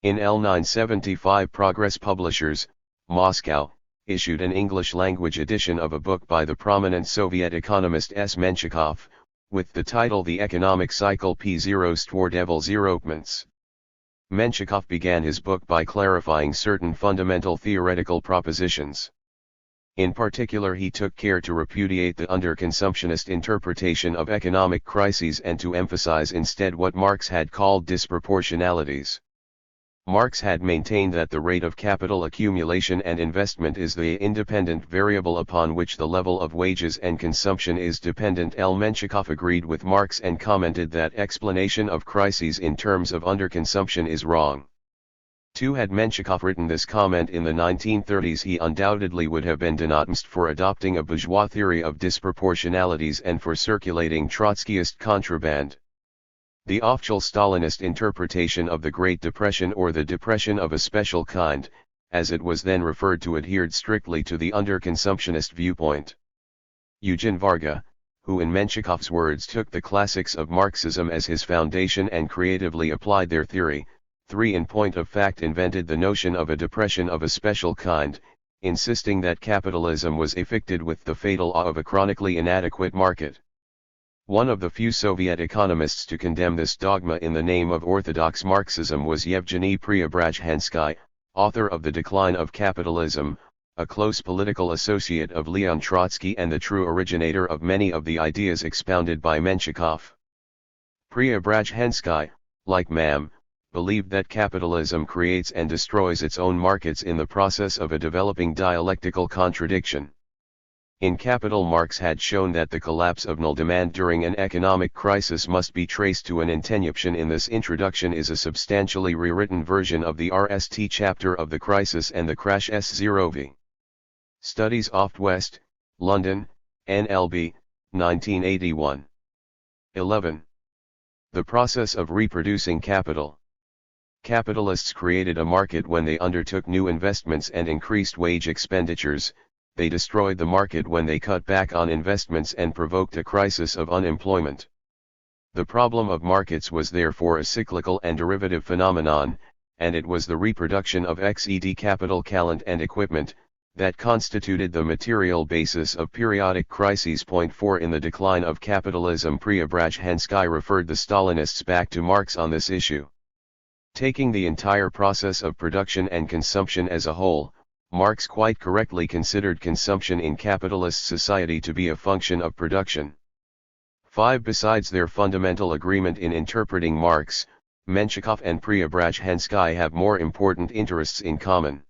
In L975 Progress Publishers, Moscow, issued an English-language edition of a book by the prominent Soviet economist S. Menshikov, with the title The Economic Cycle P0 Stwardevels. Menshikov began his book by clarifying certain fundamental theoretical propositions. In particular, he took care to repudiate the underconsumptionist interpretation of economic crises and to emphasize instead what Marx had called disproportionalities. Marx had maintained that the rate of capital accumulation and investment is the independent variable upon which the level of wages and consumption is dependent. Menshikov agreed with Marx and commented that explanation of crises in terms of underconsumption is wrong. Had Menshikov written this comment in the 1930s, he undoubtedly would have been denounced for adopting a bourgeois theory of disproportionalities and for circulating Trotskyist contraband. The official Stalinist interpretation of the Great Depression, or the depression of a special kind, as it was then referred to, adhered strictly to the underconsumptionist viewpoint. Eugen Varga, who in Menshikov's words took the classics of Marxism as his foundation and creatively applied their theory, in point of fact invented the notion of a depression of a special kind, insisting that capitalism was afflicted with the fatal awe of a chronically inadequate market. One of the few Soviet economists to condemn this dogma in the name of orthodox Marxism was Evgeny Preobrazhensky, author of The Decline of Capitalism, a close political associate of Leon Trotsky and the true originator of many of the ideas expounded by Menshikov. Preobrazhensky, like Mam, believed that capitalism creates and destroys its own markets in the process of a developing dialectical contradiction. In Capital, Marx had shown that the collapse of null demand during an economic crisis must be traced to an interruption. In this introduction is a substantially rewritten version of the RST chapter of The Crisis and the Crash S0v. Studies Oft West, London, NLB, 1981. 11. The process of reproducing capital. Capitalists created a market when they undertook new investments and increased wage expenditures. They destroyed the market when they cut back on investments and provoked a crisis of unemployment. The problem of markets was therefore a cyclical and derivative phenomenon, and it was the reproduction of XED capital, talent and equipment, that constituted the material basis of periodic crises. Point 4. In The Decline of Capitalism, Preobrazhensky referred the Stalinists back to Marx on this issue. Taking the entire process of production and consumption as a whole, Marx quite correctly considered consumption in capitalist society to be a function of production. 5. Besides their fundamental agreement in interpreting Marx, Menshikov and Preobrazhensky have more important interests in common.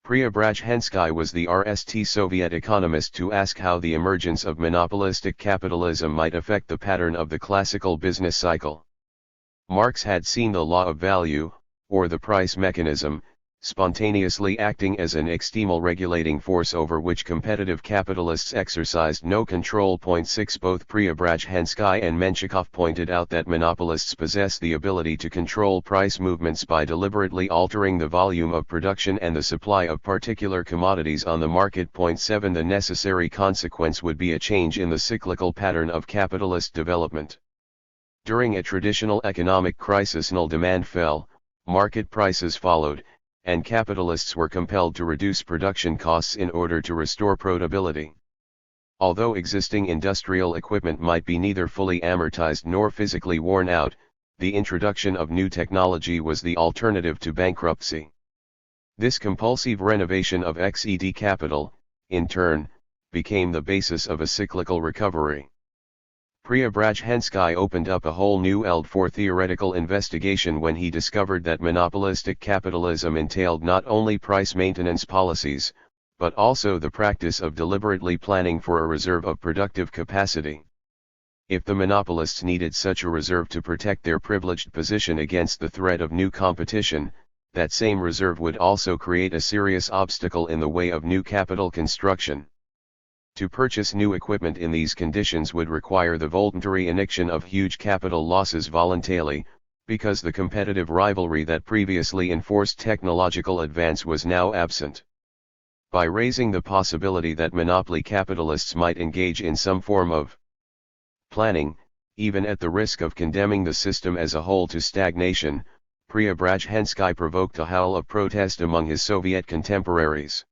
Preobrazhensky was the RST Soviet economist to ask how the emergence of monopolistic capitalism might affect the pattern of the classical business cycle. Marx had seen the law of value, or the price mechanism, spontaneously acting as an external regulating force over which competitive capitalists exercised no control. Point 6. Both Preobrazhensky and Menshikov pointed out that monopolists possess the ability to control price movements by deliberately altering the volume of production and the supply of particular commodities on the market. Point 7. The necessary consequence would be a change in the cyclical pattern of capitalist development. During a traditional economic crisis, null demand fell, market prices followed, and capitalists were compelled to reduce production costs in order to restore profitability. Although existing industrial equipment might be neither fully amortized nor physically worn out, the introduction of new technology was the alternative to bankruptcy. This compulsive renovation of XED capital, in turn, became the basis of a cyclical recovery. Preobrazhensky opened up a whole new field for theoretical investigation when he discovered that monopolistic capitalism entailed not only price maintenance policies, but also the practice of deliberately planning for a reserve of productive capacity. If the monopolists needed such a reserve to protect their privileged position against the threat of new competition, that same reserve would also create a serious obstacle in the way of new capital construction. To purchase new equipment in these conditions would require the voluntary infliction of huge capital losses voluntarily, because the competitive rivalry that previously enforced technological advance was now absent. By raising the possibility that monopoly capitalists might engage in some form of planning, even at the risk of condemning the system as a whole to stagnation, Preobrazhensky provoked a howl of protest among his Soviet contemporaries.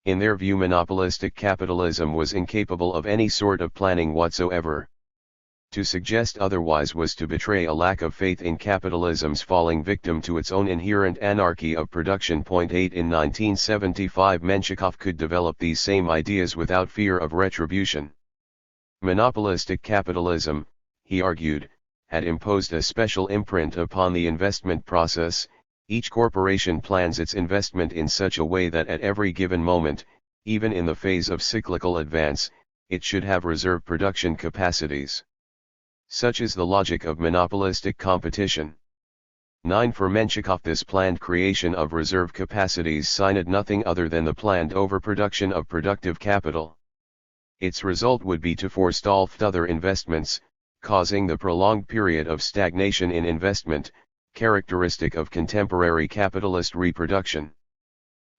In their view, monopolistic capitalism was incapable of any sort of planning whatsoever. To suggest otherwise was to betray a lack of faith in capitalism's falling victim to its own inherent anarchy of production. 8 In 1975, Menshikov could develop these same ideas without fear of retribution. Monopolistic capitalism, he argued, had imposed a special imprint upon the investment process. Each corporation plans its investment in such a way that at every given moment, even in the phase of cyclical advance, it should have reserve production capacities. Such is the logic of monopolistic competition. 9 For Menshikov, this planned creation of reserve capacities signed nothing other than the planned overproduction of productive capital. Its result would be to forestall further investments, causing the prolonged period of stagnation in investment, characteristic of contemporary capitalist reproduction.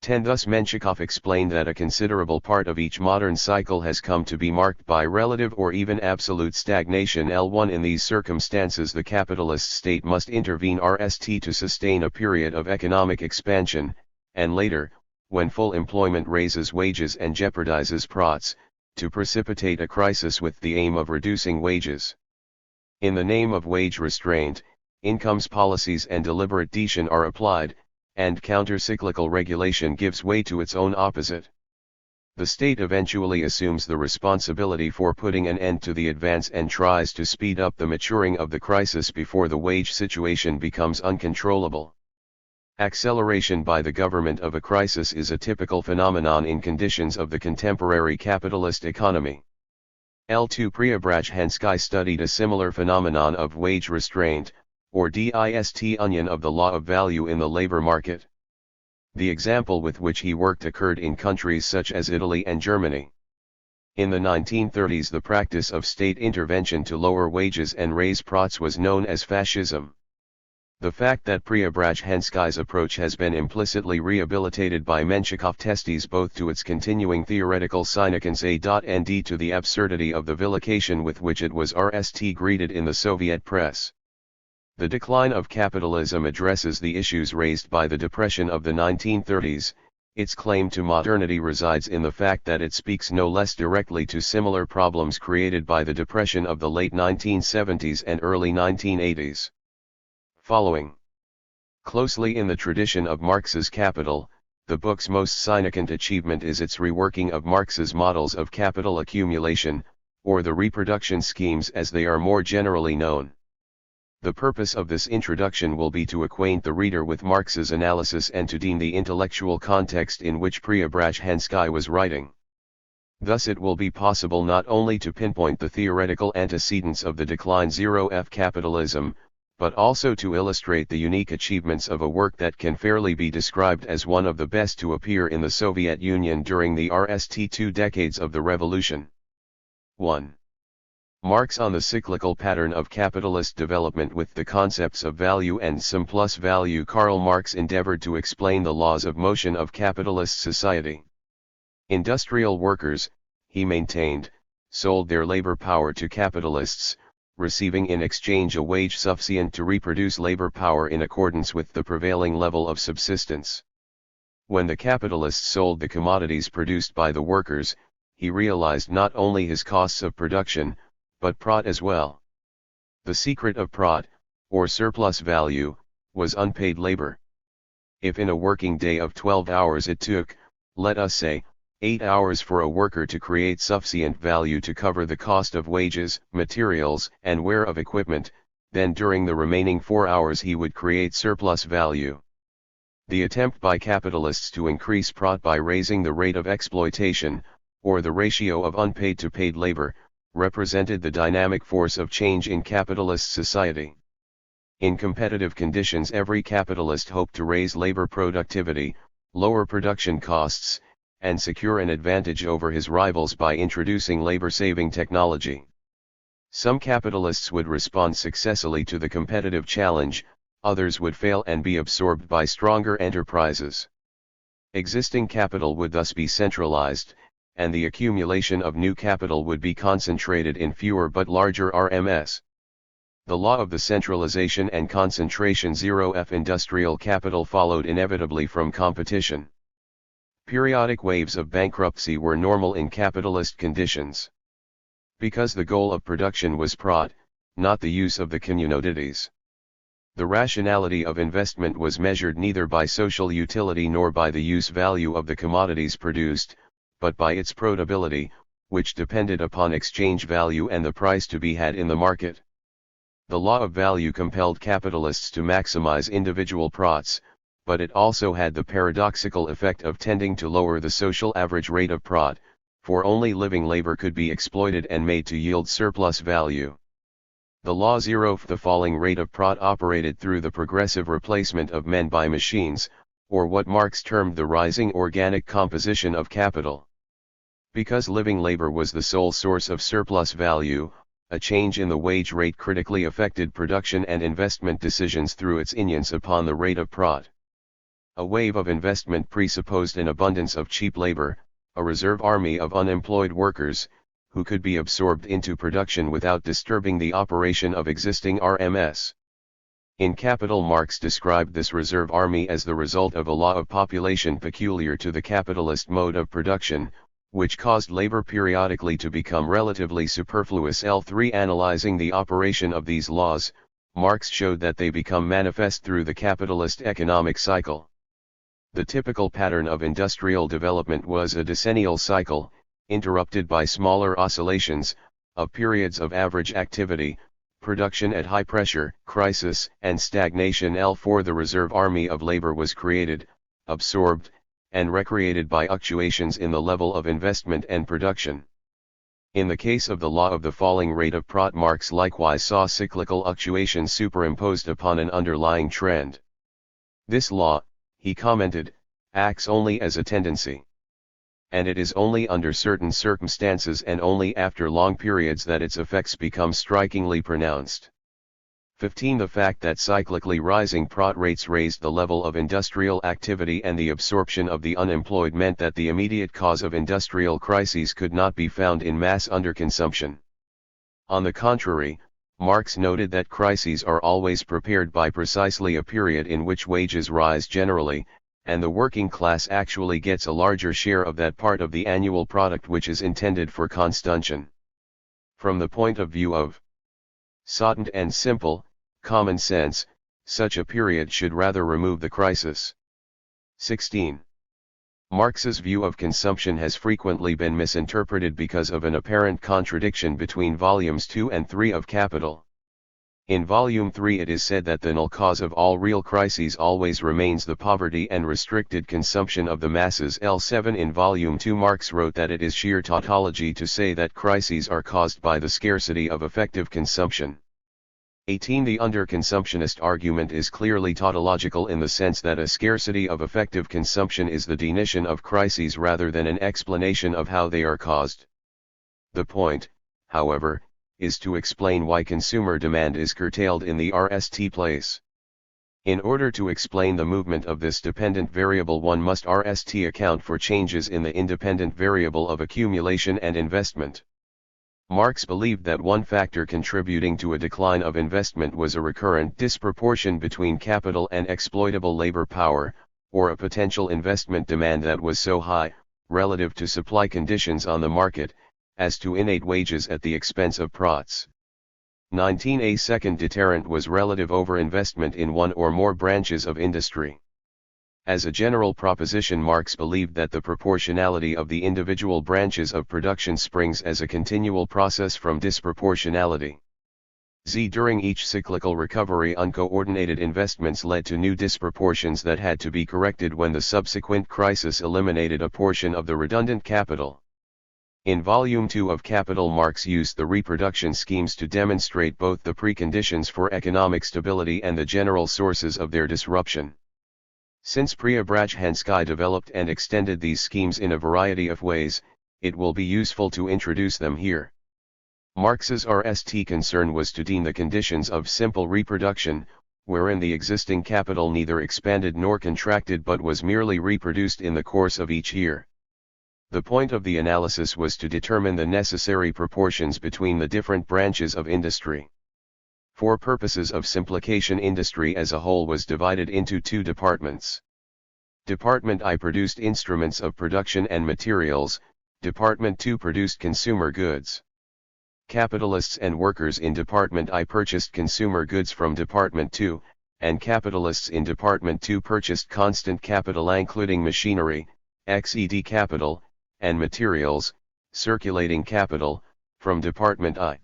10 Thus Menshikov explained that a considerable part of each modern cycle has come to be marked by relative or even absolute stagnation. L1 In these circumstances, the capitalist state must intervene RST to sustain a period of economic expansion, and later, when full employment raises wages and jeopardizes profits, to precipitate a crisis with the aim of reducing wages. In the name of wage restraint, incomes policies and deliberation are applied, and counter-cyclical regulation gives way to its own opposite. The state eventually assumes the responsibility for putting an end to the advance and tries to speed up the maturing of the crisis before the wage situation becomes uncontrollable. Acceleration by the government of a crisis is a typical phenomenon in conditions of the contemporary capitalist economy. L2 Preobrazhensky studied a similar phenomenon of wage restraint, or dist onion of the law of value in the labor market. The example with which he worked occurred in countries such as Italy and Germany. In the 1930s, the practice of state intervention to lower wages and raise profits was known as fascism. The fact that Preobrazhensky's approach has been implicitly rehabilitated by Menshikov testifies both to its continuing theoretical significance and to the absurdity of the vilification with which it was greeted in the Soviet press. The decline of capitalism addresses the issues raised by the depression of the 1930s. Its claim to modernity resides in the fact that it speaks no less directly to similar problems created by the depression of the late 1970s and early 1980s. Following closely in the tradition of Marx's Capital, the book's most significant achievement is its reworking of Marx's models of capital accumulation, or the reproduction schemes as they are more generally known. The purpose of this introduction will be to acquaint the reader with Marx's analysis and to deem the intellectual context in which Preobrazhensky was writing. Thus it will be possible not only to pinpoint the theoretical antecedents of the decline of capitalism, but also to illustrate the unique achievements of a work that can fairly be described as one of the best to appear in the Soviet Union during the 2 decades of the revolution. 1. Marx on the cyclical pattern of capitalist development with the concepts of value and sum plus value. Karl Marx endeavored to explain the laws of motion of capitalist society. Industrial workers, he maintained, sold their labor power to capitalists, receiving in exchange a wage sufficient to reproduce labor power in accordance with the prevailing level of subsistence. When the capitalists sold the commodities produced by the workers, he realized not only his costs of production, but profit as well. The secret of profit, or surplus value, was unpaid labor. If in a working day of 12 hours it took, let us say, 8 hours for a worker to create sufficient value to cover the cost of wages, materials, and wear of equipment, then during the remaining 4 hours he would create surplus value. The attempt by capitalists to increase profit by raising the rate of exploitation, or the ratio of unpaid to paid labor, represented the dynamic force of change in capitalist society. In competitive conditions, every capitalist hoped to raise labor productivity, lower production costs, and secure an advantage over his rivals by introducing labor-saving technology. Some capitalists would respond successfully to the competitive challenge, others would fail and be absorbed by stronger enterprises. Existing capital would thus be centralized, and the accumulation of new capital would be concentrated in fewer but larger RMS. The law of the centralization and concentration 0f industrial capital followed inevitably from competition. Periodic waves of bankruptcy were normal in capitalist conditions. Because the goal of production was profit, not the use of the commodities. The rationality of investment was measured neither by social utility nor by the use value of the commodities produced, but by its profitability, which depended upon exchange value and the price to be had in the market. The law of value compelled capitalists to maximize individual profits, but it also had the paradoxical effect of tending to lower the social average rate of profit, for only living labor could be exploited and made to yield surplus value. The law 0 the falling rate of profit operated through the progressive replacement of men by machines, or what Marx termed the rising organic composition of capital. Because living labor was the sole source of surplus value, a change in the wage rate critically affected production and investment decisions through its influence upon the rate of profit. A wave of investment presupposed an abundance of cheap labor, a reserve army of unemployed workers, who could be absorbed into production without disturbing the operation of existing RMS. In Capital, Marx described this reserve army as the result of a law of population peculiar to the capitalist mode of production, which caused labor periodically to become relatively superfluous. L3 Analyzing the operation of these laws, Marx showed that they become manifest through the capitalist economic cycle. The typical pattern of industrial development was a decennial cycle, interrupted by smaller oscillations, of periods of average activity, production at high pressure, crisis, and stagnation. L4 The reserve army of labor was created, absorbed, and recreated by fluctuations in the level of investment and production. In the case of the law of the falling rate of profit, Marx likewise saw cyclical fluctuations superimposed upon an underlying trend. This law, he commented, acts only as a tendency. And it is only under certain circumstances and only after long periods that its effects become strikingly pronounced. 15 The fact that cyclically rising profit rates raised the level of industrial activity and the absorption of the unemployed meant that the immediate cause of industrial crises could not be found in mass underconsumption. On the contrary, Marx noted that crises are always prepared by precisely a period in which wages rise generally, and the working class actually gets a larger share of that part of the annual product which is intended for consumption. From the point of view of sound and simple, common sense, such a period should rather remove the crisis. 16. Marx's view of consumption has frequently been misinterpreted because of an apparent contradiction between volumes 2 and 3 of Capital. In Volume 3 it is said that the null cause of all real crises always remains the poverty and restricted consumption of the masses. L7 In Volume 2 Marx wrote that it is sheer tautology to say that crises are caused by the scarcity of effective consumption. 18 The underconsumptionist argument is clearly tautological in the sense that a scarcity of effective consumption is the definition of crises rather than an explanation of how they are caused. The point, however, is to explain why consumer demand is curtailed in the RST place. In order to explain the movement of this dependent variable, one must RST account for changes in the independent variable of accumulation and investment. Marx believed that one factor contributing to a decline of investment was a recurrent disproportion between capital and exploitable labor power, or a potential investment demand that was so high, relative to supply conditions on the market, as to innate wages at the expense of profits. 19 A second deterrent was relative overinvestment in one or more branches of industry. As a general proposition, Marx believed that the proportionality of the individual branches of production springs as a continual process from disproportionality. During each cyclical recovery, uncoordinated investments led to new disproportions that had to be corrected when the subsequent crisis eliminated a portion of the redundant capital. In Volume 2 of Capital, Marx used the reproduction schemes to demonstrate both the preconditions for economic stability and the general sources of their disruption. Since Preobrazhensky developed and extended these schemes in a variety of ways, it will be useful to introduce them here. Marx's RST concern was to deem the conditions of simple reproduction, wherein the existing capital neither expanded nor contracted but was merely reproduced in the course of each year. The point of the analysis was to determine the necessary proportions between the different branches of industry. For purposes of simplification, industry as a whole was divided into two departments. Department I produced instruments of production and materials, Department II produced consumer goods. Capitalists and workers in Department I purchased consumer goods from Department II, and capitalists in Department II purchased constant capital including machinery, XED capital, and materials, circulating capital, from Department I.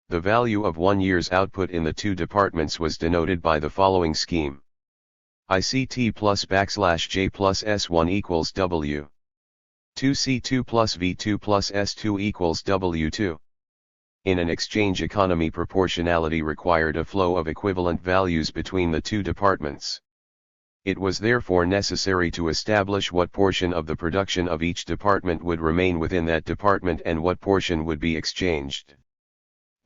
The value of 1 year's output in the two departments was denoted by the following scheme. ICT plus \J plus S1 equals W. 2C2 plus V2 plus S2 equals W2. In an exchange economy, proportionality required a flow of equivalent values between the two departments. It was therefore necessary to establish what portion of the production of each department would remain within that department and what portion would be exchanged.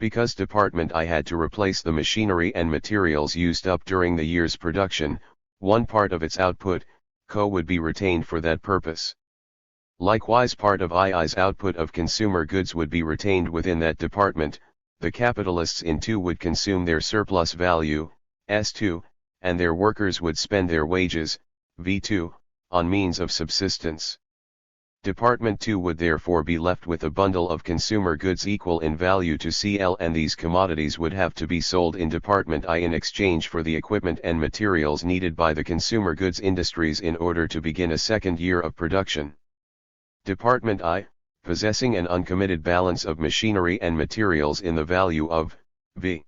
Because Department I had to replace the machinery and materials used up during the year's production, one part of its output, CO, would be retained for that purpose. Likewise, part of II's output of consumer goods would be retained within that department. The capitalists in II would consume their surplus value, S2, and their workers would spend their wages, V2, on means of subsistence. Department II would therefore be left with a bundle of consumer goods equal in value to CL, and these commodities would have to be sold in Department I in exchange for the equipment and materials needed by the consumer goods industries in order to begin a second year of production. Department I, possessing an uncommitted balance of machinery and materials in the value of V.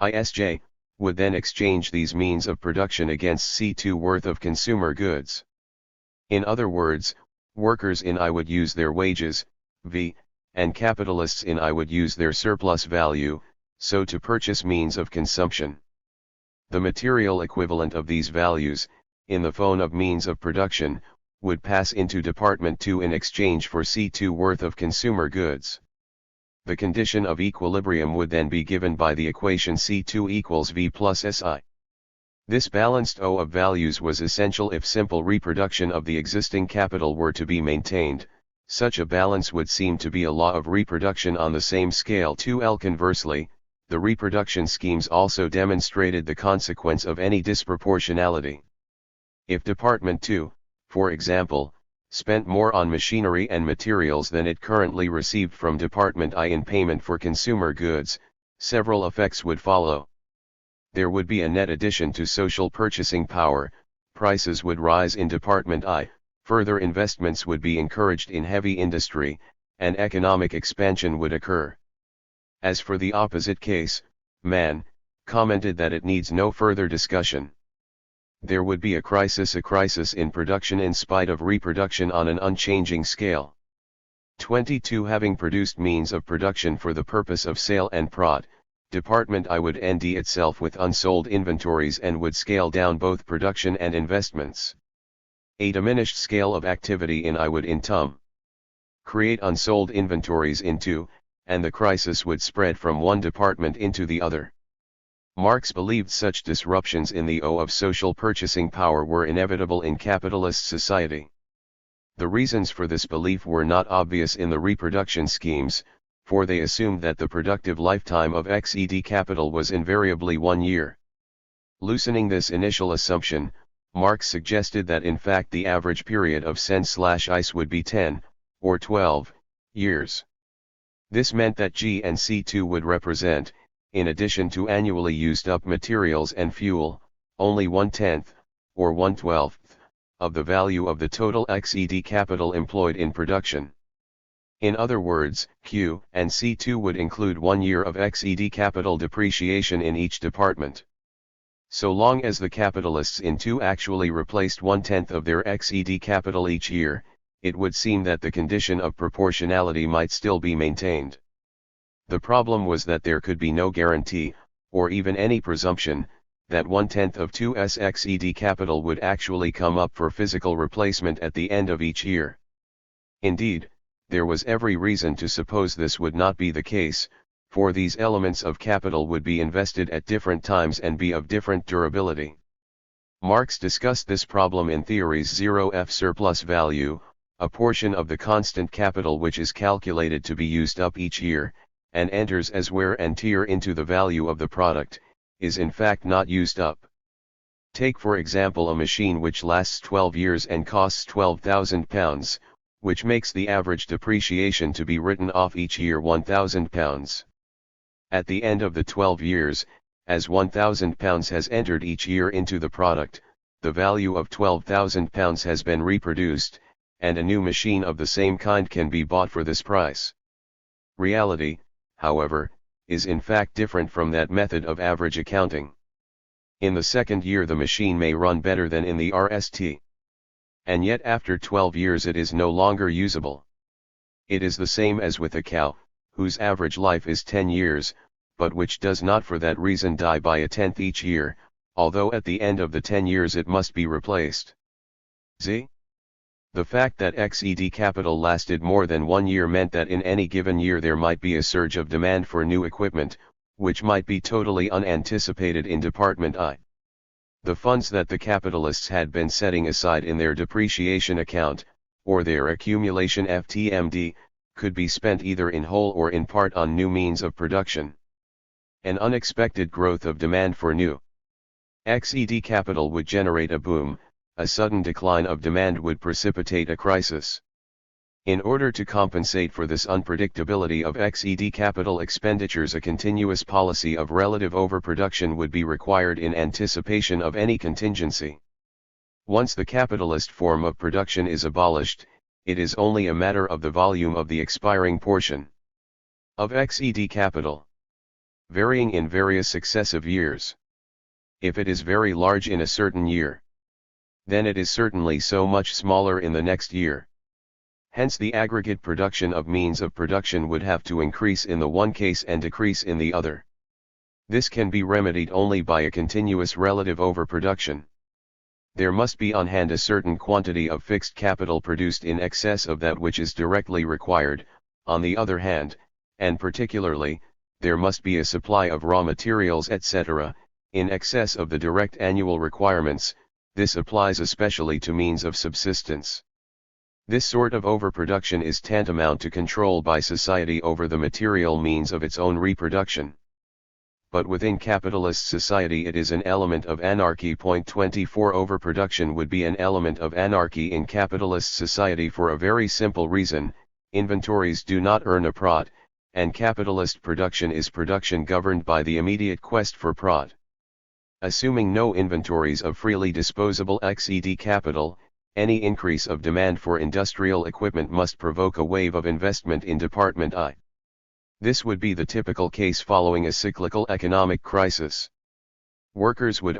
ISJ, would then exchange these means of production against C2 worth of consumer goods. In other words, workers in I would use their wages, V, and capitalists in I would use their surplus value, so to purchase means of consumption. The material equivalent of these values, in the form of means of production, would pass into Department II in exchange for C2 worth of consumer goods. The condition of equilibrium would then be given by the equation C2 equals V plus SI. This balanced O of values was essential if simple reproduction of the existing capital were to be maintained. Such a balance would seem to be a law of reproduction on the same scale 2L. Conversely, the reproduction schemes also demonstrated the consequence of any disproportionality. If Department II, for example, spent more on machinery and materials than it currently received from Department I in payment for consumer goods, several effects would follow. There would be a net addition to social purchasing power, prices would rise in Department I, further investments would be encouraged in heavy industry, and economic expansion would occur. As for the opposite case, Mann commented that it needs no further discussion. There would be a crisis in production in spite of reproduction on an unchanging scale. 22. Having produced means of production for the purpose of sale and prod, Department I would end itself with unsold inventories and would scale down both production and investments. A diminished scale of activity in I would in TUM create unsold inventories in II, and the crisis would spread from one department into the other. Marx believed such disruptions in the O of social purchasing power were inevitable in capitalist society. The reasons for this belief were not obvious in the reproduction schemes, for they assumed that the productive lifetime of XED capital was invariably 1 year. Loosening this initial assumption, Marx suggested that in fact the average period of Sen/ICE would be 10, or 12, years. This meant that G and C2 would represent, in addition to annually used up materials and fuel, only 1/10, or 1/12, of the value of the total XED capital employed in production. In other words, Q and C2 would include 1 year of XED capital depreciation in each department. So long as the capitalists in II actually replaced 1/10 of their XED capital each year, it would seem that the condition of proportionality might still be maintained. The problem was that there could be no guarantee, or even any presumption, that 1/10 of II's XED capital would actually come up for physical replacement at the end of each year. Indeed, there was every reason to suppose this would not be the case, for these elements of capital would be invested at different times and be of different durability. Marx discussed this problem in theories 0f surplus value, a portion of the constant capital which is calculated to be used up each year, and enters as wear and tear into the value of the product, is in fact not used up. Take for example a machine which lasts 12 years and costs £12,000, which makes the average depreciation to be written off each year £1,000. At the end of the 12 years, as £1,000 has entered each year into the product, the value of £12,000 has been reproduced, and a new machine of the same kind can be bought for this price. Reality, however, is in fact different from that method of average accounting. In the second year the machine may run better than in the RST. And yet after 12 years it is no longer usable. It is the same as with a cow, whose average life is 10 years, but which does not for that reason die by a tenth each year, although at the end of the 10 years it must be replaced. Z. The fact that XED capital lasted more than 1 year meant that in any given year there might be a surge of demand for new equipment, which might be totally unanticipated in Department I. The funds that the capitalists had been setting aside in their depreciation account, or their accumulation FTMD, could be spent either in whole or in part on new means of production. An unexpected growth of demand for new XED capital would generate a boom, a sudden decline of demand would precipitate a crisis. In order to compensate for this unpredictability of XED capital expenditures, a continuous policy of relative overproduction would be required in anticipation of any contingency. Once the capitalist form of production is abolished, it is only a matter of the volume of the expiring portion of XED capital, varying in various successive years. If it is very large in a certain year, then it is certainly so much smaller in the next year. Hence the aggregate production of means of production would have to increase in the one case and decrease in the other. This can be remedied only by a continuous relative overproduction. There must be on hand a certain quantity of fixed capital produced in excess of that which is directly required, on the other hand, and particularly, there must be a supply of raw materials etc., in excess of the direct annual requirements. This applies especially to means of subsistence. This sort of overproduction is tantamount to control by society over the material means of its own reproduction. But within capitalist society it is an element of anarchy. 24 Overproduction would be an element of anarchy in capitalist society for a very simple reason: inventories do not earn a prod, and capitalist production is production governed by the immediate quest for prod. Assuming no inventories of freely disposable XED capital, any increase of demand for industrial equipment must provoke a wave of investment in Department I. This would be the typical case following a cyclical economic crisis. Workers would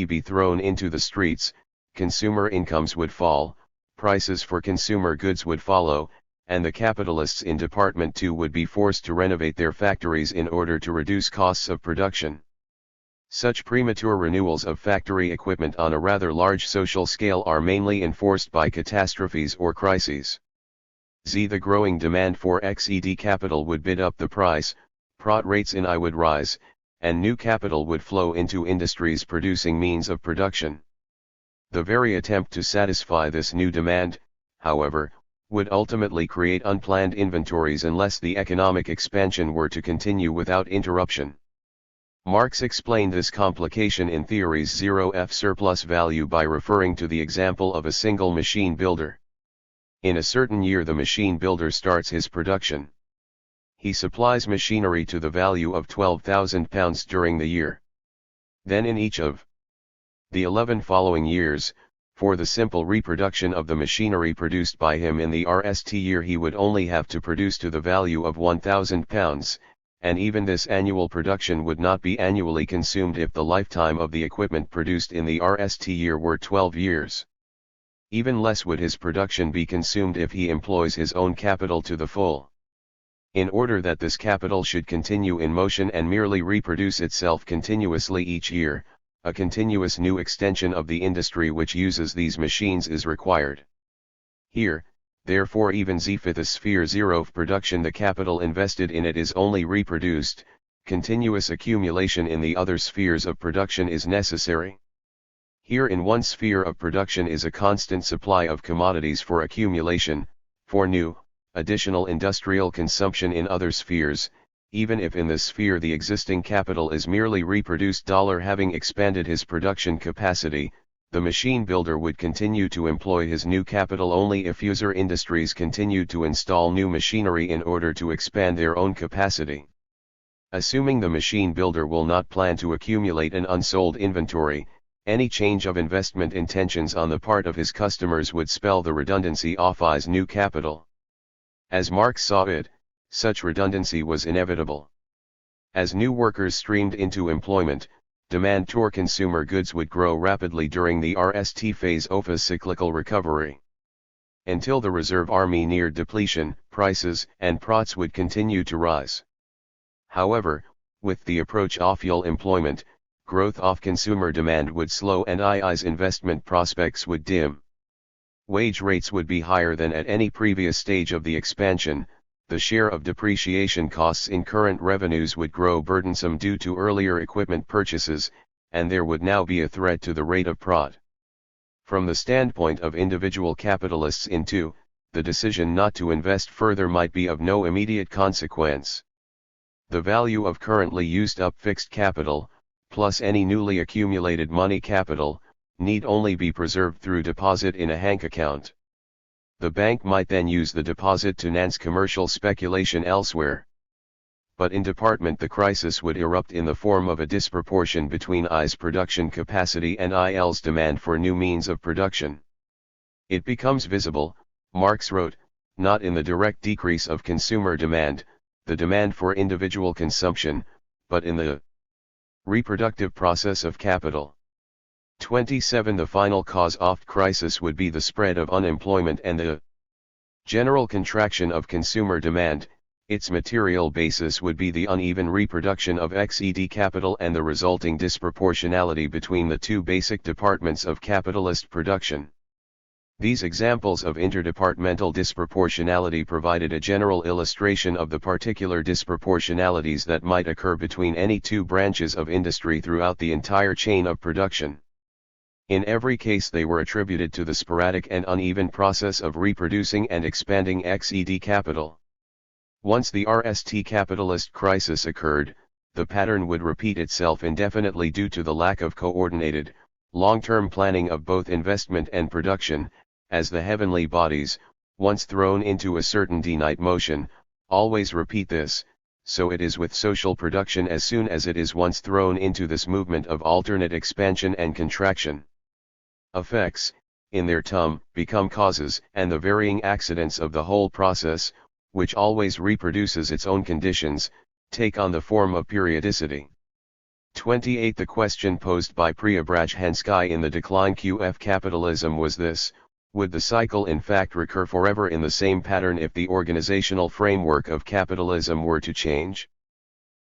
be thrown into the streets, consumer incomes would fall, prices for consumer goods would follow, and the capitalists in Department II would be forced to renovate their factories in order to reduce costs of production. Such premature renewals of factory equipment on a rather large social scale are mainly enforced by catastrophes or crises. The growing demand for XED capital would bid up the price, prod rates in I would rise, and new capital would flow into industries producing means of production. The very attempt to satisfy this new demand, however, would ultimately create unplanned inventories unless the economic expansion were to continue without interruption. Marx explained this complication in Theories 0F surplus value by referring to the example of a single machine builder. In a certain year the machine builder starts his production. He supplies machinery to the value of £12,000 during the year. Then in each of the 11 following years, for the simple reproduction of the machinery produced by him in the RST year, he would only have to produce to the value of £1,000, and even this annual production would not be annually consumed if the lifetime of the equipment produced in the RST year were 12 years. Even less would his production be consumed if he employs his own capital to the full. In order that this capital should continue in motion and merely reproduce itself continuously each year, a continuous new extension of the industry which uses these machines is required. Here, therefore, even the sphere 0 of production, the capital invested in it is only reproduced, continuous accumulation in the other spheres of production is necessary. Here in one sphere of production is a constant supply of commodities for accumulation, for new, additional industrial consumption in other spheres, even if in this sphere the existing capital is merely reproduced dollar. Having expanded his production capacity, the machine builder would continue to employ his new capital only if user industries continued to install new machinery in order to expand their own capacity. Assuming the machine builder will not plan to accumulate an unsold inventory, any change of investment intentions on the part of his customers would spell the redundancy of his new capital. As Marx saw it, such redundancy was inevitable. As new workers streamed into employment, demand for consumer goods would grow rapidly during the RST phase of a cyclical recovery. Until the reserve army neared depletion, prices and profits would continue to rise. However, with the approach of full employment, growth of consumer demand would slow and II's investment prospects would dim. Wage rates would be higher than at any previous stage of the expansion, the share of depreciation costs in current revenues would grow burdensome due to earlier equipment purchases, and there would now be a threat to the rate of profit. From the standpoint of individual capitalists the decision not to invest further might be of no immediate consequence. The value of currently used up fixed capital, plus any newly accumulated money capital, need only be preserved through deposit in a bank account. The bank might then use the deposit to finance commercial speculation elsewhere. But in department the crisis would erupt in the form of a disproportion between I's production capacity and IL's demand for new means of production. It becomes visible, Marx wrote, not in the direct decrease of consumer demand, the demand for individual consumption, but in the reproductive process of capital. 27. The final cause of crisis would be the spread of unemployment and the general contraction of consumer demand. Its material basis would be the uneven reproduction of XED capital and the resulting disproportionality between the two basic departments of capitalist production. These examples of interdepartmental disproportionality provided a general illustration of the particular disproportionalities that might occur between any two branches of industry throughout the entire chain of production. In every case they were attributed to the sporadic and uneven process of reproducing and expanding XED capital. Once the RST capitalist crisis occurred, the pattern would repeat itself indefinitely due to the lack of coordinated, long-term planning of both investment and production, as the heavenly bodies, once thrown into a certain finite motion, always repeat this. So it is with social production as soon as it is once thrown into this movement of alternate expansion and contraction. Effects, in their turn, become causes, and the varying accidents of the whole process, which always reproduces its own conditions, take on the form of periodicity. 28. The question posed by Preobrazhensky in The Decline of Capitalism was this: would the cycle in fact recur forever in the same pattern if the organizational framework of capitalism were to change?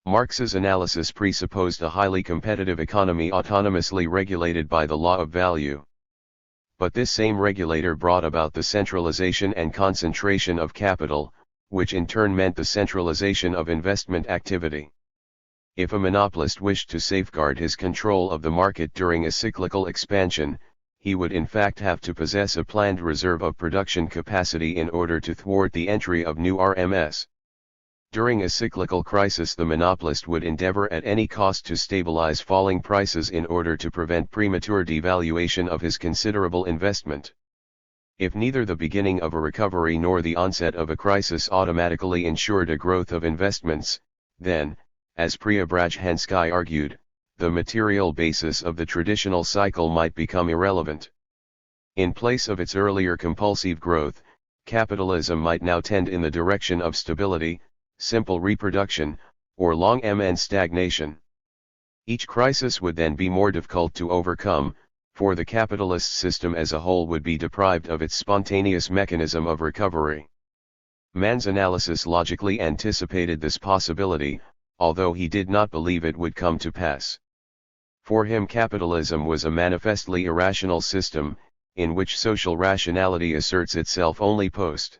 Marx's analysis presupposed a highly competitive economy autonomously regulated by the law of value. But this same regulator brought about the centralization and concentration of capital, which in turn meant the centralization of investment activity. If a monopolist wished to safeguard his control of the market during a cyclical expansion, he would in fact have to possess a planned reserve of production capacity in order to thwart the entry of new RMS. During a cyclical crisis, the monopolist would endeavor at any cost to stabilize falling prices in order to prevent premature devaluation of his considerable investment. If neither the beginning of a recovery nor the onset of a crisis automatically ensured a growth of investments, then, as Preobrazhensky argued, the material basis of the traditional cycle might become irrelevant. In place of its earlier compulsive growth, capitalism might now tend in the direction of stability, simple reproduction, or long-term stagnation. Each crisis would then be more difficult to overcome, for the capitalist system as a whole would be deprived of its spontaneous mechanism of recovery. Mann's analysis logically anticipated this possibility, although he did not believe it would come to pass. For him, capitalism was a manifestly irrational system, in which social rationality asserts itself only post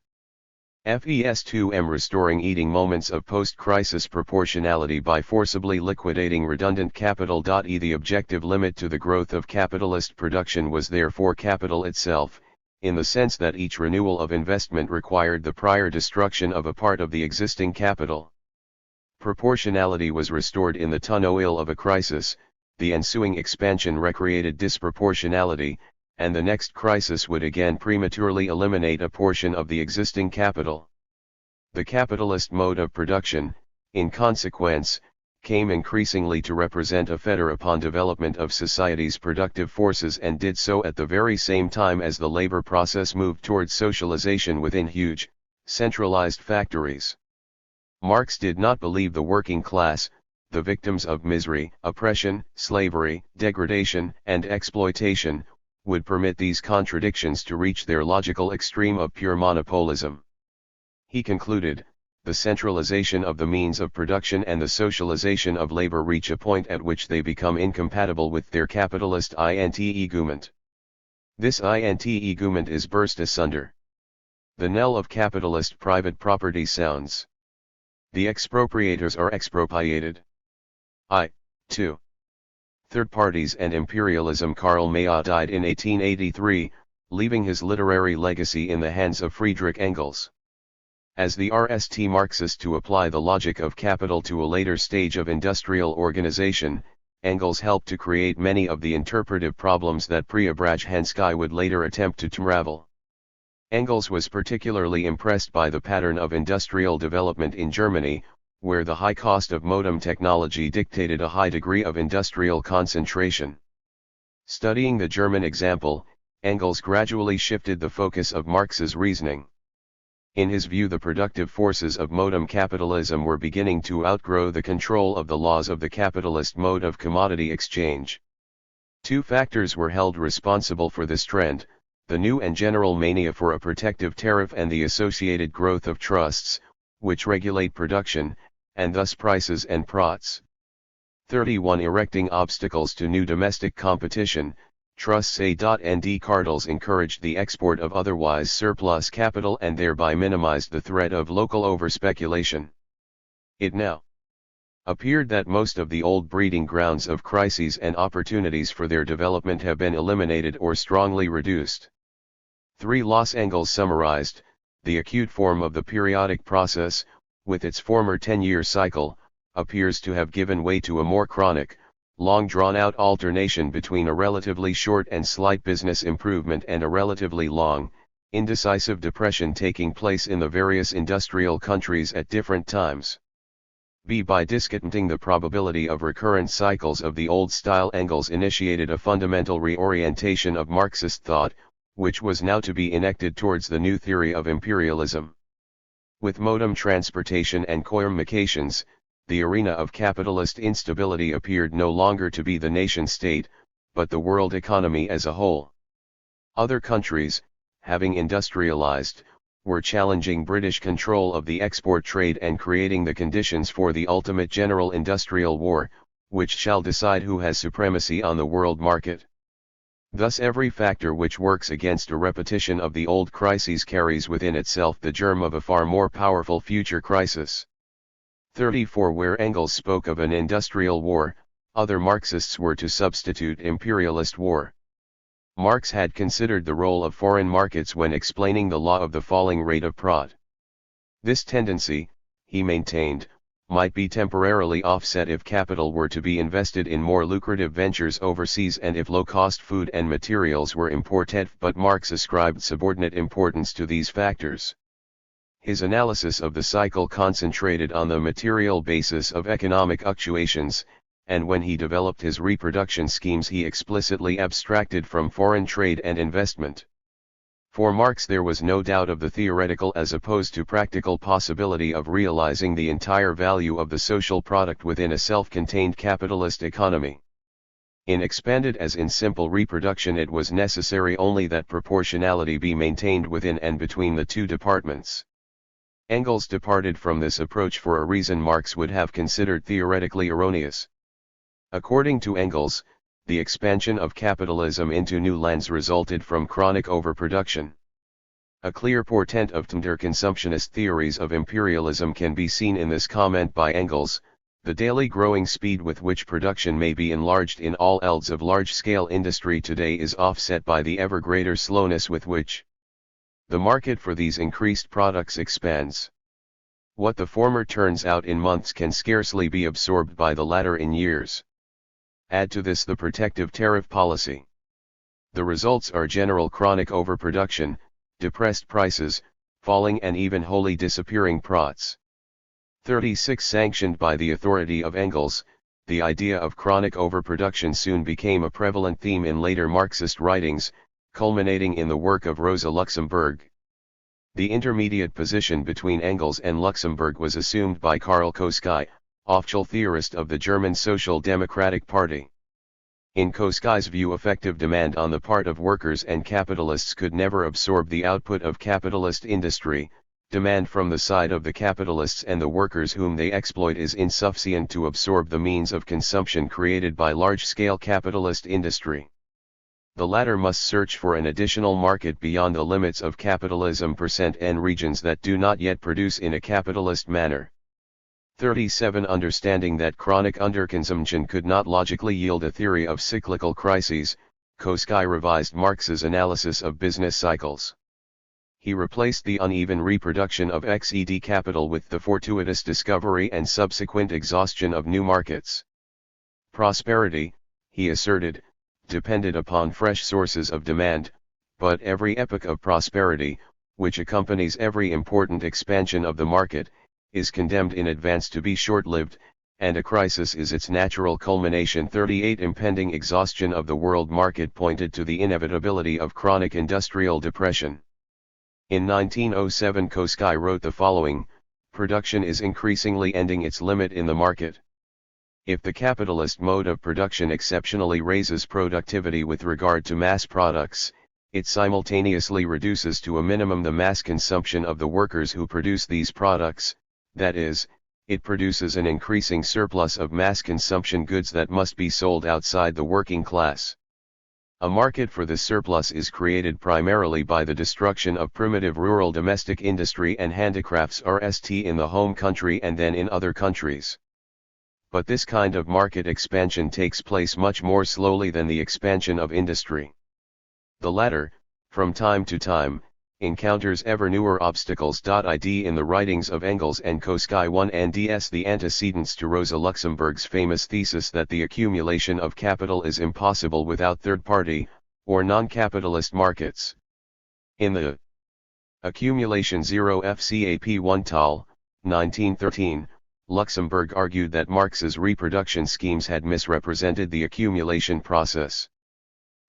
FES2M, restoring eating moments of post-crisis proportionality by forcibly liquidating redundant capital. The objective limit to the growth of capitalist production was therefore capital itself, in the sense that each renewal of investment required the prior destruction of a part of the existing capital. proportionality was restored in the turmoil of a crisis, the ensuing expansion recreated disproportionality, and the next crisis would again prematurely eliminate a portion of the existing capital. The capitalist mode of production, in consequence, came increasingly to represent a fetter upon development of society's productive forces, and did so at the very same time as the labor process moved towards socialization within huge, centralized factories. Marx did not believe the working class, the victims of misery, oppression, slavery, degradation, and exploitation, would permit these contradictions to reach their logical extreme of pure monopolism. He concluded, the centralization of the means of production and the socialization of labor reach a point at which they become incompatible with their capitalist int-egument. This int-egument is burst asunder. The knell of capitalist private property sounds. The expropriators are expropriated. 2. Third parties and imperialism. Karl May died in 1883, leaving his literary legacy in the hands of Friedrich Engels. As the RST Marxist to apply the logic of capital to a later stage of industrial organization, Engels helped to create many of the interpretive problems that Preobrazhensky would later attempt to unravel. Engels was particularly impressed by the pattern of industrial development in Germany, where the high cost of modem technology dictated a high degree of industrial concentration. Studying the German example, Engels gradually shifted the focus of Marx's reasoning. In his view, the productive forces of modem capitalism were beginning to outgrow the control of the laws of the capitalist mode of commodity exchange. Two factors were held responsible for this trend: the new and general mania for a protective tariff and the associated growth of trusts, which regulate production, and thus prices and profits. 31. Erecting obstacles to new domestic competition. Trusts and cartels encouraged the export of otherwise surplus capital and thereby minimized the threat of local overspeculation. It now appeared that most of the old breeding grounds of crises and opportunities for their development have been eliminated or strongly reduced. 3. Los Engels summarized, the acute form of the periodic process, with its former 10-year cycle, appears to have given way to a more chronic, long drawn-out alternation between a relatively short and slight business improvement and a relatively long, indecisive depression taking place in the various industrial countries at different times. B. By discounting the probability of recurrent cycles of the old style, Engels initiated a fundamental reorientation of Marxist thought, which was now to be enacted towards the new theory of imperialism. With modem transportation and communications, the arena of capitalist instability appeared no longer to be the nation-state, but the world economy as a whole. Other countries, having industrialized, were challenging British control of the export trade and creating the conditions for the ultimate general industrial war, which shall decide who has supremacy on the world market. Thus every factor which works against a repetition of the old crises carries within itself the germ of a far more powerful future crisis. 34. Where Engels spoke of an industrial war, other Marxists were to substitute imperialist war. Marx had considered the role of foreign markets when explaining the law of the falling rate of profit. This tendency, he maintained, might be temporarily offset if capital were to be invested in more lucrative ventures overseas and if low-cost food and materials were imported, but Marx ascribed subordinate importance to these factors. His analysis of the cycle concentrated on the material basis of economic fluctuations, and when he developed his reproduction schemes he explicitly abstracted from foreign trade and investment. For Marx there was no doubt of the theoretical as opposed to practical possibility of realizing the entire value of the social product within a self-contained capitalist economy. In expanded as in simple reproduction it was necessary only that proportionality be maintained within and between the two departments. Engels departed from this approach for a reason Marx would have considered theoretically erroneous. According to Engels, the expansion of capitalism into new lands resulted from chronic overproduction. A clear portent of tender-consumptionist theories of imperialism can be seen in this comment by Engels: the daily growing speed with which production may be enlarged in all fields of large-scale industry today is offset by the ever greater slowness with which the market for these increased products expands. What the former turns out in months can scarcely be absorbed by the latter in years. Add to this the protective tariff policy. The results are general chronic overproduction, depressed prices, falling and even wholly disappearing profits. 36. Sanctioned by the authority of Engels, the idea of chronic overproduction soon became a prevalent theme in later Marxist writings, culminating in the work of Rosa Luxemburg. The intermediate position between Engels and Luxemburg was assumed by Karl Kosky, official theorist of the German Social Democratic Party. In Kosky's view, effective demand on the part of workers and capitalists could never absorb the output of capitalist industry. Demand from the side of the capitalists and the workers whom they exploit is insufficient to absorb the means of consumption created by large-scale capitalist industry. The latter must search for an additional market beyond the limits of capitalism in regions that do not yet produce in a capitalist manner. 37. Understanding that chronic underconsumption could not logically yield a theory of cyclical crises, Kosky revised Marx's analysis of business cycles. He replaced the uneven reproduction of XED capital with the fortuitous discovery and subsequent exhaustion of new markets. Prosperity, he asserted, depended upon fresh sources of demand, but every epoch of prosperity, which accompanies every important expansion of the market, is condemned in advance to be short-lived, and a crisis is its natural culmination. 38. Impending exhaustion of the world market pointed to the inevitability of chronic industrial depression. In 1907 Kosky wrote the following: "Production is increasingly ending its limit in the market. If the capitalist mode of production exceptionally raises productivity with regard to mass products, it simultaneously reduces to a minimum the mass consumption of the workers who produce these products, that is, it produces an increasing surplus of mass consumption goods that must be sold outside the working class. A market for this surplus is created primarily by the destruction of primitive rural domestic industry and handicrafts in the home country and then in other countries. But this kind of market expansion takes place much more slowly than the expansion of industry. The latter, from time to time, encounters ever newer obstacles. Id in the writings of Engels and Kosky 1 and ds the antecedents to Rosa Luxemburg's famous thesis that the accumulation of capital is impossible without third-party, or non-capitalist markets. In the Accumulation 0 FCAP 1 Tal, 1913, Luxemburg argued that Marx's reproduction schemes had misrepresented the accumulation process.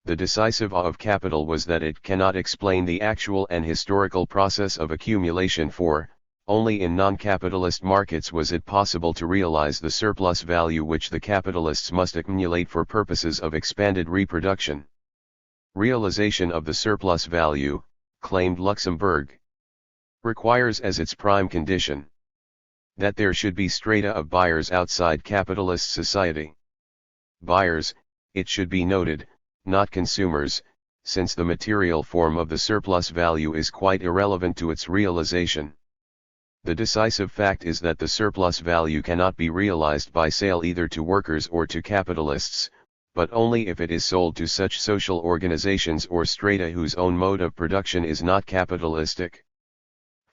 The decisive awe of capital was that it cannot explain the actual and historical process of accumulation, for only in non-capitalist markets was it possible to realize the surplus value which the capitalists must accumulate for purposes of expanded reproduction. Realization of the surplus value, claimed Luxemburg, requires as its prime condition that there should be strata of buyers outside capitalist society. Buyers, it should be noted, not consumers, since the material form of the surplus value is quite irrelevant to its realization. The decisive fact is that the surplus value cannot be realized by sale either to workers or to capitalists, but only if it is sold to such social organizations or strata whose own mode of production is not capitalistic.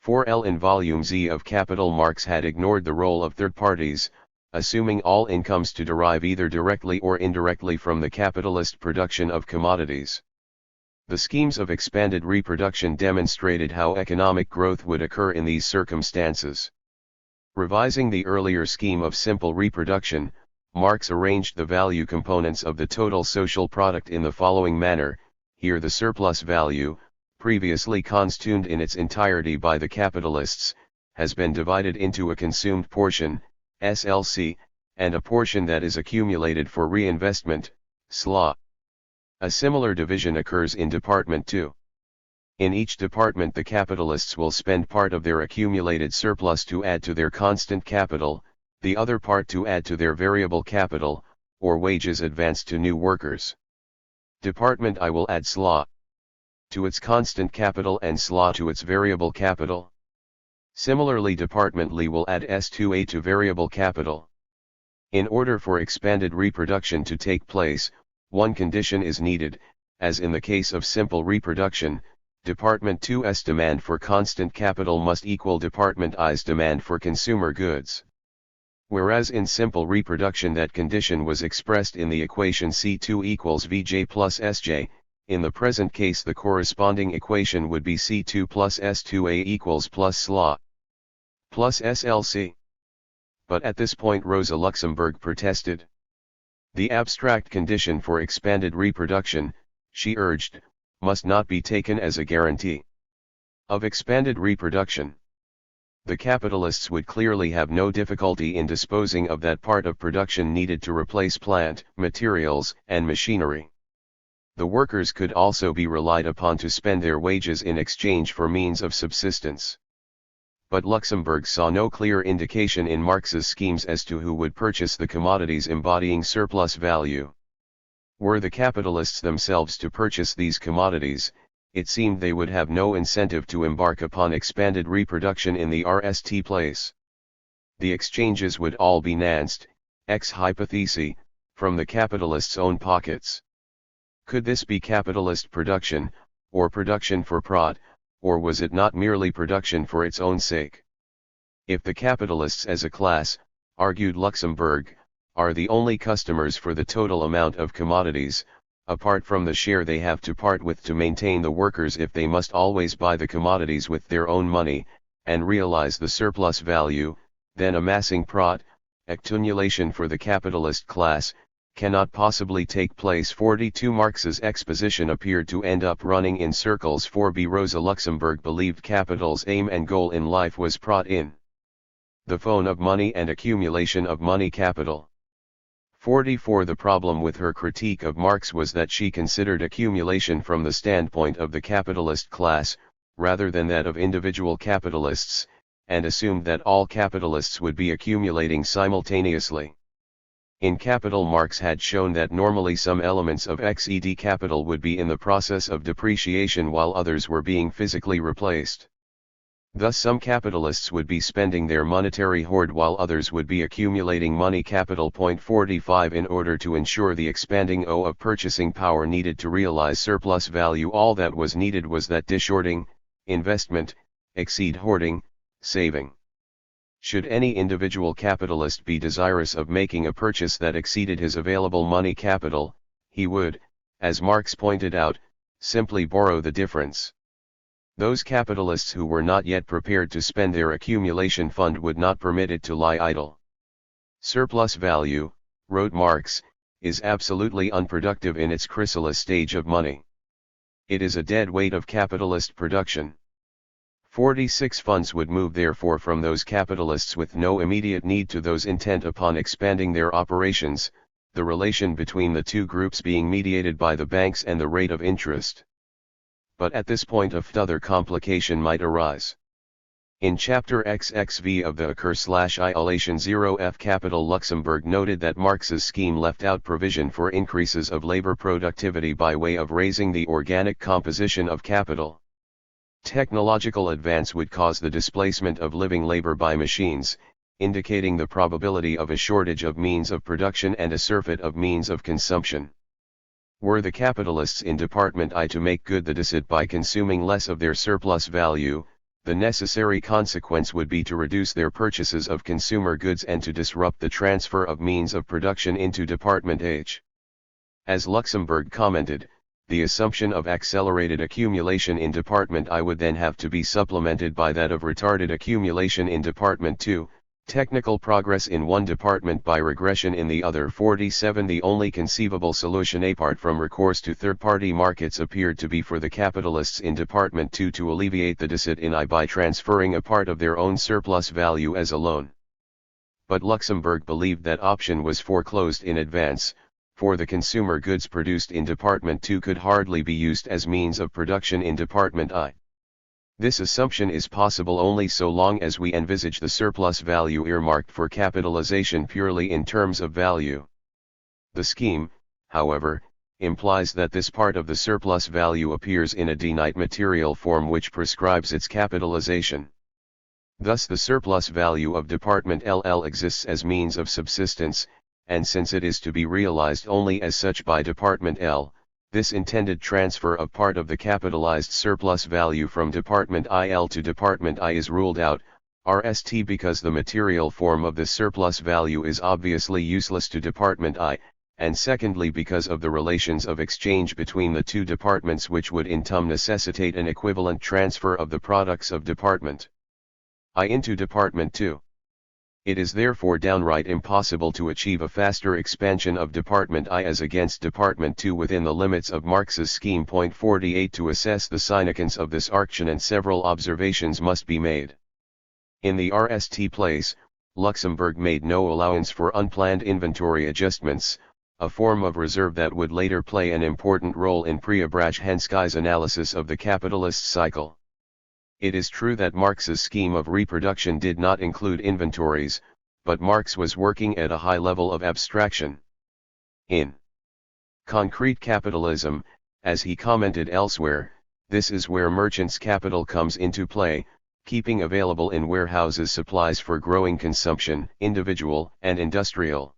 4L In Volume Z of Capital, Marx had ignored the role of third parties, assuming all incomes to derive either directly or indirectly from the capitalist production of commodities. The schemes of expanded reproduction demonstrated how economic growth would occur in these circumstances. Revising the earlier scheme of simple reproduction, Marx arranged the value components of the total social product in the following manner: here the surplus value, previously consumed in its entirety by the capitalists, has been divided into a consumed portion, SLC, and a portion that is accumulated for reinvestment, SLA. A similar division occurs in Department 2. In each department the capitalists will spend part of their accumulated surplus to add to their constant capital, the other part to add to their variable capital, or wages advanced to new workers. Department I will add SLA to its constant capital and SLA to its variable capital. Similarly, Department Li will add S2A to variable capital. In order for expanded reproduction to take place, one condition is needed, as in the case of simple reproduction, Department 2's demand for constant capital must equal Department I's demand for consumer goods. Whereas in simple reproduction that condition was expressed in the equation C2 equals Vj plus Sj, in the present case the corresponding equation would be C2 plus S2a equals plus SLA plus SLC. But at this point Rosa Luxemburg protested. The abstract condition for expanded reproduction, she urged, must not be taken as a guarantee of expanded reproduction. The capitalists would clearly have no difficulty in disposing of that part of production needed to replace plant, materials, and machinery. The workers could also be relied upon to spend their wages in exchange for means of subsistence. But Luxemburg saw no clear indication in Marx's schemes as to who would purchase the commodities embodying surplus value. Were the capitalists themselves to purchase these commodities, it seemed they would have no incentive to embark upon expanded reproduction in the RST place. The exchanges would all be financed, ex hypothesi, from the capitalists' own pockets. Could this be capitalist production, or production for profit, or was it not merely production for its own sake? If the capitalists as a class, argued Luxemburg, are the only customers for the total amount of commodities, apart from the share they have to part with to maintain the workers if they must always buy the commodities with their own money, and realize the surplus value, then amassing profit, accumulation for the capitalist class, cannot possibly take place. 42 Marx's exposition appeared to end up running in circles. 4b Rosa Luxemburg believed capital's aim and goal in life was profit in the phone of money and accumulation of money capital. 44 The problem with her critique of Marx was that she considered accumulation from the standpoint of the capitalist class, rather than that of individual capitalists, and assumed that all capitalists would be accumulating simultaneously. In Capital, Marx had shown that normally some elements of XED capital would be in the process of depreciation while others were being physically replaced. Thus some capitalists would be spending their monetary hoard while others would be accumulating money capital. 45 In order to ensure the expanding O of purchasing power needed to realize surplus value, all that was needed was that deshorting, investment, exceed hoarding, saving. Should any individual capitalist be desirous of making a purchase that exceeded his available money capital, he would, as Marx pointed out, simply borrow the difference. Those capitalists who were not yet prepared to spend their accumulation fund would not permit it to lie idle. Surplus value, wrote Marx, is absolutely unproductive in its chrysalis stage of money. It is a dead weight of capitalist production. 46 Funds would move therefore from those capitalists with no immediate need to those intent upon expanding their operations, the relation between the two groups being mediated by the banks and the rate of interest. But at this point a further complication might arise. In chapter XXV of the Occur/Iolation 0F Capital, Luxemburg noted that Marx's scheme left out provision for increases of labor productivity by way of raising the organic composition of capital. Technological advance would cause the displacement of living labor by machines, indicating the probability of a shortage of means of production and a surfeit of means of consumption. Were the capitalists in Department I to make good the deficit by consuming less of their surplus value, the necessary consequence would be to reduce their purchases of consumer goods and to disrupt the transfer of means of production into Department H. As Luxemburg commented, the assumption of accelerated accumulation in Department I would then have to be supplemented by that of retarded accumulation in Department II, technical progress in one department by regression in the other. 47 The only conceivable solution apart from recourse to third-party markets appeared to be for the capitalists in Department II to alleviate the deficit in I by transferring a part of their own surplus value as a loan. But Luxemburg believed that option was foreclosed in advance, for the consumer goods produced in Department II could hardly be used as means of production in Department I. This assumption is possible only so long as we envisage the surplus value earmarked for capitalization purely in terms of value. The scheme, however, implies that this part of the surplus value appears in a finite material form which prescribes its capitalization. Thus the surplus value of Department LL exists as means of subsistence, and since it is to be realized only as such by Department L, This intended transfer of part of the capitalized surplus value from Department IL to Department I is ruled out, RST, because the material form of the surplus value is obviously useless to Department I, and secondly because of the relations of exchange between the two departments, which would in turn necessitate an equivalent transfer of the products of Department I into Department II. It is therefore downright impossible to achieve a faster expansion of Department I as against Department II within the limits of Marx's scheme. 48 To assess the significance of this action, several observations must be made. In the RST place, Luxembourg made no allowance for unplanned inventory adjustments, a form of reserve that would later play an important role in Preobrazhensky's analysis of the capitalist cycle. It is true that Marx's scheme of reproduction did not include inventories, but Marx was working at a high level of abstraction. In concrete capitalism, as he commented elsewhere, this is where merchants' capital comes into play, keeping available in warehouses supplies for growing consumption, individual and industrial.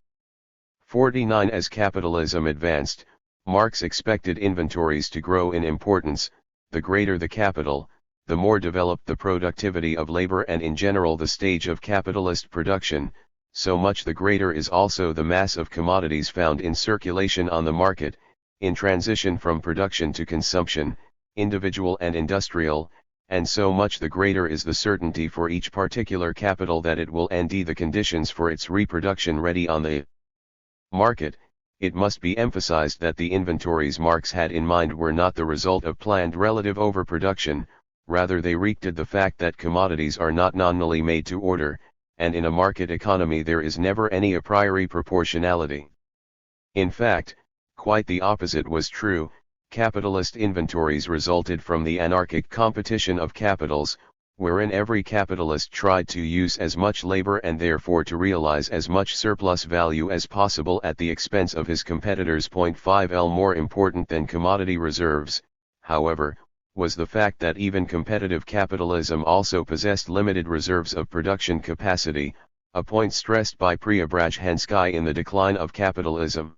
49 As capitalism advanced, Marx expected inventories to grow in importance. The greater the capital, the more developed the productivity of labor and in general the stage of capitalist production, so much the greater is also the mass of commodities found in circulation on the market, in transition from production to consumption, individual and industrial, and so much the greater is the certainty for each particular capital that it will find the conditions for its reproduction ready on the market. It must be emphasized that the inventories Marx had in mind were not the result of planned relative overproduction, rather they reacted the fact that commodities are not nominally made to order, and in a market economy there is never any a priori proportionality. In fact, quite the opposite was true. Capitalist inventories resulted from the anarchic competition of capitals, wherein every capitalist tried to use as much labor and therefore to realize as much surplus value as possible at the expense of his competitors. 5L More important than commodity reserves, however, was the fact that even competitive capitalism also possessed limited reserves of production capacity, a point stressed by Preobrazhensky in The Decline of Capitalism.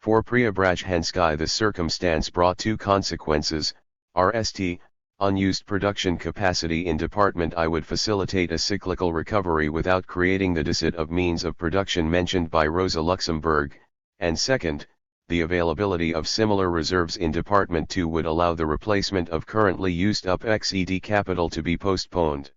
For Preobrazhensky this circumstance brought two consequences. RST, unused production capacity in Department I would facilitate a cyclical recovery without creating the deficit of means of production mentioned by Rosa Luxemburg, and second, the availability of similar reserves in Department II would allow the replacement of currently used up XED capital to be postponed.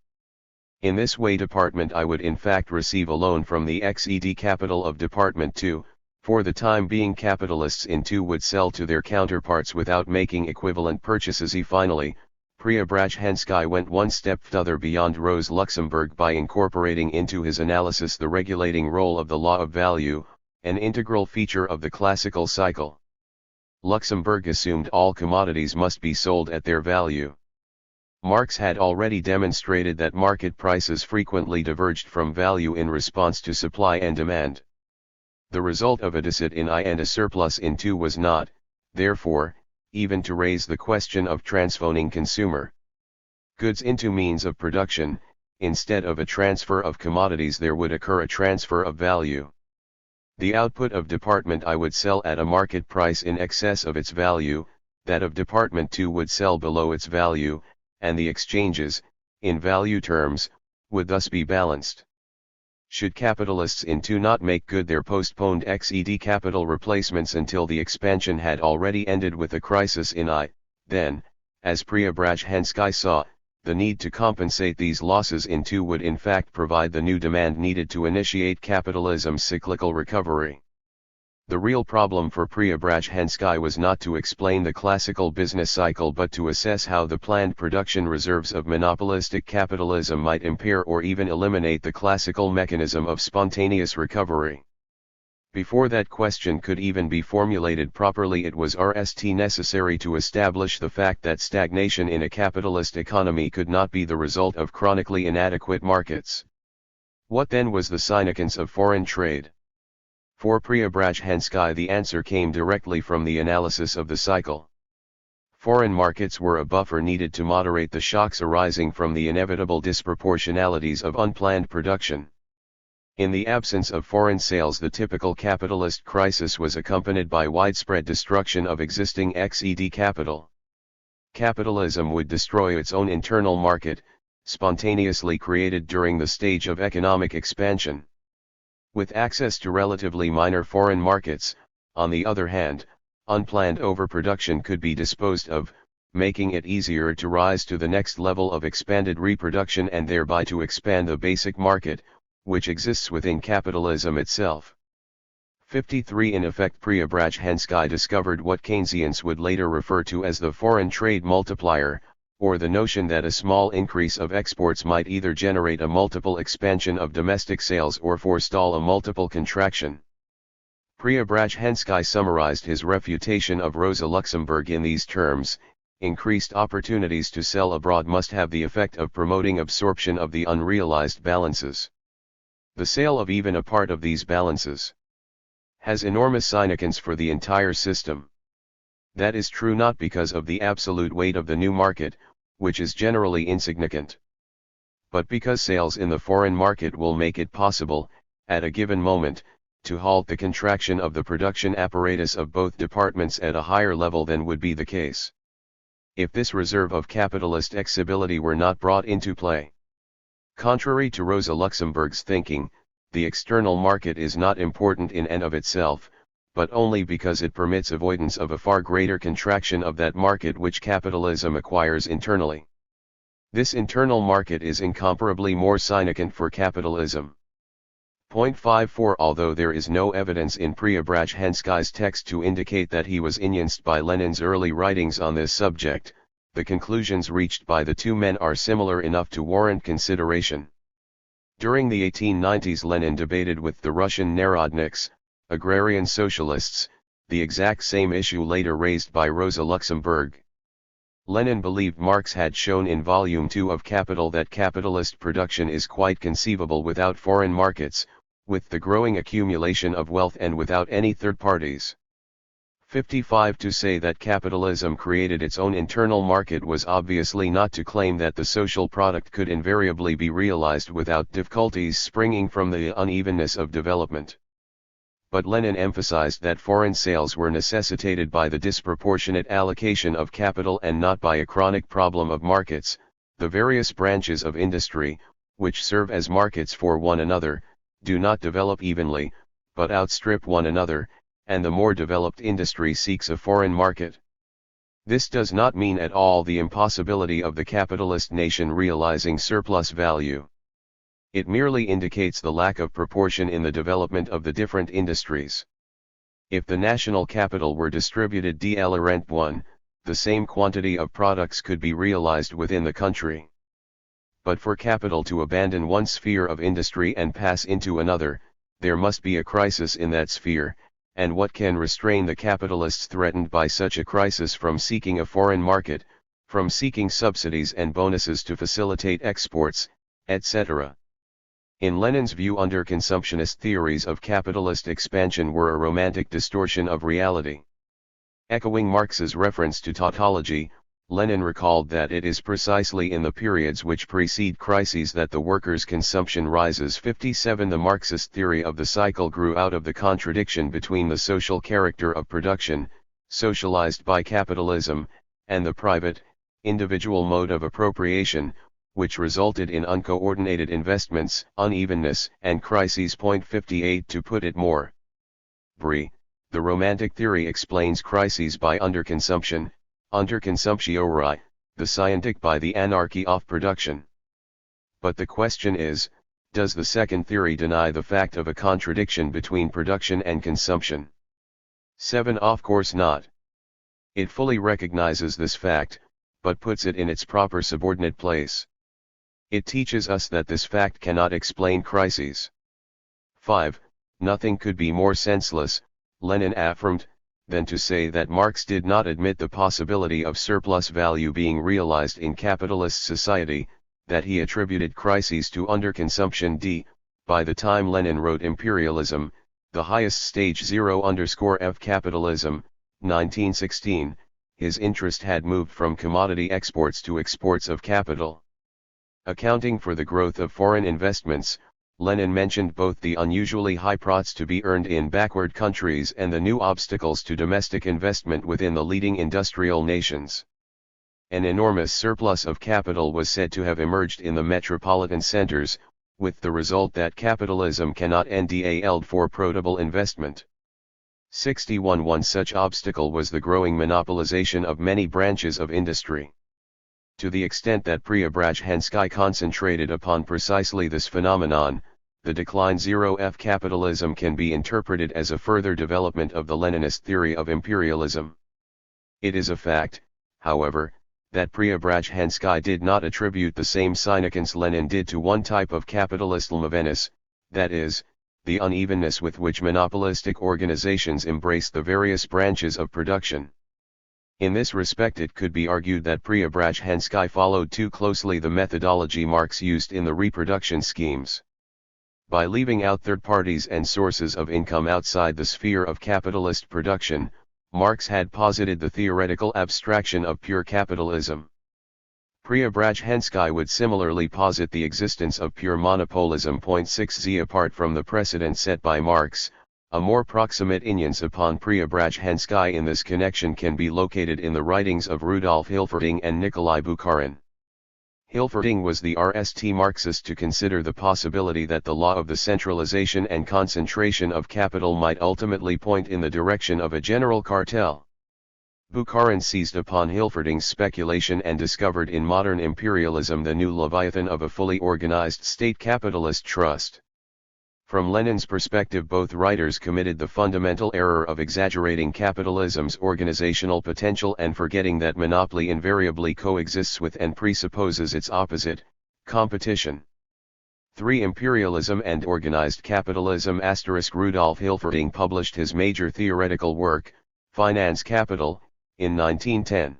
In this way Department I would in fact receive a loan from the XED capital of Department II. For the time being capitalists in II would sell to their counterparts without making equivalent purchases. Finally, Preobrazhensky went one step further beyond Rosa Luxemburg by incorporating into his analysis the regulating role of the law of value, an integral feature of the classical cycle. Luxemburg assumed all commodities must be sold at their value. Marx had already demonstrated that market prices frequently diverged from value in response to supply and demand. The result of a deficit in I and a surplus in II was not, therefore, even to raise the question of transforming consumer goods into means of production. Instead of a transfer of commodities there would occur a transfer of value. The output of Department I would sell at a market price in excess of its value, that of Department II would sell below its value, and the exchanges, in value terms, would thus be balanced. Should capitalists in II not make good their postponed XED capital replacements until the expansion had already ended with a crisis in I, then, as Preobrazhensky saw, the need to compensate these losses in II would in fact provide the new demand needed to initiate capitalism's cyclical recovery. The real problem for Preobrazhensky was not to explain the classical business cycle but to assess how the planned production reserves of monopolistic capitalism might impair or even eliminate the classical mechanism of spontaneous recovery. Before that question could even be formulated properly it was necessary to establish the fact that stagnation in a capitalist economy could not be the result of chronically inadequate markets. What then was the significance of foreign trade? For Preobrazhensky the answer came directly from the analysis of the cycle. Foreign markets were a buffer needed to moderate the shocks arising from the inevitable disproportionalities of unplanned production. In the absence of foreign sales, the typical capitalist crisis was accompanied by widespread destruction of existing XED capital. Capitalism would destroy its own internal market, spontaneously created during the stage of economic expansion. With access to relatively minor foreign markets, on the other hand, unplanned overproduction could be disposed of, making it easier to rise to the next level of expanded reproduction and thereby to expand the basic market, which exists within capitalism itself. 53 In effect, Preobrazhensky discovered what Keynesians would later refer to as the foreign trade multiplier, or the notion that a small increase of exports might either generate a multiple expansion of domestic sales or forestall a multiple contraction. Preobrazhensky summarized his refutation of Rosa Luxemburg in these terms: increased opportunities to sell abroad must have the effect of promoting absorption of the unrealized balances. The sale of even a part of these balances has enormous significance for the entire system. That is true not because of the absolute weight of the new market, which is generally insignificant, but because sales in the foreign market will make it possible, at a given moment, to halt the contraction of the production apparatus of both departments at a higher level than would be the case if this reserve of capitalist exibility were not brought into play. Contrary to Rosa Luxemburg's thinking, the external market is not important in and of itself, but only because it permits avoidance of a far greater contraction of that market which capitalism acquires internally. This internal market is incomparably more significant for capitalism. Point 54 Although there is no evidence in Preobrazhensky's text to indicate that he was influenced by Lenin's early writings on this subject, the conclusions reached by the two men are similar enough to warrant consideration. During the 1890s, Lenin debated with the Russian Narodniks, agrarian socialists, the exact same issue later raised by Rosa Luxemburg. Lenin believed Marx had shown in Volume 2 of Capital that capitalist production is quite conceivable without foreign markets, with the growing accumulation of wealth and without any third parties. 55 To say that capitalism created its own internal market was obviously not to claim that the social product could invariably be realized without difficulties springing from the unevenness of development. But Lenin emphasized that foreign sales were necessitated by the disproportionate allocation of capital and not by a chronic problem of markets. The various branches of industry, which serve as markets for one another, do not develop evenly, but outstrip one another, and the more developed industry seeks a foreign market. This does not mean at all the impossibility of the capitalist nation realizing surplus value. It merely indicates the lack of proportion in the development of the different industries. If the national capital were distributed de rent 1, the same quantity of products could be realized within the country. But for capital to abandon one sphere of industry and pass into another, there must be a crisis in that sphere, and what can restrain the capitalists threatened by such a crisis from seeking a foreign market, from seeking subsidies and bonuses to facilitate exports, etc.? In Lenin's view, underconsumptionist theories of capitalist expansion were a romantic distortion of reality. Echoing Marx's reference to tautology, Lenin recalled that it is precisely in the periods which precede crises that the workers' consumption rises. 57 The Marxist theory of the cycle grew out of the contradiction between the social character of production, socialized by capitalism, and the private, individual mode of appropriation, which resulted in uncoordinated investments, unevenness, and crises. 58 To put it more briefly, the Romantic theory explains crises by underconsumption, underconsumptione, the scientific by the anarchy of production. But the question is, does the second theory deny the fact of a contradiction between production and consumption? 7 Of course not. It fully recognizes this fact, but puts it in its proper subordinate place. It teaches us that this fact cannot explain crises. 5. Nothing could be more senseless, Lenin affirmed, than to say that Marx did not admit the possibility of surplus value being realized in capitalist society, that he attributed crises to underconsumption. By the time Lenin wrote Imperialism, the highest stage 0_f capitalism, 1916, his interest had moved from commodity exports to exports of capital. Accounting for the growth of foreign investments, Lenin mentioned both the unusually high profits to be earned in backward countries and the new obstacles to domestic investment within the leading industrial nations. An enormous surplus of capital was said to have emerged in the metropolitan centers, with the result that capitalism cannot yield for profitable investment. 61. One such obstacle was the growing monopolization of many branches of industry. To the extent that Preobrazhensky concentrated upon precisely this phenomenon, the decline of capitalism can be interpreted as a further development of the Leninist theory of imperialism. It is a fact, however, that Preobrazhensky did not attribute the same significance Lenin did to one type of capitalist levinas, that is, the unevenness with which monopolistic organizations embrace the various branches of production. In this respect it could be argued that Preobrazhensky followed too closely the methodology Marx used in the reproduction schemes. By leaving out third parties and sources of income outside the sphere of capitalist production, Marx had posited the theoretical abstraction of pure capitalism. Preobrazhensky would similarly posit the existence of pure monopolism. 6z Apart from the precedent set by Marx, a more proximate instance upon Preobrazhensky in this connection can be located in the writings of Rudolf Hilferding and Nikolai Bukharin. Hilferding was the RST Marxist to consider the possibility that the law of the centralization and concentration of capital might ultimately point in the direction of a general cartel. Bukharin seized upon Hilferding's speculation and discovered in modern imperialism the new leviathan of a fully organized state capitalist trust. From Lenin's perspective, both writers committed the fundamental error of exaggerating capitalism's organizational potential and forgetting that monopoly invariably coexists with and presupposes its opposite, competition. 3. Imperialism and Organized Capitalism. Rudolf Hilferding published his major theoretical work, Finance Capital, in 1910.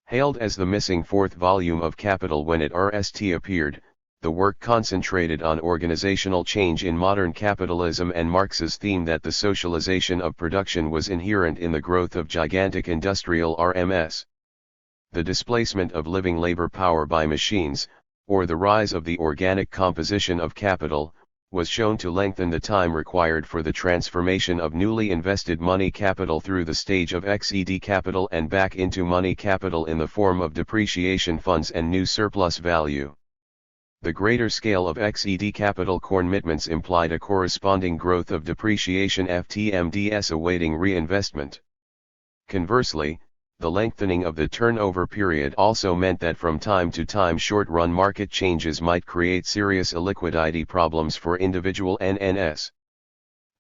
Hailed as the missing fourth volume of Capital when it appeared, the work concentrated on organizational change in modern capitalism and Marx's theme that the socialization of production was inherent in the growth of gigantic industrial RMS. The displacement of living labor power by machines, or the rise of the organic composition of capital, was shown to lengthen the time required for the transformation of newly invested money capital through the stage of XED capital and back into money capital in the form of depreciation funds and new surplus value. The greater scale of XED capital commitments implied a corresponding growth of depreciation FTMDS awaiting reinvestment. Conversely, the lengthening of the turnover period also meant that from time to time short-run market changes might create serious illiquidity problems for individual NNS.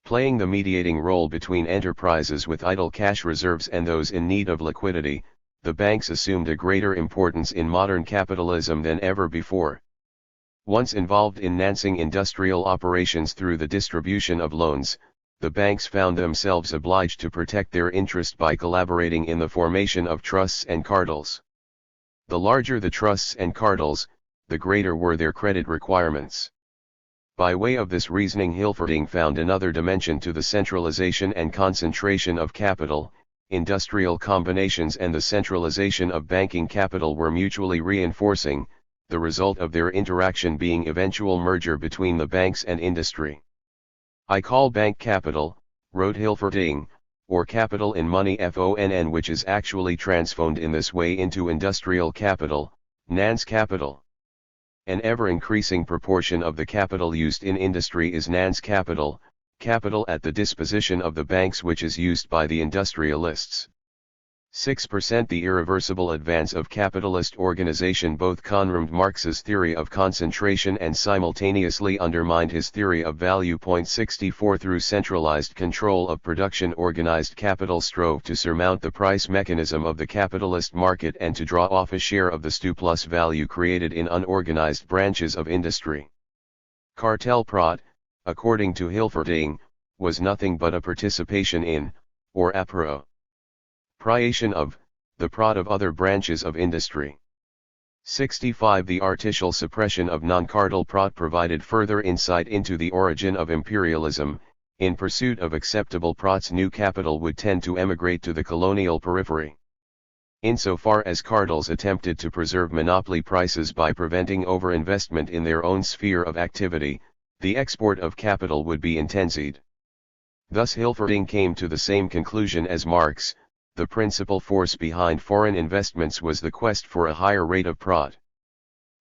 Playing the mediating role between enterprises with idle cash reserves and those in need of liquidity, the banks assumed a greater importance in modern capitalism than ever before. Once involved in financing industrial operations through the distribution of loans, the banks found themselves obliged to protect their interest by collaborating in the formation of trusts and cartels. The larger the trusts and cartels, the greater were their credit requirements. By way of this reasoning, Hilferding found another dimension to the centralization and concentration of capital. Industrial combinations and the centralization of banking capital were mutually reinforcing, the result of their interaction being eventual merger between the banks and industry. I call bank capital, wrote Hilferding, or capital in money FONN, which is actually transformed in this way into industrial capital, NANS capital. An ever-increasing proportion of the capital used in industry is NANS capital, capital at the disposition of the banks which is used by the industrialists. 6%. The irreversible advance of capitalist organization both confirmed Marx's theory of concentration and simultaneously undermined his theory of value. 64 Through centralized control of production, organized capital strove to surmount the price mechanism of the capitalist market and to draw off a share of the surplus value created in unorganized branches of industry. Cartel prod, according to Hilferding, was nothing but a participation in, or appropriation of, the prod of other branches of industry. 65 The artificial suppression of non-cartel prod provided further insight into the origin of imperialism. In pursuit of acceptable prods, new capital would tend to emigrate to the colonial periphery. Insofar as cartels attempted to preserve monopoly prices by preventing overinvestment in their own sphere of activity, the export of capital would be intensified. Thus Hilferding came to the same conclusion as Marx: the principal force behind foreign investments was the quest for a higher rate of profit.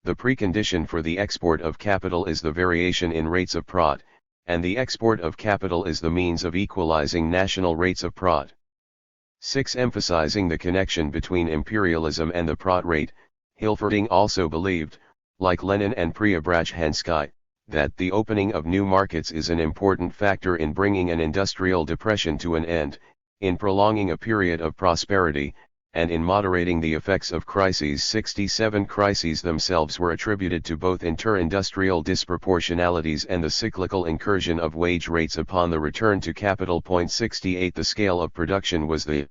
The precondition for the export of capital is the variation in rates of profit, and the export of capital is the means of equalizing national rates of profit. 6. Emphasizing the connection between imperialism and the profit rate, Hilferding also believed, like Lenin and Preobrazhensky, that the opening of new markets is an important factor in bringing an industrial depression to an end, in prolonging a period of prosperity, and in moderating the effects of crises. 67. Crises themselves were attributed to both inter-industrial disproportionalities and the cyclical incursion of wage rates upon the return to capital. 68. The scale of production was the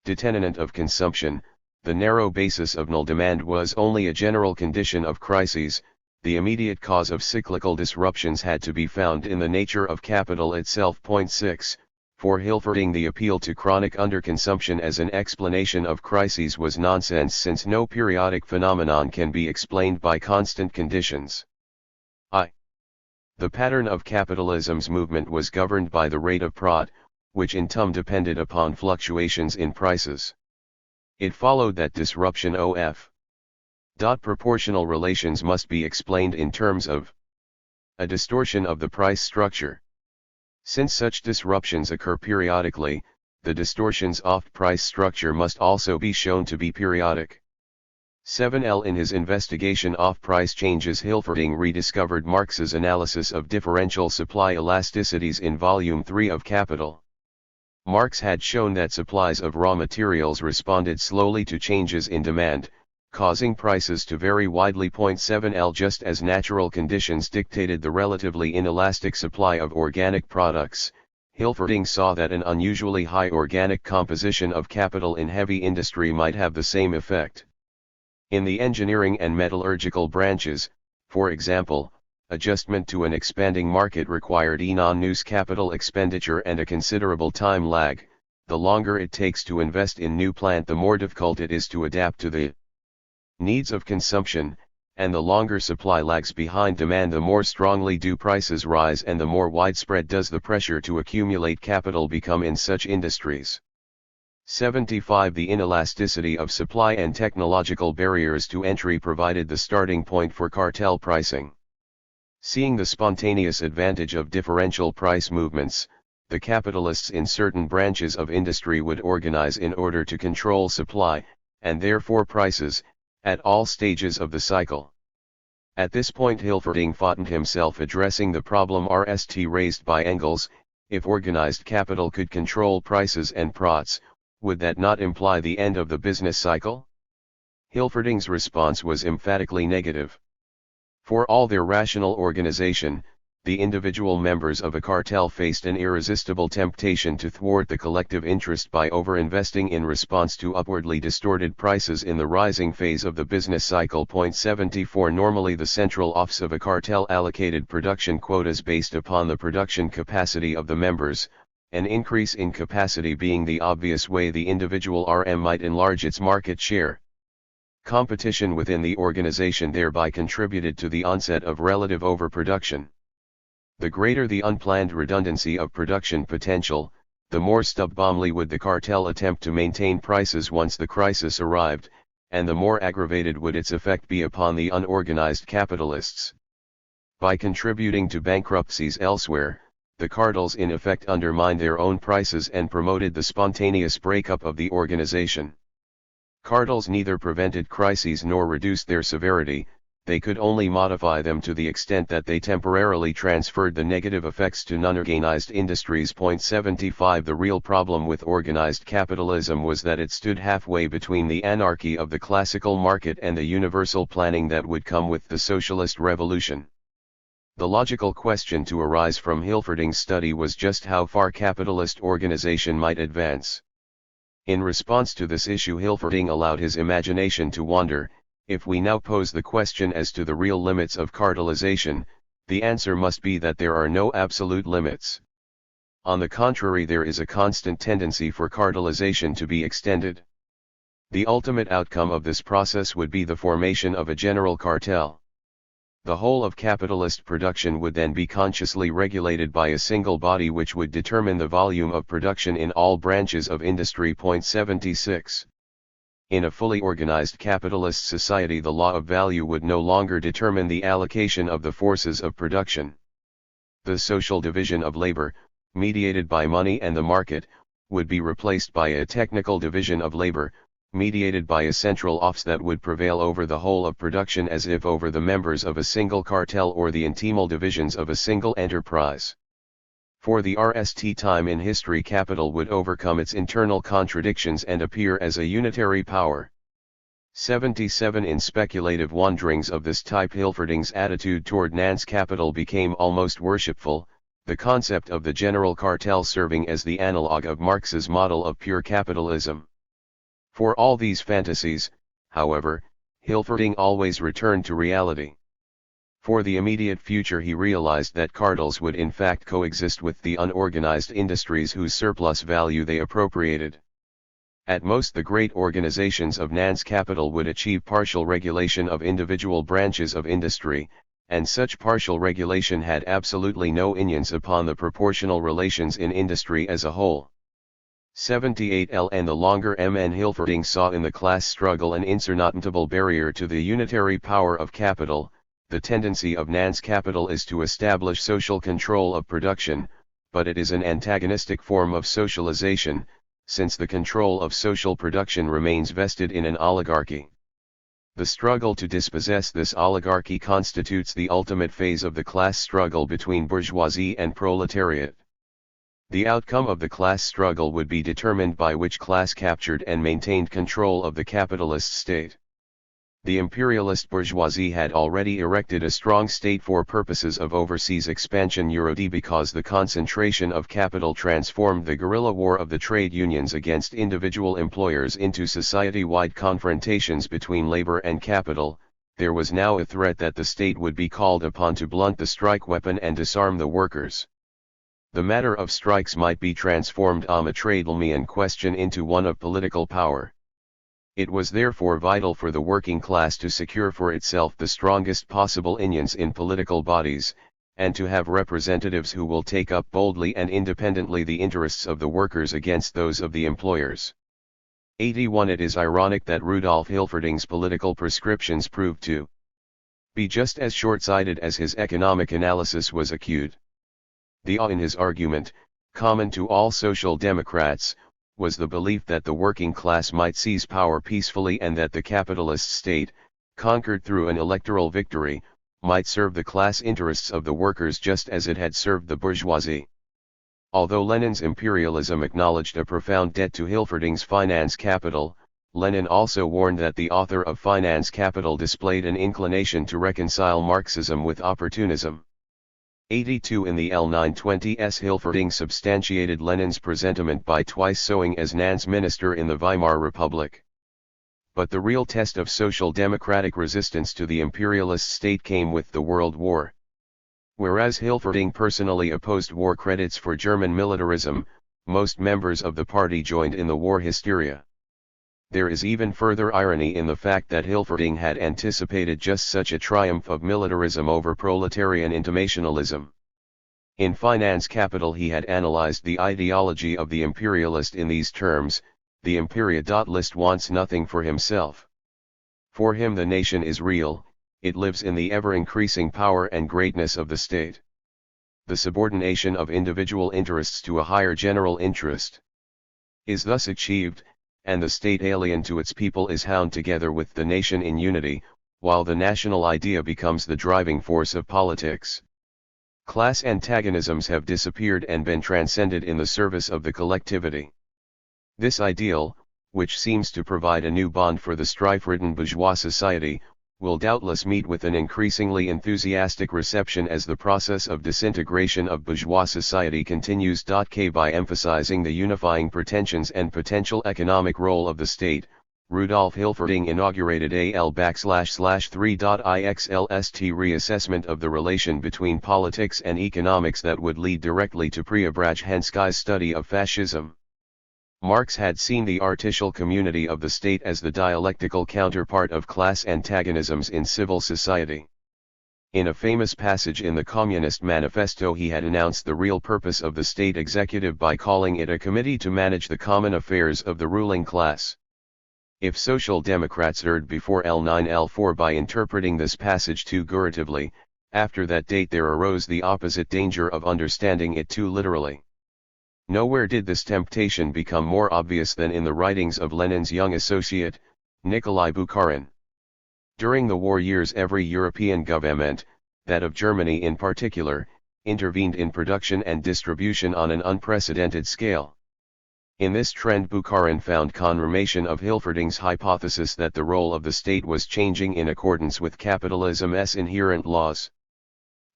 determinant of consumption. The narrow basis of null demand was only a general condition of crises. The immediate cause of cyclical disruptions had to be found in the nature of capital itself. 6. For Hilferding, the appeal to chronic underconsumption as an explanation of crises was nonsense, since no periodic phenomenon can be explained by constant conditions. The pattern of capitalism's movement was governed by the rate of profit, which in turn depended upon fluctuations in prices. It followed that disruption of proportional relations must be explained in terms of a distortion of the price structure. Since such disruptions occur periodically, the distortions of price structure must also be shown to be periodic. 7. In his investigation of price changes, Hilferding rediscovered Marx's analysis of differential supply elasticities in Volume 3 of Capital. Marx had shown that supplies of raw materials responded slowly to changes in demand, causing prices to vary widely. 7. Just as natural conditions dictated the relatively inelastic supply of organic products, Hilferding saw that an unusually high organic composition of capital in heavy industry might have the same effect. In the engineering and metallurgical branches, for example, adjustment to an expanding market required enormous capital expenditure and a considerable time lag. The longer it takes to invest in new plant, the more difficult it is to adapt to the needs of consumption, and the longer supply lags behind demand, the more strongly do prices rise and the more widespread does the pressure to accumulate capital become in such industries. 75. The inelasticity of supply and technological barriers to entry provided the starting point for cartel pricing. Seeing the spontaneous advantage of differential price movements, the capitalists in certain branches of industry would organize in order to control supply, and therefore prices, at all stages of the cycle. At this point Hilferding found himself addressing the problem raised by Engels: if organized capital could control prices and profits, would that not imply the end of the business cycle? Hilferding's response was emphatically negative. For all their rational organization, the individual members of a cartel faced an irresistible temptation to thwart the collective interest by overinvesting in response to upwardly distorted prices in the rising phase of the business cycle. 74. Normally the central office of a cartel allocated production quotas based upon the production capacity of the members, an increase in capacity being the obvious way the individual RM might enlarge its market share. Competition within the organization thereby contributed to the onset of relative overproduction. The greater the unplanned redundancy of production potential, the more stubbornly would the cartel attempt to maintain prices once the crisis arrived, and the more aggravated would its effect be upon the unorganized capitalists. By contributing to bankruptcies elsewhere, the cartels in effect undermined their own prices and promoted the spontaneous breakup of the organization. Cartels neither prevented crises nor reduced their severity, they could only modify them to the extent that they temporarily transferred the negative effects to non-organized industries. 75. The real problem with organized capitalism was that it stood halfway between the anarchy of the classical market and the universal planning that would come with the socialist revolution. The logical question to arise from Hilferding's study was just how far capitalist organization might advance. In response to this issue, Hilferding allowed his imagination to wander. If we now pose the question as to the real limits of cartelization, the answer must be that there are no absolute limits. On the contrary, there is a constant tendency for cartelization to be extended. The ultimate outcome of this process would be the formation of a general cartel. The whole of capitalist production would then be consciously regulated by a single body which would determine the volume of production in all branches of industry. 76. In a fully organized capitalist society, the law of value would no longer determine the allocation of the forces of production. The social division of labor, mediated by money and the market, would be replaced by a technical division of labor, mediated by a central office that would prevail over the whole of production as if over the members of a single cartel or the intimal divisions of a single enterprise. For the rest time in history, capital would overcome its internal contradictions and appear as a unitary power. 77. In speculative wanderings of this type, Hilferding's attitude toward Nance capital became almost worshipful, the concept of the general cartel serving as the analog of Marx's model of pure capitalism. For all these fantasies, however, Hilferding always returned to reality. For the immediate future, he realized that cartels would in fact coexist with the unorganized industries whose surplus value they appropriated. At most, the great organizations of Nance capital would achieve partial regulation of individual branches of industry, and such partial regulation had absolutely no influence upon the proportional relations in industry as a whole. 78. And the longer M.N. Hilferding saw in the class struggle an insurmountable barrier to the unitary power of capital. The tendency of Nance capital is to establish social control of production, but it is an antagonistic form of socialization, since the control of social production remains vested in an oligarchy. The struggle to dispossess this oligarchy constitutes the ultimate phase of the class struggle between bourgeoisie and proletariat. The outcome of the class struggle would be determined by which class captured and maintained control of the capitalist state. The imperialist bourgeoisie had already erected a strong state for purposes of overseas expansion because the concentration of capital transformed the guerrilla war of the trade unions against individual employers into society-wide confrontations between labor and capital. There was now a threat that the state would be called upon to blunt the strike weapon and disarm the workers. The matter of strikes might be transformed arbitrarily question into one of political power. It was therefore vital for the working class to secure for itself the strongest possible influence in political bodies, and to have representatives who will take up boldly and independently the interests of the workers against those of the employers. 81. It is ironic that Rudolf Hilferding's political prescriptions proved to be just as short-sighted as his economic analysis was acute. The in his argument, common to all social democrats, was the belief that the working class might seize power peacefully and that the capitalist state, conquered through an electoral victory, might serve the class interests of the workers just as it had served the bourgeoisie. Although Lenin's imperialism acknowledged a profound debt to Hilferding's finance capital, Lenin also warned that the author of Finance Capital displayed an inclination to reconcile Marxism with opportunism. 82. In the L920s, Hilferding substantiated Lenin's presentiment by twice sewing as Nance minister in the Weimar Republic. But the real test of social democratic resistance to the imperialist state came with the World War. Whereas Hilferding personally opposed war credits for German militarism, most members of the party joined in the war hysteria. There is even further irony in the fact that Hilferding had anticipated just such a triumph of militarism over proletarian internationalism. In Finance Capital he had analyzed the ideology of the imperialist in these terms: the imperialist wants nothing for himself. For him the nation is real, it lives in the ever-increasing power and greatness of the state. The subordination of individual interests to a higher general interest is thus achieved, and the state alien to its people is bound together with the nation in unity, while the national idea becomes the driving force of politics. Class antagonisms have disappeared and been transcended in the service of the collectivity. This ideal, which seems to provide a new bond for the strife-ridden bourgeois society, will doubtless meet with an increasingly enthusiastic reception as the process of disintegration of bourgeois society continues. By emphasizing the unifying pretensions and potential economic role of the state, Rudolf Hilferding inaugurated AL/3.IXLST reassessment of the relation between politics and economics that would lead directly to Preobrazhensky's study of fascism. Marx had seen the artificial community of the state as the dialectical counterpart of class antagonisms in civil society. In a famous passage in the Communist Manifesto, he had announced the real purpose of the state executive by calling it a committee to manage the common affairs of the ruling class. If Social Democrats erred before L9L4 by interpreting this passage too guratively, after that date there arose the opposite danger of understanding it too literally. Nowhere did this temptation become more obvious than in the writings of Lenin's young associate, Nikolai Bukharin. During the war years every European government, that of Germany in particular, intervened in production and distribution on an unprecedented scale. In this trend Bukharin found confirmation of Hilferding's hypothesis that the role of the state was changing in accordance with capitalism's inherent laws.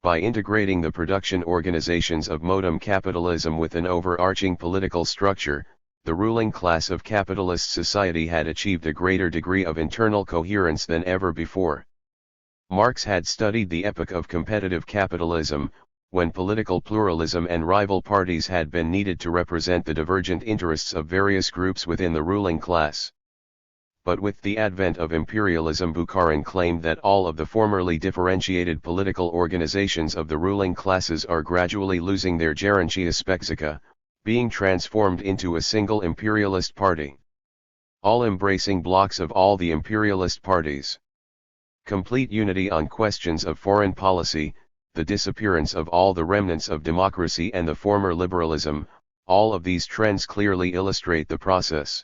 By integrating the production organizations of modern capitalism with an overarching political structure, the ruling class of capitalist society had achieved a greater degree of internal coherence than ever before. Marx had studied the epoch of competitive capitalism, when political pluralism and rival parties had been needed to represent the divergent interests of various groups within the ruling class. But with the advent of imperialism, Bukharin claimed that all of the formerly differentiated political organizations of the ruling classes are gradually losing their gerenchia spexica, being transformed into a single imperialist party. All-embracing blocks of all the imperialist parties. Complete unity on questions of foreign policy, the disappearance of all the remnants of democracy and the former liberalism, all of these trends clearly illustrate the process.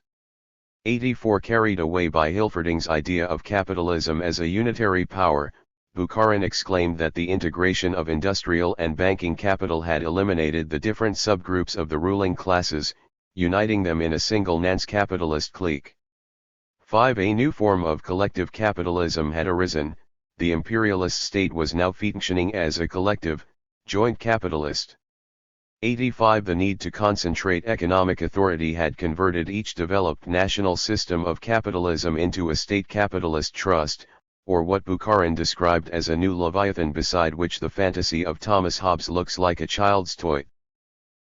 84 Carried away by Hilferding's idea of capitalism as a unitary power, Bukharin exclaimed that the integration of industrial and banking capital had eliminated the different subgroups of the ruling classes, uniting them in a single nance-capitalist clique. 5 A new form of collective capitalism had arisen. The imperialist state was now functioning as a collective, joint capitalist. 85 The need to concentrate economic authority had converted each developed national system of capitalism into a state capitalist trust, or what Bukharin described as a new Leviathan beside which the fantasy of Thomas Hobbes looks like a child's toy.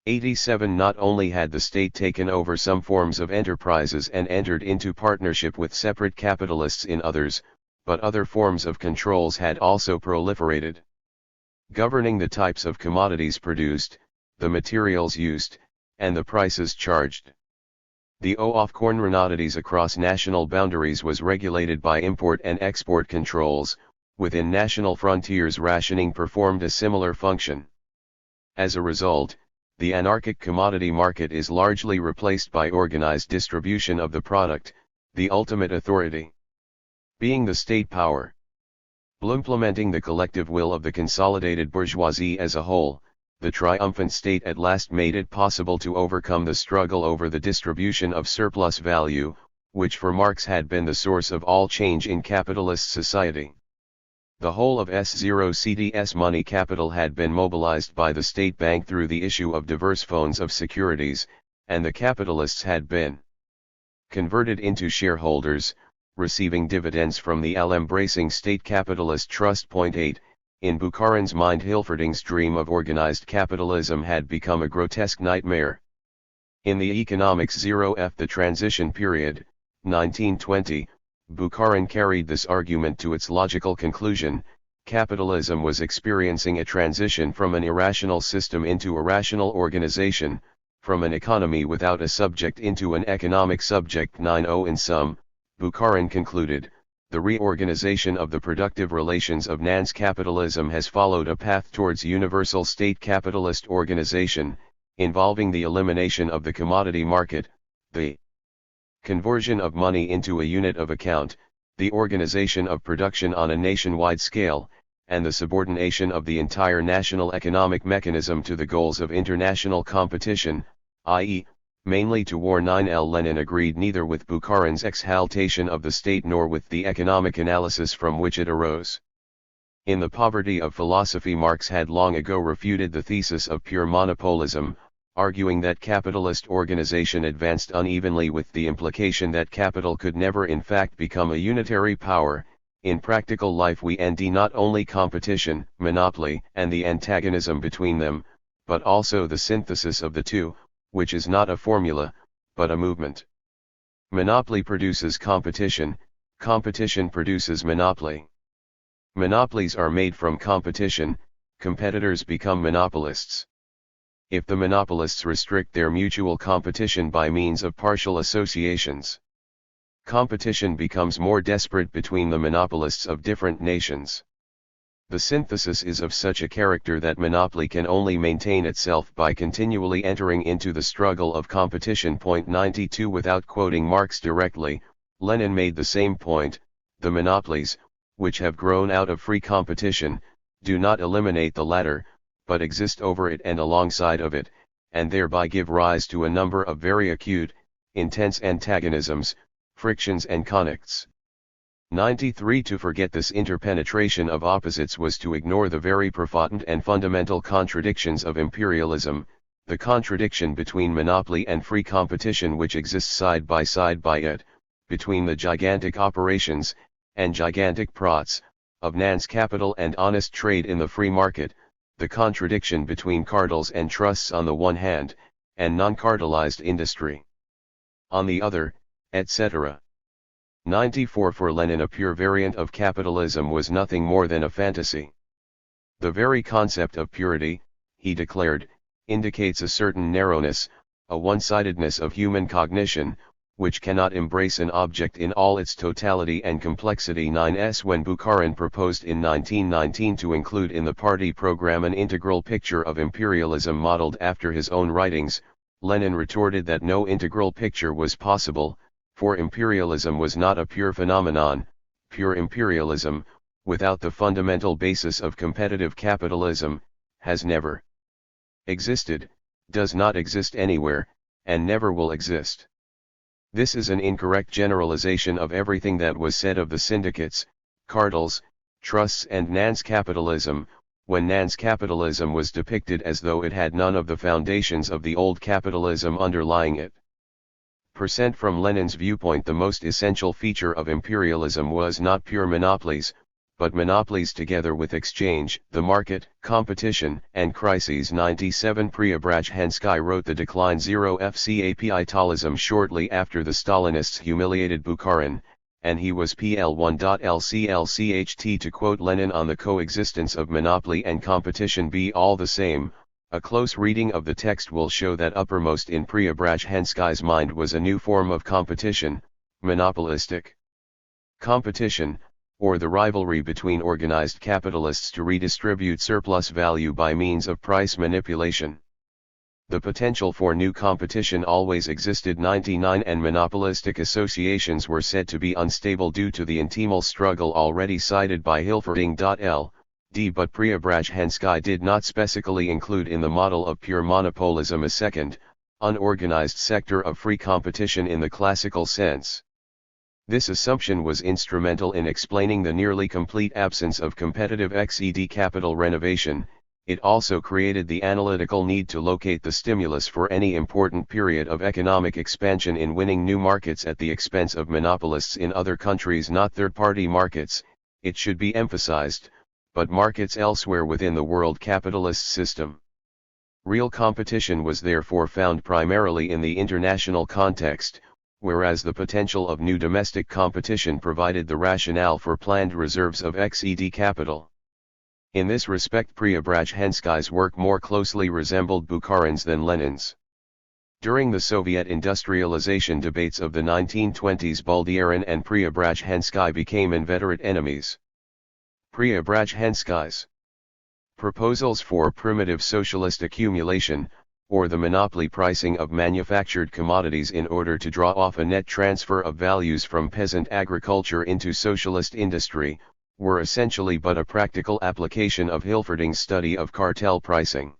87 Not only had the state taken over some forms of enterprises and entered into partnership with separate capitalists in others, but other forms of controls had also proliferated. Governing the types of commodities produced, the materials used, and the prices charged. The of corn commodities across national boundaries was regulated by import and export controls. Within national frontiers rationing performed a similar function. As a result, the anarchic commodity market is largely replaced by organized distribution of the product, the ultimate authority being the state power. Implementing the collective will of the consolidated bourgeoisie as a whole, the triumphant state at last made it possible to overcome the struggle over the distribution of surplus value, which for Marx had been the source of all change in capitalist society. The whole of S0CDS money capital had been mobilized by the state bank through the issue of diverse funds of securities, and the capitalists had been converted into shareholders, receiving dividends from the all-embracing state capitalist trust. 8. In Bukharin's mind, Hilferding's dream of organized capitalism had become a grotesque nightmare. In the Economics 0F The Transition Period, 1920, Bukharin carried this argument to its logical conclusion. Capitalism was experiencing a transition from an irrational system into a rational organization, from an economy without a subject into an economic subject. 90 In sum, Bukharin concluded, the reorganization of the productive relations of nance capitalism has followed a path towards universal state capitalist organization, involving the elimination of the commodity market, the conversion of money into a unit of account, the organization of production on a nationwide scale, and the subordination of the entire national economic mechanism to the goals of international competition, i.e., mainly to war. 9L Lenin agreed neither with Bukharin's exaltation of the state nor with the economic analysis from which it arose. In The Poverty of Philosophy, Marx had long ago refuted the thesis of pure monopolism, arguing that capitalist organization advanced unevenly with the implication that capital could never in fact become a unitary power. In practical life we see not only competition, monopoly, and the antagonism between them, but also the synthesis of the two, which is not a formula, but a movement. Monopoly produces competition, competition produces monopoly. Monopolies are made from competition, competitors become monopolists. If the monopolists restrict their mutual competition by means of partial associations, competition becomes more desperate between the monopolists of different nations. The synthesis is of such a character that monopoly can only maintain itself by continually entering into the struggle of competition. 92 Without quoting Marx directly, Lenin made the same point: the monopolies, which have grown out of free competition, do not eliminate the latter, but exist over it and alongside of it, and thereby give rise to a number of very acute, intense antagonisms, frictions and conflicts. 93 To forget this interpenetration of opposites was to ignore the very profound and fundamental contradictions of imperialism, the contradiction between monopoly and free competition which exists side by it, between the gigantic operations, and gigantic prots, of Nance capital and honest trade in the free market, the contradiction between cartels and trusts on the one hand, and non-cartelized industry on the other, etc. 94 For Lenin, a pure variant of capitalism was nothing more than a fantasy. The very concept of purity, he declared, indicates a certain narrowness, a one-sidedness of human cognition, which cannot embrace an object in all its totality and complexity. 9s When Bukharin proposed in 1919 to include in the party program an integral picture of imperialism modeled after his own writings, Lenin retorted that no integral picture was possible, for imperialism was not a pure phenomenon. Pure imperialism, without the fundamental basis of competitive capitalism, has never existed, does not exist anywhere, and never will exist. This is an incorrect generalization of everything that was said of the syndicates, cartels, trusts and Nance capitalism, when Nance capitalism was depicted as though it had none of the foundations of the old capitalism underlying it. From Lenin's viewpoint, the most essential feature of imperialism was not pure monopolies, but monopolies together with exchange, the market, competition, and crises. 97 Preobrazhensky wrote The Decline 0 Capitalism shortly after the Stalinists humiliated Bukharin, and he was pl1.lclcht. To quote Lenin on the coexistence of monopoly and competition: be all the same. A close reading of the text will show that uppermost in Preobrazhensky's mind was a new form of competition, monopolistic competition, or the rivalry between organized capitalists to redistribute surplus value by means of price manipulation. The potential for new competition always existed. 99 And monopolistic associations were said to be unstable due to the intimal struggle already cited by Hilferding. But Preobrazhensky did not specifically include in the model of pure monopolism a second, unorganized sector of free competition in the classical sense. This assumption was instrumental in explaining the nearly complete absence of competitive capital renovation. It also created the analytical need to locate the stimulus for any important period of economic expansion in winning new markets at the expense of monopolists in other countries, not third-party markets, it should be emphasized, but markets elsewhere within the world capitalist system. Real competition was therefore found primarily in the international context, whereas the potential of new domestic competition provided the rationale for planned reserves of capital. In this respect, Preobrazhensky's work more closely resembled Bukharin's than Lenin's. During the Soviet industrialization debates of the 1920s, Buldyarin and Preobrazhensky became inveterate enemies. Preobrazhensky's proposals for primitive socialist accumulation, or the monopoly pricing of manufactured commodities in order to draw off a net transfer of values from peasant agriculture into socialist industry, were essentially but a practical application of Hilferding's study of cartel pricing.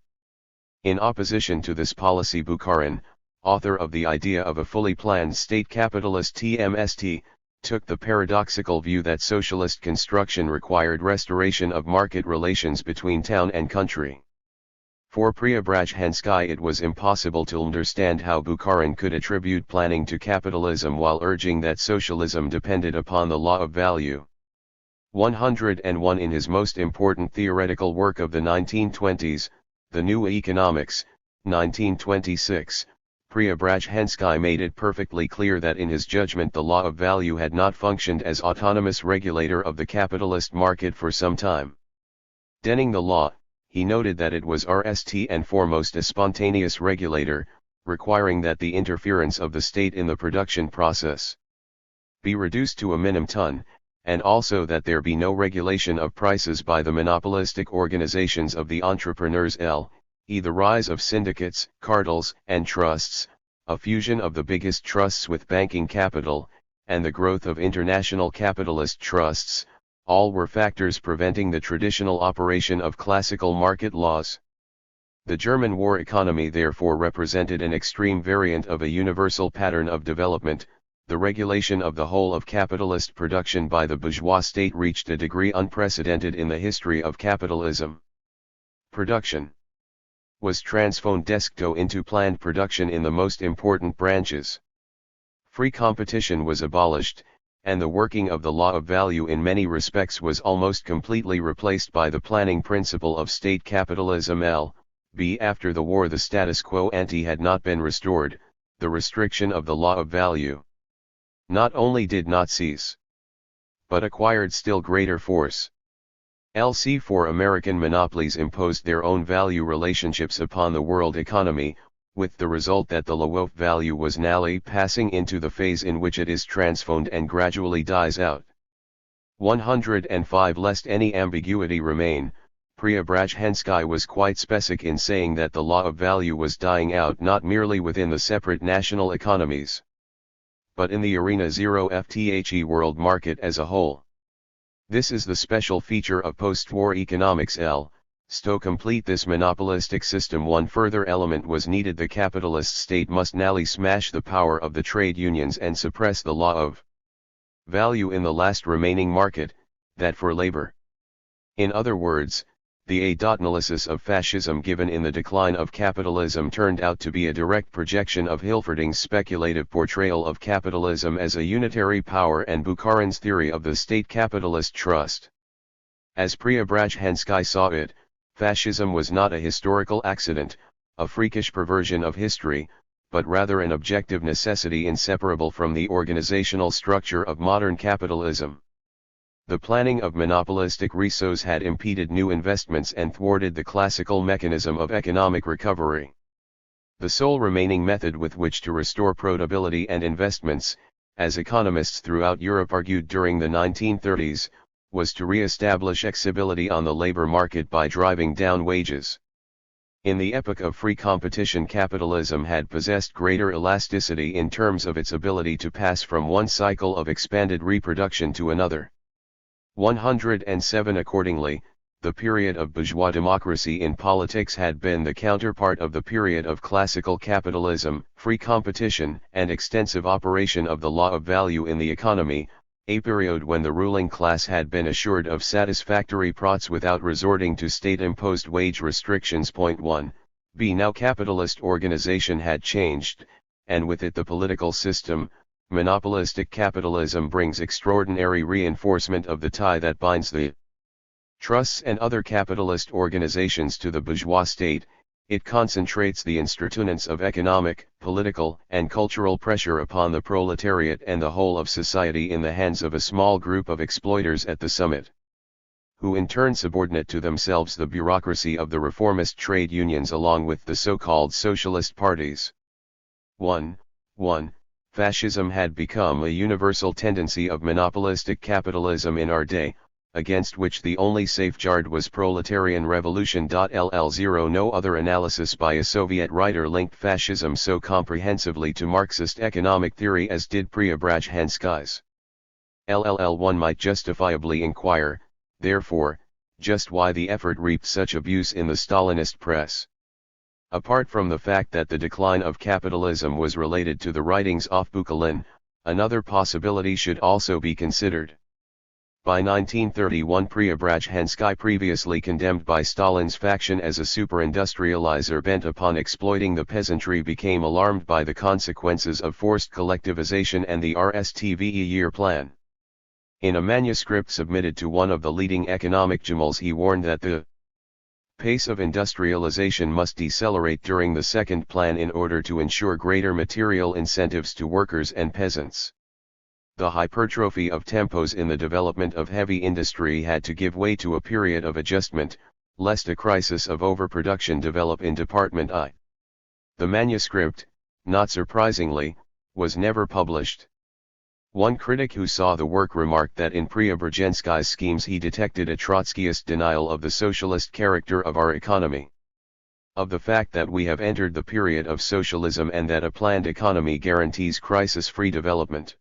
In opposition to this policy, Bukharin, author of the idea of a fully planned state capitalist TMST, took the paradoxical view that socialist construction required restoration of market relations between town and country. For Preobrazhensky, it was impossible to understand how Bukharin could attribute planning to capitalism while urging that socialism depended upon the law of value. 101 In his most important theoretical work of the 1920s, The New Economics, 1926, Preobrazhensky made it perfectly clear that in his judgment the law of value had not functioned as autonomous regulator of the capitalist market for some time. Denning the law, he noted that it was first and foremost a spontaneous regulator, requiring that the interference of the state in the production process be reduced to a minimum, and also that there be no regulation of prices by the monopolistic organizations of the entrepreneurs e. the rise of syndicates, cartels, and trusts, a fusion of the biggest trusts with banking capital, and the growth of international capitalist trusts, all were factors preventing the traditional operation of classical market laws. The German war economy therefore represented an extreme variant of a universal pattern of development. The regulation of the whole of capitalist production by the bourgeois state reached a degree unprecedented in the history of capitalism. Production was transformed into planned production in the most important branches. Free competition was abolished, and the working of the law of value in many respects was almost completely replaced by the planning principle of state capitalism After the war the status quo ante had not been restored, the restriction of the law of value not only did not cease, but acquired still greater force. For American monopolies imposed their own value relationships upon the world economy, with the result that the law of value was now passing into the phase in which it is transformed and gradually dies out. 105 Lest any ambiguity remain, Preobrazhensky was quite specific in saying that the law of value was dying out not merely within the separate national economies, but in the arena zero FTHE world market as a whole. This is the special feature of post-war economics To complete this monopolistic system one further element was needed. The capitalist state must now smash the power of the trade unions and suppress the law of value in the last remaining market, that for labor. In other words, the analysis of fascism given in The Decline of Capitalism turned out to be a direct projection of Hilferding's speculative portrayal of capitalism as a unitary power and Bukharin's theory of the state capitalist trust. As Preobrazhensky saw it, fascism was not a historical accident, a freakish perversion of history, but rather an objective necessity inseparable from the organizational structure of modern capitalism. The planning of monopolistic resources had impeded new investments and thwarted the classical mechanism of economic recovery. The sole remaining method with which to restore profitability and investments, as economists throughout Europe argued during the 1930s, was to re-establish flexibility on the labor market by driving down wages. In the epoch of free competition, capitalism had possessed greater elasticity in terms of its ability to pass from one cycle of expanded reproduction to another. 107 Accordingly, the period of bourgeois democracy in politics had been the counterpart of the period of classical capitalism, free competition, and extensive operation of the law of value in the economy, a period when the ruling class had been assured of satisfactory profits without resorting to state-imposed wage restrictions. 1. Now capitalist organization had changed, and with it the political system. Monopolistic capitalism brings extraordinary reinforcement of the tie that binds the trusts and other capitalist organizations to the bourgeois state. It concentrates the instruments of economic, political, and cultural pressure upon the proletariat and the whole of society in the hands of a small group of exploiters at the summit, who in turn subordinate to themselves the bureaucracy of the reformist trade unions along with the so-called socialist parties. 1. Fascism had become a universal tendency of monopolistic capitalism in our day, against which the only safeguard was proletarian revolution. 0 No other analysis by a Soviet writer linked fascism so comprehensively to Marxist economic theory as did Preobrazhensky's. One might justifiably inquire, therefore, just why the effort reaped such abuse in the Stalinist press. Apart from the fact that the decline of capitalism was related to the writings of Bukharin, another possibility should also be considered. By 1931 Preobrazhensky, previously condemned by Stalin's faction as a super-industrializer bent upon exploiting the peasantry, became alarmed by the consequences of forced collectivization and the RSTVE year plan. In a manuscript submitted to one of the leading economic journals he warned that the Pace of industrialization must decelerate during the second plan in order to ensure greater material incentives to workers and peasants. The hypertrophy of tempos in the development of heavy industry had to give way to a period of adjustment, lest a crisis of overproduction develop in Department I. The manuscript, not surprisingly, was never published. One critic who saw the work remarked that in Preobrazhensky's schemes he detected a Trotskyist denial of the socialist character of our economy. Of the fact that we have entered the period of socialism and that a planned economy guarantees crisis-free development.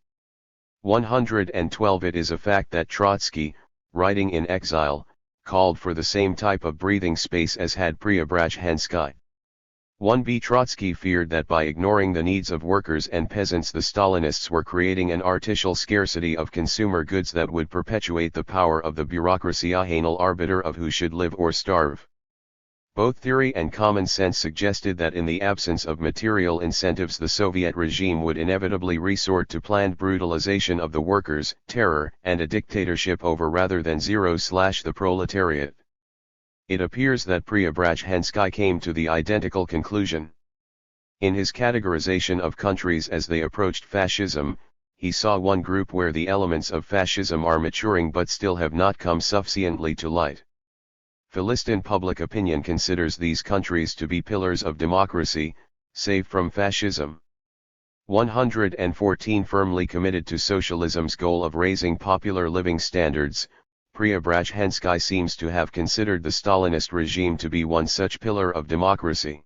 112 It is a fact that Trotsky, writing in exile, called for the same type of breathing space as had Preobrazhensky. 1b Trotsky feared that by ignoring the needs of workers and peasants the Stalinists were creating an artificial scarcity of consumer goods that would perpetuate the power of the bureaucracy, a anal arbiter of who should live or starve. Both theory and common sense suggested that in the absence of material incentives the Soviet regime would inevitably resort to planned brutalization of the workers, terror, and a dictatorship over rather than the proletariat. It appears that Preobrazhensky came to the identical conclusion. In his categorization of countries as they approached fascism, he saw one group where the elements of fascism are maturing but still have not come sufficiently to light. Philistine public opinion considers these countries to be pillars of democracy, safe from fascism. 114 Firmly committed to socialism's goal of raising popular living standards, Preobrazhensky seems to have considered the Stalinist regime to be one such pillar of democracy.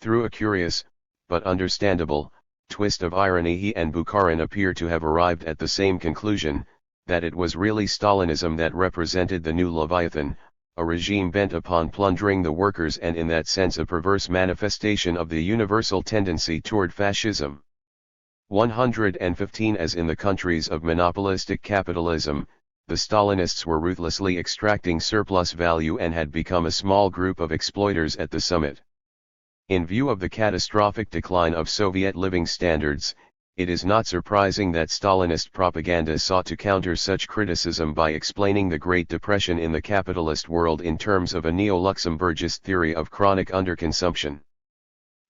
Through a curious, but understandable, twist of irony he and Bukharin appear to have arrived at the same conclusion, that it was really Stalinism that represented the new Leviathan, a regime bent upon plundering the workers and in that sense a perverse manifestation of the universal tendency toward fascism. 115 As in the countries of monopolistic capitalism, the Stalinists were ruthlessly extracting surplus value and had become a small group of exploiters at the summit. In view of the catastrophic decline of Soviet living standards, it is not surprising that Stalinist propaganda sought to counter such criticism by explaining the Great Depression in the capitalist world in terms of a neo-Luxemburgist theory of chronic underconsumption.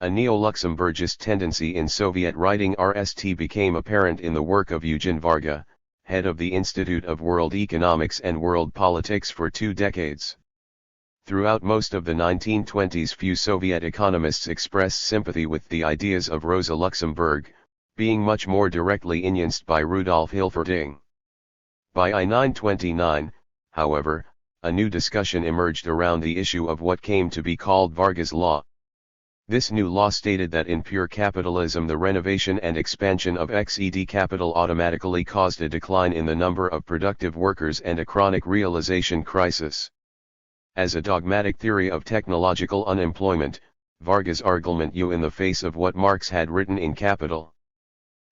A neo-Luxemburgist tendency in Soviet writing RST became apparent in the work of Eugen Varga, head of the Institute of World Economics and World Politics for 2 decades. Throughout most of the 1920s few Soviet economists expressed sympathy with the ideas of Rosa Luxemburg, being much more directly influenced by Rudolf Hilferding. By I-929, however, a new discussion emerged around the issue of what came to be called Varga's Law. This new law stated that in pure capitalism the renovation and expansion of XED capital automatically caused a decline in the number of productive workers and a chronic realization crisis. As a dogmatic theory of technological unemployment, Varga's argument in the face of what Marx had written in Capital.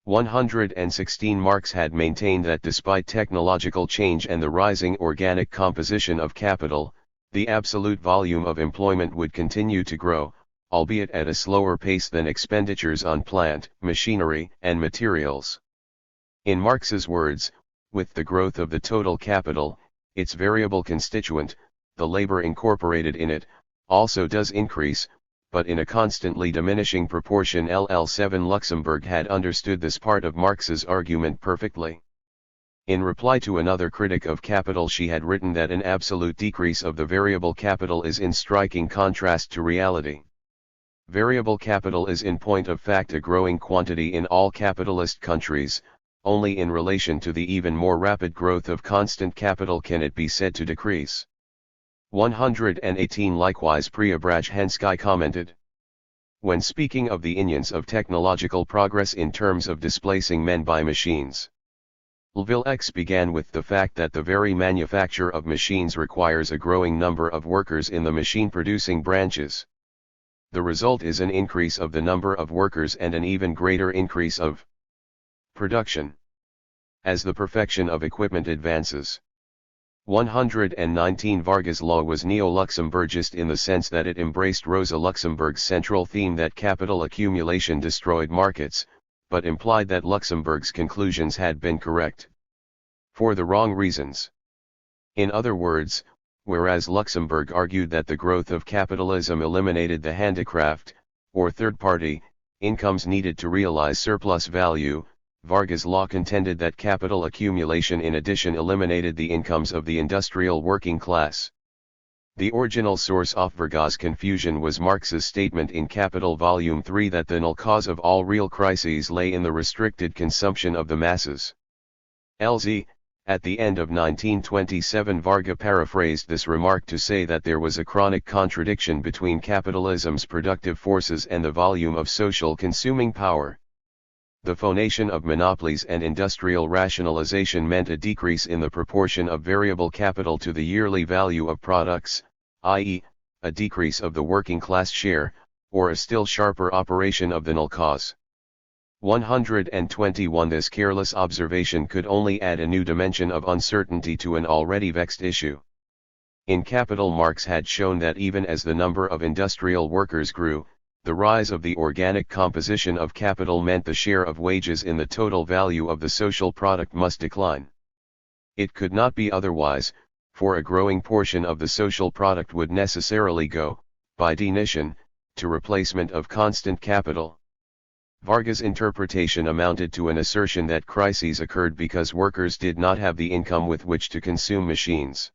116 Marx had maintained that despite technological change and the rising organic composition of capital, the absolute volume of employment would continue to grow, albeit at a slower pace than expenditures on plant, machinery, and materials. In Marx's words, with the growth of the total capital, its variable constituent, the labor incorporated in it, also does increase, but in a constantly diminishing proportion. LL7 Luxemburg had understood this part of Marx's argument perfectly. In reply to another critic of capital she had written that an absolute decrease of the variable capital is in striking contrast to reality. Variable capital is in point of fact a growing quantity in all capitalist countries, only in relation to the even more rapid growth of constant capital can it be said to decrease. 118 Likewise Preobrazhensky commented. When speaking of the influence of technological progress in terms of displacing men by machines, Lvil X began with the fact that the very manufacture of machines requires a growing number of workers in the machine-producing branches. The result is an increase of the number of workers and an even greater increase of production. As the perfection of equipment advances. 119 Varga's law was neo-Luxemburgist in the sense that it embraced Rosa Luxemburg's central theme that capital accumulation destroyed markets, but implied that Luxemburg's conclusions had been correct. For the wrong reasons. In other words, whereas Luxemburg argued that the growth of capitalism eliminated the handicraft, or third-party, incomes needed to realize surplus value. Vargas' law contended that capital accumulation in addition eliminated the incomes of the industrial working class. The original source of Vargas' confusion was Marx's statement in Capital Volume 3 that the null cause of all real crises lay in the restricted consumption of the masses. LZ, at the end of 1927, Vargas paraphrased this remark to say that there was a chronic contradiction between capitalism's productive forces and the volume of social consuming power. The phonation of monopolies and industrial rationalization meant a decrease in the proportion of variable capital to the yearly value of products, i.e., a decrease of the working class share, or a still sharper operation of the null cause. 121. This careless observation could only add a new dimension of uncertainty to an already vexed issue. In Capital, Marx had shown that even as the number of industrial workers grew, the rise of the organic composition of capital meant the share of wages in the total value of the social product must decline. It could not be otherwise, for a growing portion of the social product would necessarily go, by definition, to replacement of constant capital. Vargas' interpretation amounted to an assertion that crises occurred because workers did not have the income with which to consume machines.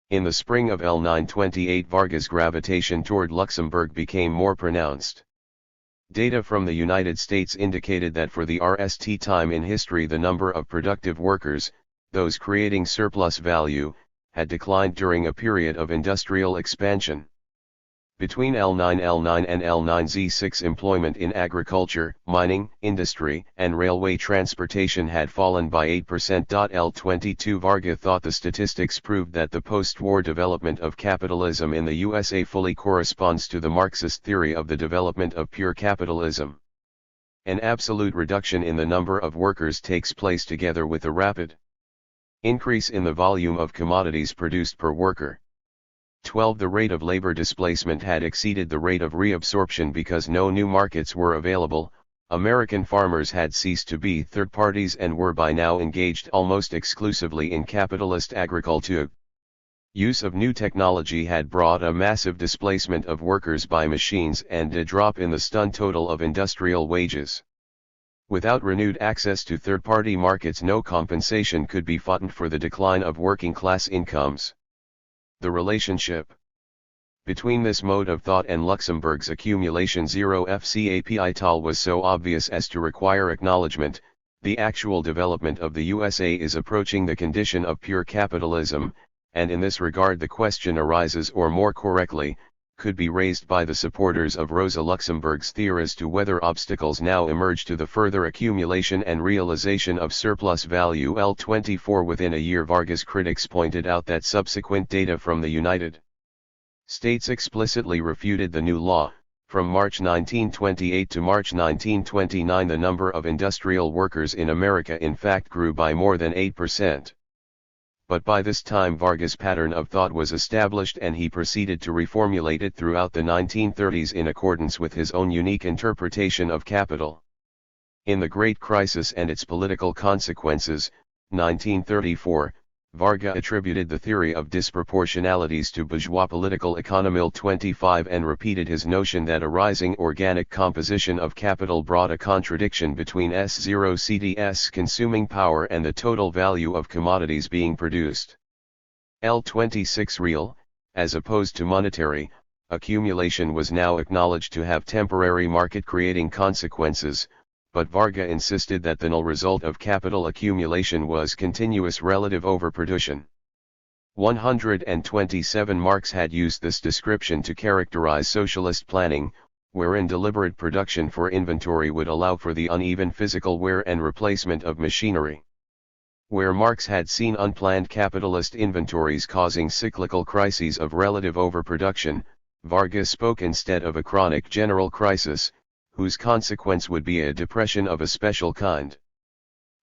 In the spring of L928, Vargas' gravitation toward Luxembourg became more pronounced. Data from the United States indicated that for the RST time in history the number of productive workers, those creating surplus value, had declined during a period of industrial expansion. Between L9 and L9Z6, employment in agriculture, mining, industry, and railway transportation had fallen by 8%. L22 Vargas thought the statistics proved that the post-war development of capitalism in the USA fully corresponds to the Marxist theory of the development of pure capitalism. An absolute reduction in the number of workers takes place together with a rapid increase in the volume of commodities produced per worker. 12. The rate of labor displacement had exceeded the rate of reabsorption because no new markets were available. American farmers had ceased to be third parties and were by now engaged almost exclusively in capitalist agriculture. Use of new technology had brought a massive displacement of workers by machines and a drop in the sum total of industrial wages. Without renewed access to third-party markets, no compensation could be fought for the decline of working-class incomes. The relationship between this mode of thought and Luxembourg's accumulation 0 FCAPITAL was so obvious as to require acknowledgement. The actual development of the USA is approaching the condition of pure capitalism, and in this regard the question arises, or more correctly, could be raised by the supporters of Rosa Luxemburg's theory as to whether obstacles now emerge to the further accumulation and realization of surplus value. L24 Within a year, Vargas' critics pointed out that subsequent data from the United States explicitly refuted the new law. From March 1928 to March 1929, the number of industrial workers in America in fact grew by more than 8%. But by this time Vargas' pattern of thought was established and he proceeded to reformulate it throughout the 1930s in accordance with his own unique interpretation of capital. In The Great Crisis and Its Political Consequences, 1934, Vargas attributed the theory of disproportionalities to bourgeois political economy 25 and repeated his notion that a rising organic composition of capital brought a contradiction between S0 CDS consuming power and the total value of commodities being produced. L26 Real, as opposed to monetary, accumulation was now acknowledged to have temporary market-creating consequences, but Vargas insisted that the null result of capital accumulation was continuous relative overproduction. 127 Marx had used this description to characterize socialist planning, wherein deliberate production for inventory would allow for the uneven physical wear and replacement of machinery. Where Marx had seen unplanned capitalist inventories causing cyclical crises of relative overproduction, Vargas spoke instead of a chronic general crisis, whose consequence would be a depression of a special kind.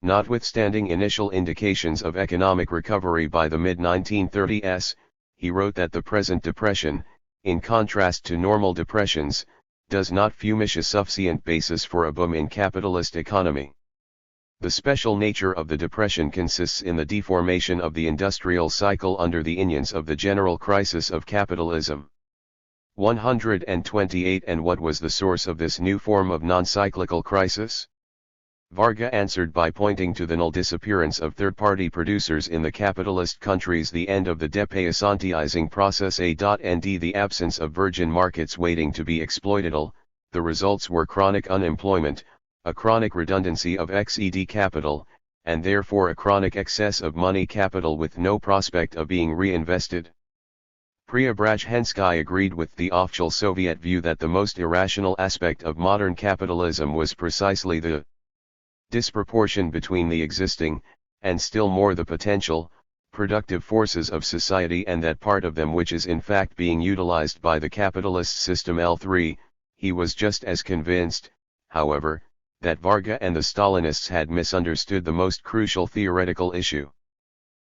Notwithstanding initial indications of economic recovery by the mid-1930s, he wrote that the present depression, in contrast to normal depressions, does not furnish a sufficient basis for a boom in capitalist economy. The special nature of the depression consists in the deformation of the industrial cycle under the influence of the general crisis of capitalism. 128. And what was the source of this new form of non-cyclical crisis? Varga answered by pointing to the null disappearance of third-party producers in the capitalist countries, the end of the depaysantizing process, and the absence of virgin markets waiting to be exploitable. The results were chronic unemployment, a chronic redundancy of XED capital, and therefore a chronic excess of money capital with no prospect of being reinvested. Preobrazhensky agreed with the official Soviet view that the most irrational aspect of modern capitalism was precisely the disproportion between the existing, and still more the potential, productive forces of society and that part of them which is in fact being utilized by the capitalist system. L3, he was just as convinced, however, that Varga and the Stalinists had misunderstood the most crucial theoretical issue.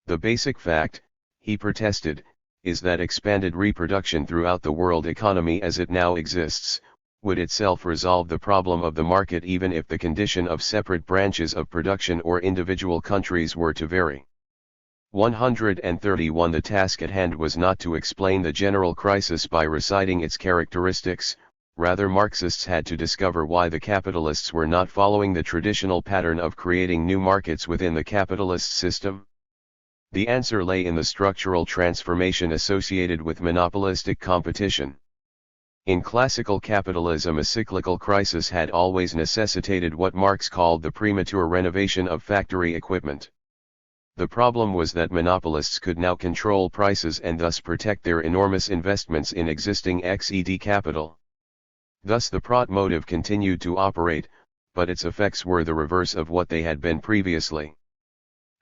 The basic fact, he protested, is that expanded reproduction throughout the world economy as it now exists, would itself resolve the problem of the market even if the condition of separate branches of production or individual countries were to vary. 131. The task at hand was not to explain the general crisis by reciting its characteristics, rather Marxists had to discover why the capitalists were not following the traditional pattern of creating new markets within the capitalist system. The answer lay in the structural transformation associated with monopolistic competition. In classical capitalism, a cyclical crisis had always necessitated what Marx called the premature renovation of factory equipment. The problem was that monopolists could now control prices and thus protect their enormous investments in existing XED capital. Thus the Prot motive continued to operate, but its effects were the reverse of what they had been previously.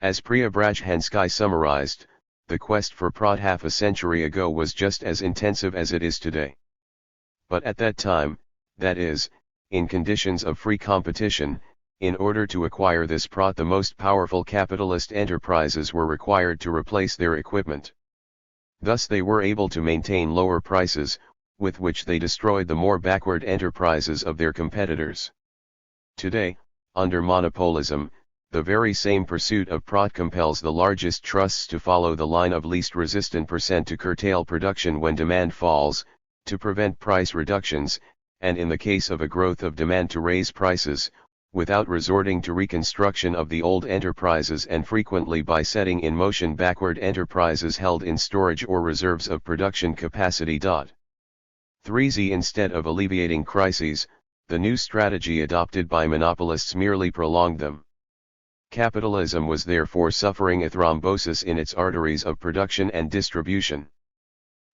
As Preobrazhensky summarized, the quest for Prot half a century ago was just as intensive as it is today. But at that time, that is, in conditions of free competition, in order to acquire this Prot the most powerful capitalist enterprises were required to replace their equipment. Thus they were able to maintain lower prices, with which they destroyed the more backward enterprises of their competitors. Today, under monopolism, the very same pursuit of Prot compels the largest trusts to follow the line of least resistant percent to curtail production when demand falls, to prevent price reductions, and in the case of a growth of demand to raise prices, without resorting to reconstruction of the old enterprises and frequently by setting in motion backward enterprises held in storage or reserves of production capacity. 3z Instead of alleviating crises, the new strategy adopted by monopolists merely prolonged them. Capitalism was therefore suffering a thrombosis in its arteries of production and distribution.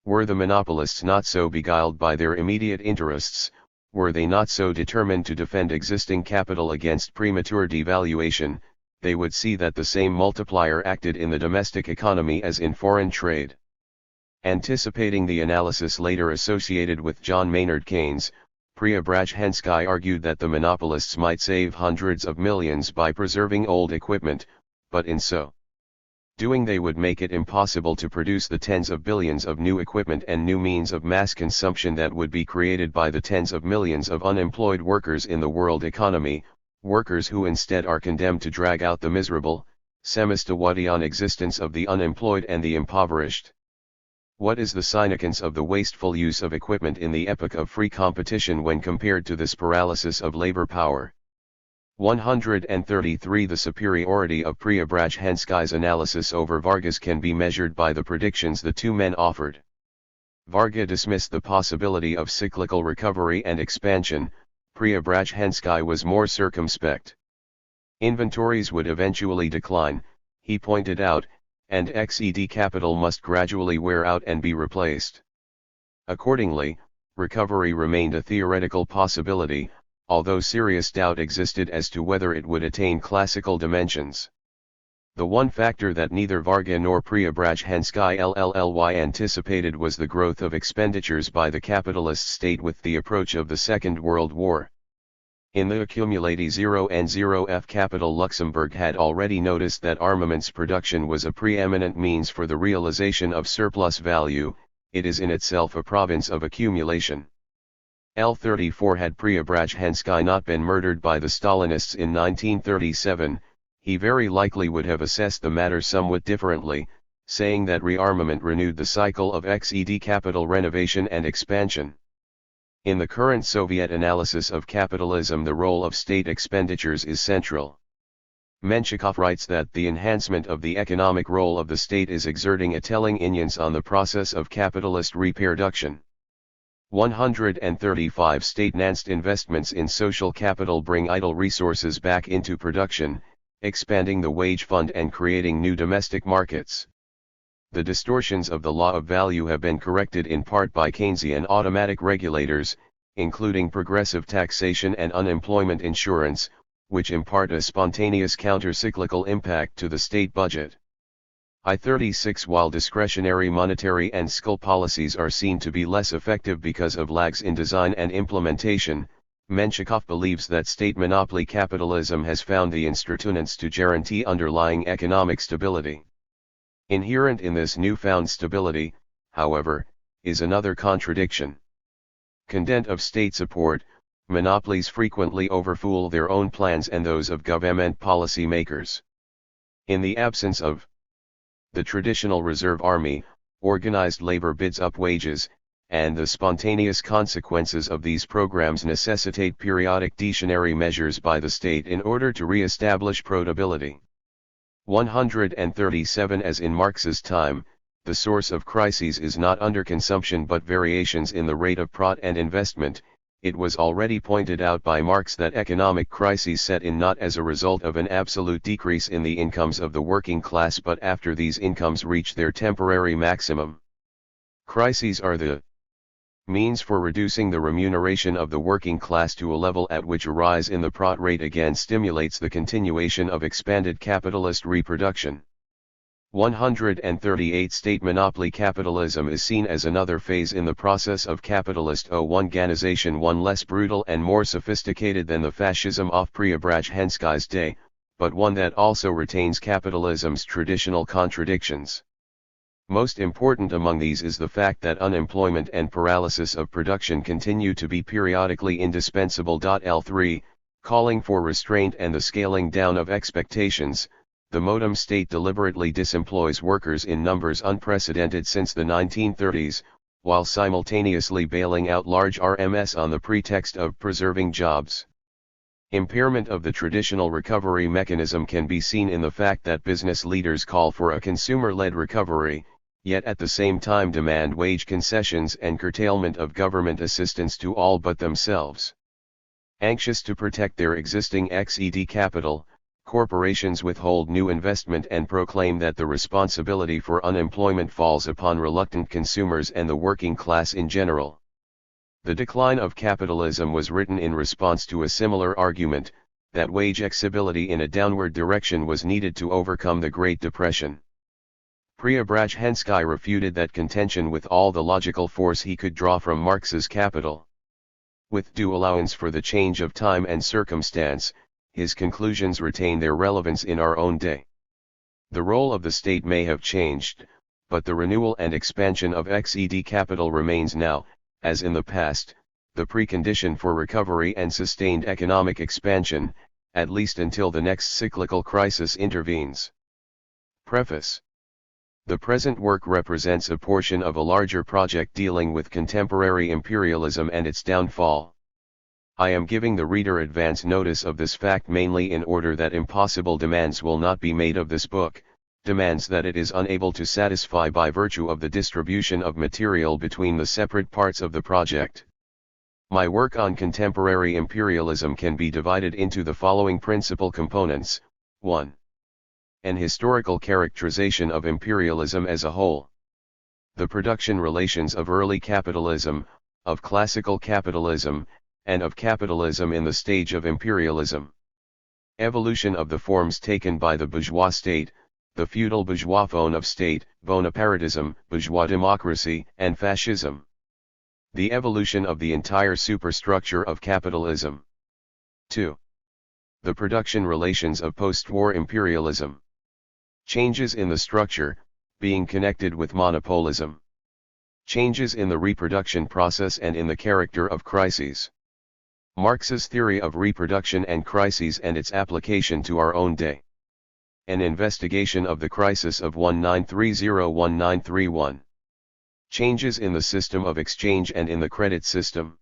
Were the monopolists not so beguiled by their immediate interests, were they not so determined to defend existing capital against premature devaluation, they would see that the same multiplier acted in the domestic economy as in foreign trade. Anticipating the analysis later associated with John Maynard Keynes, Preobrazhensky argued that the monopolists might save hundreds of millions by preserving old equipment, but in so doing they would make it impossible to produce the tens of billions of new equipment and new means of mass consumption that would be created by the tens of millions of unemployed workers in the world economy, workers who instead are condemned to drag out the miserable, semi-stawadian existence of the unemployed and the impoverished. What is the significance of the wasteful use of equipment in the epoch of free competition when compared to this paralysis of labor power? 133 The superiority of Preobrazhensky's analysis over Varga's can be measured by the predictions the two men offered. Varga dismissed the possibility of cyclical recovery and expansion, Preobrazhensky was more circumspect. Inventories would eventually decline, he pointed out, and XED capital must gradually wear out and be replaced. Accordingly, recovery remained a theoretical possibility, although serious doubt existed as to whether it would attain classical dimensions. The one factor that neither Varga nor Preobrazhensky anticipated was the growth of expenditures by the capitalist state with the approach of the Second World War. In the Accumulati 0N0F capital, Luxembourg had already noticed that armaments production was a preeminent means for the realization of surplus value. It is in itself a province of accumulation. L-34 Had Preobrazhensky not been murdered by the Stalinists in 1937, he very likely would have assessed the matter somewhat differently, saying that rearmament renewed the cycle of XED capital renovation and expansion. In the current Soviet analysis of capitalism, the role of state expenditures is central. Menshikov writes that the enhancement of the economic role of the state is exerting a telling influence on the process of capitalist reproduction. 135 State-financed investments in social capital bring idle resources back into production, expanding the wage fund and creating new domestic markets. The distortions of the law of value have been corrected in part by Keynesian automatic regulators, including progressive taxation and unemployment insurance, which impart a spontaneous counter-cyclical impact to the state budget. I-36 While discretionary monetary and fiscal policies are seen to be less effective because of lags in design and implementation, Menshikov believes that state monopoly capitalism has found the instruments to guarantee underlying economic stability. Inherent in this newfound stability, however, is another contradiction. Content of state support, monopolies frequently overfool their own plans and those of government policy makers. In the absence of the traditional reserve army, organized labor bids up wages, and the spontaneous consequences of these programs necessitate periodic discretionary measures by the state in order to re-establish producibility. 137 As in Marx's time, the source of crises is not underconsumption but variations in the rate of production and investment. It was already pointed out by Marx that economic crises set in not as a result of an absolute decrease in the incomes of the working class but after these incomes reach their temporary maximum. Crises are the means for reducing the remuneration of the working class to a level at which a rise in the product rate again stimulates the continuation of expanded capitalist reproduction. 138 State monopoly capitalism is seen as another phase in the process of capitalist organization, one less brutal and more sophisticated than the fascism of Preobrazhensky's day, but one that also retains capitalism's traditional contradictions. Most important among these is the fact that unemployment and paralysis of production continue to be periodically indispensable. L3, calling for restraint and the scaling down of expectations. The modem state deliberately disemploys workers in numbers unprecedented since the 1930s, while simultaneously bailing out large RMS on the pretext of preserving jobs. Impairment of the traditional recovery mechanism can be seen in the fact that business leaders call for a consumer-led recovery, yet at the same time demand wage concessions and curtailment of government assistance to all but themselves. Anxious to protect their existing XED capital, corporations withhold new investment and proclaim that the responsibility for unemployment falls upon reluctant consumers and the working class in general. The Decline of Capitalism was written in response to a similar argument, that wage flexibility in a downward direction was needed to overcome the Great Depression. Preobrazhensky refuted that contention with all the logical force he could draw from Marx's Capital. With due allowance for the change of time and circumstance, his conclusions retain their relevance in our own day. The role of the state may have changed, but the renewal and expansion of XED capital remains now, as in the past, the precondition for recovery and sustained economic expansion, at least until the next cyclical crisis intervenes. Preface. The present work represents a portion of a larger project dealing with contemporary imperialism and its downfall. I am giving the reader advance notice of this fact mainly in order that impossible demands will not be made of this book, demands that it is unable to satisfy by virtue of the distribution of material between the separate parts of the project. My work on contemporary imperialism can be divided into the following principal components. 1. An historical characterization of imperialism as a whole. The production relations of early capitalism, of classical capitalism, and of capitalism in the stage of imperialism. Evolution of the forms taken by the bourgeois state, the feudal bourgeois form of state, Bonapartism, bourgeois democracy, and fascism. The evolution of the entire superstructure of capitalism. 2. The production relations of post-war imperialism. Changes in the structure, being connected with monopolism. Changes in the reproduction process and in the character of crises. Marx's theory of reproduction and crises and its application to our own day. An investigation of the crisis of 1930-1931. Changes in the system of exchange and in the credit system.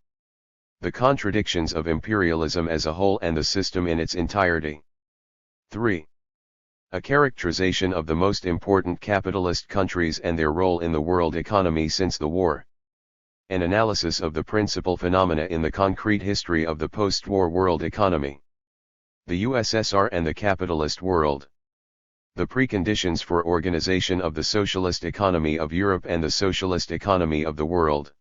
The contradictions of imperialism as a whole and the system in its entirety. 3. A characterization of the most important capitalist countries and their role in the world economy since the war. An analysis of the principal phenomena in the concrete history of the post-war world economy. The USSR and the capitalist world. The preconditions for organization of the socialist economy of Europe and the socialist economy of the world.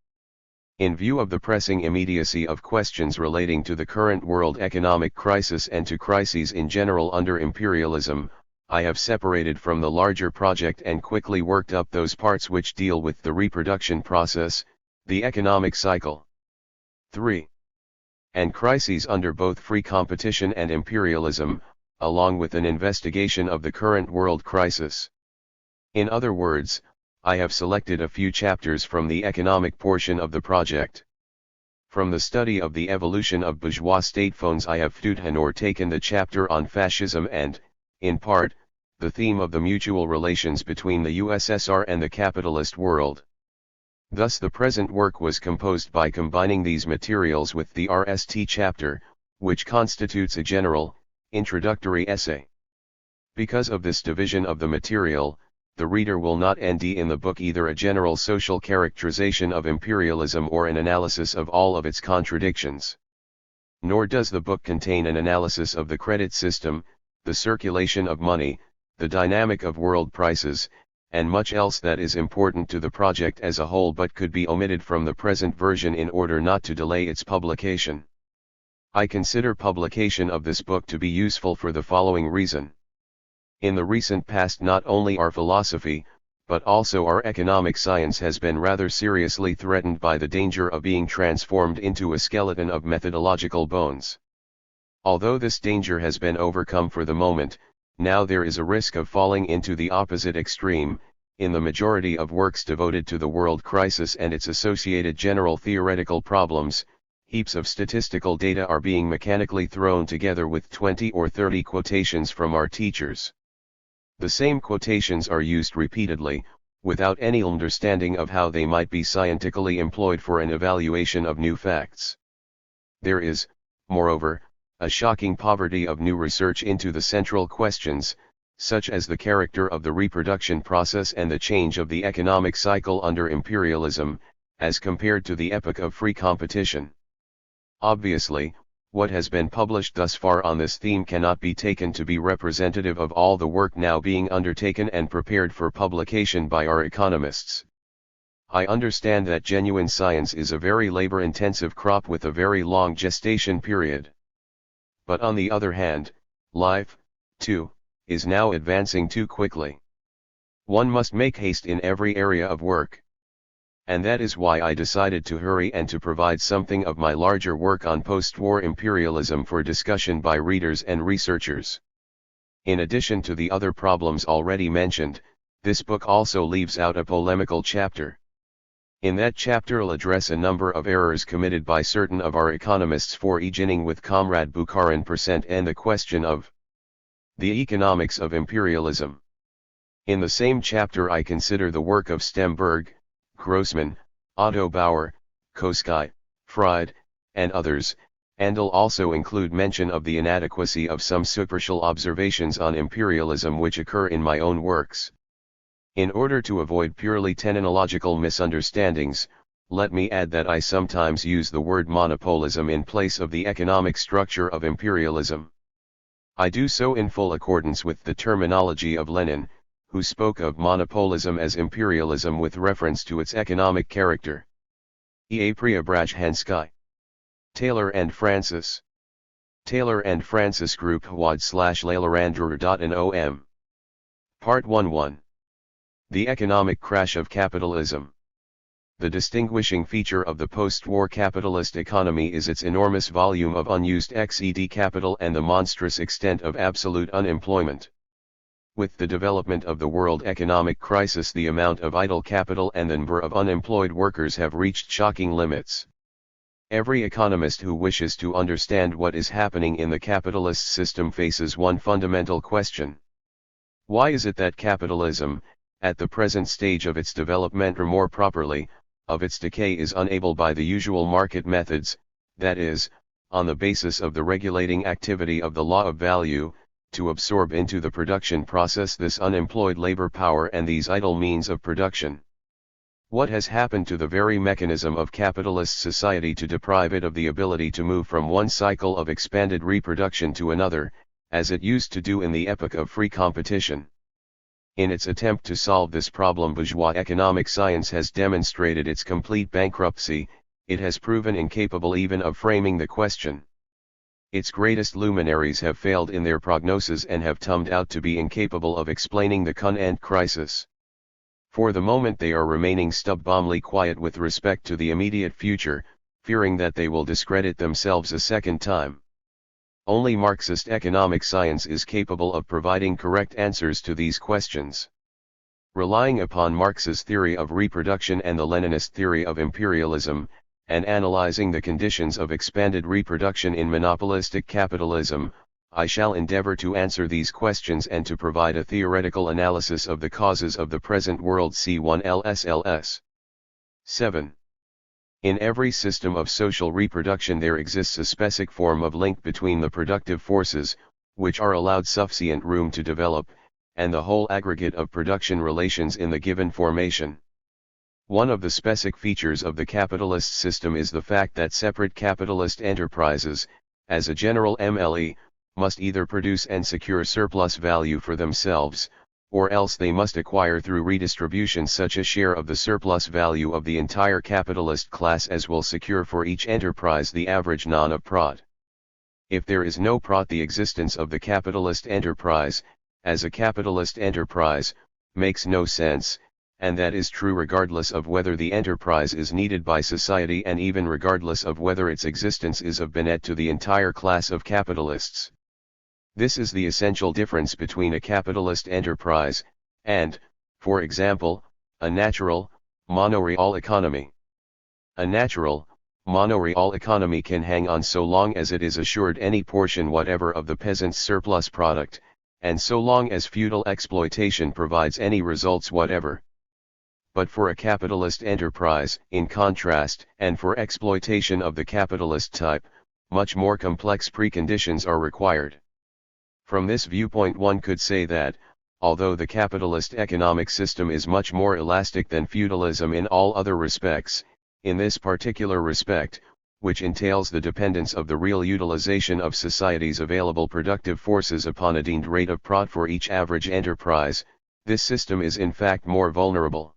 In view of the pressing immediacy of questions relating to the current world economic crisis and to crises in general under imperialism, I have separated from the larger project and quickly worked up those parts which deal with the reproduction process, the economic cycle. 3. And crises under both free competition and imperialism, along with an investigation of the current world crisis. In other words, I have selected a few chapters from the economic portion of the project. From the study of the evolution of bourgeois state-phones I have taken the chapter on fascism and, in part, the theme of the mutual relations between the USSR and the capitalist world. Thus the present work was composed by combining these materials with the RST chapter, which constitutes a general, introductory essay. Because of this division of the material, the reader will not end in the book either a general social characterization of imperialism or an analysis of all of its contradictions. Nor does the book contain an analysis of the credit system, the circulation of money, the dynamic of world prices, and much else that is important to the project as a whole but could be omitted from the present version in order not to delay its publication. I consider publication of this book to be useful for the following reason. In the recent past not only our philosophy, but also our economic science has been rather seriously threatened by the danger of being transformed into a skeleton of methodological bones. Although this danger has been overcome for the moment, now there is a risk of falling into the opposite extreme. In the majority of works devoted to the world crisis and its associated general theoretical problems, heaps of statistical data are being mechanically thrown together with 20 or 30 quotations from our teachers. The same quotations are used repeatedly, without any understanding of how they might be scientifically employed for an evaluation of new facts. There is, moreover, a shocking poverty of new research into the central questions, such as the character of the reproduction process and the change of the economic cycle under imperialism, as compared to the epoch of free competition. Obviously, what has been published thus far on this theme cannot be taken to be representative of all the work now being undertaken and prepared for publication by our economists. I understand that genuine science is a very labor-intensive crop with a very long gestation period. But on the other hand, life, too, is now advancing too quickly. One must make haste in every area of work. And that is why I decided to hurry and to provide something of my larger work on post-war imperialism for discussion by readers and researchers. In addition to the other problems already mentioned, this book also leaves out a polemical chapter. In that chapter I'll address a number of errors committed by certain of our economists for beginning with Comrade Bukharin and the question of the economics of imperialism. In the same chapter I consider the work of Stemberg, Grossman, Otto Bauer, Koski, Fried, and others, and I'll also include mention of the inadequacy of some superficial observations on imperialism which occur in my own works. In order to avoid purely terminological misunderstandings, let me add that I sometimes use the word monopolism in place of the economic structure of imperialism. I do so in full accordance with the terminology of Lenin, who spoke of monopolism as imperialism with reference to its economic character. Evgeny Preobrazhensky. Taylor and Francis. Taylor and Francis Group Hwad/Lalarandrer.nom. Part 1-1. The economic crash of capitalism. The distinguishing feature of the post-war capitalist economy is its enormous volume of unused XED capital and the monstrous extent of absolute unemployment. With the development of the world economic crisis, the amount of idle capital and the number of unemployed workers have reached shocking limits. Every economist who wishes to understand what is happening in the capitalist system faces one fundamental question. Why is it that capitalism, at the present stage of its development, or more properly, of its decay, is unable by the usual market methods, that is, on the basis of the regulating activity of the law of value, to absorb into the production process this unemployed labor power and these idle means of production? What has happened to the very mechanism of capitalist society to deprive it of the ability to move from one cycle of expanded reproduction to another, as it used to do in the epoch of free competition? In its attempt to solve this problem, bourgeois economic science has demonstrated its complete bankruptcy. It has proven incapable even of framing the question. Its greatest luminaries have failed in their prognosis and have turned out to be incapable of explaining the current crisis. For the moment they are remaining stubbornly quiet with respect to the immediate future, fearing that they will discredit themselves a second time. Only Marxist economic science is capable of providing correct answers to these questions. Relying upon Marx's theory of reproduction and the Leninist theory of imperialism, and analyzing the conditions of expanded reproduction in monopolistic capitalism, I shall endeavor to answer these questions and to provide a theoretical analysis of the causes of the present world. C1 LSLS. 7. In every system of social reproduction there exists a specific form of link between the productive forces, which are allowed sufficient room to develop, and the whole aggregate of production relations in the given formation. One of the specific features of the capitalist system is the fact that separate capitalist enterprises, as a general MLE, must either produce and secure surplus value for themselves, or else they must acquire through redistribution such a share of the surplus value of the entire capitalist class as will secure for each enterprise the average non of prod. If there is no prod, the existence of the capitalist enterprise, as a capitalist enterprise, makes no sense, and that is true regardless of whether the enterprise is needed by society and even regardless of whether its existence is of benefit to the entire class of capitalists. This is the essential difference between a capitalist enterprise, and, for example, a natural, monoreal economy. A natural, monoreal economy can hang on so long as it is assured any portion whatever of the peasant's surplus product, and so long as feudal exploitation provides any results whatever. But for a capitalist enterprise, in contrast, and for exploitation of the capitalist type, much more complex preconditions are required. From this viewpoint one could say that, although the capitalist economic system is much more elastic than feudalism in all other respects, in this particular respect, which entails the dependence of the real utilization of society's available productive forces upon a deemed rate of prod for each average enterprise, this system is in fact more vulnerable.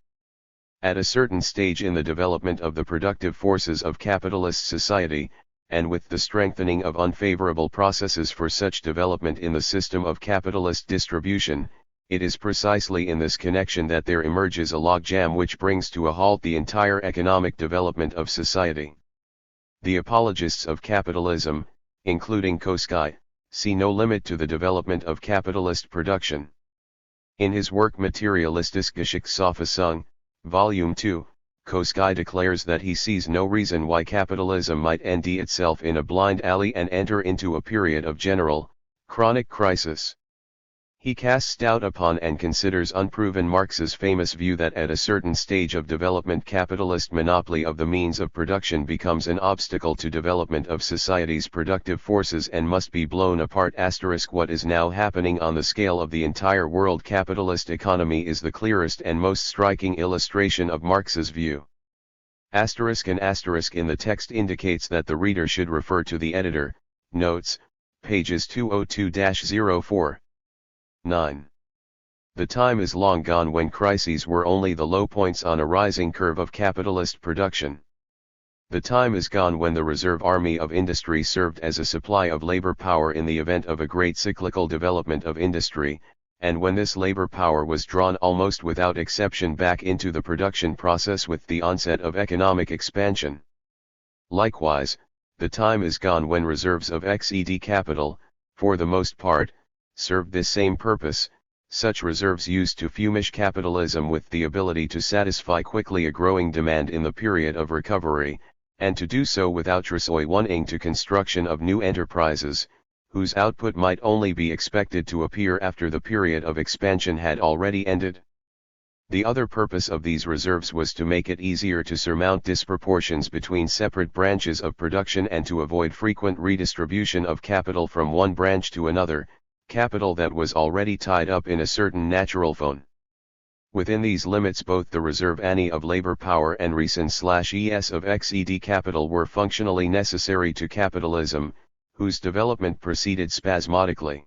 At a certain stage in the development of the productive forces of capitalist society, and with the strengthening of unfavorable processes for such development in the system of capitalist distribution, it is precisely in this connection that there emerges a logjam which brings to a halt the entire economic development of society. The apologists of capitalism, including Koski, see no limit to the development of capitalist production. In his work Materialistische Geschichtsauffassung, Volume 2, Koski declares that he sees no reason why capitalism might end itself in a blind alley and enter into a period of general, chronic crisis. He casts doubt upon and considers unproven Marx's famous view that at a certain stage of development capitalist monopoly of the means of production becomes an obstacle to development of society's productive forces and must be blown apart. What is now happening on the scale of the entire world capitalist economy is the clearest and most striking illustration of Marx's view. Asterisk and asterisk in the text indicates that the reader should refer to the editor, notes, pages 202-04. 9. The time is long gone when crises were only the low points on a rising curve of capitalist production. The time is gone when the reserve army of industry served as a supply of labor power in the event of a great cyclical development of industry, and when this labor power was drawn almost without exception back into the production process with the onset of economic expansion. Likewise, the time is gone when reserves of XED capital, for the most part, served this same purpose, Such reserves used to furnish capitalism with the ability to satisfy quickly a growing demand in the period of recovery, and to do so without wanting to construction of new enterprises, whose output might only be expected to appear after the period of expansion had already ended. The other purpose of these reserves was to make it easier to surmount disproportions between separate branches of production and to avoid frequent redistribution of capital from one branch to another, capital that was already tied up in a certain natural fund. Within these limits both the reserve ANI of labor power and RESN/ES of XED capital were functionally necessary to capitalism, whose development proceeded spasmodically.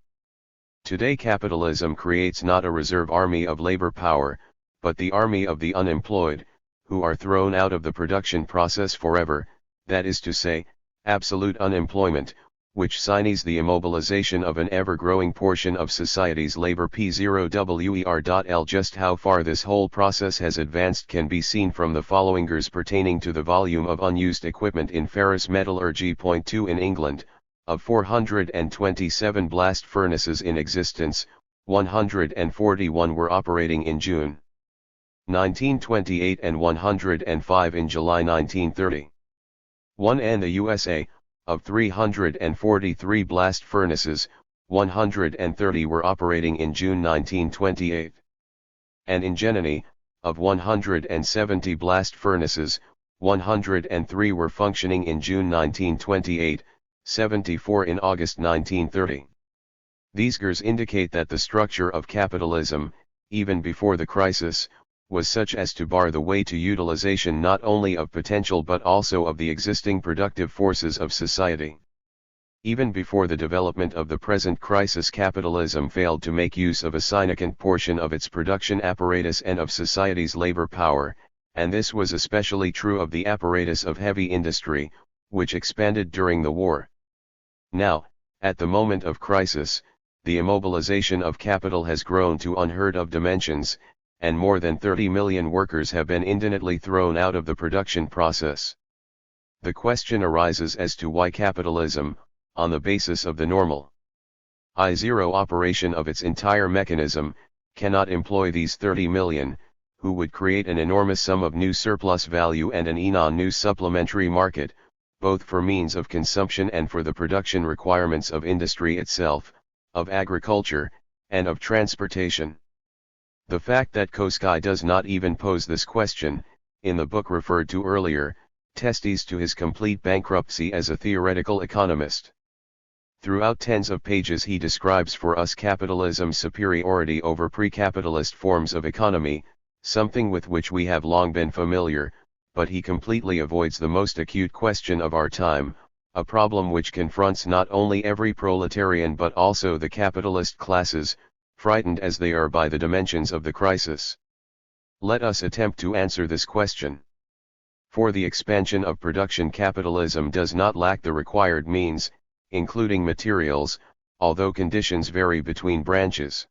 Today capitalism creates not a reserve army of labor power, but the army of the unemployed, who are thrown out of the production process forever, that is to say, absolute unemployment, which signs the immobilization of an ever-growing portion of society's labor P0WER.L. Just how far this whole process has advanced can be seen from the following figures pertaining to the volume of unused equipment in ferrous metallurgy. Point 2 In England, of 427 blast furnaces in existence, 141 were operating in June 1928 and 105 in July 1930. 1 And the USA, of 343 blast furnaces, 130 were operating in June 1928. And in Germany, of 170 blast furnaces, 103 were functioning in June 1928, 74 in August 1930. These figures indicate that the structure of capitalism, even before the crisis, was such as to bar the way to utilization not only of potential but also of the existing productive forces of society. Even before the development of the present crisis, capitalism failed to make use of a significant portion of its production apparatus and of society's labor power, and this was especially true of the apparatus of heavy industry, which expanded during the war. Now, at the moment of crisis, the immobilization of capital has grown to unheard of dimensions, and more than 30 million workers have been indefinitely thrown out of the production process. The question arises as to why capitalism, on the basis of the normal I0 operation of its entire mechanism, cannot employ these 30 million, who would create an enormous sum of new surplus value and an new supplementary market, both for means of consumption and for the production requirements of industry itself, of agriculture, and of transportation. The fact that Koski does not even pose this question, in the book referred to earlier, testifies to his complete bankruptcy as a theoretical economist. Throughout tens of pages he describes for us capitalism's superiority over pre-capitalist forms of economy, something with which we have long been familiar, but he completely avoids the most acute question of our time, a problem which confronts not only every proletarian but also the capitalist classes, frightened as they are by the dimensions of the crisis. Let us attempt to answer this question. For the expansion of production, capitalism does not lack the required means, including materials, although conditions vary between branches.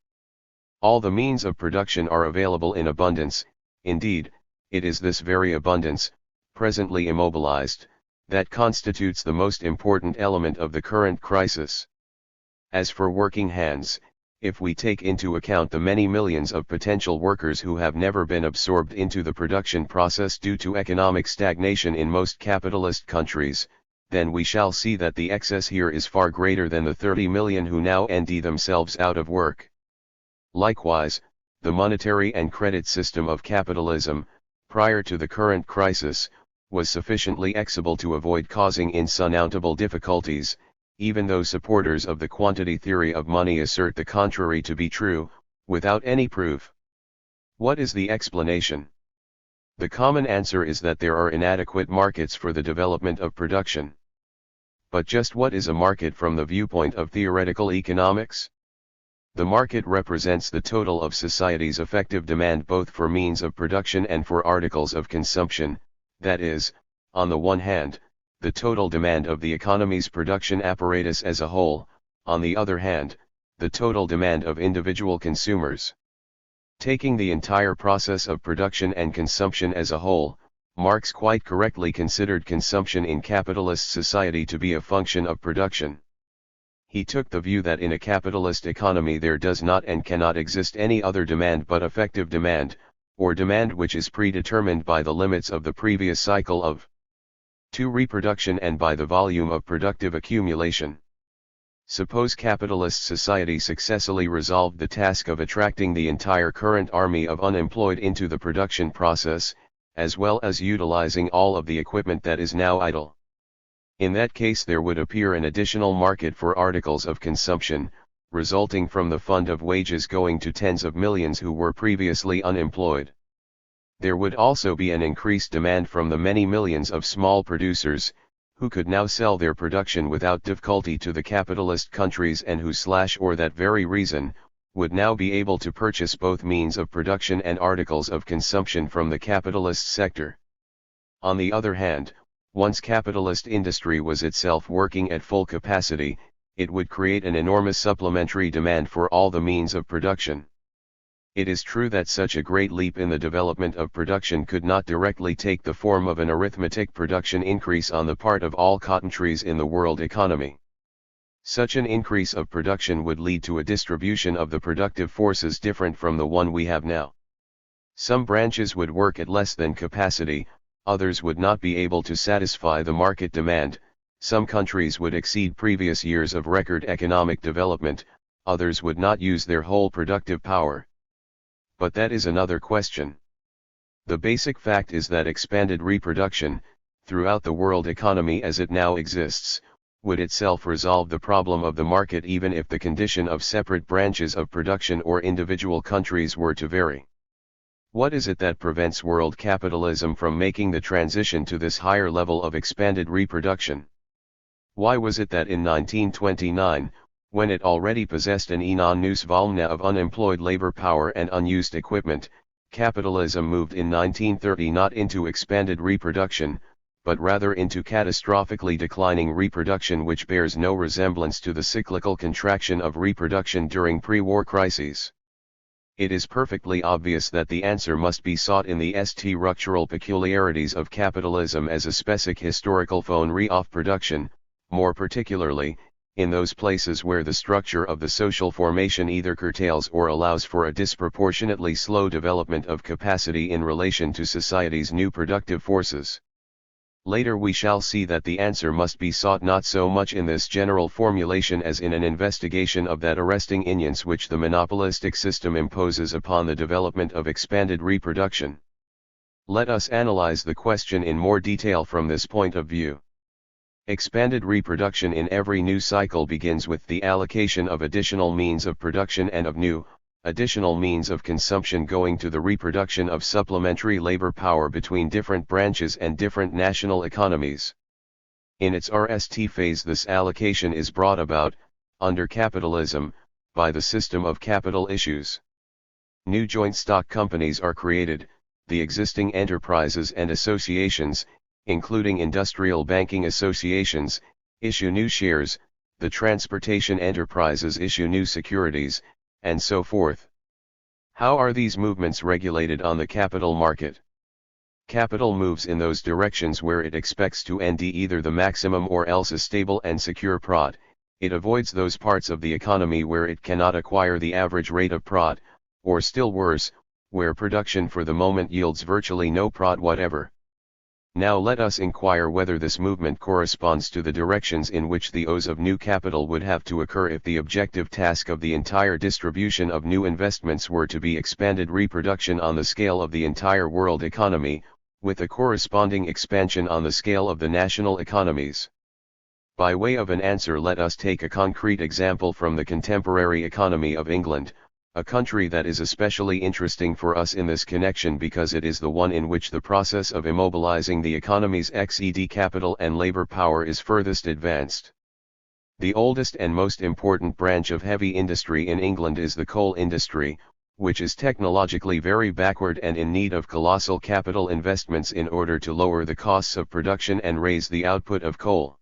All the means of production are available in abundance. Indeed, it is this very abundance, presently immobilized, that constitutes the most important element of the current crisis. As for working hands, if we take into account the many millions of potential workers who have never been absorbed into the production process due to economic stagnation in most capitalist countries, then we shall see that the excess here is far greater than the 30 million who now end themselves out of work. Likewise, the monetary and credit system of capitalism, prior to the current crisis, was sufficiently flexible to avoid causing insurmountable difficulties, even though supporters of the quantity theory of money assert the contrary to be true, without any proof. What is the explanation? The common answer is that there are inadequate markets for the development of production. But just what is a market from the viewpoint of theoretical economics? The market represents the total of society's effective demand both for means of production and for articles of consumption, that is, on the one hand, the total demand of the economy's production apparatus as a whole, on the other hand, the total demand of individual consumers. Taking the entire process of production and consumption as a whole, Marx quite correctly considered consumption in capitalist society to be a function of production. he took the view that in a capitalist economy there does not and cannot exist any other demand but effective demand, or demand which is predetermined by the limits of the previous cycle of 2 reproduction and by the volume of productive accumulation. Suppose capitalist society successfully resolved the task of attracting the entire current army of unemployed into the production process, as well as utilizing all of the equipment that is now idle. In that case there would appear an additional market for articles of consumption, resulting from the fund of wages going to tens of millions who were previously unemployed. There would also be an increased demand from the many millions of small producers, who could now sell their production without difficulty to the capitalist countries and who or that very reason, would now be able to purchase both means of production and articles of consumption from the capitalist sector. On the other hand, once capitalist industry was itself working at full capacity, it would create an enormous supplementary demand for all the means of production. It is true that such a great leap in the development of production could not directly take the form of an arithmetic production increase on the part of all cotton trees in the world economy. Such an increase of production would lead to a distribution of the productive forces different from the one we have now. Some branches would work at less than capacity, others would not be able to satisfy the market demand, some countries would exceed previous years of record economic development, others would not use their whole productive power. But that is another question. The basic fact is that expanded reproduction, throughout the world economy as it now exists, would itself resolve the problem of the market even if the condition of separate branches of production or individual countries were to vary. What is it that prevents world capitalism from making the transition to this higher level of expanded reproduction? Why was it that in 1929, when it already possessed an enormous volume of unemployed labor power and unused equipment, capitalism moved in 1930 not into expanded reproduction, but rather into catastrophically declining reproduction which bears no resemblance to the cyclical contraction of reproduction during pre-war crises? It is perfectly obvious that the answer must be sought in the structural peculiarities of capitalism as a specific historical phone of production, more particularly, in those places where the structure of the social formation either curtails or allows for a disproportionately slow development of capacity in relation to society's new productive forces. Later we shall see that the answer must be sought not so much in this general formulation as in an investigation of that arresting influence which the monopolistic system imposes upon the development of expanded reproduction. Let us analyze the question in more detail from this point of view. Expanded reproduction in every new cycle begins with the allocation of additional means of production and of new, additional means of consumption going to the reproduction of supplementary labor power between different branches and different national economies. In its RST phase this allocation is brought about, under capitalism, by the system of capital issues. New joint stock companies are created, the existing enterprises and associations, including industrial banking associations, issue new shares, the transportation enterprises issue new securities, and so forth. How are these movements regulated on the capital market? Capital moves in those directions where it expects to end either the maximum or else a stable and secure prod. It avoids those parts of the economy where it cannot acquire the average rate of prod, or still worse, where production for the moment yields virtually no prod whatever. Now let us inquire whether this movement corresponds to the directions in which the O's of new capital would have to occur if the objective task of the entire distribution of new investments were to be expanded reproduction on the scale of the entire world economy, with a corresponding expansion on the scale of the national economies. By way of an answer let us take a concrete example from the contemporary economy of England, a country that is especially interesting for us in this connection because it is the one in which the process of immobilizing the economy's XED capital and labor power is furthest advanced. The oldest and most important branch of heavy industry in England is the coal industry, which is technologically very backward and in need of colossal capital investments in order to lower the costs of production and raise the output of coal.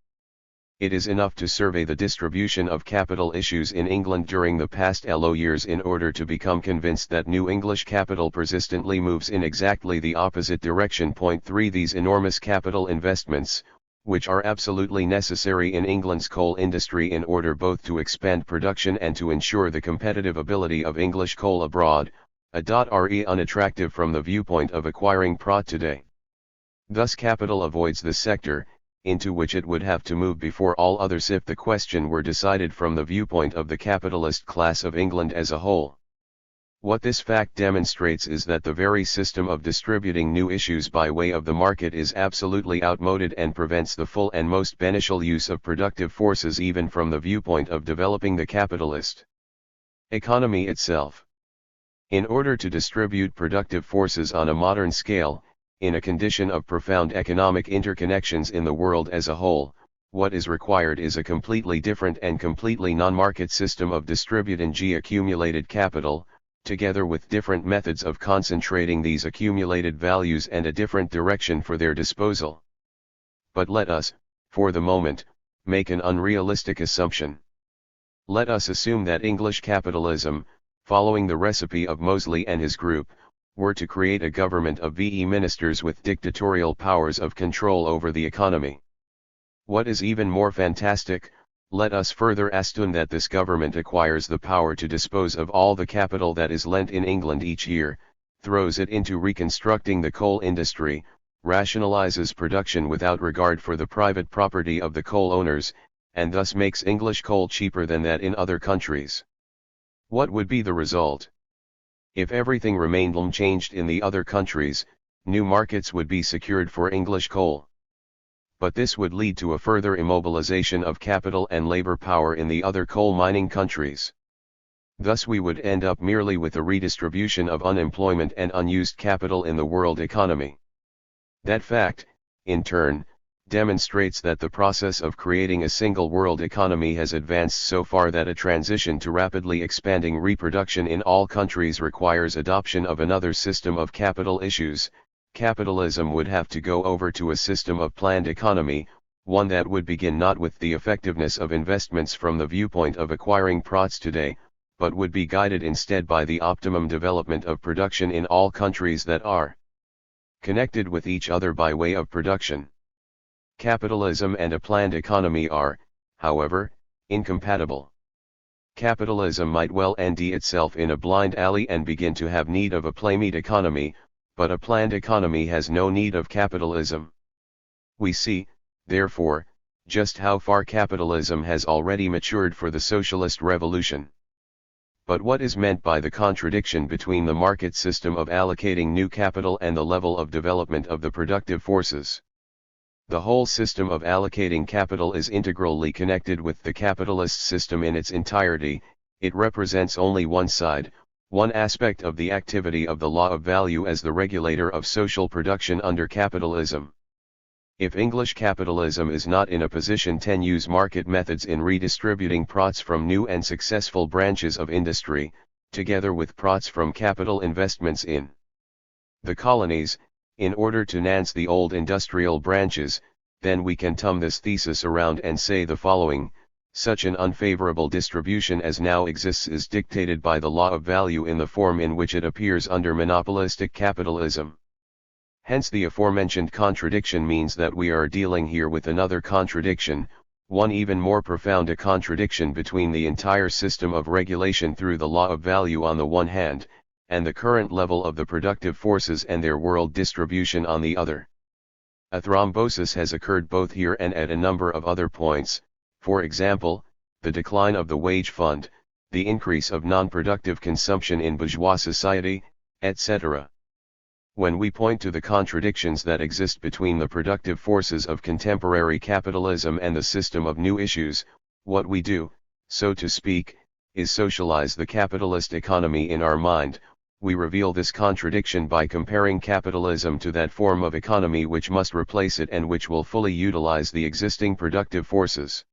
It is enough to survey the distribution of capital issues in England during the past years in order to become convinced that new English capital persistently moves in exactly the opposite direction. 3 These enormous capital investments, which are absolutely necessary in England's coal industry in order both to expand production and to ensure the competitive ability of English coal abroad, are unattractive from the viewpoint of acquiring prod today. Thus capital avoids the sector, into which it would have to move before all others if the question were decided from the viewpoint of the capitalist class of England as a whole. What this fact demonstrates is that the very system of distributing new issues by way of the market is absolutely outmoded and prevents the full and most beneficial use of productive forces even from the viewpoint of developing the capitalist economy itself. In order to distribute productive forces on a modern scale, in a condition of profound economic interconnections in the world as a whole, what is required is a completely different and completely non-market system of distributing accumulated capital, together with different methods of concentrating these accumulated values and a different direction for their disposal. But let us, for the moment, make an unrealistic assumption. Let us assume that English capitalism, following the recipe of Mosley and his group, were to create a government of ministers with dictatorial powers of control over the economy. What is even more fantastic, let us further assume that this government acquires the power to dispose of all the capital that is lent in England each year, throws it into reconstructing the coal industry, rationalizes production without regard for the private property of the coal owners, and thus makes English coal cheaper than that in other countries. What would be the result? If everything remained unchanged in the other countries, new markets would be secured for English coal. But this would lead to a further immobilization of capital and labor power in the other coal mining countries. Thus we would end up merely with a redistribution of unemployment and unused capital in the world economy. That fact, in turn, demonstrates that the process of creating a single world economy has advanced so far that a transition to rapidly expanding reproduction in all countries requires adoption of another system of capital issues. Capitalism would have to go over to a system of planned economy, one that would begin not with the effectiveness of investments from the viewpoint of acquiring products today, but would be guided instead by the optimum development of production in all countries that are connected with each other by way of production. Capitalism and a planned economy are, however, incompatible. Capitalism might well end itself in a blind alley and begin to have need of a playmeat economy, but a planned economy has no need of capitalism. We see, therefore, just how far capitalism has already matured for the socialist revolution. But what is meant by the contradiction between the market system of allocating new capital and the level of development of the productive forces? The whole system of allocating capital is integrally connected with the capitalist system in its entirety. It represents only one side, one aspect of the activity of the law of value as the regulator of social production under capitalism. If English capitalism is not in a position to use market methods in redistributing products from new and successful branches of industry, together with products from capital investments in the colonies, in order to enhance the old industrial branches, then we can turn this thesis around and say the following: such an unfavorable distribution as now exists is dictated by the law of value in the form in which it appears under monopolistic capitalism. Hence the aforementioned contradiction means that we are dealing here with another contradiction, one even more profound, a contradiction between the entire system of regulation through the law of value on the one hand, and the current level of the productive forces and their world distribution on the other. A thrombosis has occurred both here and at a number of other points, for example, the decline of the wage fund, the increase of non-productive consumption in bourgeois society, etc. When we point to the contradictions that exist between the productive forces of contemporary capitalism and the system of new issues, what we do, so to speak, is socialize the capitalist economy in our mind. We reveal this contradiction by comparing capitalism to that form of economy which must replace it and which will fully utilize the existing productive forces.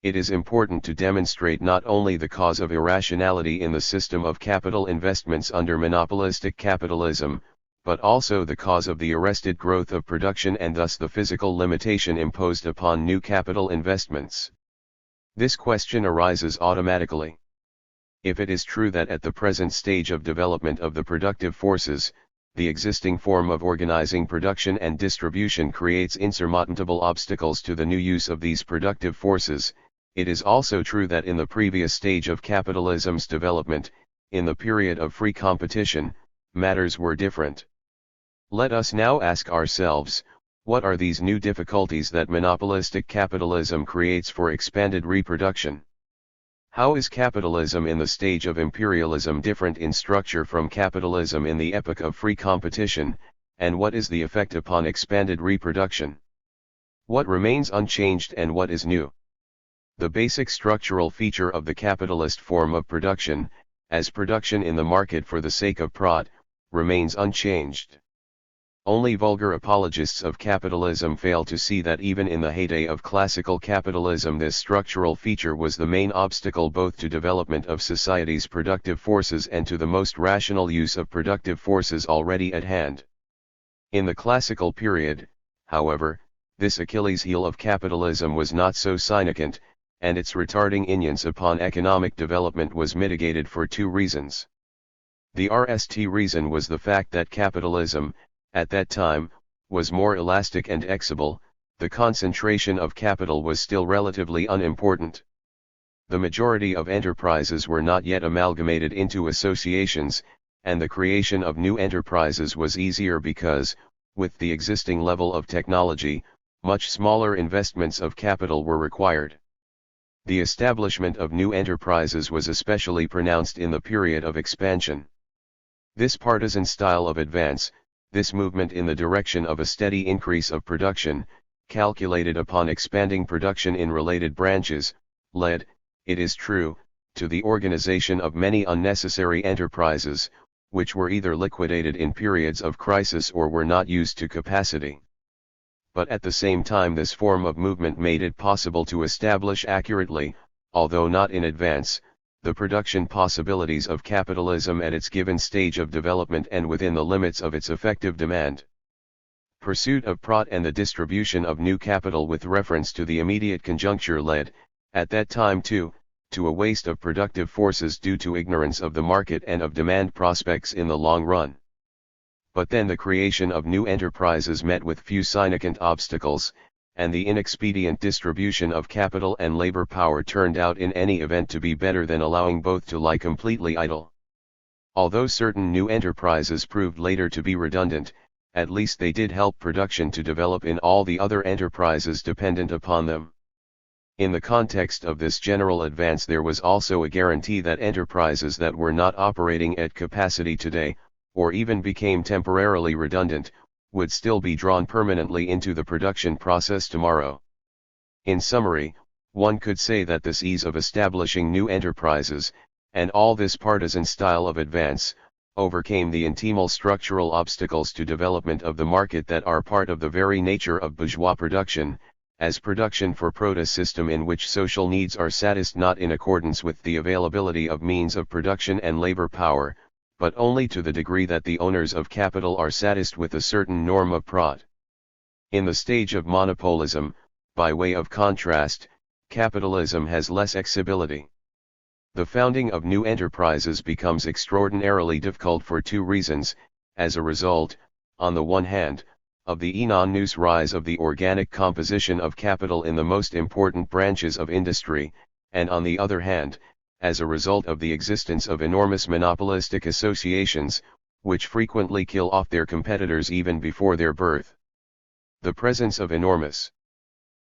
It is important to demonstrate not only the cause of irrationality in the system of capital investments under monopolistic capitalism, but also the cause of the arrested growth of production and thus the physical limitation imposed upon new capital investments. This question arises automatically. If it is true that at the present stage of development of the productive forces, the existing form of organizing production and distribution creates insurmountable obstacles to the new use of these productive forces. It is also true that in the previous stage of capitalism's development, in the period of free competition, matters were different. Let us now ask ourselves, what are these new difficulties that monopolistic capitalism creates for expanded reproduction? How is capitalism in the stage of imperialism different in structure from capitalism in the epoch of free competition, and what is the effect upon expanded reproduction? What remains unchanged and what is new? The basic structural feature of the capitalist form of production, as production in the market for the sake of profit, remains unchanged. Only vulgar apologists of capitalism fail to see that even in the heyday of classical capitalism this structural feature was the main obstacle both to development of society's productive forces and to the most rational use of productive forces already at hand. In the classical period, however, this Achilles heel of capitalism was not so significant, and its retarding influence upon economic development was mitigated for two reasons. The first reason was the fact that capitalism, at that time, was more elastic and flexible. The concentration of capital was still relatively unimportant. The majority of enterprises were not yet amalgamated into associations, and the creation of new enterprises was easier because, with the existing level of technology, much smaller investments of capital were required. The establishment of new enterprises was especially pronounced in the period of expansion. This partisan style of advance, this movement in the direction of a steady increase of production, calculated upon expanding production in related branches, led, it is true, to the organization of many unnecessary enterprises, which were either liquidated in periods of crisis or were not used to capacity. But at the same time this form of movement made it possible to establish accurately, although not in advance, the production possibilities of capitalism at its given stage of development and within the limits of its effective demand. Pursuit of profit and the distribution of new capital with reference to the immediate conjuncture led, at that time to a waste of productive forces due to ignorance of the market and of demand prospects in the long run. But then the creation of new enterprises met with few significant obstacles, and the inexpedient distribution of capital and labor power turned out in any event to be better than allowing both to lie completely idle. Although certain new enterprises proved later to be redundant, at least they did help production to develop in all the other enterprises dependent upon them. In the context of this general advance there was also a guarantee that enterprises that were not operating at capacity today, or even became temporarily redundant, would still be drawn permanently into the production process tomorrow. In summary, one could say that this ease of establishing new enterprises, and all this partisan style of advance, overcame the intimal structural obstacles to development of the market that are part of the very nature of bourgeois production, as production for produce system in which social needs are satisfied not in accordance with the availability of means of production and labor power, but only to the degree that the owners of capital are satisfied with a certain norm of profit. In the stage of monopolism, by way of contrast, capitalism has less flexibility. The founding of new enterprises becomes extraordinarily difficult for two reasons, as a result, on the one hand, of the enormous rise of the organic composition of capital in the most important branches of industry, and on the other hand, as a result of the existence of enormous monopolistic associations, which frequently kill off their competitors even before their birth. The presence of enormous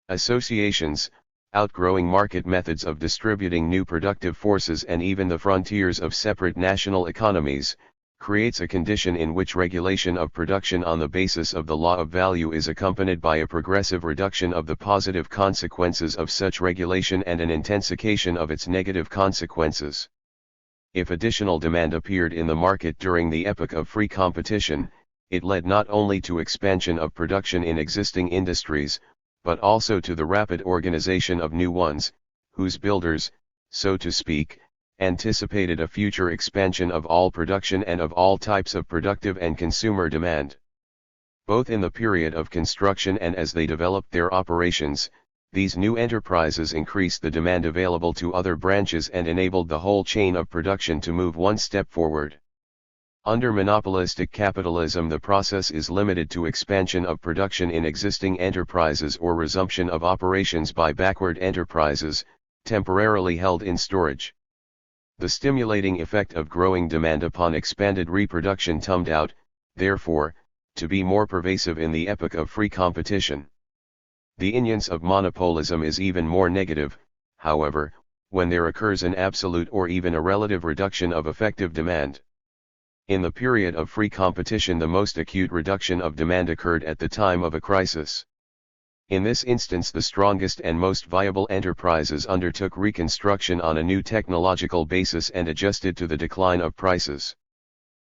associations, outgrowing market methods of distributing new productive forces and even the frontiers of separate national economies, creates a condition in which regulation of production on the basis of the law of value is accompanied by a progressive reduction of the positive consequences of such regulation and an intensification of its negative consequences. If additional demand appeared in the market during the epoch of free competition, it led not only to expansion of production in existing industries, but also to the rapid organization of new ones, whose builders, so to speak, anticipated a future expansion of all production and of all types of productive and consumer demand. Both in the period of construction and as they developed their operations, these new enterprises increased the demand available to other branches and enabled the whole chain of production to move one step forward. Under monopolistic capitalism, the process is limited to expansion of production in existing enterprises or resumption of operations by backward enterprises, temporarily held in storage. The stimulating effect of growing demand upon expanded reproduction turned out, therefore, to be more pervasive in the epoch of free competition. The incidence of monopolism is even more negative, however, when there occurs an absolute or even a relative reduction of effective demand. In the period of free competition, the most acute reduction of demand occurred at the time of a crisis. In this instance, the strongest and most viable enterprises undertook reconstruction on a new technological basis and adjusted to the decline of prices.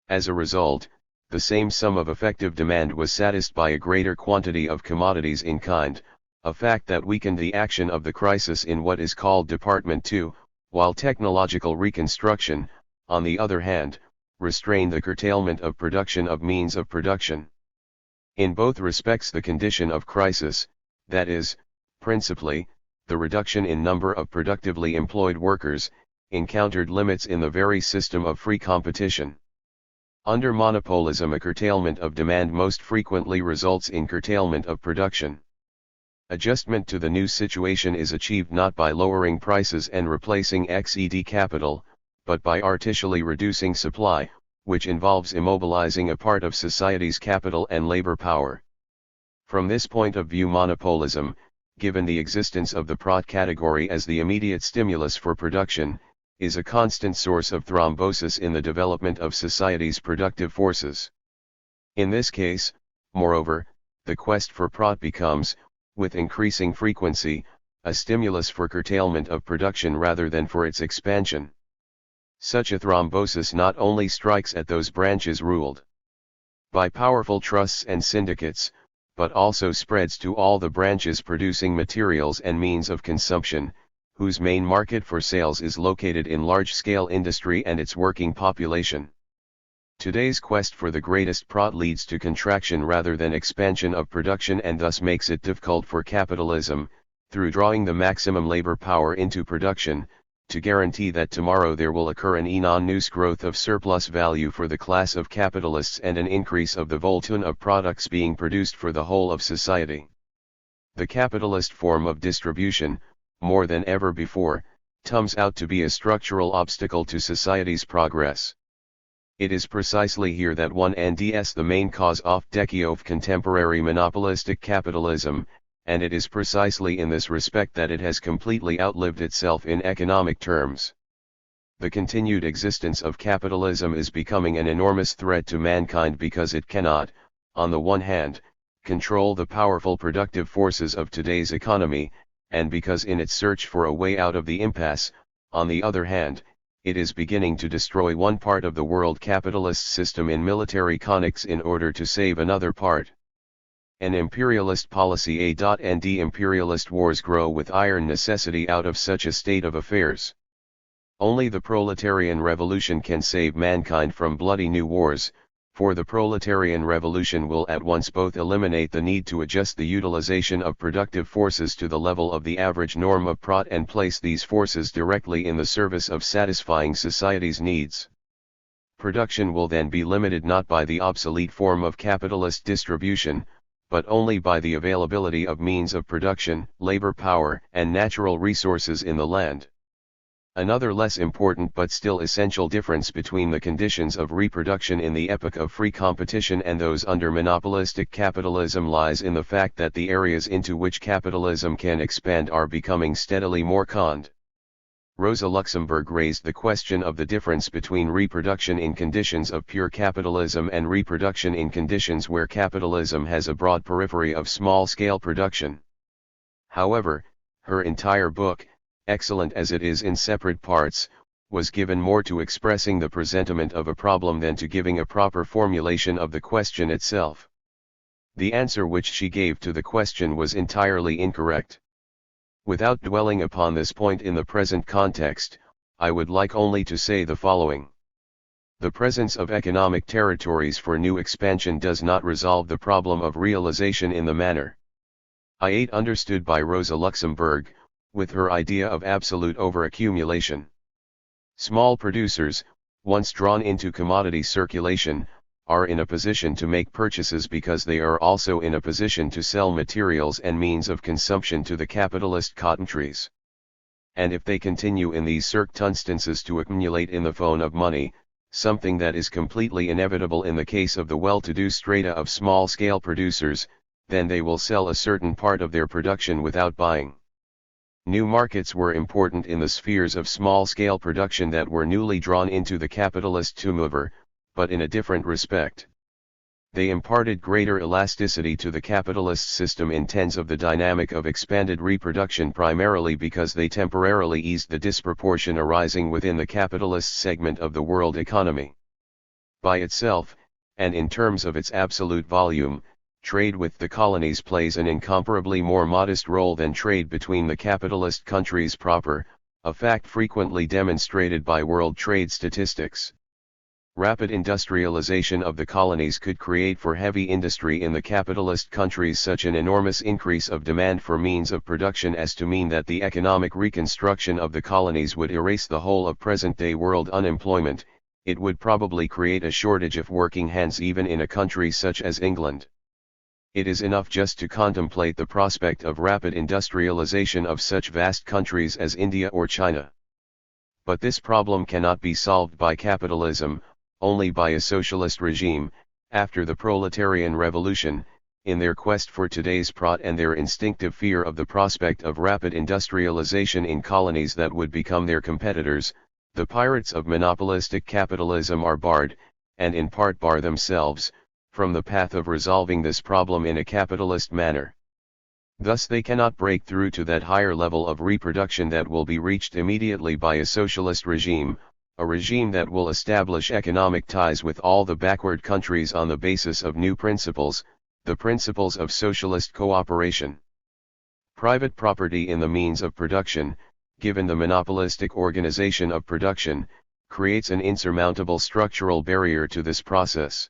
As a result, the same sum of effective demand was satisfied by a greater quantity of commodities in kind, a fact that weakened the action of the crisis in what is called Department 2, while technological reconstruction, on the other hand, restrained the curtailment of production of means of production. In both respects, the condition of crisis, that is, principally, the reduction in number of productively employed workers, encountered limits in the very system of free competition. Under monopolism, a curtailment of demand most frequently results in curtailment of production. Adjustment to the new situation is achieved not by lowering prices and replacing XED capital, but by artificially reducing supply, which involves immobilizing a part of society's capital and labor power. From this point of view, monopolism, given the existence of the product category as the immediate stimulus for production, is a constant source of thrombosis in the development of society's productive forces. In this case, moreover, the quest for product becomes, with increasing frequency, a stimulus for curtailment of production rather than for its expansion. Such a thrombosis not only strikes at those branches ruled by powerful trusts and syndicates, but also spreads to all the branches producing materials and means of consumption, whose main market for sales is located in large-scale industry and its working population. Today's quest for the greatest profit leads to contraction rather than expansion of production, and thus makes it difficult for capitalism, through drawing the maximum labor power into production, to guarantee that tomorrow there will occur an enormous growth of surplus value for the class of capitalists and an increase of the volume of products being produced for the whole of society. The capitalist form of distribution, more than ever before, turns out to be a structural obstacle to society's progress. It is precisely here that one finds the main cause of decay of contemporary monopolistic capitalism, and it is precisely in this respect that it has completely outlived itself in economic terms. The continued existence of capitalism is becoming an enormous threat to mankind because it cannot, on the one hand, control the powerful productive forces of today's economy, and because in its search for a way out of the impasse, on the other hand, it is beginning to destroy one part of the world capitalist system in military conflicts in order to save another part. An imperialist policy and imperialist wars grow with iron necessity out of such a state of affairs. Only the proletarian revolution can save mankind from bloody new wars, for the proletarian revolution will at once both eliminate the need to adjust the utilization of productive forces to the level of the average norm of profit and place these forces directly in the service of satisfying society's needs. Production will then be limited not by the obsolete form of capitalist distribution, but only by the availability of means of production, labor power, and natural resources in the land. Another less important but still essential difference between the conditions of reproduction in the epoch of free competition and those under monopolistic capitalism lies in the fact that the areas into which capitalism can expand are becoming steadily more conned. Rosa Luxemburg raised the question of the difference between reproduction in conditions of pure capitalism and reproduction in conditions where capitalism has a broad periphery of small-scale production. However, her entire book, excellent as it is in separate parts, was given more to expressing the presentiment of a problem than to giving a proper formulation of the question itself. The answer which she gave to the question was entirely incorrect. Without dwelling upon this point in the present context, I would like only to say the following. The presence of economic territories for new expansion does not resolve the problem of realization in the manner understood by Rosa Luxemburg, with her idea of absolute overaccumulation. Small producers, once drawn into commodity circulation, are in a position to make purchases because they are also in a position to sell materials and means of consumption to the capitalist cotton trees. And if they continue in these circumstances to accumulate in the form of money, something that is completely inevitable in the case of the well-to-do strata of small-scale producers, then they will sell a certain part of their production without buying. New markets were important in the spheres of small-scale production that were newly drawn into the capitalist turnover, but in a different respect. They imparted greater elasticity to the capitalist system in terms of the dynamic of expanded reproduction, primarily because they temporarily eased the disproportion arising within the capitalist segment of the world economy. By itself, and in terms of its absolute volume, trade with the colonies plays an incomparably more modest role than trade between the capitalist countries proper, a fact frequently demonstrated by world trade statistics. Rapid industrialization of the colonies could create for heavy industry in the capitalist countries such an enormous increase of demand for means of production as to mean that the economic reconstruction of the colonies would erase the whole of present-day world unemployment. It would probably create a shortage of working hands even in a country such as England. It is enough just to contemplate the prospect of rapid industrialization of such vast countries as India or China. But this problem cannot be solved by capitalism, only by a socialist regime, after the proletarian revolution, in their quest for today's profit and their instinctive fear of the prospect of rapid industrialization in colonies that would become their competitors. The pirates of monopolistic capitalism are barred, and in part bar themselves, from the path of resolving this problem in a capitalist manner. Thus they cannot break through to that higher level of reproduction that will be reached immediately by a socialist regime, a regime that will establish economic ties with all the backward countries on the basis of new principles, the principles of socialist cooperation. Private property in the means of production, given the monopolistic organization of production, creates an insurmountable structural barrier to this process.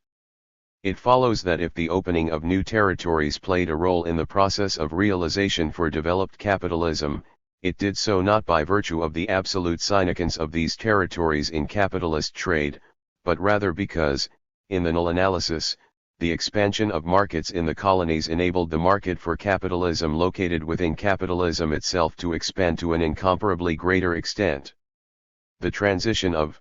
It follows that if the opening of new territories played a role in the process of realization for developed capitalism, it did so not by virtue of the absolute significance of these territories in capitalist trade, but rather because, in the null analysis, the expansion of markets in the colonies enabled the market for capitalism located within capitalism itself to expand to an incomparably greater extent. The transition of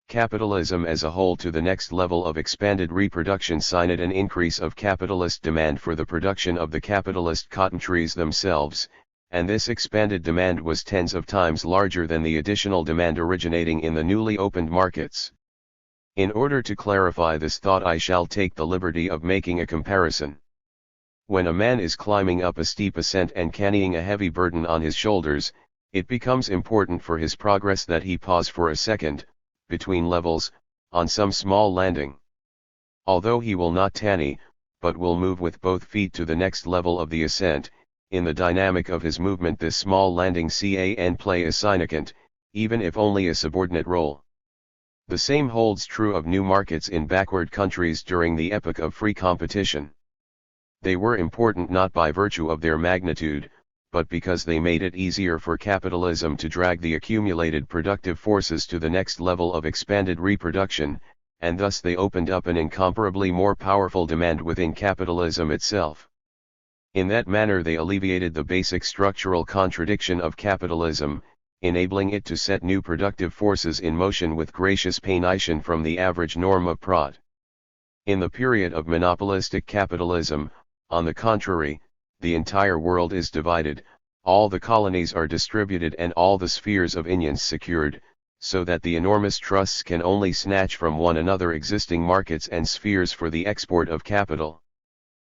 capitalism as a whole to the next level of expanded reproduction signed an increase of capitalist demand for the production of the capitalist cotton trees themselves, and this expanded demand was tens of times larger than the additional demand originating in the newly opened markets. In order to clarify this thought, I shall take the liberty of making a comparison. When a man is climbing up a steep ascent and carrying a heavy burden on his shoulders, it becomes important for his progress that he pause for a second, between levels, on some small landing. Although he will not tanny, but will move with both feet to the next level of the ascent, in the dynamic of his movement this small landing can play a significant, even if only a subordinate role. The same holds true of new markets in backward countries during the epoch of free competition. They were important not by virtue of their magnitude, but because they made it easier for capitalism to drag the accumulated productive forces to the next level of expanded reproduction, and thus they opened up an incomparably more powerful demand within capitalism itself. In that manner they alleviated the basic structural contradiction of capitalism, enabling it to set new productive forces in motion with gracious panition from the average norm of prod. In the period of monopolistic capitalism, on the contrary, the entire world is divided, all the colonies are distributed and all the spheres of influence secured, so that the enormous trusts can only snatch from one another existing markets and spheres for the export of capital.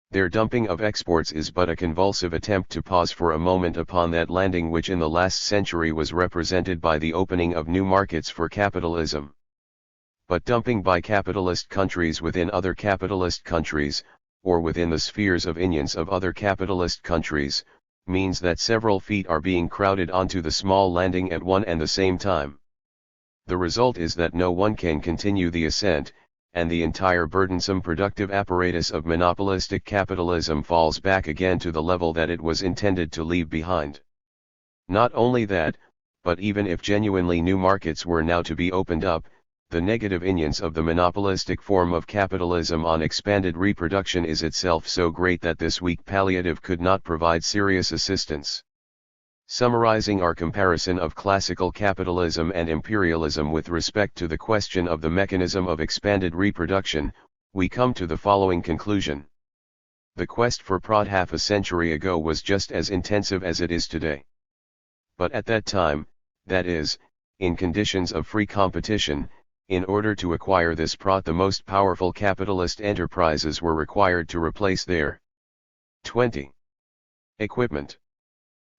Their dumping of exports is but a convulsive attempt to pause for a moment upon that landing which in the last century was represented by the opening of new markets for capitalism. But dumping by capitalist countries within other capitalist countries, or within the spheres of influence of other capitalist countries, means that several feet are being crowded onto the small landing at one and the same time. The result is that no one can continue the ascent, and the entire burdensome productive apparatus of monopolistic capitalism falls back again to the level that it was intended to leave behind. Not only that, but even if genuinely new markets were now to be opened up, The negative influence of the monopolistic form of capitalism on expanded reproduction is itself so great that this weak palliative could not provide serious assistance. Summarizing our comparison of classical capitalism and imperialism with respect to the question of the mechanism of expanded reproduction, we come to the following conclusion. The quest for profit half a century ago was just as intensive as it is today. But at that time, that is, in conditions of free competition, in order to acquire this profit the most powerful capitalist enterprises were required to replace their 20 equipment.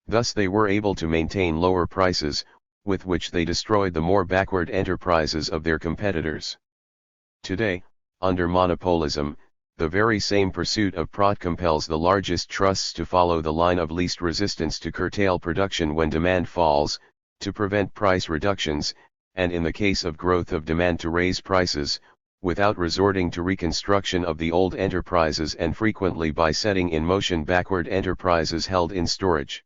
Thus they were able to maintain lower prices, with which they destroyed the more backward enterprises of their competitors. Today, under monopolism, the very same pursuit of profit compels the largest trusts to follow the line of least resistance to curtail production when demand falls, to prevent price reductions, and in the case of growth of demand to raise prices, without resorting to reconstruction of the old enterprises and frequently by setting in motion backward enterprises held in storage.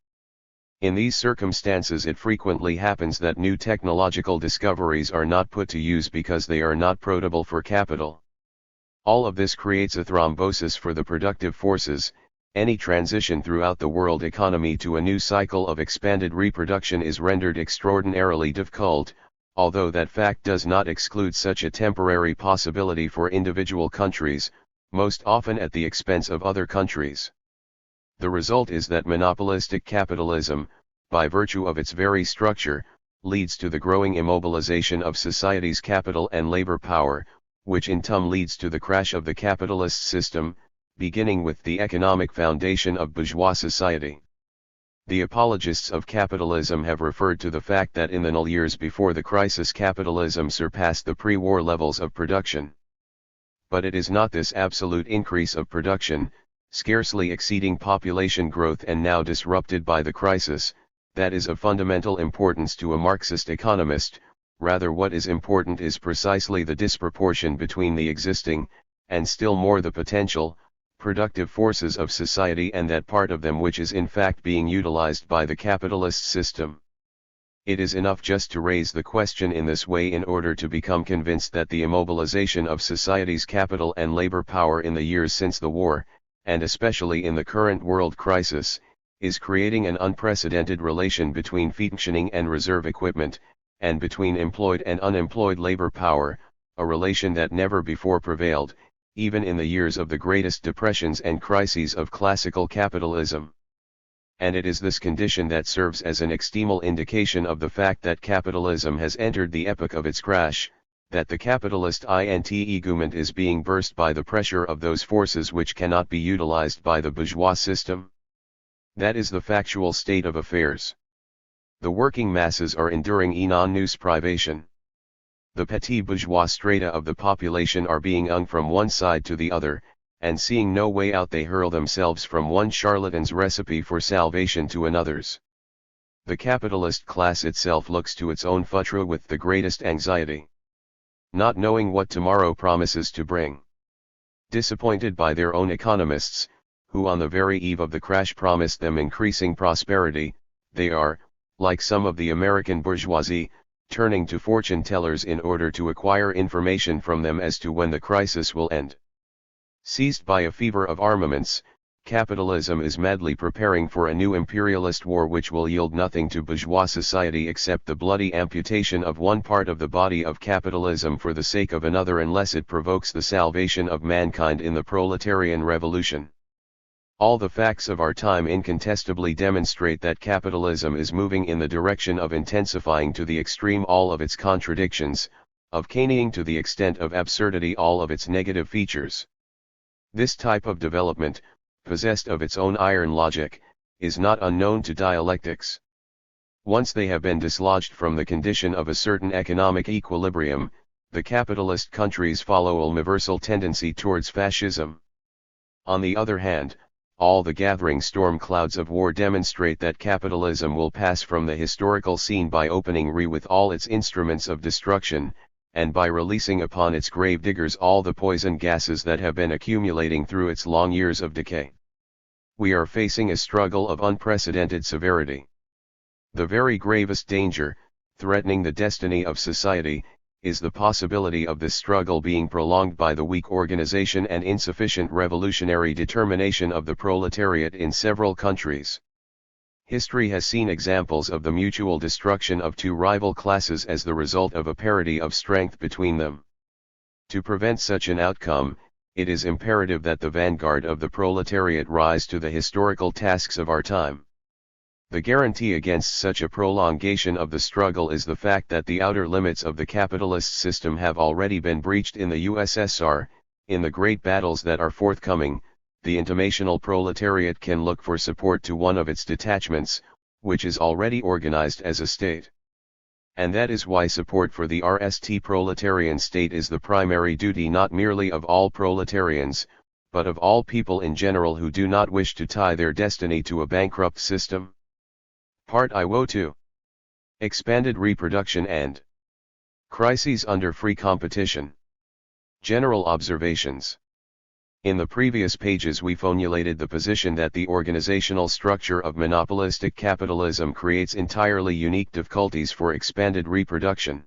In these circumstances it frequently happens that new technological discoveries are not put to use because they are not profitable for capital. All of this creates a thrombosis for the productive forces. Any transition throughout the world economy to a new cycle of expanded reproduction is rendered extraordinarily difficult, although that fact does not exclude such a temporary possibility for individual countries, most often at the expense of other countries. The result is that monopolistic capitalism, by virtue of its very structure, leads to the growing immobilization of society's capital and labor power, which in turn leads to the crash of the capitalist system, beginning with the economic foundation of bourgeois society. The apologists of capitalism have referred to the fact that in the null years before the crisis capitalism surpassed the pre-war levels of production. But it is not this absolute increase of production, scarcely exceeding population growth and now disrupted by the crisis, that is of fundamental importance to a Marxist economist. Rather what is important is precisely the disproportion between the existing, and still more the potential, productive forces of society and that part of them which is in fact being utilized by the capitalist system. It is enough just to raise the question in this way in order to become convinced that the immobilization of society's capital and labor power in the years since the war, and especially in the current world crisis, is creating an unprecedented relation between functioning and reserve equipment, and between employed and unemployed labor power, a relation that never before prevailed, even in the years of the greatest depressions and crises of classical capitalism. And it is this condition that serves as an external indication of the fact that capitalism has entered the epoch of its crash, that the capitalist movement is being burst by the pressure of those forces which cannot be utilized by the bourgeois system. That is the factual state of affairs. The working masses are enduring enormous privation. The petit bourgeois strata of the population are being hung from one side to the other, and seeing no way out they hurl themselves from one charlatan's recipe for salvation to another's. The capitalist class itself looks to its own future with the greatest anxiety, not knowing what tomorrow promises to bring. Disappointed by their own economists, who on the very eve of the crash promised them increasing prosperity, they are, like some of the American bourgeoisie, turning to fortune tellers in order to acquire information from them as to when the crisis will end. Seized by a fever of armaments, capitalism is madly preparing for a new imperialist war which will yield nothing to bourgeois society except the bloody amputation of one part of the body of capitalism for the sake of another unless it provokes the salvation of mankind in the proletarian revolution. All the facts of our time incontestably demonstrate that capitalism is moving in the direction of intensifying to the extreme all of its contradictions, of caneying to the extent of absurdity all of its negative features. This type of development, possessed of its own iron logic, is not unknown to dialectics. Once they have been dislodged from the condition of a certain economic equilibrium, the capitalist countries follow a universal tendency towards fascism. On the other hand, all the gathering storm clouds of war demonstrate that capitalism will pass from the historical scene by opening with all its instruments of destruction, and by releasing upon its grave diggers all the poison gases that have been accumulating through its long years of decay. We are facing a struggle of unprecedented severity. The very gravest danger, threatening the destiny of society, is the possibility of this struggle being prolonged by the weak organization and insufficient revolutionary determination of the proletariat in several countries. History has seen examples of the mutual destruction of two rival classes as the result of a parity of strength between them. To prevent such an outcome, it is imperative that the vanguard of the proletariat rise to the historical tasks of our time. The guarantee against such a prolongation of the struggle is the fact that the outer limits of the capitalist system have already been breached in the USSR. In the great battles that are forthcoming, the international proletariat can look for support to one of its detachments, which is already organized as a state. And that is why support for the RST proletarian state is the primary duty not merely of all proletarians, but of all people in general who do not wish to tie their destiny to a bankrupt system. Part I-2. Expanded reproduction and crises under free competition. General observations. In the previous pages we formulated the position that the organizational structure of monopolistic capitalism creates entirely unique difficulties for expanded reproduction.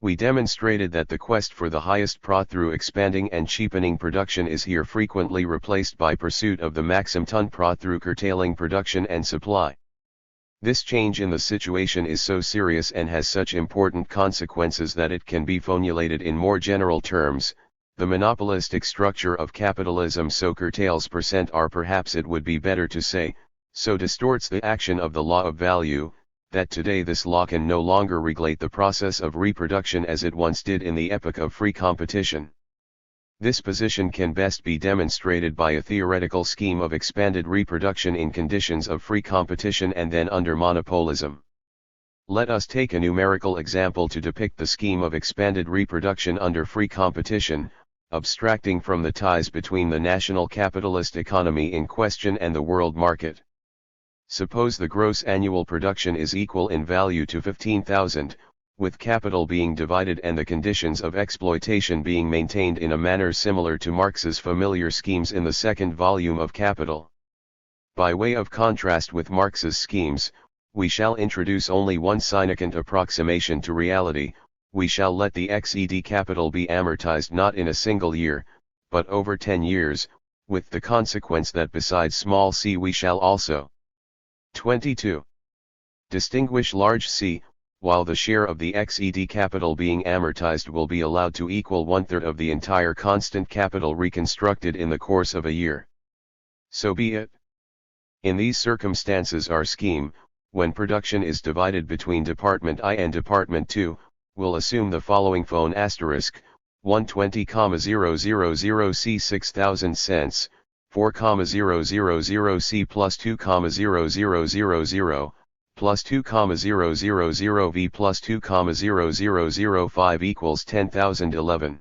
We demonstrated that the quest for the highest profit through expanding and cheapening production is here frequently replaced by pursuit of the maximum ton profit through curtailing production and supply. This change in the situation is so serious and has such important consequences that it can be formulated in more general terms. The monopolistic structure of capitalism so curtails percent, or perhaps it would be better to say, so distorts the action of the law of value, that today this law can no longer regulate the process of reproduction as it once did in the epoch of free competition. This position can best be demonstrated by a theoretical scheme of expanded reproduction in conditions of free competition and then under monopolism. Let us take a numerical example to depict the scheme of expanded reproduction under free competition, abstracting from the ties between the national capitalist economy in question and the world market. Suppose the gross annual production is equal in value to 15,000, with capital being divided and the conditions of exploitation being maintained in a manner similar to Marx's familiar schemes in the second volume of Capital. By way of contrast with Marx's schemes, we shall introduce only one significant approximation to reality. We shall let the XED capital be amortized not in a single year, but over 10 years, with the consequence that besides small c we shall also 22. Distinguish large c, while the share of the XED capital being amortized will be allowed to equal 1/3 of the entire constant capital reconstructed in the course of a year. So be it. In these circumstances our scheme, when production is divided between Department I and Department II, will assume the following phone asterisk, 120,000 C 6,000 cents, 4,000 C plus 2,000 plus 2,000 V plus 2,005 equals 10,011.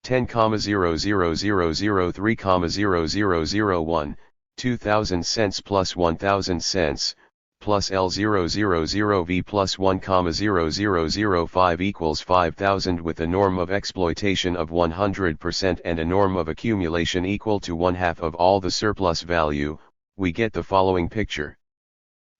10,000 3,001, 2,000 cents plus 1,000 cents, plus L000 V plus 1,005 equals 5,000 with a norm of exploitation of 100% and a norm of accumulation equal to 1/2 of all the surplus value, we get the following picture.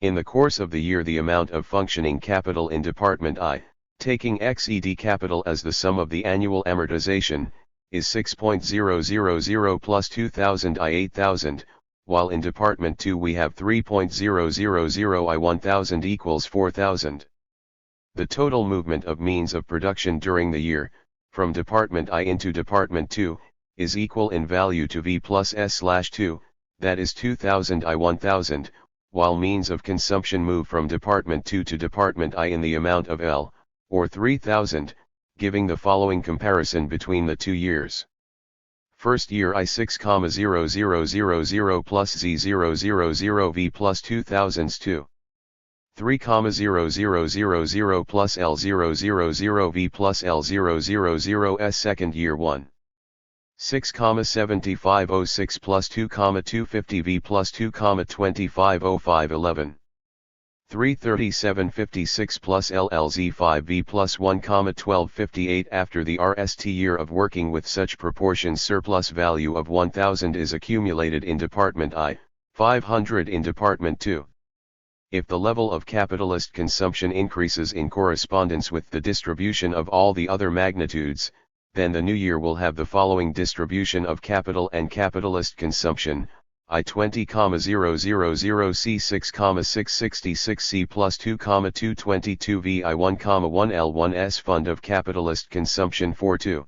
In the course of the year the amount of functioning capital in Department I, taking XED capital as the sum of the annual amortization, is 6.000 plus 2,000 I 8,000, while in Department II we have 3.000 I 1,000 equals 4,000. The total movement of means of production during the year, from Department I into Department II, is equal in value to V plus S/2, that is 2,000 I 1,000, while means of consumption move from Department II to Department I in the amount of L, or 3,000, giving the following comparison between the 2 years. First year I 6,000 plus Z000 V plus 2,000s 2. 3,000 plus L000 V plus L000 S second year 1. 6,7506 plus 2,250 V plus 2,2505 11. 33756 plus LLZ5 V plus 1,1258. After the RST year of working with such proportions, surplus value of 1,000 is accumulated in Department I, 500 in Department II. If the level of capitalist consumption increases in correspondence with the distribution of all the other magnitudes, then the new year will have the following distribution of capital and capitalist consumption: I 20,000 C 6,666 C plus 2,222 V I 1,1 L1 S Fund of Capitalist Consumption 42.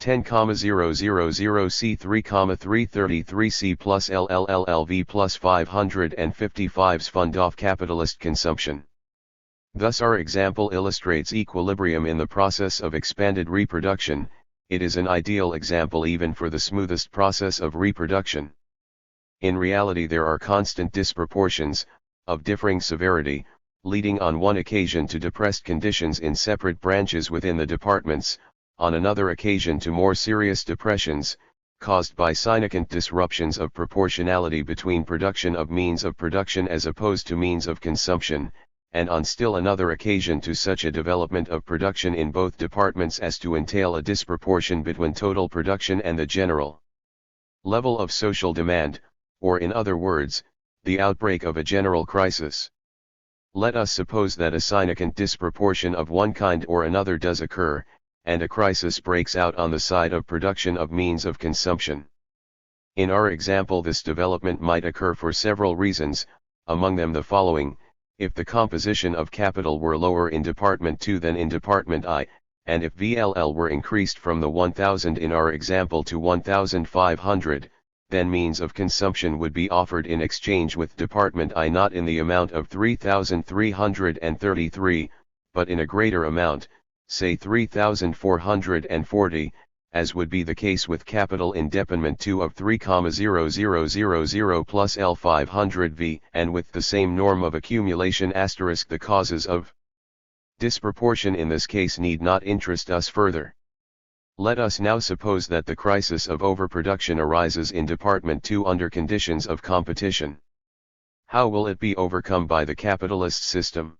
10,000 C 3,333 C plus LLLV plus 555's Fund of Capitalist Consumption. Thus our example illustrates equilibrium in the process of expanded reproduction. It is an ideal example even for the smoothest process of reproduction. In reality there are constant disproportions, of differing severity, leading on one occasion to depressed conditions in separate branches within the departments, on another occasion to more serious depressions, caused by significant disruptions of proportionality between production of means of production as opposed to means of consumption, and on still another occasion to such a development of production in both departments as to entail a disproportion between total production and the general level of social demand, or in other words, the outbreak of a general crisis. Let us suppose that a significant disproportion of one kind or another does occur, and a crisis breaks out on the side of production of means of consumption. In our example this development might occur for several reasons, among them the following: if the composition of capital were lower in Department 2 than in Department I, and if VLL were increased from the 1,000 in our example to 1,500, then means of consumption would be offered in exchange with Department I not in the amount of 3,333, but in a greater amount, say 3,440, as would be the case with capital in Department 2 of 3,000 plus L500V, and with the same norm of accumulation *. The causes of disproportion in this case need not interest us further. Let us now suppose that the crisis of overproduction arises in Department 2 under conditions of competition. How will it be overcome by the capitalist system?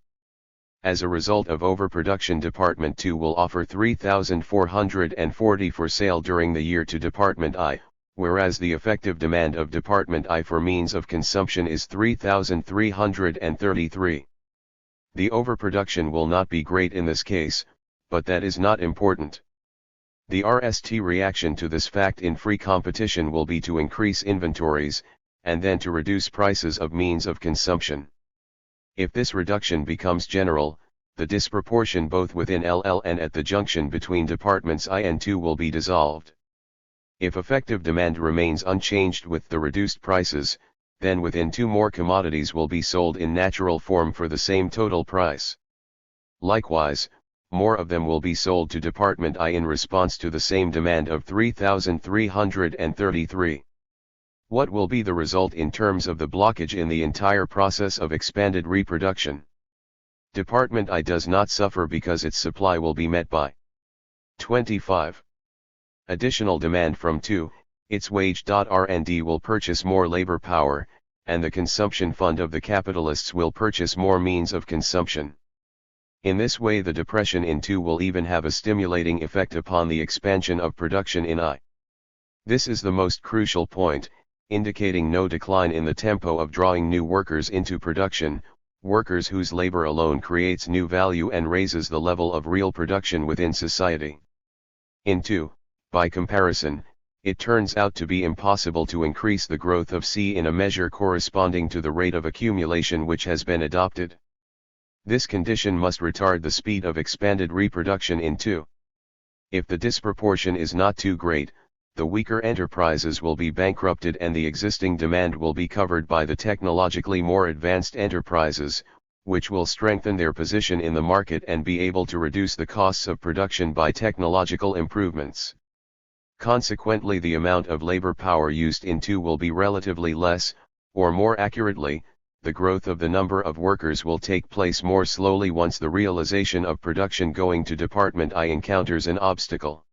As a result of overproduction, Department 2 will offer 3,440 for sale during the year to Department I, whereas the effective demand of Department I for means of consumption is 3,333. The overproduction will not be great in this case, but that is not important. The RST reaction to this fact in free competition will be to increase inventories, and then to reduce prices of means of consumption. If this reduction becomes general, the disproportion both within LL and at the junction between Departments I and II will be dissolved. If effective demand remains unchanged with the reduced prices, then within two more commodities will be sold in natural form for the same total price. Likewise, more of them will be sold to Department I in response to the same demand of 3,333. What will be the result in terms of the blockage in the entire process of expanded reproduction? Department I does not suffer because its supply will be met by 25. Additional demand from 2, its wage. R&D will purchase more labor power, and the consumption fund of the capitalists will purchase more means of consumption. In this way the depression in 2 will even have a stimulating effect upon the expansion of production in I. This is the most crucial point, indicating no decline in the tempo of drawing new workers into production, workers whose labor alone creates new value and raises the level of real production within society. In 2, by comparison, it turns out to be impossible to increase the growth of C in a measure corresponding to the rate of accumulation which has been adopted. This condition must retard the speed of expanded reproduction in 2. If the disproportion is not too great, the weaker enterprises will be bankrupted and the existing demand will be covered by the technologically more advanced enterprises, which will strengthen their position in the market and be able to reduce the costs of production by technological improvements. Consequently, the amount of labor power used in 2 will be relatively less, or more accurately, the growth of the number of workers will take place more slowly once the realization of production going to Department I encounters an obstacle.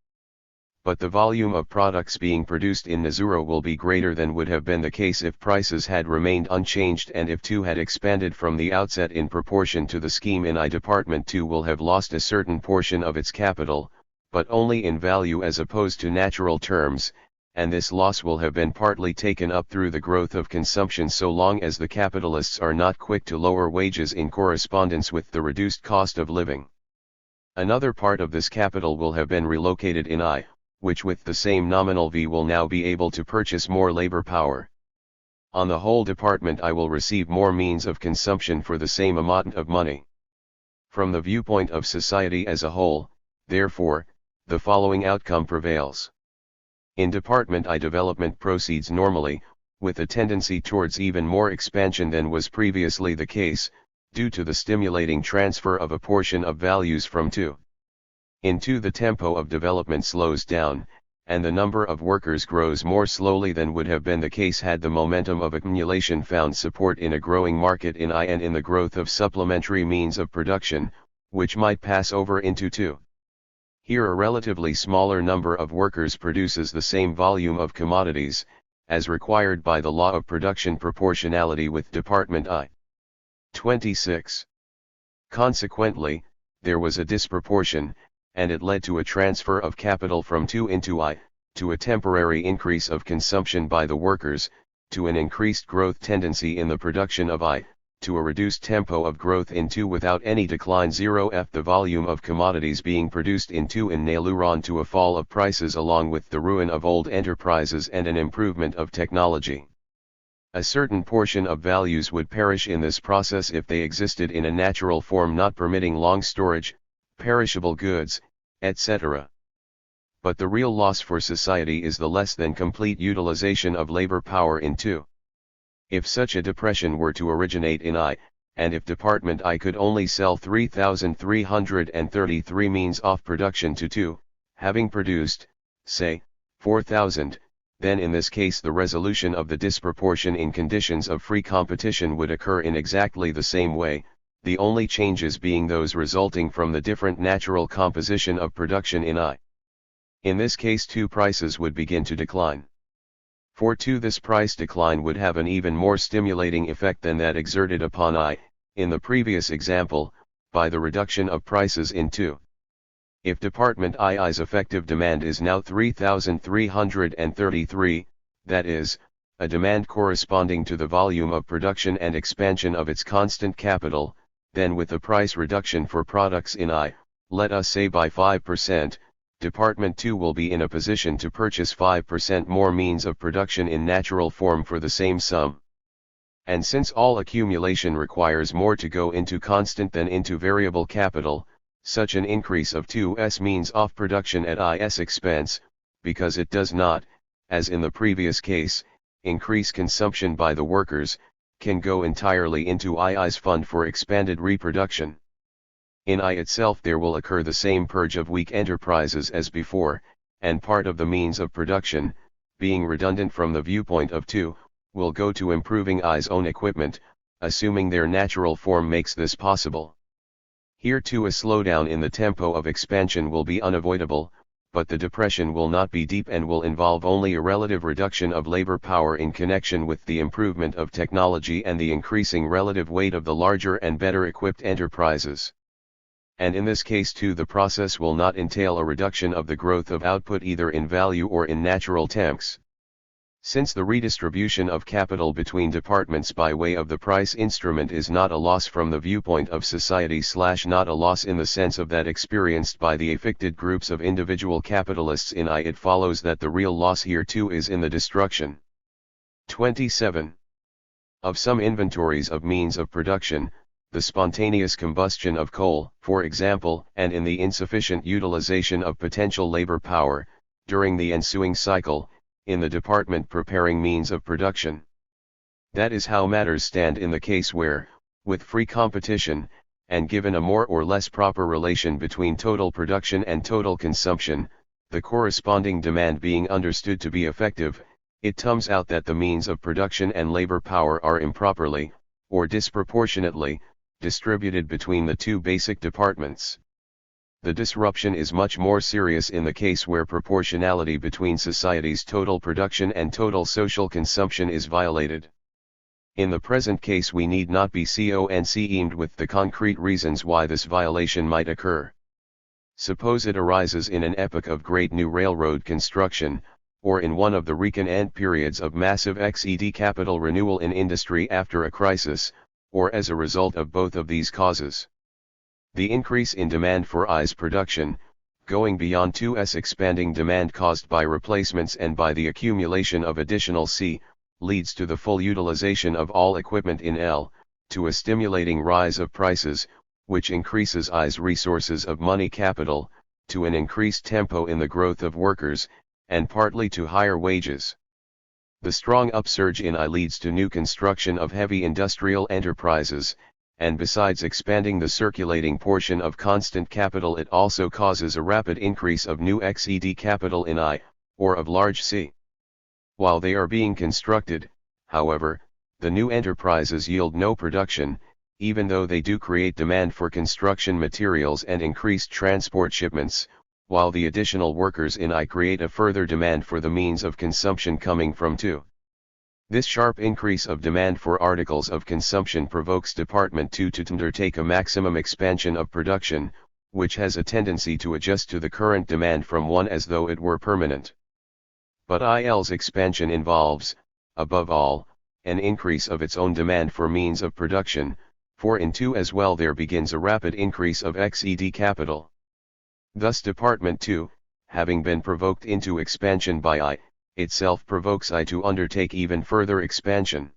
But the volume of products being produced in Nazuro will be greater than would have been the case if prices had remained unchanged and if 2 had expanded from the outset in proportion to the scheme in I. Department 2 will have lost a certain portion of its capital, but only in value as opposed to natural terms, and this loss will have been partly taken up through the growth of consumption so long as the capitalists are not quick to lower wages in correspondence with the reduced cost of living. Another part of this capital will have been relocated in I, which with the same nominal V will now be able to purchase more labor power. On the whole, department I will receive more means of consumption for the same amount of money. From the viewpoint of society as a whole, therefore, the following outcome prevails. In department I, development proceeds normally, with a tendency towards even more expansion than was previously the case, due to the stimulating transfer of a portion of values from 2. In 2 the tempo of development slows down, and the number of workers grows more slowly than would have been the case had the momentum of accumulation found support in a growing market in I and in the growth of supplementary means of production, which might pass over into 2. Here a relatively smaller number of workers produces the same volume of commodities, as required by the law of production proportionality with department I. 26. Consequently, there was a disproportion, and it led to a transfer of capital from 2 into I, to a temporary increase of consumption by the workers, to an increased growth tendency in the production of I, to a reduced tempo of growth in 2 without any decline 0f the volume of commodities being produced in 2 in Nailuron, to a fall of prices along with the ruin of old enterprises and an improvement of technology. A certain portion of values would perish in this process if they existed in a natural form not permitting long storage, perishable goods, etc. But the real loss for society is the less than complete utilization of labor power in 2. If such a depression were to originate in I, and if department I could only sell 3,333 means off production to 2, having produced, say, 4,000, then in this case the resolution of the disproportion in conditions of free competition would occur in exactly the same way, the only changes being those resulting from the different natural composition of production in I. In this case 2 prices would begin to decline. For 2 this price decline would have an even more stimulating effect than that exerted upon I, in the previous example, by the reduction of prices in 2. If department I's effective demand is now 3,333, that is, a demand corresponding to the volume of production and expansion of its constant capital, then with the price reduction for products in I, let us say by 5%, Department 2 will be in a position to purchase 5% more means of production in natural form for the same sum. And since all accumulation requires more to go into constant than into variable capital, such an increase of 2's means off production at I's expense, because it does not, as in the previous case, increase consumption by the workers, can go entirely into I's fund for expanded reproduction. In I itself there will occur the same purge of weak enterprises as before, and part of the means of production, being redundant from the viewpoint of 2, will go to improving I's own equipment, assuming their natural form makes this possible. Here too a slowdown in the tempo of expansion will be unavoidable, but the depression will not be deep and will involve only a relative reduction of labor power in connection with the improvement of technology and the increasing relative weight of the larger and better equipped enterprises. And in this case too the process will not entail a reduction of the growth of output either in value or in natural terms. Since the redistribution of capital between departments by way of the price instrument is not a loss from the viewpoint of society / not a loss in the sense of that experienced by the affected groups of individual capitalists in I, it follows that the real loss here too is in the destruction. 27. Of some inventories of means of production, the spontaneous combustion of coal, for example, and in the insufficient utilization of potential labor power, during the ensuing cycle, in the department preparing means of production. That is how matters stand in the case where, with free competition, and given a more or less proper relation between total production and total consumption, the corresponding demand being understood to be effective, it comes out that the means of production and labor power are improperly, or disproportionately, distributed between the two basic departments. The disruption is much more serious in the case where proportionality between society's total production and total social consumption is violated. In the present case we need not be concerned with the concrete reasons why this violation might occur. Suppose it arises in an epoch of great new railroad construction, or in one of the recent periods of massive XED capital renewal in industry after a crisis, or as a result of both of these causes. The increase in demand for I's production, going beyond 2's expanding demand caused by replacements and by the accumulation of additional C, leads to the full utilization of all equipment in L, to a stimulating rise of prices, which increases I's resources of money capital, to an increased tempo in the growth of workers, and partly to higher wages. The strong upsurge in I leads to new construction of heavy industrial enterprises, and besides expanding the circulating portion of constant capital, it also causes a rapid increase of new XED capital in I, or of large C. While they are being constructed, however, the new enterprises yield no production, even though they do create demand for construction materials and increased transport shipments, while the additional workers in I create a further demand for the means of consumption coming from 2. This sharp increase of demand for articles of consumption provokes Department 2 to undertake a maximum expansion of production, which has a tendency to adjust to the current demand from 1 as though it were permanent. But IL's expansion involves, above all, an increase of its own demand for means of production, for in 2 as well there begins a rapid increase of XED capital. Thus Department 2, having been provoked into expansion by I, itself provokes I to undertake even further expansion.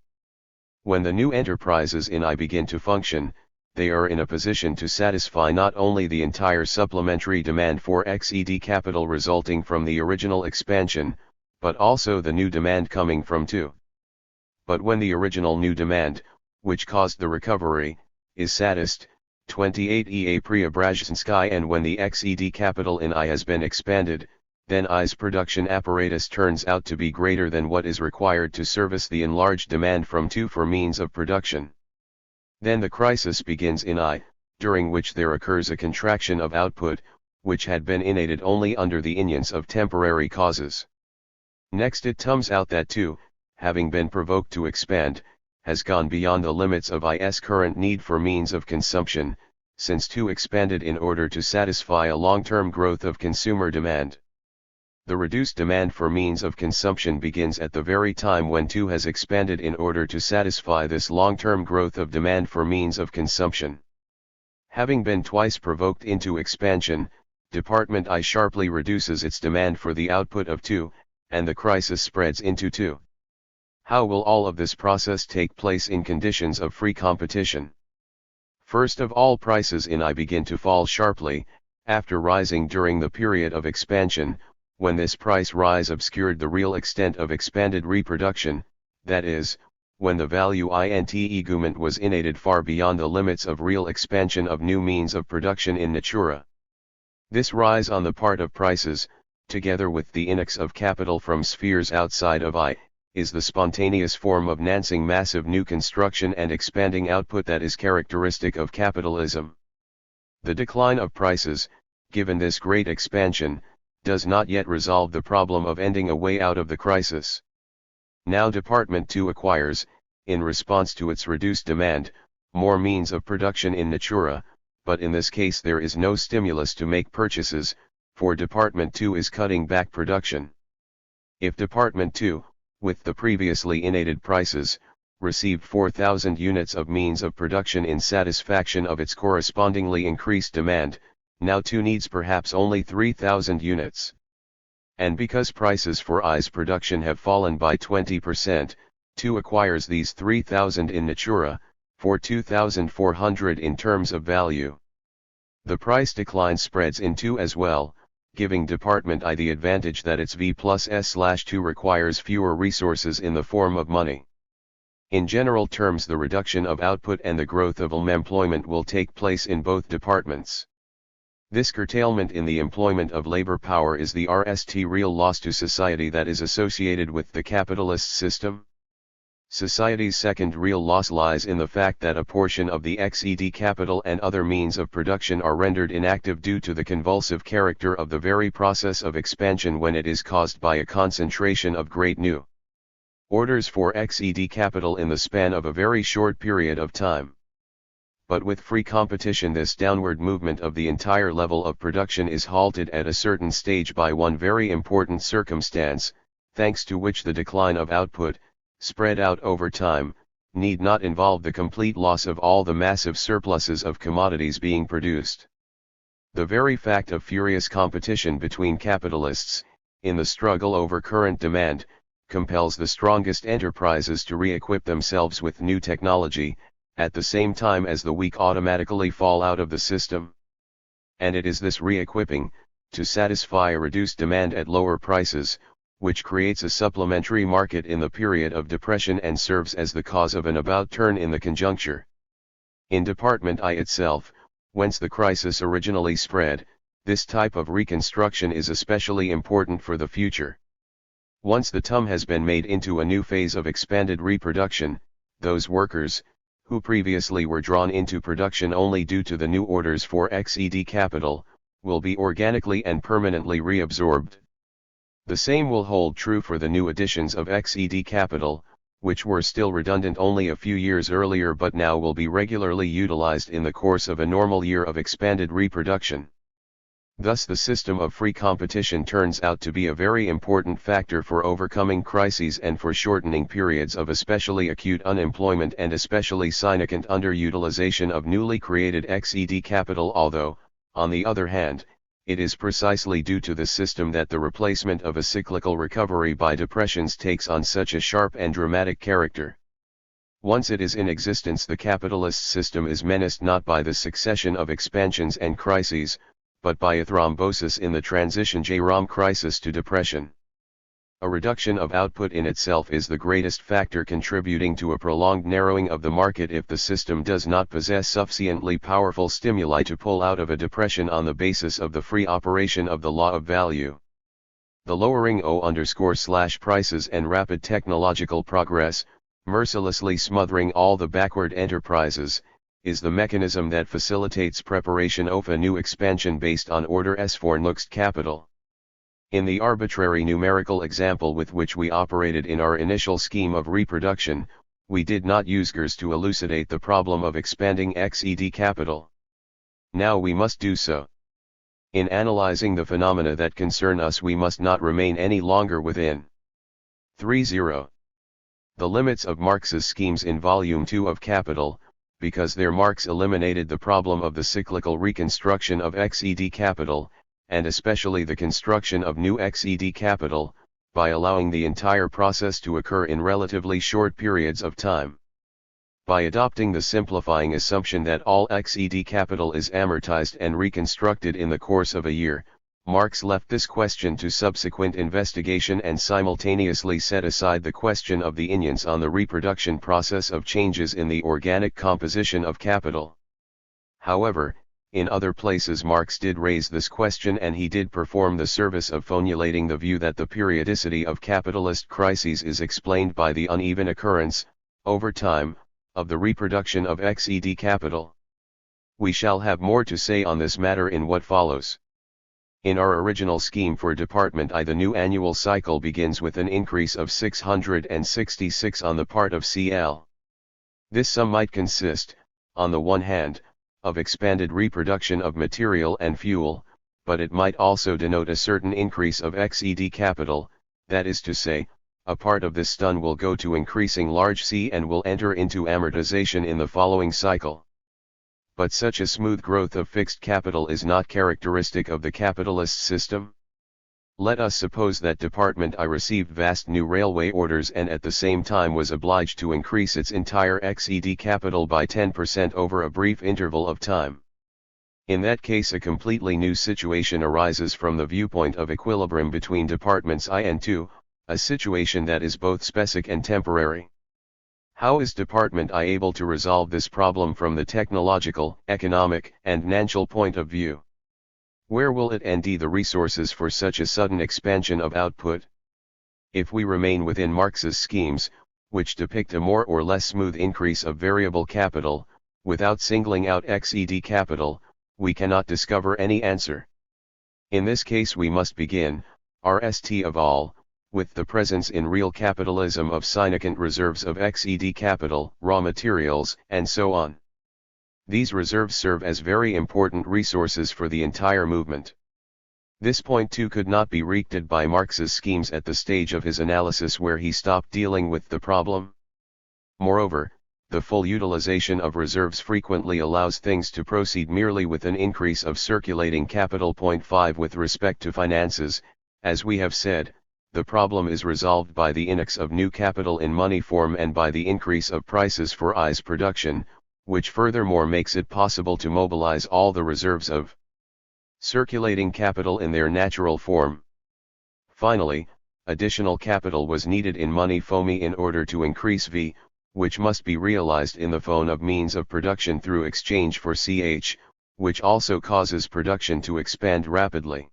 When the new enterprises in I begin to function, they are in a position to satisfy not only the entire supplementary demand for XED capital resulting from the original expansion, but also the new demand coming from 2. But when the original new demand, which caused the recovery, is satisfied, 28 E. A. Preobrazhensky, and when the XED capital in I has been expanded, then I's production apparatus turns out to be greater than what is required to service the enlarged demand from 2 for means of production. Then the crisis begins in I, during which there occurs a contraction of output, which had been innated only under the influence of temporary causes. Next it comes out that 2, having been provoked to expand, has gone beyond the limits of I's current need for means of consumption, since 2 expanded in order to satisfy a long-term growth of consumer demand. The reduced demand for means of consumption begins at the very time when 2 has expanded in order to satisfy this long-term growth of demand for means of consumption. Having been twice provoked into expansion, Department I sharply reduces its demand for the output of 2, and the crisis spreads into 2. How will all of this process take place in conditions of free competition? First of all, prices in I begin to fall sharply, after rising during the period of expansion, when this price rise obscured the real extent of expanded reproduction, that is, when the value int was innated far beyond the limits of real expansion of new means of production in natura. This rise on the part of prices, together with the influx of capital from spheres outside of I, is the spontaneous form of enhancing massive new construction and expanding output that is characteristic of capitalism. The decline of prices, given this great expansion, does not yet resolve the problem of ending a way out of the crisis. Now Department 2 acquires, in response to its reduced demand, more means of production in natura, but in this case there is no stimulus to make purchases, for Department 2 is cutting back production. If Department 2, with the previously innated prices, received 4,000 units of means of production in satisfaction of its correspondingly increased demand, now 2 needs perhaps only 3,000 units. And because prices for I's production have fallen by 20%, 2 acquires these 3,000 in natura, for 2,400 in terms of value. The price decline spreads in 2 as well, giving Department I the advantage that its V plus S/2 requires fewer resources in the form of money. In general terms, the reduction of output and the growth of employment will take place in both departments. This curtailment in the employment of labor power is the real loss to society that is associated with the capitalist system. Society's second real loss lies in the fact that a portion of the XED capital and other means of production are rendered inactive due to the convulsive character of the very process of expansion when it is caused by a concentration of great new orders for XED capital in the span of a very short period of time. But with free competition, this downward movement of the entire level of production is halted at a certain stage by one very important circumstance, thanks to which the decline of output, spread out over time, need not involve the complete loss of all the massive surpluses of commodities being produced. The very fact of furious competition between capitalists, in the struggle over current demand, compels the strongest enterprises to re-equip themselves with new technology, at the same time as the weak automatically fall out of the system. And it is this re-equipping, to satisfy a reduced demand at lower prices, which creates a supplementary market in the period of depression and serves as the cause of an about-turn in the conjuncture. In Department I itself, whence the crisis originally spread, this type of reconstruction is especially important for the future. Once the TUM has been made into a new phase of expanded reproduction, those workers, who previously were drawn into production only due to the new orders for XED capital, will be organically and permanently reabsorbed. The same will hold true for the new additions of XED capital, which were still redundant only a few years earlier but now will be regularly utilized in the course of a normal year of expanded reproduction. Thus the system of free competition turns out to be a very important factor for overcoming crises and for shortening periods of especially acute unemployment and especially significant underutilization of newly created XED capital, although, on the other hand, it is precisely due to the system that the replacement of a cyclical recovery by depressions takes on such a sharp and dramatic character. Once it is in existence, the capitalist system is menaced not by the succession of expansions and crises, but by a thrombosis in the transition from crisis to depression. A reduction of output in itself is the greatest factor contributing to a prolonged narrowing of the market if the system does not possess sufficiently powerful stimuli to pull out of a depression on the basis of the free operation of the law of value. The lowering O_prices and rapid technological progress, mercilessly smothering all the backward enterprises, is the mechanism that facilitates preparation of a new expansion based on order S for next capital. In the arbitrary numerical example with which we operated in our initial scheme of reproduction, we did not use GERS to elucidate the problem of expanding XED capital. Now we must do so. In analyzing the phenomena that concern us, we must not remain any longer within 3.0. The limits of Marx's schemes in Volume 2 of Capital, because there Marx eliminated the problem of the cyclical reconstruction of XED capital, and especially the construction of new XED capital, by allowing the entire process to occur in relatively short periods of time. By adopting the simplifying assumption that all XED capital is amortized and reconstructed in the course of a year, Marx left this question to subsequent investigation and simultaneously set aside the question of the influence on the reproduction process of changes in the organic composition of capital. However, in other places Marx did raise this question, and he did perform the service of formulating the view that the periodicity of capitalist crises is explained by the uneven occurrence, over time, of the reproduction of XED capital. We shall have more to say on this matter in what follows. In our original scheme for Department I, the new annual cycle begins with an increase of 666 on the part of CL. This sum might consist, on the one hand, of expanded reproduction of material and fuel, but it might also denote a certain increase of XED capital, that is to say, a part of this stun will go to increasing large C and will enter into amortization in the following cycle. But such a smooth growth of fixed capital is not characteristic of the capitalist system. Let us suppose that Department I received vast new railway orders and at the same time was obliged to increase its entire XED capital by 10% over a brief interval of time. In that case, a completely new situation arises from the viewpoint of equilibrium between Departments I and II, a situation that is both specific and temporary. How is Department I able to resolve this problem from the technological, economic, and financial point of view? Where will it end the resources for such a sudden expansion of output? If we remain within Marx's schemes, which depict a more or less smooth increase of variable capital, without singling out XED capital, we cannot discover any answer. In this case we must begin, RST of all, with the presence in real capitalism of significant reserves of XED capital, raw materials, and so on. These reserves serve as very important resources for the entire movement. This point too could not be reached by Marx's schemes at the stage of his analysis where he stopped dealing with the problem. Moreover, the full utilization of reserves frequently allows things to proceed merely with an increase of circulating capital. 5 With respect to finances, as we have said, the problem is resolved by the influx of new capital in money form and by the increase of prices for I's production, which furthermore makes it possible to mobilize all the reserves of circulating capital in their natural form. Finally, additional capital was needed in money foamy in order to increase V, which must be realized in the form of means of production through exchange for CH, which also causes production to expand rapidly.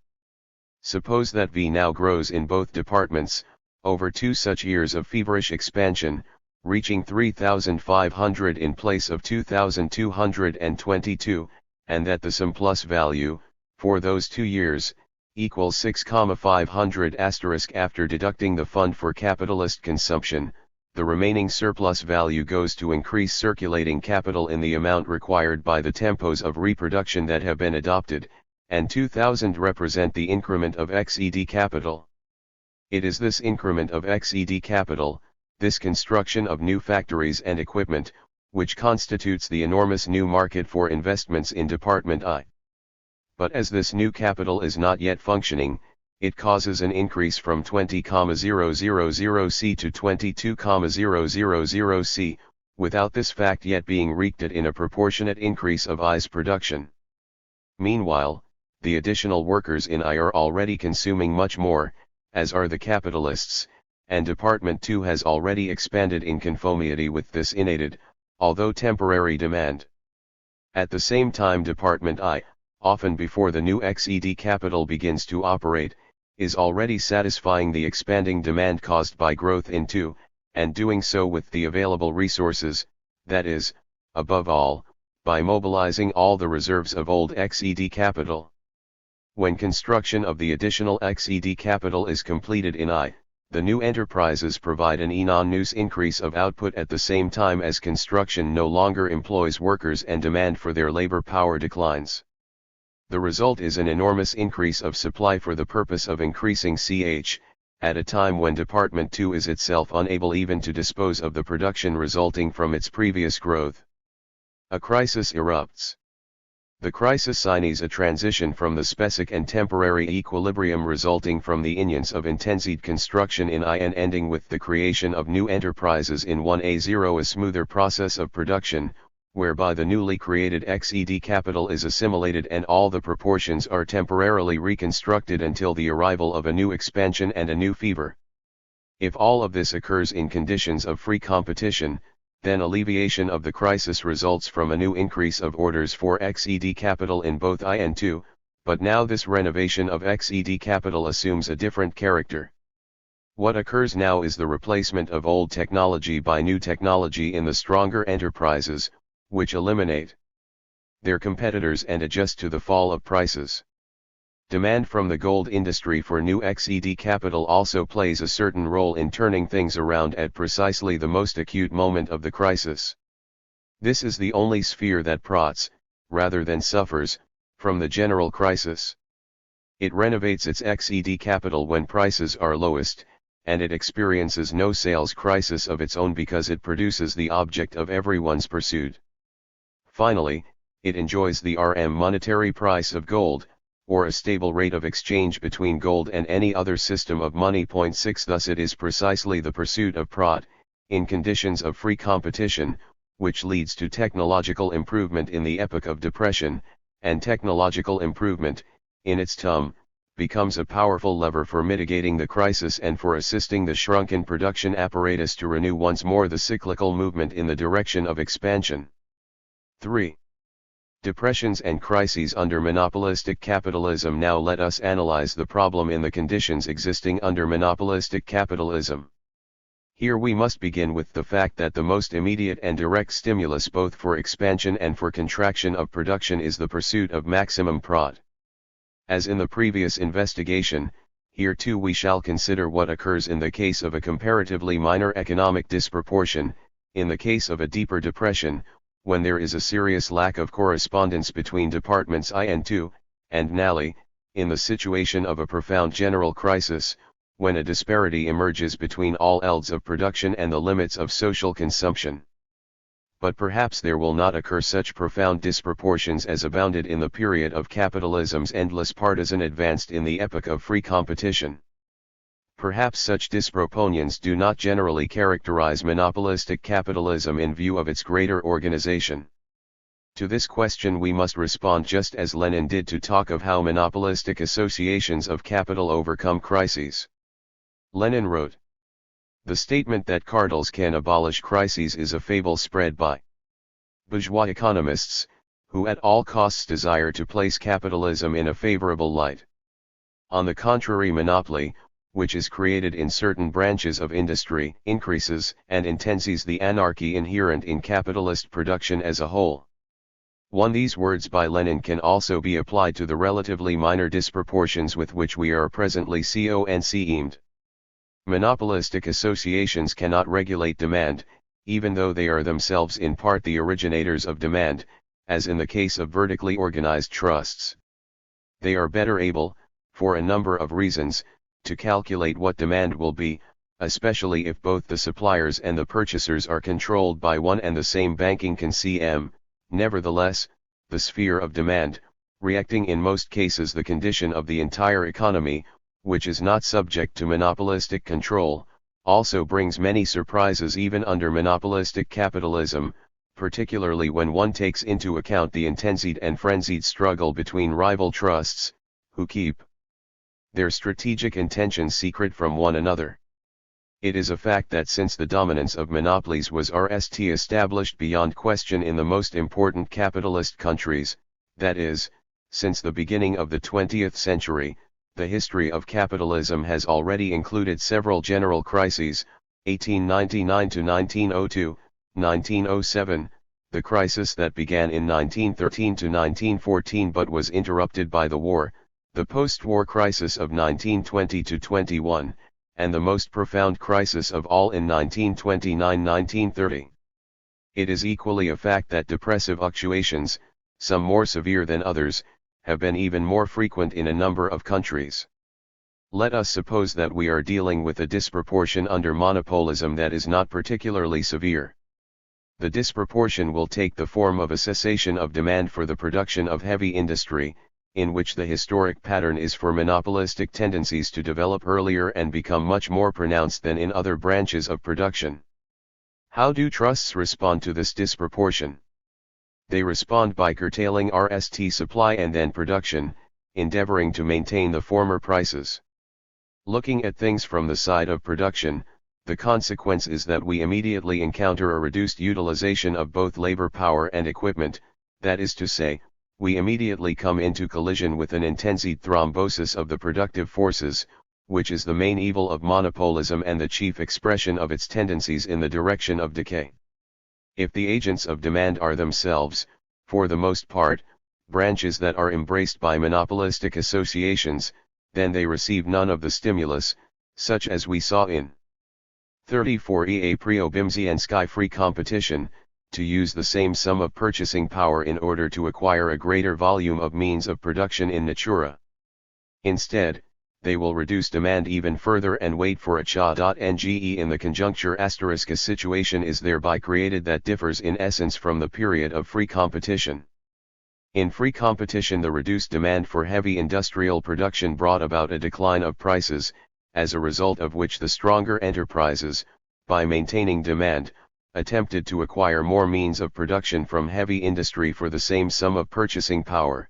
Suppose that V now grows in both departments, over 2 such years of feverish expansion, reaching 3,500 in place of 2,222, and that the sum plus value, for those 2 years, equals 6,500 after deducting the fund for capitalist consumption. The remaining surplus value goes to increase circulating capital in the amount required by the tempos of reproduction that have been adopted, and 2,000 represent the increment of XED capital. It is this increment of XED capital, this construction of new factories and equipment, which constitutes the enormous new market for investments in Department I. But as this new capital is not yet functioning, it causes an increase from 20,000 C to 22,000 C, without this fact yet being reached in a proportionate increase of I's production. Meanwhile, the additional workers in I are already consuming much more, as are the capitalists, and Department II has already expanded in conformity with this innate, although temporary demand. At the same time Department I, often before the new XED capital begins to operate, is already satisfying the expanding demand caused by growth in II, and doing so with the available resources, that is, above all, by mobilizing all the reserves of old XED capital. When construction of the additional XED capital is completed in I, the new enterprises provide an enormous increase of output at the same time as construction no longer employs workers and demand for their labor power declines. The result is an enormous increase of supply for the purpose of increasing CH, at a time when Department II is itself unable even to dispose of the production resulting from its previous growth. A crisis erupts. The crisis signs a transition from the specific and temporary equilibrium resulting from the instance of intensive construction in I and ending with the creation of new enterprises in 1A0, a smoother process of production, whereby the newly created XED capital is assimilated and all the proportions are temporarily reconstructed until the arrival of a new expansion and a new fever. If all of this occurs in conditions of free competition, then alleviation of the crisis results from a new increase of orders for XED capital in both I and II, but now this renovation of XED capital assumes a different character. What occurs now is the replacement of old technology by new technology in the stronger enterprises, which eliminate their competitors and adjust to the fall of prices. Demand from the gold industry for new XED capital also plays a certain role in turning things around at precisely the most acute moment of the crisis. This is the only sphere that profits, rather than suffers, from the general crisis. It renovates its XED capital when prices are lowest, and it experiences no sales crisis of its own because it produces the object of everyone's pursuit. Finally, it enjoys the RM monetary price of gold, or a stable rate of exchange between gold and any other system of money. 6 Thus it is precisely the pursuit of profit, in conditions of free competition, which leads to technological improvement in the epoch of depression, and technological improvement, in its turn, becomes a powerful lever for mitigating the crisis and for assisting the shrunken production apparatus to renew once more the cyclical movement in the direction of expansion. 3. Depressions and crises under monopolistic capitalism. Now let us analyze the problem in the conditions existing under monopolistic capitalism. Here we must begin with the fact that the most immediate and direct stimulus both for expansion and for contraction of production is the pursuit of maximum profit. As in the previous investigation, here too we shall consider what occurs in the case of a comparatively minor economic disproportion, in the case of a deeper depression, when there is a serious lack of correspondence between departments I and II, and nally, in the situation of a profound general crisis, when a disparity emerges between all elds of production and the limits of social consumption. But perhaps there will not occur such profound disproportions as abounded in the period of capitalism's endless partisan advance in the epoch of free competition. Perhaps such disproportions do not generally characterize monopolistic capitalism in view of its greater organization. To this question we must respond just as Lenin did to talk of how monopolistic associations of capital overcome crises. Lenin wrote, "The statement that cartels can abolish crises is a fable spread by bourgeois economists, who at all costs desire to place capitalism in a favorable light. On the contrary, monopoly, which is created in certain branches of industry, increases and intensifies the anarchy inherent in capitalist production as a whole." These words by Lenin can also be applied to the relatively minor disproportions with which we are presently concerned. Monopolistic associations cannot regulate demand, even though they are themselves in part the originators of demand, as in the case of vertically organized trusts. They are better able, for a number of reasons, to calculate what demand will be, especially if both the suppliers and the purchasers are controlled by one and the same banking concern. Nevertheless, the sphere of demand, reacting in most cases the condition of the entire economy, which is not subject to monopolistic control, also brings many surprises even under monopolistic capitalism, particularly when one takes into account the intensified and frenzied struggle between rival trusts, who keep their strategic intentions secret from one another. It is a fact that since the dominance of monopolies was established beyond question in the most important capitalist countries, that is, since the beginning of the 20th century, the history of capitalism has already included several general crises, 1899 to 1902, 1907, the crisis that began in 1913 to 1914 but was interrupted by the war, the post-war crisis of 1920 to 21, and the most profound crisis of all in 1929-1930. It is equally a fact that depressive fluctuations, some more severe than others, have been even more frequent in a number of countries. Let us suppose that we are dealing with a disproportion under monopolism that is not particularly severe. The disproportion will take the form of a cessation of demand for the production of heavy industry, in which the historic pattern is for monopolistic tendencies to develop earlier and become much more pronounced than in other branches of production. How do trusts respond to this disproportion? They respond by curtailing supply and then production, endeavoring to maintain the former prices. Looking at things from the side of production, the consequence is that we immediately encounter a reduced utilization of both labor power and equipment, that is to say, we immediately come into collision with an intensified thrombosis of the productive forces, which is the main evil of monopolism and the chief expression of its tendencies in the direction of decay. If the agents of demand are themselves, for the most part, branches that are embraced by monopolistic associations, then they receive none of the stimulus, such as we saw in 34 Evgeny Preobrazhensky free competition, to use the same sum of purchasing power in order to acquire a greater volume of means of production in natura. Instead, they will reduce demand even further and wait for a cha.nge. In the conjuncture a situation is thereby created that differs in essence from the period of free competition. In free competition the reduced demand for heavy industrial production brought about a decline of prices, as a result of which the stronger enterprises, by maintaining demand, attempted to acquire more means of production from heavy industry for the same sum of purchasing power.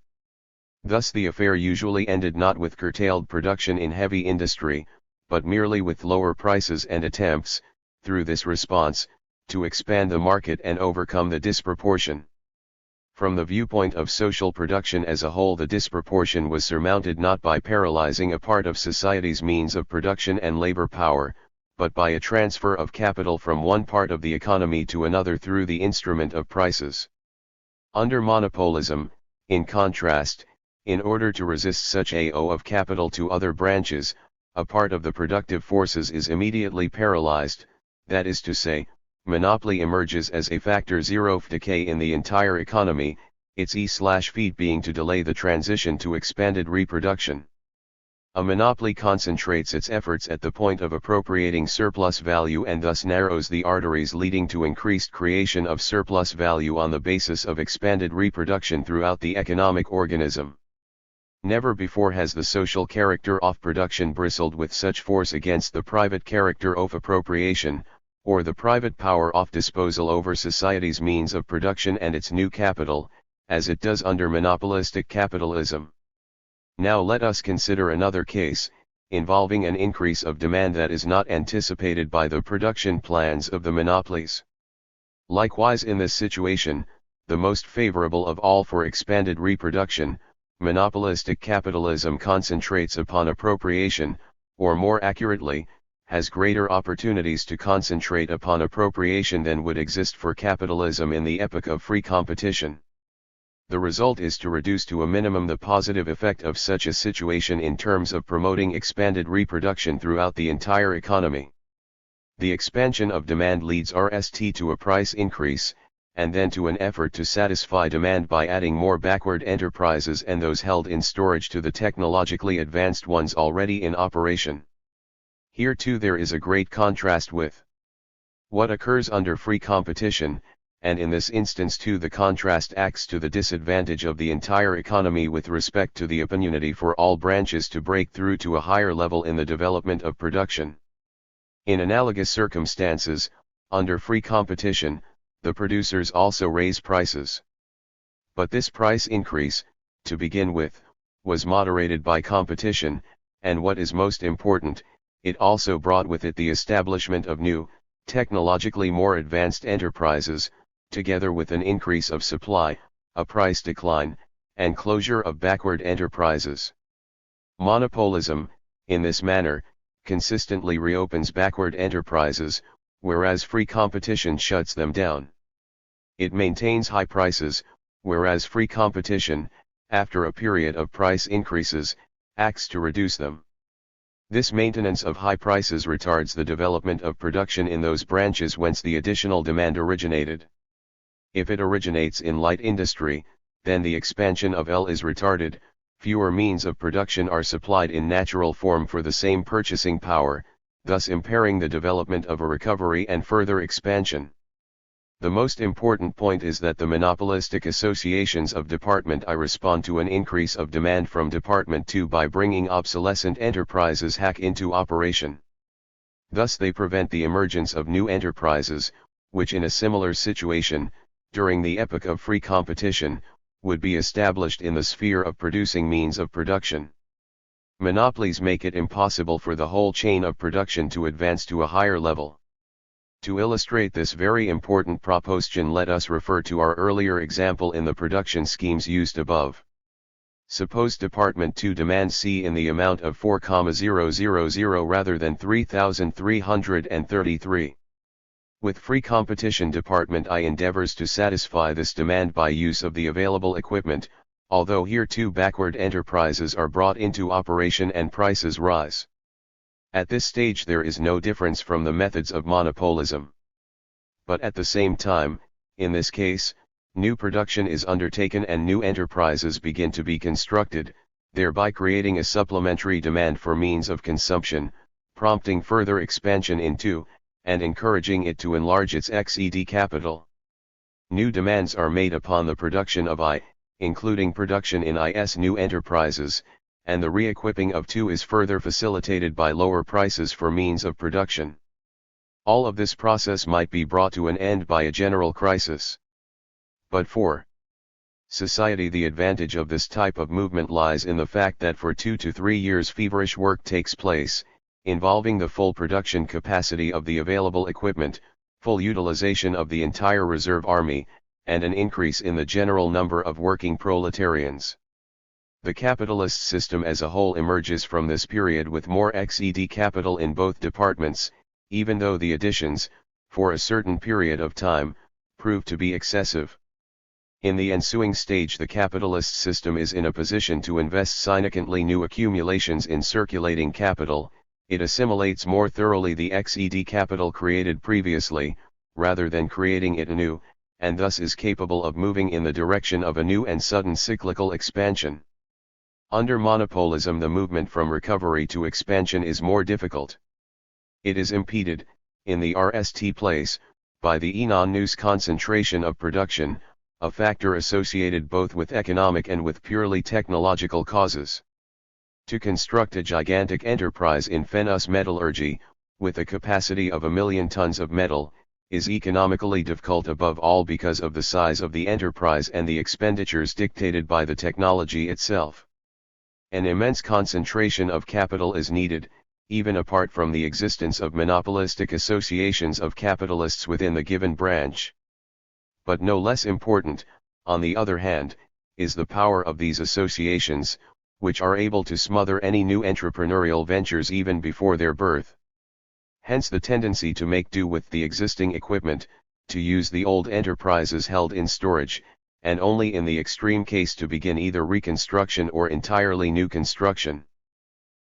Thus the affair usually ended not with curtailed production in heavy industry, but merely with lower prices and attempts, through this response, to expand the market and overcome the disproportion. From the viewpoint of social production as a whole, the disproportion was surmounted not by paralyzing a part of society's means of production and labor power, but by a transfer of capital from one part of the economy to another through the instrument of prices. Under monopolism, in contrast, in order to resist such a flow of capital to other branches, a part of the productive forces is immediately paralyzed, that is to say, monopoly emerges as a factor zero of decay in the entire economy. its E/feat being to delay the transition to expanded reproduction. A monopoly concentrates its efforts at the point of appropriating surplus value and thus narrows the arteries leading to increased creation of surplus value on the basis of expanded reproduction throughout the economic organism. Never before has the social character of production bristled with such force against the private character of appropriation, or the private power of disposal over society's means of production and its new capital, as it does under monopolistic capitalism. Now let us consider another case, involving an increase of demand that is not anticipated by the production plans of the monopolies. Likewise in this situation, the most favorable of all for expanded reproduction, monopolistic capitalism concentrates upon appropriation, or more accurately, has greater opportunities to concentrate upon appropriation than would exist for capitalism in the epoch of free competition. The result is to reduce to a minimum the positive effect of such a situation in terms of promoting expanded reproduction throughout the entire economy. The expansion of demand leads RST to a price increase, and then to an effort to satisfy demand by adding more backward enterprises and those held in storage to the technologically advanced ones already in operation. Here too there is a great contrast with what occurs under free competition, and in this instance too the contrast acts to the disadvantage of the entire economy with respect to the opportunity for all branches to break through to a higher level in the development of production. In analogous circumstances, under free competition, the producers also raise prices. But this price increase, to begin with, was moderated by competition, and what is most important, it also brought with it the establishment of new, technologically more advanced enterprises, together with an increase of supply, a price decline, and closure of backward enterprises. Monopolism, in this manner, consistently reopens backward enterprises, whereas free competition shuts them down. It maintains high prices, whereas free competition, after a period of price increases, acts to reduce them. This maintenance of high prices retards the development of production in those branches whence the additional demand originated. If it originates in light industry, then the expansion of L is retarded, fewer means of production are supplied in natural form for the same purchasing power, thus impairing the development of a recovery and further expansion. The most important point is that the monopolistic associations of Department I respond to an increase of demand from Department II by bringing obsolescent enterprises into operation. Thus they prevent the emergence of new enterprises, which in a similar situation, during the epoch of free competition, would be established in the sphere of producing means of production. Monopolies make it impossible for the whole chain of production to advance to a higher level. To illustrate this very important proposition, let us refer to our earlier example in the production schemes used above. Suppose Department II demands C in the amount of 4,000 rather than 3,333. With free competition, Department I endeavors to satisfy this demand by use of the available equipment, although here too backward enterprises are brought into operation and prices rise. At this stage there is no difference from the methods of monopolism. But at the same time, in this case, new production is undertaken and new enterprises begin to be constructed, thereby creating a supplementary demand for means of consumption, prompting further expansion into, and encouraging it to enlarge its XED capital. New demands are made upon the production of I, including production in IS new enterprises, and the re-equipping of II is further facilitated by lower prices for means of production. All of this process might be brought to an end by a general crisis. But for society, the advantage of this type of movement lies in the fact that for 2 to 3 years feverish work takes place, involving the full production capacity of the available equipment, full utilization of the entire reserve army, and an increase in the general number of working proletarians. The capitalist system as a whole emerges from this period with more XED capital in both departments, even though the additions, for a certain period of time, prove to be excessive. In the ensuing stage, the capitalist system is in a position to invest significantly new accumulations in circulating capital. It assimilates more thoroughly the XED capital created previously, rather than creating it anew, and thus is capable of moving in the direction of a new and sudden cyclical expansion. Under monopolism, the movement from recovery to expansion is more difficult. It is impeded, in the RST place, by the enormous concentration of production, a factor associated both with economic and with purely technological causes. To construct a gigantic enterprise in Fenus metallurgy, with a capacity of 1 million tons of metal, is economically difficult, above all because of the size of the enterprise and the expenditures dictated by the technology itself. An immense concentration of capital is needed, even apart from the existence of monopolistic associations of capitalists within the given branch. But no less important, on the other hand, is the power of these associations, which are able to smother any new entrepreneurial ventures even before their birth. Hence the tendency to make do with the existing equipment, to use the old enterprises held in storage, and only in the extreme case to begin either reconstruction or entirely new construction.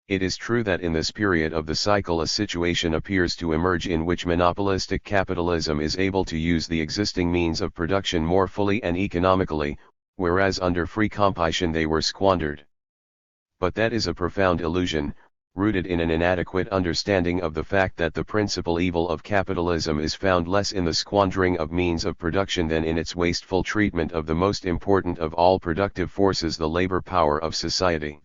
It is true that in this period of the cycle a situation appears to emerge in which monopolistic capitalism is able to use the existing means of production more fully and economically, whereas under free competition they were squandered. But that is a profound illusion, rooted in an inadequate understanding of the fact that the principal evil of capitalism is found less in the squandering of means of production than in its wasteful treatment of the most important of all productive forces, the labor power of society.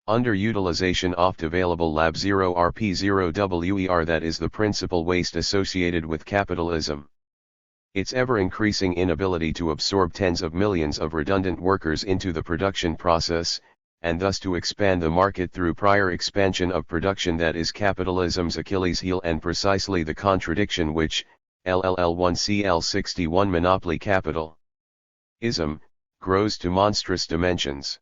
Underutilization oft available lab 0 RP0 WER, that is the principal waste associated with capitalism. Its ever-increasing inability to absorb tens of millions of redundant workers into the production process, and thus to expand the market through prior expansion of production, that is capitalism's Achilles heel, and precisely the contradiction which, LLL1CL61 monopoly capital ism, grows to monstrous dimensions.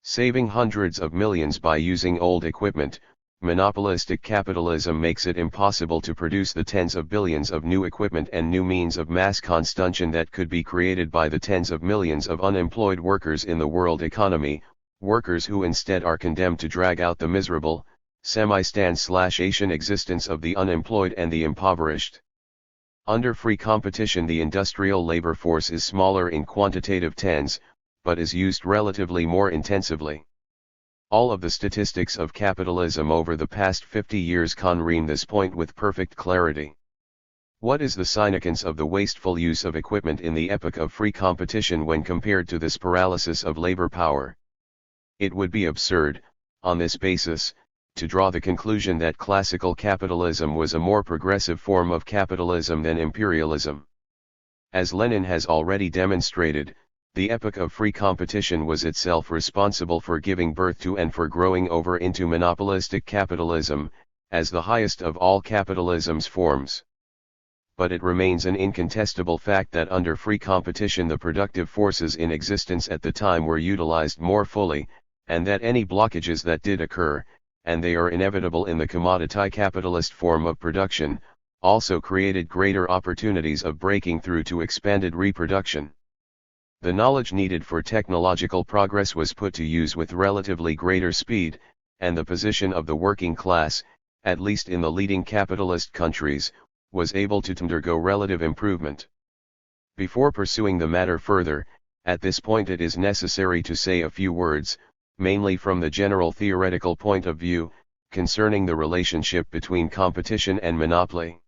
Saving hundreds of millions by using old equipment, monopolistic capitalism makes it impossible to produce the tens of billions of new equipment and new means of mass consumption that could be created by the tens of millions of unemployed workers in the world economy, workers who instead are condemned to drag out the miserable, semi-stand/ation existence of the unemployed and the impoverished. Under free competition the industrial labor force is smaller in quantitative terms, but is used relatively more intensively. All of the statistics of capitalism over the past 50 years confirm this point with perfect clarity. What is the significance of the wasteful use of equipment in the epoch of free competition when compared to this paralysis of labor power? It would be absurd, on this basis, to draw the conclusion that classical capitalism was a more progressive form of capitalism than imperialism. As Lenin has already demonstrated, the epoch of free competition was itself responsible for giving birth to and for growing over into monopolistic capitalism, as the highest of all capitalism's forms. But it remains an incontestable fact that under free competition the productive forces in existence at the time were utilized more fully, and that any blockages that did occur, and they are inevitable in the commodity capitalist form of production, also created greater opportunities of breaking through to expanded reproduction. The knowledge needed for technological progress was put to use with relatively greater speed, and the position of the working class, at least in the leading capitalist countries, was able to undergo relative improvement. Before pursuing the matter further, at this point it is necessary to say a few words, mainly from the general theoretical point of view, concerning the relationship between competition and monopoly.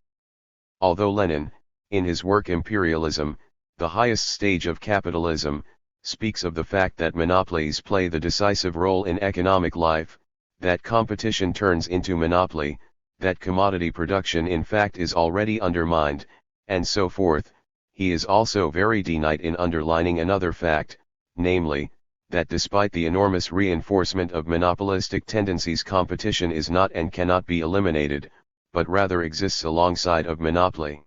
Although Lenin, in his work Imperialism, the highest stage of capitalism, speaks of the fact that monopolies play the decisive role in economic life, that competition turns into monopoly, that commodity production in fact is already undermined, and so forth, he is also very denied in underlining another fact, namely, that despite the enormous reinforcement of monopolistic tendencies, competition is not and cannot be eliminated, but rather exists alongside of monopoly.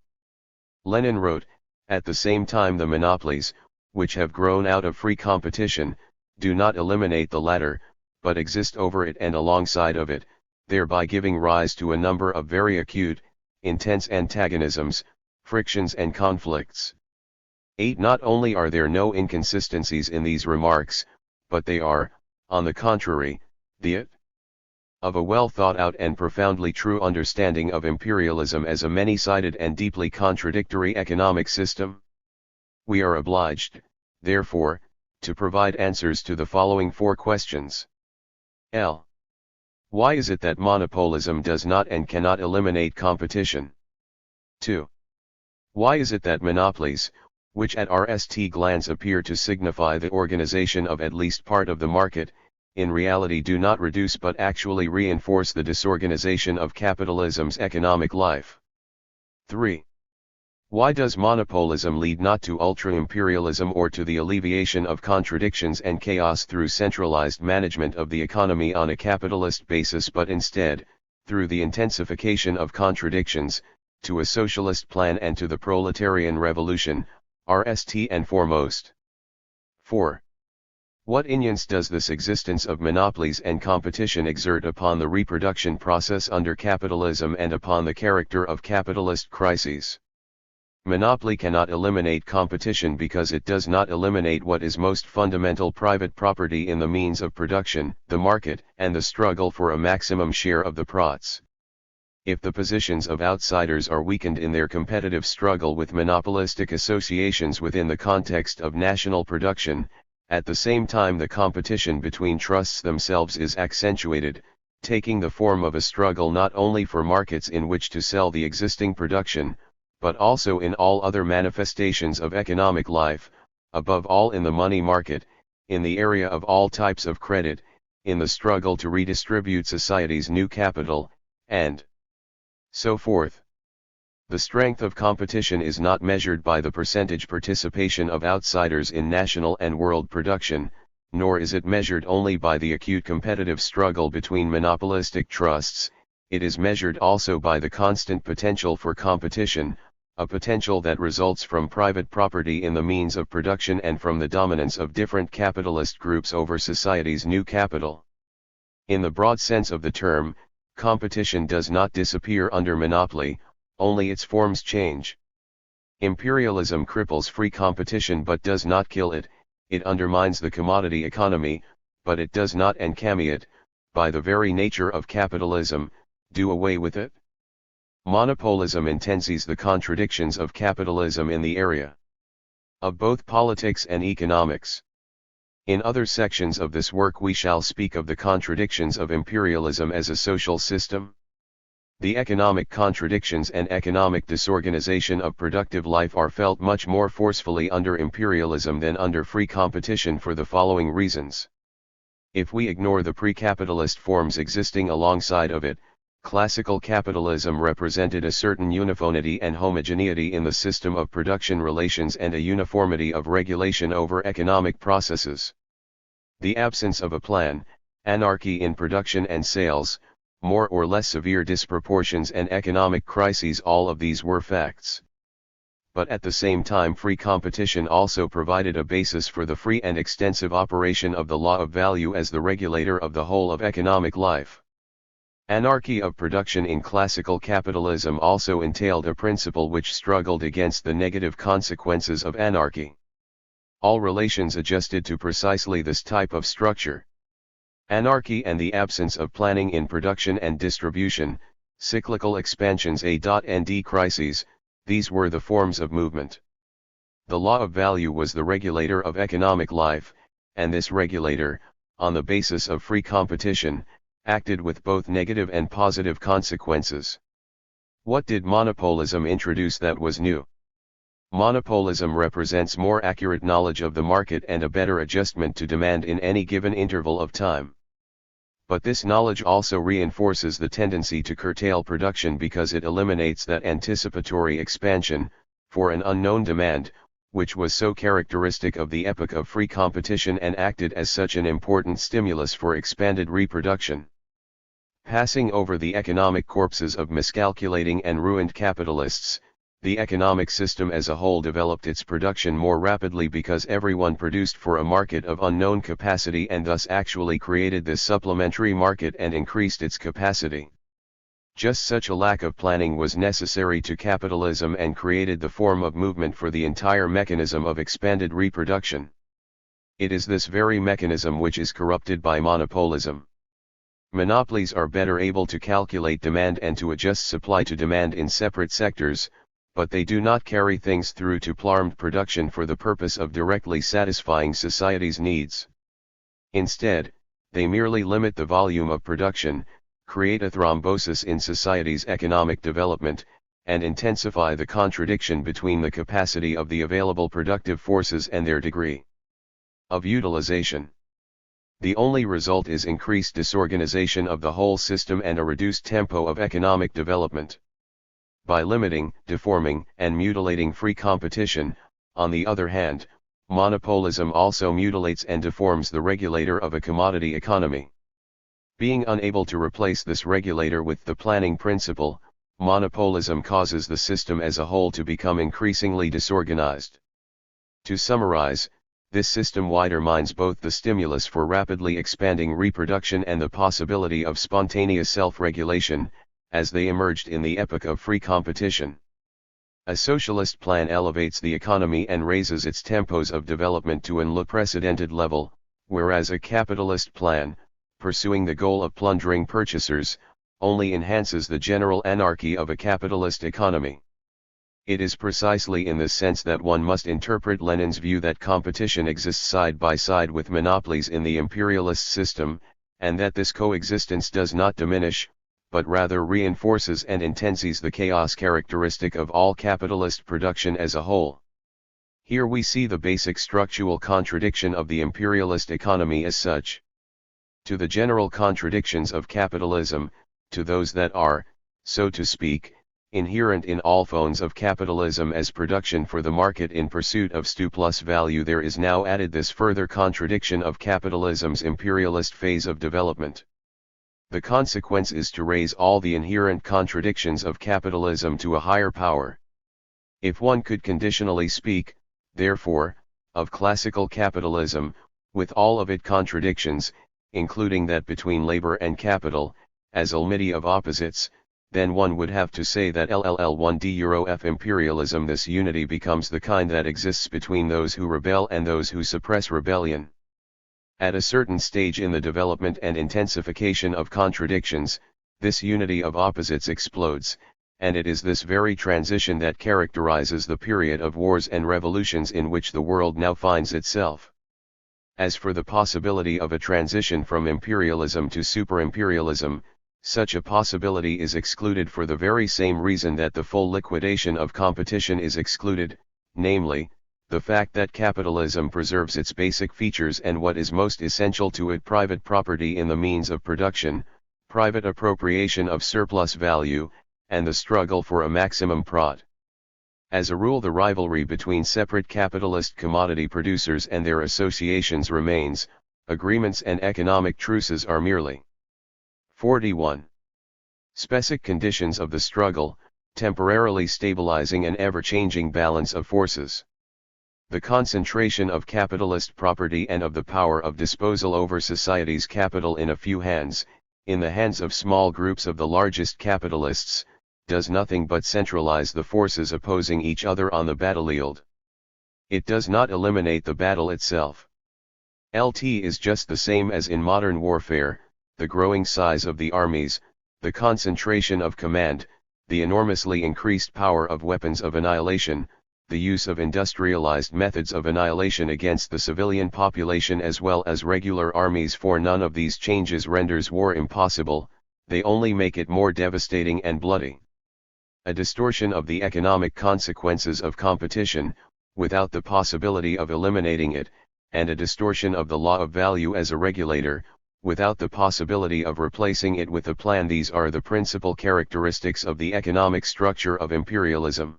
Lenin wrote, at the same time the monopolies, which have grown out of free competition, do not eliminate the latter, but exist over it and alongside of it, thereby giving rise to a number of very acute, intense antagonisms, frictions and conflicts. 8. Not only are there no inconsistencies in these remarks, but they are, on the contrary, the of a well thought out and profoundly true understanding of imperialism as a many-sided and deeply contradictory economic system. We are obliged, therefore, to provide answers to the following 4 questions. L. Why is it that monopolism does not and cannot eliminate competition? 2. Why is it that monopolies, which at first glance appear to signify the organization of at least part of the market, in reality do not reduce but actually reinforce the disorganization of capitalism's economic life? 3. Why does monopolism lead not to ultra-imperialism or to the alleviation of contradictions and chaos through centralized management of the economy on a capitalist basis, but instead, through the intensification of contradictions, to a socialist plan and to the proletarian revolution, first and foremost? 4. What influence does this existence of monopolies and competition exert upon the reproduction process under capitalism and upon the character of capitalist crises? Monopoly cannot eliminate competition because it does not eliminate what is most fundamental: private property in the means of production, the market, and the struggle for a maximum share of the profits. If the positions of outsiders are weakened in their competitive struggle with monopolistic associations within the context of national production, at the same time the competition between trusts themselves is accentuated, taking the form of a struggle not only for markets in which to sell the existing production, but also in all other manifestations of economic life, above all in the money market, in the area of all types of credit, in the struggle to redistribute society's new capital, and so forth. The strength of competition is not measured by the percentage participation of outsiders in national and world production, nor is it measured only by the acute competitive struggle between monopolistic trusts. It is measured also by the constant potential for competition, a potential that results from private property in the means of production and from the dominance of different capitalist groups over society's new capital. In the broad sense of the term, competition does not disappear under monopoly, only its forms change. Imperialism cripples free competition but does not kill it. It undermines the commodity economy, but it does not, and can it, by the very nature of capitalism, do away with it. Monopolism intensifies the contradictions of capitalism in the area of both politics and economics. In other sections of this work we shall speak of the contradictions of imperialism as a social system. The economic contradictions and economic disorganization of productive life are felt much more forcefully under imperialism than under free competition for the following reasons. If we ignore the pre-capitalist forms existing alongside of it, classical capitalism represented a certain uniformity and homogeneity in the system of production relations and a uniformity of regulation over economic processes. The absence of a plan, anarchy in production and sales, more or less severe disproportions and economic crises, all of these were facts. But at the same time free competition also provided a basis for the free and extensive operation of the law of value as the regulator of the whole of economic life. Anarchy of production in classical capitalism also entailed a principle which struggled against the negative consequences of anarchy. All relations adjusted to precisely this type of structure. Anarchy and the absence of planning in production and distribution, cyclical expansions and crises, these were the forms of movement. The law of value was the regulator of economic life, and this regulator, on the basis of free competition, acted with both negative and positive consequences. What did monopolism introduce that was new? Monopolism represents more accurate knowledge of the market and a better adjustment to demand in any given interval of time. But this knowledge also reinforces the tendency to curtail production because it eliminates that anticipatory expansion, for an unknown demand, which was so characteristic of the epoch of free competition and acted as such an important stimulus for expanded reproduction. Passing over the economic corpses of miscalculating and ruined capitalists, the economic system as a whole developed its production more rapidly because everyone produced for a market of unknown capacity and thus actually created this supplementary market and increased its capacity. Just such a lack of planning was necessary to capitalism and created the form of movement for the entire mechanism of expanded reproduction. It is this very mechanism which is corrupted by monopolism. Monopolies are better able to calculate demand and to adjust supply to demand in separate sectors, but they do not carry things through to planned production for the purpose of directly satisfying society's needs. Instead, they merely limit the volume of production, create a thrombosis in society's economic development, and intensify the contradiction between the capacity of the available productive forces and their degree of utilization. The only result is increased disorganization of the whole system and a reduced tempo of economic development. By limiting, deforming, and mutilating free competition, on the other hand, monopolism also mutilates and deforms the regulator of a commodity economy. Being unable to replace this regulator with the planning principle, monopolism causes the system as a whole to become increasingly disorganized. To summarize, this system undermines both the stimulus for rapidly expanding reproduction and the possibility of spontaneous self-regulation, as they emerged in the epoch of free competition. A socialist plan elevates the economy and raises its tempos of development to an unprecedented level, whereas a capitalist plan, pursuing the goal of plundering purchasers, only enhances the general anarchy of a capitalist economy. It is precisely in this sense that one must interpret Lenin's view that competition exists side by side with monopolies in the imperialist system, and that this coexistence does not diminish, but rather reinforces and intensifies the chaos characteristic of all capitalist production as a whole. Here we see the basic structural contradiction of the imperialist economy as such. To the general contradictions of capitalism, to those that are, so to speak, inherent in all forms of capitalism as production for the market in pursuit of surplus value, there is now added this further contradiction of capitalism's imperialist phase of development. The consequence is to raise all the inherent contradictions of capitalism to a higher power. If one could conditionally speak, therefore, of classical capitalism, with all of its contradictions, including that between labor and capital, as unity of opposites, then one would have to say that LLL1D imperialism, this unity becomes the kind that exists between those who rebel and those who suppress rebellion. At a certain stage in the development and intensification of contradictions, this unity of opposites explodes, and it is this very transition that characterizes the period of wars and revolutions in which the world now finds itself. As for the possibility of a transition from imperialism to superimperialism, such a possibility is excluded for the very same reason that the full liquidation of competition is excluded, namely, the fact that capitalism preserves its basic features and what is most essential to it: private property in the means of production, private appropriation of surplus value, and the struggle for a maximum profit. As a rule, the rivalry between separate capitalist commodity producers and their associations remains. Agreements and economic truces are merely 41. Specific conditions of the struggle, temporarily stabilizing an ever-changing balance of forces. The concentration of capitalist property and of the power of disposal over society's capital in a few hands, in the hands of small groups of the largest capitalists, does nothing but centralize the forces opposing each other on the battlefield. It does not eliminate the battle itself. It is just the same as in modern warfare: the growing size of the armies, the concentration of command, the enormously increased power of weapons of annihilation, the use of industrialized methods of annihilation against the civilian population as well as regular armies, for none of these changes renders war impossible, they only make it more devastating and bloody. A distortion of the economic consequences of competition, without the possibility of eliminating it, and a distortion of the law of value as a regulator, without the possibility of replacing it with a plan. These are the principal characteristics of the economic structure of imperialism.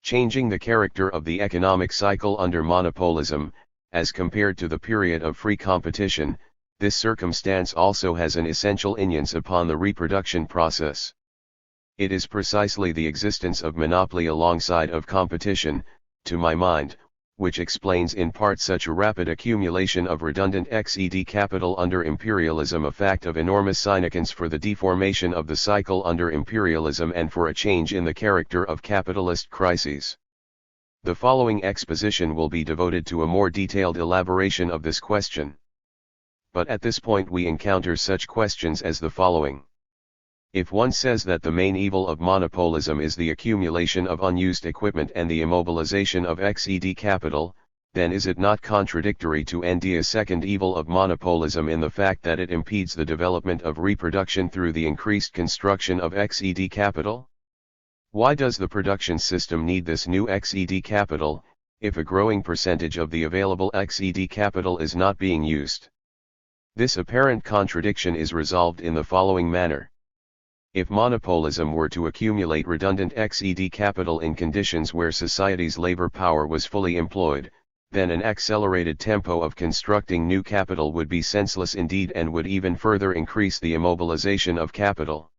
Changing the character of the economic cycle under monopolism, as compared to the period of free competition, this circumstance also has an essential influence upon the reproduction process. It is precisely the existence of monopoly alongside of competition, to my mind, which explains in part such a rapid accumulation of redundant XED capital under imperialism, a fact of enormous significance for the deformation of the cycle under imperialism and for a change in the character of capitalist crises. The following exposition will be devoted to a more detailed elaboration of this question. But at this point we encounter such questions as the following. If one says that the main evil of monopolism is the accumulation of unused equipment and the immobilization of XED capital, then is it not contradictory to end a second evil of monopolism in the fact that it impedes the development of reproduction through the increased construction of XED capital? Why does the production system need this new XED capital, if a growing percentage of the available XED capital is not being used? This apparent contradiction is resolved in the following manner. If monopolism were to accumulate redundant XED capital in conditions where society's labor power was fully employed, then an accelerated tempo of constructing new capital would be senseless indeed and would even further increase the immobilization of capital.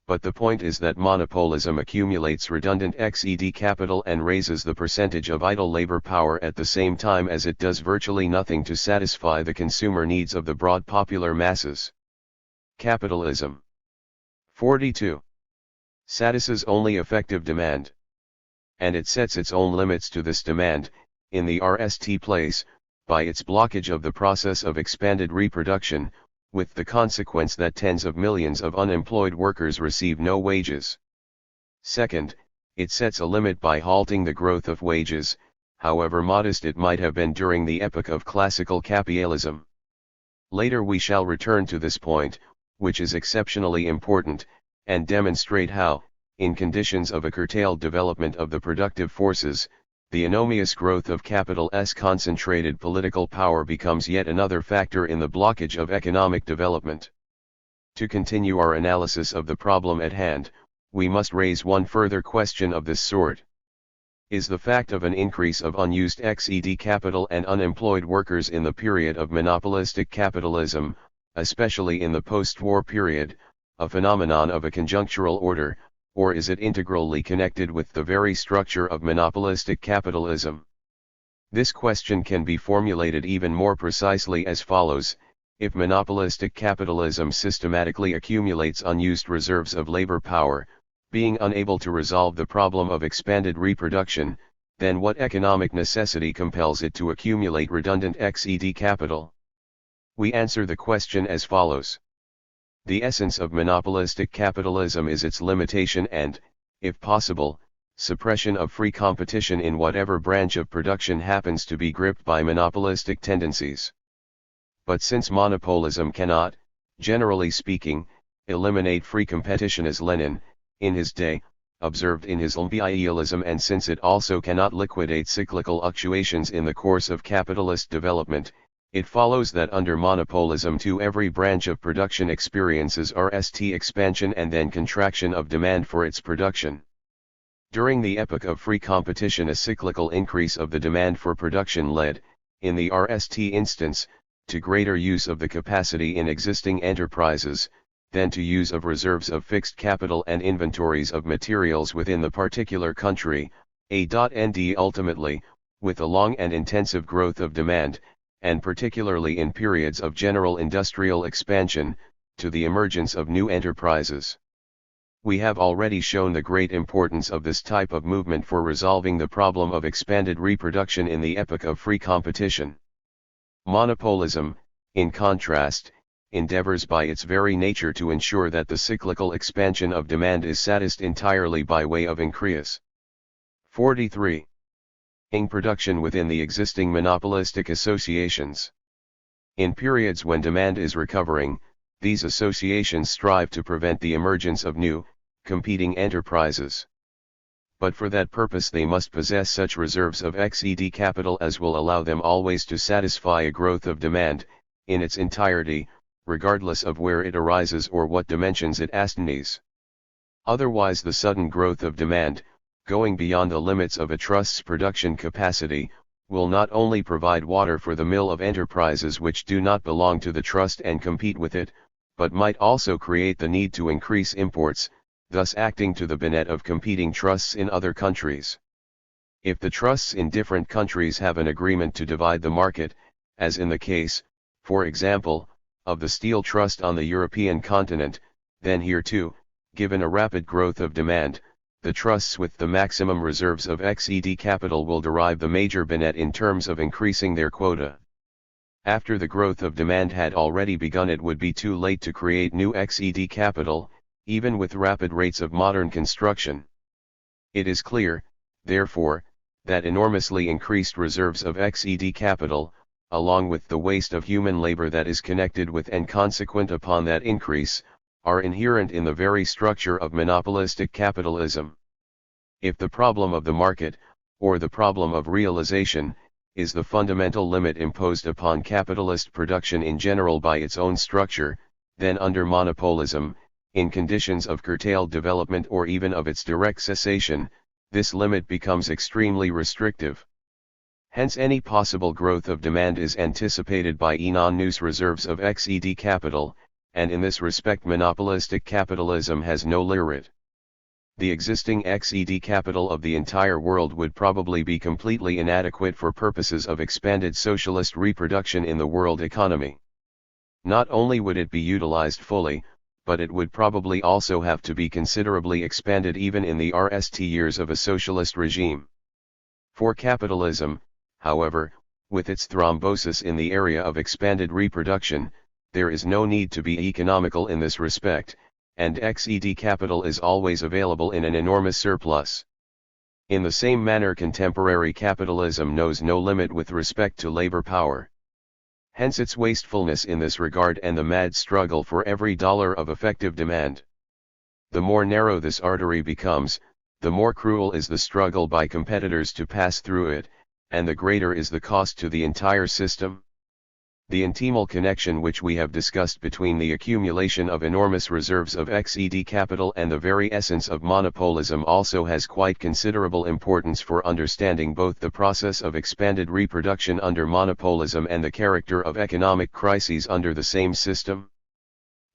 But the point is that monopolism accumulates redundant XED capital and raises the percentage of idle labor power at the same time as it does virtually nothing to satisfy the consumer needs of the broad popular masses. Capitalism. 42. Satisfies only effective demand. And it sets its own limits to this demand, in the RST place, by its blockage of the process of expanded reproduction, with the consequence that tens of millions of unemployed workers receive no wages. Second, it sets a limit by halting the growth of wages, however modest it might have been during the epoch of classical capitalism. Later we shall return to this point, which is exceptionally important, and demonstrate how, in conditions of a curtailed development of the productive forces, the enormous growth of capital's concentrated political power becomes yet another factor in the blockage of economic development. To continue our analysis of the problem at hand, we must raise one further question of this sort. Is the fact of an increase of unused XED capital and unemployed workers in the period of monopolistic capitalism, especially in the post-war period, a phenomenon of a conjunctural order, or is it integrally connected with the very structure of monopolistic capitalism? This question can be formulated even more precisely as follows: if monopolistic capitalism systematically accumulates unused reserves of labor power, being unable to resolve the problem of expanded reproduction, then what economic necessity compels it to accumulate redundant XED capital? We answer the question as follows. The essence of monopolistic capitalism is its limitation and, if possible, suppression of free competition in whatever branch of production happens to be gripped by monopolistic tendencies. But since monopolism cannot, generally speaking, eliminate free competition as Lenin, in his day, observed in his imperialism, and since it also cannot liquidate cyclical fluctuations in the course of capitalist development, it follows that under monopolism too every branch of production experiences RST expansion and then contraction of demand for its production. During the epoch of free competition a cyclical increase of the demand for production led, in the RST instance, to greater use of the capacity in existing enterprises, than to use of reserves of fixed capital and inventories of materials within the particular country, and ultimately, with a long and intensive growth of demand, and particularly in periods of general industrial expansion, to the emergence of new enterprises. We have already shown the great importance of this type of movement for resolving the problem of expanded reproduction in the epoch of free competition. Monopolism, in contrast, endeavors by its very nature to ensure that the cyclical expansion of demand is satisfied entirely by way of increase. 43. Production within the existing monopolistic associations. In periods when demand is recovering, these associations strive to prevent the emergence of new, competing enterprises. But for that purpose they must possess such reserves of XED capital as will allow them always to satisfy a growth of demand, in its entirety, regardless of where it arises or what dimensions it assumes. Otherwise the sudden growth of demand, going beyond the limits of a trust's production capacity, will not only provide water for the mill of enterprises which do not belong to the trust and compete with it, but might also create the need to increase imports, thus acting to the benefit of competing trusts in other countries. If the trusts in different countries have an agreement to divide the market, as in the case, for example, of the steel trust on the European continent, then here too, given a rapid growth of demand, the trusts with the maximum reserves of XED capital will derive the major benefit in terms of increasing their quota. After the growth of demand had already begun it would be too late to create new XED capital, even with rapid rates of modern construction. It is clear, therefore, that enormously increased reserves of XED capital, along with the waste of human labor that is connected with and consequent upon that increase, are inherent in the very structure of monopolistic capitalism. If the problem of the market, or the problem of realization, is the fundamental limit imposed upon capitalist production in general by its own structure, then under monopolism, in conditions of curtailed development or even of its direct cessation, this limit becomes extremely restrictive. Hence any possible growth of demand is anticipated by non-news reserves of XED capital, and in this respect monopolistic capitalism has no limit. The existing XED capital of the entire world would probably be completely inadequate for purposes of expanded socialist reproduction in the world economy. Not only would it be utilized fully, but it would probably also have to be considerably expanded even in the RST years of a socialist regime. For capitalism, however, with its thrombosis in the area of expanded reproduction, there is no need to be economical in this respect, and XED capital is always available in an enormous surplus. In the same manner contemporary capitalism knows no limit with respect to labor power. Hence its wastefulness in this regard and the mad struggle for every dollar of effective demand. The more narrow this artery becomes, the more cruel is the struggle by competitors to pass through it, and the greater is the cost to the entire system. The intimal connection which we have discussed between the accumulation of enormous reserves of XED capital and the very essence of monopolism also has quite considerable importance for understanding both the process of expanded reproduction under monopolism and the character of economic crises under the same system.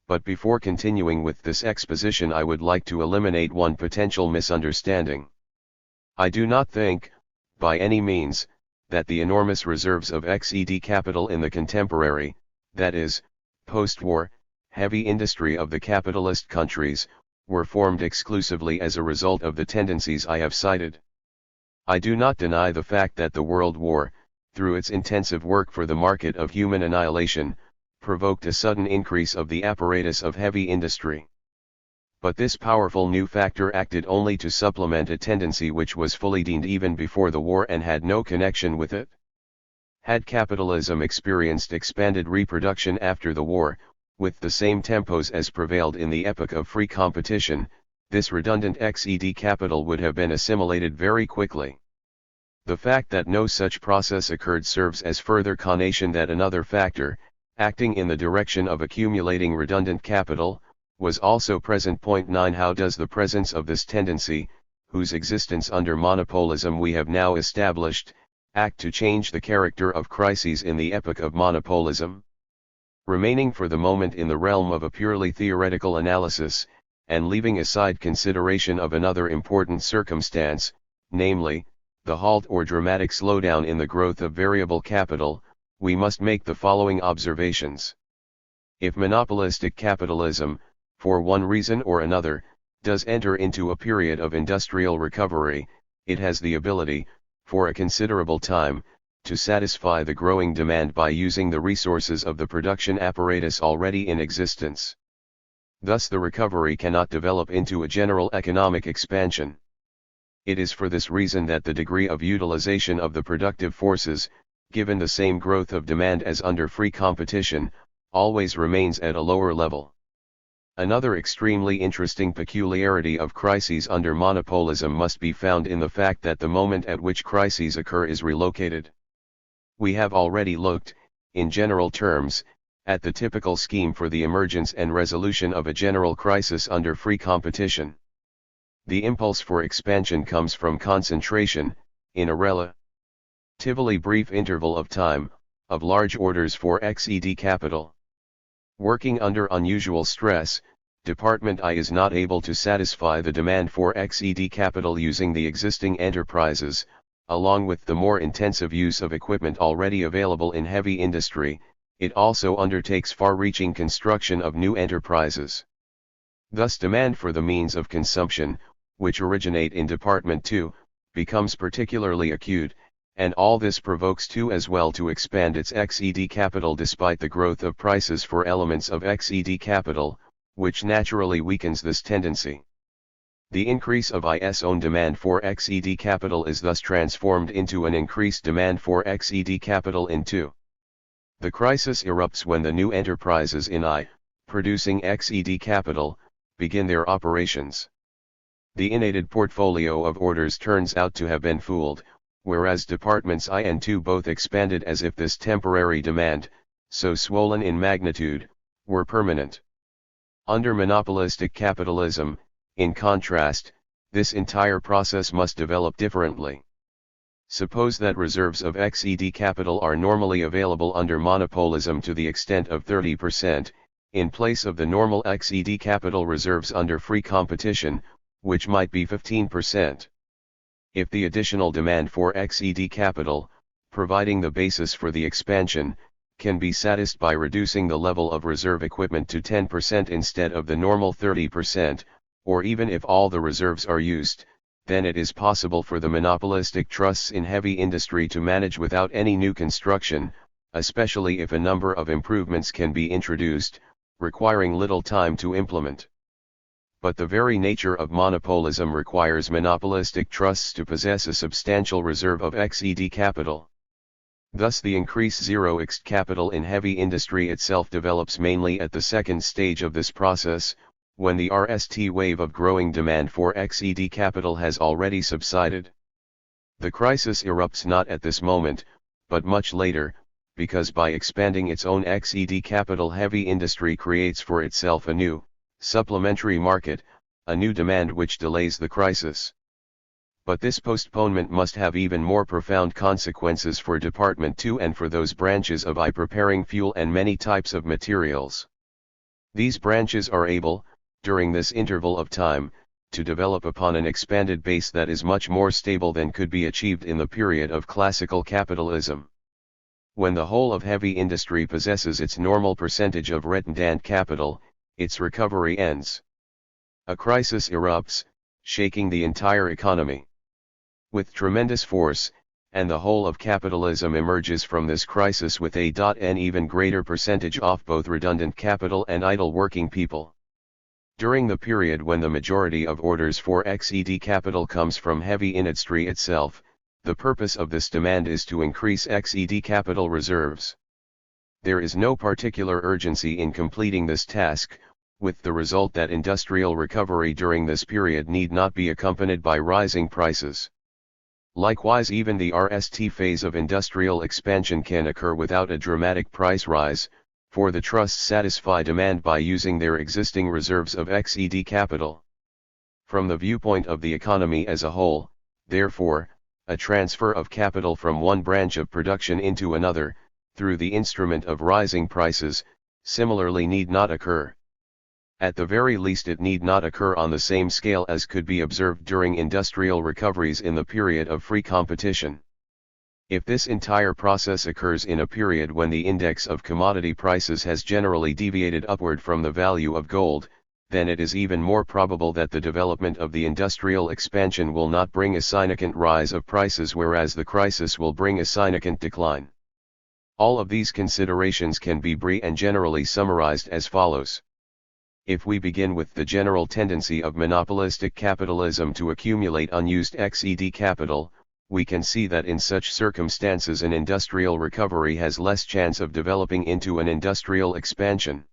But before continuing with this exposition, I would like to eliminate one potential misunderstanding. I do not think, by any means, that the enormous reserves of XED capital in the contemporary, that is, post-war, heavy industry of the capitalist countries, were formed exclusively as a result of the tendencies I have cited. I do not deny the fact that the World War, through its intensive work for the market of human annihilation, provoked a sudden increase of the apparatus of heavy industry. But this powerful new factor acted only to supplement a tendency which was fully deemed even before the war and had no connection with it. Had capitalism experienced expanded reproduction after the war, with the same tempos as prevailed in the epoch of free competition, this redundant XED capital would have been assimilated very quickly. The fact that no such process occurred serves as further confirmation that another factor, acting in the direction of accumulating redundant capital, was also present. Point 9. How does the presence of this tendency, whose existence under monopolism we have now established, act to change the character of crises in the epoch of monopolism? Remaining for the moment in the realm of a purely theoretical analysis, and leaving aside consideration of another important circumstance, namely, the halt or dramatic slowdown in the growth of variable capital, we must make the following observations. If monopolistic capitalism, for one reason or another, does enter into a period of industrial recovery, it has the ability, for a considerable time, to satisfy the growing demand by using the resources of the production apparatus already in existence. Thus the recovery cannot develop into a general economic expansion. It is for this reason that the degree of utilization of the productive forces, given the same growth of demand as under free competition, always remains at a lower level. Another extremely interesting peculiarity of crises under monopolism must be found in the fact that the moment at which crises occur is relocated. We have already looked, in general terms, at the typical scheme for the emergence and resolution of a general crisis under free competition. The impulse for expansion comes from concentration, in a relatively brief interval of time, of large orders for XED capital. Working under unusual stress, Department I is not able to satisfy the demand for XED capital using the existing enterprises, along with the more intensive use of equipment already available in heavy industry. It also undertakes far-reaching construction of new enterprises. Thus demand for the means of consumption, which originate in Department II, becomes particularly acute, and all this provokes II as well to expand its XED capital despite the growth of prices for elements of XED capital, which naturally weakens this tendency. The increase of IS own demand for XED capital is thus transformed into an increased demand for XED capital in 2. The crisis erupts when the new enterprises in I, producing XED capital, begin their operations. The inundated portfolio of orders turns out to have been fooled, whereas departments I and II both expanded as if this temporary demand, so swollen in magnitude, were permanent. Under monopolistic capitalism, in contrast, this entire process must develop differently. Suppose that reserves of XED capital are normally available under monopolism to the extent of 30%, in place of the normal XED capital reserves under free competition, which might be 15%. If the additional demand for XED capital, providing the basis for the expansion, can be satisfied by reducing the level of reserve equipment to 10% instead of the normal 30%, or even if all the reserves are used, then it is possible for the monopolistic trusts in heavy industry to manage without any new construction, especially if a number of improvements can be introduced, requiring little time to implement. But the very nature of monopolism requires monopolistic trusts to possess a substantial reserve of XED capital. Thus the increased zero-exed capital in heavy industry itself develops mainly at the second stage of this process, when the RST wave of growing demand for XED capital has already subsided. The crisis erupts not at this moment, but much later, because by expanding its own XED capital, heavy industry creates for itself a new, supplementary market, a new demand which delays the crisis. But this postponement must have even more profound consequences for Department 2 and for those branches of I preparing fuel and many types of materials. These branches are able, during this interval of time, to develop upon an expanded base that is much more stable than could be achieved in the period of classical capitalism. When the whole of heavy industry possesses its normal percentage of redundant capital, its recovery ends. A crisis erupts, shaking the entire economy with tremendous force, and the whole of capitalism emerges from this crisis with an even greater percentage of both redundant capital and idle working people. During the period when the majority of orders for XED capital comes from heavy industry itself, the purpose of this demand is to increase XED capital reserves. There is no particular urgency in completing this task, with the result that industrial recovery during this period need not be accompanied by rising prices. Likewise, even the RST phase of industrial expansion can occur without a dramatic price rise, for the trusts satisfy demand by using their existing reserves of XED capital. From the viewpoint of the economy as a whole, therefore, a transfer of capital from one branch of production into another, through the instrument of rising prices, similarly need not occur. At the very least it need not occur on the same scale as could be observed during industrial recoveries in the period of free competition. If this entire process occurs in a period when the index of commodity prices has generally deviated upward from the value of gold, then it is even more probable that the development of the industrial expansion will not bring a significant rise of prices, whereas the crisis will bring a significant decline. All of these considerations can be briefly and generally summarized as follows. If we begin with the general tendency of monopolistic capitalism to accumulate unused XED capital, we can see that in such circumstances an industrial recovery has less chance of developing into an industrial expansion.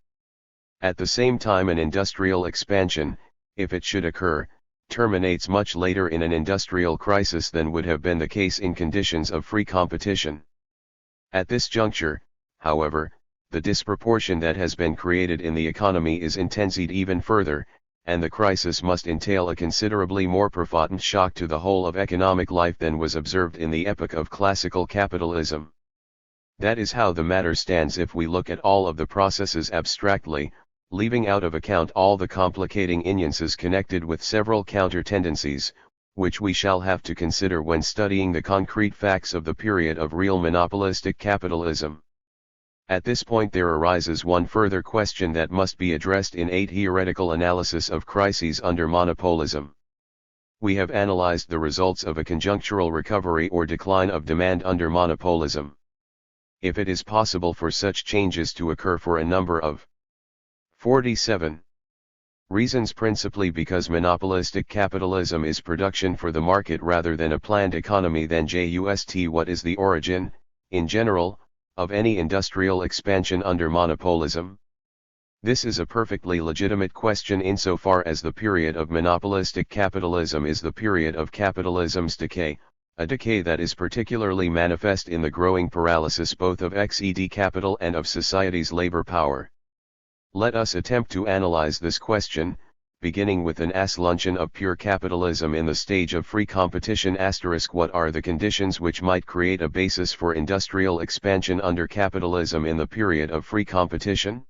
At the same time, an industrial expansion, if it should occur, terminates much later in an industrial crisis than would have been the case in conditions of free competition. At this juncture, however, the disproportion that has been created in the economy is intensified even further, and the crisis must entail a considerably more profound shock to the whole of economic life than was observed in the epoch of classical capitalism. That is how the matter stands if we look at all of the processes abstractly, leaving out of account all the complicating influences connected with several counter-tendencies, which we shall have to consider when studying the concrete facts of the period of real monopolistic capitalism. At this point there arises one further question that must be addressed in a theoretical analysis of crises under monopolism. We have analyzed the results of a conjunctural recovery or decline of demand under monopolism. If it is possible for such changes to occur for a number of 47 Reasons principally because monopolistic capitalism is production for the market rather than a planned economy. Then just what is the origin, in general, of any industrial expansion under monopolism? This is a perfectly legitimate question insofar as the period of monopolistic capitalism is the period of capitalism's decay, a decay that is particularly manifest in the growing paralysis both of XED capital and of society's labor power. Let us attempt to analyze this question, beginning with an luncheon of pure capitalism in the stage of free competition. What are the conditions which might create a basis for industrial expansion under capitalism in the period of free competition?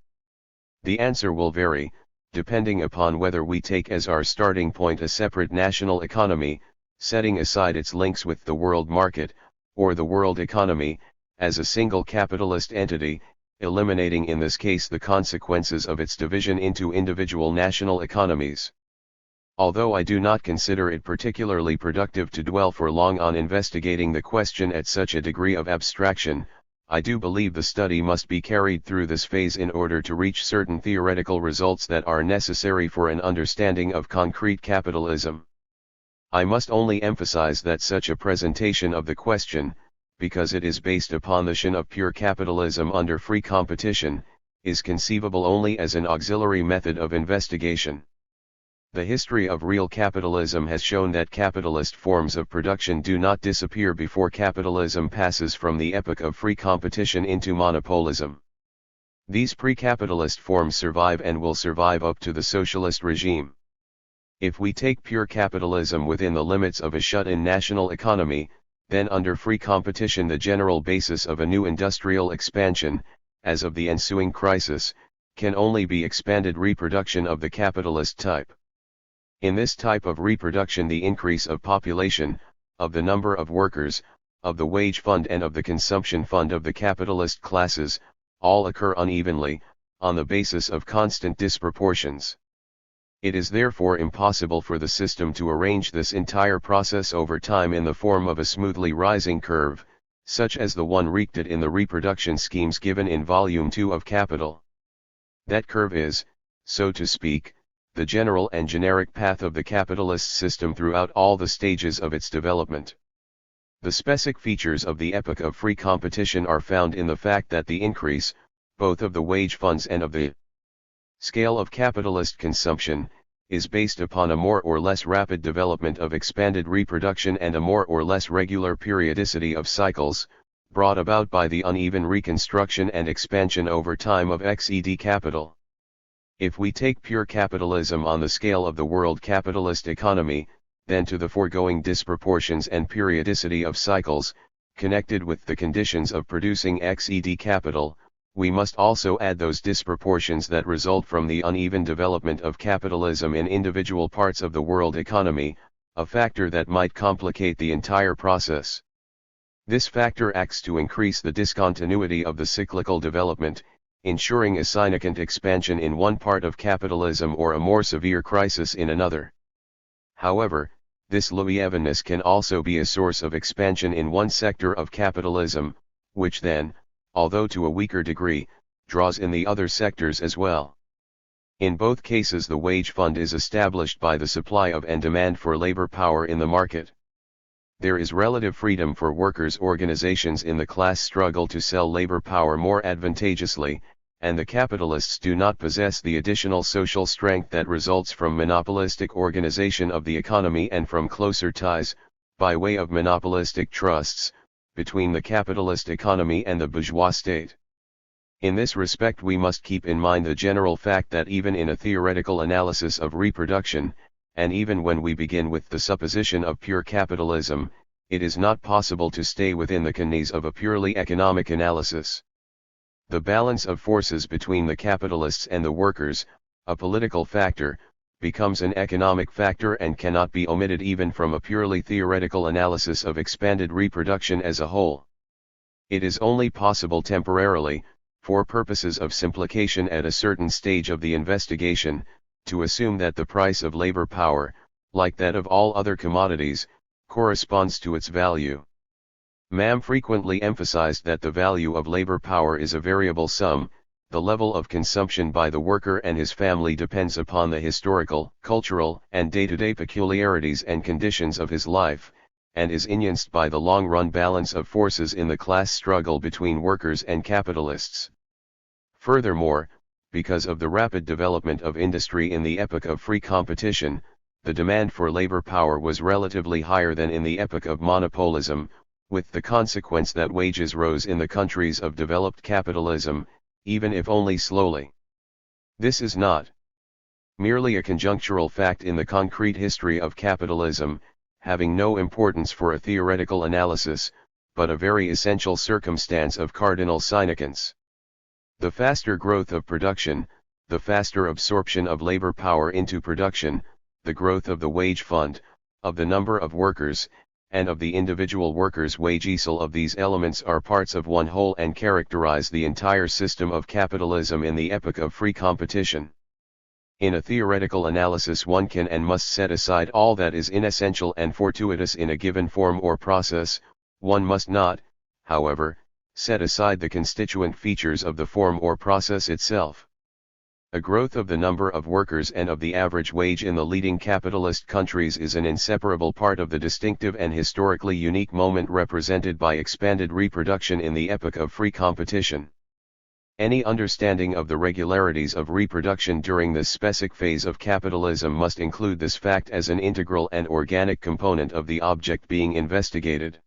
The answer will vary, depending upon whether we take as our starting point a separate national economy, setting aside its links with the world market, or the world economy, as a single capitalist entity, eliminating in this case the consequences of its division into individual national economies. Although I do not consider it particularly productive to dwell for long on investigating the question at such a degree of abstraction, I do believe the study must be carried through this phase in order to reach certain theoretical results that are necessary for an understanding of concrete capitalism. I must only emphasize that such a presentation of the question, because it is based upon the notion of pure capitalism under free competition, is conceivable only as an auxiliary method of investigation. The history of real capitalism has shown that capitalist forms of production do not disappear before capitalism passes from the epoch of free competition into monopolism. These pre-capitalist forms survive and will survive up to the socialist regime. If we take pure capitalism within the limits of a shut-in national economy, then under free competition the general basis of a new industrial expansion, as of the ensuing crisis, can only be expanded reproduction of the capitalist type. In this type of reproduction the increase of population, of the number of workers, of the wage fund and of the consumption fund of the capitalist classes, all occur unevenly, on the basis of constant disproportions. It is therefore impossible for the system to arrange this entire process over time in the form of a smoothly rising curve, such as the one wreaked in the reproduction schemes given in Volume 2 of Capital. That curve is, so to speak, the general and generic path of the capitalist system throughout all the stages of its development. The specific features of the epoch of free competition are found in the fact that the increase, both of the wage funds and of the scale of capitalist consumption, is based upon a more or less rapid development of expanded reproduction and a more or less regular periodicity of cycles, brought about by the uneven reconstruction and expansion over time of XED capital. If we take pure capitalism on the scale of the world capitalist economy, then to the foregoing disproportions and periodicity of cycles, connected with the conditions of producing XED capital, we must also add those disproportions that result from the uneven development of capitalism in individual parts of the world economy, a factor that might complicate the entire process. This factor acts to increase the discontinuity of the cyclical development, ensuring a significant expansion in one part of capitalism or a more severe crisis in another. However, this low evenness can also be a source of expansion in one sector of capitalism, which then, although to a weaker degree, draws in the other sectors as well. In both cases the wage fund is established by the supply of and demand for labor power in the market. There is relative freedom for workers' organizations in the class struggle to sell labor power more advantageously, and the capitalists do not possess the additional social strength that results from monopolistic organization of the economy and from closer ties, by way of monopolistic trusts, between the capitalist economy and the bourgeois state. In this respect we must keep in mind the general fact that even in a theoretical analysis of reproduction, and even when we begin with the supposition of pure capitalism, it is not possible to stay within the canons of a purely economic analysis. The balance of forces between the capitalists and the workers, a political factor, becomes an economic factor and cannot be omitted even from a purely theoretical analysis of expanded reproduction as a whole. It is only possible temporarily, for purposes of simplification at a certain stage of the investigation, to assume that the price of labor power, like that of all other commodities, corresponds to its value. Mam frequently emphasized that the value of labor power is a variable sum, the level of consumption by the worker and his family depends upon the historical, cultural, and day-to-day peculiarities and conditions of his life, and is enhanced by the long-run balance of forces in the class struggle between workers and capitalists. Furthermore, because of the rapid development of industry in the epoch of free competition, the demand for labor power was relatively higher than in the epoch of monopolism, with the consequence that wages rose in the countries of developed capitalism, even if only slowly. This is not merely a conjunctural fact in the concrete history of capitalism, having no importance for a theoretical analysis, but a very essential circumstance of cardinal significance. The faster growth of production, the faster absorption of labor power into production, the growth of the wage fund, of the number of workers, and of the individual workers' wage, all of these elements are parts of one whole and characterize the entire system of capitalism in the epoch of free competition. In a theoretical analysis one can and must set aside all that is inessential and fortuitous in a given form or process, one must not, however, set aside the constituent features of the form or process itself. A growth of the number of workers and of the average wage in the leading capitalist countries is an inseparable part of the distinctive and historically unique moment represented by expanded reproduction in the epoch of free competition. Any understanding of the regularities of reproduction during this specific phase of capitalism must include this fact as an integral and organic component of the object being investigated.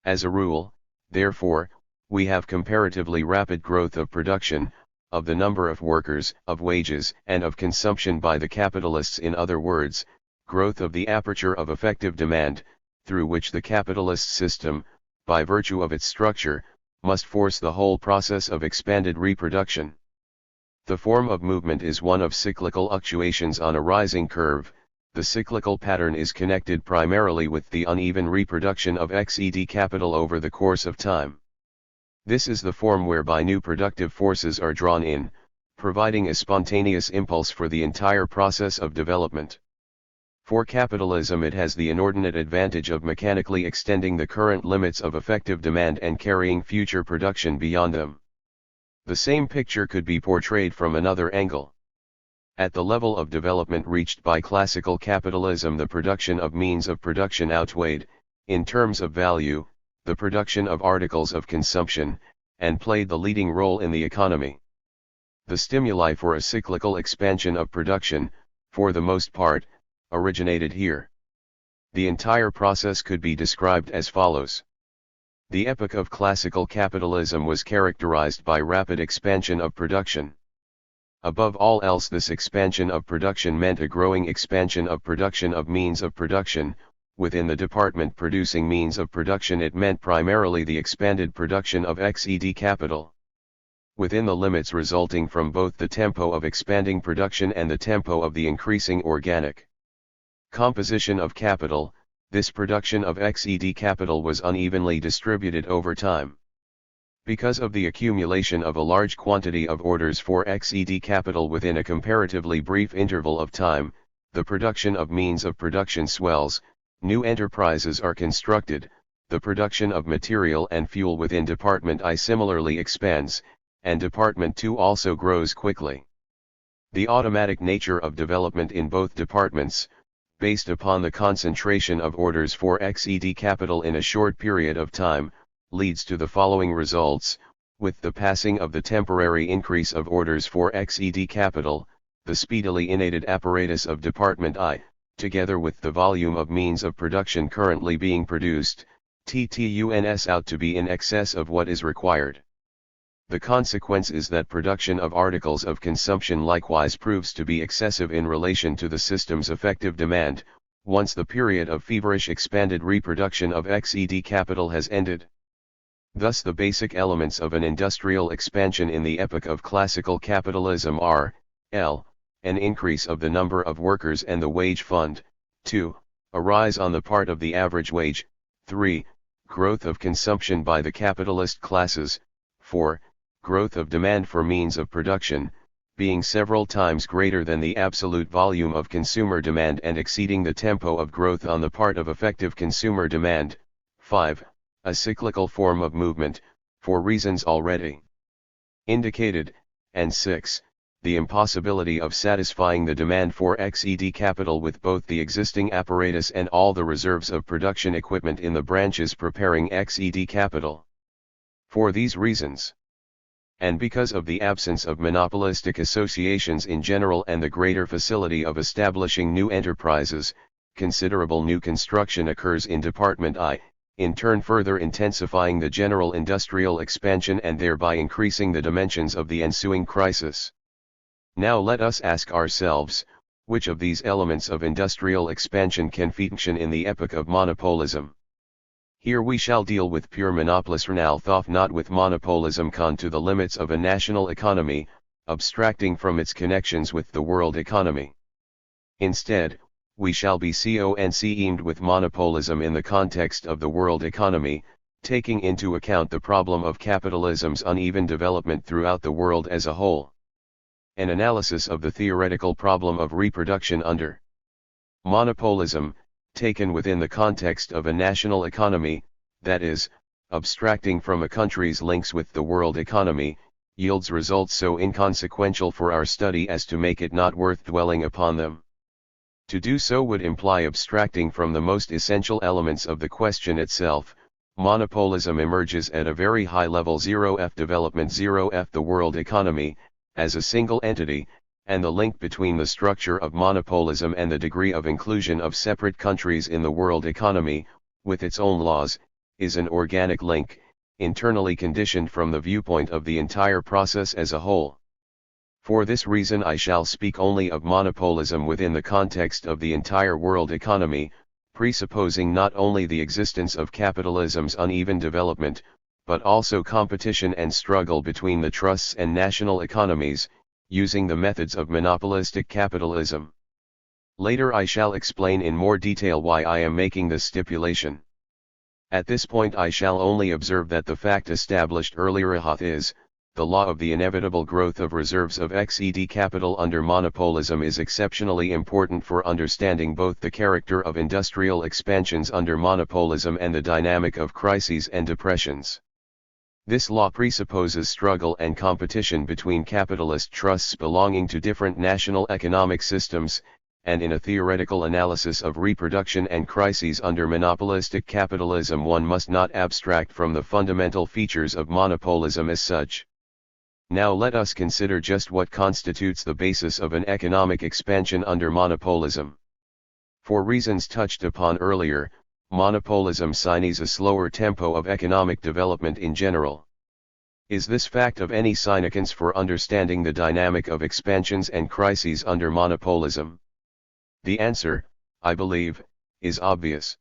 As a rule, therefore, we have comparatively rapid growth of production, of the number of workers, of wages, and of consumption by the capitalists, in other words, growth of the aperture of effective demand, through which the capitalist system, by virtue of its structure, must force the whole process of expanded reproduction. The form of movement is one of cyclical fluctuations on a rising curve. The cyclical pattern is connected primarily with the uneven reproduction of XED capital over the course of time. This is the form whereby new productive forces are drawn in, providing a spontaneous impulse for the entire process of development. For capitalism it has the inordinate advantage of mechanically extending the current limits of effective demand and carrying future production beyond them. The same picture could be portrayed from another angle. At the level of development reached by classical capitalism, the production of means of production outweighed, in terms of value, the production of articles of consumption, and played the leading role in the economy. The stimuli for a cyclical expansion of production, for the most part, originated here. The entire process could be described as follows. The epoch of classical capitalism was characterized by rapid expansion of production. Above all else, this expansion of production meant a growing expansion of production of means of production. Within the department producing means of production, it meant primarily the expanded production of XED capital. Within the limits resulting from both the tempo of expanding production and the tempo of the increasing organic composition of capital, this production of XED capital was unevenly distributed over time. Because of the accumulation of a large quantity of orders for XED capital within a comparatively brief interval of time, the production of means of production swells, new enterprises are constructed, the production of material and fuel within Department I similarly expands, and Department II also grows quickly. The automatic nature of development in both departments, based upon the concentration of orders for XED capital in a short period of time, leads to the following results. With the passing of the temporary increase of orders for XED capital, the speedily innated apparatus of Department I, together with the volume of means of production currently being produced, turns out to be in excess of what is required. The consequence is that production of articles of consumption likewise proves to be excessive in relation to the system's effective demand, once the period of feverish expanded reproduction of XED capital has ended. Thus the basic elements of an industrial expansion in the epoch of classical capitalism are, L. An increase of the number of workers and the wage fund, 2. A rise on the part of the average wage, 3. Growth of consumption by the capitalist classes, 4. Growth of demand for means of production, being several times greater than the absolute volume of consumer demand and exceeding the tempo of growth on the part of effective consumer demand, 5. A cyclical form of movement, for reasons already indicated, and 6, the impossibility of satisfying the demand for XED capital with both the existing apparatus and all the reserves of production equipment in the branches preparing XED capital. For these reasons, and because of the absence of monopolistic associations in general and the greater facility of establishing new enterprises, considerable new construction occurs in Department I, in turn further intensifying the general industrial expansion and thereby increasing the dimensions of the ensuing crisis. Now let us ask ourselves, which of these elements of industrial expansion can function in the epoch of monopolism? Here we shall deal with pure monopolism, not with monopolism to the limits of a national economy, abstracting from its connections with the world economy. Instead, we shall be conceived with monopolism in the context of the world economy, taking into account the problem of capitalism's uneven development throughout the world as a whole. An analysis of the theoretical problem of reproduction under monopolism, taken within the context of a national economy, that is, abstracting from a country's links with the world economy, yields results so inconsequential for our study as to make it not worth dwelling upon them. To do so would imply abstracting from the most essential elements of the question itself. Monopolism emerges at a very high level 0f development 0f the world economy, as a single entity, and the link between the structure of monopolism and the degree of inclusion of separate countries in the world economy, with its own laws, is an organic link, internally conditioned from the viewpoint of the entire process as a whole. For this reason I shall speak only of monopolism within the context of the entire world economy, presupposing not only the existence of capitalism's uneven development, but also competition and struggle between the trusts and national economies, using the methods of monopolistic capitalism. Later I shall explain in more detail why I am making this stipulation. At this point I shall only observe that the fact established earlier is, the law of the inevitable growth of reserves of XED capital under monopolism is exceptionally important for understanding both the character of industrial expansions under monopolism and the dynamic of crises and depressions. This law presupposes struggle and competition between capitalist trusts belonging to different national economic systems, and in a theoretical analysis of reproduction and crises under monopolistic capitalism one must not abstract from the fundamental features of monopolism as such. Now let us consider just what constitutes the basis of an economic expansion under monopolism. For reasons touched upon earlier, monopolism signs a slower tempo of economic development in general. Is this fact of any significance for understanding the dynamic of expansions and crises under monopolism? The answer, I believe, is obvious.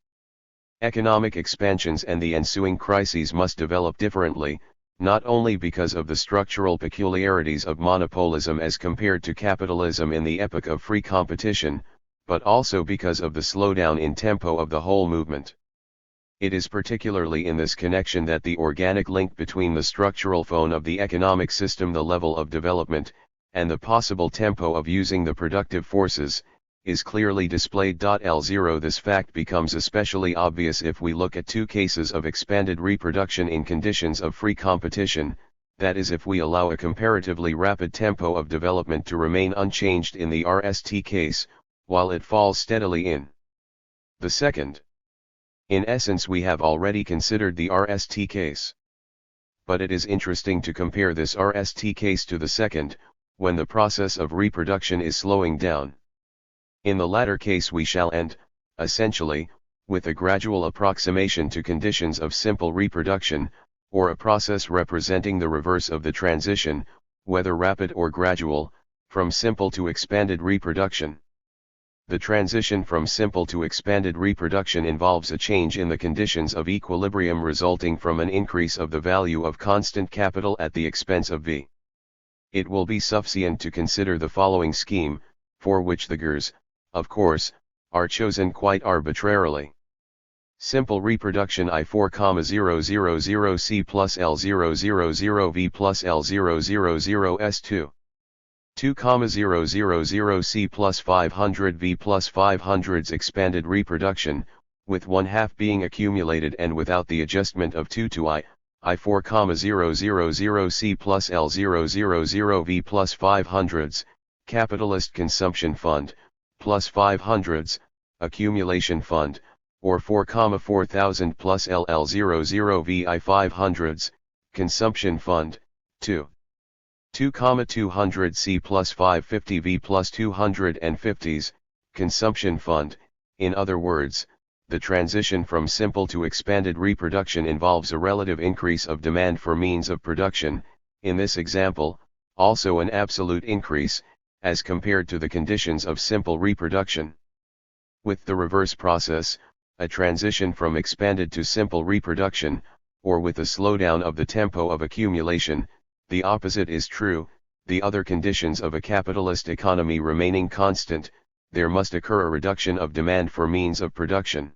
Economic expansions and the ensuing crises must develop differently, not only because of the structural peculiarities of monopolism as compared to capitalism in the epoch of free competition, but also because of the slowdown in tempo of the whole movement. It is particularly in this connection that the organic link between the structural phone of the economic system, the level of development, and the possible tempo of using the productive forces, is clearly displayed. L0 This fact becomes especially obvious if we look at two cases of expanded reproduction in conditions of free competition, that is if we allow a comparatively rapid tempo of development to remain unchanged in the RST case, while it falls steadily in the second. In essence we have already considered the RST case. But it is interesting to compare this RST case to the second, when the process of reproduction is slowing down. In the latter case we shall end, essentially, with a gradual approximation to conditions of simple reproduction, or a process representing the reverse of the transition, whether rapid or gradual, from simple to expanded reproduction. The transition from simple to expanded reproduction involves a change in the conditions of equilibrium resulting from an increase of the value of constant capital at the expense of V. It will be sufficient to consider the following scheme, for which the gears, of course, are chosen quite arbitrarily. Simple reproduction I4,000 C plus L000 V plus L000 S2. 2,000 C plus 500 V plus 500's expanded reproduction, with 1/2 being accumulated and without the adjustment of 2 to I, I4,000 C plus L000 V plus 500s, capitalist consumption fund, plus 500s, accumulation fund, or 4,400 plus LL00 V I500s, consumption fund, 2. 2,200 C plus 550 V plus 250s, consumption fund. In other words, the transition from simple to expanded reproduction involves a relative increase of demand for means of production, in this example, also an absolute increase, as compared to the conditions of simple reproduction. With the reverse process, a transition from expanded to simple reproduction, or with a slowdown of the tempo of accumulation, the opposite is true, the other conditions of a capitalist economy remaining constant, there must occur a reduction of demand for means of production.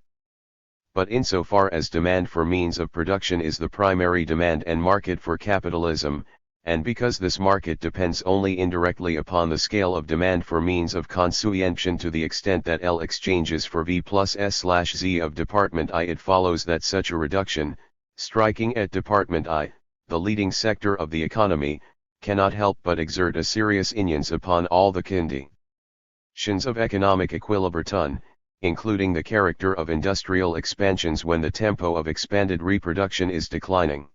But insofar as demand for means of production is the primary demand and market for capitalism, and because this market depends only indirectly upon the scale of demand for means of consumption to the extent that L exchanges for V plus S/Z of department I, it follows that such a reduction, striking at department I, the leading sector of the economy, cannot help but exert a serious influence upon all the conditions of economic equilibrium, including the character of industrial expansions when the tempo of expanded reproduction is declining.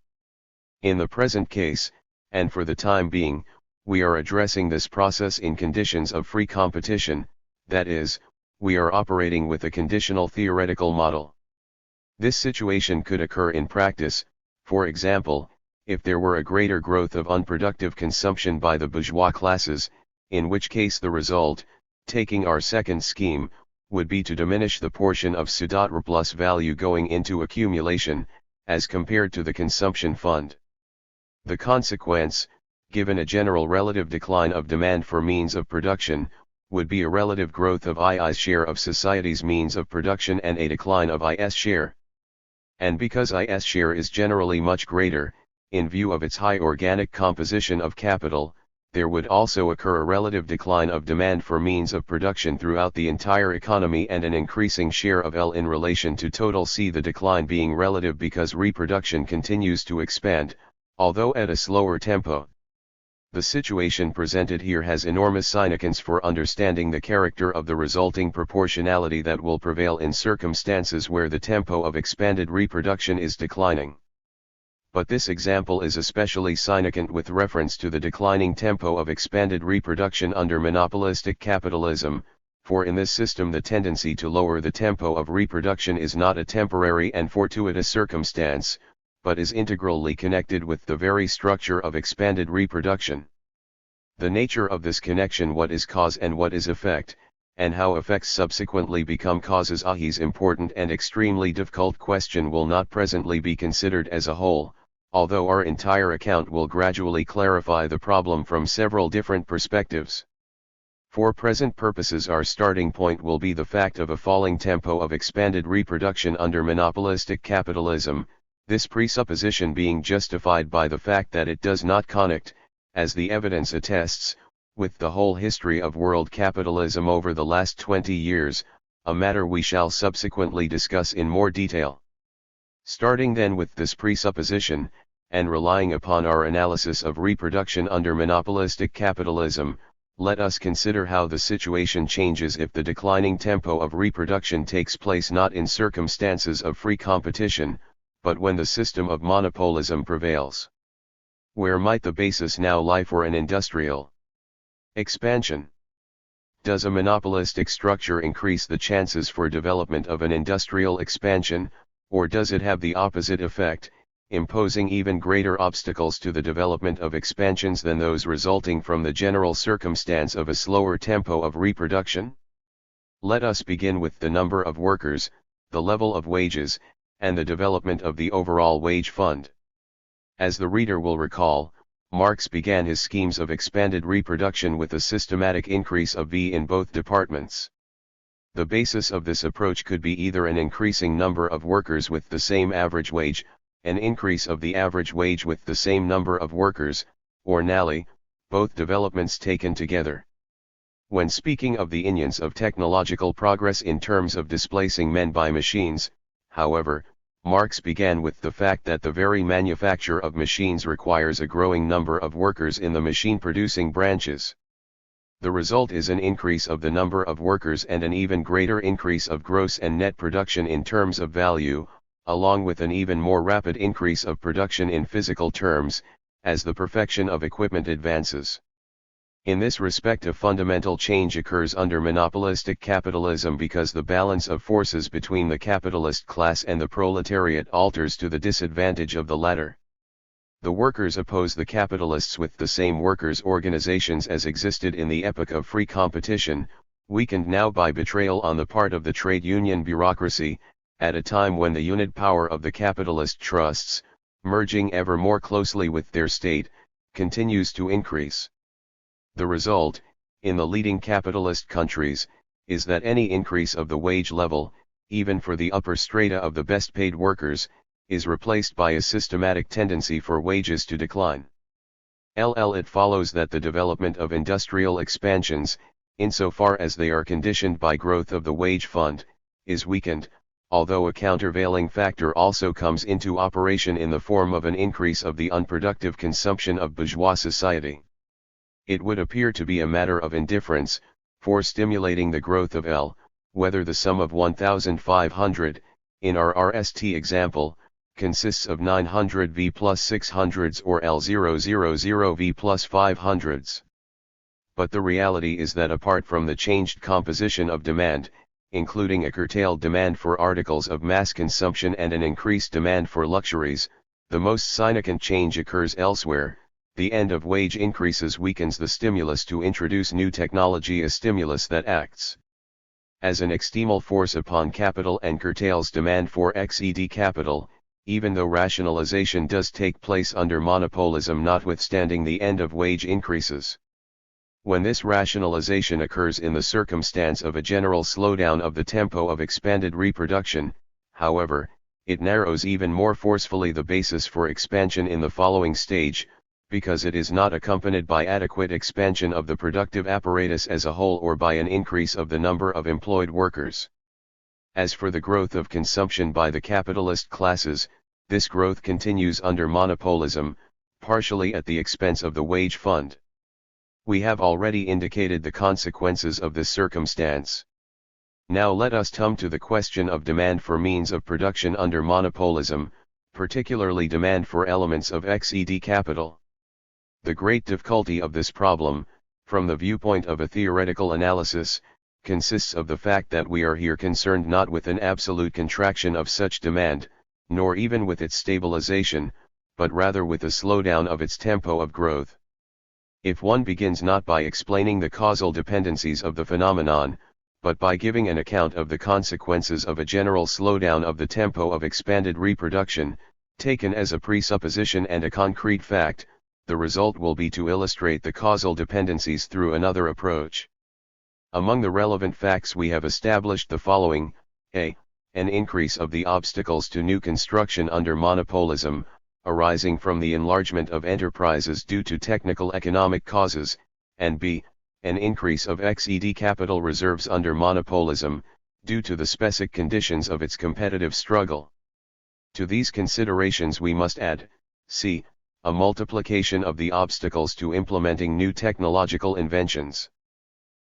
In the present case, and for the time being, we are addressing this process in conditions of free competition, that is, we are operating with a conditional theoretical model. This situation could occur in practice, for example, if there were a greater growth of unproductive consumption by the bourgeois classes, in which case the result, taking our second scheme, would be to diminish the portion of surplus value going into accumulation, as compared to the consumption fund. The consequence, given a general relative decline of demand for means of production, would be a relative growth of I's share of society's means of production and a decline of I's share. And because I's share is generally much greater, in view of its high organic composition of capital, there would also occur a relative decline of demand for means of production throughout the entire economy and an increasing share of L in relation to total C, the decline being relative because reproduction continues to expand, although at a slower tempo. The situation presented here has enormous significance for understanding the character of the resulting proportionality that will prevail in circumstances where the tempo of expanded reproduction is declining. But this example is especially significant with reference to the declining tempo of expanded reproduction under monopolistic capitalism, for in this system the tendency to lower the tempo of reproduction is not a temporary and fortuitous circumstance, but is integrally connected with the very structure of expanded reproduction. The nature of this connection, what is cause and what is effect, and how effects subsequently become causes, is important and extremely difficult question will not presently be considered as a whole, although our entire account will gradually clarify the problem from several different perspectives. For present purposes our starting point will be the fact of a falling tempo of expanded reproduction under monopolistic capitalism, this presupposition being justified by the fact that it does not connect, as the evidence attests, with the whole history of world capitalism over the last 20 years, a matter we shall subsequently discuss in more detail. Starting then with this presupposition, and relying upon our analysis of reproduction under monopolistic capitalism, let us consider how the situation changes if the declining tempo of reproduction takes place not in circumstances of free competition, but when the system of monopolism prevails. Where might the basis now lie for an industrial expansion? Does a monopolistic structure increase the chances for development of an industrial expansion, or does it have the opposite effect, imposing even greater obstacles to the development of expansions than those resulting from the general circumstance of a slower tempo of reproduction? Let us begin with the number of workers, the level of wages, and the development of the overall wage fund. As the reader will recall, Marx began his schemes of expanded reproduction with a systematic increase of V in both departments. The basis of this approach could be either an increasing number of workers with the same average wage, an increase of the average wage with the same number of workers, or nally, both developments taken together. When speaking of the influence of technological progress in terms of displacing men by machines, however, Marx began with the fact that the very manufacture of machines requires a growing number of workers in the machine-producing branches. The result is an increase of the number of workers and an even greater increase of gross and net production in terms of value, along with an even more rapid increase of production in physical terms, as the perfection of equipment advances. In this respect, a fundamental change occurs under monopolistic capitalism because the balance of forces between the capitalist class and the proletariat alters to the disadvantage of the latter. The workers oppose the capitalists with the same workers' organizations as existed in the epoch of free competition, weakened now by betrayal on the part of the trade union bureaucracy, at a time when the unit power of the capitalist trusts, merging ever more closely with their state, continues to increase. The result, in the leading capitalist countries, is that any increase of the wage level, even for the upper strata of the best paid workers, is replaced by a systematic tendency for wages to decline. It follows that the development of industrial expansions, insofar as they are conditioned by growth of the wage fund, is weakened, although a countervailing factor also comes into operation in the form of an increase of the unproductive consumption of bourgeois society. It would appear to be a matter of indifference, for stimulating the growth of L, whether the sum of 1,500, in our RST example, consists of 900 V plus 600s or L000 V plus 500s. But the reality is that apart from the changed composition of demand, including a curtailed demand for articles of mass consumption and an increased demand for luxuries, the most significant change occurs elsewhere. The end of wage increases weakens the stimulus to introduce new technology, a stimulus that acts as an external force upon capital and curtails demand for XED capital, even though rationalization does take place under monopolism notwithstanding the end of wage increases. When this rationalization occurs in the circumstance of a general slowdown of the tempo of expanded reproduction, however, it narrows even more forcefully the basis for expansion in the following stage, because it is not accompanied by adequate expansion of the productive apparatus as a whole or by an increase of the number of employed workers. As for the growth of consumption by the capitalist classes, this growth continues under monopolism, partially at the expense of the wage fund. We have already indicated the consequences of this circumstance. Now let us come to the question of demand for means of production under monopolism, particularly demand for elements of XED capital. The great difficulty of this problem, from the viewpoint of a theoretical analysis, consists of the fact that we are here concerned not with an absolute contraction of such demand, nor even with its stabilization, but rather with a slowdown of its tempo of growth. If one begins not by explaining the causal dependencies of the phenomenon, but by giving an account of the consequences of a general slowdown of the tempo of expanded reproduction, taken as a presupposition and a concrete fact, the result will be to illustrate the causal dependencies through another approach. Among the relevant facts we have established the following: a. An increase of the obstacles to new construction under monopolism, arising from the enlargement of enterprises due to technical economic causes, and b. An increase of XED capital reserves under monopolism, due to the specific conditions of its competitive struggle. To these considerations we must add, c. A multiplication of the obstacles to implementing new technological inventions.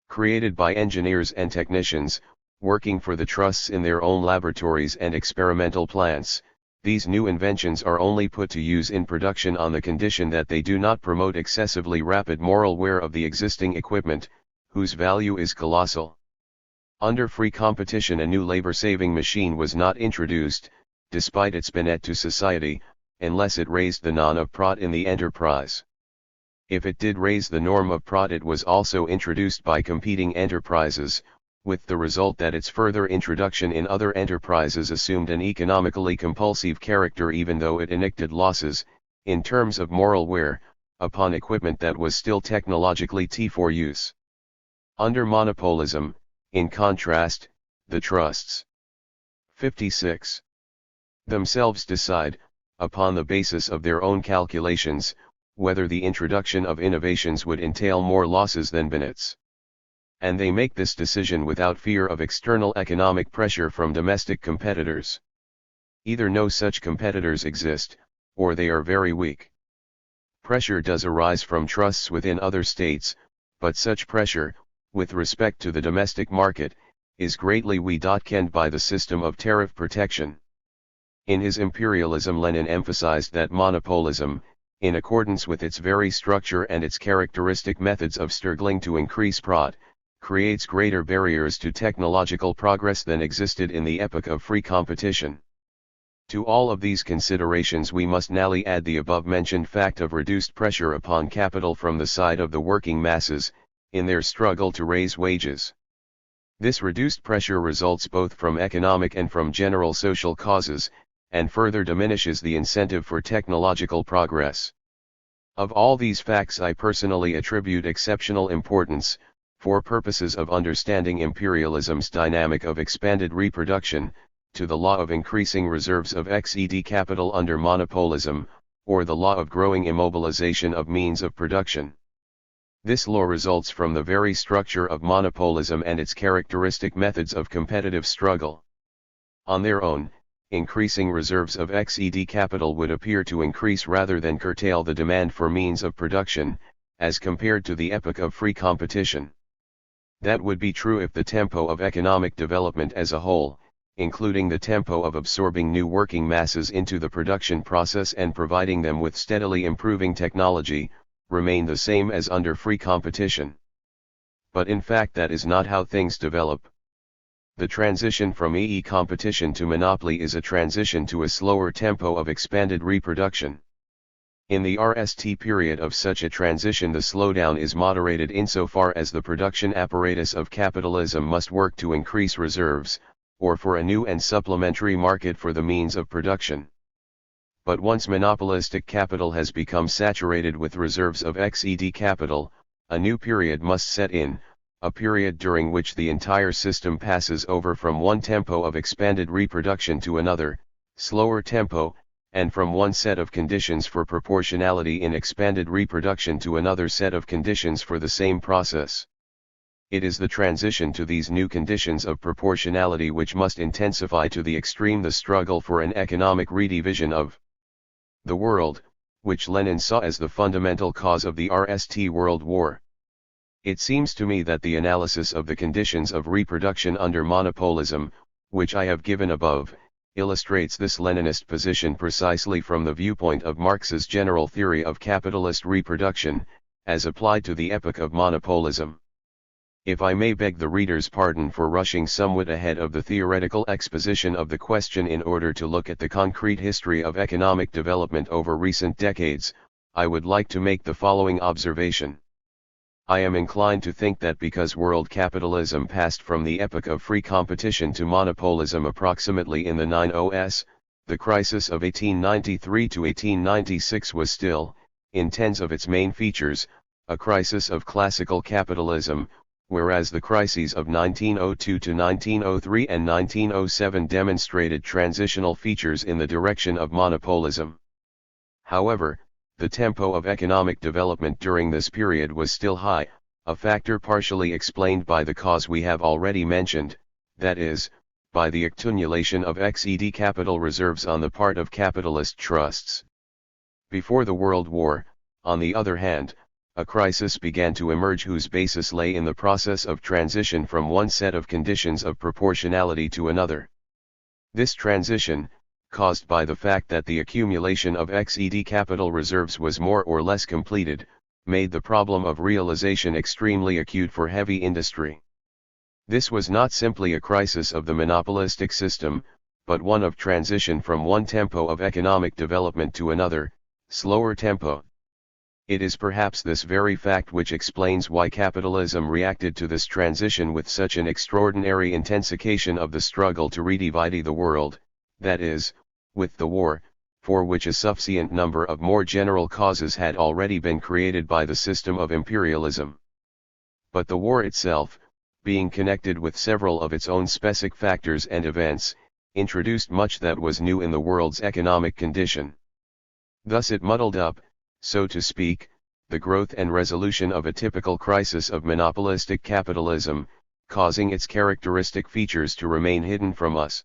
Created by engineers and technicians, working for the trusts in their own laboratories and experimental plants, these new inventions are only put to use in production on the condition that they do not promote excessively rapid moral wear of the existing equipment, whose value is colossal. Under free competition, a new labor-saving machine was not introduced, despite its benefit to society, unless it raised the norm of profit in the enterprise. If it did raise the norm of profit, it was also introduced by competing enterprises, with the result that its further introduction in other enterprises assumed an economically compulsive character, even though it enacted losses, in terms of moral wear, upon equipment that was still technologically fit for use. Under monopolism, in contrast, the trusts 56 themselves decide, upon the basis of their own calculations, whether the introduction of innovations would entail more losses than benefits. And they make this decision without fear of external economic pressure from domestic competitors. Either no such competitors exist, or they are very weak. Pressure does arise from trusts within other states, but such pressure, with respect to the domestic market, is greatly weakened by the system of tariff protection. In his Imperialism, Lenin emphasized that monopolism, in accordance with its very structure and its characteristic methods of struggling to increase profit, creates greater barriers to technological progress than existed in the epoch of free competition. To all of these considerations we must now add the above-mentioned fact of reduced pressure upon capital from the side of the working masses, in their struggle to raise wages. This reduced pressure results both from economic and from general social causes, and further diminishes the incentive for technological progress. Of all these facts I personally attribute exceptional importance, for purposes of understanding imperialism's dynamic of expanded reproduction, to the law of increasing reserves of XED capital under monopolism, or the law of growing immobilization of means of production. This law results from the very structure of monopolism and its characteristic methods of competitive struggle. On their own, increasing reserves of XED capital would appear to increase rather than curtail the demand for means of production, as compared to the epoch of free competition. That would be true if the tempo of economic development as a whole, including the tempo of absorbing new working masses into the production process and providing them with steadily improving technology, remain the same as under free competition. But in fact that is not how things develop. The transition from competition to monopoly is a transition to a slower tempo of expanded reproduction. In the RST period of such a transition the slowdown is moderated insofar as the production apparatus of capitalism must work to increase reserves, or for a new and supplementary market for the means of production. But once monopolistic capital has become saturated with reserves of XED capital, a new period must set in, a period during which the entire system passes over from one tempo of expanded reproduction to another, slower tempo, and from one set of conditions for proportionality in expanded reproduction to another set of conditions for the same process. It is the transition to these new conditions of proportionality which must intensify to the extreme the struggle for an economic redivision of the world, which Lenin saw as the fundamental cause of the RST World War. It seems to me that the analysis of the conditions of reproduction under monopolism, which I have given above, illustrates this Leninist position precisely from the viewpoint of Marx's general theory of capitalist reproduction, as applied to the epoch of monopolism. If I may beg the reader's pardon for rushing somewhat ahead of the theoretical exposition of the question in order to look at the concrete history of economic development over recent decades, I would like to make the following observation. I am inclined to think that because world capitalism passed from the epoch of free competition to monopolism approximately in the 90s, the crisis of 1893 to 1896 was still, in 10 of its main features, a crisis of classical capitalism, whereas the crises of 1902 to 1903 and 1907 demonstrated transitional features in the direction of monopolism. However, the tempo of economic development during this period was still high, a factor partially explained by the cause we have already mentioned, that is, by the accumulation of XED capital reserves on the part of capitalist trusts. Before the World War, on the other hand, a crisis began to emerge whose basis lay in the process of transition from one set of conditions of proportionality to another. This transition, caused by the fact that the accumulation of XED capital reserves was more or less completed, made the problem of realization extremely acute for heavy industry. This was not simply a crisis of the monopolistic system, but one of transition from one tempo of economic development to another, slower tempo. It is perhaps this very fact which explains why capitalism reacted to this transition with such an extraordinary intensification of the struggle to redivide the world, that is, with the war, for which a sufficient number of more general causes had already been created by the system of imperialism. But the war itself, being connected with several of its own specific factors and events, introduced much that was new in the world's economic condition. Thus it muddled up, so to speak, the growth and resolution of a typical crisis of monopolistic capitalism, causing its characteristic features to remain hidden from us.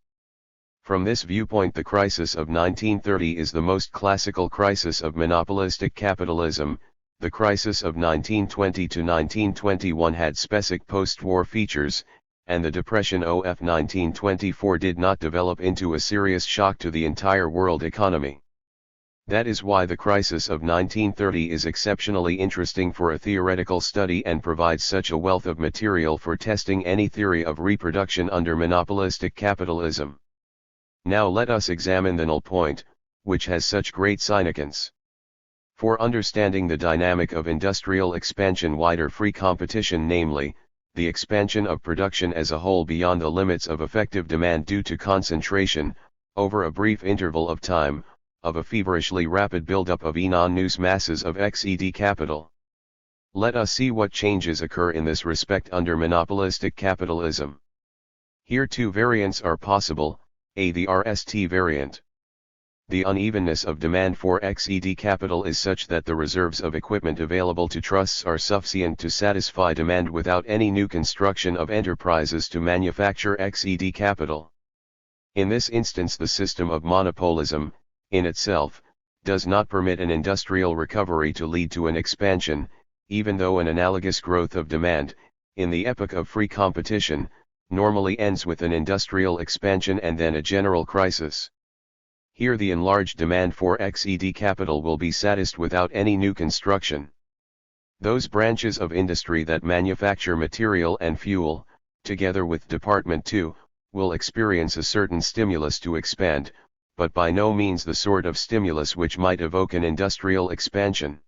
From this viewpoint, the crisis of 1930 is the most classical crisis of monopolistic capitalism. The crisis of 1920 to 1921 had specific post-war features, and the Depression of 1924 did not develop into a serious shock to the entire world economy. That is why the crisis of 1930 is exceptionally interesting for a theoretical study and provides such a wealth of material for testing any theory of reproduction under monopolistic capitalism. Now let us examine the null point, which has such great significance. For understanding the dynamic of industrial expansion, wider free competition, namely, the expansion of production as a whole beyond the limits of effective demand due to concentration, over a brief interval of time, of a feverishly rapid buildup of enormous masses of XED capital. Let us see what changes occur in this respect under monopolistic capitalism. Here two variants are possible. A. The RST variant. The unevenness of demand for XED capital is such that the reserves of equipment available to trusts are sufficient to satisfy demand without any new construction of enterprises to manufacture XED capital. In this instance, the system of monopolism, in itself, does not permit an industrial recovery to lead to an expansion, even though an analogous growth of demand, in the epoch of free competition, normally ends with an industrial expansion and then a general crisis. Here the enlarged demand for XED capital will be satisfied without any new construction. Those branches of industry that manufacture material and fuel, together with Department 2, will experience a certain stimulus to expand, but by no means the sort of stimulus which might evoke an industrial expansion.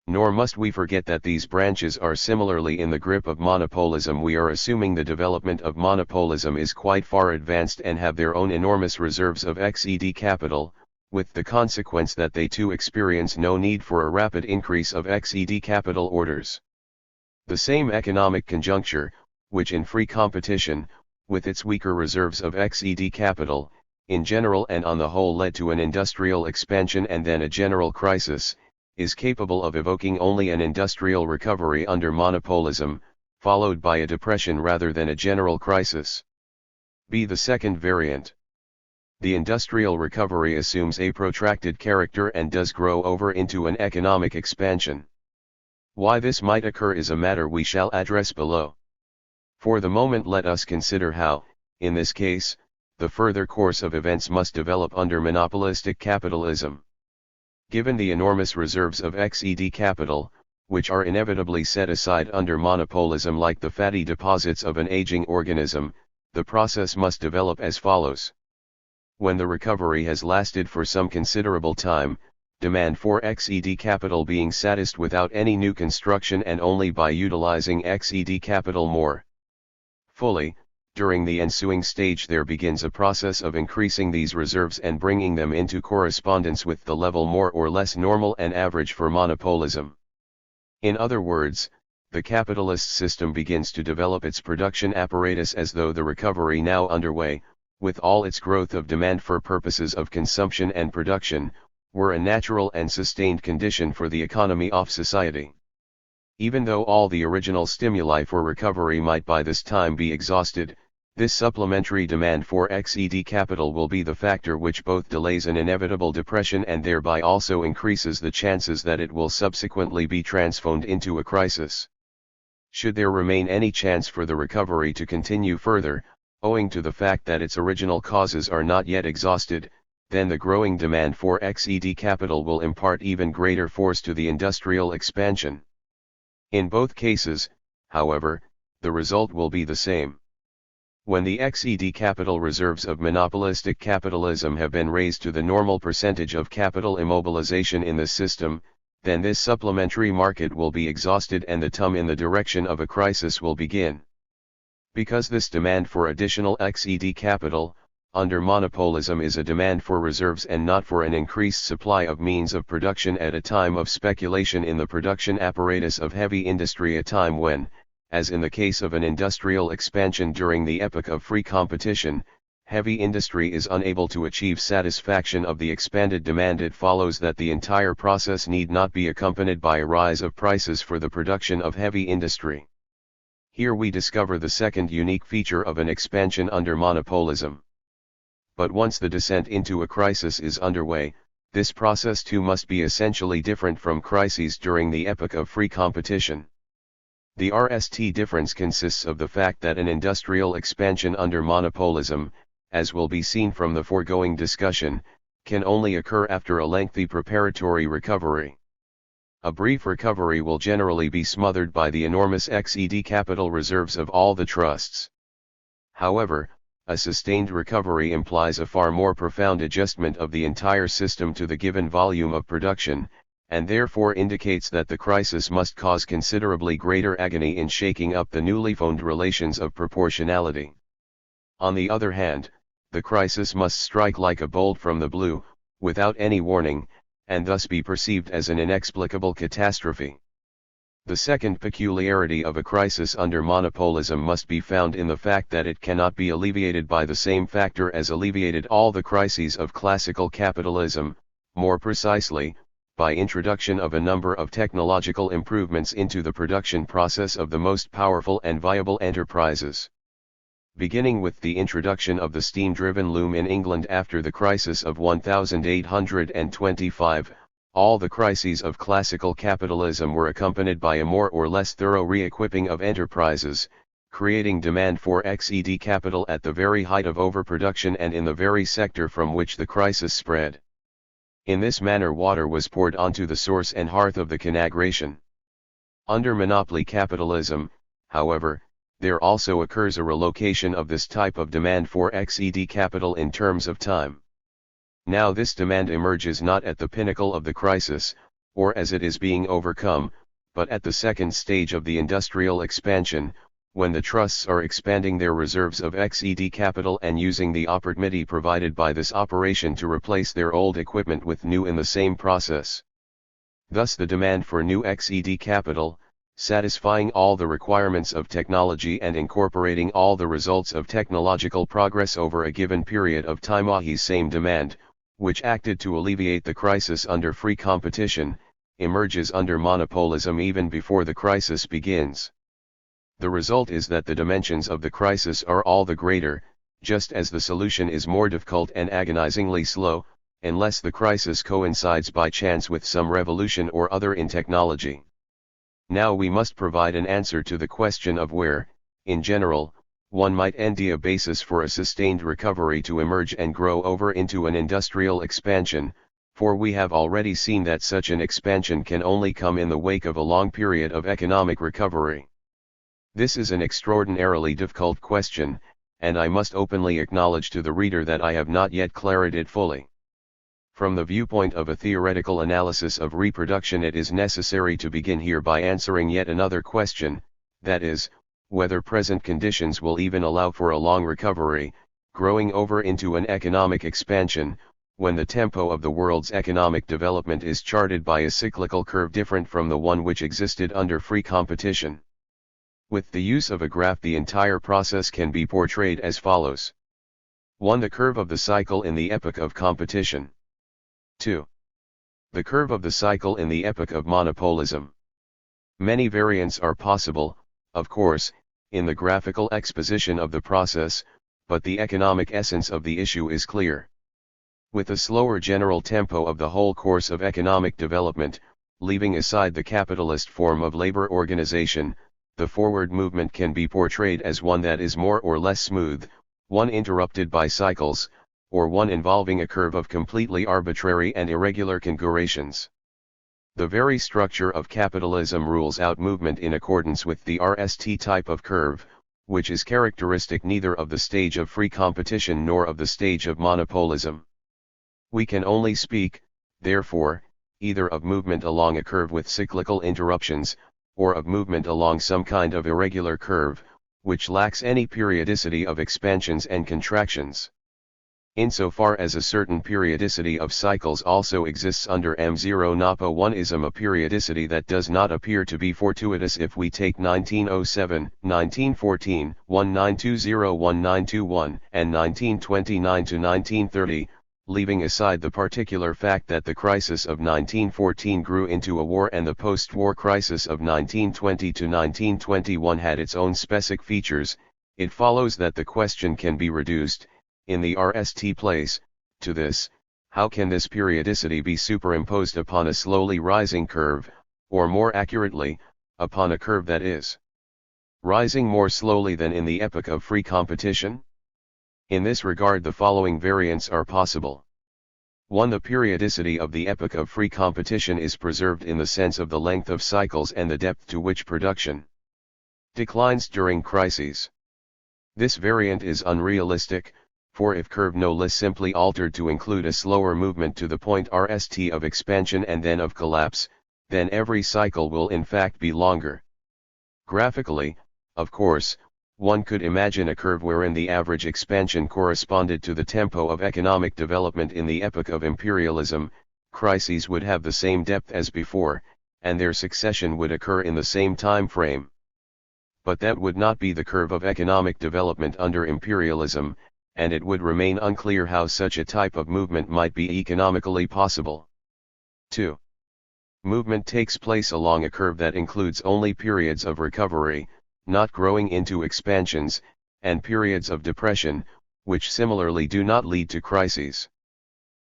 Nor must we forget that these branches are similarly in the grip of monopolism. We are assuming the development of monopolism is quite far advanced and have their own enormous reserves of XED capital, with the consequence that they too experience no need for a rapid increase of XED capital orders. The same economic conjuncture, which in free competition, with its weaker reserves of XED capital, in general and on the whole led to an industrial expansion and then a general crisis, is capable of evoking only an industrial recovery under monopolism, followed by a depression rather than a general crisis. B. The second variant. The industrial recovery assumes a protracted character and does grow over into an economic expansion. Why this might occur is a matter we shall address below. For the moment let us consider how, in this case, the further course of events must develop under monopolistic capitalism. Given the enormous reserves of XED capital, which are inevitably set aside under monopolism like the fatty deposits of an aging organism, the process must develop as follows. When the recovery has lasted for some considerable time, demand for XED capital being satisfied without any new construction and only by utilizing XED capital more fully, during the ensuing stage there begins a process of increasing these reserves and bringing them into correspondence with the level more or less normal and average for monopolism. In other words, the capitalist system begins to develop its production apparatus as though the recovery now underway, with all its growth of demand for purposes of consumption and production, were a natural and sustained condition for the economy of society. Even though all the original stimuli for recovery might by this time be exhausted, this supplementary demand for XED capital will be the factor which both delays an inevitable depression and thereby also increases the chances that it will subsequently be transformed into a crisis. Should there remain any chance for the recovery to continue further, owing to the fact that its original causes are not yet exhausted, then the growing demand for XED capital will impart even greater force to the industrial expansion. In both cases, however, the result will be the same. When the XED capital reserves of monopolistic capitalism have been raised to the normal percentage of capital immobilization in the system, then this supplementary market will be exhausted and the tum in the direction of a crisis will begin. Because this demand for additional XED capital, under monopolism is a demand for reserves and not for an increased supply of means of production at a time of speculation in the production apparatus of heavy industry, a time when, as in the case of an industrial expansion during the epoch of free competition, heavy industry is unable to achieve satisfaction of the expanded demand, it follows that the entire process need not be accompanied by a rise of prices for the production of heavy industry. Here we discover the second unique feature of an expansion under monopolism. But once the descent into a crisis is underway, this process too must be essentially different from crises during the epoch of free competition. The RST difference consists of the fact that an industrial expansion under monopolism, as will be seen from the foregoing discussion, can only occur after a lengthy preparatory recovery. A brief recovery will generally be smothered by the enormous XED capital reserves of all the trusts. However, a sustained recovery implies a far more profound adjustment of the entire system to the given volume of production, and therefore indicates that the crisis must cause considerably greater agony in shaking up the newly formed relations of proportionality. On the other hand, the crisis must strike like a bolt from the blue, without any warning, and thus be perceived as an inexplicable catastrophe. The second peculiarity of a crisis under monopolism must be found in the fact that it cannot be alleviated by the same factor as alleviated all the crises of classical capitalism, more precisely, by introduction of a number of technological improvements into the production process of the most powerful and viable enterprises. Beginning with the introduction of the steam-driven loom in England after the crisis of 1825, all the crises of classical capitalism were accompanied by a more or less thorough re-equipping of enterprises, creating demand for XED capital at the very height of overproduction and in the very sector from which the crisis spread. In this manner water was poured onto the source and hearth of the conflagration. Under monopoly capitalism, however, there also occurs a relocation of this type of demand for XED capital in terms of time. Now this demand emerges not at the pinnacle of the crisis, or as it is being overcome, but at the second stage of the industrial expansion, when the trusts are expanding their reserves of XED capital and using the opportunity provided by this operation to replace their old equipment with new in the same process. Thus the demand for new XED capital, satisfying all the requirements of technology and incorporating all the results of technological progress over a given period of time, is same demand, which acted to alleviate the crisis under free competition, emerges under monopolism even before the crisis begins. The result is that the dimensions of the crisis are all the greater, just as the solution is more difficult and agonizingly slow, unless the crisis coincides by chance with some revolution or other in technology. Now we must provide an answer to the question of where, in general, one might end a basis for a sustained recovery to emerge and grow over into an industrial expansion, for we have already seen that such an expansion can only come in the wake of a long period of economic recovery. This is an extraordinarily difficult question, and I must openly acknowledge to the reader that I have not yet cleared it fully. From the viewpoint of a theoretical analysis of reproduction, it is necessary to begin here by answering yet another question, that is, whether present conditions will even allow for a long recovery, growing over into an economic expansion, when the tempo of the world's economic development is charted by a cyclical curve different from the one which existed under free competition. With the use of a graph, the entire process can be portrayed as follows. 1. The curve of the cycle in the epoch of competition. 2. The curve of the cycle in the epoch of monopolism. Many variants are possible, of course, in the graphical exposition of the process, but the economic essence of the issue is clear. With a slower general tempo of the whole course of economic development, leaving aside the capitalist form of labor organization, the forward movement can be portrayed as one that is more or less smooth, one interrupted by cycles, or one involving a curve of completely arbitrary and irregular configurations. The very structure of capitalism rules out movement in accordance with the RST type of curve, which is characteristic neither of the stage of free competition nor of the stage of monopolism. We can only speak, therefore, either of movement along a curve with cyclical interruptions, or of movement along some kind of irregular curve, which lacks any periodicity of expansions and contractions. Insofar as a certain periodicity of cycles also exists under M0 Napo-1ism, a periodicity that does not appear to be fortuitous if we take 1907, 1914, 1920, 1921, and 1929 to 1930, leaving aside the particular fact that the crisis of 1914 grew into a war and the post-war crisis of 1920 to 1921 had its own specific features, it follows that the question can be reduced, in the RST place. To this, how can this periodicity be superimposed upon a slowly rising curve, or more accurately, upon a curve that is rising more slowly than in the epoch of free competition? In this regard the following variants are possible. 1. The periodicity of the epoch of free competition is preserved in the sense of the length of cycles and the depth to which production declines during crises. This variant is unrealistic, for if curve no less simply altered to include a slower movement to the point RST of expansion and then of collapse, then every cycle will in fact be longer. Graphically, of course, one could imagine a curve wherein the average expansion corresponded to the tempo of economic development in the epoch of imperialism. Crises would have the same depth as before, and their succession would occur in the same time frame. But that would not be the curve of economic development under imperialism, and it would remain unclear how such a type of movement might be economically possible. 2. Movement takes place along a curve that includes only periods of recovery, not growing into expansions, and periods of depression, which similarly do not lead to crises.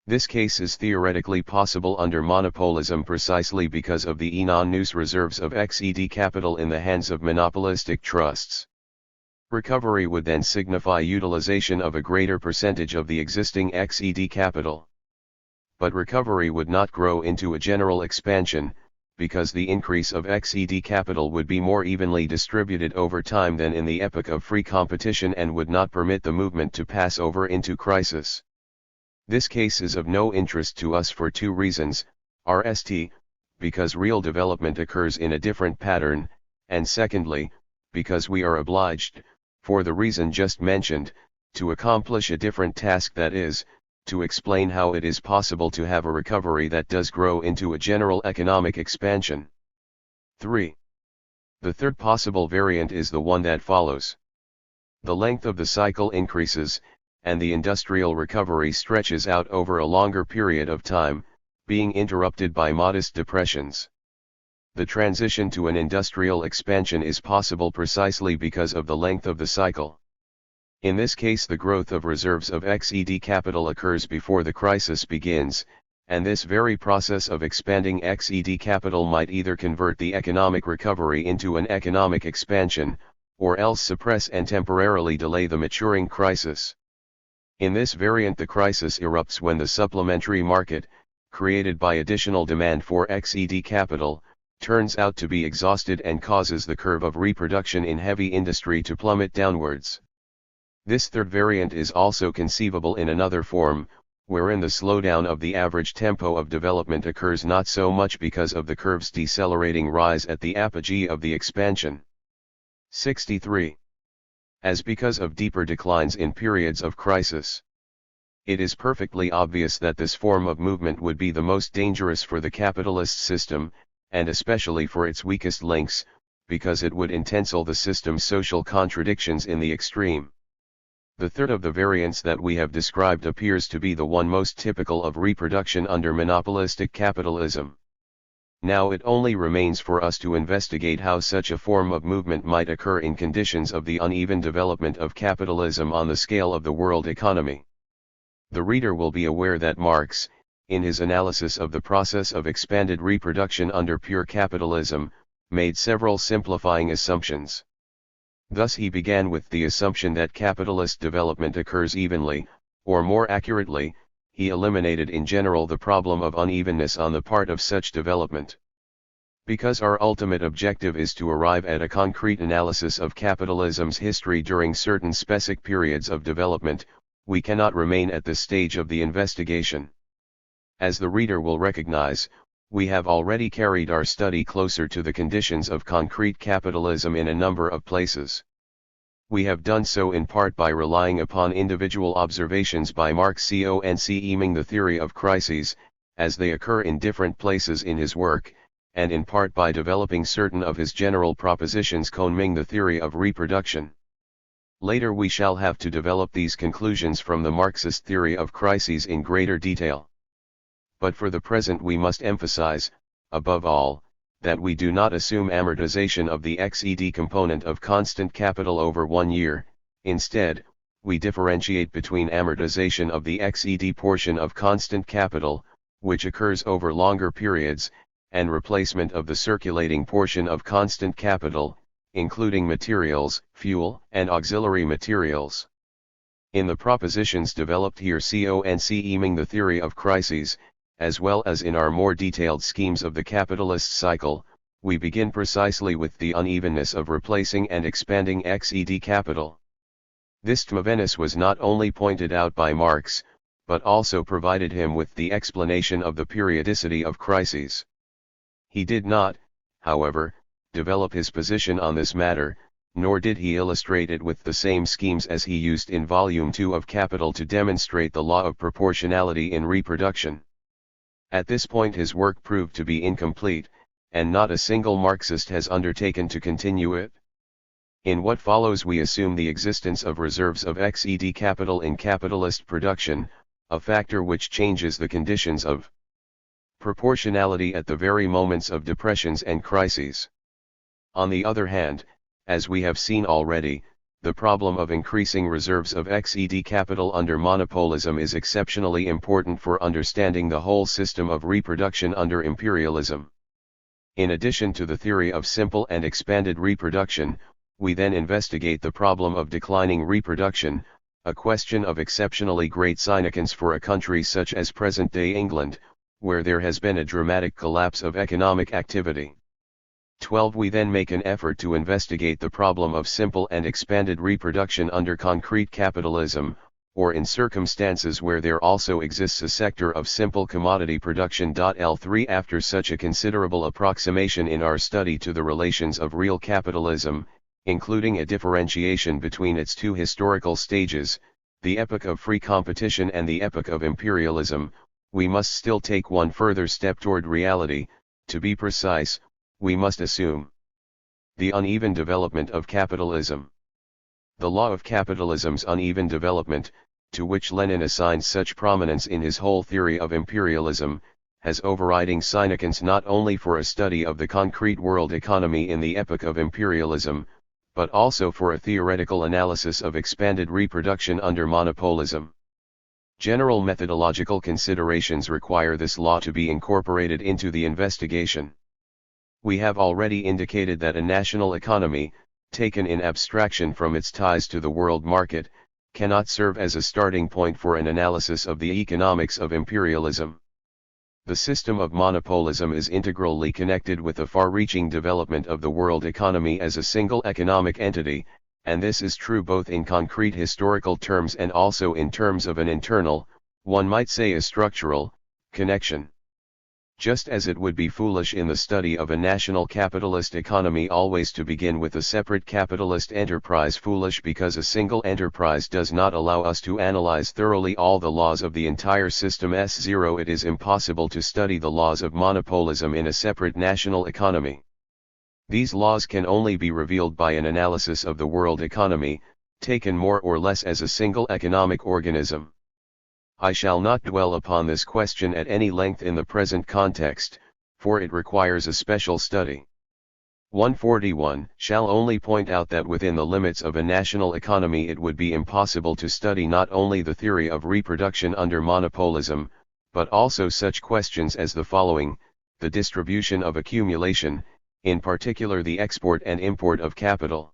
This case is theoretically possible under monopolism precisely because of the non-use reserves of XED capital in the hands of monopolistic trusts. Recovery would then signify utilization of a greater percentage of the existing XED capital. But recovery would not grow into a general expansion, because the increase of XED capital would be more evenly distributed over time than in the epoch of free competition and would not permit the movement to pass over into crisis. This case is of no interest to us for 2 reasons, RST, because real development occurs in a different pattern, and secondly, because we are obliged, for the reason just mentioned, to accomplish a different task, that is, to explain how it is possible to have a recovery that does grow into a general economic expansion. 3. The third possible variant is the one that follows. The length of the cycle increases, and the industrial recovery stretches out over a longer period of time, being interrupted by modest depressions. The transition to an industrial expansion is possible precisely because of the length of the cycle. In this case the growth of reserves of XED capital occurs before the crisis begins, and this very process of expanding XED capital might either convert the economic recovery into an economic expansion, or else suppress and temporarily delay the maturing crisis. In this variant the crisis erupts when the supplementary market, created by additional demand for XED capital, turns out to be exhausted and causes the curve of reproduction in heavy industry to plummet downwards. This third variant is also conceivable in another form, wherein the slowdown of the average tempo of development occurs not so much because of the curve's decelerating rise at the apogee of the expansion. 63. As because of deeper declines in periods of crisis. It is perfectly obvious that this form of movement would be the most dangerous for the capitalist system, and especially for its weakest links, because it would intensify the system's social contradictions in the extreme. The third of the variants that we have described appears to be the one most typical of reproduction under monopolistic capitalism. Now it only remains for us to investigate how such a form of movement might occur in conditions of the uneven development of capitalism on the scale of the world economy. The reader will be aware that Marx, in his analysis of the process of expanded reproduction under pure capitalism, made several simplifying assumptions. Thus he began with the assumption that capitalist development occurs evenly, or more accurately, he eliminated in general the problem of unevenness on the part of such development. Because our ultimate objective is to arrive at a concrete analysis of capitalism's history during certain specific periods of development, we cannot remain at this stage of the investigation. As the reader will recognize, we have already carried our study closer to the conditions of concrete capitalism in a number of places. We have done so in part by relying upon individual observations by Marx concerning the theory of crises, as they occur in different places in his work, and in part by developing certain of his general propositions concerning the theory of reproduction. Later we shall have to develop these conclusions from the Marxist theory of crises in greater detail. But for the present we must emphasize, above all, that we do not assume amortization of the XED component of constant capital over 1 year. Instead, we differentiate between amortization of the XED portion of constant capital, which occurs over longer periods, and replacement of the circulating portion of constant capital, including materials, fuel, and auxiliary materials. In the propositions developed here conceiving the theory of crises, as well as in our more detailed schemes of the capitalist cycle, we begin precisely with the unevenness of replacing and expanding XED capital. This tmavenness was not only pointed out by Marx, but also provided him with the explanation of the periodicity of crises. He did not, however, develop his position on this matter, nor did he illustrate it with the same schemes as he used in Volume 2 of Capital to demonstrate the law of proportionality in reproduction. At this point his work proved to be incomplete, and not a single Marxist has undertaken to continue it. In what follows we assume the existence of reserves of XED capital in capitalist production, a factor which changes the conditions of proportionality at the very moments of depressions and crises. On the other hand, as we have seen already, the problem of increasing reserves of XED capital under monopolism is exceptionally important for understanding the whole system of reproduction under imperialism. In addition to the theory of simple and expanded reproduction, we then investigate the problem of declining reproduction, a question of exceptionally great significance for a country such as present-day England, where there has been a dramatic collapse of economic activity. 12. We then make an effort to investigate the problem of simple and expanded reproduction under concrete capitalism, or in circumstances where there also exists a sector of simple commodity production. L3. After such a considerable approximation in our study to the relations of real capitalism, including a differentiation between its two historical stages, the epoch of free competition and the epoch of imperialism, we must still take one further step toward reality. To be precise, we must assume the uneven development of capitalism. The law of capitalism's uneven development, to which Lenin assigns such prominence in his whole theory of imperialism, has overriding significance not only for a study of the concrete world economy in the epoch of imperialism, but also for a theoretical analysis of expanded reproduction under monopolism. General methodological considerations require this law to be incorporated into the investigation. We have already indicated that a national economy, taken in abstraction from its ties to the world market, cannot serve as a starting point for an analysis of the economics of imperialism. The system of monopolism is integrally connected with the far-reaching development of the world economy as a single economic entity, and this is true both in concrete historical terms and also in terms of an internal, one might say a structural, connection. Just as it would be foolish in the study of a national capitalist economy always to begin with a separate capitalist enterprise, foolish because a single enterprise does not allow us to analyze thoroughly all the laws of the entire system. It is impossible to study the laws of monopolism in a separate national economy. These laws can only be revealed by an analysis of the world economy, taken more or less as a single economic organism. I shall not dwell upon this question at any length in the present context, for it requires a special study. 141 shall only point out that within the limits of a national economy it would be impossible to study not only the theory of reproduction under monopolism, but also such questions as the following: the distribution of accumulation, in particular the export and import of capital,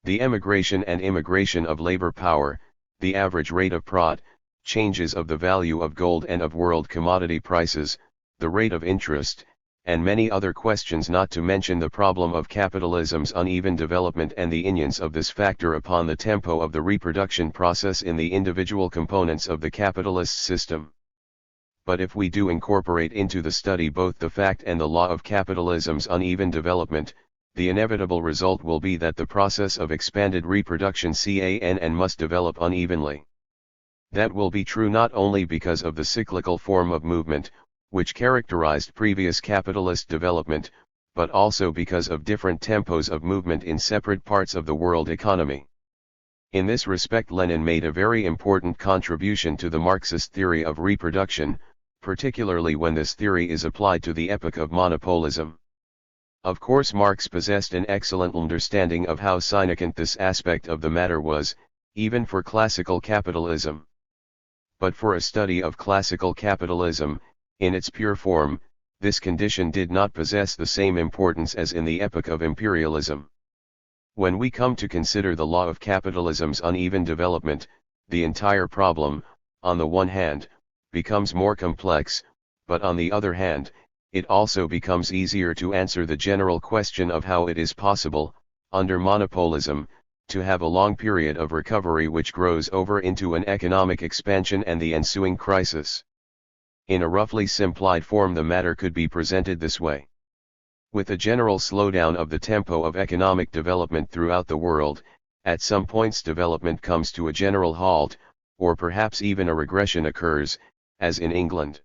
the emigration and immigration of labor power, the average rate of prod, changes of the value of gold and of world commodity prices, the rate of interest, and many other questions, not to mention the problem of capitalism's uneven development and the influence of this factor upon the tempo of the reproduction process in the individual components of the capitalist system. But if we do incorporate into the study both the fact and the law of capitalism's uneven development, the inevitable result will be that the process of expanded reproduction must develop unevenly. That will be true not only because of the cyclical form of movement, which characterized previous capitalist development, but also because of different tempos of movement in separate parts of the world economy. In this respect, Lenin made a very important contribution to the Marxist theory of reproduction, particularly when this theory is applied to the epoch of monopolism. Of course, Marx possessed an excellent understanding of how significant this aspect of the matter was. even for classical capitalism. But for a study of classical capitalism, in its pure form, this condition did not possess the same importance as in the epoch of imperialism. When we come to consider the law of capitalism's uneven development, the entire problem, on the one hand, becomes more complex, but on the other hand, it also becomes easier to answer the general question of how it is possible, under monopolism, to have a long period of recovery which grows over into an economic expansion and the ensuing crisis. In a roughly simplified form, the matter could be presented this way. With a general slowdown of the tempo of economic development throughout the world, at some points development comes to a general halt, or perhaps even a regression occurs, as in England.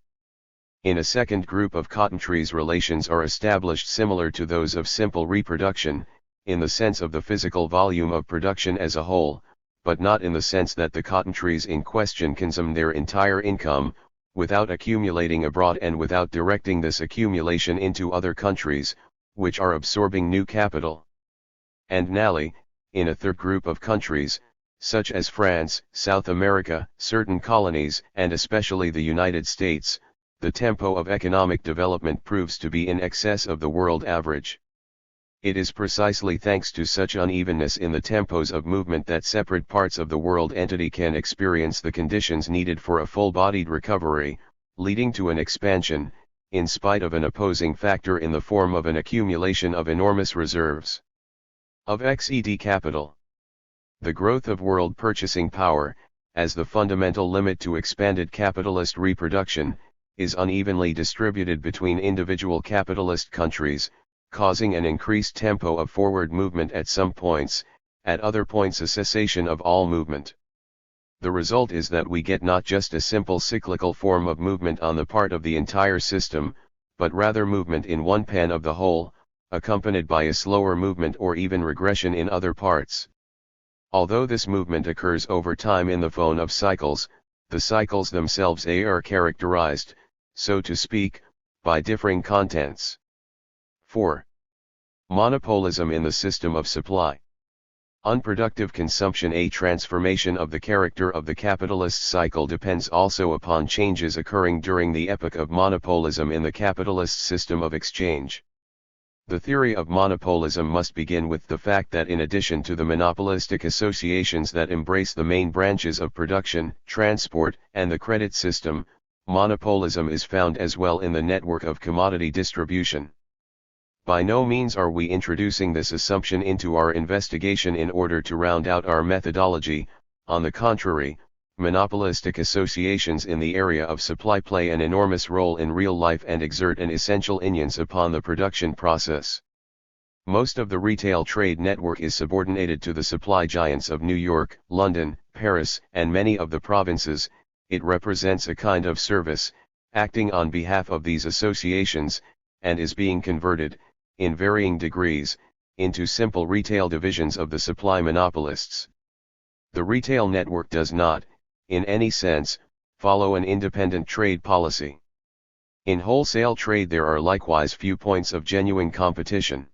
In a second group of cotton trees, relations are established similar to those of simple reproduction, in the sense of the physical volume of production as a whole, but not in the sense that the cotton trees in question consume their entire income, without accumulating abroad and without directing this accumulation into other countries, which are absorbing new capital. And nally, in a third group of countries, such as France, South America, certain colonies, and especially the United States, the tempo of economic development proves to be in excess of the world average. It is precisely thanks to such unevenness in the tempos of movement that separate parts of the world entity can experience the conditions needed for a full-bodied recovery, leading to an expansion, in spite of an opposing factor in the form of an accumulation of enormous reserves of XED capital. The growth of world purchasing power, as the fundamental limit to expanded capitalist reproduction, is unevenly distributed between individual capitalist countries, causing an increased tempo of forward movement at some points, at other points a cessation of all movement. The result is that we get not just a simple cyclical form of movement on the part of the entire system, but rather movement in one pan of the whole, accompanied by a slower movement or even regression in other parts. Although this movement occurs over time in the phone of cycles, the cycles themselves are characterized, so to speak, by differing contents. 4. Monopolism in the system of supply. Unproductive consumption. A transformation of the character of the capitalist cycle depends also upon changes occurring during the epoch of monopolism in the capitalist system of exchange. The theory of monopolism must begin with the fact that in addition to the monopolistic associations that embrace the main branches of production, transport, and the credit system, monopolism is found as well in the network of commodity distribution. By no means are we introducing this assumption into our investigation in order to round out our methodology. On the contrary, monopolistic associations in the area of supply play an enormous role in real life and exert an essential influence upon the production process. Most of the retail trade network is subordinated to the supply giants of New York, London, Paris, and many of the provinces. It represents a kind of service, acting on behalf of these associations, and is being converted, in varying degrees, into simple retail divisions of the supply monopolists. The retail network does not, in any sense, follow an independent trade policy. In wholesale trade there are likewise few points of genuine competition.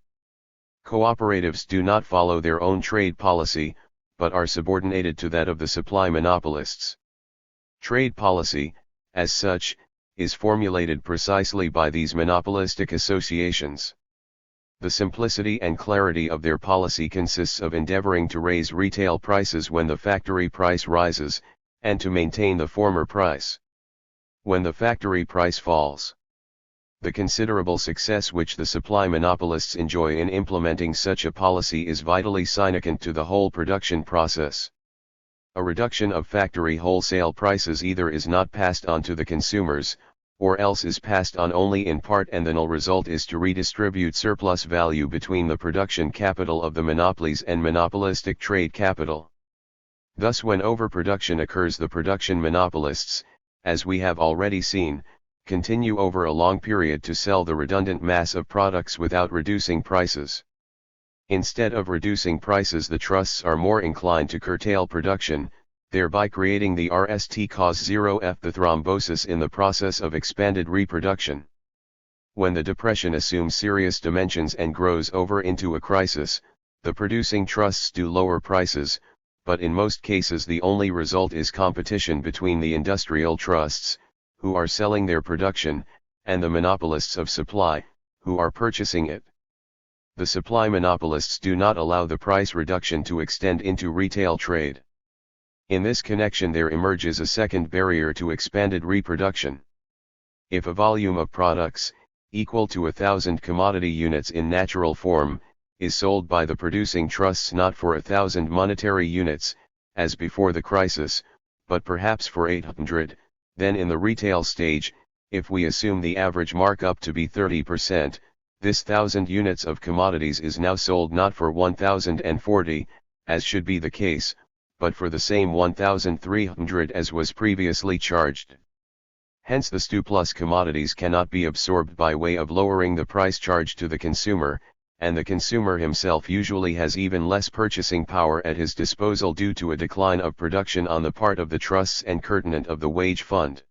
Cooperatives do not follow their own trade policy, but are subordinated to that of the supply monopolists. Trade policy, as such, is formulated precisely by these monopolistic associations. The simplicity and clarity of their policy consists of endeavoring to raise retail prices when the factory price rises, and to maintain the former price when the factory price falls. The considerable success which the supply monopolists enjoy in implementing such a policy is vitally significant to the whole production process. A reduction of factory wholesale prices either is not passed on to the consumers, or else is passed on only in part, and the null result is to redistribute surplus value between the production capital of the monopolies and monopolistic trade capital. Thus when overproduction occurs, the production monopolists, as we have already seen, continue over a long period to sell the redundant mass of products without reducing prices. Instead of reducing prices, the trusts are more inclined to curtail production, thereby creating the RST cause 0F, the thrombosis in the process of expanded reproduction. When the depression assumes serious dimensions and grows over into a crisis, the producing trusts do lower prices, but in most cases the only result is competition between the industrial trusts, who are selling their production, and the monopolists of supply, who are purchasing it. The supply monopolists do not allow the price reduction to extend into retail trade. In this connection there emerges a second barrier to expanded reproduction. If a volume of products, equal to 1,000 commodity units in natural form, is sold by the producing trusts not for 1,000 monetary units, as before the crisis, but perhaps for 800, then in the retail stage, if we assume the average markup to be 30%, this 1,000 units of commodities is now sold not for 1,040, as should be the case, but for the same 1,300 as was previously charged. Hence the surplus commodities cannot be absorbed by way of lowering the price charged to the consumer, and the consumer himself usually has even less purchasing power at his disposal due to a decline of production on the part of the trusts and curtailment of the wage fund.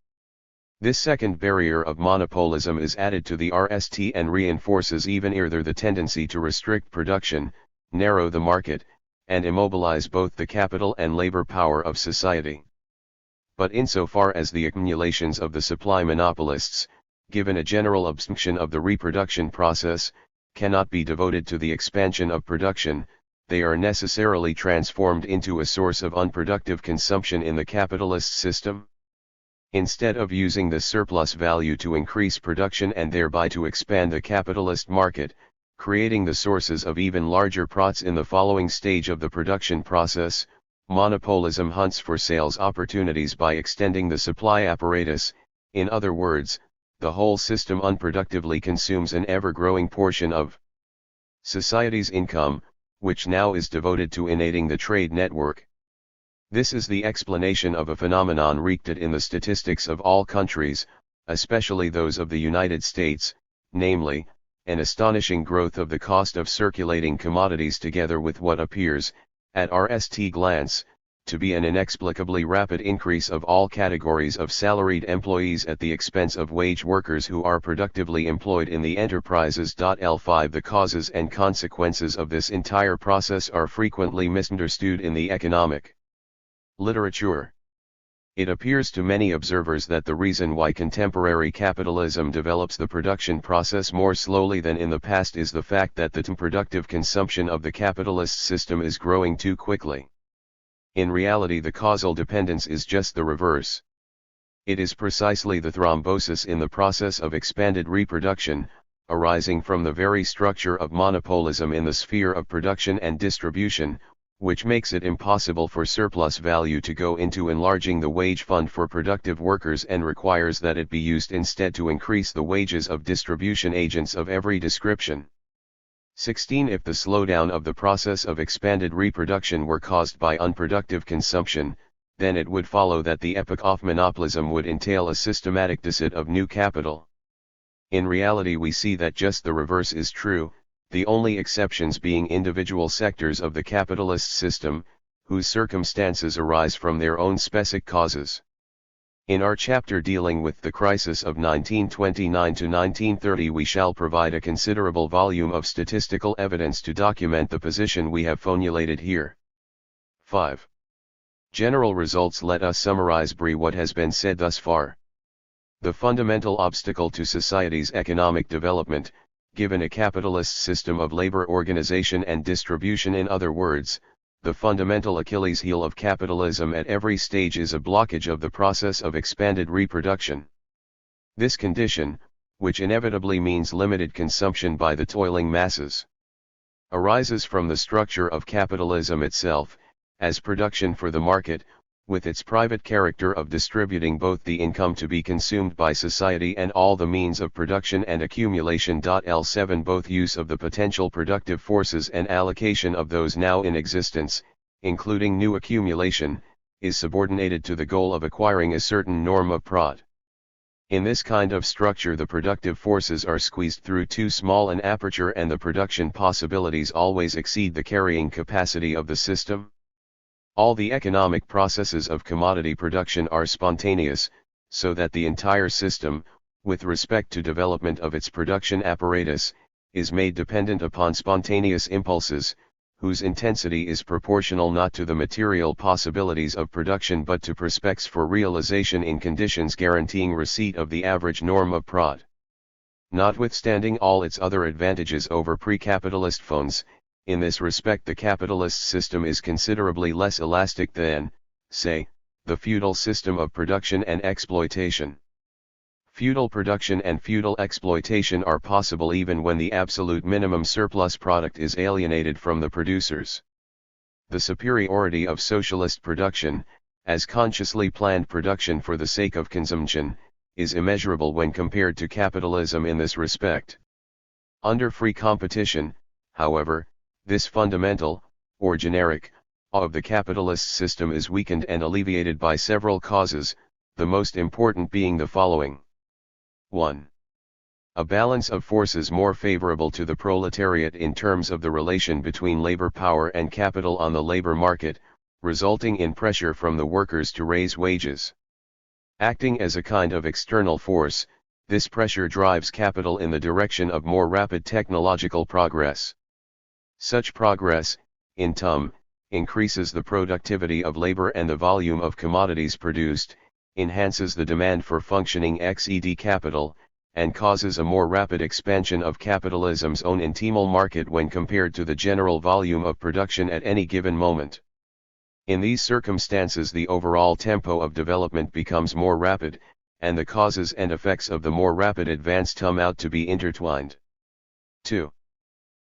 This second barrier of monopolism is added to the RST and reinforces even further the tendency to restrict production, narrow the market, and immobilize both the capital and labor power of society. But insofar as the accumulations of the supply monopolists, given a general obstruction of the reproduction process, cannot be devoted to the expansion of production, they are necessarily transformed into a source of unproductive consumption in the capitalist system. Instead of using the surplus value to increase production and thereby to expand the capitalist market, creating the sources of even larger profits in the following stage of the production process, monopolism hunts for sales opportunities by extending the supply apparatus. In other words, the whole system unproductively consumes an ever-growing portion of society's income, which now is devoted to innating the trade network. This is the explanation of a phenomenon wreaked in the statistics of all countries, especially those of the United States, namely, an astonishing growth of the cost of circulating commodities together with what appears, at RST glance, to be an inexplicably rapid increase of all categories of salaried employees at the expense of wage workers who are productively employed in the enterprises. L5 The causes and consequences of this entire process are frequently misunderstood in the economic literature. It appears to many observers that the reason why contemporary capitalism develops the production process more slowly than in the past is the fact that the productive consumption of the capitalist system is growing too quickly. In reality, the causal dependence is just the reverse. It is precisely the thrombosis in the process of expanded reproduction, arising from the very structure of monopolism in the sphere of production and distribution, which makes it impossible for surplus value to go into enlarging the wage fund for productive workers and requires that it be used instead to increase the wages of distribution agents of every description. 16. If the slowdown of the process of expanded reproduction were caused by unproductive consumption, then it would follow that the epoch of monopolism would entail a systematic deficit of new capital. In reality, we see that just the reverse is true, the only exceptions being individual sectors of the capitalist system, whose circumstances arise from their own specific causes. In our chapter dealing with the crisis of 1929 to 1930 we shall provide a considerable volume of statistical evidence to document the position we have formulated here. 5. General results. Let us summarize briefly what has been said thus far. The fundamental obstacle to society's economic development, given a capitalist system of labor organization and distribution, in other words, the fundamental Achilles heel of capitalism at every stage, is a blockage of the process of expanded reproduction. This condition, which inevitably means limited consumption by the toiling masses, arises from the structure of capitalism itself, as production for the market, with its private character of distributing both the income to be consumed by society and all the means of production and accumulation. L7 Both use of the potential productive forces and allocation of those now in existence, including new accumulation, is subordinated to the goal of acquiring a certain norm of prod. In this kind of structure the productive forces are squeezed through too small an aperture and the production possibilities always exceed the carrying capacity of the system. All the economic processes of commodity production are spontaneous, so that the entire system, with respect to development of its production apparatus, is made dependent upon spontaneous impulses, whose intensity is proportional not to the material possibilities of production but to prospects for realization in conditions guaranteeing receipt of the average norm of prod. Notwithstanding all its other advantages over pre-capitalist phones, in this respect the capitalist system is considerably less elastic than, say, the feudal system of production and exploitation. Feudal production and feudal exploitation are possible even when the absolute minimum surplus product is alienated from the producers. The superiority of socialist production, as consciously planned production for the sake of consumption, is immeasurable when compared to capitalism in this respect. Under free competition, however, this fundamental, or generic, of the capitalist system is weakened and alleviated by several causes, the most important being the following. 1. A balance of forces more favorable to the proletariat in terms of the relation between labor power and capital on the labor market, resulting in pressure from the workers to raise wages. Acting as a kind of external force, this pressure drives capital in the direction of more rapid technological progress. Such progress, in turn, increases the productivity of labor and the volume of commodities produced, enhances the demand for functioning XED capital, and causes a more rapid expansion of capitalism's own internal market when compared to the general volume of production at any given moment. In these circumstances the overall tempo of development becomes more rapid, and the causes and effects of the more rapid advance come out to be intertwined. 2.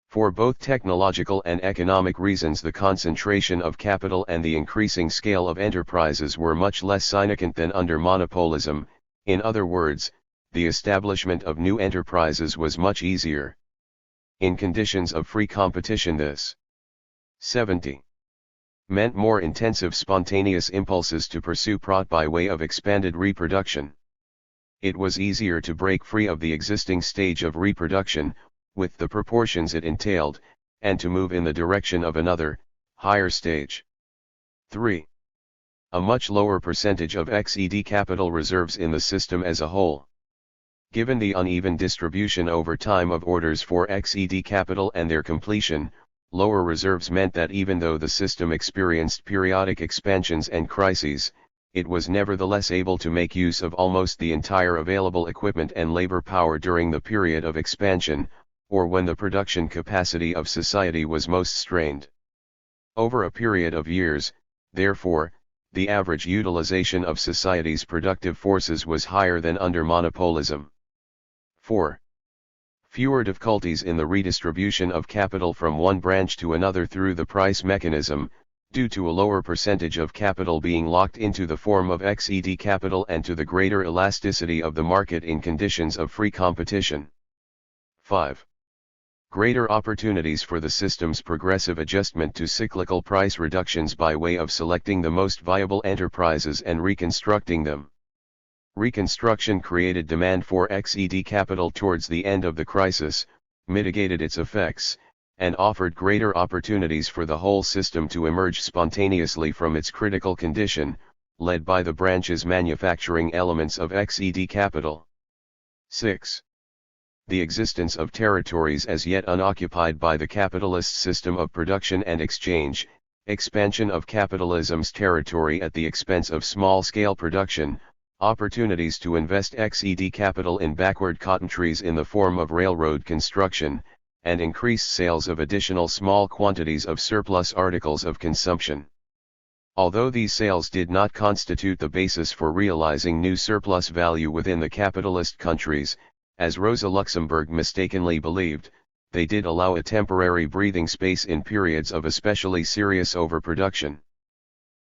For both technological and economic reasons the concentration of capital and the increasing scale of enterprises were much less significant than under monopolism, in other words, the establishment of new enterprises was much easier. In conditions of free competition this 70 meant more intensive spontaneous impulses to pursue prod by way of expanded reproduction. It was easier to break free of the existing stage of reproduction, with the proportions it entailed, and to move in the direction of another, higher stage. 3. A much lower percentage of XED capital reserves in the system as a whole. Given the uneven distribution over time of orders for XED capital and their completion, lower reserves meant that even though the system experienced periodic expansions and crises, it was nevertheless able to make use of almost the entire available equipment and labor power during the period of expansion, or when the production capacity of society was most strained. Over a period of years, therefore, the average utilization of society's productive forces was higher than under monopolism. 4. Fewer difficulties in the redistribution of capital from one branch to another through the price mechanism, due to a lower percentage of capital being locked into the form of XED capital and to the greater elasticity of the market in conditions of free competition. 5. Greater opportunities for the system's progressive adjustment to cyclical price reductions by way of selecting the most viable enterprises and reconstructing them. Reconstruction created demand for XED capital towards the end of the crisis, mitigated its effects, and offered greater opportunities for the whole system to emerge spontaneously from its critical condition, led by the branch's manufacturing elements of XED capital. 6. The existence of territories as yet unoccupied by the capitalist system of production and exchange, expansion of capitalism's territory at the expense of small-scale production, opportunities to invest XED capital in backward countries in the form of railroad construction, and increased sales of additional small quantities of surplus articles of consumption. Although these sales did not constitute the basis for realizing new surplus value within the capitalist countries, as Rosa Luxemburg mistakenly believed, they did allow a temporary breathing space in periods of especially serious overproduction.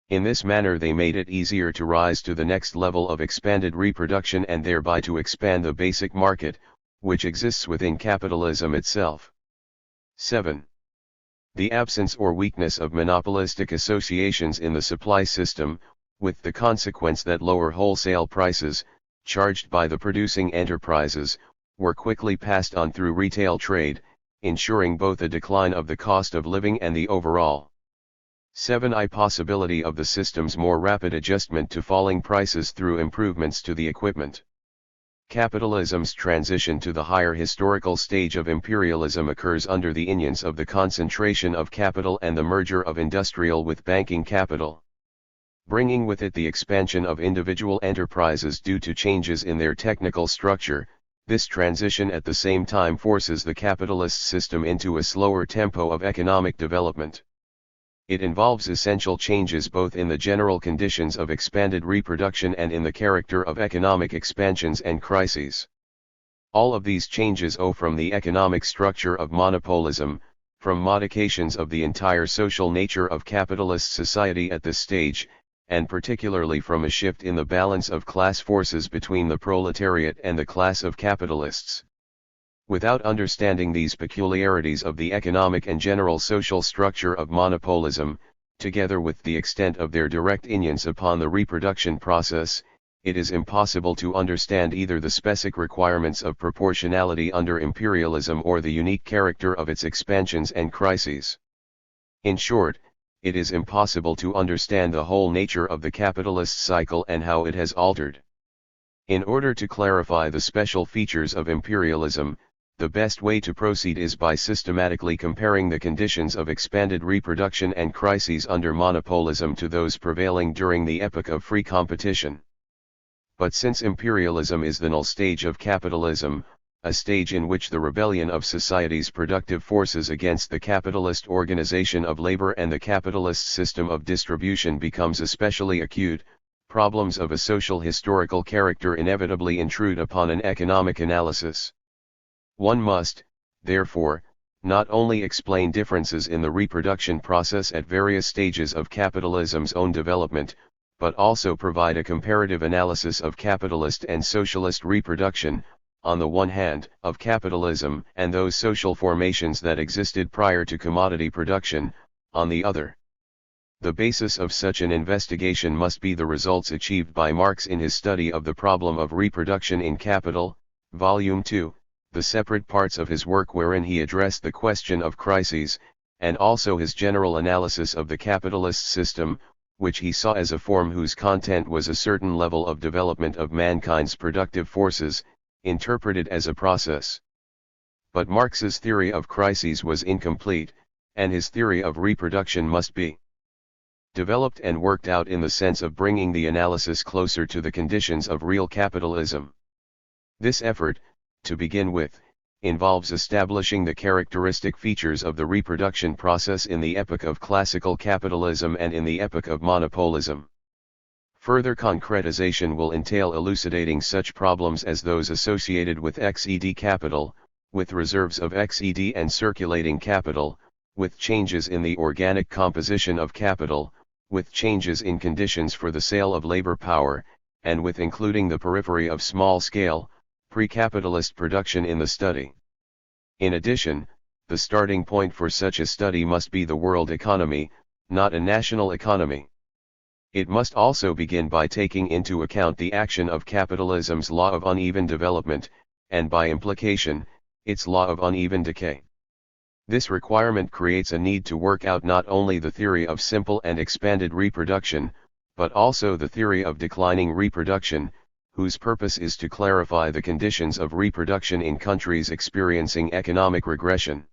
In this manner they made it easier to rise to the next level of expanded reproduction and thereby to expand the basic market, which exists within capitalism itself. 7. The absence or weakness of monopolistic associations in the supply system, with the consequence that lower wholesale prices, charged by the producing enterprises, were quickly passed on through retail trade, ensuring both a decline of the cost of living and the overall 7. Possibility of the system's more rapid adjustment to falling prices through improvements to the equipment. Capitalism's transition to the higher historical stage of imperialism occurs under the influence of the concentration of capital and the merger of industrial with banking capital, bringing with it the expansion of individual enterprises due to changes in their technical structure. This transition at the same time forces the capitalist system into a slower tempo of economic development. It involves essential changes both in the general conditions of expanded reproduction and in the character of economic expansions and crises. All of these changes owe from the economic structure of monopolism, from modifications of the entire social nature of capitalist society at this stage, and particularly from a shift in the balance of class forces between the proletariat and the class of capitalists. Without understanding these peculiarities of the economic and general social structure of monopolism, together with the extent of their direct influence upon the reproduction process, it is impossible to understand either the specific requirements of proportionality under imperialism or the unique character of its expansions and crises. In short, it is impossible to understand the whole nature of the capitalist cycle and how it has altered. In order to clarify the special features of imperialism, the best way to proceed is by systematically comparing the conditions of expanded reproduction and crises under monopolism to those prevailing during the epoch of free competition. But since imperialism is the null stage of capitalism, a stage in which the rebellion of society's productive forces against the capitalist organization of labor and the capitalist system of distribution becomes especially acute, problems of a social historical character inevitably intrude upon an economic analysis. One must, therefore, not only explain differences in the reproduction process at various stages of capitalism's own development, but also provide a comparative analysis of capitalist and socialist reproduction, on the one hand, of capitalism and those social formations that existed prior to commodity production, on the other. The basis of such an investigation must be the results achieved by Marx in his study of the problem of reproduction in Capital, Volume 2, the separate parts of his work wherein he addressed the question of crises, and also his general analysis of the capitalist system, which he saw as a form whose content was a certain level of development of mankind's productive forces, interpreted as a process. But Marx's theory of crises was incomplete, and his theory of reproduction must be developed and worked out in the sense of bringing the analysis closer to the conditions of real capitalism. This effort, to begin with, involves establishing the characteristic features of the reproduction process in the epoch of classical capitalism and in the epoch of monopolism. Further concretization will entail elucidating such problems as those associated with XED capital, with reserves of XED and circulating capital, with changes in the organic composition of capital, with changes in conditions for the sale of labor power, and with including the periphery of small-scale, pre-capitalist production in the study. In addition, the starting point for such a study must be the world economy, not a national economy. It must also begin by taking into account the action of capitalism's law of uneven development, and by implication, its law of uneven decay. This requirement creates a need to work out not only the theory of simple and expanded reproduction, but also the theory of declining reproduction, whose purpose is to clarify the conditions of reproduction in countries experiencing economic regression.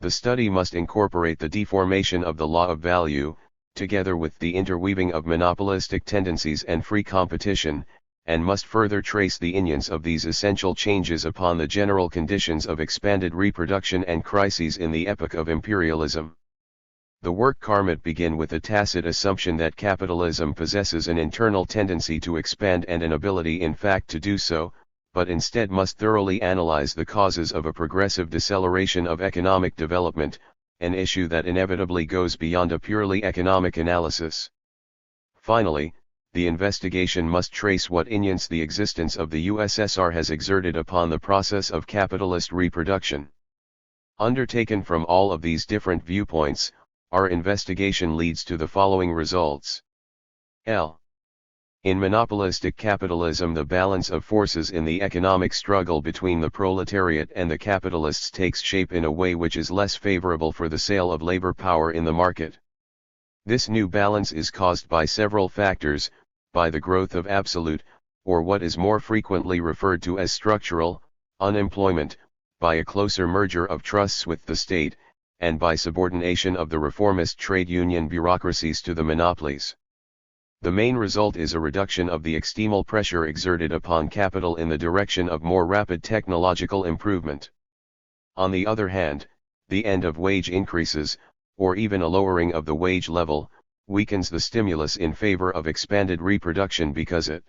The study must incorporate the deformation of the law of value, together with the interweaving of monopolistic tendencies and free competition, and must further trace the influence of these essential changes upon the general conditions of expanded reproduction and crises in the epoch of imperialism. The work must begin with a tacit assumption that capitalism possesses an internal tendency to expand and an ability in fact to do so, but instead must thoroughly analyze the causes of a progressive deceleration of economic development, an issue that inevitably goes beyond a purely economic analysis. Finally, the investigation must trace what influence the existence of the USSR has exerted upon the process of capitalist reproduction. Undertaken from all of these different viewpoints, our investigation leads to the following results. L. In monopolistic capitalism, the balance of forces in the economic struggle between the proletariat and the capitalists takes shape in a way which is less favorable for the sale of labor power in the market. This new balance is caused by several factors, by the growth of absolute, or what is more frequently referred to as structural unemployment, by a closer merger of trusts with the state, and by subordination of the reformist trade union bureaucracies to the monopolies. The main result is a reduction of the external pressure exerted upon capital in the direction of more rapid technological improvement. On the other hand, the end of wage increases, or even a lowering of the wage level, weakens the stimulus in favor of expanded reproduction because it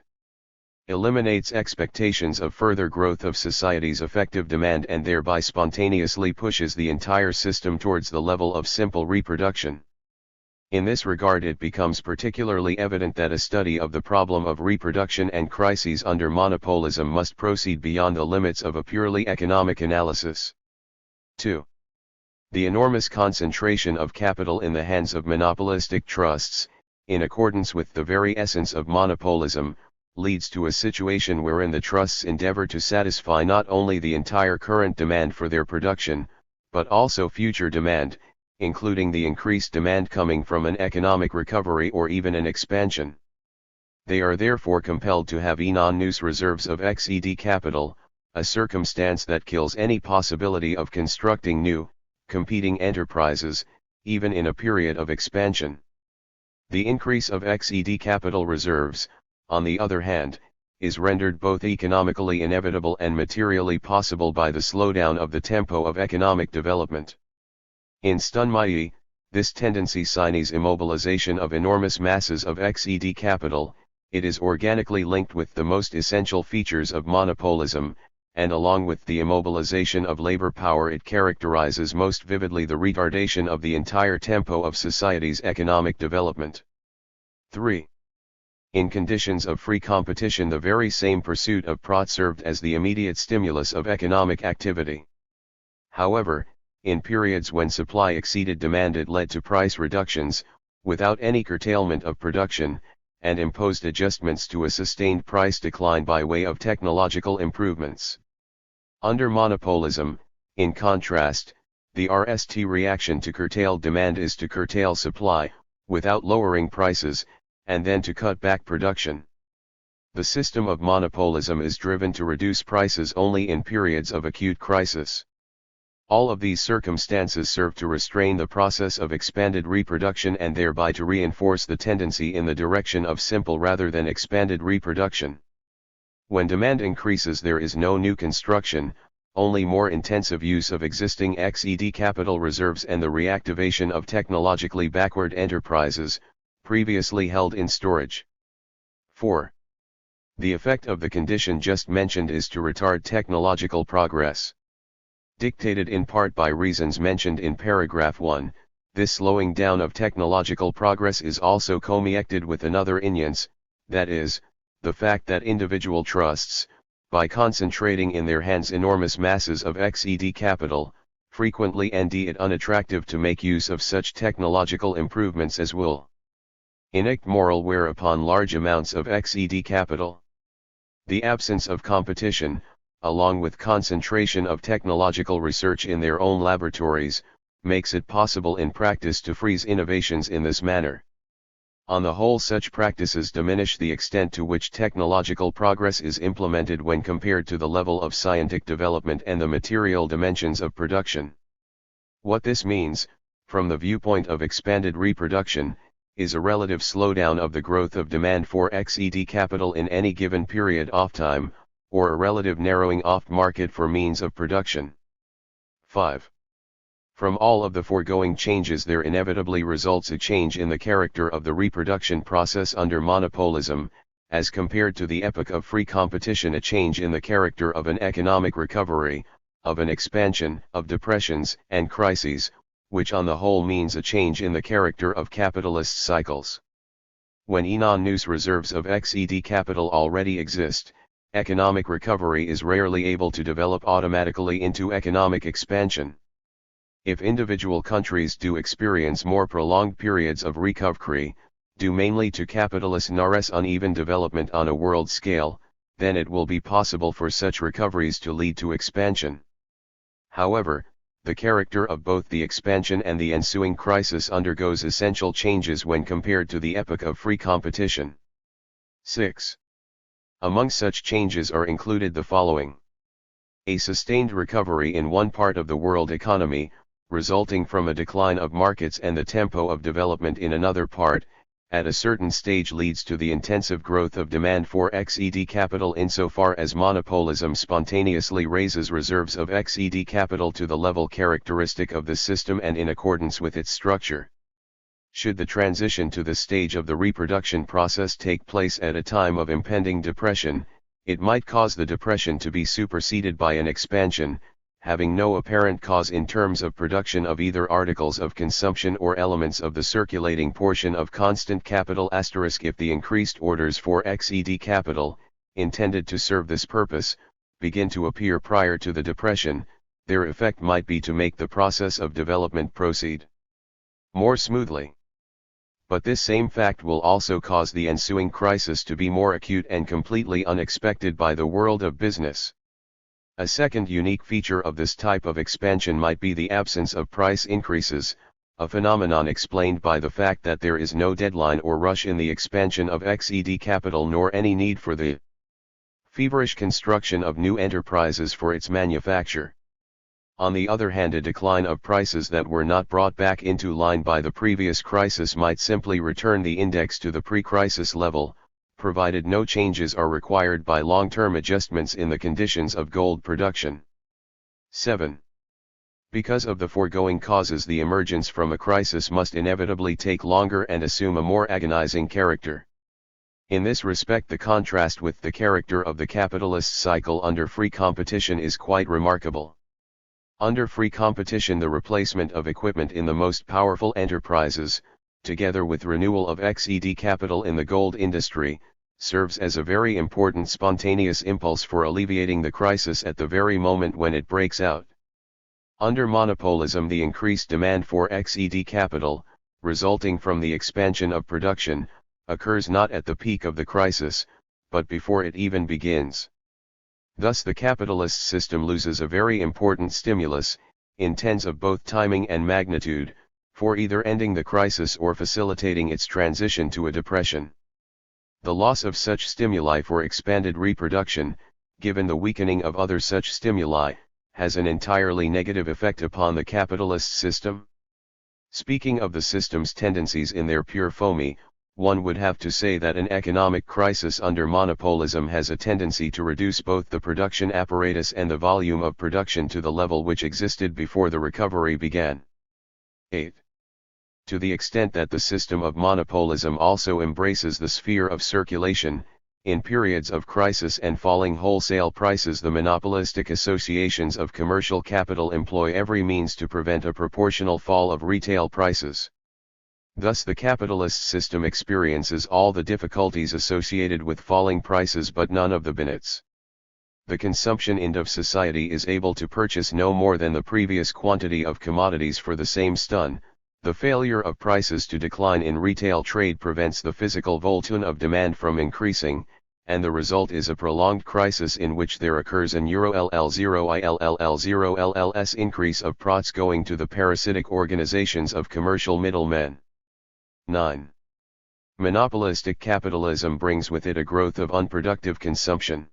eliminates expectations of further growth of society's effective demand and thereby spontaneously pushes the entire system towards the level of simple reproduction. In this regard, it becomes particularly evident that a study of the problem of reproduction and crises under monopolism must proceed beyond the limits of a purely economic analysis. 2. The enormous concentration of capital in the hands of monopolistic trusts, in accordance with the very essence of monopolism, leads to a situation wherein the trusts endeavor to satisfy not only the entire current demand for their production, but also future demand, including the increased demand coming from an economic recovery or even an expansion. They are therefore compelled to have enormous reserves of XED capital, a circumstance that kills any possibility of constructing new, competing enterprises, even in a period of expansion. The increase of XED capital reserves, on the other hand, is rendered both economically inevitable and materially possible by the slowdown of the tempo of economic development. In Stunmyi, this tendency signs immobilization of enormous masses of XED capital. It is organically linked with the most essential features of monopolism, and along with the immobilization of labor power it characterizes most vividly the retardation of the entire tempo of society's economic development. 3. In conditions of free competition, the very same pursuit of profit served as the immediate stimulus of economic activity. However, in periods when supply exceeded demand, it led to price reductions, without any curtailment of production, and imposed adjustments to a sustained price decline by way of technological improvements. Under monopolism, in contrast, the RST reaction to curtail demand is to curtail supply, without lowering prices, and then to cut back production. The system of monopolism is driven to reduce prices only in periods of acute crisis. All of these circumstances serve to restrain the process of expanded reproduction and thereby to reinforce the tendency in the direction of simple rather than expanded reproduction. When demand increases, there is no new construction, only more intensive use of existing XED capital reserves and the reactivation of technologically backward enterprises, previously held in storage. 4. The effect of the condition just mentioned is to retard technological progress. Dictated in part by reasons mentioned in paragraph 1, this slowing down of technological progress is also commiected with another annoyance, that is, the fact that individual trusts, by concentrating in their hands enormous masses of XED capital, frequently render it unattractive to make use of such technological improvements as will enact moral wear upon large amounts of XED capital. The absence of competition, along with concentration of technological research in their own laboratories, makes it possible in practice to freeze innovations in this manner. On the whole, such practices diminish the extent to which technological progress is implemented when compared to the level of scientific development and the material dimensions of production. What this means, from the viewpoint of expanded reproduction, is a relative slowdown of the growth of demand for XED capital in any given period of time, or a relative narrowing off market for means of production. 5. From all of the foregoing changes, there inevitably results a change in the character of the reproduction process under monopolism, as compared to the epoch of free competition, a change in the character of an economic recovery, of an expansion, of depressions and crises, which on the whole means a change in the character of capitalist cycles. When enormous reserves of XED capital already exist, economic recovery is rarely able to develop automatically into economic expansion. If individual countries do experience more prolonged periods of recovery, due mainly to capitalist uneven development on a world scale, then it will be possible for such recoveries to lead to expansion. However, the character of both the expansion and the ensuing crisis undergoes essential changes when compared to the epoch of free competition. 6. Among such changes are included the following. A sustained recovery in one part of the world economy, resulting from a decline of markets and the tempo of development in another part, at a certain stage leads to the intensive growth of demand for XED capital insofar as monopolism spontaneously raises reserves of XED capital to the level characteristic of the system and in accordance with its structure. Should the transition to this stage of the reproduction process take place at a time of impending depression, it might cause the depression to be superseded by an expansion, having no apparent cause in terms of production of either articles of consumption or elements of the circulating portion of constant capital *. If the increased orders for XED capital, intended to serve this purpose, begin to appear prior to the depression, their effect might be to make the process of development proceed more smoothly. But this same fact will also cause the ensuing crisis to be more acute and completely unexpected by the world of business. A second unique feature of this type of expansion might be the absence of price increases, a phenomenon explained by the fact that there is no deadline or rush in the expansion of XED capital nor any need for the feverish construction of new enterprises for its manufacture. On the other hand, a decline of prices that were not brought back into line by the previous crisis might simply return the index to the pre-crisis level, provided no changes are required by long-term adjustments in the conditions of gold production. 7. Because of the foregoing causes, the emergence from a crisis must inevitably take longer and assume a more agonizing character. In this respect, the contrast with the character of the capitalist cycle under free competition is quite remarkable. Under free competition, the replacement of equipment in the most powerful enterprises, together with renewal of XED capital in the gold industry, serves as a very important spontaneous impulse for alleviating the crisis at the very moment when it breaks out. Under monopolism, the increased demand for XED capital, resulting from the expansion of production, occurs not at the peak of the crisis, but before it even begins. Thus the capitalist system loses a very important stimulus, in terms of both timing and magnitude, for either ending the crisis or facilitating its transition to a depression. The loss of such stimuli for expanded reproduction, given the weakening of other such stimuli, has an entirely negative effect upon the capitalist system. Speaking of the system's tendencies in their pure form, one would have to say that an economic crisis under monopolism has a tendency to reduce both the production apparatus and the volume of production to the level which existed before the recovery began. 8. To the extent that the system of monopolism also embraces the sphere of circulation, in periods of crisis and falling wholesale prices, the monopolistic associations of commercial capital employ every means to prevent a proportional fall of retail prices. Thus the capitalist system experiences all the difficulties associated with falling prices but none of the benefits. The consumption end of society is able to purchase no more than the previous quantity of commodities for the same stun. The failure of prices to decline in retail trade prevents the physical volume of demand from increasing, and the result is a prolonged crisis in which there occurs an EUR/LL0/ILLL0/LLS increase of prots going to the parasitic organizations of commercial middlemen. 9. Monopolistic capitalism brings with it a growth of unproductive consumption.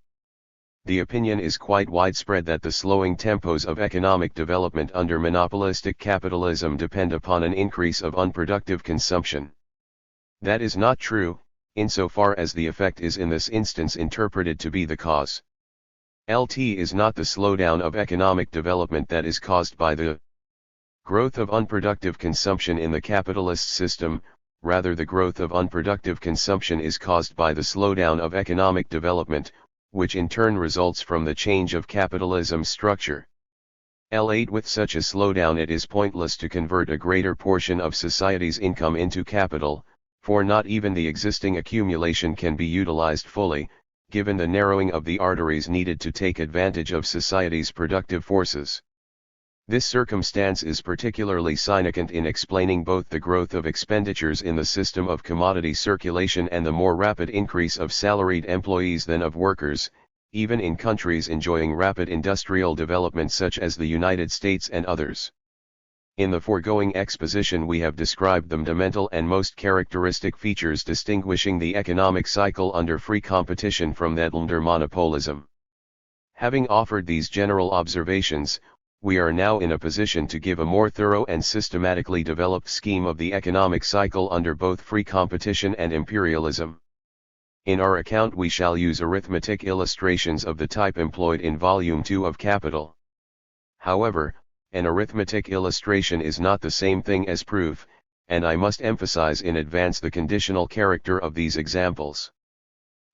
The opinion is quite widespread that the slowing tempos of economic development under monopolistic capitalism depend upon an increase of unproductive consumption. That is not true, insofar as the effect is in this instance interpreted to be the cause. LT is not the slowdown of economic development that is caused by the growth of unproductive consumption in the capitalist system, rather the growth of unproductive consumption is caused by the slowdown of economic development, which in turn results from the change of capitalism's structure. L8 With such a slowdown, it is pointless to convert a greater portion of society's income into capital, for not even the existing accumulation can be utilized fully, given the narrowing of the arteries needed to take advantage of society's productive forces. This circumstance is particularly significant in explaining both the growth of expenditures in the system of commodity circulation and the more rapid increase of salaried employees than of workers, even in countries enjoying rapid industrial development such as the United States and others. In the foregoing exposition we have described the fundamental and most characteristic features distinguishing the economic cycle under free competition from that under monopolism. Having offered these general observations, we are now in a position to give a more thorough and systematically developed scheme of the economic cycle under both free competition and imperialism. In our account we shall use arithmetic illustrations of the type employed in Volume 2 of Capital. However, an arithmetic illustration is not the same thing as proof, and I must emphasize in advance the conditional character of these examples.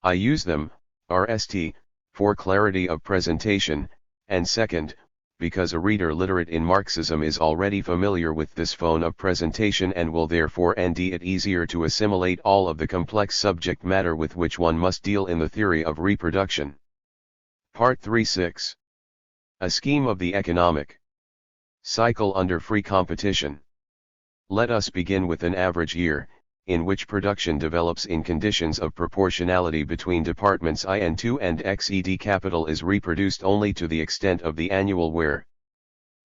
I use them, RST, for clarity of presentation, and second, because a reader literate in Marxism is already familiar with this form of presentation and will therefore find it easier to assimilate all of the complex subject matter with which one must deal in the theory of reproduction. Part 3.6. A scheme of the economic cycle under free competition. Let us begin with an average year, in which production develops in conditions of proportionality between departments I and II and XED capital is reproduced only to the extent of the annual wear.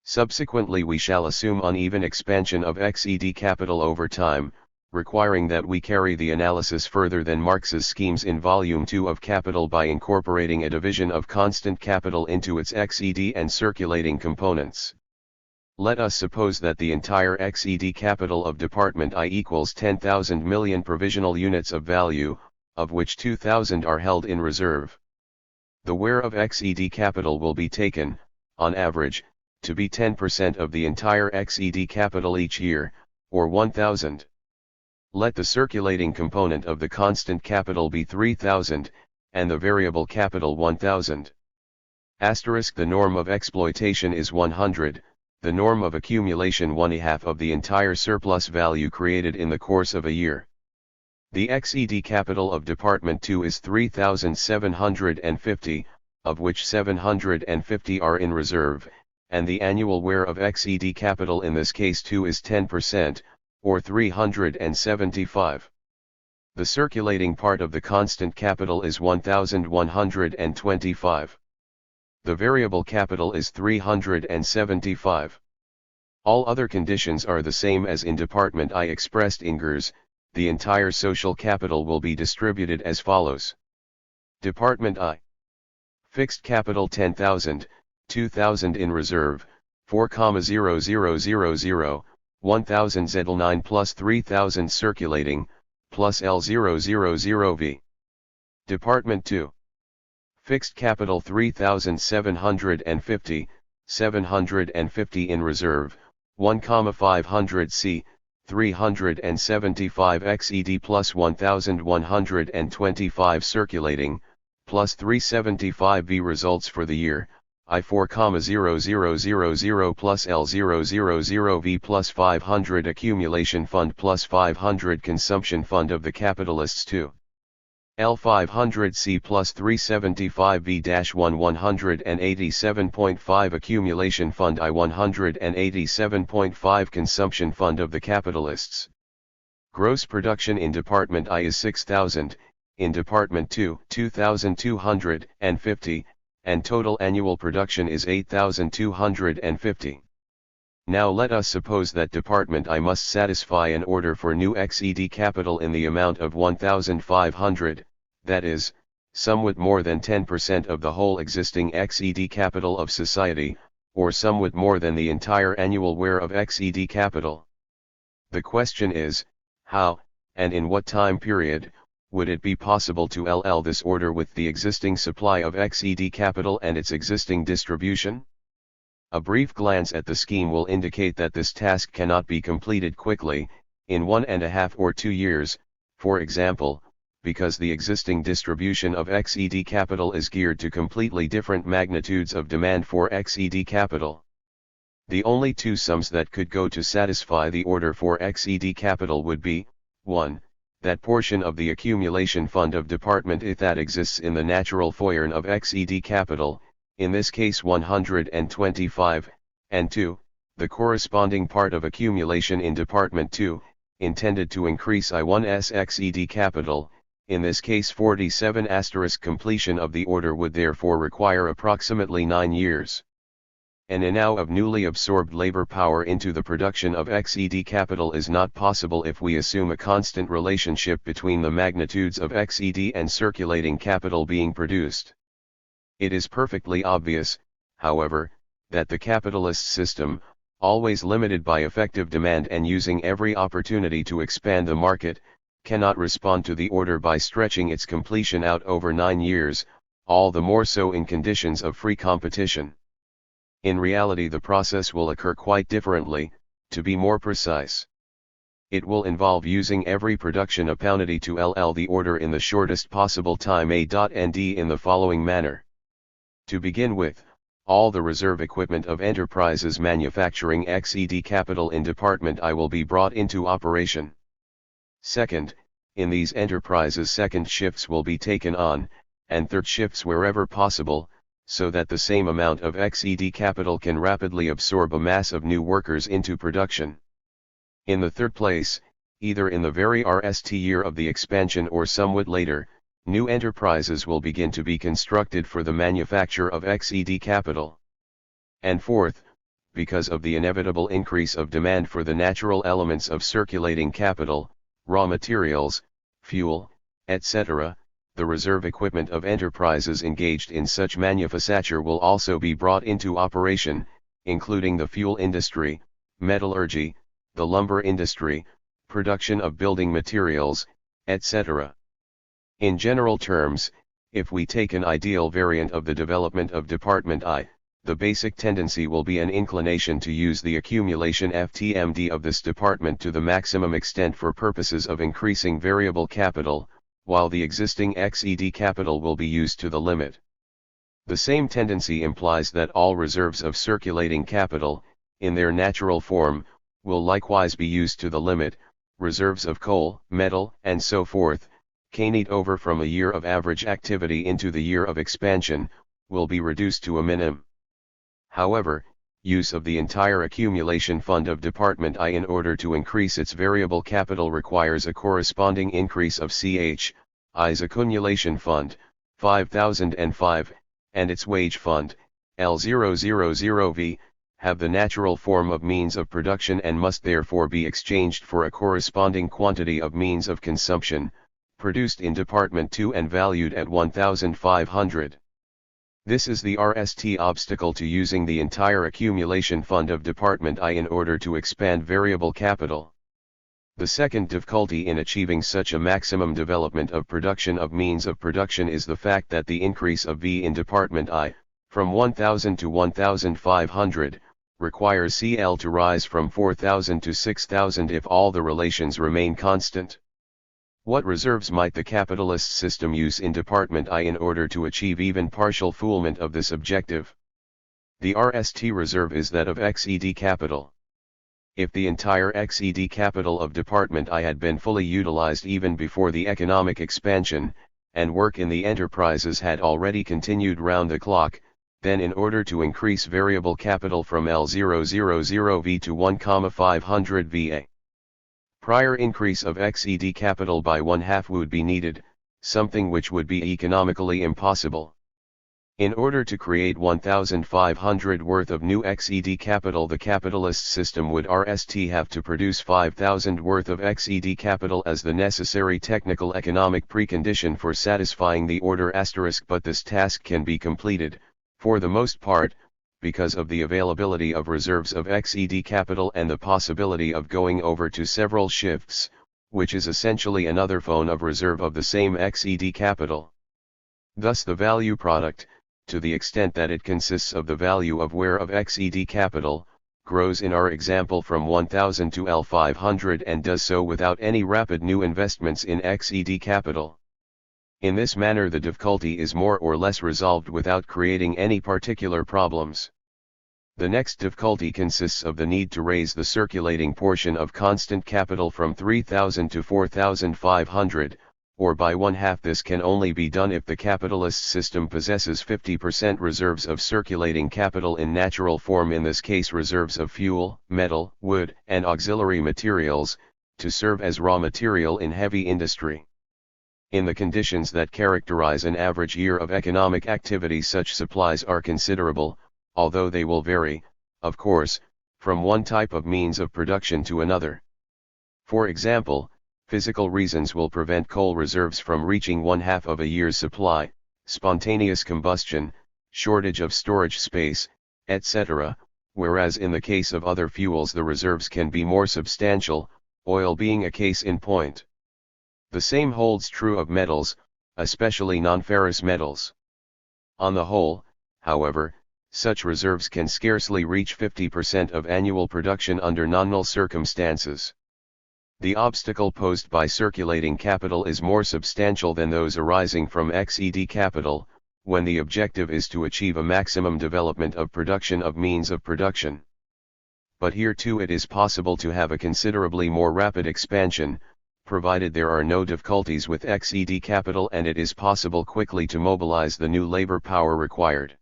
Subsequently we shall assume uneven expansion of XED capital over time, requiring that we carry the analysis further than Marx's schemes in Volume 2 of Capital by incorporating a division of constant capital into its XED and circulating components. Let us suppose that the entire XED capital of Department I equals 10,000 million provisional units of value, of which 2,000 are held in reserve. The wear of XED capital will be taken, on average, to be 10% of the entire XED capital each year, or 1,000. Let the circulating component of the constant capital be 3,000, and the variable capital 1,000. The norm of exploitation is 100. The norm of accumulation 1/2 of the entire surplus value created in the course of a year. The XED capital of Department 2 is 3,750, of which 750 are in reserve, and the annual wear of XED capital in this case too is 10%, or 375. The circulating part of the constant capital is 1,125. The variable capital is 375. All other conditions are the same as in Department I expressed in GERS. The entire social capital will be distributed as follows. Department I. Fixed capital 10,000, 2,000 in reserve, 4,0000, 1,000 ZL9 plus 3,000 circulating, plus L000V. Department II. Fixed capital 3,750, 750 in reserve, 1,500 C, 375 XED plus 1,125 circulating, plus 375 V results for the year, I4,0000 plus L000V plus 500 accumulation fund plus 500 consumption fund of the capitalists too. L500C plus 375V-1 187.5 accumulation fund I 187.5 consumption fund of the capitalists. Gross production in Department I is 6,000, in Department II 2,250, and total annual production is 8,250. Now let us suppose that Department I must satisfy an order for new XED capital in the amount of 1,500, that is, somewhat more than 10% of the whole existing XED capital of society, or somewhat more than the entire annual wear of XED capital. The question is, how, and in what time period, would it be possible to LL this order with the existing supply of XED capital and its existing distribution? A brief glance at the scheme will indicate that this task cannot be completed quickly, in 1.5 or 2 years, for example, because the existing distribution of XED capital is geared to completely different magnitudes of demand for XED capital. The only two sums that could go to satisfy the order for XED capital would be, 1. That portion of the accumulation fund of Department I that exists in the natural foyer of XED capital, in this case 125, and 2. The corresponding part of accumulation in Department II, intended to increase I1's XED capital, in this case 47. Completion of the order would therefore require approximately 9 years. An in-out of newly absorbed labor power into the production of XED capital is not possible if we assume a constant relationship between the magnitudes of XED and circulating capital being produced. It is perfectly obvious, however, that the capitalist system, always limited by effective demand and using every opportunity to expand the market, cannot respond to the order by stretching its completion out over 9 years, all the more so in conditions of free competition. In reality, the process will occur quite differently. To be more precise, it will involve using every production opportunity to LL the order in the shortest possible time and in the following manner. To begin with, all the reserve equipment of enterprises manufacturing XED capital in Department I will be brought into operation. Second, in these enterprises second shifts will be taken on, and third shifts wherever possible, so that the same amount of XED capital can rapidly absorb a mass of new workers into production. In the third place, either in the very first year of the expansion or somewhat later, new enterprises will begin to be constructed for the manufacture of XED capital. And fourth, because of the inevitable increase of demand for the natural elements of circulating capital, raw materials, fuel, etc., the reserve equipment of enterprises engaged in such manufacture will also be brought into operation, including the fuel industry, metallurgy, the lumber industry, production of building materials, etc. In general terms, if we take an ideal variant of the development of Department I, the basic tendency will be an inclination to use the accumulation FTMD of this department to the maximum extent for purposes of increasing variable capital, while the existing XED capital will be used to the limit. The same tendency implies that all reserves of circulating capital, in their natural form, will likewise be used to the limit. Reserves of coal, metal, and so forth, carried over from a year of average activity into the year of expansion, will be reduced to a minimum. However, use of the entire accumulation fund of Department I in order to increase its variable capital requires a corresponding increase of I's accumulation fund, 5005, and its wage fund, L000V, have the natural form of means of production and must therefore be exchanged for a corresponding quantity of means of consumption, produced in Department II and valued at 1,500. This is the RST obstacle to using the entire accumulation fund of Department I in order to expand variable capital. The second difficulty in achieving such a maximum development of production of means of production is the fact that the increase of V in Department I, from 1,000 to 1,500, requires CL to rise from 4,000 to 6,000 if all the relations remain constant. What reserves might the capitalist system use in Department I in order to achieve even partial fulfillment of this objective? The RST reserve is that of XED capital. If the entire XED capital of Department I had been fully utilized even before the economic expansion, and work in the enterprises had already continued round the clock, then in order to increase variable capital from L000V to 1,500 VA, prior increase of XED capital by 1/2 would be needed, something which would be economically impossible. In order to create 1,500 worth of new XED capital, the capitalist system would have to produce 5,000 worth of XED capital as the necessary technical economic precondition for satisfying the order *, but this task can be completed, for the most part, because of the availability of reserves of XED capital and the possibility of going over to several shifts, which is essentially another form of reserve of the same XED capital. Thus the value product, to the extent that it consists of the value of wear of XED capital, grows in our example from 1,000 to L500 and does so without any rapid new investments in XED capital. In this manner the difficulty is more or less resolved without creating any particular problems. The next difficulty consists of the need to raise the circulating portion of constant capital from 3,000 to 4,500, or by 1/2. This can only be done if the capitalist system possesses 50% reserves of circulating capital in natural form, in this case reserves of fuel, metal, wood, and auxiliary materials, to serve as raw material in heavy industry. In the conditions that characterize an average year of economic activity, such supplies are considerable, although they will vary, of course, from one type of means of production to another. For example, physical reasons will prevent coal reserves from reaching 1/2 of a year's supply, spontaneous combustion, shortage of storage space, etc., whereas in the case of other fuels the reserves can be more substantial, oil being a case in point. The same holds true of metals, especially non-ferrous metals. On the whole, however, such reserves can scarcely reach 50% of annual production under nominal circumstances. The obstacle posed by circulating capital is more substantial than those arising from XED capital, when the objective is to achieve a maximum development of production of means of production. But here too it is possible to have a considerably more rapid expansion, provided there are no difficulties with XED capital and it is possible quickly to mobilize the new labor power required.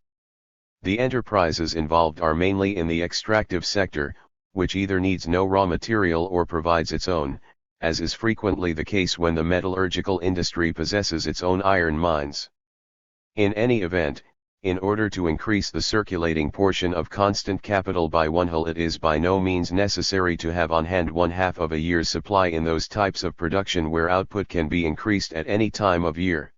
The enterprises involved are mainly in the extractive sector, which either needs no raw material or provides its own, as is frequently the case when the metallurgical industry possesses its own iron mines. In any event, in order to increase the circulating portion of constant capital by 1/2, it is by no means necessary to have on hand 1/2 of a year's supply in those types of production where output can be increased at any time of year.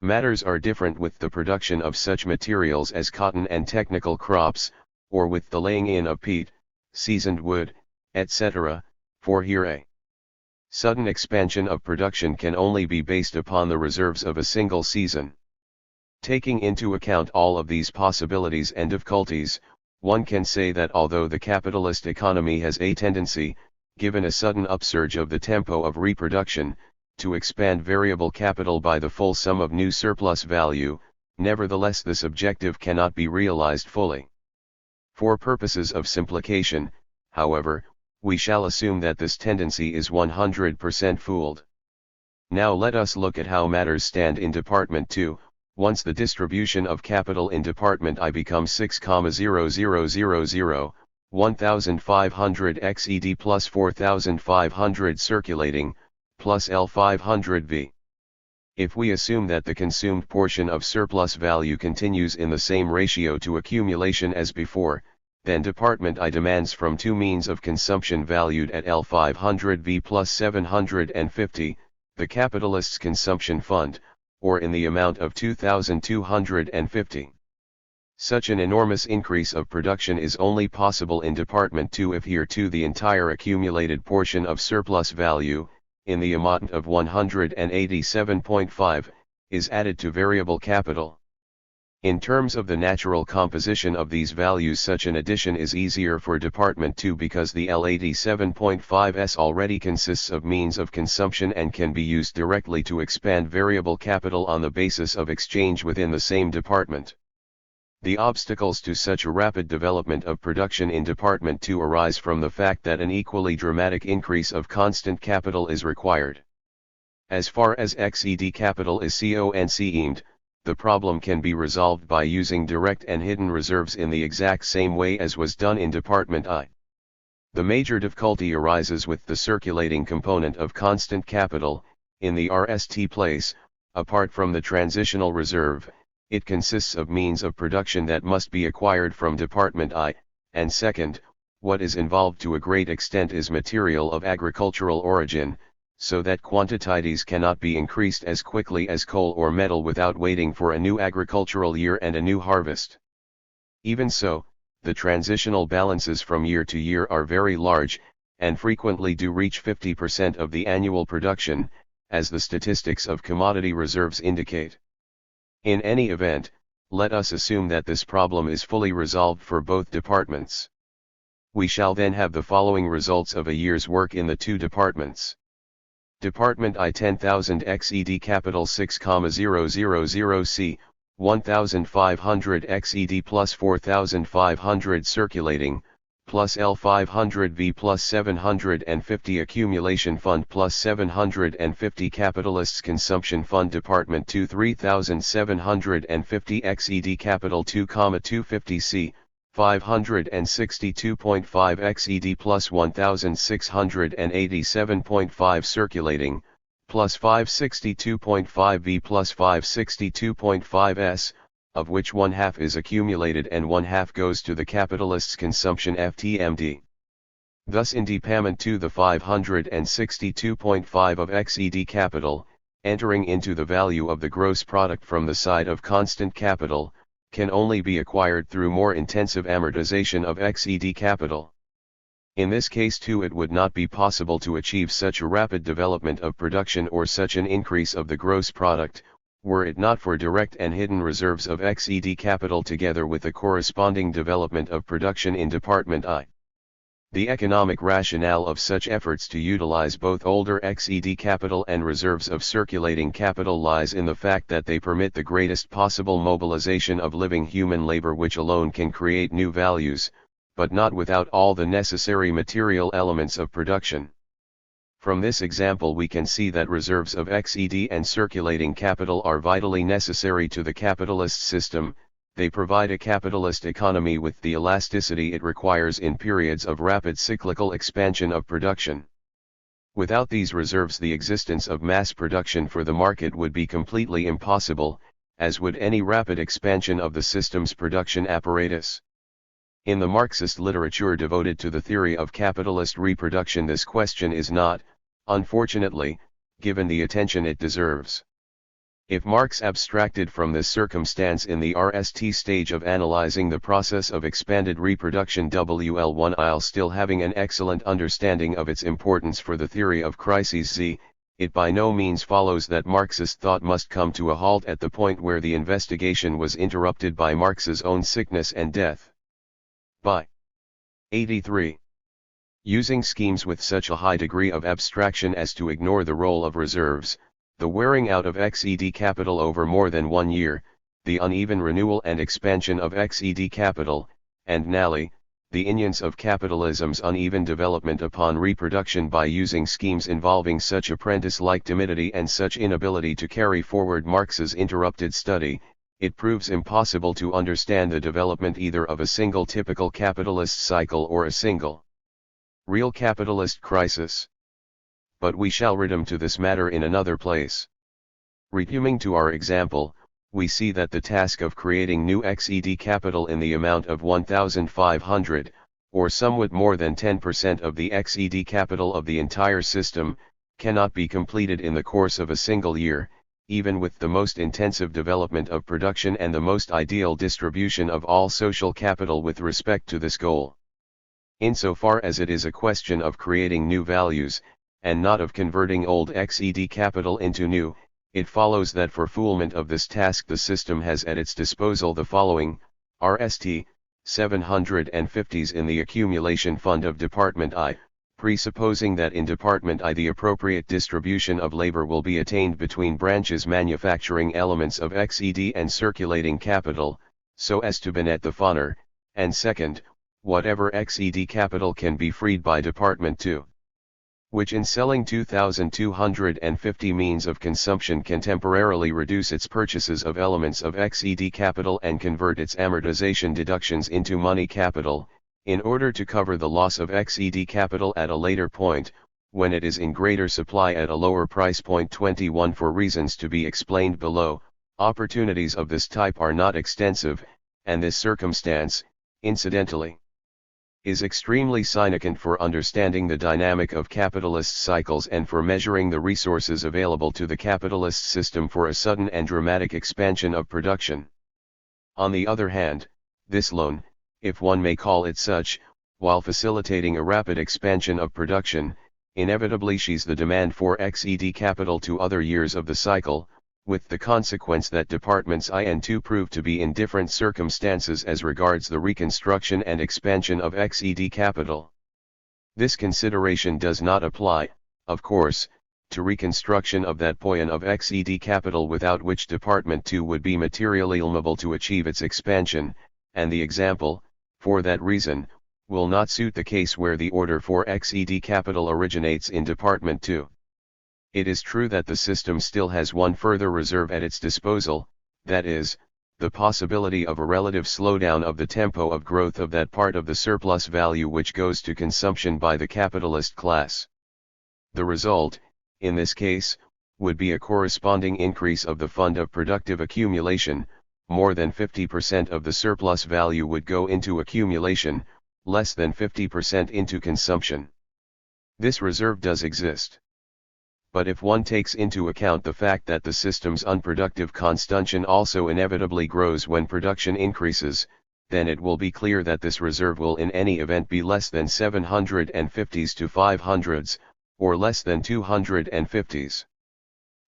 Matters are different with the production of such materials as cotton and technical crops, or with the laying in of peat, seasoned wood, etc., for here a sudden expansion of production can only be based upon the reserves of a single season. Taking into account all of these possibilities and difficulties, one can say that although the capitalist economy has a tendency, given a sudden upsurge of the tempo of reproduction, to expand variable capital by the full sum of new surplus value, nevertheless this objective cannot be realized fully. For purposes of simplification, however, we shall assume that this tendency is 100% fooled. Now let us look at how matters stand in Department 2. Once the distribution of capital in Department I becomes 6,0000, 1,500 XED plus 4,500 circulating, plus L500V. If we assume that the consumed portion of surplus value continues in the same ratio to accumulation as before, then Department I demands from two means of consumption valued at L500V plus 750, the capitalist's consumption fund, or in the amount of 2,250. Such an enormous increase of production is only possible in Department 2 if here too the entire accumulated portion of surplus value, in the amount of 187.5, is added to variable capital. In terms of the natural composition of these values, such an addition is easier for Department 2 because the L87.5s already consists of means of consumption and can be used directly to expand variable capital on the basis of exchange within the same department. The obstacles to such a rapid development of production in Department 2 arise from the fact that an equally dramatic increase of constant capital is required. As far as XED capital is concerned, the problem can be resolved by using direct and hidden reserves in the exact same way as was done in Department I. The major difficulty arises with the circulating component of constant capital. In the RST place, apart from the transitional reserve, it consists of means of production that must be acquired from Department I, and second, what is involved to a great extent is material of agricultural origin, so that quantities cannot be increased as quickly as coal or metal without waiting for a new agricultural year and a new harvest. Even so, the transitional balances from year to year are very large, and frequently do reach 50% of the annual production, as the statistics of commodity reserves indicate. In any event, let us assume that this problem is fully resolved for both departments. We shall then have the following results of a year's work in the two departments. Department I 10,000 XED capital 6,000 C, 1,500 XED plus 4,500 circulating, plus L500V plus 750 accumulation fund plus 750 capitalists consumption fund. Department 2 3,750 XED capital 2,250 C, 562.5 XED plus 1,687.5 circulating, plus 562.5 V plus 562.5 S, of which 1/2 is accumulated and 1/2 goes to the capitalist's consumption FTMD. Thus in depayment to the 562.5 of XED capital, entering into the value of the gross product from the side of constant capital, can only be acquired through more intensive amortization of XED capital. In this case too it would not be possible to achieve such a rapid development of production or such an increase of the gross product, were it not for direct and hidden reserves of XED capital together with the corresponding development of production in Department I. The economic rationale of such efforts to utilize both older XED capital and reserves of circulating capital lies in the fact that they permit the greatest possible mobilization of living human labor which alone can create new values, but not without all the necessary material elements of production. From this example we can see that reserves of XED and circulating capital are vitally necessary to the capitalist system. They provide a capitalist economy with the elasticity it requires in periods of rapid cyclical expansion of production. Without these reserves the existence of mass production for the market would be completely impossible, as would any rapid expansion of the system's production apparatus. In the Marxist literature devoted to the theory of capitalist reproduction this question is not, unfortunately, given the attention it deserves. If Marx abstracted from this circumstance in the RST stage of analyzing the process of expanded reproduction while still having an excellent understanding of its importance for the theory of crises Z, it by no means follows that Marxist thought must come to a halt at the point where the investigation was interrupted by Marx's own sickness and death. By 83. Using schemes with such a high degree of abstraction as to ignore the role of reserves, the wearing out of XED capital over more than 1 year, the uneven renewal and expansion of XED capital, and nally, the instance of capitalism's uneven development upon reproduction by using schemes involving such apprentice-like timidity and such inability to carry forward Marx's interrupted study, it proves impossible to understand the development either of a single typical capitalist cycle or a single real capitalist crisis. But we shall return to this matter in another place. Returning to our example, we see that the task of creating new XED capital in the amount of 1,500, or somewhat more than 10% of the XED capital of the entire system, cannot be completed in the course of a single year, even with the most intensive development of production and the most ideal distribution of all social capital with respect to this goal. Insofar as it is a question of creating new values, and not of converting old XED capital into new, it follows that for fulfillment of this task the system has at its disposal the following: RST, 750s in the accumulation fund of Department I, presupposing that in Department I the appropriate distribution of labor will be attained between branches manufacturing elements of XED and circulating capital, so as to be net the funner, and second, whatever XED capital can be freed by Department II, which in selling 2,250 means of consumption can temporarily reduce its purchases of elements of XED capital and convert its amortization deductions into money capital, in order to cover the loss of XED capital at a later point, when it is in greater supply at a lower price. 21 For reasons to be explained below, opportunities of this type are not extensive, and this circumstance, incidentally, is extremely significant for understanding the dynamic of capitalist cycles and for measuring the resources available to the capitalist system for a sudden and dramatic expansion of production. On the other hand, this loan, if one may call it such, while facilitating a rapid expansion of production, inevitably shews the demand for XED capital to other years of the cycle, with the consequence that Departments I and II prove to be in different circumstances as regards the reconstruction and expansion of XED capital. This consideration does not apply, of course, to reconstruction of that portion of XED capital without which Department II would be materially unable to achieve its expansion, and the example, for that reason, will not suit the case where the order for XED capital originates in Department II. It is true that the system still has one further reserve at its disposal, that is, the possibility of a relative slowdown of the tempo of growth of that part of the surplus value which goes to consumption by the capitalist class. The result, in this case, would be a corresponding increase of the fund of productive accumulation, more than 50% of the surplus value would go into accumulation, less than 50% into consumption. This reserve does exist. But if one takes into account the fact that the system's unproductive consumption also inevitably grows when production increases, then it will be clear that this reserve will in any event be less than 750s to 500s, or less than 250s.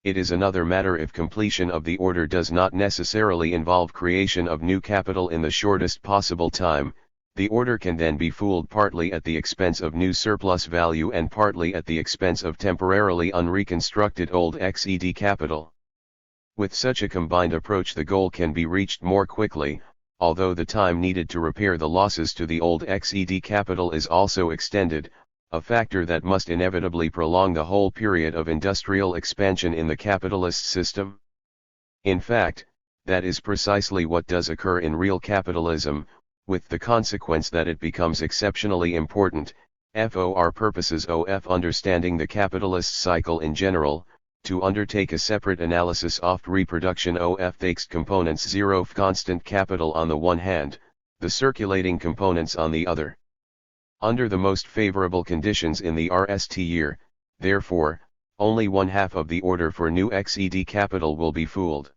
It is another matter if completion of the order does not necessarily involve creation of new capital in the shortest possible time. The order can then be fooled partly at the expense of new surplus value and partly at the expense of temporarily unreconstructed old XED capital. With such a combined approach, the goal can be reached more quickly, although the time needed to repair the losses to the old XED capital is also extended, a factor that must inevitably prolong the whole period of industrial expansion in the capitalist system. In fact, that is precisely what does occur in real capitalism, with the consequence that it becomes exceptionally important, for purposes of understanding the capitalist cycle in general, to undertake a separate analysis of reproduction of fixed components, zero constant capital on the one hand, the circulating components on the other. Under the most favorable conditions in the RST year, therefore, only one half of the order for new XED capital will be fooled.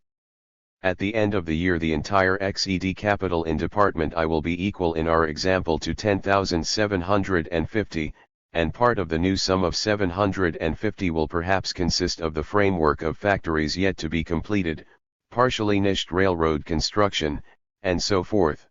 At the end of the year, the entire XED capital in Department I will be equal in our example to 10,750, and part of the new sum of 750 will perhaps consist of the framework of factories yet to be completed, partially niched railroad construction, and so forth.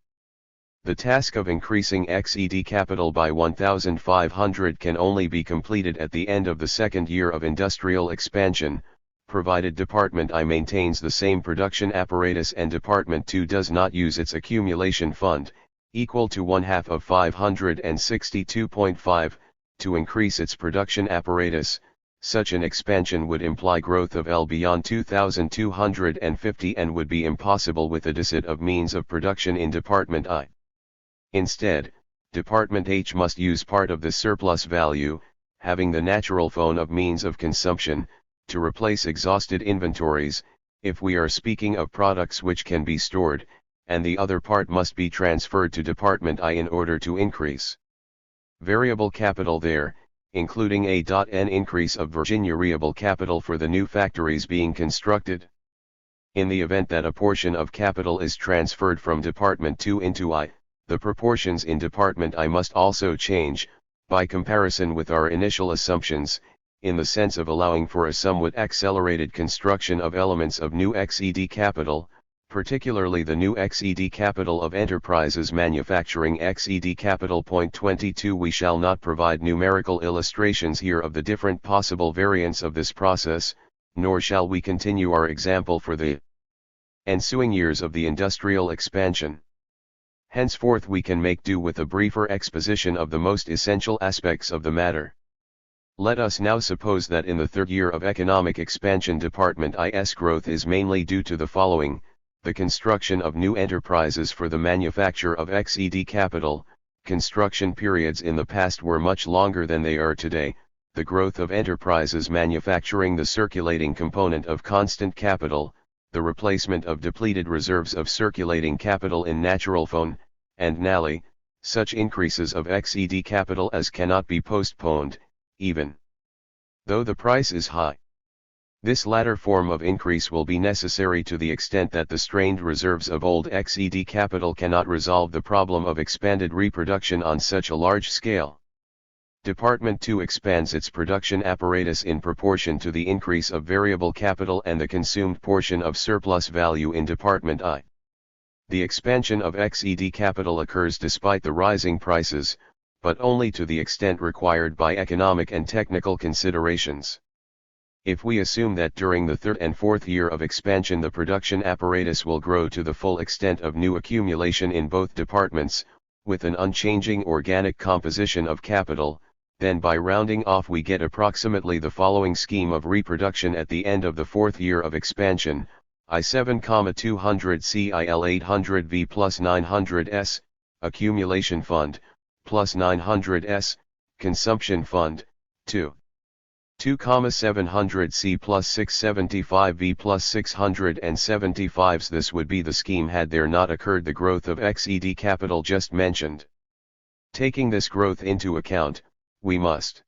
The task of increasing XED capital by 1,500 can only be completed at the end of the second year of industrial expansion, provided Department I maintains the same production apparatus and Department II does not use its accumulation fund, equal to 1/2 of 562.5, to increase its production apparatus. Such an expansion would imply growth of L beyond 2,250 and would be impossible with a deficit of means of production in Department I. Instead, Department H must use part of the surplus value, having the natural phone of means of consumption, to replace exhausted inventories, if we are speaking of products which can be stored, and the other part must be transferred to Department I in order to increase variable capital there, including an increase of variable capital for the new factories being constructed. In the event that a portion of capital is transferred from Department II into I, the proportions in Department I must also change, by comparison with our initial assumptions, in the sense of allowing for a somewhat accelerated construction of elements of new XED capital, particularly the new XED capital of enterprises manufacturing XED capital. Point 22. We shall not provide numerical illustrations here of the different possible variants of this process, nor shall we continue our example for the ensuing years of the industrial expansion. Henceforth we can make do with a briefer exposition of the most essential aspects of the matter. Let us now suppose that in the third year of economic expansion Department I's growth is mainly due to the following: the construction of new enterprises for the manufacture of XED capital. Construction periods in the past were much longer than they are today. The growth of enterprises manufacturing the circulating component of constant capital, the replacement of depleted reserves of circulating capital in natural phone, and nally, such increases of XED capital as cannot be postponed, even though the price is high. This latter form of increase will be necessary to the extent that the strained reserves of old XED capital cannot resolve the problem of expanded reproduction on such a large scale. Department II expands its production apparatus in proportion to the increase of variable capital and the consumed portion of surplus value in Department I. The expansion of XED capital occurs despite the rising prices, but only to the extent required by economic and technical considerations. If we assume that during the third and fourth year of expansion the production apparatus will grow to the full extent of new accumulation in both departments, with an unchanging organic composition of capital, then by rounding off we get approximately the following scheme of reproduction at the end of the fourth year of expansion: I7,200 CIL 800 V plus 900 S, accumulation fund, plus 900 S, consumption fund, 2. 2,700C plus 675V plus 675s. This would be the scheme had there not occurred the growth of XED capital just mentioned. Taking this growth into account, we must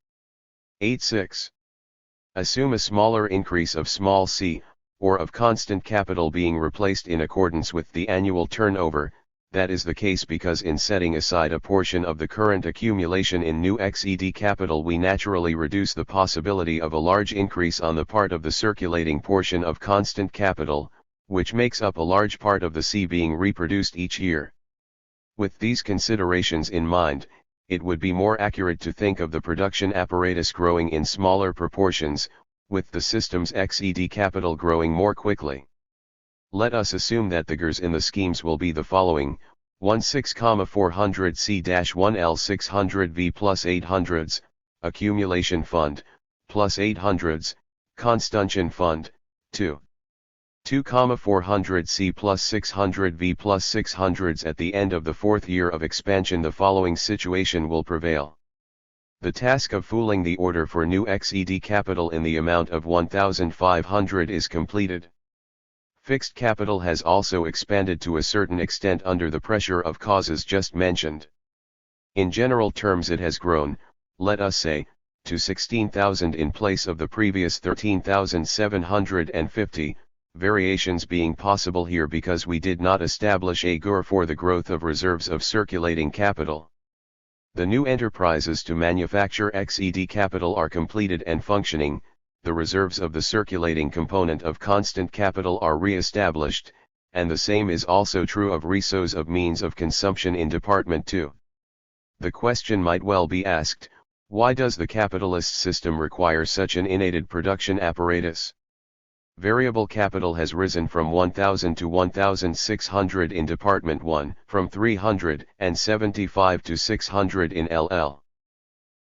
8.6. Assume a smaller increase of small c, or of constant capital being replaced in accordance with the annual turnover. That is the case because in setting aside a portion of the current accumulation in new XED capital we naturally reduce the possibility of a large increase on the part of the circulating portion of constant capital, which makes up a large part of the C being reproduced each year. With these considerations in mind, it would be more accurate to think of the production apparatus growing in smaller proportions, with the system's XED capital growing more quickly. Let us assume that the GERs in the schemes will be the following: 16,400C-1L600V plus 800s, Accumulation Fund, plus 800s, Consumption Fund, 2. 2,400C plus 600V plus 600s. At the end of the fourth year of expansion the following situation will prevail. The task of fooling the order for new XED capital in the amount of 1,500 is completed. Fixed capital has also expanded to a certain extent under the pressure of causes just mentioned. In general terms it has grown, let us say, to 16,000 in place of the previous 13,750, variations being possible here because we did not establish a GER for the growth of reserves of circulating capital. The new enterprises to manufacture XED capital are completed and functioning, the reserves of the circulating component of constant capital are re-established, and the same is also true of resources of means of consumption in Department 2. The question might well be asked, why does the capitalist system require such an innate production apparatus? Variable capital has risen from 1,000 to 1,600 in Department 1, from 375 to 600 in LL.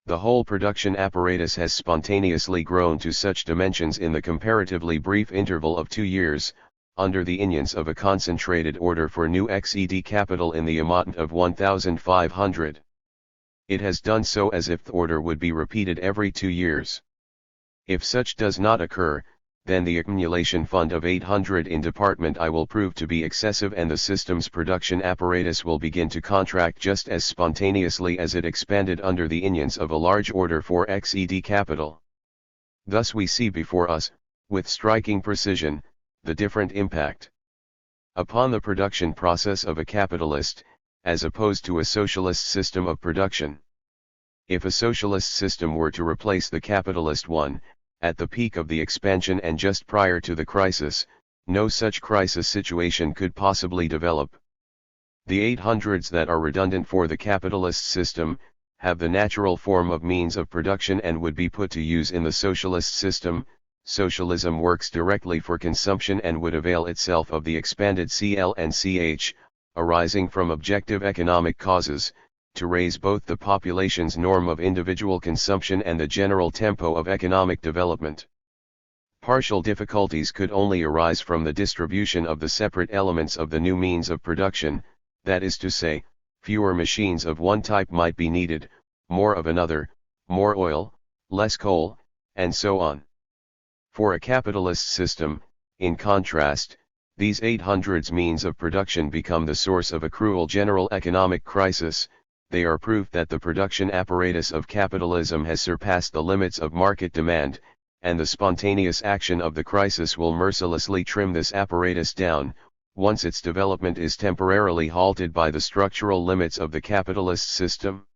The whole production apparatus has spontaneously grown to such dimensions in the comparatively brief interval of 2 years, under the influence of a concentrated order for new XED capital in the amount of 1,500. It has done so as if the order would be repeated every 2 years. If such does not occur, then the accumulation fund of 800 in Department I will prove to be excessive and the system's production apparatus will begin to contract just as spontaneously as it expanded under the influence of a large order for XED capital. Thus we see before us, with striking precision, the different impact upon the production process of a capitalist, as opposed to a socialist system of production. If a socialist system were to replace the capitalist one, at the peak of the expansion and just prior to the crisis, no such crisis situation could possibly develop. The 800s that are redundant for the capitalist system, have the natural form of means of production and would be put to use in the socialist system. Socialism works directly for consumption and would avail itself of the expanded CL and CH, arising from objective economic causes, to raise both the population's norm of individual consumption and the general tempo of economic development. Partial difficulties could only arise from the distribution of the separate elements of the new means of production, that is to say, fewer machines of one type might be needed, more of another, more oil, less coal, and so on. For a capitalist system, in contrast, these 800s means of production become the source of a cruel general economic crisis. They are proof that the production apparatus of capitalism has surpassed the limits of market demand, and the spontaneous action of the crisis will mercilessly trim this apparatus down, once its development is temporarily halted by the structural limits of the capitalist system.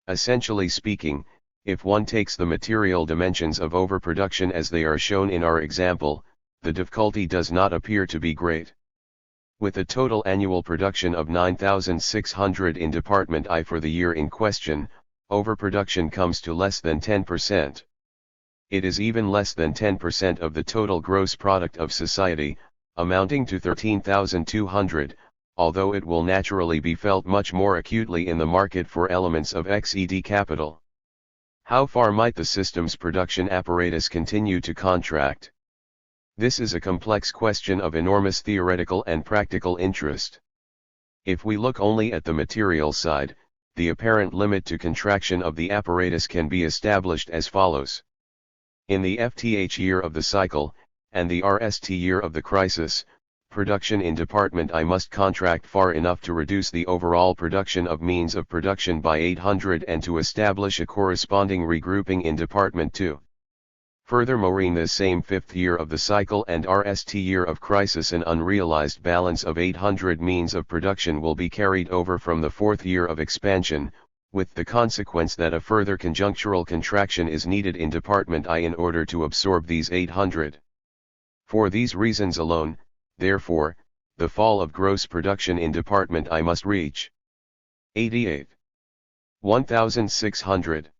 Essentially speaking, if one takes the material dimensions of overproduction as they are shown in our example, the difficulty does not appear to be great. With a total annual production of 9,600 in Department I for the year in question, overproduction comes to less than 10%. It is even less than 10% of the total gross product of society, amounting to 13,200, although it will naturally be felt much more acutely in the market for elements of XED capital. How far might the system's production apparatus continue to contract? This is a complex question of enormous theoretical and practical interest. If we look only at the material side, the apparent limit to contraction of the apparatus can be established as follows. In the FTH year of the cycle, and the RST year of the crisis, production in Department I must contract far enough to reduce the overall production of means of production by 800 and to establish a corresponding regrouping in Department II. Furthermore, in the same fifth year of the cycle and RST year of crisis, an unrealized balance of 800 means of production will be carried over from the fourth year of expansion, with the consequence that a further conjunctural contraction is needed in Department I in order to absorb these 800. For these reasons alone, therefore, the fall of gross production in Department I must reach 88,160.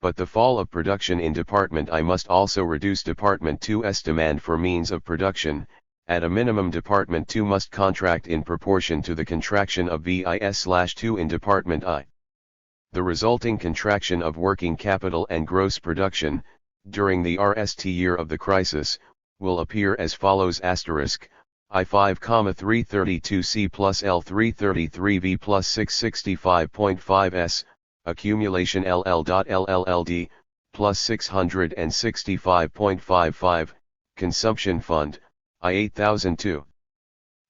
But the fall of production in Department I must also reduce Department II's demand for means of production. At a minimum, Department II must contract in proportion to the contraction of VIS/II in Department I. The resulting contraction of working capital and gross production, during the RST year of the crisis, will appear as follows: I5,332C plus L333V plus 665.5S, accumulation LL.LLLD, plus 665.55, consumption fund, I8002.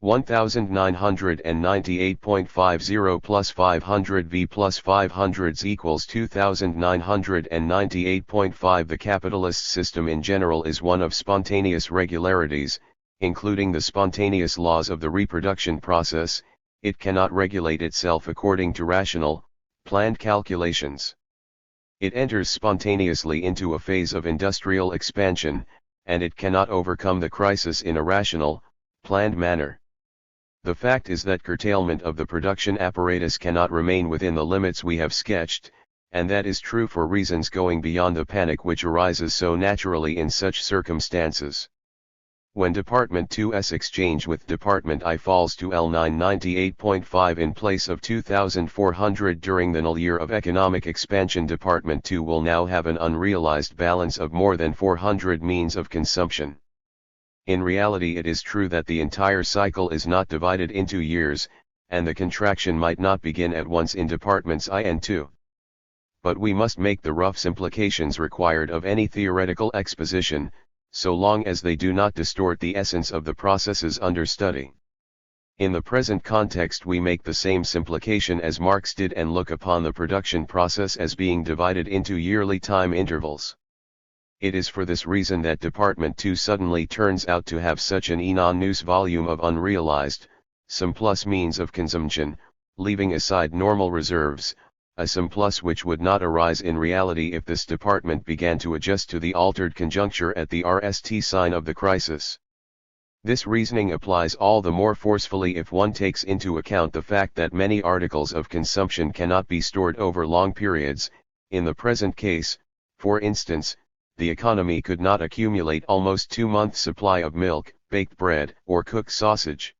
1998.50 plus 500V plus 500s equals 2998.5. The capitalist system in general is one of spontaneous regularities, including the spontaneous laws of the reproduction process. It cannot regulate itself according to rational, planned calculations. It enters spontaneously into a phase of industrial expansion, and it cannot overcome the crisis in a rational, planned manner. The fact is that curtailment of the production apparatus cannot remain within the limits we have sketched, and that is true for reasons going beyond the panic which arises so naturally in such circumstances. When Department II's exchange with Department I falls to L998.5 in place of 2,400 during the null year of economic expansion, Department II will now have an unrealized balance of more than 400 means of consumption. In reality, it is true that the entire cycle is not divided into years, and the contraction might not begin at once in Departments I and II. But we must make the rough simplifications required of any theoretical exposition, so long as they do not distort the essence of the processes under study. In the present context, we make the same simplification as Marx did and look upon the production process as being divided into yearly time intervals. It is for this reason that Department II suddenly turns out to have such an enormous volume of unrealized, surplus means of consumption, leaving aside normal reserves, a surplus which would not arise in reality if this department began to adjust to the altered conjuncture at the RST sign of the crisis. This reasoning applies all the more forcefully if one takes into account the fact that many articles of consumption cannot be stored over long periods. In the present case, for instance, the economy could not accumulate almost 2 months' supply of milk, baked bread, or cooked sausage.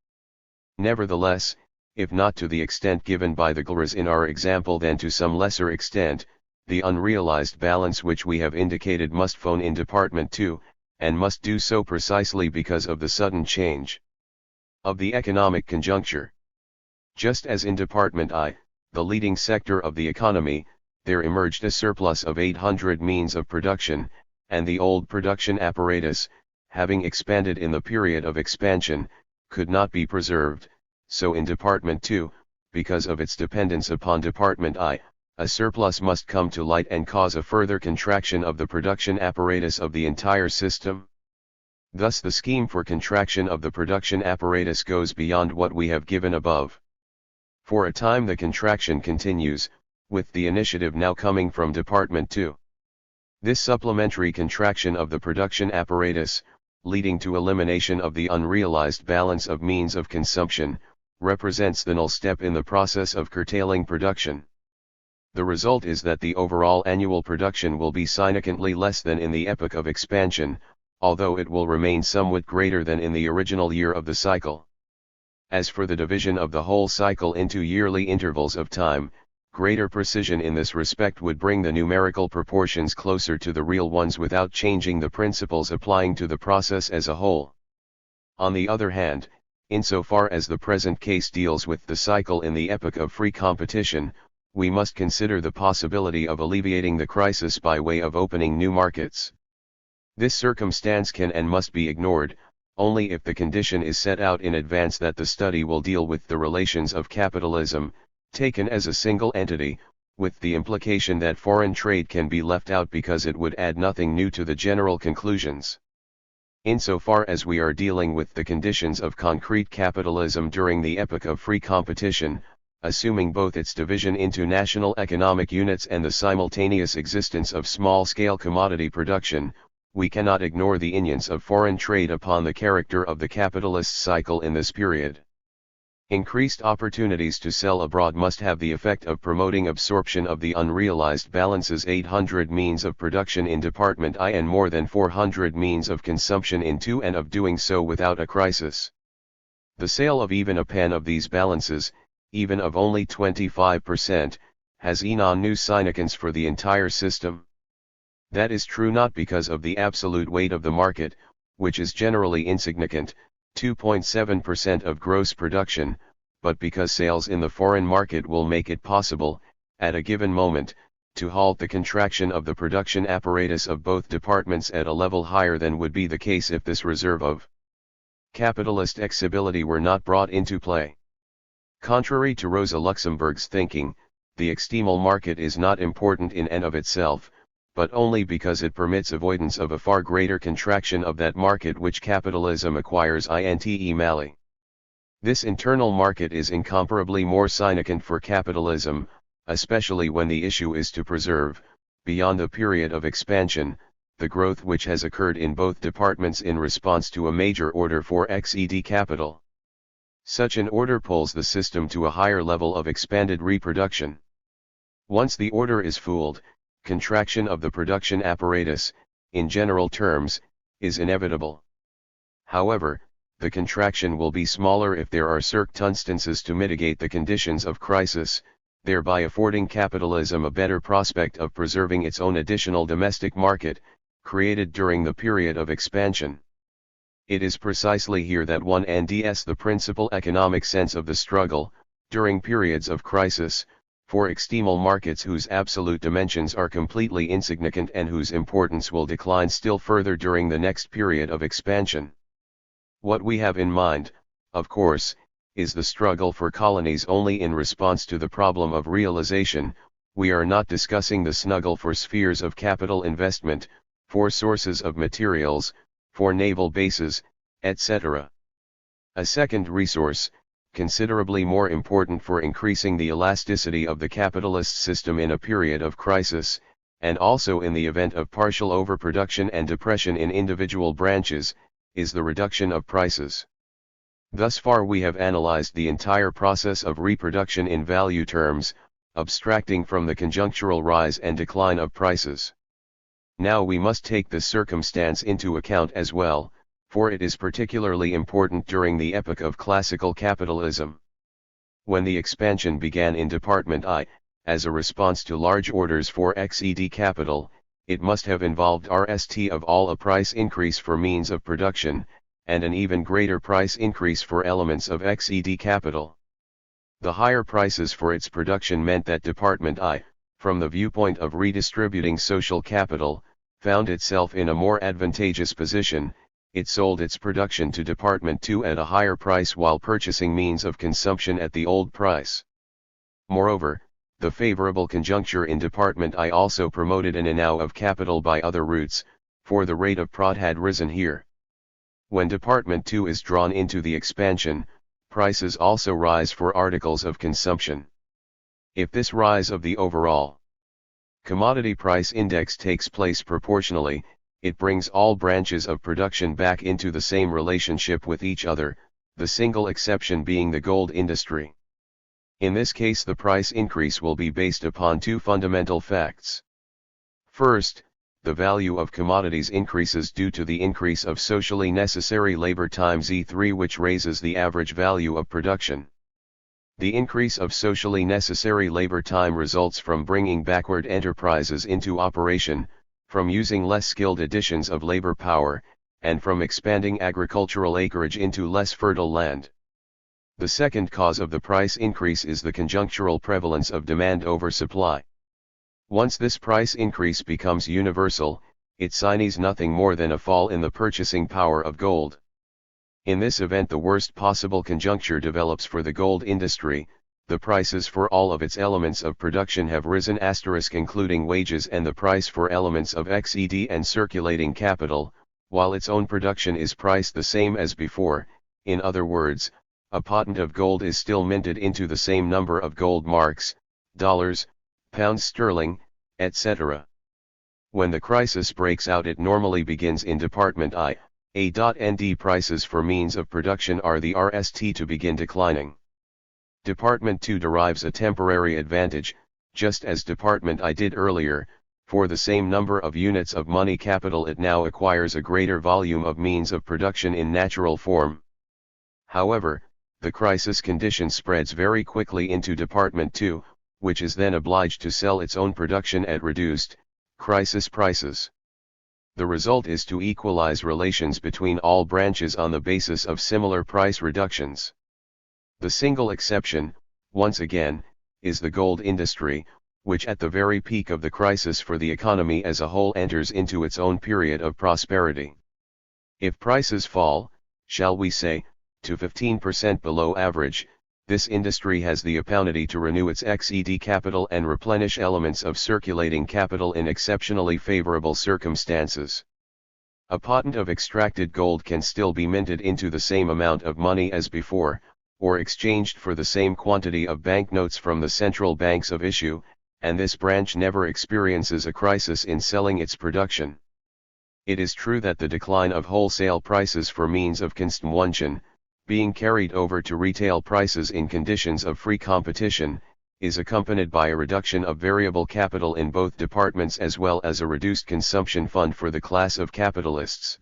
Nevertheless, if not to the extent given by the GLRs in our example, then to some lesser extent, the unrealized balance which we have indicated must phone in Department II, and must do so precisely because of the sudden change of the economic conjuncture. Just as in Department I, the leading sector of the economy, there emerged a surplus of 800 means of production, and the old production apparatus, having expanded in the period of expansion, could not be preserved. So in Department II, because of its dependence upon Department I, a surplus must come to light and cause a further contraction of the production apparatus of the entire system. Thus the scheme for contraction of the production apparatus goes beyond what we have given above. For a time the contraction continues, with the initiative now coming from Department II. This supplementary contraction of the production apparatus, leading to elimination of the unrealized balance of means of consumption, represents the null step in the process of curtailing production. The result is that the overall annual production will be significantly less than in the epoch of expansion, although it will remain somewhat greater than in the original year of the cycle. As for the division of the whole cycle into yearly intervals of time, greater precision in this respect would bring the numerical proportions closer to the real ones without changing the principles applying to the process as a whole. On the other hand, insofar as the present case deals with the cycle in the epoch of free competition, we must consider the possibility of alleviating the crisis by way of opening new markets. This circumstance can and must be ignored, only if the condition is set out in advance that the study will deal with the relations of capitalism, taken as a single entity, with the implication that foreign trade can be left out because it would add nothing new to the general conclusions. Insofar as we are dealing with the conditions of concrete capitalism during the epoch of free competition, assuming both its division into national economic units and the simultaneous existence of small-scale commodity production, we cannot ignore the influence of foreign trade upon the character of the capitalist cycle in this period. Increased opportunities to sell abroad must have the effect of promoting absorption of the unrealized balances 800 means of production in Department I and more than 400 means of consumption in II, and of doing so without a crisis. The sale of even a pen of these balances, even of only 25%, has no significance for the entire system. That is true not because of the absolute weight of the market, which is generally insignificant, 2.7% of gross production, but because sales in the foreign market will make it possible, at a given moment, to halt the contraction of the production apparatus of both departments at a level higher than would be the case if this reserve of capitalist exibility were not brought into play. Contrary to Rosa Luxemburg's thinking, the external market is not important in and of itself, but only because it permits avoidance of a far greater contraction of that market which capitalism acquires mally. This internal market is incomparably more significant for capitalism, especially when the issue is to preserve, beyond the period of expansion, the growth which has occurred in both departments in response to a major order for XED capital. Such an order pulls the system to a higher level of expanded reproduction. Once the order is fooled, contraction of the production apparatus, in general terms, is inevitable. However, the contraction will be smaller if there are circumstances to mitigate the conditions of crisis, thereby affording capitalism a better prospect of preserving its own additional domestic market, created during the period of expansion. It is precisely here that one nds the principal economic sense of the struggle, during periods of crisis, for external markets whose absolute dimensions are completely insignificant and whose importance will decline still further during the next period of expansion. What we have in mind, of course, is the struggle for colonies only in response to the problem of realization. We are not discussing the struggle for spheres of capital investment, for sources of materials, for naval bases, etc. A second resource, considerably more important for increasing the elasticity of the capitalist system in a period of crisis, and also in the event of partial overproduction and depression in individual branches, is the reduction of prices. Thus far we have analyzed the entire process of reproduction in value terms, abstracting from the conjunctural rise and decline of prices. Now we must take this circumstance into account as well, for it is particularly important during the epoch of classical capitalism. When the expansion began in Department I, as a response to large orders for XED capital, it must have involved RST of all a price increase for means of production, and an even greater price increase for elements of XED capital. The higher prices for its production meant that Department I, from the viewpoint of redistributing social capital, found itself in a more advantageous position. It sold its production to Department II at a higher price while purchasing means of consumption at the old price. Moreover, the favorable conjuncture in Department I also promoted an in-out of capital by other routes, for the rate of prod had risen here. When Department II is drawn into the expansion, prices also rise for articles of consumption. If this rise of the overall commodity price index takes place proportionally, it brings all branches of production back into the same relationship with each other, the single exception being the gold industry. In this case the price increase will be based upon two fundamental facts. First, the value of commodities increases due to the increase of socially necessary labor times E3, which raises the average value of production. The increase of socially necessary labor time results from bringing backward enterprises into operation, from using less skilled additions of labor power, and from expanding agricultural acreage into less fertile land. The second cause of the price increase is the conjunctural prevalence of demand over supply. Once this price increase becomes universal, it signifies nothing more than a fall in the purchasing power of gold. In this event the worst possible conjuncture develops for the gold industry. The prices for all of its elements of production have risen including wages and the price for elements of XED and circulating capital, while its own production is priced the same as before. In other words, a patent of gold is still minted into the same number of gold marks, dollars, pounds sterling, etc. When the crisis breaks out, it normally begins in Department I. A.ND prices for means of production are the RST to begin declining. Department 2 derives a temporary advantage, just as Department I did earlier. For the same number of units of money capital it now acquires a greater volume of means of production in natural form. However, the crisis condition spreads very quickly into Department 2, which is then obliged to sell its own production at reduced, crisis prices. The result is to equalize relations between all branches on the basis of similar price reductions. The single exception, once again, is the gold industry, which at the very peak of the crisis for the economy as a whole enters into its own period of prosperity. If prices fall, shall we say, to 15% below average, this industry has the opportunity to renew its XED capital and replenish elements of circulating capital in exceptionally favorable circumstances. A patent of extracted gold can still be minted into the same amount of money as before, or exchanged for the same quantity of banknotes from the central banks of issue, and this branch never experiences a crisis in selling its production. It is true that the decline of wholesale prices for means of consumption, being carried over to retail prices in conditions of free competition, is accompanied by a reduction of variable capital in both departments as well as a reduced consumption fund for the class of capitalists.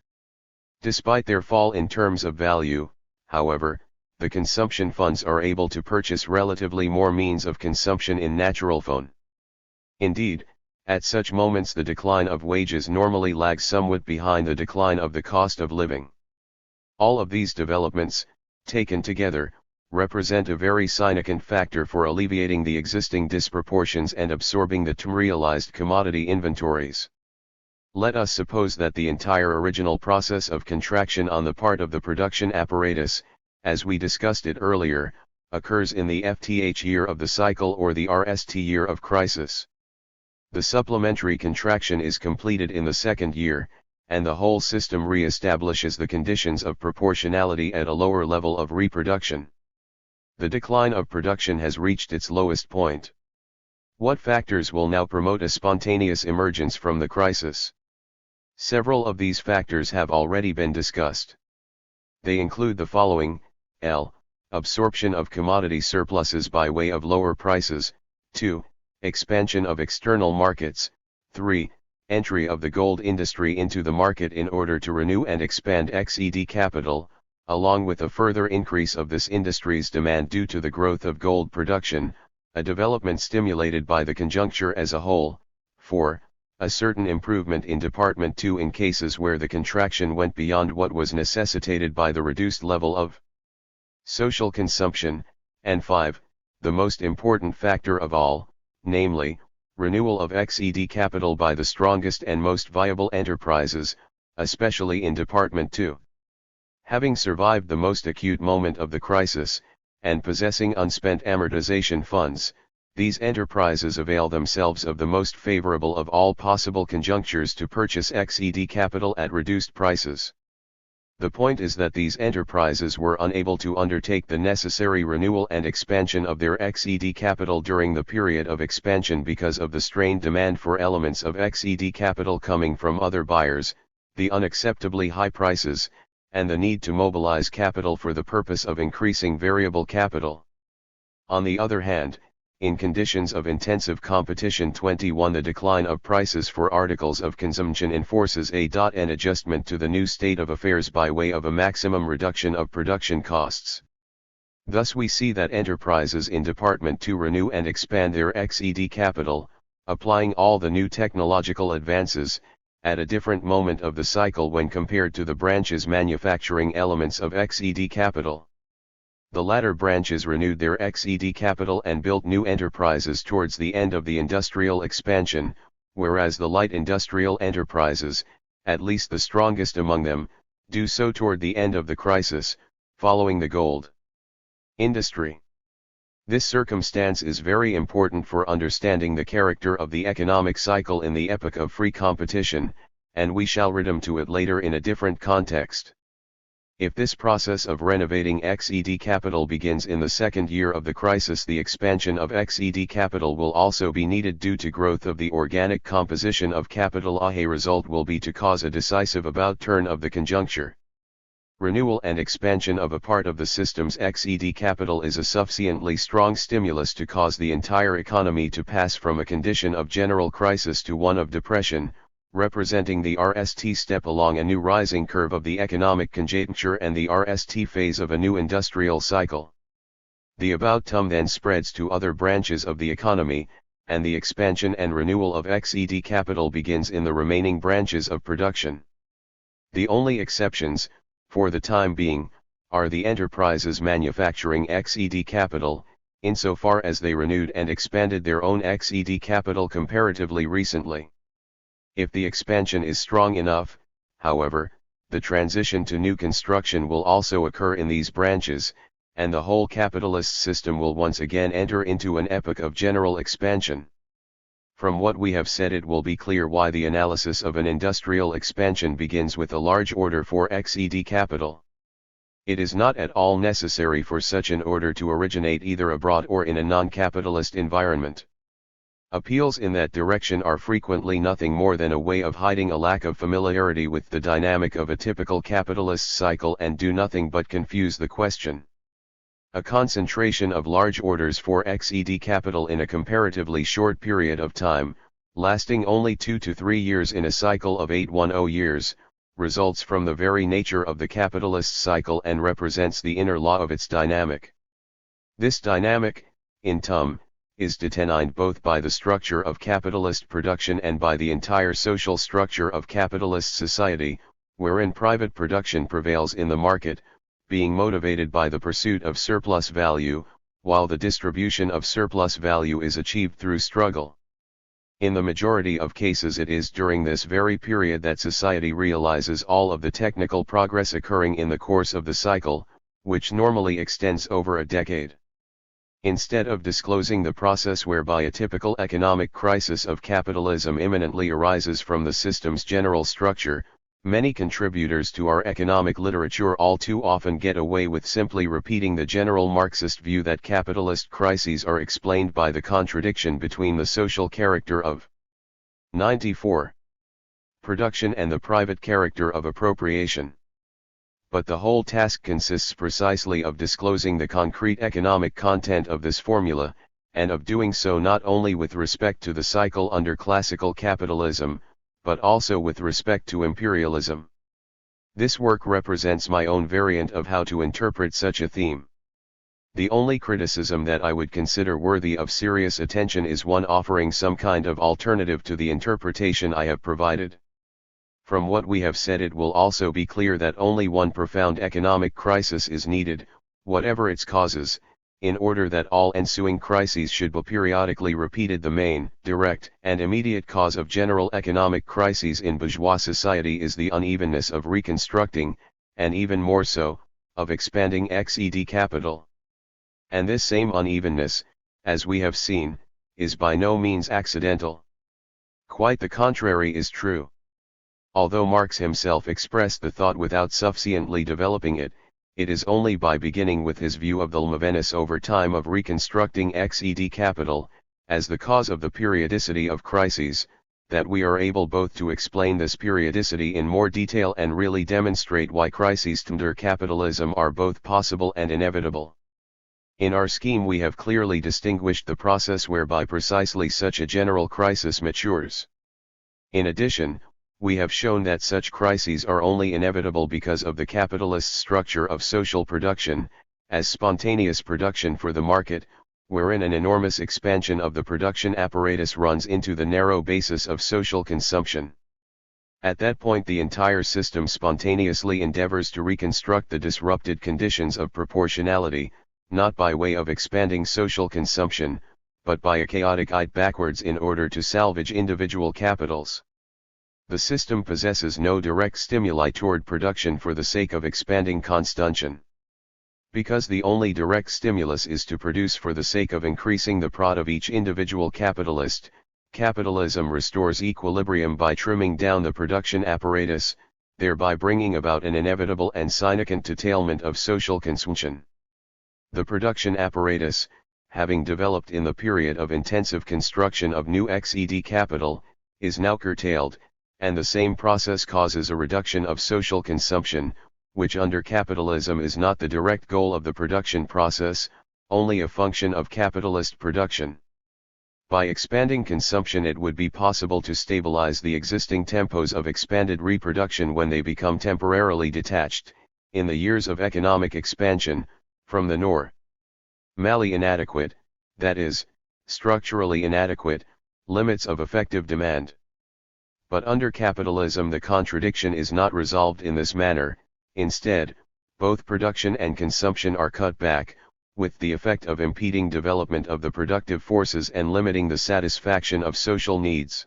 Despite their fall in terms of value, however, the consumption funds are able to purchase relatively more means of consumption in natural form. Indeed, at such moments the decline of wages normally lags somewhat behind the decline of the cost of living. All of these developments, taken together, represent a very significant factor for alleviating the existing disproportions and absorbing the realized commodity inventories. Let us suppose that the entire original process of contraction on the part of the production apparatus, as we discussed it earlier, occurs in the FTH year of the cycle or the RST year of crisis. The supplementary contraction is completed in the second year, and the whole system re-establishes the conditions of proportionality at a lower level of reproduction. The decline of production has reached its lowest point. What factors will now promote a spontaneous emergence from the crisis? Several of these factors have already been discussed. They include the following: L. Absorption of commodity surpluses by way of lower prices. 2. Expansion of external markets. 3. Entry of the gold industry into the market in order to renew and expand XED capital, along with a further increase of this industry's demand due to the growth of gold production, a development stimulated by the conjuncture as a whole. 4. A certain improvement in Department 2 in cases where the contraction went beyond what was necessitated by the reduced level of social consumption. And 5. The most important factor of all, namely, renewal of XED capital by the strongest and most viable enterprises, especially in Department 2. Having survived the most acute moment of the crisis, and possessing unspent amortization funds, these enterprises avail themselves of the most favorable of all possible conjunctures to purchase XED capital at reduced prices. The point is that these enterprises were unable to undertake the necessary renewal and expansion of their XED capital during the period of expansion because of the strained demand for elements of XED capital coming from other buyers, the unacceptably high prices, and the need to mobilize capital for the purpose of increasing variable capital. On the other hand, in conditions of intensive competition 21, the decline of prices for articles of consumption enforces an adjustment to the new state of affairs by way of a maximum reduction of production costs. Thus we see that enterprises in Department 2 renew and expand their XED capital, applying all the new technological advances, at a different moment of the cycle when compared to the branches manufacturing elements of XED capital. The latter branches renewed their XED capital and built new enterprises towards the end of the industrial expansion, whereas the light industrial enterprises, at least the strongest among them, do so toward the end of the crisis, following the gold industry. This circumstance is very important for understanding the character of the economic cycle in the epoch of free competition, and we shall return to it later in a different context. If this process of renovating XED capital begins in the second year of the crisis, the expansion of XED capital will also be needed due to growth of the organic composition of capital. A result will be to cause a decisive about-turn of the conjuncture. Renewal and expansion of a part of the system's XED capital is a sufficiently strong stimulus to cause the entire economy to pass from a condition of general crisis to one of depression, representing the RST step along a new rising curve of the economic conjuncture and the RST phase of a new industrial cycle. The about-turn then spreads to other branches of the economy, and the expansion and renewal of XED capital begins in the remaining branches of production. The only exceptions, for the time being, are the enterprises manufacturing XED capital, insofar as they renewed and expanded their own XED capital comparatively recently. If the expansion is strong enough, however, the transition to new construction will also occur in these branches, and the whole capitalist system will once again enter into an epoch of general expansion. From what we have said, it will be clear why the analysis of an industrial expansion begins with a large order for XED capital. It is not at all necessary for such an order to originate either abroad or in a non-capitalist environment. Appeals in that direction are frequently nothing more than a way of hiding a lack of familiarity with the dynamic of a typical capitalist cycle and do nothing but confuse the question. A concentration of large orders for XED capital in a comparatively short period of time, lasting only 2 to 3 years in a cycle of 810 years, results from the very nature of the capitalist cycle and represents the inner law of its dynamic. This dynamic, in turn, is determined both by the structure of capitalist production and by the entire social structure of capitalist society, wherein private production prevails in the market, being motivated by the pursuit of surplus value, while the distribution of surplus value is achieved through struggle. In the majority of cases, it is during this very period that society realizes all of the technical progress occurring in the course of the cycle, which normally extends over a decade. Instead of disclosing the process whereby a typical economic crisis of capitalism imminently arises from the system's general structure, many contributors to our economic literature all too often get away with simply repeating the general Marxist view that capitalist crises are explained by the contradiction between the social character of 94 production and the private character of appropriation. But the whole task consists precisely of disclosing the concrete economic content of this formula, and of doing so not only with respect to the cycle under classical capitalism, but also with respect to imperialism. This work represents my own variant of how to interpret such a theme. The only criticism that I would consider worthy of serious attention is one offering some kind of alternative to the interpretation I have provided. From what we have said, it will also be clear that only one profound economic crisis is needed, whatever its causes, in order that all ensuing crises should be periodically repeated. The main, direct, and immediate cause of general economic crises in bourgeois society is the unevenness of reconstructing, and even more so, of expanding XED capital. And this same unevenness, as we have seen, is by no means accidental. Quite the contrary is true. Although Marx himself expressed the thought without sufficiently developing it, it is only by beginning with his view of the unevenness over time of reconstructing XED capital, as the cause of the periodicity of crises, that we are able both to explain this periodicity in more detail and really demonstrate why crises under capitalism are both possible and inevitable. In our scheme we have clearly distinguished the process whereby precisely such a general crisis matures. In addition, we have shown that such crises are only inevitable because of the capitalist structure of social production, as spontaneous production for the market, wherein an enormous expansion of the production apparatus runs into the narrow basis of social consumption. At that point the entire system spontaneously endeavors to reconstruct the disrupted conditions of proportionality, not by way of expanding social consumption, but by a chaotic eye backwards in order to salvage individual capitals. The system possesses no direct stimuli toward production for the sake of expanding consumption. Because the only direct stimulus is to produce for the sake of increasing the prod of each individual capitalist, capitalism restores equilibrium by trimming down the production apparatus, thereby bringing about an inevitable and significant curtailment of social consumption. The production apparatus, having developed in the period of intensive construction of new XED capital, is now curtailed, and the same process causes a reduction of social consumption, which under capitalism is not the direct goal of the production process, only a function of capitalist production. By expanding consumption it would be possible to stabilize the existing tempos of expanded reproduction when they become temporarily detached, in the years of economic expansion, from the normally inadequate, that is, structurally inadequate, limits of effective demand. But under capitalism the contradiction is not resolved in this manner, instead, both production and consumption are cut back, with the effect of impeding development of the productive forces and limiting the satisfaction of social needs.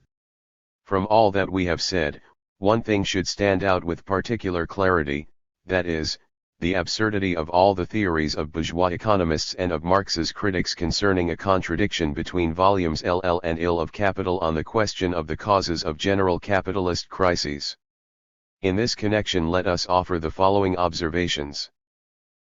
From all that we have said, one thing should stand out with particular clarity, that is, the absurdity of all the theories of bourgeois economists and of Marx's critics concerning a contradiction between volumes LL and IL of Capital on the question of the causes of general capitalist crises. In this connection let us offer the following observations.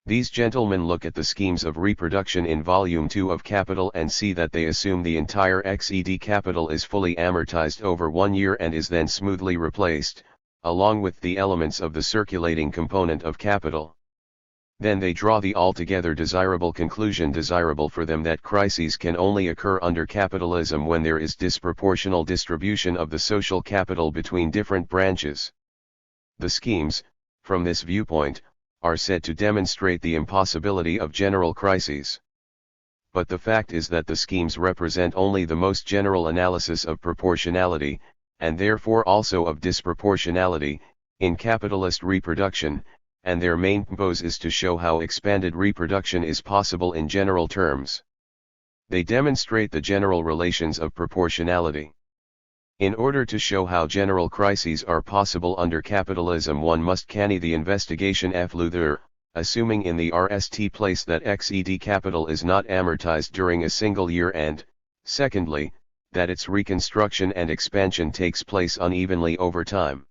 These gentlemen look at the schemes of reproduction in Volume 2 of Capital and see that they assume the entire XED capital is fully amortized over 1 year and is then smoothly replaced, along with the elements of the circulating component of capital. Then they draw the altogether desirable conclusion desirable for them that crises can only occur under capitalism when there is disproportional distribution of the social capital between different branches. The schemes, from this viewpoint, are said to demonstrate the impossibility of general crises. But the fact is that the schemes represent only the most general analysis of proportionality, and therefore also of disproportionality, in capitalist reproduction, and their main purpose is to show how expanded reproduction is possible in general terms. They demonstrate the general relations of proportionality. In order to show how general crises are possible under capitalism one must carry the investigation further, assuming in the RST place that XED capital is not amortized during a single year and, secondly, that its reconstruction and expansion takes place unevenly over time.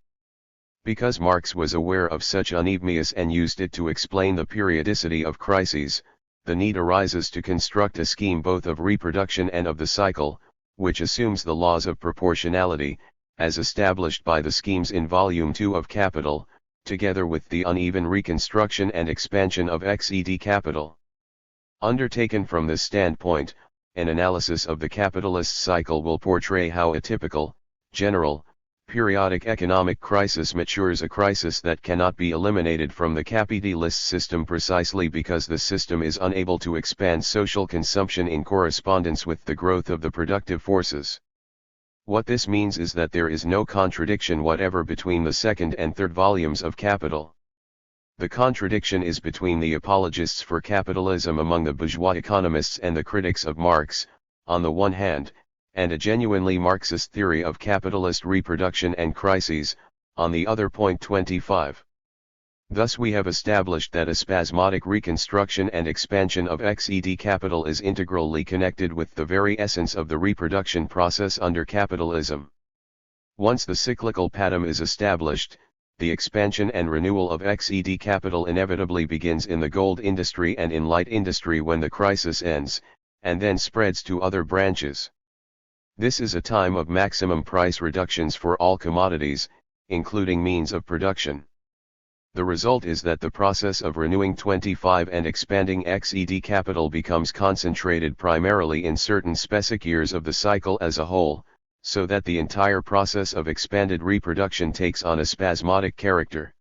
Because Marx was aware of such unevenness and used it to explain the periodicity of crises, the need arises to construct a scheme both of reproduction and of the cycle, which assumes the laws of proportionality, as established by the schemes in Volume 2 of Capital, together with the uneven reconstruction and expansion of XED capital. Undertaken from this standpoint, an analysis of the capitalist cycle will portray how a typical, general, periodic economic crisis matures, a crisis that cannot be eliminated from the capitalist system precisely because the system is unable to expand social consumption in correspondence with the growth of the productive forces. What this means is that there is no contradiction whatever between the second and third volumes of Capital. The contradiction is between the apologists for capitalism among the bourgeois economists and the critics of Marx, on the one hand, and a genuinely Marxist theory of capitalist reproduction and crises, on the other. 25. Thus we have established that a spasmodic reconstruction and expansion of XED capital is integrally connected with the very essence of the reproduction process under capitalism. Once the cyclical pattern is established, the expansion and renewal of XED capital inevitably begins in the gold industry and in light industry when the crisis ends, and then spreads to other branches. This is a time of maximum price reductions for all commodities, including means of production. The result is that the process of renewing 25 and expanding XED capital becomes concentrated primarily in certain specific years of the cycle as a whole, so that the entire process of expanded reproduction takes on a spasmodic character.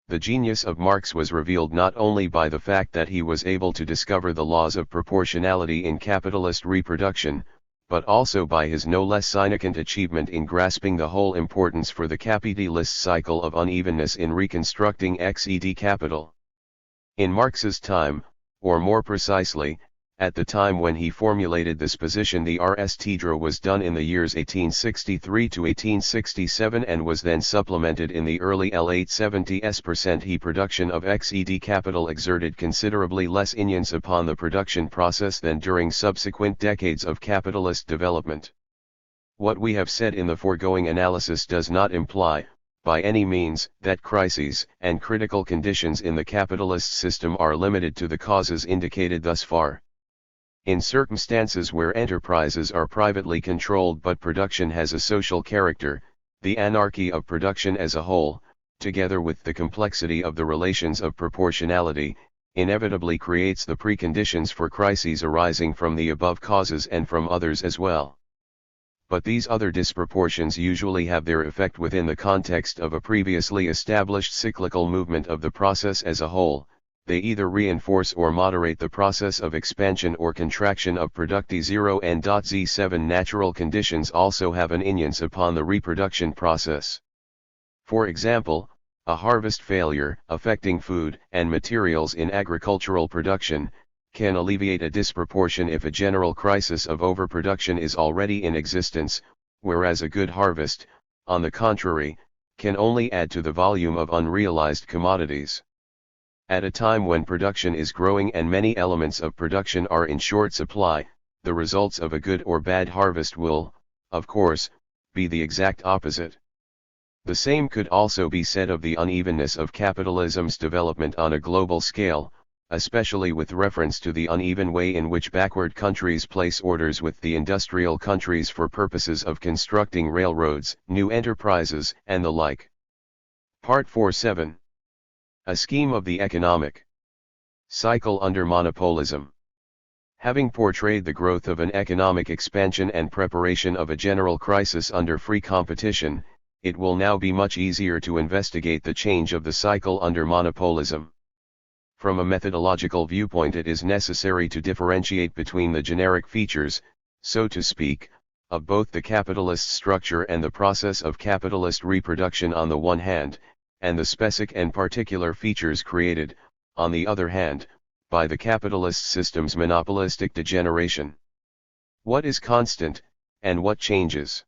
The genius of Marx was revealed not only by the fact that he was able to discover the laws of proportionality in capitalist reproduction, but also by his no less significant achievement in grasping the whole importance for the capitalist cycle of unevenness in reconstructing XED capital. In Marx's time, or more precisely, At the time when he formulated this position, the res tidra was done in the years 1863 to 1867 and was then supplemented in the early L870s. He production of XED capital exerted considerably less influence upon the production process than during subsequent decades of capitalist development. What we have said in the foregoing analysis does not imply, by any means, that crises and critical conditions in the capitalist system are limited to the causes indicated thus far. In circumstances where enterprises are privately controlled but production has a social character, the anarchy of production as a whole, together with the complexity of the relations of proportionality, inevitably creates the preconditions for crises arising from the above causes and from others as well. But these other disproportions usually have their effect within the context of a previously established cyclical movement of the process as a whole. They either reinforce or moderate the process of expansion or contraction of producti 0 and Z7 natural conditions also have an influence upon the reproduction process. For example, a harvest failure affecting food and materials in agricultural production can alleviate a disproportion if a general crisis of overproduction is already in existence, whereas a good harvest, on the contrary, can only add to the volume of unrealized commodities. At a time when production is growing and many elements of production are in short supply, the results of a good or bad harvest will, of course, be the exact opposite. The same could also be said of the unevenness of capitalism's development on a global scale, especially with reference to the uneven way in which backward countries place orders with the industrial countries for purposes of constructing railroads, new enterprises, and the like. Part 4.7. A scheme of the economic cycle under monopolism. Having portrayed the growth of an economic expansion and preparation of a general crisis under free competition, it will now be much easier to investigate the change of the cycle under monopolism. From a methodological viewpoint, it is necessary to differentiate between the generic features, so to speak, of both the capitalist structure and the process of capitalist reproduction on the one hand, and the specific and particular features created, on the other hand, by the capitalist system's monopolistic degeneration. What is constant, and what changes?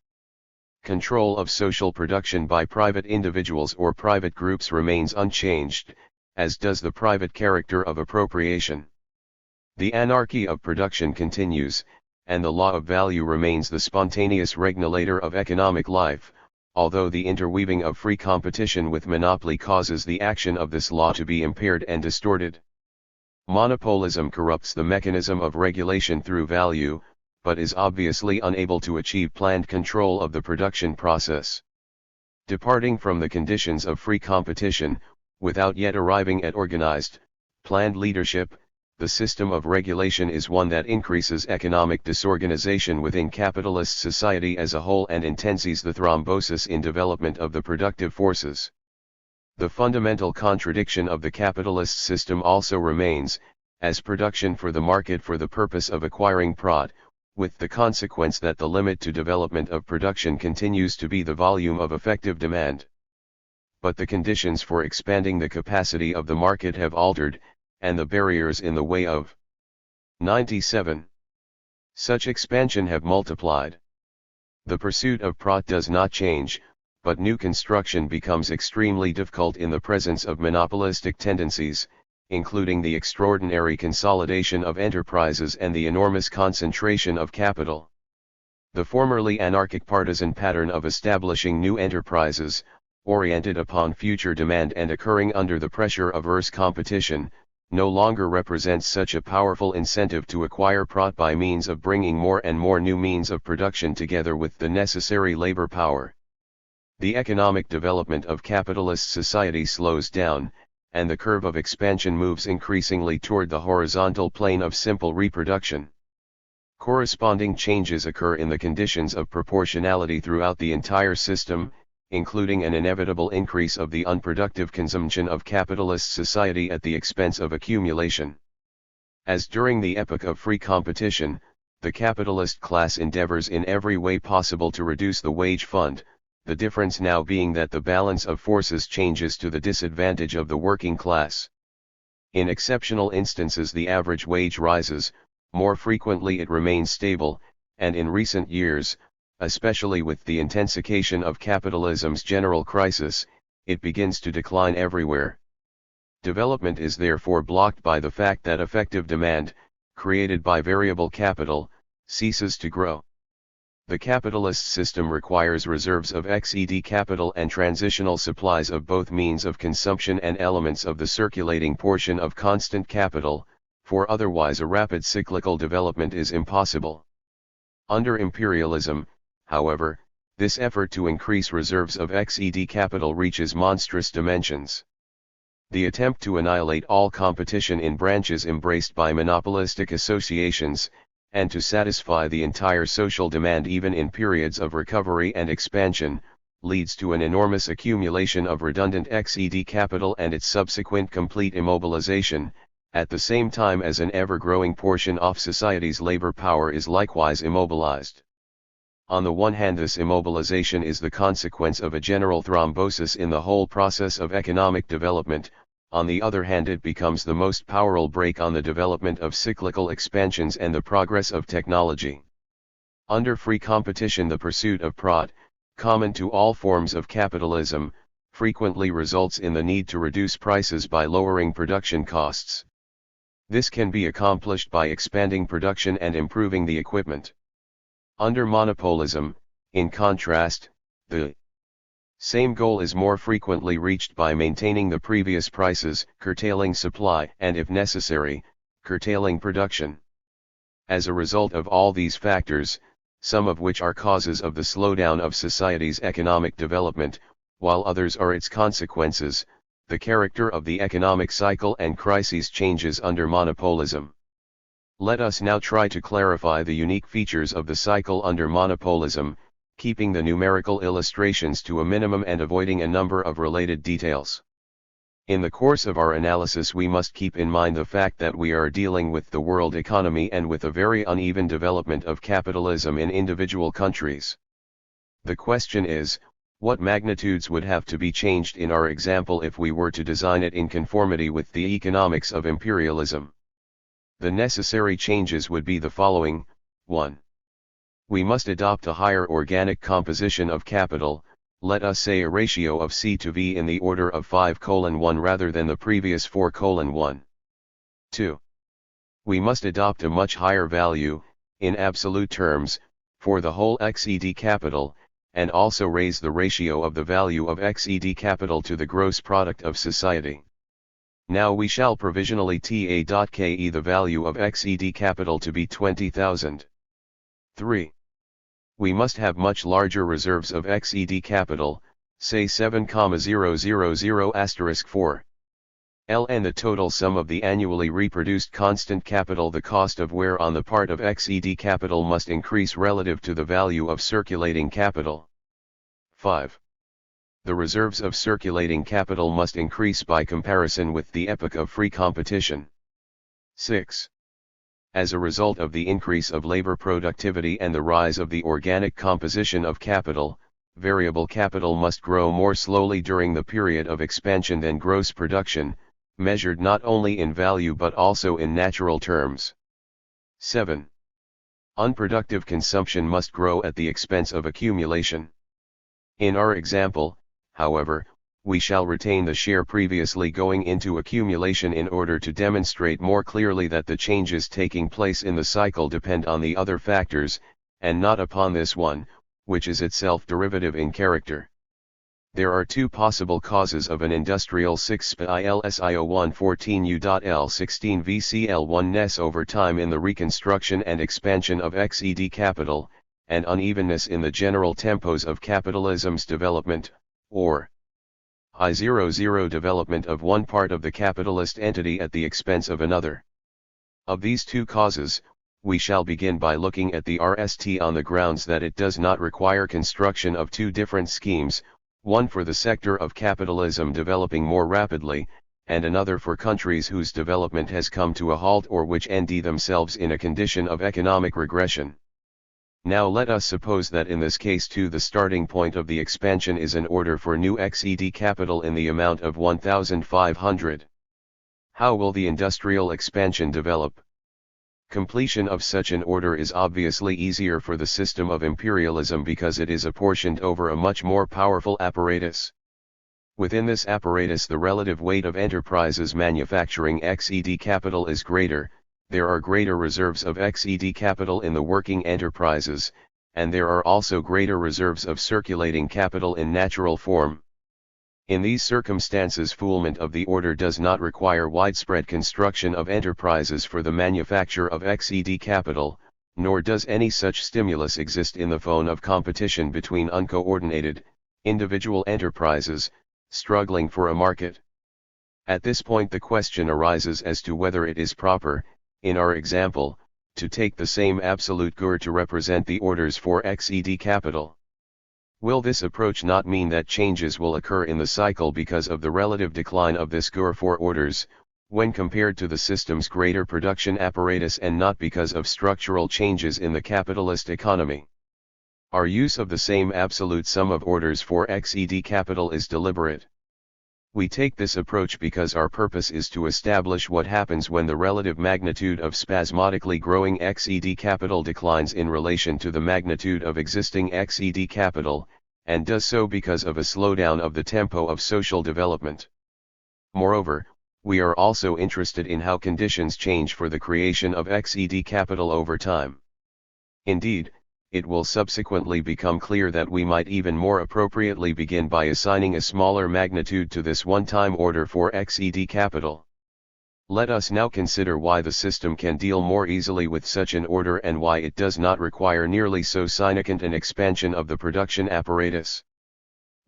Control of social production by private individuals or private groups remains unchanged, as does the private character of appropriation. The anarchy of production continues, and the law of value remains the spontaneous regulator of economic life, although the interweaving of free competition with monopoly causes the action of this law to be impaired and distorted. Monopolism corrupts the mechanism of regulation through value, but is obviously unable to achieve planned control of the production process. Departing from the conditions of free competition, without yet arriving at organized, planned leadership, the system of regulation is one that increases economic disorganization within capitalist society as a whole and intensifies the thrombosis in development of the productive forces. The fundamental contradiction of the capitalist system also remains, as production for the market for the purpose of acquiring prod, with the consequence that the limit to development of production continues to be the volume of effective demand. But the conditions for expanding the capacity of the market have altered, and the barriers in the way of 97. Such expansion have multiplied. The pursuit of prod does not change, but new construction becomes extremely difficult in the presence of monopolistic tendencies, including the extraordinary consolidation of enterprises and the enormous concentration of capital. The formerly anarchic partisan pattern of establishing new enterprises, oriented upon future demand and occurring under the pressure of averse competition, no longer represents such a powerful incentive to acquire prod by means of bringing more and more new means of production together with the necessary labor power. The economic development of capitalist society slows down, and the curve of expansion moves increasingly toward the horizontal plane of simple reproduction. Corresponding changes occur in the conditions of proportionality throughout the entire system, including an inevitable increase of the unproductive consumption of capitalist society at the expense of accumulation. As during the epoch of free competition, the capitalist class endeavors in every way possible to reduce the wage fund, the difference now being that the balance of forces changes to the disadvantage of the working class. In exceptional instances the average wage rises, more frequently it remains stable, and in recent years, especially with the intensification of capitalism's general crisis, it begins to decline everywhere. Development is therefore blocked by the fact that effective demand, created by variable capital, ceases to grow. The capitalist system requires reserves of XED capital and transitional supplies of both means of consumption and elements of the circulating portion of constant capital, for otherwise a rapid cyclical development is impossible. Under imperialism, however, this effort to increase reserves of XED capital reaches monstrous dimensions. The attempt to annihilate all competition in branches embraced by monopolistic associations, and to satisfy the entire social demand even in periods of recovery and expansion, leads to an enormous accumulation of redundant XED capital and its subsequent complete immobilization, at the same time as an ever-growing portion of society's labor power is likewise immobilized. On the one hand, this immobilization is the consequence of a general thrombosis in the whole process of economic development. On the other hand, it becomes the most powerful brake on the development of cyclical expansions and the progress of technology. Under free competition, the pursuit of profit, common to all forms of capitalism, frequently results in the need to reduce prices by lowering production costs. This can be accomplished by expanding production and improving the equipment. Under monopolism, in contrast, the same goal is more frequently reached by maintaining the previous prices, curtailing supply, and if necessary, curtailing production. As a result of all these factors, some of which are causes of the slowdown of society's economic development, while others are its consequences, the character of the economic cycle and crises changes under monopolism. Let us now try to clarify the unique features of the cycle under monopolism, keeping the numerical illustrations to a minimum and avoiding a number of related details. In the course of our analysis, we must keep in mind the fact that we are dealing with the world economy and with a very uneven development of capitalism in individual countries. The question is, what magnitudes would have to be changed in our example if we were to design it in conformity with the economics of imperialism? The necessary changes would be the following: 1. We must adopt a higher organic composition of capital, let us say a ratio of C to V in the order of 5:1 rather than the previous 4:1. 2. We must adopt a much higher value, in absolute terms, for the whole XED capital, and also raise the ratio of the value of XED capital to the gross product of society. Now we shall provisionally TA.ke the value of XED capital to be 20,000. 3. We must have much larger reserves of XED capital, say 7,000*4. L and the total sum of the annually reproduced constant capital, the cost of wear on the part of XED capital, must increase relative to the value of circulating capital. 5. The reserves of circulating capital must increase by comparison with the epoch of free competition. 6. As a result of the increase of labor productivity and the rise of the organic composition of capital, variable capital must grow more slowly during the period of expansion than gross production, measured not only in value but also in natural terms. 7. Unproductive consumption must grow at the expense of accumulation. In our example, however, we shall retain the share previously going into accumulation in order to demonstrate more clearly that the changes taking place in the cycle depend on the other factors, and not upon this one, which is itself derivative in character. There are two possible causes of an industrial 6-SPILSIO114U.L16 VCL1 NES over time in the reconstruction and expansion of XED capital, and unevenness in the general tempos of capitalism's development, or I00 development of one part of the capitalist entity at the expense of another. Of these two causes, we shall begin by looking at the RST on the grounds that it does not require construction of two different schemes, one for the sector of capitalism developing more rapidly, and another for countries whose development has come to a halt or which end themselves in a condition of economic regression. Now let us suppose that in this case too the starting point of the expansion is an order for new XED capital in the amount of 1,500. How will the industrial expansion develop? Completion of such an order is obviously easier for the system of imperialism because it is apportioned over a much more powerful apparatus. Within this apparatus the relative weight of enterprises manufacturing XED capital is greater, there are greater reserves of XED capital in the working enterprises, and there are also greater reserves of circulating capital in natural form. In these circumstances fulfillment of the order does not require widespread construction of enterprises for the manufacture of XED capital, nor does any such stimulus exist in the phone of competition between uncoordinated, individual enterprises, struggling for a market. At this point the question arises as to whether it is proper, in our example, to take the same absolute GUR to represent the orders for XED capital. Will this approach not mean that changes will occur in the cycle because of the relative decline of this GUR for orders, when compared to the system's greater production apparatus and not because of structural changes in the capitalist economy? Our use of the same absolute sum of orders for XED capital is deliberate. We take this approach because our purpose is to establish what happens when the relative magnitude of spasmodically growing XED capital declines in relation to the magnitude of existing XED capital, and does so because of a slowdown of the tempo of social development. Moreover, we are also interested in how conditions change for the creation of XED capital over time. Indeed, it will subsequently become clear that we might even more appropriately begin by assigning a smaller magnitude to this one-time order for XED capital. Let us now consider why the system can deal more easily with such an order and why it does not require nearly so significant an expansion of the production apparatus.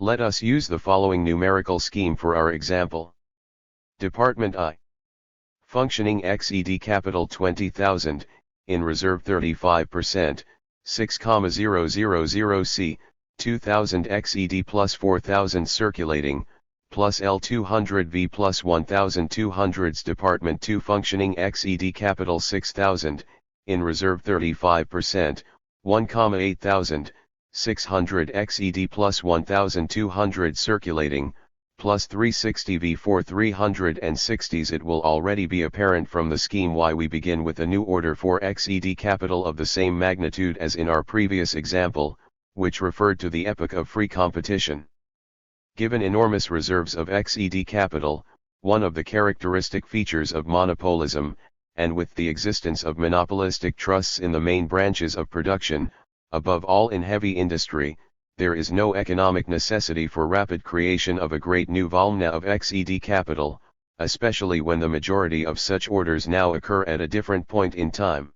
Let us use the following numerical scheme for our example. Department I. Functioning XED capital 20,000, in reserve 35%, 6,000 C, 2,000 XED plus 4,000 circulating, plus L200V plus 1,200s. Department 2 functioning XED capital 6,000, in reserve 35%, 1,800, 600 XED plus 1,200 circulating, plus 360V for 360s. It will already be apparent from the scheme why we begin with a new order for XED capital of the same magnitude as in our previous example, which referred to the epoch of free competition. Given enormous reserves of XED capital, one of the characteristic features of monopolism, and with the existence of monopolistic trusts in the main branches of production, above all in heavy industry, there is no economic necessity for rapid creation of a great new volume of XED capital, especially when the majority of such orders now occur at a different point in time.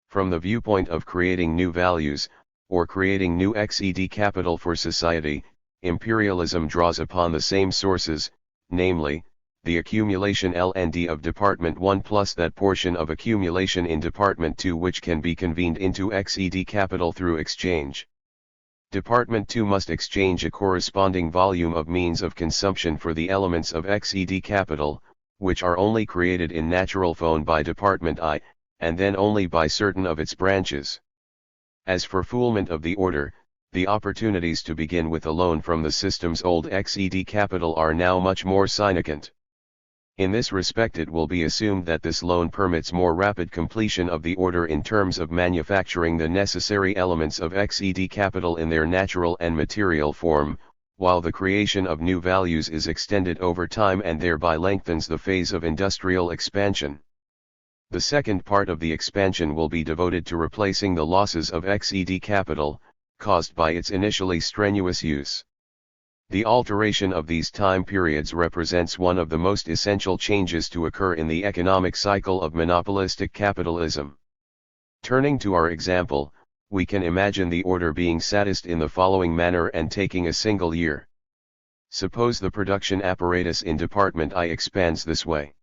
From the viewpoint of creating new values, or creating new XED capital for society, imperialism draws upon the same sources, namely, the accumulation L&D of Department 1 plus that portion of accumulation in Department 2 which can be convened into XED capital through exchange. Department 2 must exchange a corresponding volume of means of consumption for the elements of XED capital, which are only created in natural phone by Department I, and then only by certain of its branches. As for fulfillment of the order, the opportunities to begin with a loan from the system's old XED capital are now much more significant. In this respect it will be assumed that this loan permits more rapid completion of the order in terms of manufacturing the necessary elements of XED capital in their natural and material form, while the creation of new values is extended over time and thereby lengthens the phase of industrial expansion. The second part of the expansion will be devoted to replacing the losses of XED capital, caused by its initially strenuous use. The alteration of these time periods represents one of the most essential changes to occur in the economic cycle of monopolistic capitalism. Turning to our example, we can imagine the order being satisfied in the following manner and taking a single year. Suppose the production apparatus in Department I expands this way.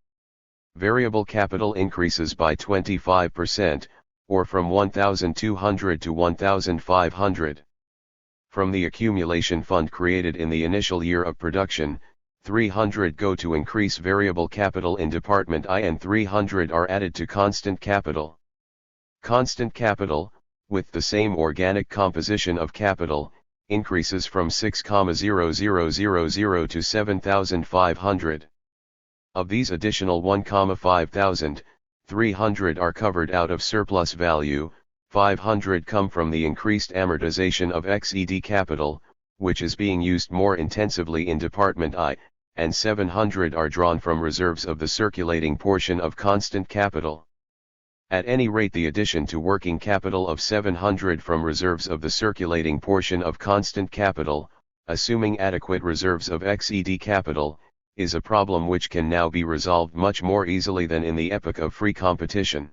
Variable capital increases by 25%, or from 1,200 to 1,500. From the accumulation fund created in the initial year of production, 300 go to increase variable capital in Department I and 300 are added to constant capital. Constant capital, with the same organic composition of capital, increases from 6,000 to 7,500. Of these additional 1,500, 300 are covered out of surplus value, 500 come from the increased amortization of XED capital, which is being used more intensively in Department I, and 700 are drawn from reserves of the circulating portion of constant capital. At any rate, the addition to working capital of 700 from reserves of the circulating portion of constant capital, assuming adequate reserves of XED capital, is a problem which can now be resolved much more easily than in the epoch of free competition.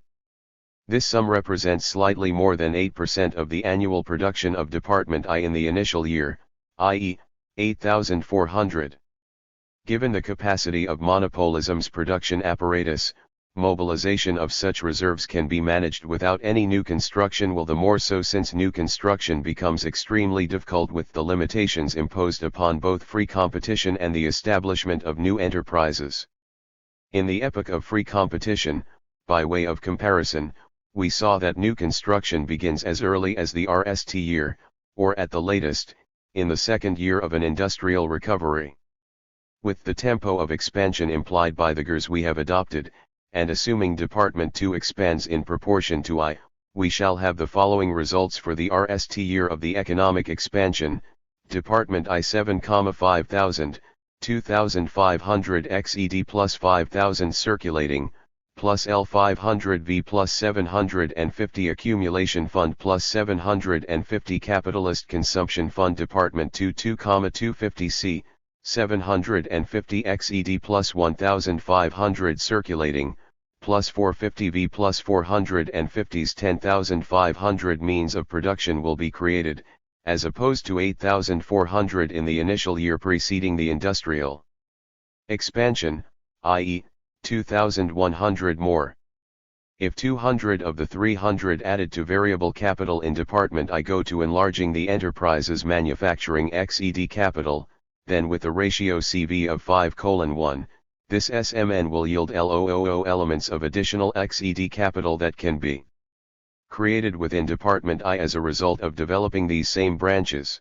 This sum represents slightly more than 8% of the annual production of Department I in the initial year, i.e., 8,400. Given the capacity of monopolism's production apparatus, mobilization of such reserves can be managed without any new construction, the more so since new construction becomes extremely difficult with the limitations imposed upon both free competition and the establishment of new enterprises. In the epoch of free competition, by way of comparison, we saw that new construction begins as early as the RST year, or at the latest, in the second year of an industrial recovery. With the tempo of expansion implied by the GERS we have adopted, and assuming Department II expands in proportion to I, we shall have the following results for the RST year of the economic expansion: Department I 7,500, 2,500 XED plus 5,000 circulating, plus L500V plus 750 accumulation fund plus 750 capitalist consumption fund. Department II 2,250C, 750 XED plus 1,500 circulating, plus 450V plus 450's 10,500 means of production will be created, as opposed to 8,400 in the initial year preceding the industrial expansion, i.e., 2,100 more. If 200 of the 300 added to variable capital in Department I go to enlarging the enterprise's manufacturing XED capital, then with a ratio CV of 5:1, this SMN will yield LOOO elements of additional XED capital that can be created within Department I as a result of developing these same branches.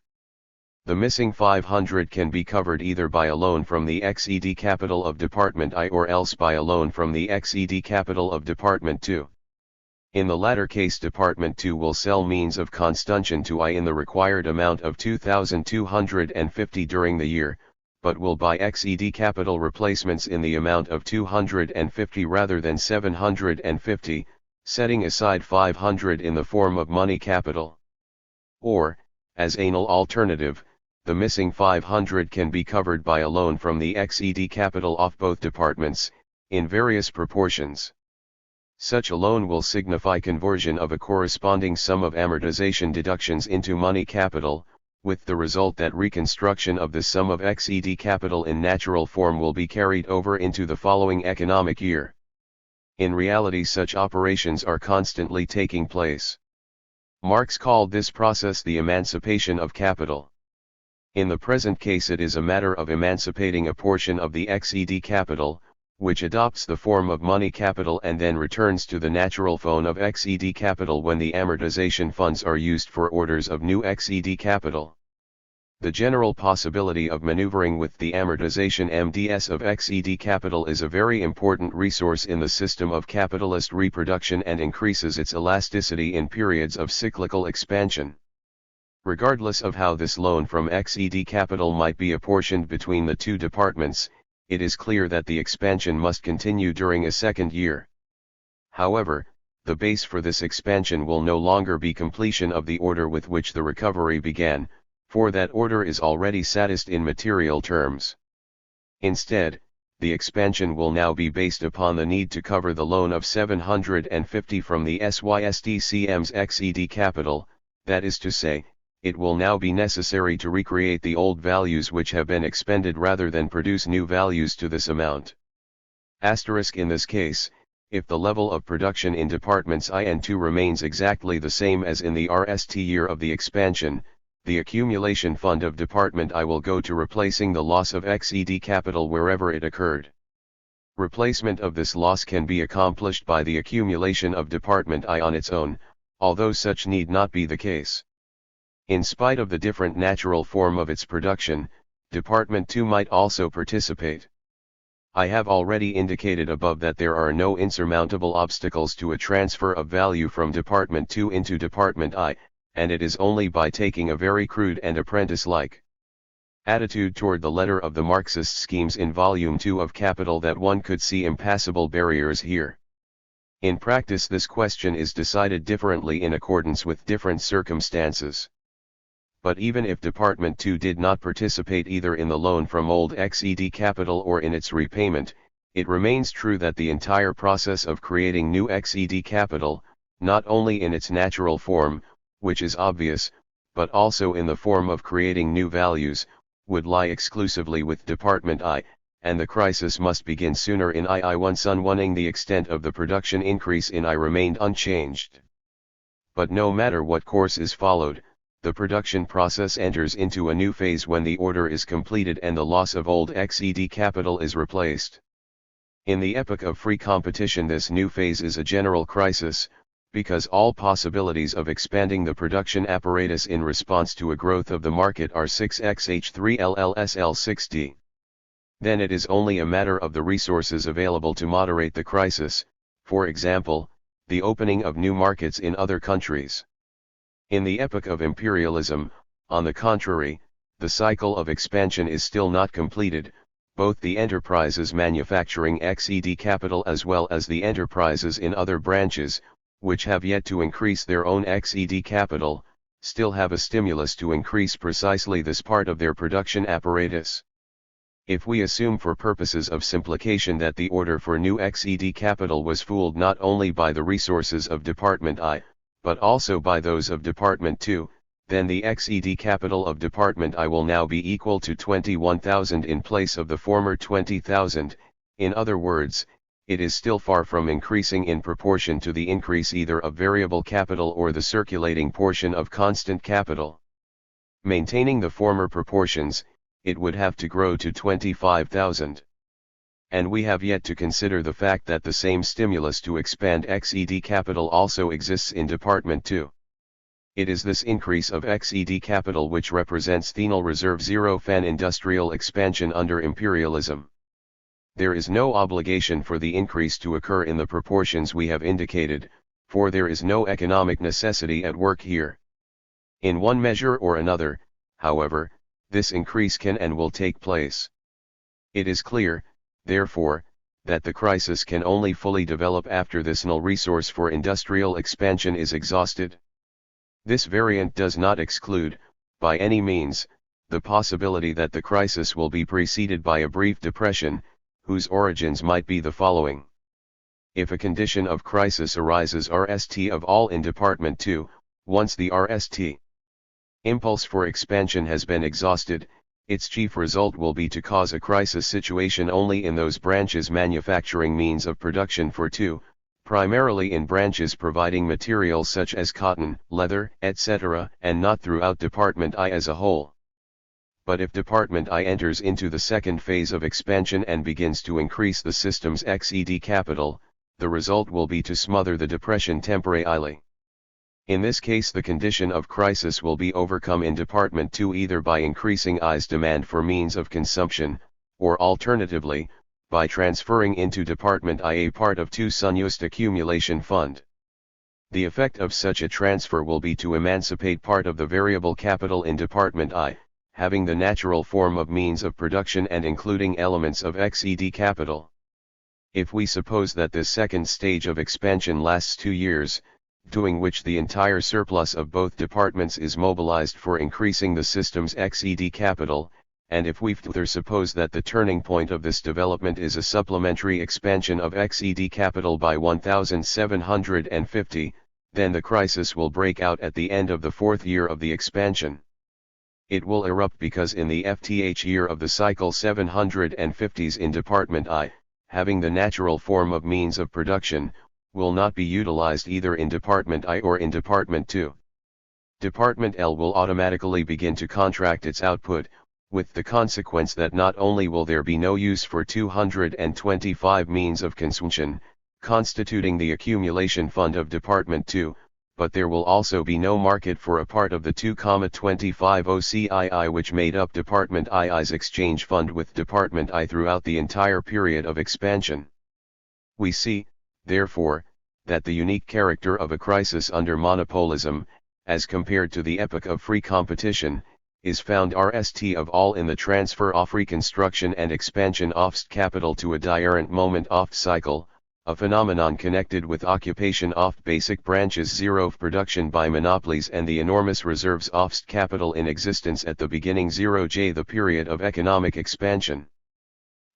The missing 500 can be covered either by a loan from the XED capital of Department I or else by a loan from the XED capital of Department II. In the latter case, Department II will sell means of consumption to I in the required amount of 2,250 during the year, but will buy XED capital replacements in the amount of 250 rather than 750, setting aside 500 in the form of money capital. Or, as anal alternative, the missing 500 can be covered by a loan from the XED capital of both departments, in various proportions. Such a loan will signify conversion of a corresponding sum of amortization deductions into money capital, with the result that reconstruction of the sum of XED capital in natural form will be carried over into the following economic year. In reality, such operations are constantly taking place. Marx called this process the emancipation of capital. In the present case, it is a matter of emancipating a portion of the XED capital, which adopts the form of money capital and then returns to the natural form of XED capital when the amortization funds are used for orders of new XED capital. The general possibility of maneuvering with the amortization MDS of XED capital is a very important resource in the system of capitalist reproduction and increases its elasticity in periods of cyclical expansion. Regardless of how this loan from XED capital might be apportioned between the two departments, it is clear that the expansion must continue during a second year. However, the base for this expansion will no longer be completion of the order with which the recovery began, for that order is already satisfied in material terms. Instead, the expansion will now be based upon the need to cover the loan of 750 from the SYSDCM's XED capital, that is to say, it will now be necessary to recreate the old values which have been expended rather than produce new values to this amount. In this case, if the level of production in departments I and II remains exactly the same as in the RST year of the expansion, the accumulation fund of Department I will go to replacing the loss of XED capital wherever it occurred. Replacement of this loss can be accomplished by the accumulation of Department I on its own, although such need not be the case. In spite of the different natural form of its production, Department II might also participate. I have already indicated above that there are no insurmountable obstacles to a transfer of value from Department 2 into Department I, and it is only by taking a very crude and apprentice-like attitude toward the letter of the Marxist schemes in Volume 2 of Capital that one could see impassable barriers here. In practice, this question is decided differently in accordance with different circumstances. But even if Department 2 did not participate either in the loan from old XED capital or in its repayment, it remains true that the entire process of creating new XED capital, not only in its natural form, which is obvious, but also in the form of creating new values, would lie exclusively with Department I, and the crisis must begin sooner in II once unwinning the extent of the production increase in I remained unchanged. But no matter what course is followed, the production process enters into a new phase when the order is completed and the loss of old XED capital is replaced. In the epoch of free competition, this new phase is a general crisis, because all possibilities of expanding the production apparatus in response to a growth of the market are 6xh3LLSL6D. Then it is only a matter of the resources available to moderate the crisis, for example, the opening of new markets in other countries. In the epoch of imperialism, on the contrary, the cycle of expansion is still not completed. Both the enterprises manufacturing XED capital as well as the enterprises in other branches, which have yet to increase their own XED capital, still have a stimulus to increase precisely this part of their production apparatus. If we assume for purposes of simplification that the order for new XED capital was fooled not only by the resources of Department I, but also by those of Department 2, then the XED capital of Department I will now be equal to 21,000 in place of the former 20,000, in other words, it is still far from increasing in proportion to the increase either of variable capital or the circulating portion of constant capital. Maintaining the former proportions, it would have to grow to 25,000. And we have yet to consider the fact that the same stimulus to expand XED capital also exists in Department 2. It is this increase of XED capital which represents Thenal Reserve Zero Fan industrial expansion under imperialism. There is no obligation for the increase to occur in the proportions we have indicated, for there is no economic necessity at work here. In one measure or another, however, this increase can and will take place. It is clear, therefore, that the crisis can only fully develop after this null resource for industrial expansion is exhausted. This variant does not exclude, by any means, the possibility that the crisis will be preceded by a brief depression, whose origins might be the following. If a condition of crisis arises RST of all in Department 2, once the RST impulse for expansion has been exhausted, its chief result will be to cause a crisis situation only in those branches manufacturing means of production for 2, primarily in branches providing materials such as cotton, leather, etc., and not throughout Department I as a whole. But if Department I enters into the second phase of expansion and begins to increase the system's XED capital, the result will be to smother the depression temporarily. In this case, the condition of crisis will be overcome in Department 2 either by increasing I's demand for means of consumption, or alternatively, by transferring into Department I a part of 2's unused accumulation fund. The effect of such a transfer will be to emancipate part of the variable capital in Department I, having the natural form of means of production and including elements of XED capital. If we suppose that this second stage of expansion lasts 2 years, during which the entire surplus of both departments is mobilized for increasing the system's XED capital, and if we further suppose that the turning point of this development is a supplementary expansion of XED capital by 1,750, then the crisis will break out at the end of the 4th year of the expansion. It will erupt because in the FTH year of the cycle 750s in Department I, having the natural form of means of production, will not be utilized either in Department I or in Department 2. Department L will automatically begin to contract its output, with the consequence that not only will there be no use for 225 means of consumption, constituting the accumulation fund of Department 2, but there will also be no market for a part of the 2,25 OCII which made up Department II's exchange fund with Department I throughout the entire period of expansion. We see, therefore, that the unique character of a crisis under monopolism, as compared to the epoch of free competition, is found rst of all in the transfer of reconstruction and expansion of capital to a diurent moment of cycle, a phenomenon connected with occupation of basic branches zero of production by monopolies and the enormous reserves of capital in existence at the beginning 0j the period of economic expansion.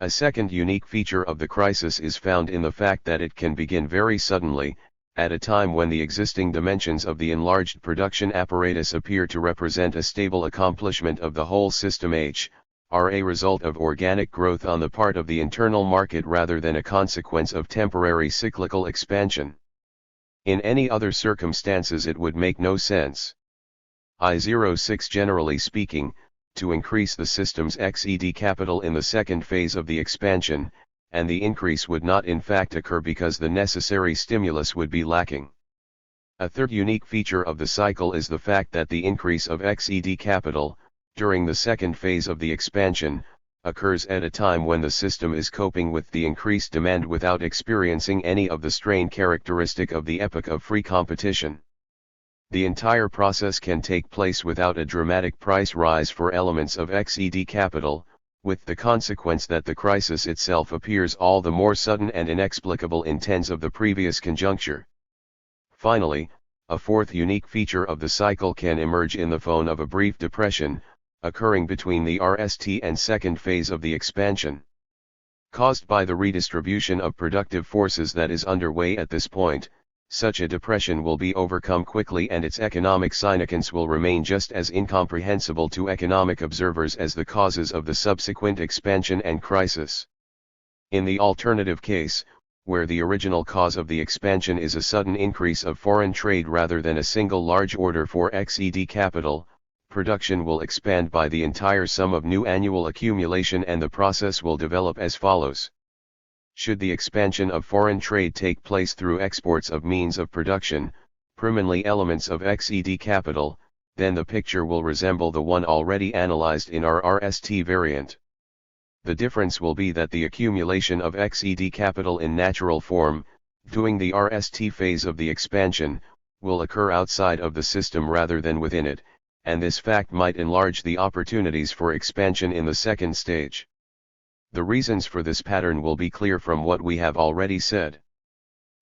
A second unique feature of the crisis is found in the fact that it can begin very suddenly, at a time when the existing dimensions of the enlarged production apparatus appear to represent a stable accomplishment of the whole system are a result of organic growth on the part of the internal market rather than a consequence of temporary cyclical expansion. In any other circumstances it would make no sense. I06 generally speaking, to increase the system's XED capital in the second phase of the expansion, and the increase would not in fact occur because the necessary stimulus would be lacking. A third unique feature of the cycle is the fact that the increase of XED capital, during the second phase of the expansion, occurs at a time when the system is coping with the increased demand without experiencing any of the strain characteristic of the epoch of free competition. The entire process can take place without a dramatic price rise for elements of XED capital, with the consequence that the crisis itself appears all the more sudden and inexplicable in terms of the previous conjuncture. Finally, a fourth unique feature of the cycle can emerge in the form of a brief depression, occurring between the RST and second phase of the expansion. Caused by the redistribution of productive forces that is underway at this point, such a depression will be overcome quickly and its economic significance will remain just as incomprehensible to economic observers as the causes of the subsequent expansion and crisis. In the alternative case, where the original cause of the expansion is a sudden increase of foreign trade rather than a single large order for XED capital, production will expand by the entire sum of new annual accumulation and the process will develop as follows. Should the expansion of foreign trade take place through exports of means of production, primarily elements of XED capital, then the picture will resemble the one already analyzed in our RST variant. The difference will be that the accumulation of XED capital in natural form, during the RST phase of the expansion, will occur outside of the system rather than within it, and this fact might enlarge the opportunities for expansion in the second stage. The reasons for this pattern will be clear from what we have already said.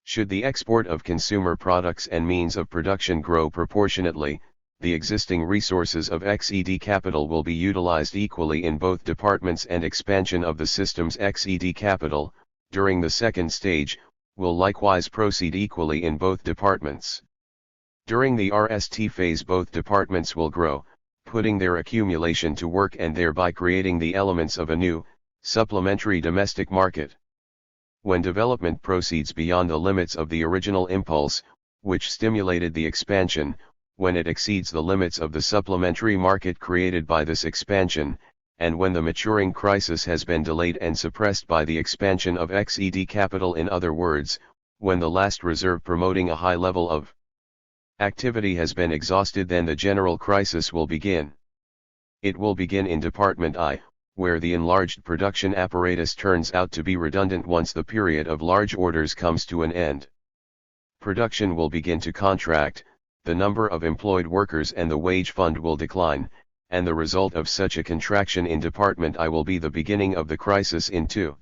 Should the export of consumer products and means of production grow proportionately, the existing resources of XED capital will be utilized equally in both departments and expansion of the system's XED capital, during the second stage, will likewise proceed equally in both departments. During the RST phase both departments will grow, putting their accumulation to work and thereby creating the elements of a new, supplementary domestic market. When development proceeds beyond the limits of the original impulse, which stimulated the expansion, when it exceeds the limits of the supplementary market created by this expansion, and when the maturing crisis has been delayed and suppressed by the expansion of XED capital, in other words, when the last reserve promoting a high level of activity has been exhausted, then the general crisis will begin. It will begin in Department I, where the enlarged production apparatus turns out to be redundant once the period of large orders comes to an end. Production will begin to contract, the number of employed workers and the wage fund will decline, and the result of such a contraction in Department I will be the beginning of the crisis in II.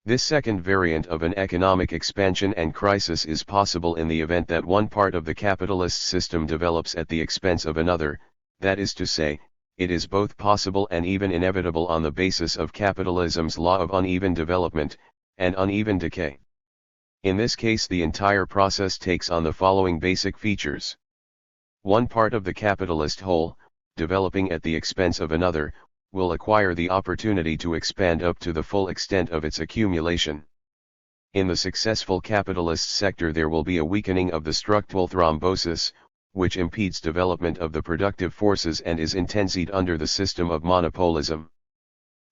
This second variant of an economic expansion and crisis is possible in the event that one part of the capitalist system develops at the expense of another, that is to say, it is both possible and even inevitable on the basis of capitalism's law of uneven development, and uneven decay. In this case the entire process takes on the following basic features. One part of the capitalist whole, developing at the expense of another, will acquire the opportunity to expand up to the full extent of its accumulation. In the successful capitalist sector there will be a weakening of the structural thrombosis, which impedes development of the productive forces and is intensified under the system of monopolism.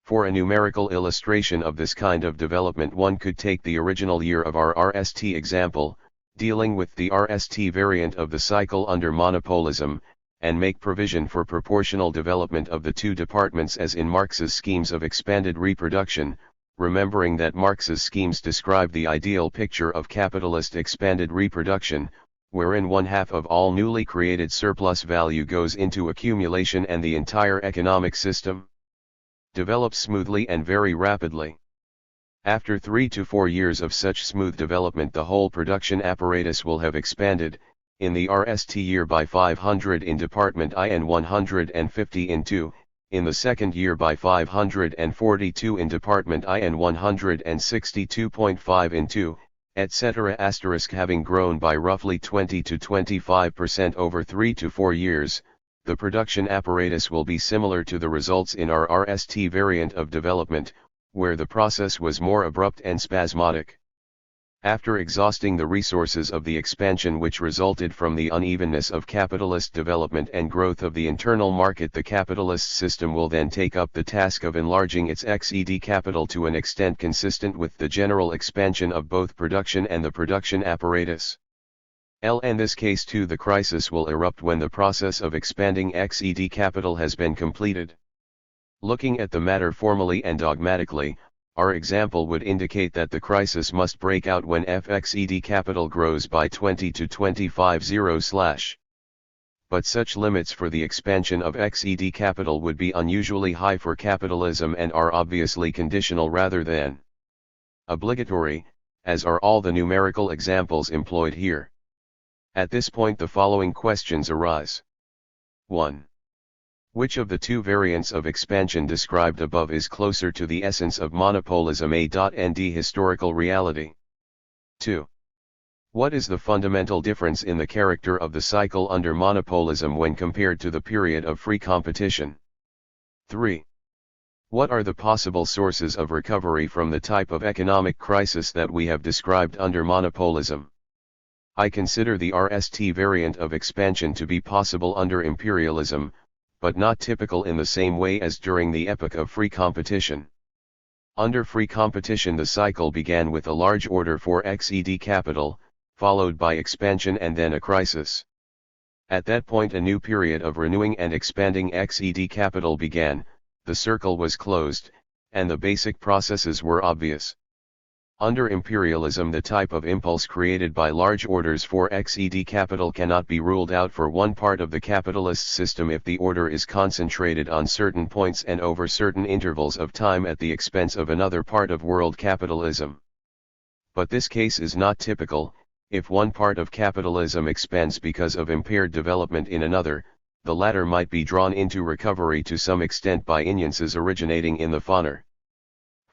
For a numerical illustration of this kind of development one could take the original year of our RST example, dealing with the RST variant of the cycle under monopolism, and make provision for proportional development of the two departments as in Marx's schemes of expanded reproduction, remembering that Marx's schemes describe the ideal picture of capitalist expanded reproduction, wherein one half of all newly created surplus value goes into accumulation and the entire economic system develops smoothly and very rapidly. After 3 to 4 years of such smooth development, the whole production apparatus will have expanded, in the RST year by 500 in Department I and 150 in II, in the second year by 542 in Department I and 162.5 in II, etc. Having grown by roughly 20 to 25% over 3 to 4 years, the production apparatus will be similar to the results in our RST variant of development, where the process was more abrupt and spasmodic. After exhausting the resources of the expansion which resulted from the unevenness of capitalist development and growth of the internal market, the capitalist system will then take up the task of enlarging its XED capital to an extent consistent with the general expansion of both production and the production apparatus. In this case too, the crisis will erupt when the process of expanding XED capital has been completed. Looking at the matter formally and dogmatically, our example would indicate that the crisis must break out when FXED capital grows by 20 to 25. But such limits for the expansion of XED capital would be unusually high for capitalism and are obviously conditional rather than obligatory, as are all the numerical examples employed here. At this point the following questions arise. 1. Which of the two variants of expansion described above is closer to the essence of monopolism and historical reality? 2. What is the fundamental difference in the character of the cycle under monopolism when compared to the period of free competition? 3. What are the possible sources of recovery from the type of economic crisis that we have described under monopolism? I consider the RST variant of expansion to be possible under imperialism, but not typical in the same way as during the epoch of free competition. Under free competition the cycle began with a large order for XED capital, followed by expansion and then a crisis. At that point a new period of renewing and expanding XED capital began, the circle was closed, and the basic processes were obvious. Under imperialism the type of impulse created by large orders for XED capital cannot be ruled out for one part of the capitalist system if the order is concentrated on certain points and over certain intervals of time at the expense of another part of world capitalism. But this case is not typical. If one part of capitalism expands because of impaired development in another, the latter might be drawn into recovery to some extent by instances originating in the former.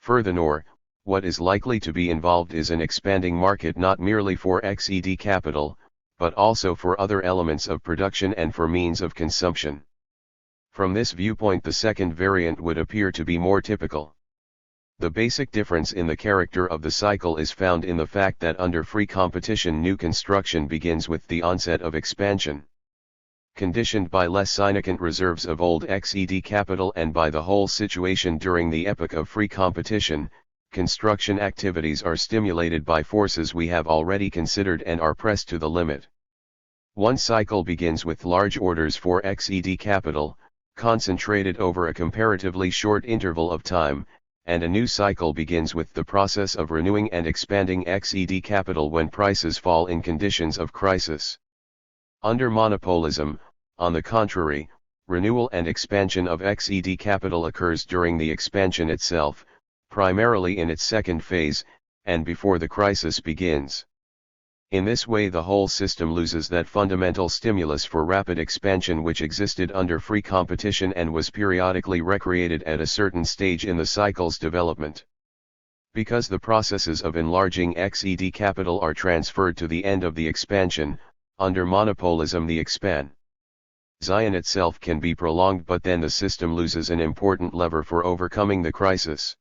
Furthermore, what is likely to be involved is an expanding market not merely for XED capital, but also for other elements of production and for means of consumption. From this viewpoint the second variant would appear to be more typical. The basic difference in the character of the cycle is found in the fact that under free competition new construction begins with the onset of expansion. Conditioned by less significant reserves of old XED capital and by the whole situation during the epoch of free competition, construction activities are stimulated by forces we have already considered and are pressed to the limit. One cycle begins with large orders for XED capital, concentrated over a comparatively short interval of time, and a new cycle begins with the process of renewing and expanding XED capital when prices fall in conditions of crisis. Under monopolism, on the contrary, renewal and expansion of XED capital occurs during the expansion itself, primarily in its second phase, and before the crisis begins. In this way the whole system loses that fundamental stimulus for rapid expansion which existed under free competition and was periodically recreated at a certain stage in the cycle's development. Because the processes of enlarging XED capital are transferred to the end of the expansion, under monopolism the expansion itself can be prolonged, but then the system loses an important lever for overcoming the crisis.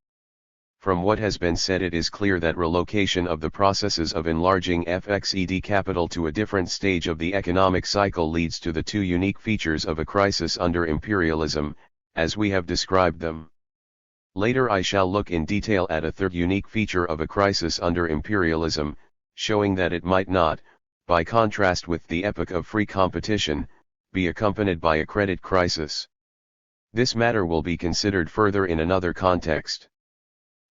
From what has been said it is clear that relocation of the processes of enlarging FXED capital to a different stage of the economic cycle leads to the two unique features of a crisis under imperialism, as we have described them. Later I shall look in detail at a third unique feature of a crisis under imperialism, showing that it might not, by contrast with the epoch of free competition, be accompanied by a credit crisis. This matter will be considered further in another context.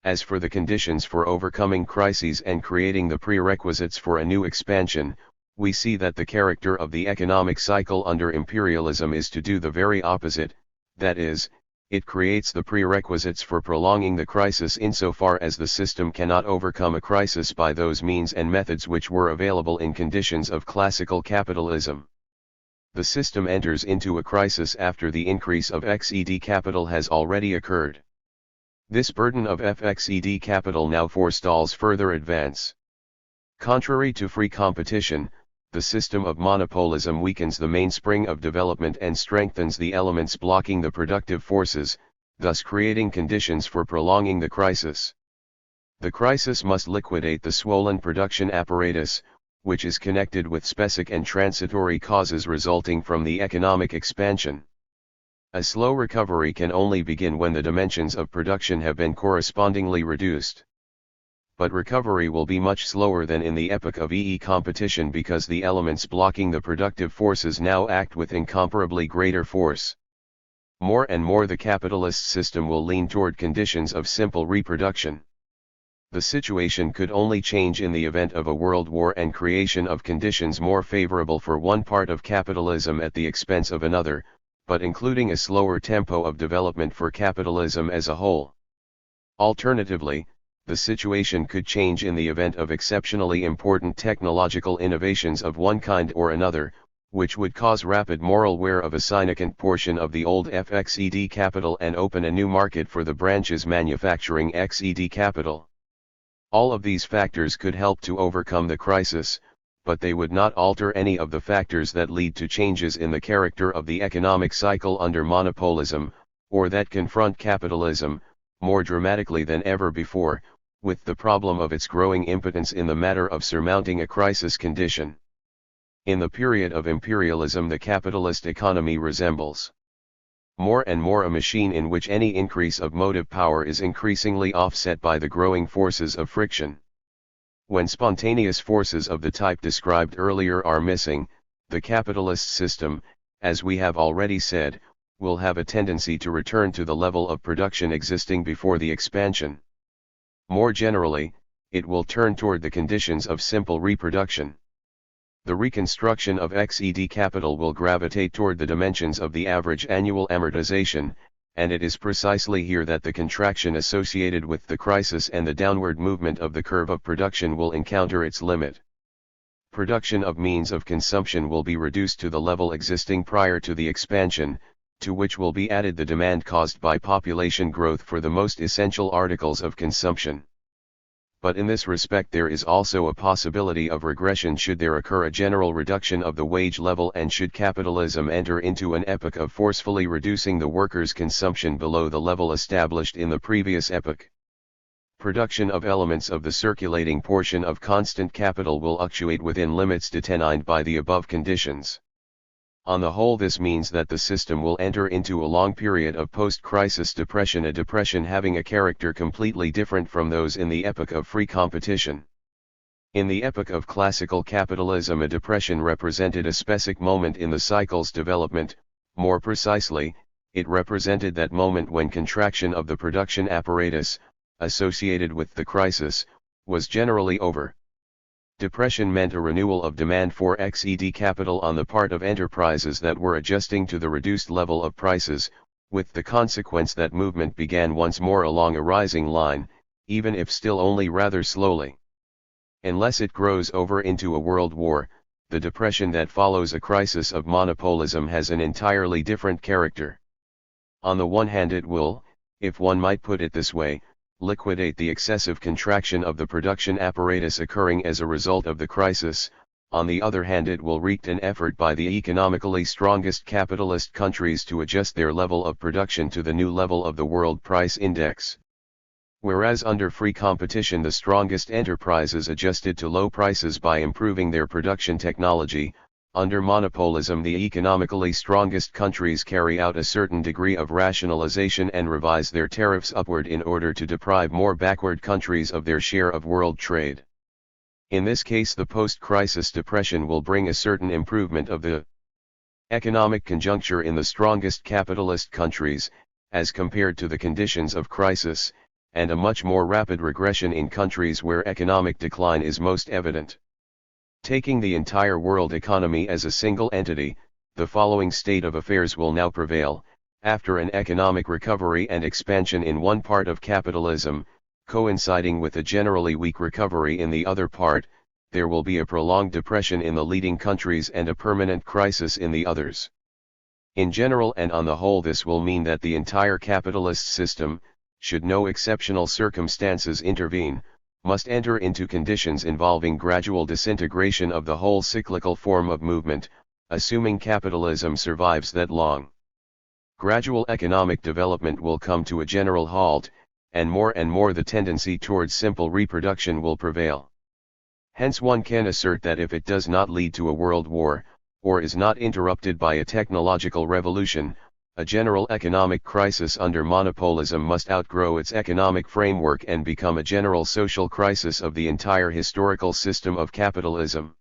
As for the conditions for overcoming crises and creating the prerequisites for a new expansion, we see that the character of the economic cycle under imperialism is to do the very opposite, that is, it creates the prerequisites for prolonging the crisis insofar as the system cannot overcome a crisis by those means and methods which were available in conditions of classical capitalism. The system enters into a crisis after the increase of XED capital has already occurred. This burden of FXED capital now forestalls further advance. Contrary to free competition, the system of monopolism weakens the mainspring of development and strengthens the elements blocking the productive forces, thus creating conditions for prolonging the crisis. The crisis must liquidate the swollen production apparatus, which is connected with specific and transitory causes resulting from the economic expansion. A slow recovery can only begin when the dimensions of production have been correspondingly reduced. But recovery will be much slower than in the epoch of competition because the elements blocking the productive forces now act with incomparably greater force. More and more the capitalist system will lean toward conditions of simple reproduction. The situation could only change in the event of a world war and creation of conditions more favorable for one part of capitalism at the expense of another, but including a slower tempo of development for capitalism as a whole. Alternatively, the situation could change in the event of exceptionally important technological innovations of one kind or another, which would cause rapid moral wear of a significant portion of the old FXED capital and open a new market for the branches manufacturing XED capital. All of these factors could help to overcome the crisis, but they would not alter any of the factors that lead to changes in the character of the economic cycle under monopolism, or that confront capitalism, more dramatically than ever before, with the problem of its growing impotence in the matter of surmounting a crisis condition. In the period of imperialism, the capitalist economy resembles more and more a machine in which any increase of motive power is increasingly offset by the growing forces of friction. When spontaneous forces of the type described earlier are missing, the capitalist system, as we have already said, will have a tendency to return to the level of production existing before the expansion. More generally, it will turn toward the conditions of simple reproduction. The reconstruction of XED capital will gravitate toward the dimensions of the average annual amortization, and it is precisely here that the contraction associated with the crisis and the downward movement of the curve of production will encounter its limit. Production of means of consumption will be reduced to the level existing prior to the expansion, to which will be added the demand caused by population growth for the most essential articles of consumption. But in this respect there is also a possibility of regression should there occur a general reduction of the wage level and should capitalism enter into an epoch of forcefully reducing the workers' consumption below the level established in the previous epoch. Production of elements of the circulating portion of constant capital will fluctuate within limits determined by the above conditions. On the whole, this means that the system will enter into a long period of post-crisis depression, a depression having a character completely different from those in the epoch of free competition. In the epoch of classical capitalism, a depression represented a specific moment in the cycle's development. More precisely, it represented that moment when contraction of the production apparatus, associated with the crisis, was generally over. Depression meant a renewal of demand for XED capital on the part of enterprises that were adjusting to the reduced level of prices, with the consequence that movement began once more along a rising line, even if still only rather slowly. Unless it grows over into a world war, the depression that follows a crisis of monopolism has an entirely different character. On the one hand, it will, if one might put it this way, liquidate the excessive contraction of the production apparatus occurring as a result of the crisis. On the other hand, it will wreak an effort by the economically strongest capitalist countries to adjust their level of production to the new level of the world price index. Whereas under free competition the strongest enterprises adjusted to low prices by improving their production technology, under monopolism the economically strongest countries carry out a certain degree of rationalization and revise their tariffs upward in order to deprive more backward countries of their share of world trade. In this case, the post-crisis depression will bring a certain improvement of the economic conjuncture in the strongest capitalist countries, as compared to the conditions of crisis, and a much more rapid regression in countries where economic decline is most evident. Taking the entire world economy as a single entity, the following state of affairs will now prevail: after an economic recovery and expansion in one part of capitalism, coinciding with a generally weak recovery in the other part, there will be a prolonged depression in the leading countries and a permanent crisis in the others. In general and on the whole, this will mean that the entire capitalist system, should no exceptional circumstances intervene, must enter into conditions involving gradual disintegration of the whole cyclical form of movement, assuming capitalism survives that long. Gradual economic development will come to a general halt, and more the tendency towards simple reproduction will prevail. Hence one can assert that if it does not lead to a world war, or is not interrupted by a technological revolution, a general economic crisis under monopolism must outgrow its economic framework and become a general social crisis of the entire historical system of capitalism.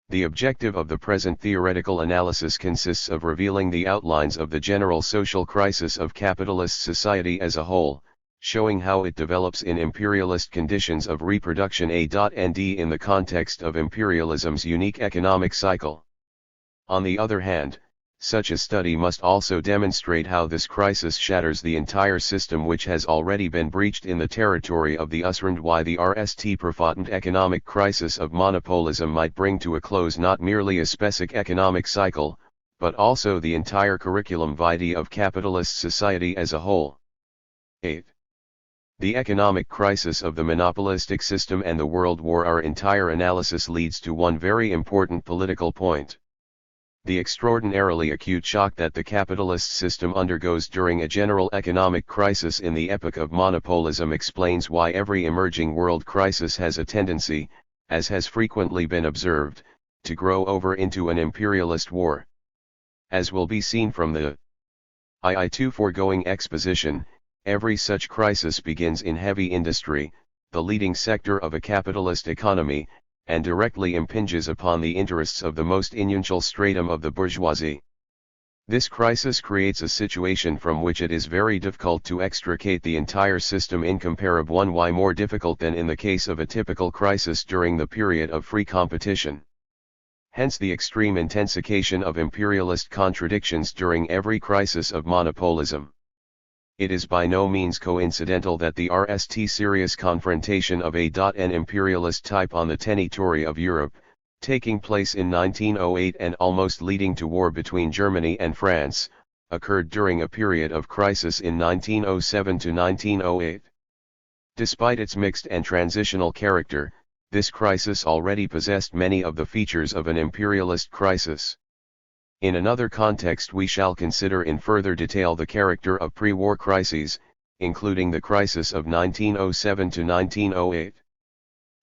The objective of the present theoretical analysis consists of revealing the outlines of the general social crisis of capitalist society as a whole, showing how it develops in imperialist conditions of reproduction and in the context of imperialism's unique economic cycle. On the other hand, such a study must also demonstrate how this crisis shatters the entire system which has already been breached in the territory of the us, and why the rst profound economic crisis of monopolism might bring to a close not merely a specific economic cycle, but also the entire curriculum vitae of capitalist society as a whole. 8. The economic crisis of the monopolistic system and the World War. Our entire analysis leads to one very important political point. The extraordinarily acute shock that the capitalist system undergoes during a general economic crisis in the epoch of monopolism explains why every emerging world crisis has a tendency, as has frequently been observed, to grow over into an imperialist war. As will be seen from the II foregoing exposition, every such crisis begins in heavy industry, the leading sector of a capitalist economy, and directly impinges upon the interests of the most influential stratum of the bourgeoisie. This crisis creates a situation from which it is very difficult to extricate the entire system, incomparable one why more difficult than in the case of a typical crisis during the period of free competition. Hence the extreme intensification of imperialist contradictions during every crisis of monopolism. It is by no means coincidental that the RST serious confrontation of an imperialist type on the territory of Europe, taking place in 1908 and almost leading to war between Germany and France, occurred during a period of crisis in 1907 to 1908. Despite its mixed and transitional character, this crisis already possessed many of the features of an imperialist crisis. In another context we shall consider in further detail the character of pre-war crises, including the crisis of 1907 to 1908.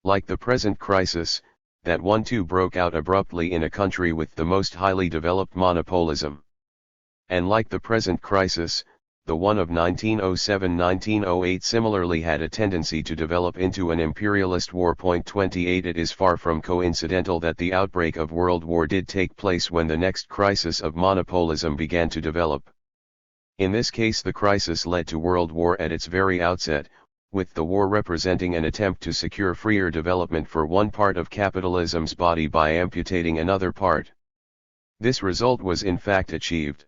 Like the present crisis, that one too broke out abruptly in a country with the most highly developed monopolism. And like the present crisis, the one of 1907-1908 similarly had a tendency to develop into an imperialist war. 28 It is far from coincidental that the outbreak of World War did take place when the next crisis of monopolism began to develop. In this case the crisis led to World War at its very outset, with the war representing an attempt to secure freer development for one part of capitalism's body by amputating another part. This result was in fact achieved.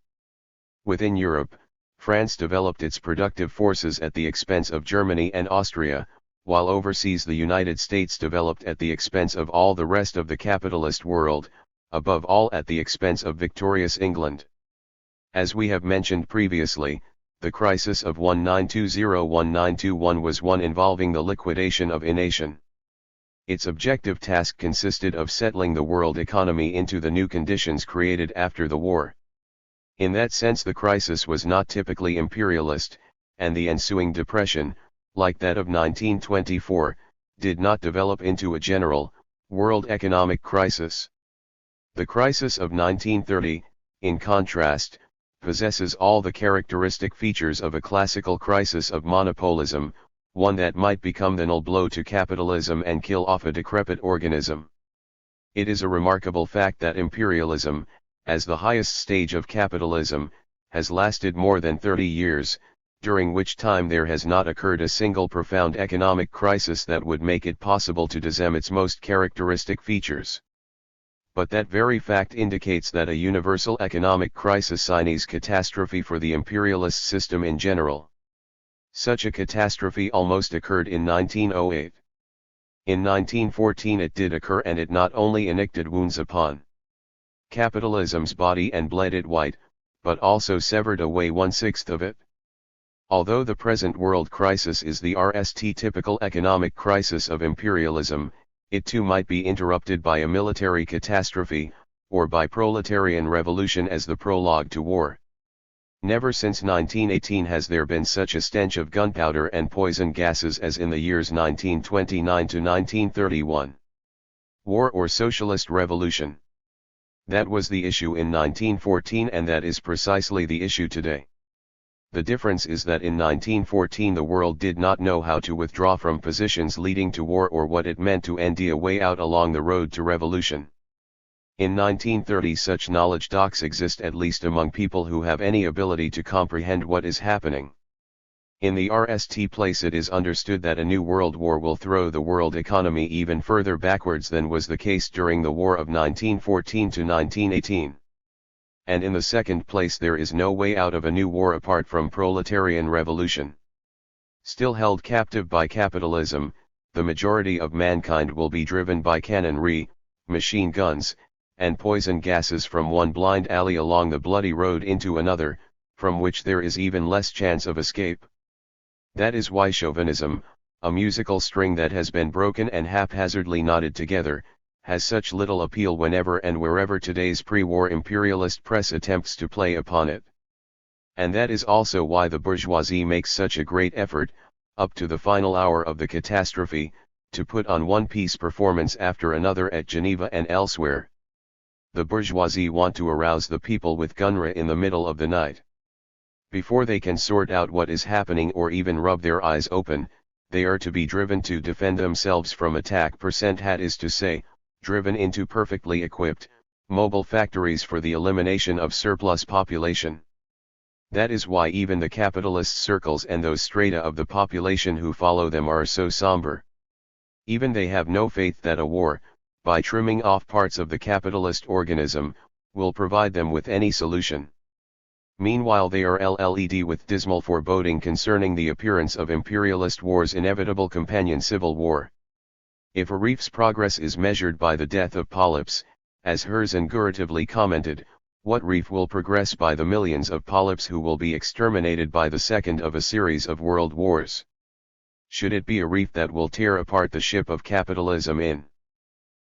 Within Europe, France developed its productive forces at the expense of Germany and Austria, while overseas the United States developed at the expense of all the rest of the capitalist world, above all at the expense of victorious England. As we have mentioned previously, the crisis of 1920-1921 was one involving the liquidation of a nation. Its objective task consisted of settling the world economy into the new conditions created after the war. In that sense the crisis was not typically imperialist, and the ensuing depression, like that of 1924, did not develop into a general, world economic crisis. The crisis of 1930, in contrast, possesses all the characteristic features of a classical crisis of monopolism, one that might become the null blow to capitalism and kill off a decrepit organism. It is a remarkable fact that imperialism, as the highest stage of capitalism, has lasted more than 30 years, during which time there has not occurred a single profound economic crisis that would make it possible to disem its most characteristic features. But that very fact indicates that a universal economic crisis signs catastrophe for the imperialist system in general. Such a catastrophe almost occurred in 1908. In 1914 it did occur, and it not only inflicted wounds upon capitalism's body and bled it white, but also severed away 1/6 of it. Although the present world crisis is the typical economic crisis of imperialism, it too might be interrupted by a military catastrophe, or by proletarian revolution as the prologue to war. Never since 1918 has there been such a stench of gunpowder and poison gases as in the years 1929 to 1931. War or socialist revolution? That was the issue in 1914, and that is precisely the issue today. The difference is that in 1914 the world did not know how to withdraw from positions leading to war or what it meant to end a way out along the road to revolution. In 1930 such knowledge does exist, at least among people who have any ability to comprehend what is happening. In the place it is understood that a new world war will throw the world economy even further backwards than was the case during the war of 1914 to 1918. And in the second place there is no way out of a new war apart from proletarian revolution. Still held captive by capitalism, the majority of mankind will be driven by cannonry, machine guns, and poison gases from one blind alley along the bloody road into another, from which there is even less chance of escape. That is why chauvinism, a musical string that has been broken and haphazardly knotted together, has such little appeal whenever and wherever today's pre-war imperialist press attempts to play upon it. And that is also why the bourgeoisie makes such a great effort, up to the final hour of the catastrophe, to put on one peace performance after another at Geneva and elsewhere. The bourgeoisie want to arouse the people with gunra in the middle of the night. Before they can sort out what is happening or even rub their eyes open, they are to be driven to defend themselves from attack. That is to say, driven into perfectly equipped, mobile factories for the elimination of surplus population. That is why even the capitalist circles and those strata of the population who follow them are so somber. Even they have no faith that a war, by trimming off parts of the capitalist organism, will provide them with any solution. Meanwhile they are led with dismal foreboding concerning the appearance of imperialist war's inevitable companion civil war. If a reef's progress is measured by the death of polyps, as Herzen guratively commented, what reef will progress by the millions of polyps who will be exterminated by the second of a series of world wars? Should it be a reef that will tear apart the ship of capitalism in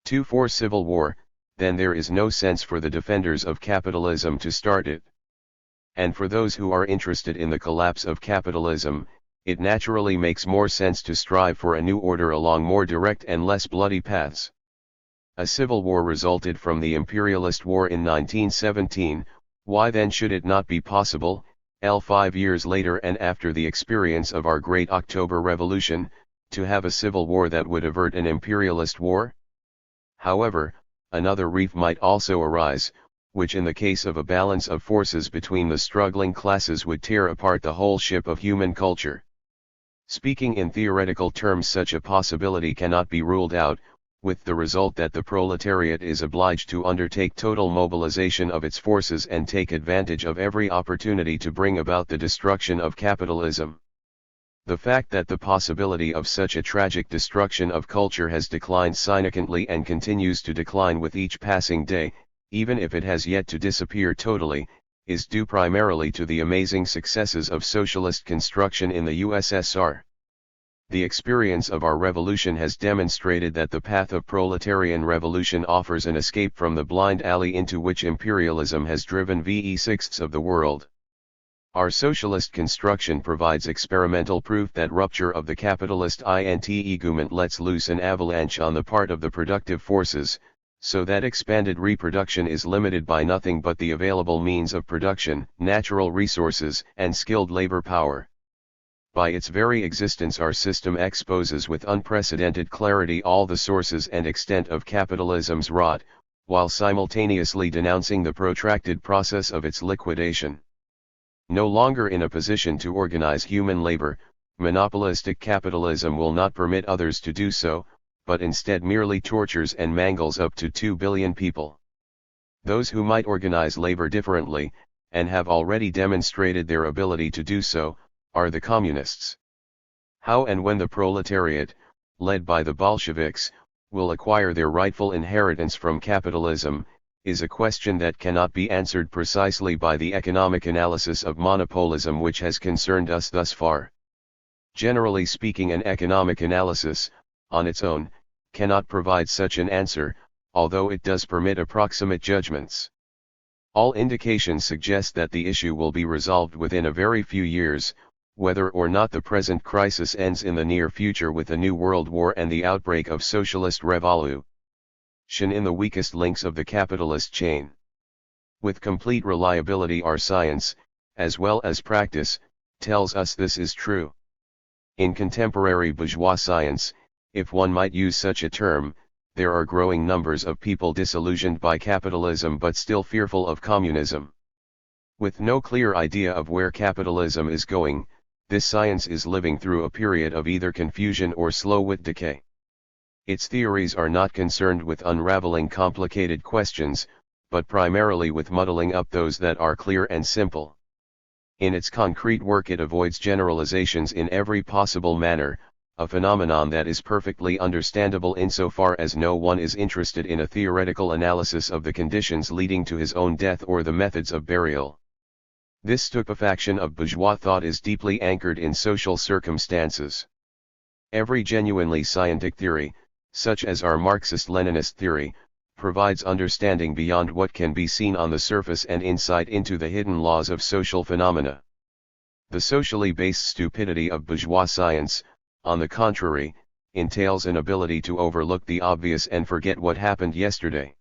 2-4 civil war, then there is no sense for the defenders of capitalism to start it. And for those who are interested in the collapse of capitalism, it naturally makes more sense to strive for a new order along more direct and less bloody paths. A civil war resulted from the imperialist war in 1917, why then should it not be possible, 5 years later and after the experience of our great October Revolution, to have a civil war that would avert an imperialist war? However, another reef might also arise, which in the case of a balance of forces between the struggling classes would tear apart the whole ship of human culture. Speaking in theoretical terms, such a possibility cannot be ruled out, with the result that the proletariat is obliged to undertake total mobilization of its forces and take advantage of every opportunity to bring about the destruction of capitalism. The fact that the possibility of such a tragic destruction of culture has declined significantly and continues to decline with each passing day, even if it has yet to disappear totally, is due primarily to the amazing successes of socialist construction in the USSR. The experience of our revolution has demonstrated that the path of proletarian revolution offers an escape from the blind alley into which imperialism has driven ve-sixths of the world. Our socialist construction provides experimental proof that rupture of the capitalist entanglement lets loose an avalanche on the part of the productive forces, so that expanded reproduction is limited by nothing but the available means of production, natural resources, and skilled labor power. By its very existence our system exposes with unprecedented clarity all the sources and extent of capitalism's rot, while simultaneously denouncing the protracted process of its liquidation. No longer in a position to organize human labor, monopolistic capitalism will not permit others to do so, but instead merely tortures and mangles up to 2 billion people. Those who might organize labor differently, and have already demonstrated their ability to do so, are the communists. How and when the proletariat, led by the Bolsheviks, will acquire their rightful inheritance from capitalism, is a question that cannot be answered precisely by the economic analysis of monopolism which has concerned us thus far. Generally speaking, an economic analysis, on its own, cannot provide such an answer, although it does permit approximate judgments. All indications suggest that the issue will be resolved within a very few years, whether or not the present crisis ends in the near future with a new world war and the outbreak of socialist revolution in the weakest links of the capitalist chain. With complete reliability our science, as well as practice, tells us this is true. In contemporary bourgeois science, if one might use such a term, there are growing numbers of people disillusioned by capitalism but still fearful of communism. With no clear idea of where capitalism is going, this science is living through a period of either confusion or slow-wit decay. Its theories are not concerned with unraveling complicated questions, but primarily with muddling up those that are clear and simple. In its concrete work it avoids generalizations in every possible manner, a phenomenon that is perfectly understandable insofar as no one is interested in a theoretical analysis of the conditions leading to his own death or the methods of burial. This stupefaction of bourgeois thought is deeply anchored in social circumstances. Every genuinely scientific theory, such as our Marxist-Leninist theory, provides understanding beyond what can be seen on the surface and insight into the hidden laws of social phenomena. The socially based stupidity of bourgeois science, on the contrary, entails an ability to overlook the obvious and forget what happened yesterday.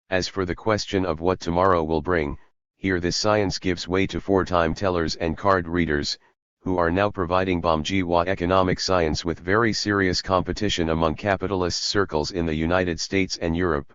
As for the question of what tomorrow will bring, here this science gives way to fortime tellers and card readers, who are now providing bourgeois economic science with very serious competition among capitalist circles in the United States and Europe.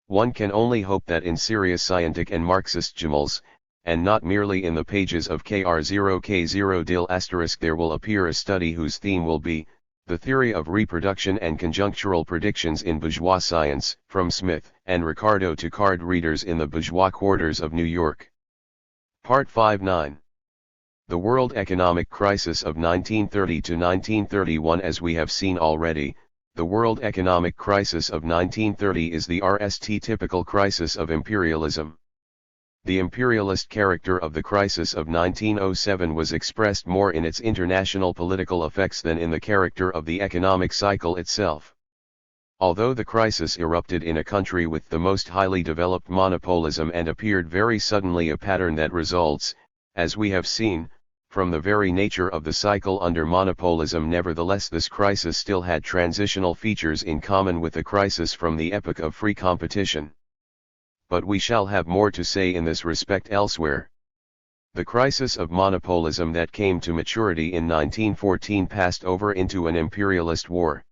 One can only hope that in serious scientific and Marxist journals, and not merely in the pages of KR0K0 there will appear a study whose theme will be, the theory of reproduction and conjunctural predictions in bourgeois science, from Smith and Ricardo to card readers in the bourgeois quarters of New York. Part 5-9. The world economic crisis of 1930 to 1931. As we have seen already, the world economic crisis of 1930 is the typical crisis of imperialism. The imperialist character of the crisis of 1907 was expressed more in its international political effects than in the character of the economic cycle itself. Although the crisis erupted in a country with the most highly developed monopolism and appeared very suddenly, a pattern that results, as we have seen, from the very nature of the cycle under monopolism, nevertheless this crisis still had transitional features in common with the crisis from the epoch of free competition. But we shall have more to say in this respect elsewhere. The crisis of monopolism that came to maturity in 1914 passed over into an imperialist war.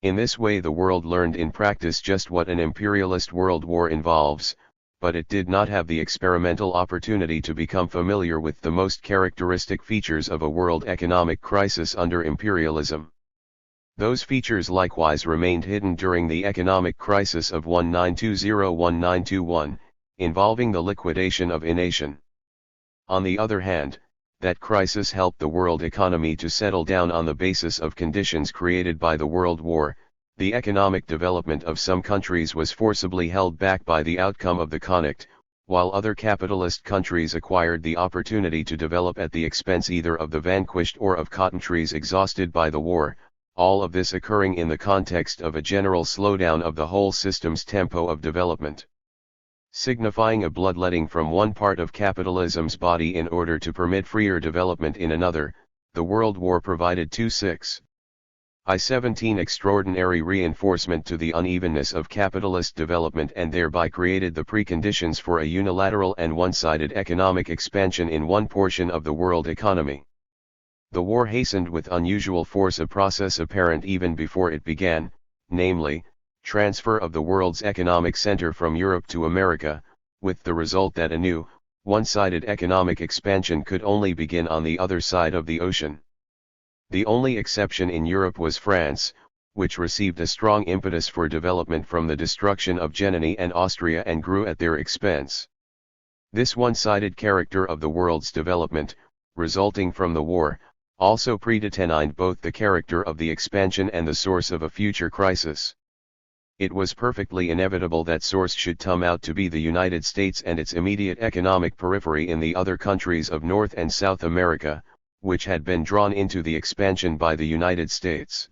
In this way the world learned in practice just what an imperialist world war involves, but it did not have the experimental opportunity to become familiar with the most characteristic features of a world economic crisis under imperialism. Those features likewise remained hidden during the economic crisis of 1920-1921, involving the liquidation of a nation. On the other hand, that crisis helped the world economy to settle down on the basis of conditions created by the World War. The economic development of some countries was forcibly held back by the outcome of the conflict, while other capitalist countries acquired the opportunity to develop at the expense either of the vanquished or of countries exhausted by the war. All of this occurring in the context of a general slowdown of the whole system's tempo of development. Signifying a bloodletting from one part of capitalism's body in order to permit freer development in another, the World War provided 2-6-17 extraordinary reinforcement to the unevenness of capitalist development and thereby created the preconditions for a unilateral and one-sided economic expansion in one portion of the world economy. The war hastened with unusual force a process apparent even before it began, namely, transfer of the world's economic center from Europe to America, with the result that a new, one-sided economic expansion could only begin on the other side of the ocean. The only exception in Europe was France, which received a strong impetus for development from the destruction of Germany and Austria and grew at their expense. This one-sided character of the world's development, resulting from the war, also predetermined both the character of the expansion and the source of a future crisis. It was perfectly inevitable that source should come out to be the United States and its immediate economic periphery in the other countries of North and South America, which had been drawn into the expansion by the United States.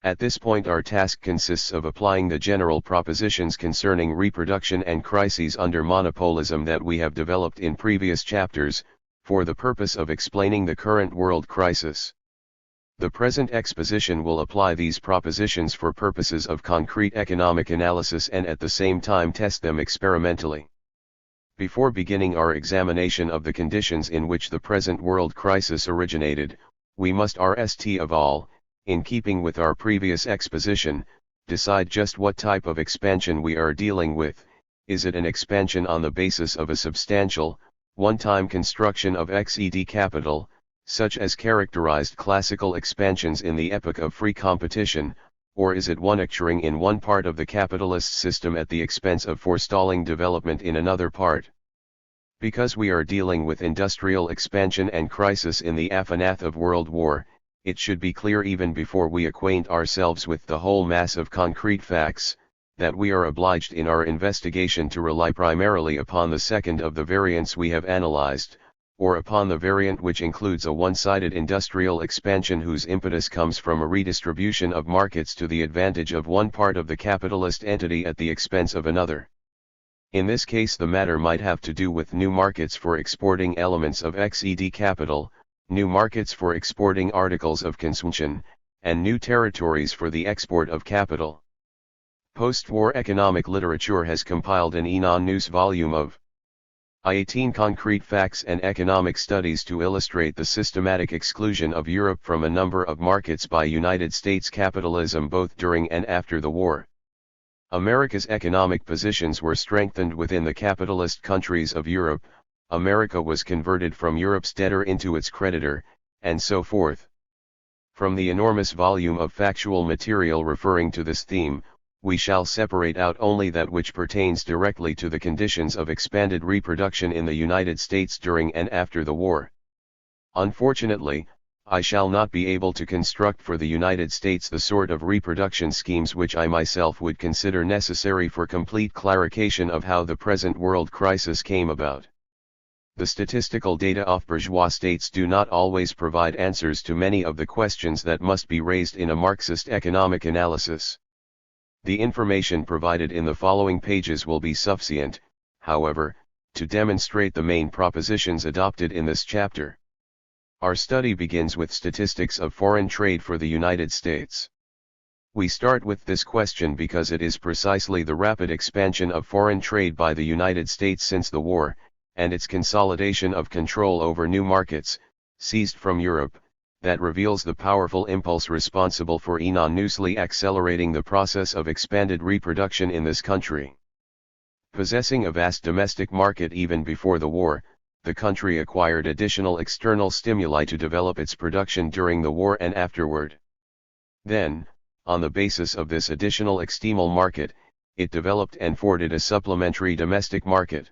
At this point our task consists of applying the general propositions concerning reproduction and crises under monopolism that we have developed in previous chapters, for the purpose of explaining the current world crisis. The present exposition will apply these propositions for purposes of concrete economic analysis and at the same time test them experimentally. Before beginning our examination of the conditions in which the present world crisis originated, we must first of all, in keeping with our previous exposition, decide just what type of expansion we are dealing with. Is it an expansion on the basis of a substantial, one-time construction of XED capital, such as characterized classical expansions in the epoch of free competition, or is it one occurring in one part of the capitalist system at the expense of forestalling development in another part? Because we are dealing with industrial expansion and crisis in the aftermath of World War, it should be clear even before we acquaint ourselves with the whole mass of concrete facts, that we are obliged in our investigation to rely primarily upon the second of the variants we have analyzed, or upon the variant which includes a one-sided industrial expansion whose impetus comes from a redistribution of markets to the advantage of one part of the capitalist entity at the expense of another. In this case the matter might have to do with new markets for exporting elements of XED capital, new markets for exporting articles of consumption, and new territories for the export of capital. Post-war economic literature has compiled an non-news volume of 18 concrete facts and economic studies to illustrate the systematic exclusion of Europe from a number of markets by United States capitalism both during and after the war. America's economic positions were strengthened within the capitalist countries of Europe, America was converted from Europe's debtor into its creditor, and so forth. From the enormous volume of factual material referring to this theme, we shall separate out only that which pertains directly to the conditions of expanded reproduction in the United States during and after the war. Unfortunately, I shall not be able to construct for the United States the sort of reproduction schemes which I myself would consider necessary for complete clarification of how the present world crisis came about. The statistical data of bourgeois states do not always provide answers to many of the questions that must be raised in a Marxist economic analysis. The information provided in the following pages will be sufficient, however, to demonstrate the main propositions adopted in this chapter. Our study begins with statistics of foreign trade for the United States. We start with this question because it is precisely the rapid expansion of foreign trade by the United States since the war, and its consolidation of control over new markets, seized from Europe, that reveals the powerful impulse responsible for enormously accelerating the process of expanded reproduction in this country. Possessing a vast domestic market even before the war, the country acquired additional external stimuli to develop its production during the war and afterward. Then, on the basis of this additional external market, it developed and forwarded a supplementary domestic market.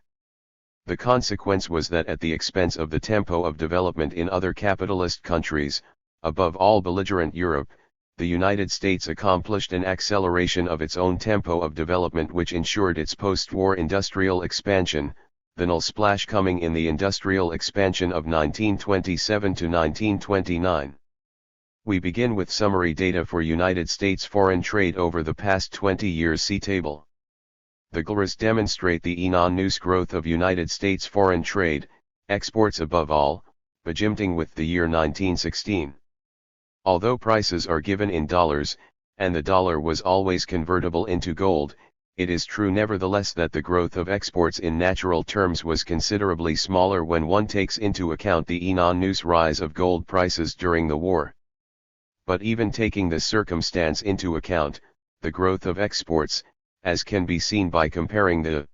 The consequence was that at the expense of the tempo of development in other capitalist countries, above all belligerent Europe, the United States accomplished an acceleration of its own tempo of development which ensured its post-war industrial expansion, the null splash coming in the industrial expansion of 1927 to 1929. We begin with summary data for United States foreign trade over the past 20 years. See table. The GLRAs demonstrate the enormous growth of United States foreign trade, exports above all, beginning with the year 1916. Although prices are given in dollars, and the dollar was always convertible into gold, It is true nevertheless that the growth of exports in natural terms was considerably smaller when one takes into account the enormous rise of gold prices during the war. But even taking this circumstance into account, the growth of exports, as can be seen by comparing the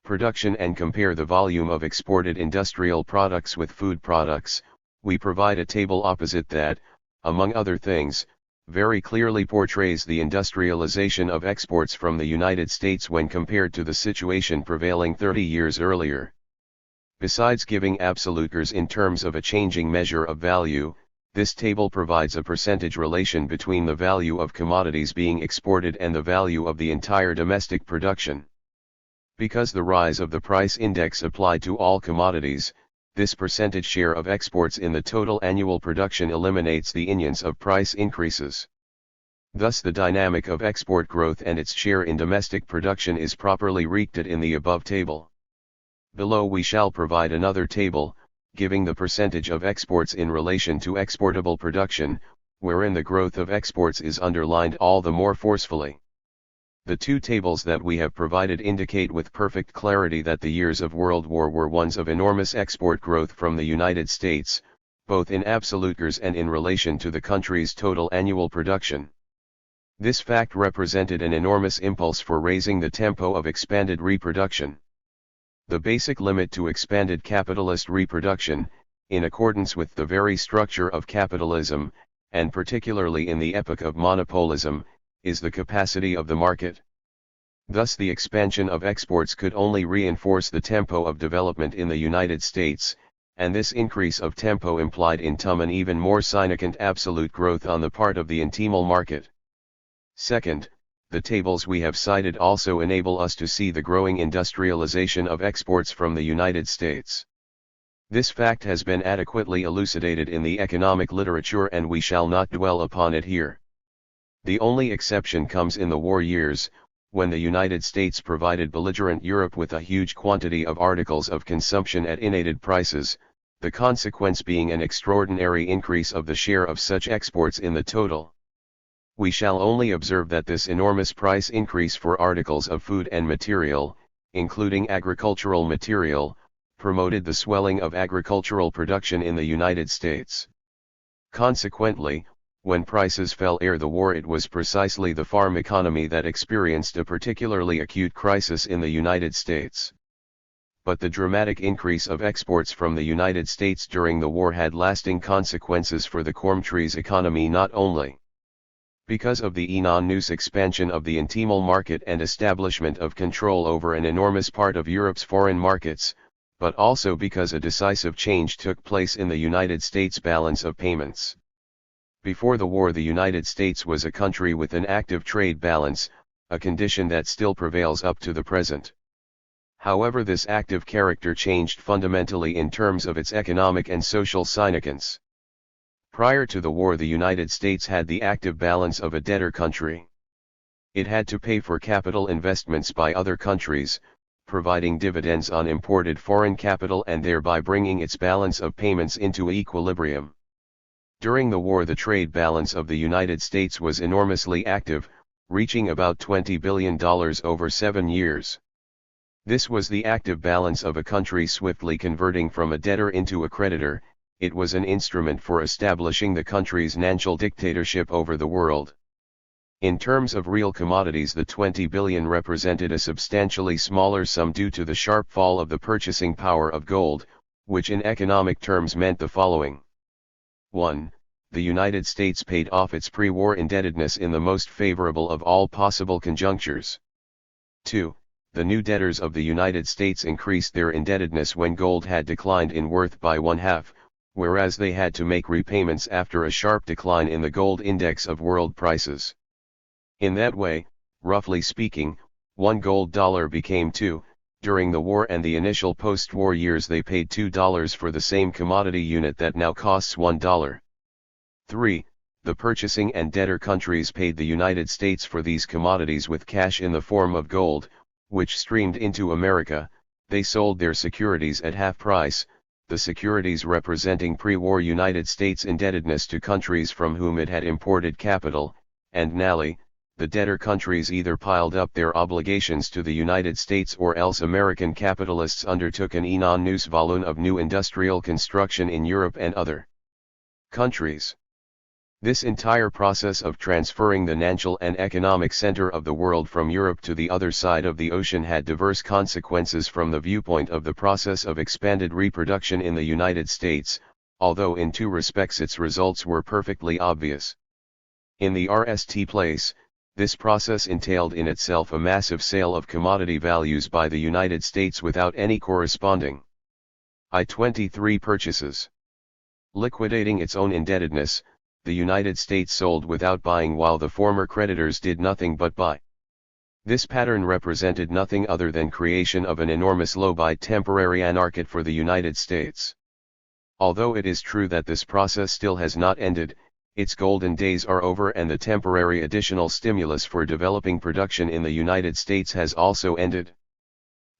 production and compare the volume of exported industrial products with food products, we provide a table opposite that, among other things, very clearly portrays the industrialization of exports from the United States when compared to the situation prevailing 30 years earlier. Besides giving absolutes in terms of a changing measure of value, this table provides a percentage relation between the value of commodities being exported and the value of the entire domestic production. Because the rise of the price index applied to all commodities, this percentage share of exports in the total annual production eliminates the incidence of price increases. Thus the dynamic of export growth and its share in domestic production is properly recorded in the above table. Below we shall provide another table, giving the percentage of exports in relation to exportable production, wherein the growth of exports is underlined all the more forcefully. The two tables that we have provided indicate with perfect clarity that the years of World War were ones of enormous export growth from the United States, both in absolutes and in relation to the country's total annual production. This fact represented an enormous impulse for raising the tempo of expanded reproduction. The basic limit to expanded capitalist reproduction, in accordance with the very structure of capitalism, and particularly in the epoch of monopolism, is the capacity of the market. Thus the expansion of exports could only reinforce the tempo of development in the United States, and this increase of tempo implied in turn an even more significant absolute growth on the part of the internal market. Second, the tables we have cited also enable us to see the growing industrialization of exports from the United States. This fact has been adequately elucidated in the economic literature and we shall not dwell upon it here. The only exception comes in the war years, when the United States provided belligerent Europe with a huge quantity of articles of consumption at inflated prices, the consequence being an extraordinary increase of the share of such exports in the total. We shall only observe that this enormous price increase for articles of food and material, including agricultural material, promoted the swelling of agricultural production in the United States. Consequently, when prices fell ere the war, it was precisely the farm economy that experienced a particularly acute crisis in the United States. But the dramatic increase of exports from the United States during the war had lasting consequences for the country's economy, not only because of the enormous expansion of the internal market and establishment of control over an enormous part of Europe's foreign markets, but also because a decisive change took place in the United States balance of payments. Before the war, the United States was a country with an active trade balance, a condition that still prevails up to the present. However, this active character changed fundamentally in terms of its economic and social significance. Prior to the war, the United States had the active balance of a debtor country. It had to pay for capital investments by other countries, providing dividends on imported foreign capital and thereby bringing its balance of payments into equilibrium. During the war, the trade balance of the United States was enormously active, reaching about $20 billion over 7 years. This was the active balance of a country swiftly converting from a debtor into a creditor. It was an instrument for establishing the country's financial dictatorship over the world. In terms of real commodities, the $20 billion represented a substantially smaller sum due to the sharp fall of the purchasing power of gold, which in economic terms meant the following. 1. The United States paid off its pre-war indebtedness in the most favorable of all possible conjunctures. 2. The new debtors of the United States increased their indebtedness when gold had declined in worth by 1/2, whereas they had to make repayments after a sharp decline in the gold index of world prices. In that way, roughly speaking, one gold dollar became 2. During the war and the initial post-war years, they paid $2 for the same commodity unit that now costs $1. 3. The purchasing and debtor countries paid the United States for these commodities with cash in the form of gold, which streamed into America. They sold their securities at half price, the securities representing pre-war United States indebtedness to countries from whom it had imported capital, and nally, the debtor countries either piled up their obligations to the United States or else American capitalists undertook an enormous volume of new industrial construction in Europe and other countries. This entire process of transferring the financial and economic center of the world from Europe to the other side of the ocean had diverse consequences from the viewpoint of the process of expanded reproduction in the United States, although in two respects its results were perfectly obvious. In the first place, this process entailed in itself a massive sale of commodity values by the United States without any corresponding I-23 purchases. Liquidating its own indebtedness, the United States sold without buying while the former creditors did nothing but buy. This pattern represented nothing other than creation of an enormous low-buy temporary market for the United States. Although it is true that this process still has not ended, its golden days are over and the temporary additional stimulus for developing production in the United States has also ended.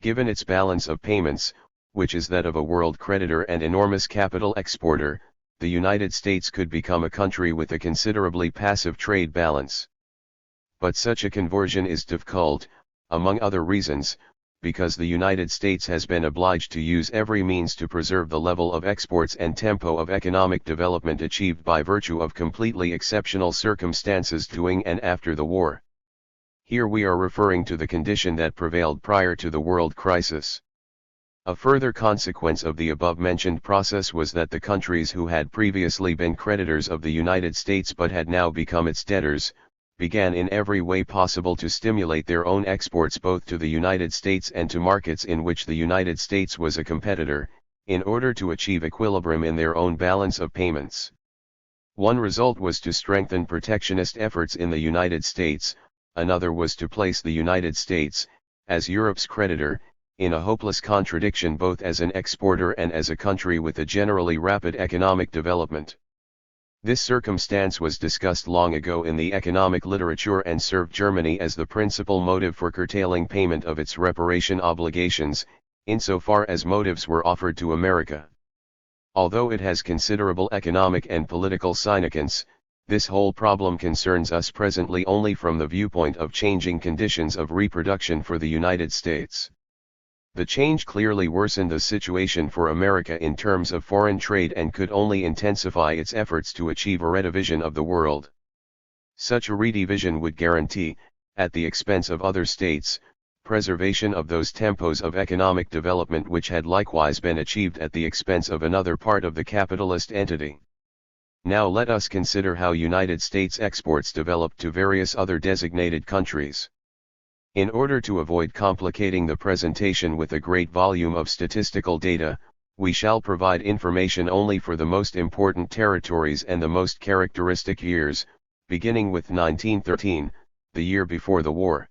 Given its balance of payments, which is that of a world creditor and enormous capital exporter, the United States could become a country with a considerably passive trade balance. But such a conversion is difficult, among other reasons, because the United States has been obliged to use every means to preserve the level of exports and tempo of economic development achieved by virtue of completely exceptional circumstances during and after the war. Here we are referring to the condition that prevailed prior to the world crisis. A further consequence of the above-mentioned process was that the countries who had previously been creditors of the United States but had now become its debtors, began in every way possible to stimulate their own exports both to the United States and to markets in which the United States was a competitor, in order to achieve equilibrium in their own balance of payments. One result was to strengthen protectionist efforts in the United States, another was to place the United States, as Europe's creditor, in a hopeless contradiction both as an exporter and as a country with a generally rapid economic development. This circumstance was discussed long ago in the economic literature and served Germany as the principal motive for curtailing payment of its reparation obligations, insofar as motives were offered to America. Although it has considerable economic and political significance, this whole problem concerns us presently only from the viewpoint of changing conditions of reproduction for the United States. The change clearly worsened the situation for America in terms of foreign trade and could only intensify its efforts to achieve a redivision of the world. Such a redivision would guarantee, at the expense of other states, preservation of those tempos of economic development which had likewise been achieved at the expense of another part of the capitalist entity. Now let us consider how United States exports developed to various other designated countries. In order to avoid complicating the presentation with a great volume of statistical data, we shall provide information only for the most important territories and the most characteristic years, beginning with 1913, the year before the war.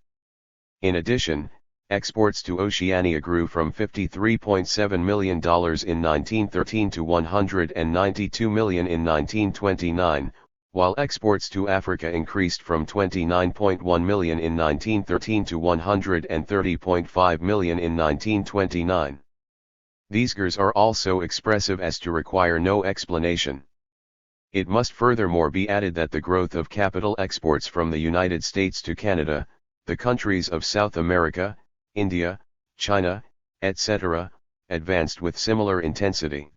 In addition, exports to Oceania grew from $53.7 million in 1913 to $192 million in 1929, while exports to Africa increased from $29.1 million in 1913 to $130.5 million in 1929. These figures are all so expressive as to require no explanation. It must furthermore be added that the growth of capital exports from the United States to Canada, the countries of South America, India, China, etc., advanced with similar intensity.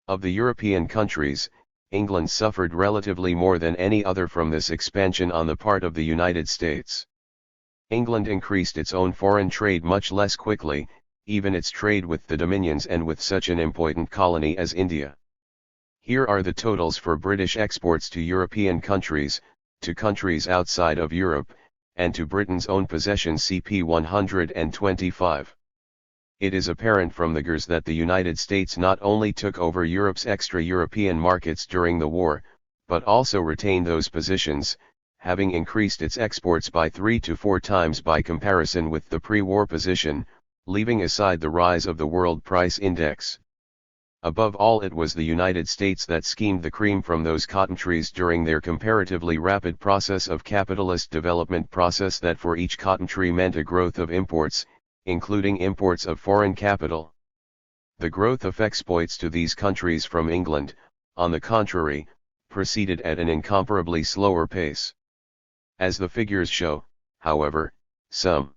Of the European countries, England suffered relatively more than any other from this expansion on the part of the United States. England increased its own foreign trade much less quickly, even its trade with the Dominions and with such an important colony as India. Here are the totals for British exports to European countries, to countries outside of Europe, and to Britain's own possessions CP 125. It is apparent from the figures that the United States not only took over Europe's extra-European markets during the war, but also retained those positions, having increased its exports by 3 to 4 times by comparison with the pre-war position, leaving aside the rise of the world price index. Above all, it was the United States that schemed the cream from those cotton trees during their comparatively rapid process of capitalist development process that for each cotton tree meant a growth of imports, including imports of foreign capital. The growth of exports to these countries from England, on the contrary, proceeded at an incomparably slower pace. As the figures show, however, some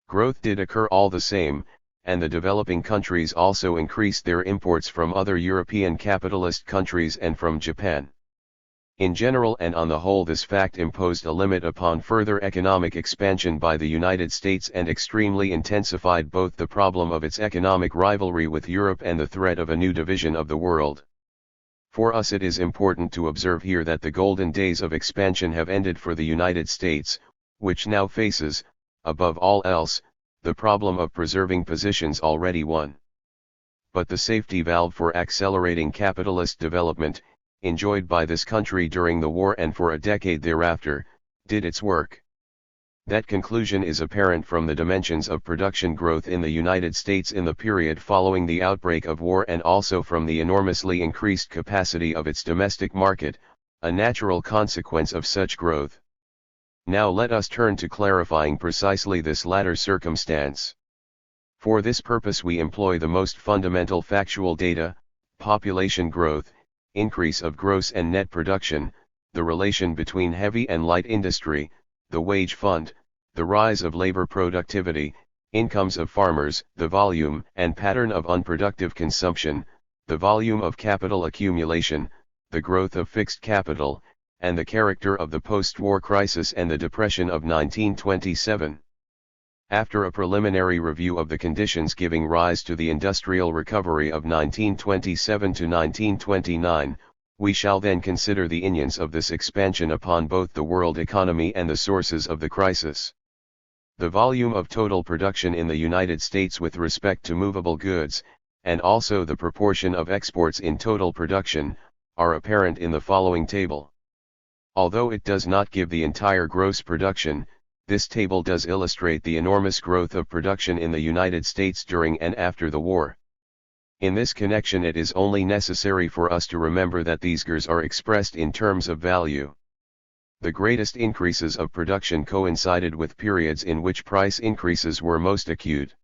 growth did occur all the same, and the developing countries also increased their imports from other European capitalist countries and from Japan. In general and on the whole, this fact imposed a limit upon further economic expansion by the United States and extremely intensified both the problem of its economic rivalry with Europe and the threat of a new division of the world. For us it is important to observe here that the golden days of expansion have ended for the United States, which now faces, above all else, the problem of preserving positions already won. But the safety valve for accelerating capitalist development, enjoyed by this country during the war and for a decade thereafter, did its work. That conclusion is apparent from the dimensions of production growth in the United States in the period following the outbreak of war and also from the enormously increased capacity of its domestic market, a natural consequence of such growth. Now let us turn to clarifying precisely this latter circumstance. For this purpose we employ the most fundamental factual data: population growth, increase of gross and net production, the relation between heavy and light industry, the wage fund, the rise of labor productivity, incomes of farmers, the volume and pattern of unproductive consumption, the volume of capital accumulation, the growth of fixed capital, and the character of the post-war crisis and the Depression of 1927. After a preliminary review of the conditions giving rise to the industrial recovery of 1927 to 1929, we shall then consider the influence of this expansion upon both the world economy and the sources of the crisis. The volume of total production in the United States with respect to movable goods, and also the proportion of exports in total production, are apparent in the following table. Although it does not give the entire gross production, this table does illustrate the enormous growth of production in the United States during and after the war. In this connection it is only necessary for us to remember that these figures are expressed in terms of value. The greatest increases of production coincided with periods in which price increases were most acute.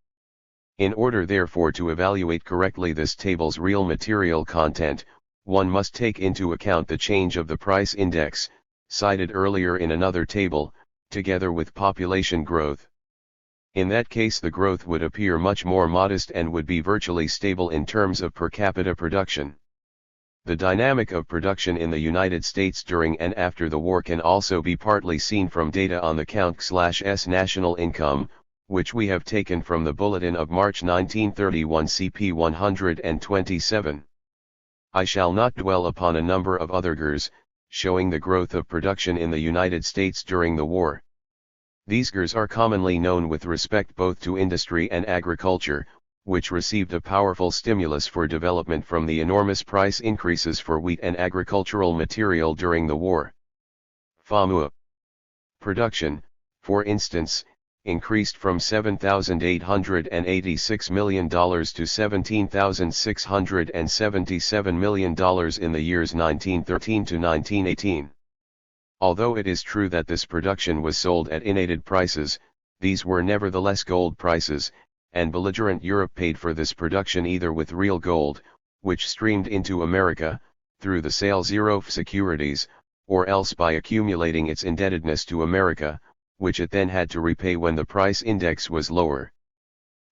In order therefore to evaluate correctly this table's real material content, one must take into account the change of the price index, cited earlier in another table, together with population growth. In that case the growth would appear much more modest and would be virtually stable in terms of per capita production. The dynamic of production in the United States during and after the war can also be partly seen from data on the Count/S national income, which we have taken from the Bulletin of March 1931 CP 127. I shall not dwell upon a number of other figures, showing the growth of production in the United States during the war. These figures are commonly known with respect both to industry and agriculture, which received a powerful stimulus for development from the enormous price increases for wheat and agricultural material during the war. FAMUA production, for instance, increased from $7,886 million to $17,677 million in the years 1913 to 1918. Although it is true that this production was sold at inflated prices, these were nevertheless gold prices, and belligerent Europe paid for this production either with real gold, which streamed into America, through the sale of securities, or else by accumulating its indebtedness to America, which it then had to repay when the price index was lower.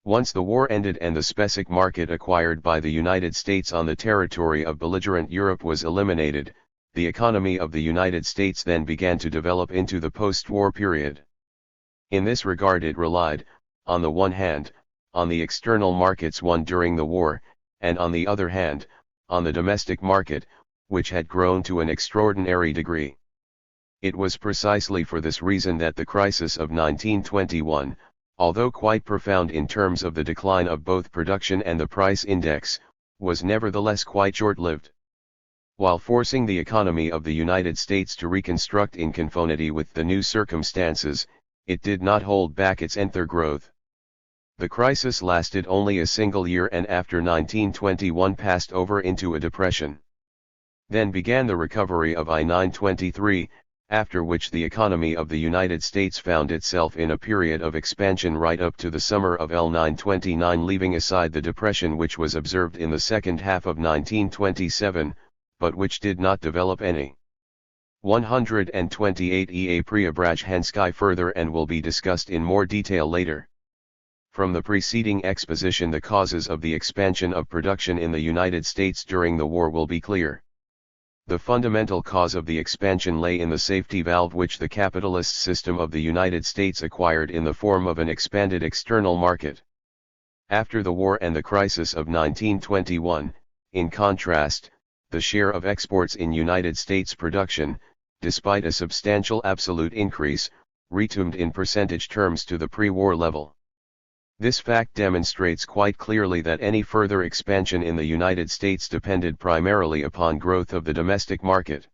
Once the war ended and the specific market acquired by the United States on the territory of belligerent Europe was eliminated, the economy of the United States then began to develop into the post-war period. In this regard it relied, on the one hand, on the external markets won during the war, and on the other hand, on the domestic market, which had grown to an extraordinary degree. It was precisely for this reason that the crisis of 1921, although quite profound in terms of the decline of both production and the price index, was nevertheless quite short-lived. While forcing the economy of the United States to reconstruct in conformity with the new circumstances, it did not hold back its entire growth. The crisis lasted only a single year and after 1921 passed over into a depression. Then began the recovery of I-923, after which the economy of the United States found itself in a period of expansion right up to the summer of L929, leaving aside the depression which was observed in the second half of 1927, but which did not develop any 128 E. A. Preobrazhensky further and will be discussed in more detail later. From the preceding exposition, the causes of the expansion of production in the United States during the war will be clear. The fundamental cause of the expansion lay in the safety valve which the capitalist system of the United States acquired in the form of an expanded external market. After the war and the crisis of 1921, in contrast, the share of exports in United States production, despite a substantial absolute increase, returned in percentage terms to the pre-war level. This fact demonstrates quite clearly that any further expansion in the United States depended primarily upon growth of the domestic market.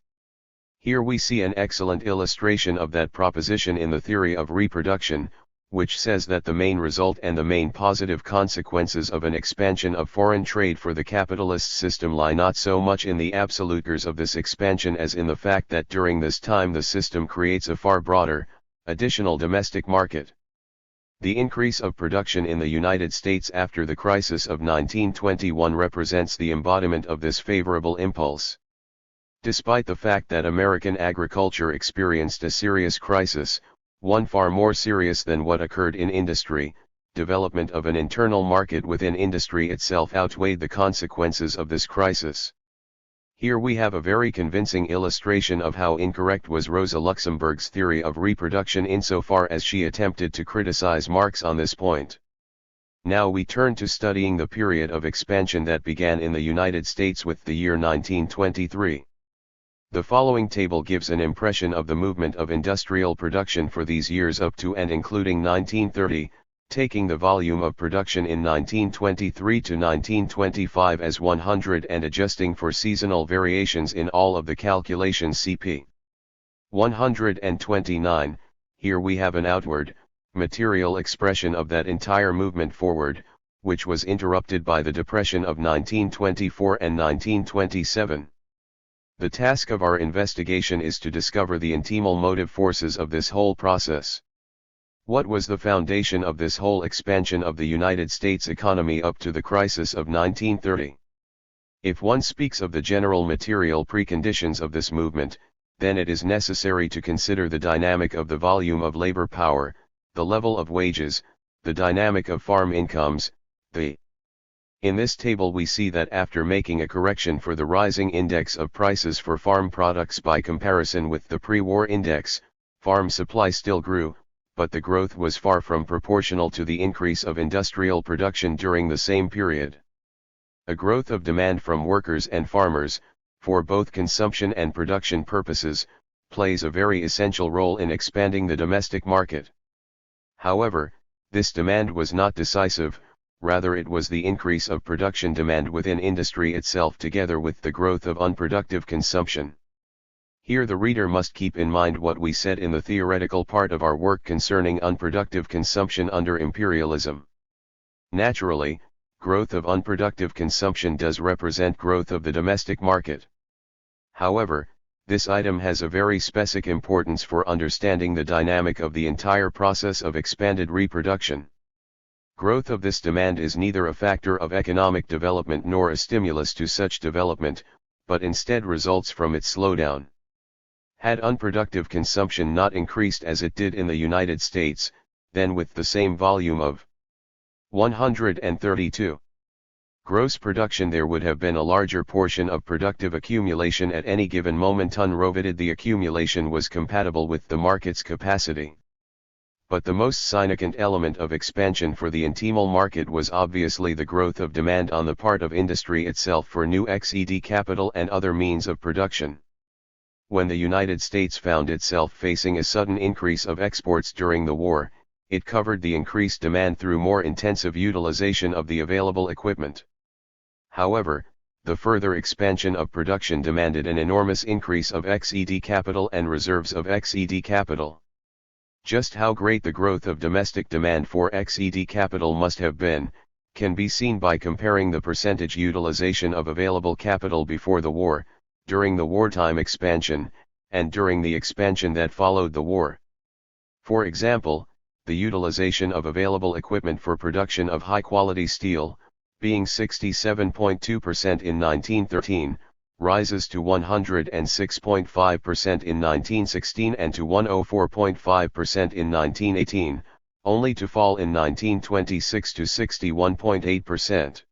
Here we see an excellent illustration of that proposition in the theory of reproduction, which says that the main result and the main positive consequences of an expansion of foreign trade for the capitalist system lie not so much in the absolutors of this expansion as in the fact that during this time the system creates a far broader, additional domestic market. The increase of production in the United States after the crisis of 1921 represents the embodiment of this favorable impulse. Despite the fact that American agriculture experienced a serious crisis, one far more serious than what occurred in industry, development of an internal market within industry itself outweighed the consequences of this crisis. Here we have a very convincing illustration of how incorrect was Rosa Luxemburg's theory of reproduction insofar as she attempted to criticize Marx on this point. Now we turn to studying the period of expansion that began in the United States with the year 1923. The following table gives an impression of the movement of industrial production for these years up to and including 1930, taking the volume of production in 1923 to 1925 as 100 and adjusting for seasonal variations in all of the calculations CP. 129, here we have an outward, material expression of that entire movement forward, which was interrupted by the Depression of 1924 and 1927. The task of our investigation is to discover the intimal motive forces of this whole process. What was the foundation of this whole expansion of the United States economy up to the crisis of 1930? If one speaks of the general material preconditions of this movement, then it is necessary to consider the dynamic of the volume of labor power, the level of wages, the dynamic of farm incomes, In this table we see that after making a correction for the rising index of prices for farm products by comparison with the pre-war index, farm supply still grew, but the growth was far from proportional to the increase of industrial production during the same period. A growth of demand from workers and farmers, for both consumption and production purposes, plays a very essential role in expanding the domestic market. However, this demand was not decisive, rather it was the increase of production demand within industry itself together with the growth of unproductive consumption. Here the reader must keep in mind what we said in the theoretical part of our work concerning unproductive consumption under imperialism. Naturally, growth of unproductive consumption does represent growth of the domestic market. However, this item has a very specific importance for understanding the dynamic of the entire process of expanded reproduction. Growth of this demand is neither a factor of economic development nor a stimulus to such development, but instead results from its slowdown. Had unproductive consumption not increased as it did in the United States, then with the same volume of 132 gross production there would have been a larger portion of productive accumulation at any given moment unprovided the accumulation was compatible with the market's capacity. But the most significant element of expansion for the intimal market was obviously the growth of demand on the part of industry itself for new XED capital and other means of production. When the United States found itself facing a sudden increase of exports during the war, it covered the increased demand through more intensive utilization of the available equipment. However, the further expansion of production demanded an enormous increase of XED capital and reserves of XED capital. Just how great the growth of domestic demand for XED capital must have been, can be seen by comparing the percentage utilization of available capital before the war, during the wartime expansion, and during the expansion that followed the war. For example, the utilization of available equipment for production of high-quality steel, being 67.2% in 1913, rises to 106.5% in 1916 and to 104.5% in 1918, only to fall in 1926 to 61.8%.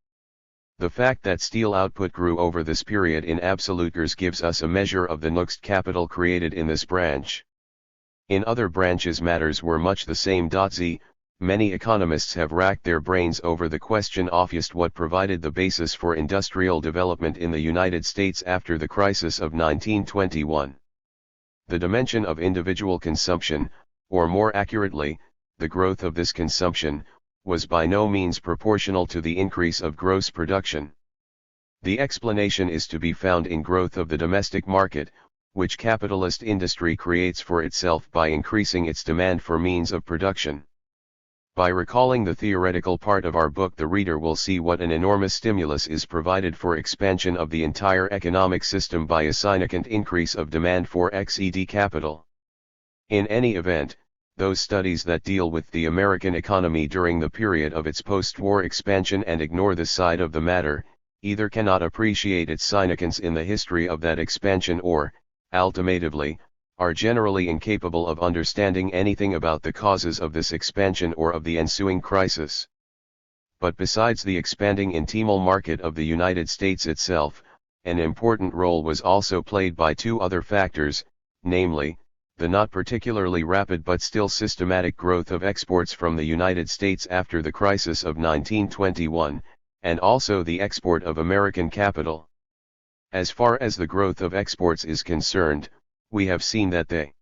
The fact that steel output grew over this period in absolute years gives us a measure of the next capital created in this branch. In other branches matters were much the same. Many economists have racked their brains over the question of just what provided the basis for industrial development in the United States after the crisis of 1921. The dimension of individual consumption, or more accurately, the growth of this consumption, was by no means proportional to the increase of gross production. The explanation is to be found in growth of the domestic market, which capitalist industry creates for itself by increasing its demand for means of production. By recalling the theoretical part of our book, the reader will see what an enormous stimulus is provided for expansion of the entire economic system by a significant increase of demand for XED capital. In any event, those studies that deal with the American economy during the period of its post-war expansion and ignore this side of the matter, either cannot appreciate its significance in the history of that expansion or, alternatively, are generally incapable of understanding anything about the causes of this expansion or of the ensuing crisis. But besides the expanding internal market of the United States itself, an important role was also played by two other factors, namely, the not particularly rapid but still systematic growth of exports from the United States after the crisis of 1921, and also the export of American capital. As far as the growth of exports is concerned, we have seen that they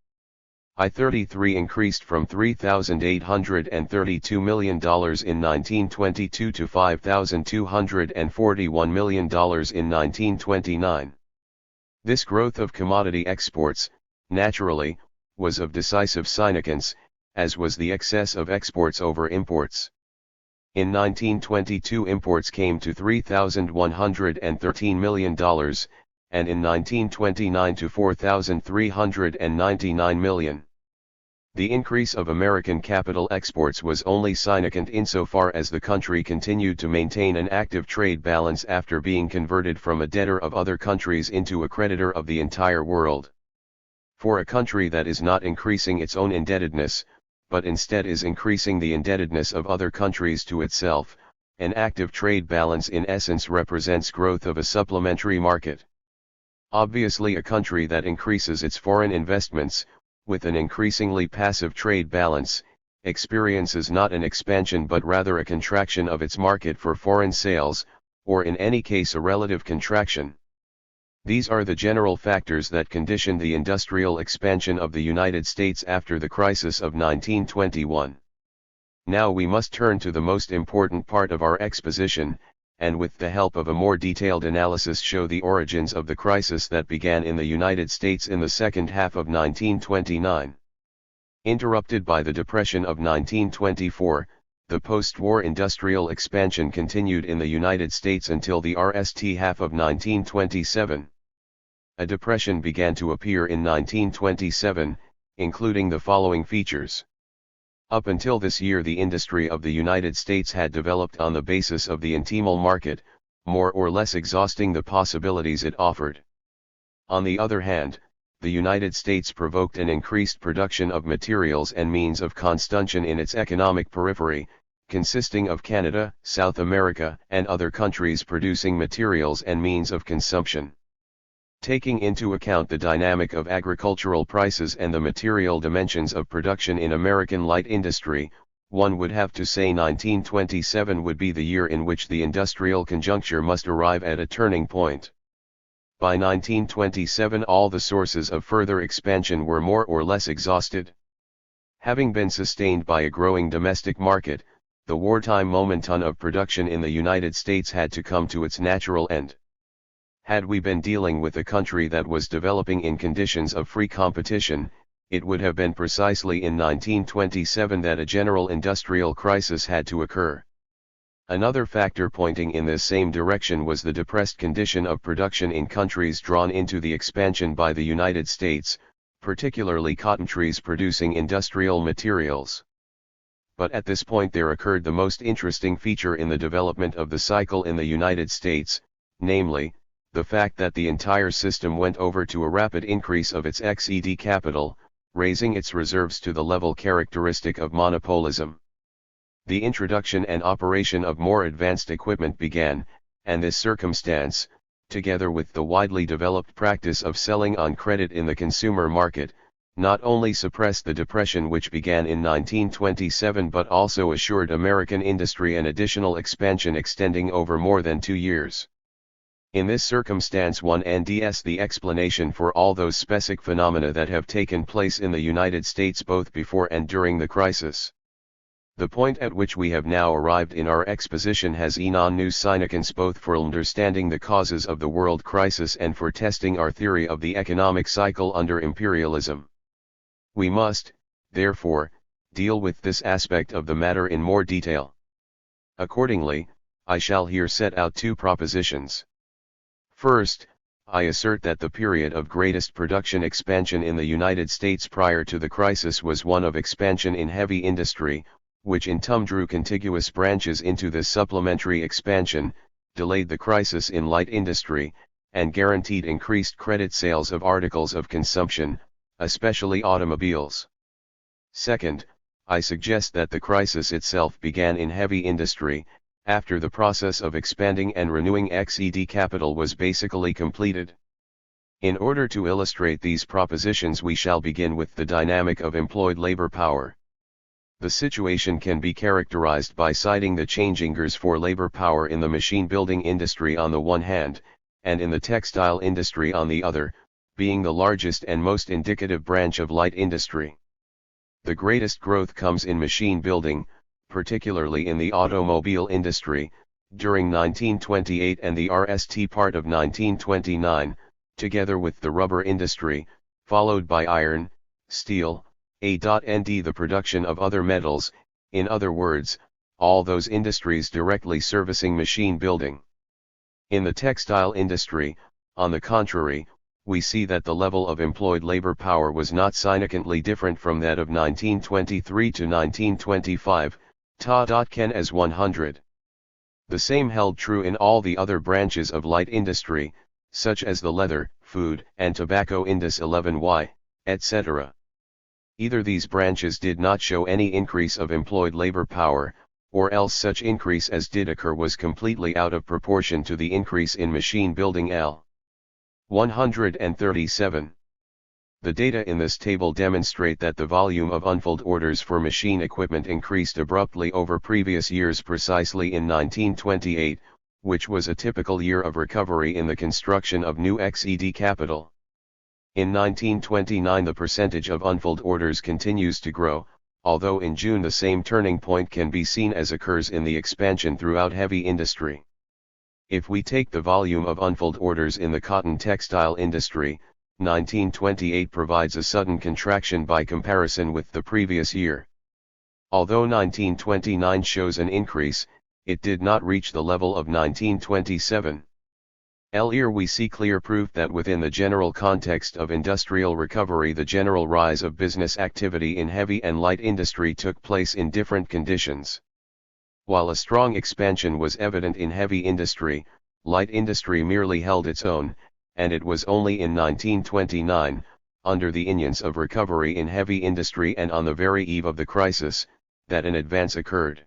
I-33 increased from $3,832 million in 1922 to $5,241 million in 1929. This growth of commodity exports, naturally, was of decisive significance, as was the excess of exports over imports. In 1922 imports came to $3,113 million, and in 1929 to $4,399 million. The increase of American capital exports was only significant insofar as the country continued to maintain an active trade balance after being converted from a debtor of other countries into a creditor of the entire world. For a country that is not increasing its own indebtedness, but instead is increasing the indebtedness of other countries to itself, an active trade balance in essence represents growth of a supplementary market. Obviously, a country that increases its foreign investments, with an increasingly passive trade balance, experiences not an expansion but rather a contraction of its market for foreign sales, or in any case a relative contraction. These are the general factors that conditioned the industrial expansion of the United States after the crisis of 1921. Now we must turn to the most important part of our exposition, and with the help of a more detailed analysis show the origins of the crisis that began in the United States in the second half of 1929. Interrupted by the Depression of 1924, the post-war industrial expansion continued in the United States until the first half of 1927. A depression began to appear in 1927, including the following features. Up until this year, the industry of the United States had developed on the basis of the internal market, more or less exhausting the possibilities it offered. On the other hand, the United States provoked an increased production of materials and means of consumption in its economic periphery, consisting of Canada, South America, and other countries producing materials and means of consumption. Taking into account the dynamic of agricultural prices and the material dimensions of production in American light industry, one would have to say 1927 would be the year in which the industrial conjuncture must arrive at a turning point. By 1927 all the sources of further expansion were more or less exhausted. Having been sustained by a growing domestic market, the wartime momentum of production in the United States had to come to its natural end. Had we been dealing with a country that was developing in conditions of free competition, it would have been precisely in 1927 that a general industrial crisis had to occur. Another factor pointing in this same direction was the depressed condition of production in countries drawn into the expansion by the United States, particularly cotton trees producing industrial materials. But at this point there occurred the most interesting feature in the development of the cycle in the United States, namely, the fact that the entire system went over to a rapid increase of its XED capital, raising its reserves to the level characteristic of monopolism. The introduction and operation of more advanced equipment began, and this circumstance, together with the widely developed practice of selling on credit in the consumer market, not only suppressed the depression which began in 1927 but also assured American industry an additional expansion extending over more than 2 years. In this circumstance one nds the explanation for all those specific phenomena that have taken place in the United States both before and during the crisis. The point at which we have now arrived in our exposition has enormous significance both for understanding the causes of the world crisis and for testing our theory of the economic cycle under imperialism. We must, therefore, deal with this aspect of the matter in more detail. Accordingly, I shall here set out 2 propositions. First, I assert that the period of greatest production expansion in the United States prior to the crisis was one of expansion in heavy industry, which in turn drew contiguous branches into this supplementary expansion, delayed the crisis in light industry, and guaranteed increased credit sales of articles of consumption, especially automobiles. Second, I suggest that the crisis itself began in heavy industry, after the process of expanding and renewing XED capital was basically completed. In order to illustrate these propositions we shall begin with the dynamic of employed labor power. The situation can be characterized by citing the changingers for labor power in the machine building industry on the one hand, and in the textile industry on the other, being the largest and most indicative branch of light industry. The greatest growth comes in machine building, particularly in the automobile industry, during 1928 and the RST part of 1929, together with the rubber industry, followed by iron, steel, and the production of other metals, in other words, all those industries directly servicing machine building. In the textile industry, on the contrary, we see that the level of employed labor power was not significantly different from that of 1923 to 1925, ken as 100. The same held true in all the other branches of light industry, such as the leather, food, and tobacco indus 11y, etc. Either these branches did not show any increase of employed labor power, or else such increase as did occur was completely out of proportion to the increase in machine building L. 137. The data in this table demonstrate that the volume of unfilled orders for machine equipment increased abruptly over previous years precisely in 1928, which was a typical year of recovery in the construction of new XED capital. In 1929 the percentage of unfilled orders continues to grow, although in June the same turning point can be seen as occurs in the expansion throughout heavy industry. If we take the volume of unfilled orders in the cotton textile industry, 1928 provides a sudden contraction by comparison with the previous year. Although 1929 shows an increase, it did not reach the level of 1927. Here we see clear proof that within the general context of industrial recovery the general rise of business activity in heavy and light industry took place in different conditions. While a strong expansion was evident in heavy industry, light industry merely held its own, and it was only in 1929, under the influence of recovery in heavy industry and on the very eve of the crisis, that an advance occurred.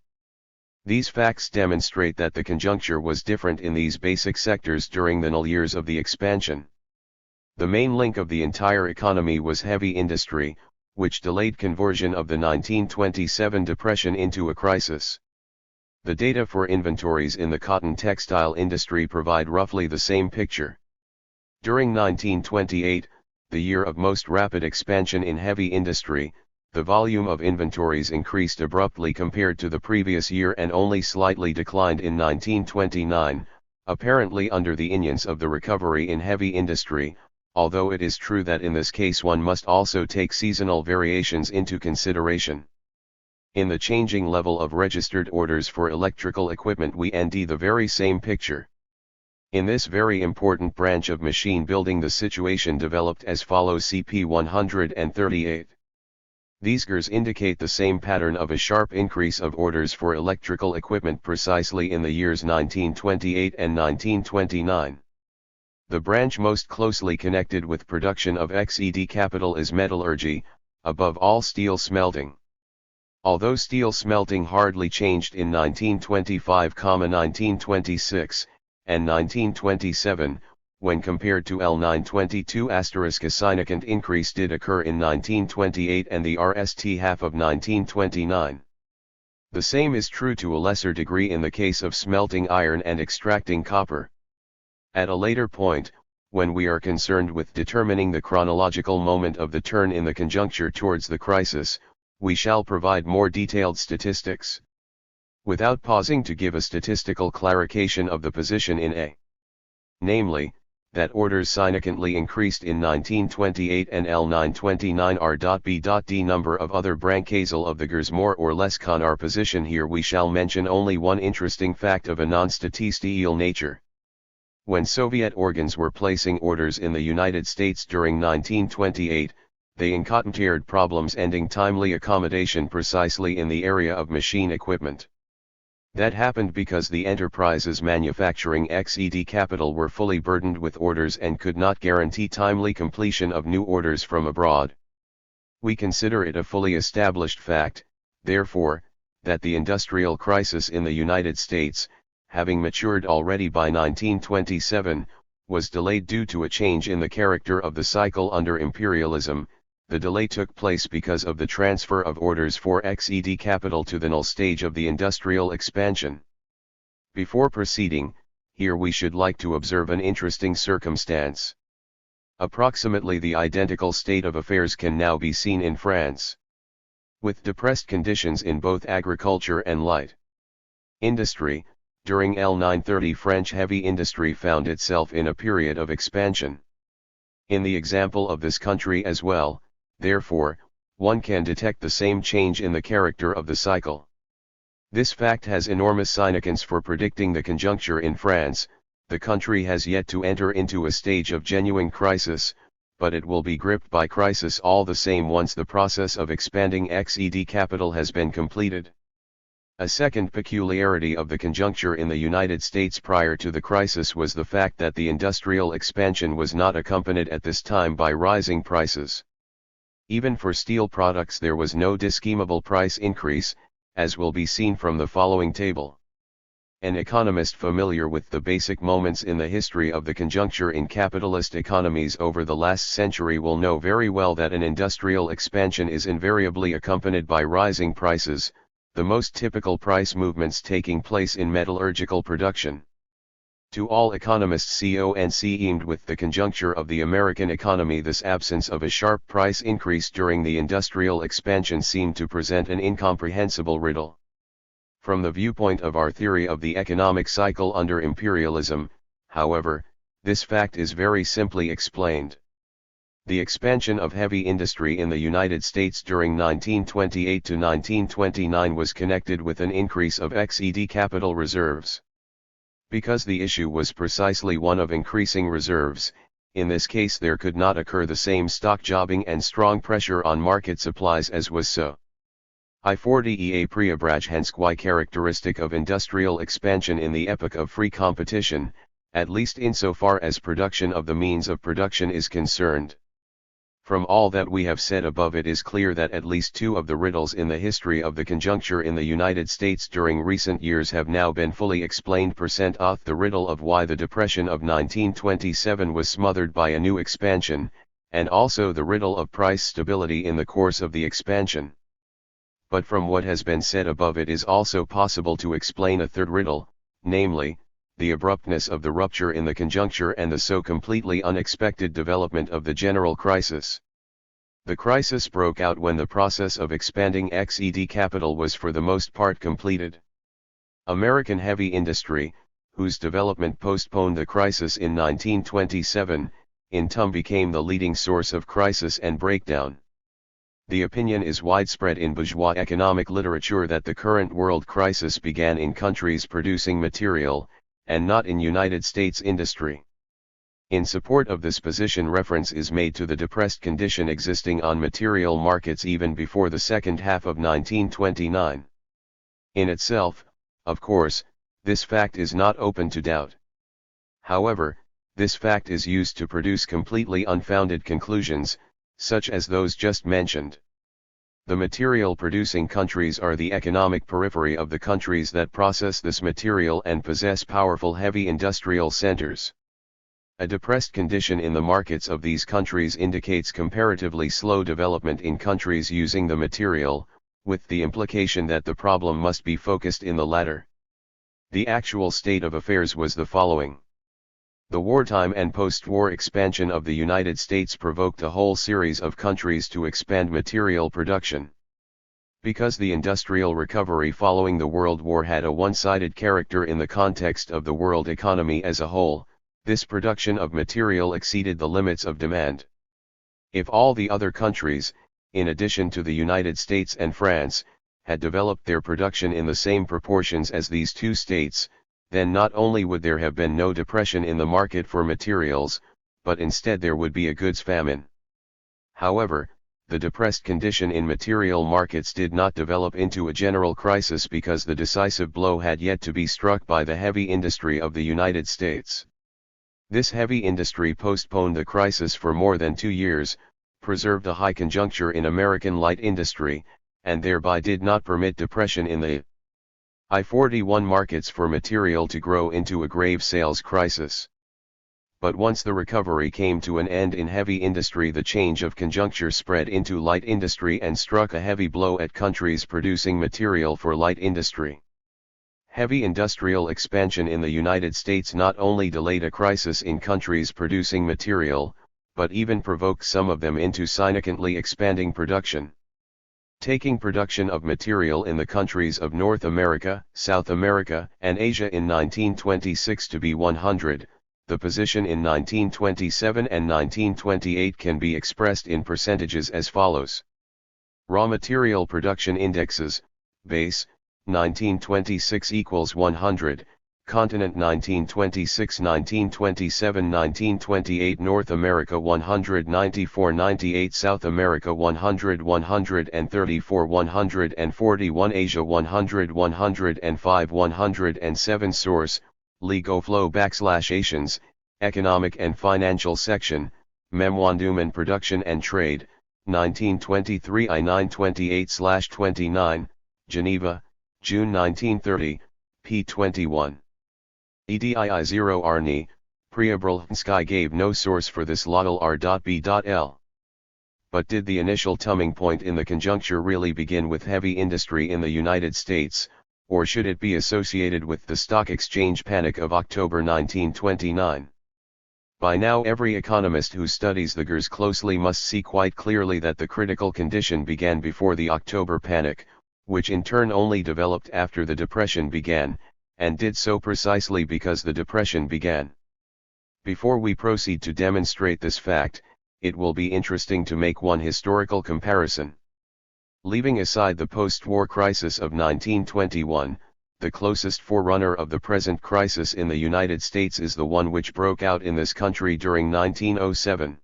These facts demonstrate that the conjuncture was different in these basic sectors during the null years of the expansion. The main link of the entire economy was heavy industry, which delayed conversion of the 1927 depression into a crisis. The data for inventories in the cotton textile industry provide roughly the same picture. During 1928, the year of most rapid expansion in heavy industry, the volume of inventories increased abruptly compared to the previous year and only slightly declined in 1929, apparently under the influence of the recovery in heavy industry, although it is true that in this case one must also take seasonal variations into consideration. In the changing level of registered orders for electrical equipment we see the very same picture. In this very important branch of machine building the situation developed as follows: CP 138. These figures indicate the same pattern of a sharp increase of orders for electrical equipment precisely in the years 1928 and 1929. The branch most closely connected with production of XED capital is metallurgy, above all steel smelting. Although steel smelting hardly changed in 1925, 1926, and 1927, when compared to L922*, a significant increase did occur in 1928 and the RST half of 1929. The same is true to a lesser degree in the case of smelting iron and extracting copper. At a later point, when we are concerned with determining the chronological moment of the turn in the conjuncture towards the crisis, we shall provide more detailed statistics. Without pausing to give a statistical clarification of the position in A. Namely, that orders significantly increased in 1928 and L929 R.B.D. number of other branchasal of the GERS more or less con our position here, we shall mention only one interesting fact of a non-statistical nature. When Soviet organs were placing orders in the United States during 1928, they encountered problems ending timely accommodation precisely in the area of machine equipment. That happened because the enterprises manufacturing XED capital were fully burdened with orders and could not guarantee timely completion of new orders from abroad. We consider it a fully established fact, therefore, that the industrial crisis in the United States, having matured already by 1927, was delayed due to a change in the character of the cycle under imperialism. The delay took place because of the transfer of orders for XED capital to the null stage of the industrial expansion. Before proceeding, here we should like to observe an interesting circumstance. Approximately the identical state of affairs can now be seen in France. With depressed conditions in both agriculture and light industry, during L930 French heavy industry found itself in a period of expansion. In the example of this country as well, therefore, one can detect the same change in the character of the cycle. This fact has enormous significance for predicting the conjuncture in France. The country has yet to enter into a stage of genuine crisis, but it will be gripped by crisis all the same once the process of expanding XED capital has been completed. A second peculiarity of the conjuncture in the United States prior to the crisis was the fact that the industrial expansion was not accompanied at this time by rising prices. Even for steel products there was no discernible price increase, as will be seen from the following table. An economist familiar with the basic moments in the history of the conjuncture in capitalist economies over the last century will know very well that an industrial expansion is invariably accompanied by rising prices, the most typical price movements taking place in metallurgical production. To all economists concerned with the conjuncture of the American economy, this absence of a sharp price increase during the industrial expansion seemed to present an incomprehensible riddle. From the viewpoint of our theory of the economic cycle under imperialism, however, this fact is very simply explained. The expansion of heavy industry in the United States during 1928 to 1929 was connected with an increase of XED capital reserves. Because the issue was precisely one of increasing reserves, in this case there could not occur the same stock jobbing and strong pressure on market supplies as was so. Evgeny Preobrazhensky characteristic of industrial expansion in the epoch of free competition, at least insofar as production of the means of production is concerned. From all that we have said above, it is clear that at least two of the riddles in the history of the conjuncture in the United States during recent years have now been fully explained. The riddle of why the depression of 1927 was smothered by a new expansion, and also the riddle of price stability in the course of the expansion. But from what has been said above, it is also possible to explain a third riddle, namely, the abruptness of the rupture in the conjuncture and the so completely unexpected development of the general crisis. The crisis broke out when the process of expanding XED capital was for the most part completed. American heavy industry, whose development postponed the crisis in 1927, in turn became the leading source of crisis and breakdown. The opinion is widespread in bourgeois economic literature that the current world crisis began in countries producing material, and not in United States industry. In support of this position, reference is made to the depressed condition existing on material markets even before the second half of 1929. In itself, of course, this fact is not open to doubt. However, This fact is used to produce completely unfounded conclusions, such as those just mentioned. The material-producing countries are the economic periphery of the countries that process this material and possess powerful heavy industrial centers. A depressed condition in the markets of these countries indicates comparatively slow development in countries using the material, with the implication that the problem must be focused in the latter. The actual state of affairs was the following. The wartime and post-war expansion of the United States provoked a whole series of countries to expand material production. Because the industrial recovery following the World War had a one-sided character in the context of the world economy as a whole, this production of material exceeded the limits of demand. If all the other countries, in addition to the United States and France, had developed their production in the same proportions as these two states, then not only would there have been no depression in the market for materials, but instead there would be a goods famine. However, the depressed condition in material markets did not develop into a general crisis because the decisive blow had yet to be struck by the heavy industry of the United States. This heavy industry postponed the crisis for more than 2 years, preserved a high conjuncture in American light industry, and thereby did not permit depression in the I-41 markets for material to grow into a grave sales crisis. But once the recovery came to an end in heavy industry, the change of conjuncture spread into light industry and struck a heavy blow at countries producing material for light industry. Heavy industrial expansion in the United States not only delayed a crisis in countries producing material, but even provoked some of them into significantly expanding production. Taking production of material in the countries of North America, South America, and Asia in 1926 to be 100, the position in 1927 and 1928 can be expressed in percentages as follows. Raw material production indexes, base, 1926 equals 100, continent 1926, 1927, 1928, North America 194, 98, South America 100, 134, 141, Asia 100, 105, 107. Source: LegoFlow /Asians, Economic and Financial Section, Memorandum Production and Trade, 1923 I-928/29, Geneva, June 1930, p. 21. EDII 0 Evgeny Preobrazhensky gave no source for this Lodel R.B.L. But did the initial turning point in the conjuncture really begin with heavy industry in the United States, or should it be associated with the stock exchange panic of October 1929? By now every economist who studies the GERS closely must see quite clearly that the critical condition began before the October panic, which in turn only developed after the Depression began, and did so precisely because the Depression began. Before we proceed to demonstrate this fact, it will be interesting to make one historical comparison. Leaving aside the post-war crisis of 1921, the closest forerunner of the present crisis in the United States is the one which broke out in this country during 1907.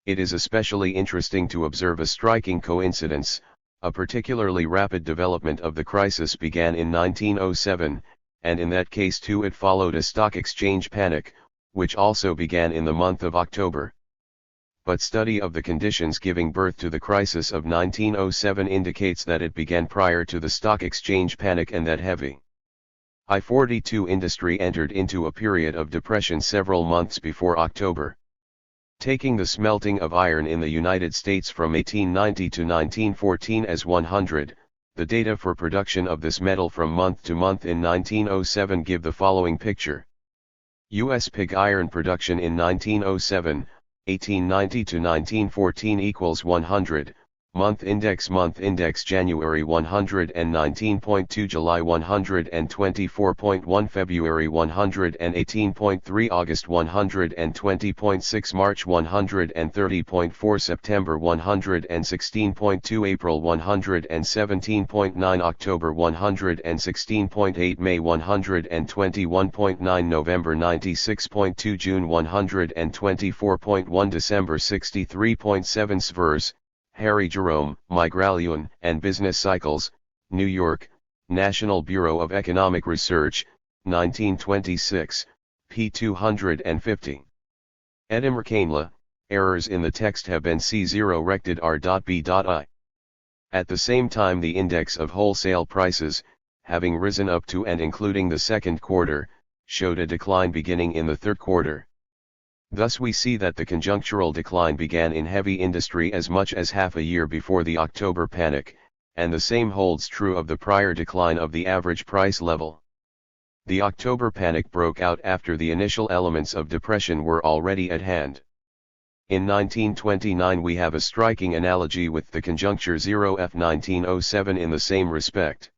It is especially interesting to observe a striking coincidence. A particularly rapid development of the crisis began in 1907, and in that case too it followed a stock exchange panic, which also began in the month of October. But study of the conditions giving birth to the crisis of 1907 indicates that it began prior to the stock exchange panic and that heavy I-42 industry entered into a period of depression several months before October. Taking the smelting of iron in the United States from 1890 to 1914 as 100, the data for production of this metal from month to month in 1907 give the following picture. U.S. pig iron production in 1907, 1890 to 1914 equals 100, month index January 119.2, July 124.1, February 118.3, August 120.6, March 130.4, September 116.2, April 117.9, October 116.8, May 121.9, November 96.2, June 124.1, December 63.7. Svers, Harry Jerome, Migration and Business Cycles, New York, National Bureau of Economic Research, 1926, p. 250. Edimer Canela, errors in the text have been C0 rected R.B.I. At the same time the index of wholesale prices, having risen up to and including the second quarter, showed a decline beginning in the third quarter. Thus we see that the conjunctural decline began in heavy industry as much as half a year before the October panic, and the same holds true of the prior decline of the average price level. The October panic broke out after the initial elements of depression were already at hand. In 1929 we have a striking analogy with the conjuncture 0F 1907 in the same respect.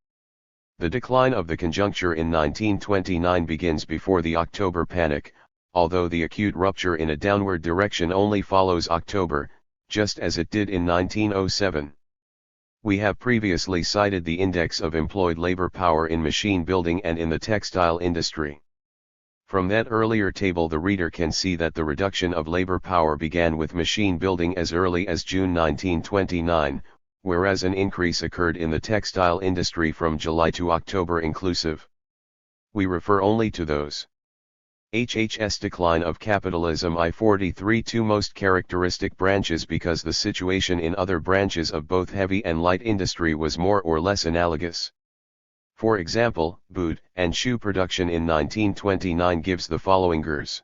The decline of the conjuncture in 1929 begins before the October panic, although the acute rupture in a downward direction only follows October, just as it did in 1907. We have previously cited the index of employed labor power in machine building and in the textile industry. From that earlier table the reader can see that the reduction of labor power began with machine building as early as June 1929, whereas an increase occurred in the textile industry from July to October inclusive. We refer only to those. HHS decline of capitalism I-43 two most characteristic branches because the situation in other branches of both heavy and light industry was more or less analogous. For example, boot and shoe production in 1929 gives the following figures.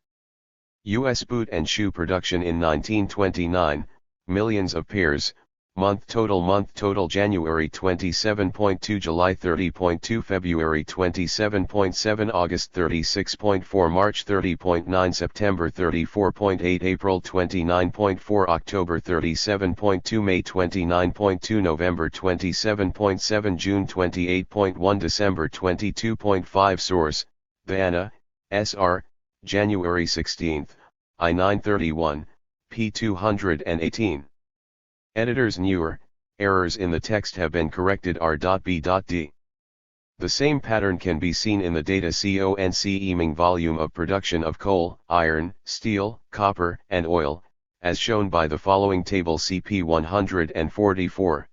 U.S. boot and shoe production in 1929, millions of pairs, month total January 27.2 July 30.2 February 27.7 August 36.4 March 30.9 September 34.8 April 29.4 October 37.2 May 29.2 November 27.7 June 28.1 December 22.5 Source, Diana, S.R., January 16, I-931, p. 218. Editors Newer, errors in the text have been corrected R.B.D. The same pattern can be seen in the data CONC volume of production of coal, iron, steel, copper, and oil, as shown by the following table CP 144.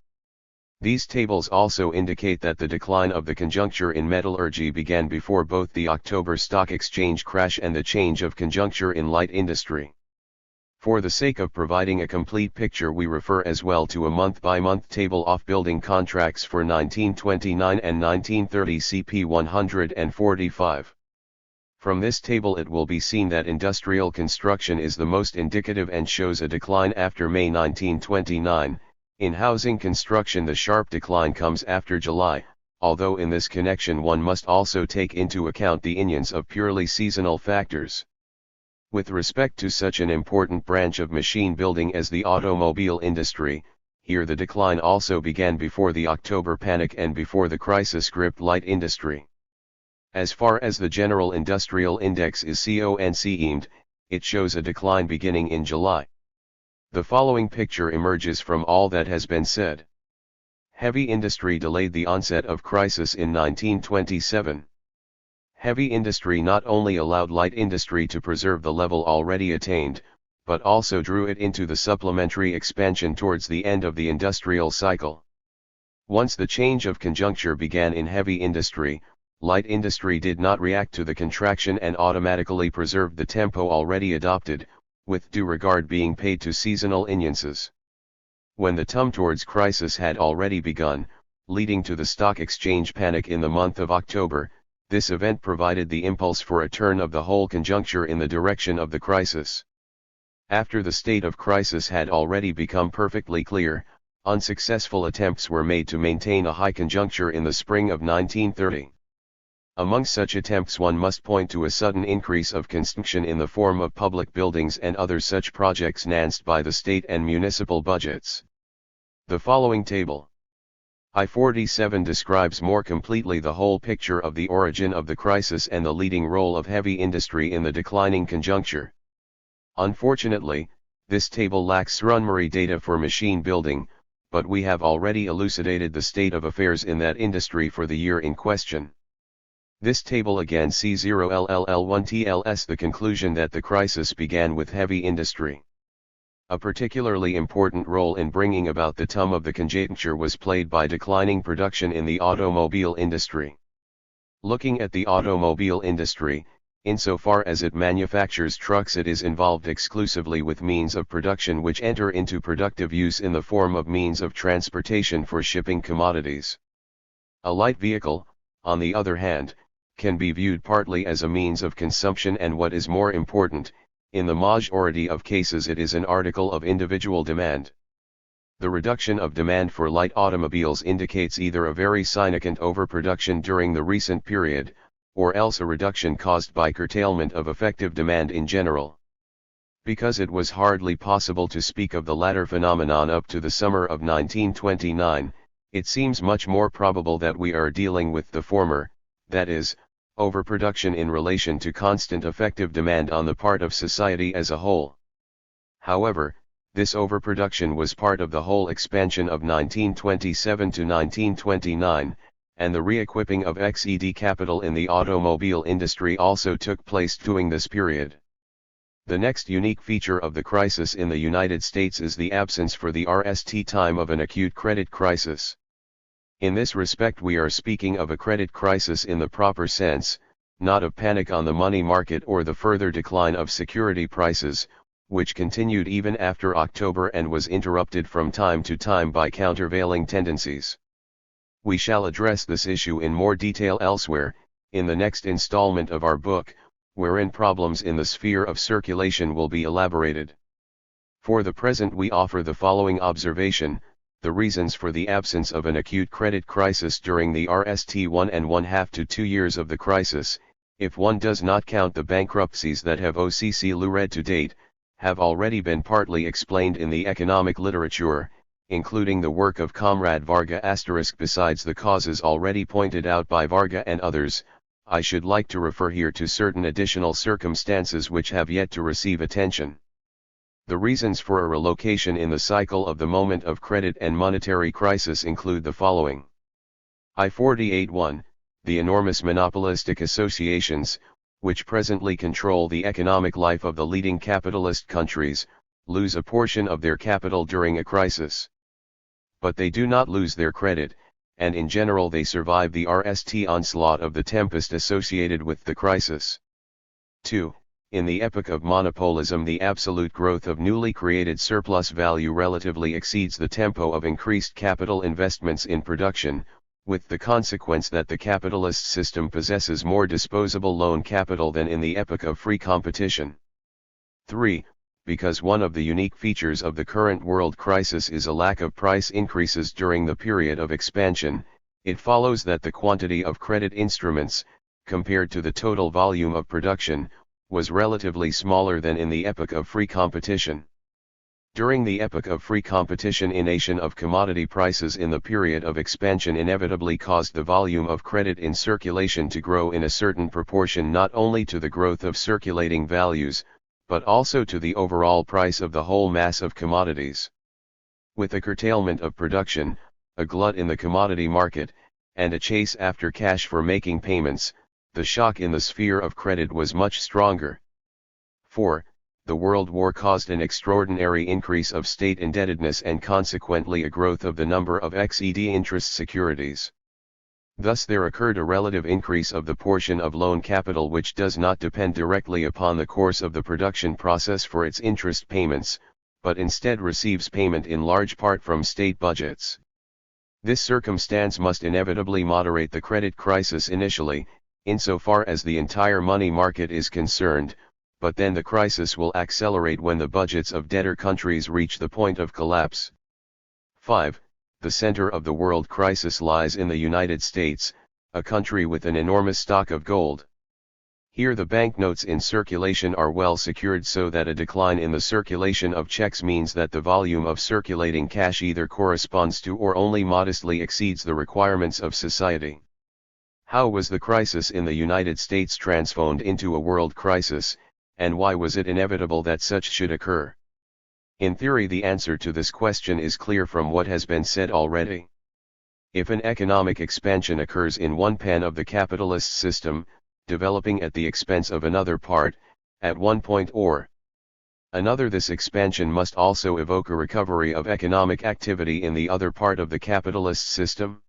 These tables also indicate that the decline of the conjuncture in metallurgy began before both the October stock exchange crash and the change of conjuncture in light industry. For the sake of providing a complete picture we refer as well to a month-by-month table of building contracts for 1929 and 1930 CP 145. From this table it will be seen that industrial construction is the most indicative and shows a decline after May 1929, in housing construction the sharp decline comes after July, although in this connection one must also take into account the influence of purely seasonal factors. With respect to such an important branch of machine building as the automobile industry, here the decline also began before the October panic and before the crisis gripped light industry. As far as the general industrial index is CONC-ed, it shows a decline beginning in July. The following picture emerges from all that has been said. Heavy industry delayed the onset of crisis in 1927. Heavy industry not only allowed light industry to preserve the level already attained, but also drew it into the supplementary expansion towards the end of the industrial cycle. Once the change of conjuncture began in heavy industry, light industry did not react to the contraction and automatically preserved the tempo already adopted, with due regard being paid to seasonal influences. When the tum towards crisis had already begun, leading to the stock exchange panic in the month of October, this event provided the impulse for a turn of the whole conjuncture in the direction of the crisis. After the state of crisis had already become perfectly clear, unsuccessful attempts were made to maintain a high conjuncture in the spring of 1930. Among such attempts one must point to a sudden increase of construction in the form of public buildings and other such projects financed by the state and municipal budgets. The following table I-47 describes more completely the whole picture of the origin of the crisis and the leading role of heavy industry in the declining conjuncture. Unfortunately, this table lacks summary data for machine building, but we have already elucidated the state of affairs in that industry for the year in question. This table again C0LLL1 TLS the conclusion that the crisis began with heavy industry. A particularly important role in bringing about the tum of the conjuncture was played by declining production in the automobile industry. Looking at the automobile industry, Insofar as it manufactures trucks, it is involved exclusively with means of production which enter into productive use in the form of means of transportation for shipping commodities. A light vehicle, on the other hand, can be viewed partly as a means of consumption and, what is more important, in the majority of cases it is an article of individual demand. The reduction of demand for light automobiles indicates either a very significant overproduction during the recent period, or else a reduction caused by curtailment of effective demand in general. Because it was hardly possible to speak of the latter phenomenon up to the summer of 1929, it seems much more probable that we are dealing with the former, that is, overproduction in relation to constant effective demand on the part of society as a whole. However, this overproduction was part of the whole expansion of 1927 to 1929, and the re-equipping of XED capital in the automobile industry also took place during this period. The next unique feature of the crisis in the United States is the absence for the RST time of an acute credit crisis. In this respect we are speaking of a credit crisis in the proper sense, not of panic on the money market or the further decline of security prices, which continued even after October and was interrupted from time to time by countervailing tendencies. We shall address this issue in more detail elsewhere, in the next installment of our book, wherein problems in the sphere of circulation will be elaborated. For the present we offer the following observation: the reasons for the absence of an acute credit crisis during the RST 1.5 to 2 years of the crisis, if one does not count the bankruptcies that have OCC to date, have already been partly explained in the economic literature, including the work of Comrade Varga*. Besides the causes already pointed out by Varga and others, I should like to refer here to certain additional circumstances which have yet to receive attention. The reasons for a relocation in the cycle of the moment of credit and monetary crisis include the following. I-48-1, the enormous monopolistic associations, which presently control the economic life of the leading capitalist countries, lose a portion of their capital during a crisis. But they do not lose their credit, and in general they survive the RST onslaught of the tempest associated with the crisis. 2. In the epoch of monopolism, the absolute growth of newly created surplus value relatively exceeds the tempo of increased capital investments in production, with the consequence that the capitalist system possesses more disposable loan capital than in the epoch of free competition. 3. Because one of the unique features of the current world crisis is a lack of price increases during the period of expansion, it follows that the quantity of credit instruments, compared to the total volume of production, was relatively smaller than in the epoch of free competition. During the epoch of free competition, ination of commodity prices in the period of expansion inevitably caused the volume of credit in circulation to grow in a certain proportion not only to the growth of circulating values, but also to the overall price of the whole mass of commodities. With a curtailment of production, a glut in the commodity market, and a chase after cash for making payments, the shock in the sphere of credit was much stronger. 4. The World War caused an extraordinary increase of state indebtedness and consequently a growth of the number of XED interest securities. Thus there occurred a relative increase of the portion of loan capital which does not depend directly upon the course of the production process for its interest payments, but instead receives payment in large part from state budgets. This circumstance must inevitably moderate the credit crisis initially, insofar as the entire money market is concerned, but then the crisis will accelerate when the budgets of debtor countries reach the point of collapse. 5. The center of the world crisis lies in the United States, a country with an enormous stock of gold. Here the banknotes in circulation are well secured so that a decline in the circulation of checks means that the volume of circulating cash either corresponds to or only modestly exceeds the requirements of society. How was the crisis in the United States transformed into a world crisis, and why was it inevitable that such should occur? In theory, the answer to this question is clear from what has been said already. If an economic expansion occurs in one pan of the capitalist system, developing at the expense of another part, at one point or another, this expansion must also evoke a recovery of economic activity in the other part of the capitalist system.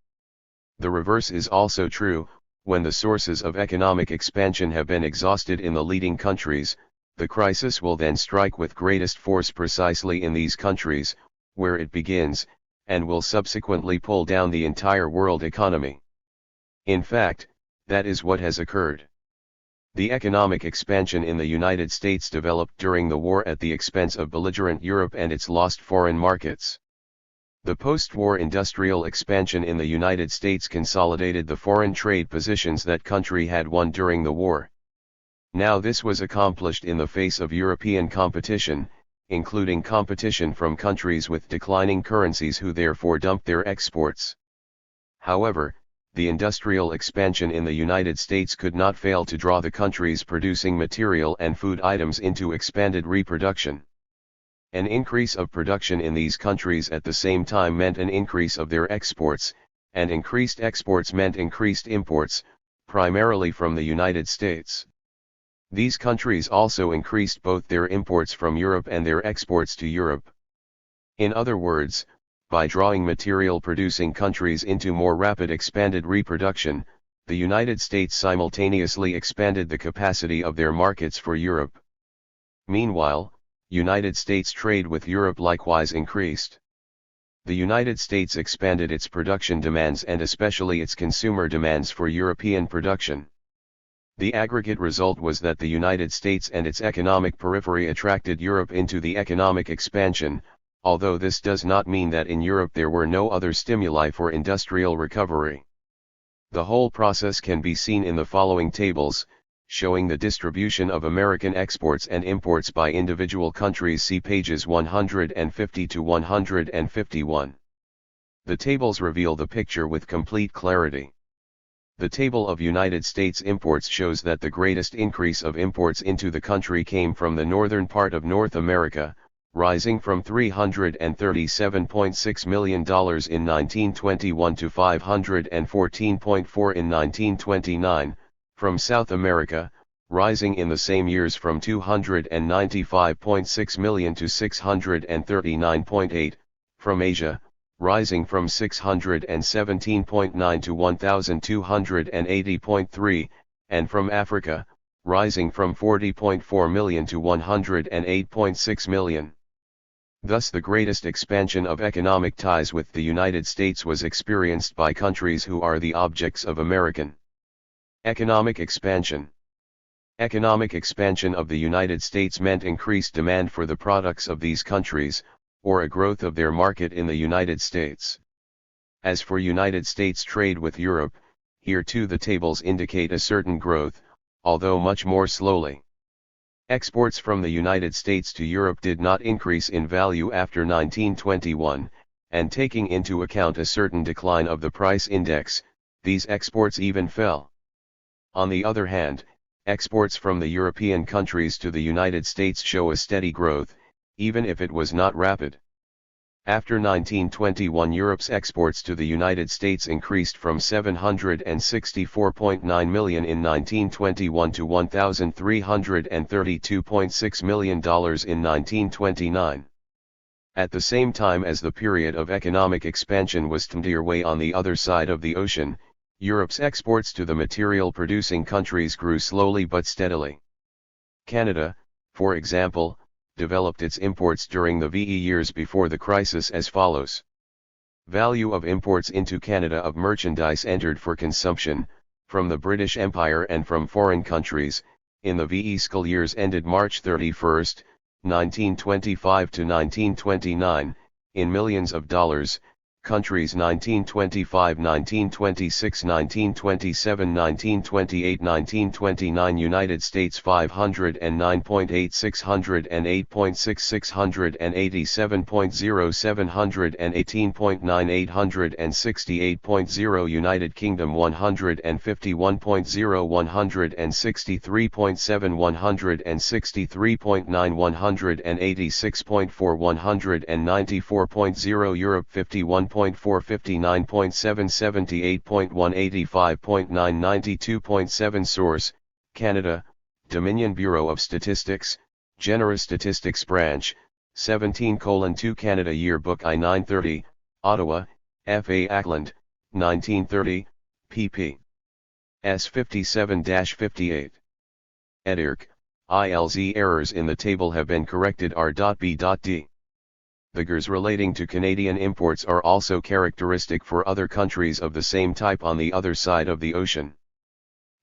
The reverse is also true. When the sources of economic expansion have been exhausted in the leading countries, the crisis will then strike with greatest force precisely in these countries, where it begins, and will subsequently pull down the entire world economy. In fact, that is what has occurred. The economic expansion in the United States developed during the war at the expense of belligerent Europe and its lost foreign markets. The post-war industrial expansion in the United States consolidated the foreign trade positions that country had won during the war. Now this was accomplished in the face of European competition, including competition from countries with declining currencies who therefore dumped their exports. However, the industrial expansion in the United States could not fail to draw the countries producing material and food items into expanded reproduction. An increase of production in these countries at the same time meant an increase of their exports, and increased exports meant increased imports, primarily from the United States. These countries also increased both their imports from Europe and their exports to Europe. In other words, by drawing material-producing countries into more rapid expanded reproduction, the United States simultaneously expanded the capacity of their markets for Europe. Meanwhile, United States trade with Europe likewise increased. The United States expanded its production demands and especially its consumer demands for European production. The aggregate result was that the United States and its economic periphery attracted Europe into the economic expansion, although this does not mean that in Europe there were no other stimuli for industrial recovery. The whole process can be seen in the following tables, showing the distribution of American exports and imports by individual countries. See pages 150 to 151. The tables reveal the picture with complete clarity. The table of United States imports shows that the greatest increase of imports into the country came from the northern part of North America, rising from $337.6 million in 1921 to $514.4 in 1929, from South America, rising in the same years from $295.6 million to $639.8, from Asia, rising from $617.9 to $1,280.3, and from Africa, rising from $40.4 million to $108.6 million. Thus the greatest expansion of economic ties with the United States was experienced by countries who are the objects of American economic expansion. Economic expansion of the United States meant increased demand for the products of these countries, or a growth of their market in the United States. As for United States trade with Europe, here too the tables indicate a certain growth, although much more slowly. Exports from the United States to Europe did not increase in value after 1921, and taking into account a certain decline of the price index, these exports even fell. On the other hand, exports from the European countries to the United States show a steady growth, even if it was not rapid. After 1921, Europe's exports to the United States increased from $764.9 million in 1921 to $1,332.6 million in 1929. At the same time as the period of economic expansion was underway on the other side of the ocean, Europe's exports to the material-producing countries grew slowly but steadily. Canada, for example, developed its imports during the VE years before the crisis as follows. Value of imports into Canada of merchandise entered for consumption, from the British Empire and from foreign countries, in the VE fiscal years ended March 31, 1925 to 1929, in millions of dollars, countries 1925, 1926, 1927, 1928, 1929, United States 509.8, 608.6, 687.0, 718.9, 868.0, United Kingdom 151.0, 163.7, 163.9, 186.4, 194.0, Europe 51.4, 59.7, 78.1, 85.9, 92.7. Source, Canada, Dominion Bureau of Statistics, Genera Statistics Branch, 17:2 Canada Yearbook I-930, Ottawa, F. A. Ackland, 1930, pp. S57-58. Edirk, ILZ errors in the table have been corrected R.B.D. The GRs relating to Canadian imports are also characteristic for other countries of the same type on the other side of the ocean.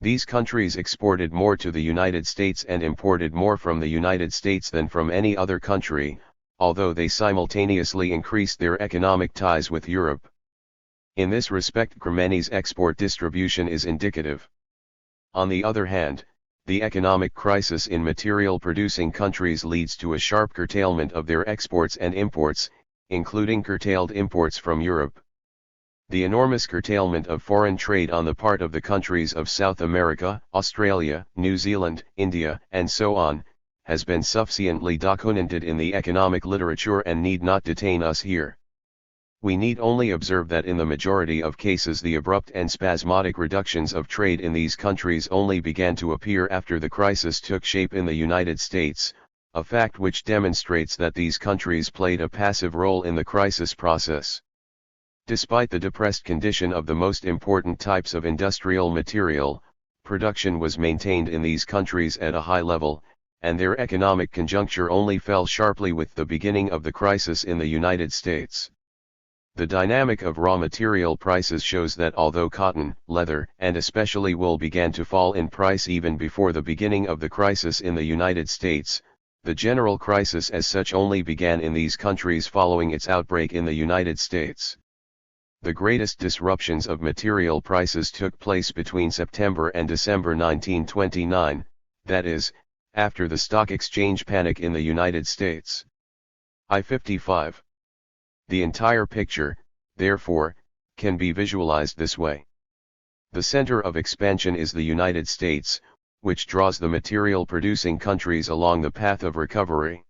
These countries exported more to the United States and imported more from the United States than from any other country, although they simultaneously increased their economic ties with Europe. In this respect, Germany's export distribution is indicative. On the other hand, the economic crisis in material-producing countries leads to a sharp curtailment of their exports and imports, including curtailed imports from Europe. The enormous curtailment of foreign trade on the part of the countries of South America, Australia, New Zealand, India, and so on, has been sufficiently documented in the economic literature and need not detain us here. We need only observe that in the majority of cases the abrupt and spasmodic reductions of trade in these countries only began to appear after the crisis took shape in the United States, a fact which demonstrates that these countries played a passive role in the crisis process. Despite the depressed condition of the most important types of industrial material, production was maintained in these countries at a high level, and their economic conjuncture only fell sharply with the beginning of the crisis in the United States. The dynamic of raw material prices shows that although cotton, leather, and especially wool began to fall in price even before the beginning of the crisis in the United States, the general crisis as such only began in these countries following its outbreak in the United States. The greatest disruptions of material prices took place between September and December 1929, that is, after the stock exchange panic in the United States. I-55. The entire picture, therefore, can be visualized this way. The center of expansion is the United States, which draws the material-producing countries along the path of recovery.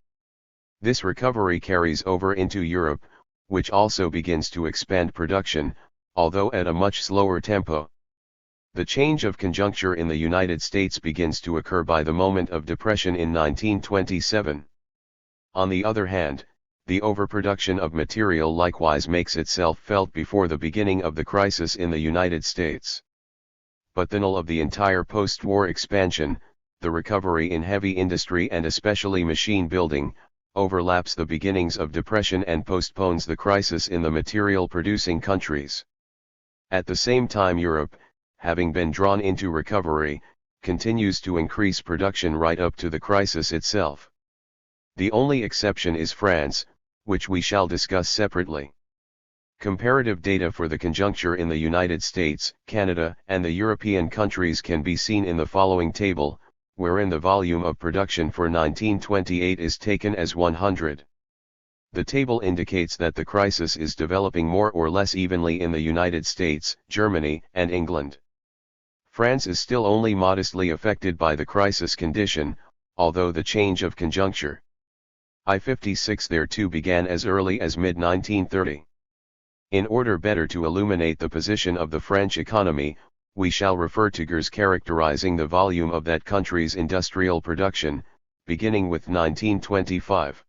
This recovery carries over into Europe, which also begins to expand production, although at a much slower tempo. The change of conjuncture in the United States begins to occur by the moment of depression in 1927. On the other hand, the overproduction of material likewise makes itself felt before the beginning of the crisis in the United States. But the null of the entire post-war expansion, the recovery in heavy industry and especially machine building, overlaps the beginnings of depression and postpones the crisis in the material-producing countries. At the same time, Europe, having been drawn into recovery, continues to increase production right up to the crisis itself. The only exception is France, which we shall discuss separately. Comparative data for the conjuncture in the United States, Canada, and the European countries can be seen in the following table, wherein the volume of production for 1928 is taken as 100. The table indicates that the crisis is developing more or less evenly in the United States, Germany, and England. France is still only modestly affected by the crisis condition, although the change of conjuncture I-56 there too began as early as mid-1930. In order better to illuminate the position of the French economy, we shall refer to GRs characterizing the volume of that country's industrial production, beginning with 1925.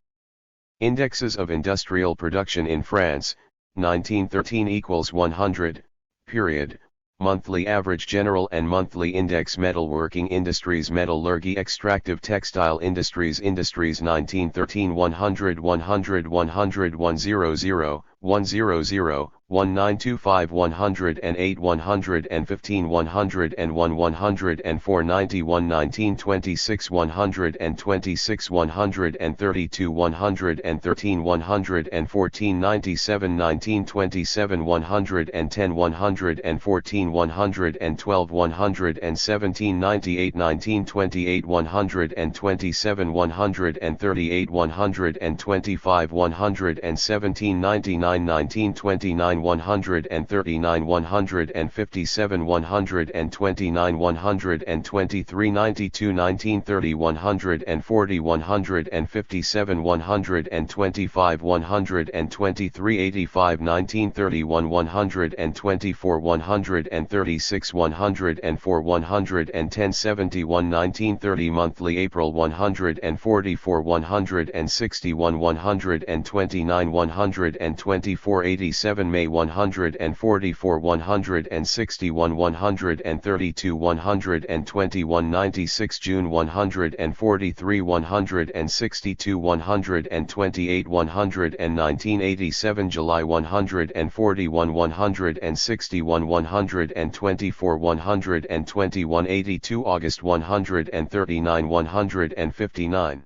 Indexes of industrial production in France, 1913 equals 100, period. Monthly average general and monthly index metalworking industries metallurgy extractive textile industries 1913 100 100 100 100 100 1925 108 115 101 104 91 1926 126 132 113 114 97 1927 110 114 112 117 98 1928 127 138 125 117 99 1929 139 157 129 123 92 1930 140 157 125 123 85 1931 124 136 104 110 71 1930 monthly April 144 161 129 124 87 May 144 161 132 121 96 June 143 162 128 119 87 July 141 161 124 121 82 August 139 159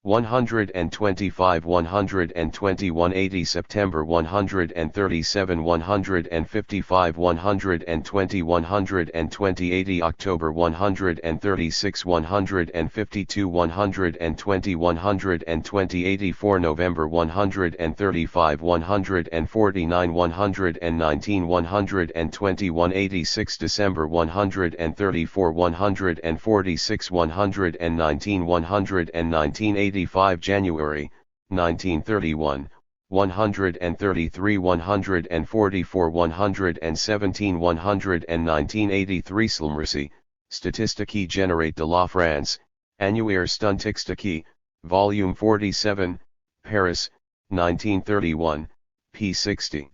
125 121 80 September 137 155 120 120 80 October 136 152 120 120 84 November 135 149 119 121 86 December 134 146 119 119 85 January, 1931, 133 144 117 119 83 Slumrcy, Statistique Générale de la France, Annuaire Statistique, Volume 47, Paris, 1931, p. 60.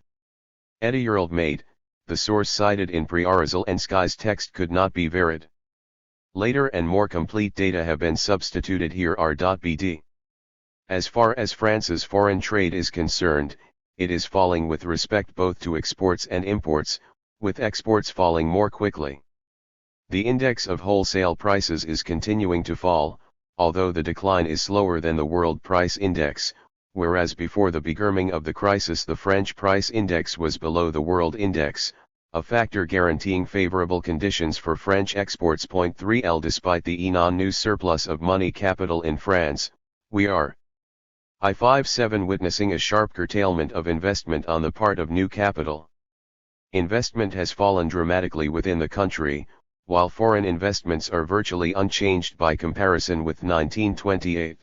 Editorial made, the source cited in Preobrazhensky's text could not be verified. Later and more complete data have been substituted here. R.bd. As far as France's foreign trade is concerned, it is falling with respect both to exports and imports, with exports falling more quickly. The index of wholesale prices is continuing to fall, although the decline is slower than the world price index, whereas before the beginning of the crisis the French price index was below the world index, a factor guaranteeing favorable conditions for French exports. 3L Despite the non-new surplus of money capital in France, we are I57 witnessing a sharp curtailment of investment on the part of new capital. Investment has fallen dramatically within the country, while foreign investments are virtually unchanged by comparison with 1928.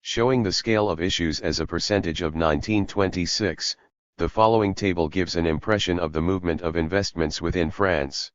Showing the scale of issues as a percentage of 1926, the following table gives an impression of the movement of investments within France.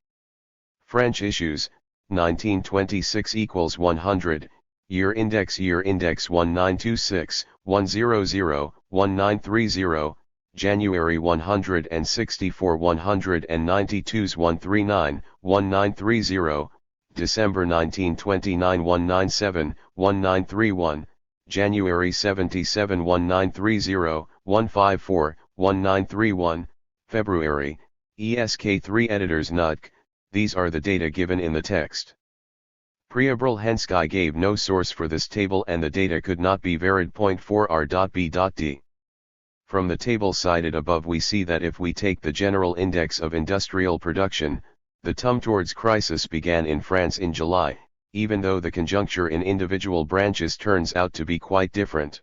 French issues, 1926 equals 100, year index 1926, 100, 1930, January 164 192s 139, 1930, December 1929 197, 1931, January 77 1930, 154, 1931, February, ESK3 Editors Nutk, these are the data given in the text. Preobrazhensky gave no source for this table and the data could not be verified. 4R.B.D. From the table cited above we see that if we take the general index of industrial production, the tum towards crisis began in France in July, even though the conjuncture in individual branches turns out to be quite different.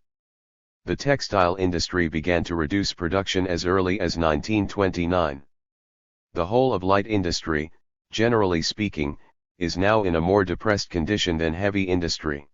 The textile industry began to reduce production as early as 1929. The whole of light industry, generally speaking, is now in a more depressed condition than heavy industry.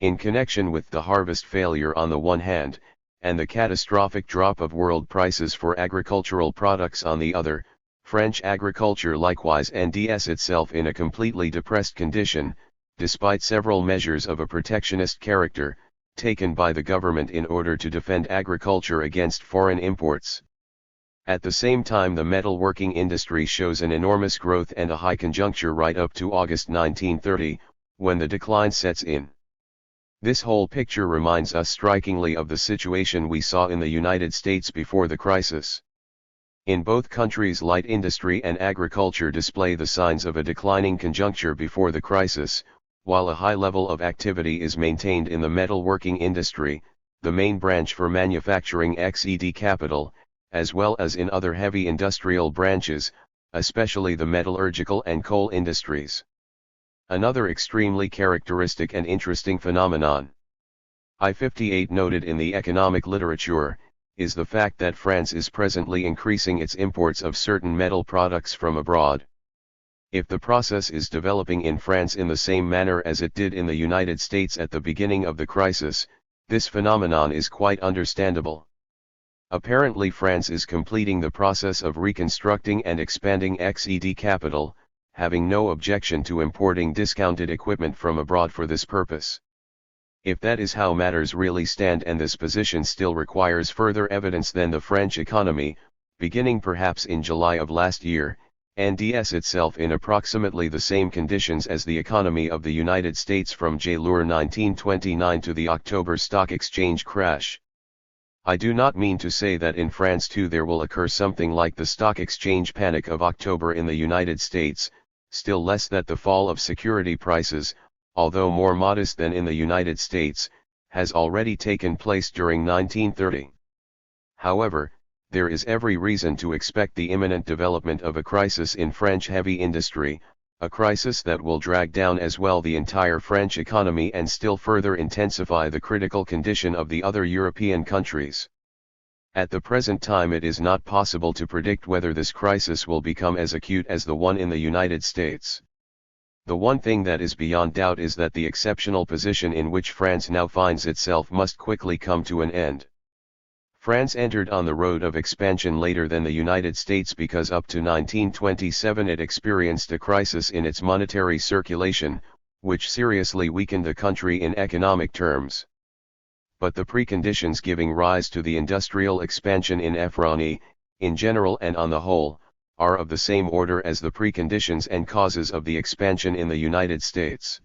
In connection with the harvest failure on the one hand, and the catastrophic drop of world prices for agricultural products on the other, French agriculture likewise ends itself in a completely depressed condition, despite several measures of a protectionist character, taken by the government in order to defend agriculture against foreign imports. At the same time the metalworking industry shows an enormous growth and a high conjuncture right up to August 1930, when the decline sets in. This whole picture reminds us strikingly of the situation we saw in the United States before the crisis. In both countries light industry and agriculture display the signs of a declining conjuncture before the crisis, while a high level of activity is maintained in the metalworking industry, the main branch for manufacturing XED capital, as well as in other heavy industrial branches, especially the metallurgical and coal industries. Another extremely characteristic and interesting phenomenon, I58 noted in the economic literature, is the fact that France is presently increasing its imports of certain metal products from abroad. If the process is developing in France in the same manner as it did in the United States at the beginning of the crisis, this phenomenon is quite understandable. Apparently France is completing the process of reconstructing and expanding XED capital, having no objection to importing discounted equipment from abroad for this purpose. If that is how matters really stand, and this position still requires further evidence, then the French economy, beginning perhaps in July of last year, NDS itself in approximately the same conditions as the economy of the United States from January 1929 to the October stock exchange crash. I do not mean to say that in France too there will occur something like the stock exchange panic of October in the United States, still less that the fall of security prices, although more modest than in the United States, has already taken place during 1930. However, there is every reason to expect the imminent development of a crisis in French heavy industry, a crisis that will drag down as well the entire French economy and still further intensify the critical condition of the other European countries. At the present time it is not possible to predict whether this crisis will become as acute as the one in the United States. The one thing that is beyond doubt is that the exceptional position in which France now finds itself must quickly come to an end. France entered on the road of expansion later than the United States because up to 1927 it experienced a crisis in its monetary circulation, which seriously weakened the country in economic terms. But the preconditions giving rise to the industrial expansion in France, in general and on the whole, are of the same order as the preconditions and causes of the expansion in the United States.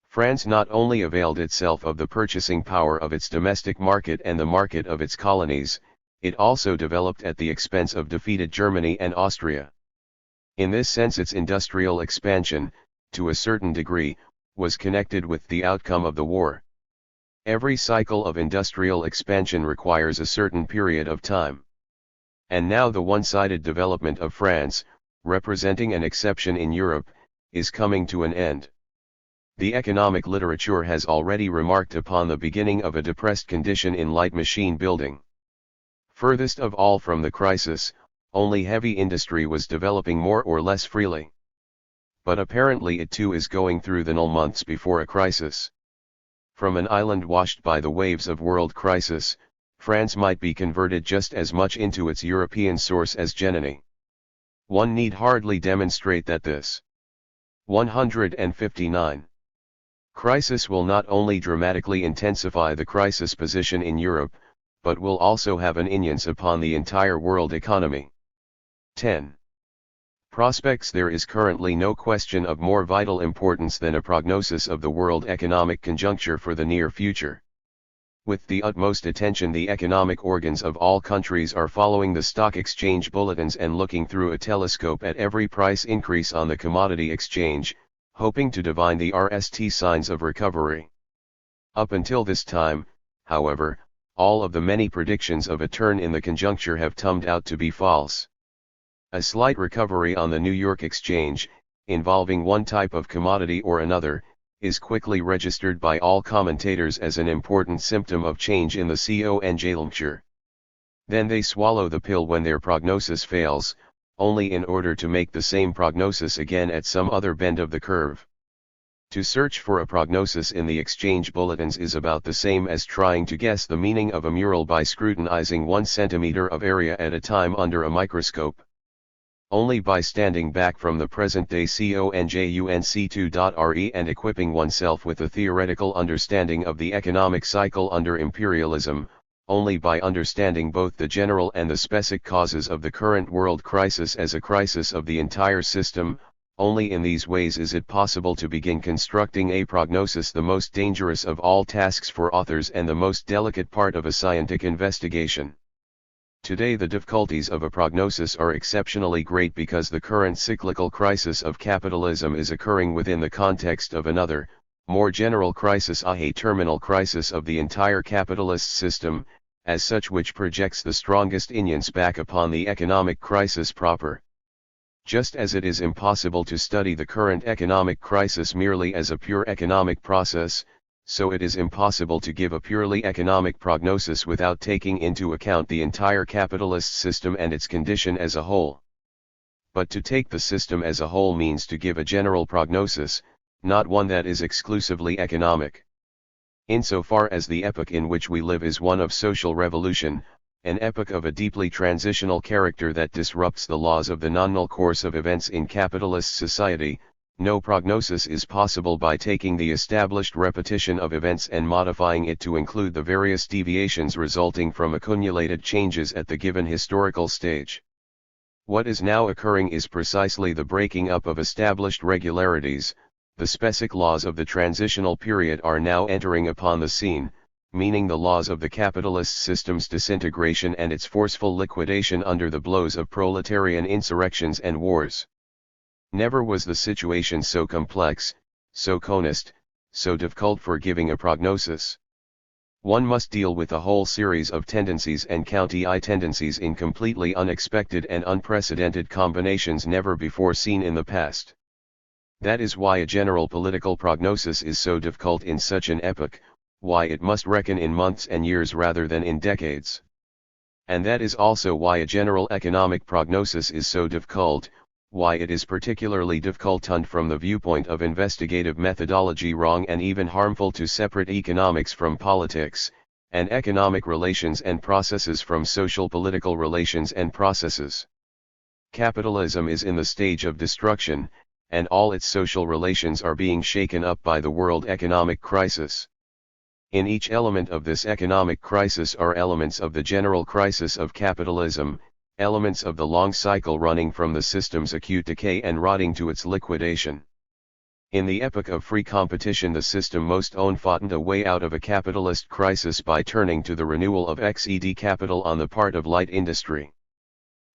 France not only availed itself of the purchasing power of its domestic market and the market of its colonies, it also developed at the expense of defeated Germany and Austria. In this sense its industrial expansion, to a certain degree, was connected with the outcome of the war. Every cycle of industrial expansion requires a certain period of time. And now the one-sided development of France, representing an exception in Europe, is coming to an end. The economic literature has already remarked upon the beginning of a depressed condition in light machine building. Furthest of all from the crisis, only heavy industry was developing more or less freely. But apparently it too is going through the null months before a crisis. From an island washed by the waves of world crisis, France might be converted just as much into its European source as Germany. One need hardly demonstrate that this 159 crisis will not only dramatically intensify the crisis position in Europe, but will also have an influence upon the entire world economy. 10. Prospects. There is currently no question of more vital importance than a prognosis of the world economic conjuncture for the near future. With the utmost attention the economic organs of all countries are following the stock exchange bulletins and looking through a telescope at every price increase on the commodity exchange, hoping to divine the RST signs of recovery. Up until this time, however, all of the many predictions of a turn in the conjuncture have turned out to be false. A slight recovery on the New York Exchange, involving one type of commodity or another, is quickly registered by all commentators as an important symptom of change in the conjuncture. Then they swallow the pill when their prognosis fails, only in order to make the same prognosis again at some other bend of the curve. To search for a prognosis in the exchange bulletins is about the same as trying to guess the meaning of a mural by scrutinizing 1 centimeter of area at a time under a microscope. Only by standing back from the present-day conjunc2.re and equipping oneself with a theoretical understanding of the economic cycle under imperialism, only by understanding both the general and the specific causes of the current world crisis as a crisis of the entire system, only in these ways is it possible to begin constructing a prognosis, the most dangerous of all tasks for authors and the most delicate part of a scientific investigation. Today the difficulties of a prognosis are exceptionally great because the current cyclical crisis of capitalism is occurring within the context of another, more general crisis, a terminal crisis of the entire capitalist system, as such, which projects the strongest influence back upon the economic crisis proper. Just as it is impossible to study the current economic crisis merely as a pure economic process, so it is impossible to give a purely economic prognosis without taking into account the entire capitalist system and its condition as a whole. But to take the system as a whole means to give a general prognosis, not one that is exclusively economic. Insofar as the epoch in which we live is one of social revolution, an epoch of a deeply transitional character that disrupts the laws of the non-null course of events in capitalist society, No prognosis is possible by taking the established repetition of events and modifying it to include the various deviations resulting from accumulated changes at the given historical stage. What is now occurring is precisely the breaking up of established regularities. The specific laws of the transitional period are now entering upon the scene, meaning the laws of the capitalist system's disintegration and its forceful liquidation under the blows of proletarian insurrections and wars. Never was the situation so complex, so honest, so difficult for giving a prognosis. One must deal with a whole series of tendencies and counter tendencies in completely unexpected and unprecedented combinations never before seen in the past. That is why a general political prognosis is so difficult in such an epoch, why it must reckon in months and years rather than in decades. And that is also why a general economic prognosis is so difficult, why it is particularly difficult and from the viewpoint of investigative methodology wrong and even harmful to separate economics from politics, and economic relations and processes from social-political relations and processes. Capitalism is in the stage of destruction, and all its social relations are being shaken up by the world economic crisis. In each element of this economic crisis are elements of the general crisis of capitalism, elements of the long cycle running from the system's acute decay and rotting to its liquidation. In the epoch of free competition, the system most often fought a way out of a capitalist crisis by turning to the renewal of XED capital on the part of light industry.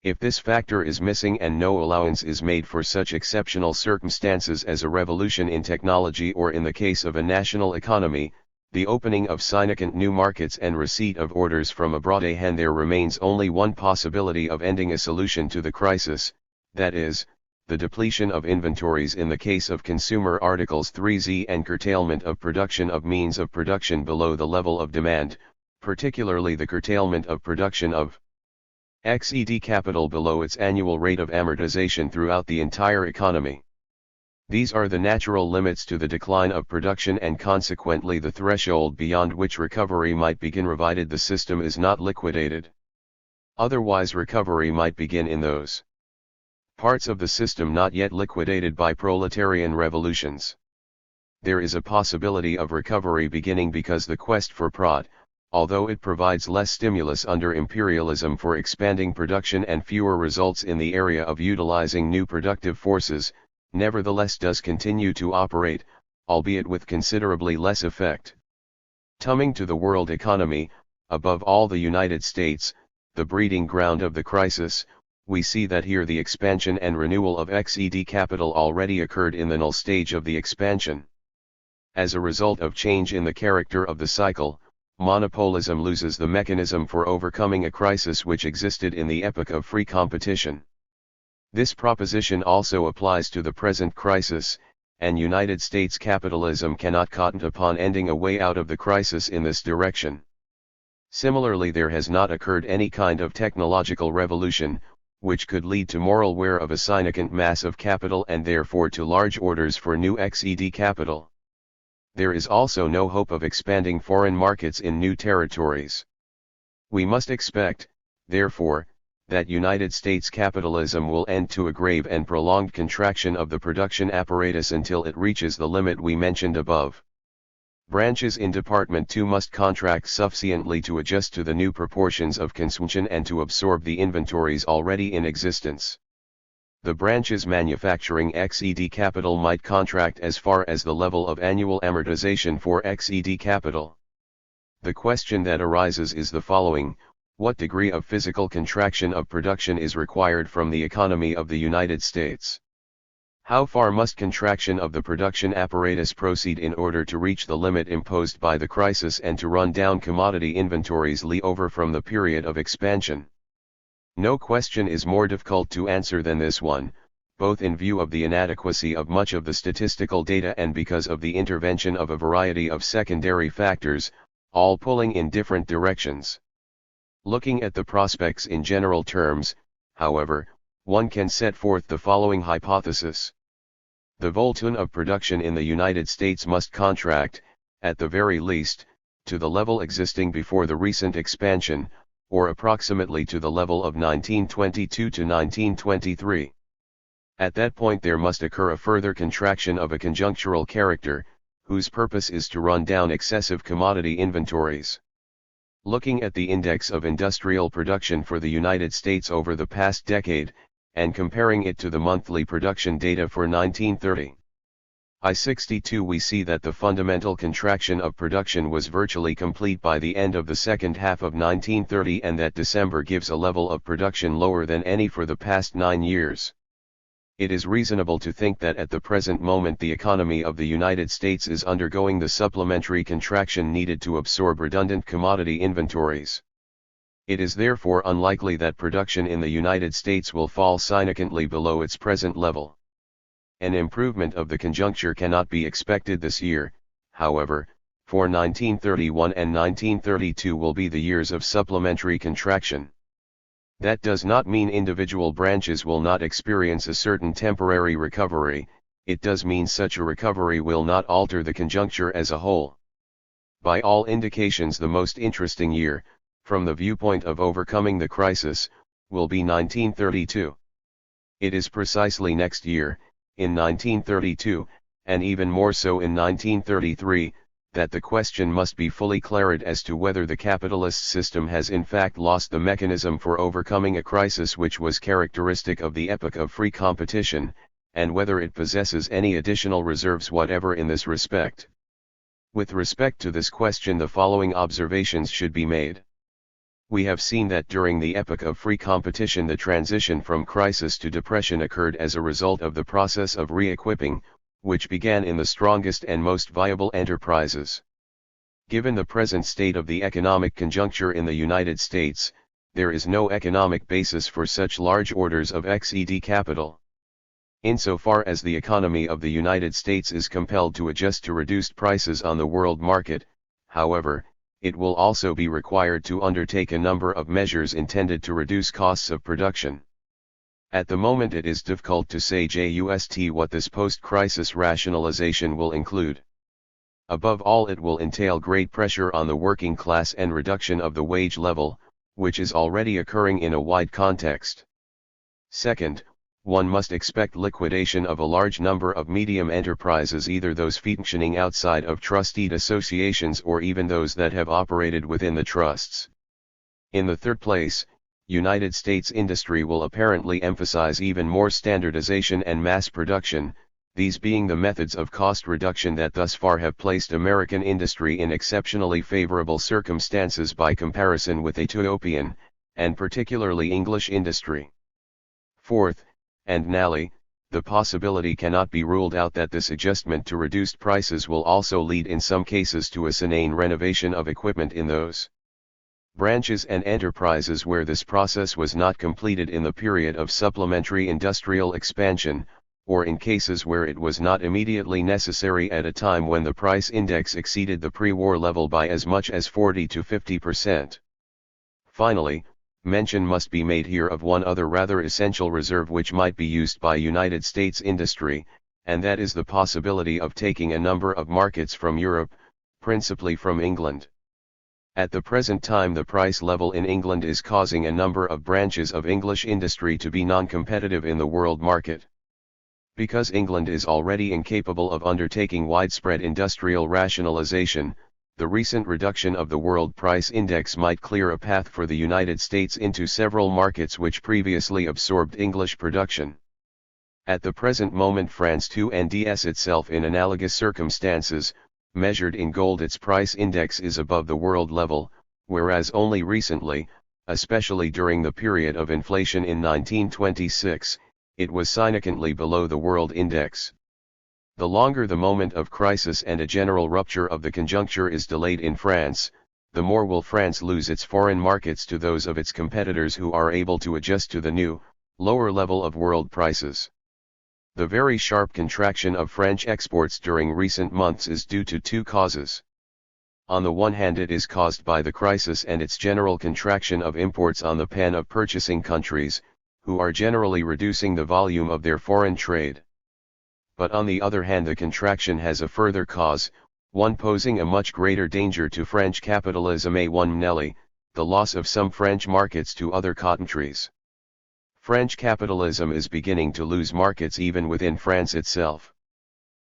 If this factor is missing and no allowance is made for such exceptional circumstances as a revolution in technology or in the case of a national economy, the opening of significant new markets and receipt of orders from abroad, and there remains only one possibility of ending a solution to the crisis, that is, the depletion of inventories in the case of consumer articles 3Z and curtailment of production of means of production below the level of demand, particularly the curtailment of production of XED capital below its annual rate of amortization throughout the entire economy. These are the natural limits to the decline of production and consequently the threshold beyond which recovery might begin provided the system is not liquidated. Otherwise recovery might begin in those parts of the system not yet liquidated by proletarian revolutions. There is a possibility of recovery beginning because the quest for prod, although it provides less stimulus under imperialism for expanding production and fewer results in the area of utilizing new productive forces, nevertheless does continue to operate, albeit with considerably less effect. Coming to the world economy, above all the United States, the breeding ground of the crisis, we see that here the expansion and renewal of XED capital already occurred in the null stage of the expansion. As a result of change in the character of the cycle, monopolism loses the mechanism for overcoming a crisis which existed in the epoch of free competition. This proposition also applies to the present crisis, and United States capitalism cannot count upon ending a way out of the crisis in this direction. Similarly, there has not occurred any kind of technological revolution, which could lead to moral wear of a significant mass of capital and therefore to large orders for new XED capital. There is also no hope of expanding foreign markets in new territories. We must expect, therefore, that United States capitalism will end to a grave and prolonged contraction of the production apparatus until it reaches the limit we mentioned above. Branches in Department 2 must contract sufficiently to adjust to the new proportions of consumption and to absorb the inventories already in existence. The branches manufacturing XED capital might contract as far as the level of annual amortization for XED capital. The question that arises is the following: what degree of physical contraction of production is required from the economy of the United States? How far must contraction of the production apparatus proceed in order to reach the limit imposed by the crisis and to run down commodity inventories left over from the period of expansion? No question is more difficult to answer than this one, both in view of the inadequacy of much of the statistical data and because of the intervention of a variety of secondary factors, all pulling in different directions. Looking at the prospects in general terms, however, one can set forth the following hypothesis. The volume of production in the United States must contract, at the very least, to the level existing before the recent expansion, or approximately to the level of 1922 to 1923. At that point there must occur a further contraction of a conjunctural character, whose purpose is to run down excessive commodity inventories. Looking at the index of industrial production for the United States over the past decade, and comparing it to the monthly production data for 1930. I-62, we see that the fundamental contraction of production was virtually complete by the end of the second half of 1930, and that December gives a level of production lower than any for the past 9 years. It is reasonable to think that at the present moment the economy of the United States is undergoing the supplementary contraction needed to absorb redundant commodity inventories. It is therefore unlikely that production in the United States will fall significantly below its present level. An improvement of the conjuncture cannot be expected this year, however, for 1931 and 1932 will be the years of supplementary contraction. That does not mean individual branches will not experience a certain temporary recovery, it does mean such a recovery will not alter the conjuncture as a whole. By all indications the most interesting year, from the viewpoint of overcoming the crisis, will be 1932. It is precisely next year, in 1932, and even more so in 1933, that the question must be fully clarified as to whether the capitalist system has in fact lost the mechanism for overcoming a crisis which was characteristic of the epoch of free competition, and whether it possesses any additional reserves whatever in this respect. With respect to this question the following observations should be made. We have seen that during the epoch of free competition the transition from crisis to depression occurred as a result of the process of re-equipping, which began in the strongest and most viable enterprises. Given the present state of the economic conjuncture in the United States, there is no economic basis for such large orders of XED capital. Insofar as the economy of the United States is compelled to adjust to reduced prices on the world market, however, it will also be required to undertake a number of measures intended to reduce costs of production. At the moment it is difficult to say just what this post-crisis rationalization will include. Above all, it will entail great pressure on the working class and reduction of the wage level, which is already occurring in a wide context. Second, one must expect liquidation of a large number of medium enterprises, either those functioning outside of trustee associations or even those that have operated within the trusts. In the third place, United States industry will apparently emphasize even more standardization and mass production, these being the methods of cost reduction that thus far have placed American industry in exceptionally favorable circumstances by comparison with Ethiopian, and particularly English industry. Fourth, and nally, the possibility cannot be ruled out that this adjustment to reduced prices will also lead in some cases to a sane renovation of equipment in those branches and enterprises where this process was not completed in the period of supplementary industrial expansion, or in cases where it was not immediately necessary at a time when the price index exceeded the pre-war level by as much as 40 to 50%. Finally, mention must be made here of one other rather essential reserve which might be used by United States industry, and that is the possibility of taking a number of markets from Europe, principally from England. At the present time the price level in England is causing a number of branches of English industry to be non-competitive in the world market. Because England is already incapable of undertaking widespread industrial rationalization, the recent reduction of the world price index might clear a path for the United States into several markets which previously absorbed English production. At the present moment France too NDS itself in analogous circumstances, measured in gold its price index is above the world level, whereas only recently, especially during the period of inflation in 1926, it was significantly below the world index. The longer the moment of crisis and a general rupture of the conjuncture is delayed in France, the more will France lose its foreign markets to those of its competitors who are able to adjust to the new, lower level of world prices. The very sharp contraction of French exports during recent months is due to two causes. On the one hand it is caused by the crisis and its general contraction of imports on the pan of purchasing countries, who are generally reducing the volume of their foreign trade. But on the other hand the contraction has a further cause, one posing a much greater danger to French capitalism, the loss of some French markets to other countries. French capitalism is beginning to lose markets even within France itself.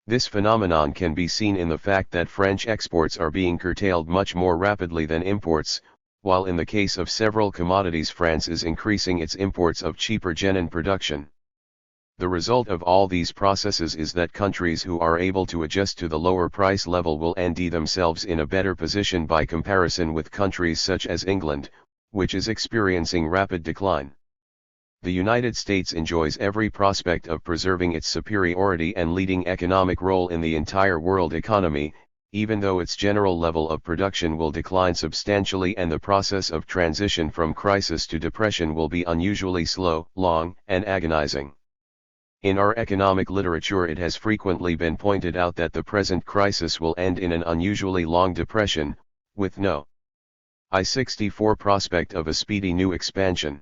This phenomenon can be seen in the fact that French exports are being curtailed much more rapidly than imports, while in the case of several commodities France is increasing its imports of cheaper genuine production. The result of all these processes is that countries who are able to adjust to the lower price level will end themselves in a better position by comparison with countries such as England, which is experiencing rapid decline. The United States enjoys every prospect of preserving its superiority and leading economic role in the entire world economy, even though its general level of production will decline substantially and the process of transition from crisis to depression will be unusually slow, long, and agonizing. In our economic literature it has frequently been pointed out that the present crisis will end in an unusually long depression, with no I-64 prospect of a speedy new expansion.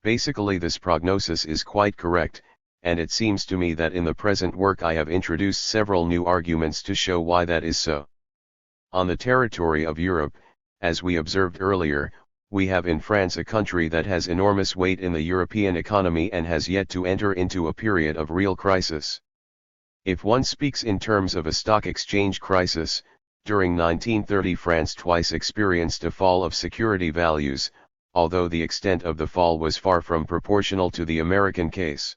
Basically this prognosis is quite correct, and it seems to me that in the present work I have introduced several new arguments to show why that is so. On the territory of Europe, as we observed earlier, we have in France a country that has enormous weight in the European economy and has yet to enter into a period of real crisis. If one speaks in terms of a stock exchange crisis, during 1930 France twice experienced a fall of security values, although the extent of the fall was far from proportional to the American case.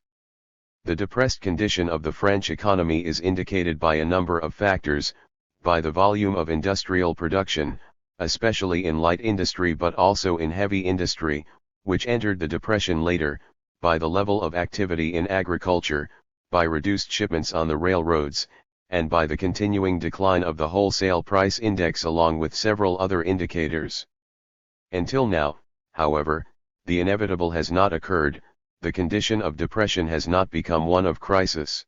The depressed condition of the French economy is indicated by a number of factors, by the volume of industrial production, especially in light industry but also in heavy industry, which entered the depression later, by the level of activity in agriculture, by reduced shipments on the railroads, and by the continuing decline of the wholesale price index along with several other indicators. Until now, however, the inevitable has not occurred, the condition of depression has not become one of crisis.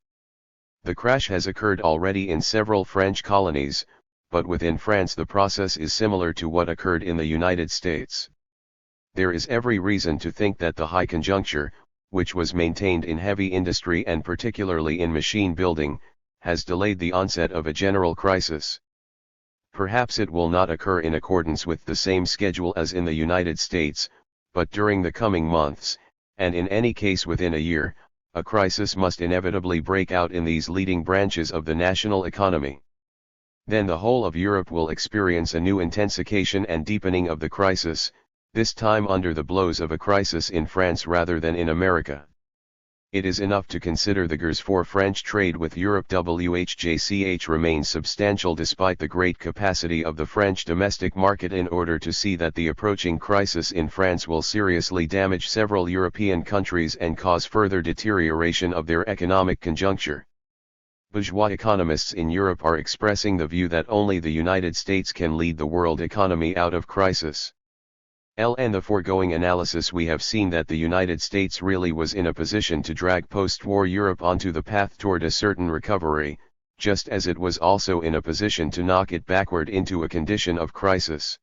The crash has occurred already in several French colonies, but within France the process is similar to what occurred in the United States. There is every reason to think that the high conjuncture, which was maintained in heavy industry and particularly in machine building, has delayed the onset of a general crisis. Perhaps it will not occur in accordance with the same schedule as in the United States, but during the coming months, and in any case within a year, a crisis must inevitably break out in these leading branches of the national economy. Then the whole of Europe will experience a new intensification and deepening of the crisis, this time under the blows of a crisis in France rather than in America. It is enough to consider the gears for French trade with Europe WHJCH remains substantial despite the great capacity of the French domestic market in order to see that the approaching crisis in France will seriously damage several European countries and cause further deterioration of their economic conjuncture. Bourgeois economists in Europe are expressing the view that only the United States can lead the world economy out of crisis. In the foregoing analysis we have seen that the United States really was in a position to drag post-war Europe onto the path toward a certain recovery, just as it was also in a position to knock it backward into a condition of crisis.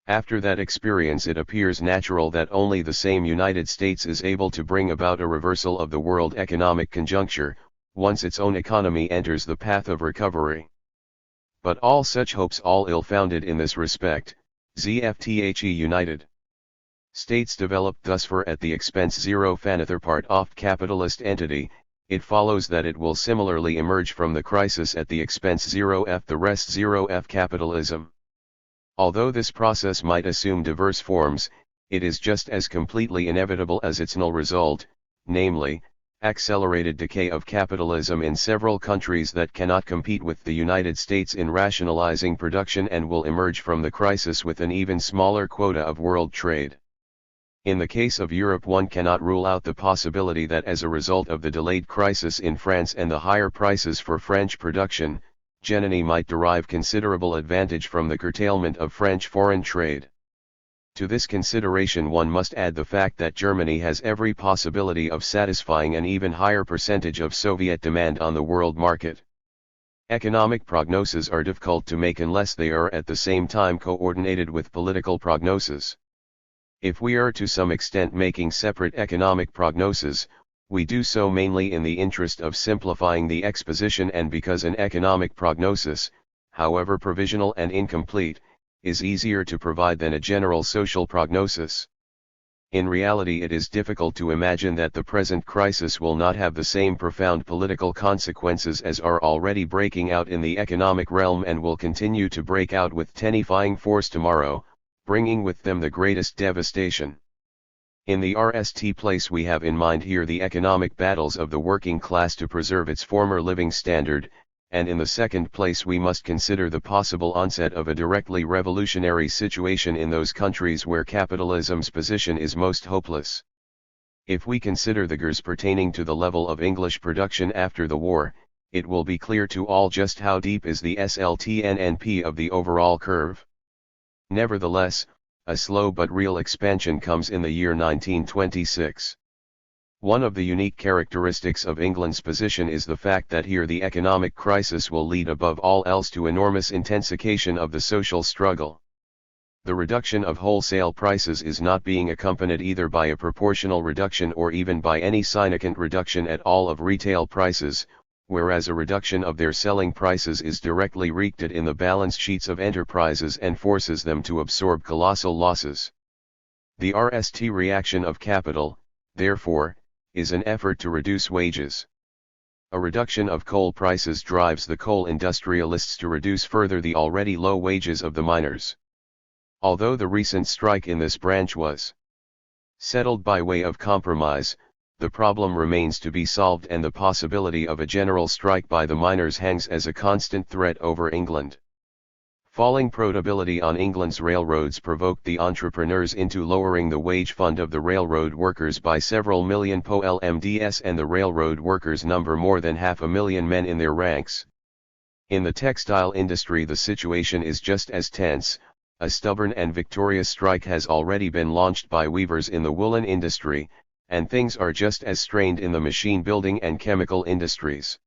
After that experience it appears natural that only the same United States is able to bring about a reversal of the world economic conjuncture, once its own economy enters the path of recovery. But all such hopes all ill-founded in this respect. ZFTHE United States developed thus far at the expense zero fanather part oft capitalist entity, it follows that it will similarly emerge from the crisis at the expense zero f the rest zero f capitalism. Although this process might assume diverse forms, it is just as completely inevitable as its null result, namely, accelerated decay of capitalism in several countries that cannot compete with the United States in rationalizing production and will emerge from the crisis with an even smaller quota of world trade. In the case of Europe one cannot rule out the possibility that as a result of the delayed crisis in France and the higher prices for French production, Germany might derive considerable advantage from the curtailment of French foreign trade. To this consideration one must add the fact that Germany has every possibility of satisfying an even higher percentage of Soviet demand on the world market. Economic prognoses are difficult to make unless they are at the same time coordinated with political prognoses. If we are to some extent making separate economic prognoses, we do so mainly in the interest of simplifying the exposition and because an economic prognosis, however provisional and incomplete, is easier to provide than a general social prognosis. In reality, it is difficult to imagine that the present crisis will not have the same profound political consequences as are already breaking out in the economic realm and will continue to break out with tenifying force tomorrow, bringing with them the greatest devastation. In the RST place we have in mind here the economic battles of the working class to preserve its former living standard, and in the second place we must consider the possible onset of a directly revolutionary situation in those countries where capitalism's position is most hopeless. If we consider the figures pertaining to the level of English production after the war, it will be clear to all just how deep is the SLTNNP of the overall curve. Nevertheless, a slow but real expansion comes in the year 1926. One of the unique characteristics of England's position is the fact that here the economic crisis will lead above all else to enormous intensification of the social struggle. The reduction of wholesale prices is not being accompanied either by a proportional reduction or even by any significant reduction at all of retail prices, whereas a reduction of their selling prices is directly reflected in the balance sheets of enterprises and forces them to absorb colossal losses. The RST reaction of capital, therefore, is an effort to reduce wages. A reduction of coal prices drives the coal industrialists to reduce further the already low wages of the miners. Although the recent strike in this branch was settled by way of compromise, the problem remains to be solved and the possibility of a general strike by the miners hangs as a constant threat over England. Falling profitability on England's railroads provoked the entrepreneurs into lowering the wage fund of the railroad workers by several million POLMDS, and the railroad workers number more than 500,000 men in their ranks. In the textile industry the situation is just as tense. A stubborn and victorious strike has already been launched by weavers in the woolen industry, and things are just as strained in the machine building and chemical industries.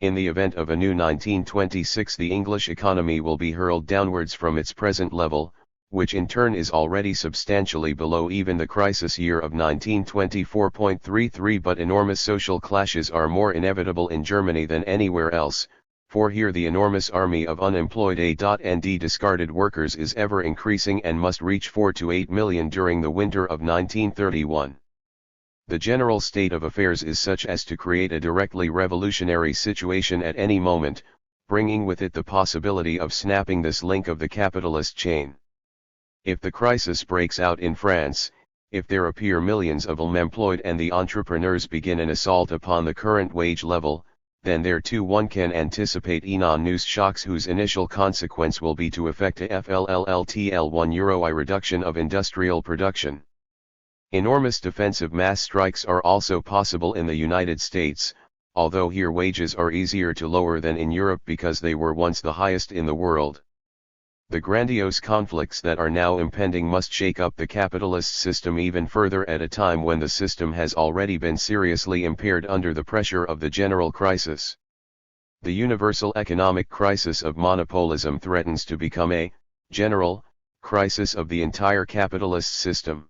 In the event of a new 1926, the English economy will be hurled downwards from its present level, which in turn is already substantially below even the crisis year of 1924.33. But enormous social clashes are more inevitable in Germany than anywhere else, for here the enormous army of unemployed A.and discarded workers is ever increasing and must reach 4 to 8 million during the winter of 1931. The general state of affairs is such as to create a directly revolutionary situation at any moment, bringing with it the possibility of snapping this link of the capitalist chain. If the crisis breaks out in France, if there appear millions of unemployed and the entrepreneurs begin an assault upon the current wage level, then there too one can anticipate enormous shocks whose initial consequence will be to effect a €1 reduction of industrial production. Enormous defensive mass strikes are also possible in the United States, although here wages are easier to lower than in Europe because they were once the highest in the world. The grandiose conflicts that are now impending must shake up the capitalist system even further at a time when the system has already been seriously impaired under the pressure of the general crisis. The universal economic crisis of monopolism threatens to become a general crisis of the entire capitalist system.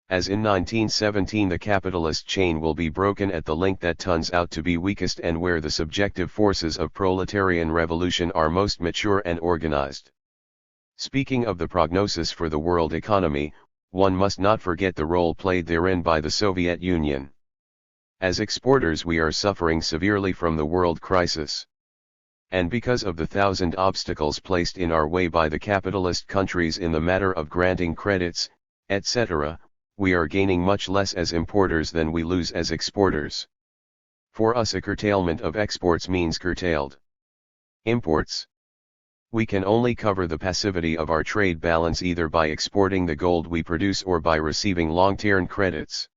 As in 1917, the capitalist chain will be broken at the link that turns out to be weakest and where the subjective forces of proletarian revolution are most mature and organized. Speaking of the prognosis for the world economy, one must not forget the role played therein by the Soviet Union. As exporters we are suffering severely from the world crisis. And because of the thousand obstacles placed in our way by the capitalist countries in the matter of granting credits, etc., we are gaining much less as importers than we lose as exporters. For us a curtailment of exports means curtailed imports. We can only cover the passivity of our trade balance either by exporting the gold we produce or by receiving long-term credits.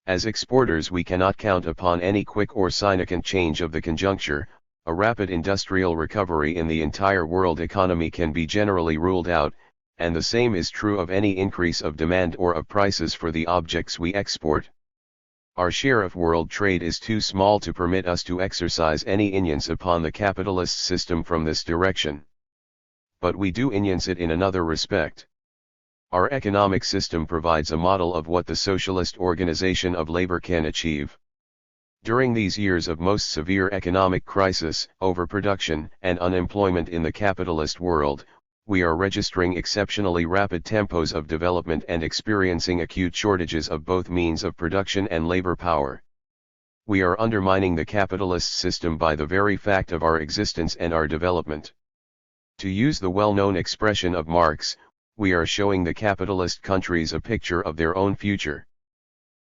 As exporters we cannot count upon any quick or significant change of the conjuncture. A rapid industrial recovery in the entire world economy can be generally ruled out, and the same is true of any increase of demand or of prices for the objects we export. Our share of world trade is too small to permit us to exercise any influence upon the capitalist system from this direction. But we do influence it in another respect. Our economic system provides a model of what the socialist organization of labor can achieve. During these years of most severe economic crisis, overproduction, and unemployment in the capitalist world, We are registering exceptionally rapid tempos of development and experiencing acute shortages of both means of production and labor power. We are undermining the capitalist system by the very fact of our existence and our development. To use the well-known expression of Marx, we are showing the capitalist countries a picture of their own future.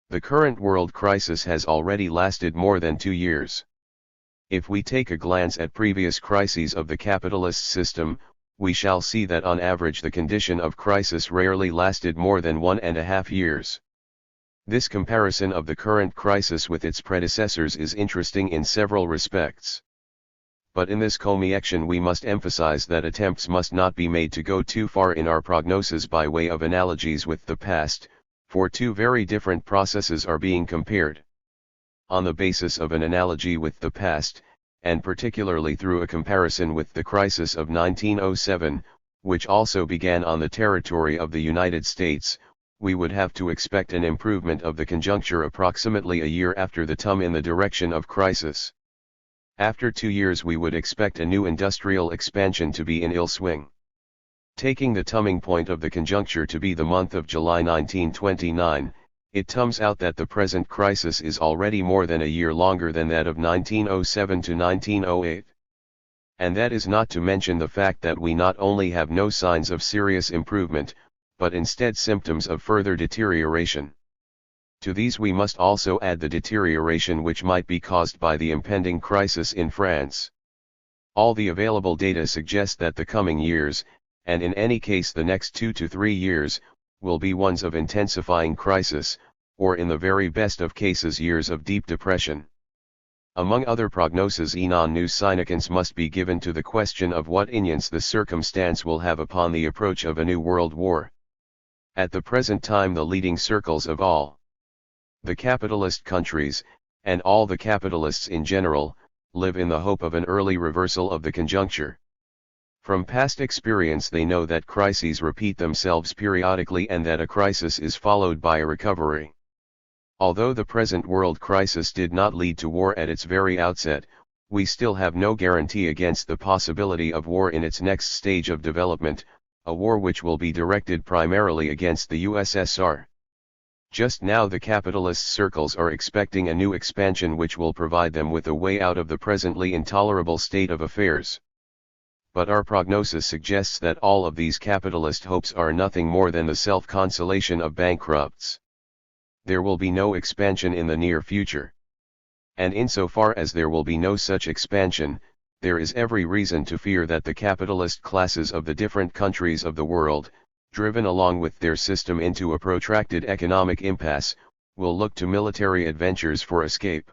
The current world crisis has already lasted more than 2 years. If we take a glance at previous crises of the capitalist system, we shall see that on average the condition of crisis rarely lasted more than 1.5 years. This comparison of the current crisis with its predecessors is interesting in several respects. But in this commiseration we must emphasize that attempts must not be made to go too far in our prognosis by way of analogies with the past, for two very different processes are being compared. On the basis of an analogy with the past, and particularly through a comparison with the crisis of 1907, which also began on the territory of the United States, we would have to expect an improvement of the conjuncture approximately a year after the turn in the direction of crisis. After 2 years we would expect a new industrial expansion to be in ill swing. Taking the turning point of the conjuncture to be the month of July 1929, it turns out that the present crisis is already more than a year longer than that of 1907 to 1908. And that is not to mention the fact that we not only have no signs of serious improvement, but instead symptoms of further deterioration. To these we must also add the deterioration which might be caused by the impending crisis in France. All the available data suggest that the coming years, and in any case the next 2 to 3 years, will be ones of intensifying crisis, or in the very best of cases years of deep depression. Among other prognoses non significance must be given to the question of what influence the circumstance will have upon the approach of a new world war. At the present time the leading circles of all the capitalist countries, and all the capitalists in general, live in the hope of an early reversal of the conjuncture. From past experience they know that crises repeat themselves periodically and that a crisis is followed by a recovery. Although the present world crisis did not lead to war at its very outset, we still have no guarantee against the possibility of war in its next stage of development, a war which will be directed primarily against the USSR. Just now the capitalist circles are expecting a new expansion which will provide them with a way out of the presently intolerable state of affairs. But our prognosis suggests that all of these capitalist hopes are nothing more than the self-consolation of bankrupts. There will be no expansion in the near future. And insofar as there will be no such expansion, there is every reason to fear that the capitalist classes of the different countries of the world, driven along with their system into a protracted economic impasse, will look to military adventures for escape.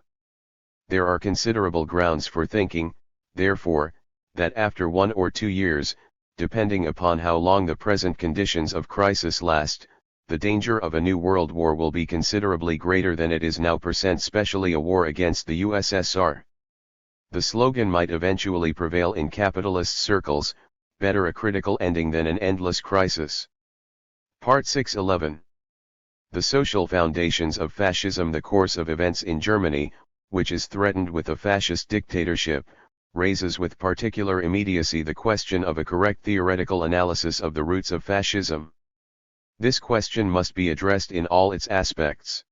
There are considerable grounds for thinking, therefore, that after 1 or 2 years, depending upon how long the present conditions of crisis last, the danger of a new world war will be considerably greater than it is now, especially a war against the USSR. The slogan might eventually prevail in capitalist circles, better a critical ending than an endless crisis. Part 611. The social foundations of fascism. The course of events in Germany, which is threatened with a fascist dictatorship, raises with particular immediacy the question of a correct theoretical analysis of the roots of fascism. This question must be addressed in all its aspects.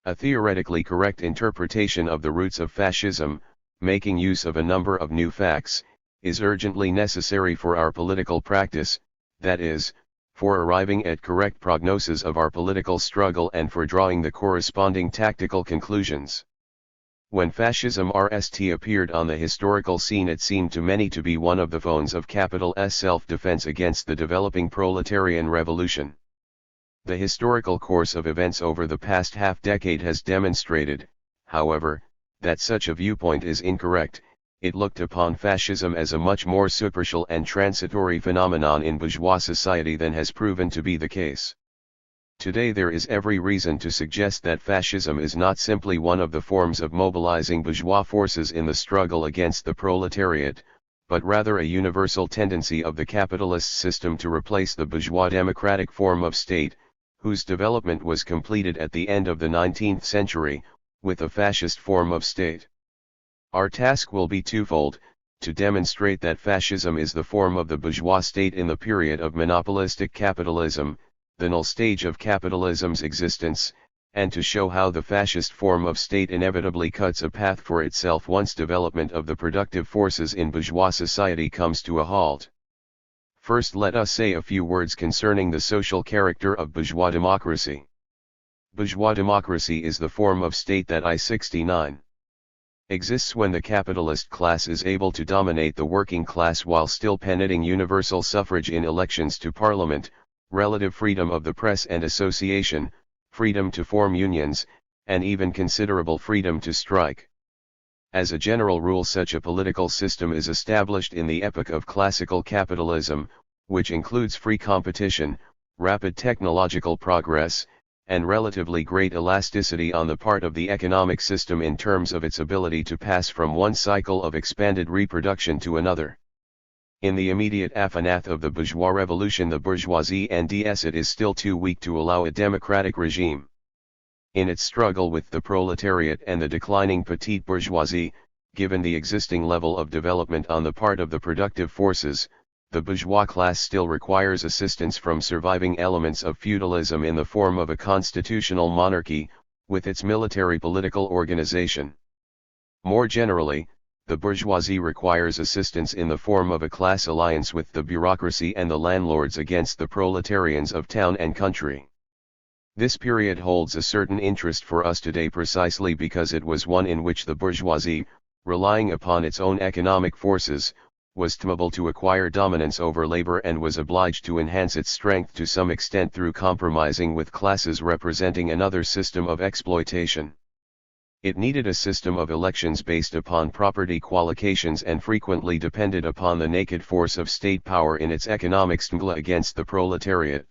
A theoretically correct interpretation of the roots of fascism, making use of a number of new facts, is urgently necessary for our political practice, that is, for arriving at correct prognosis of our political struggle and for drawing the corresponding tactical conclusions. When fascism appeared on the historical scene, it seemed to many to be one of the phones of capital's self-defense against the developing proletarian revolution. The historical course of events over the past half-decade has demonstrated, however, that such a viewpoint is incorrect. It looked upon fascism as a much more superficial and transitory phenomenon in bourgeois society than has proven to be the case. Today there is every reason to suggest that fascism is not simply one of the forms of mobilizing bourgeois forces in the struggle against the proletariat, but rather a universal tendency of the capitalist system to replace the bourgeois democratic form of state, whose development was completed at the end of the 19th century, with a fascist form of state. Our task will be twofold: to demonstrate that fascism is the form of the bourgeois state in the period of monopolistic capitalism, the null stage of capitalism's existence, and to show how the fascist form of state inevitably cuts a path for itself once development of the productive forces in bourgeois society comes to a halt. First, let us say a few words concerning the social character of bourgeois democracy. Bourgeois democracy is the form of state that I-69 exists when the capitalist class is able to dominate the working class while still permitting universal suffrage in elections to parliament, relative freedom of the press and association, freedom to form unions, and even considerable freedom to strike. As a general rule, such a political system is established in the epoch of classical capitalism, which includes free competition, rapid technological progress, and relatively great elasticity on the part of the economic system in terms of its ability to pass from one cycle of expanded reproduction to another. In the immediate aftermath of the bourgeois revolution, the bourgeoisie NDS it is still too weak to allow a democratic regime. In its struggle with the proletariat and the declining petite bourgeoisie, given the existing level of development on the part of the productive forces, the bourgeois class still requires assistance from surviving elements of feudalism in the form of a constitutional monarchy, with its military political organization. More generally, the bourgeoisie requires assistance in the form of a class alliance with the bureaucracy and the landlords against the proletarians of town and country. This period holds a certain interest for us today precisely because it was one in which the bourgeoisie, relying upon its own economic forces, was able to acquire dominance over labor and was obliged to enhance its strength to some extent through compromising with classes representing another system of exploitation. It needed a system of elections based upon property qualifications and frequently depended upon the naked force of state power in its economic struggle against the proletariat.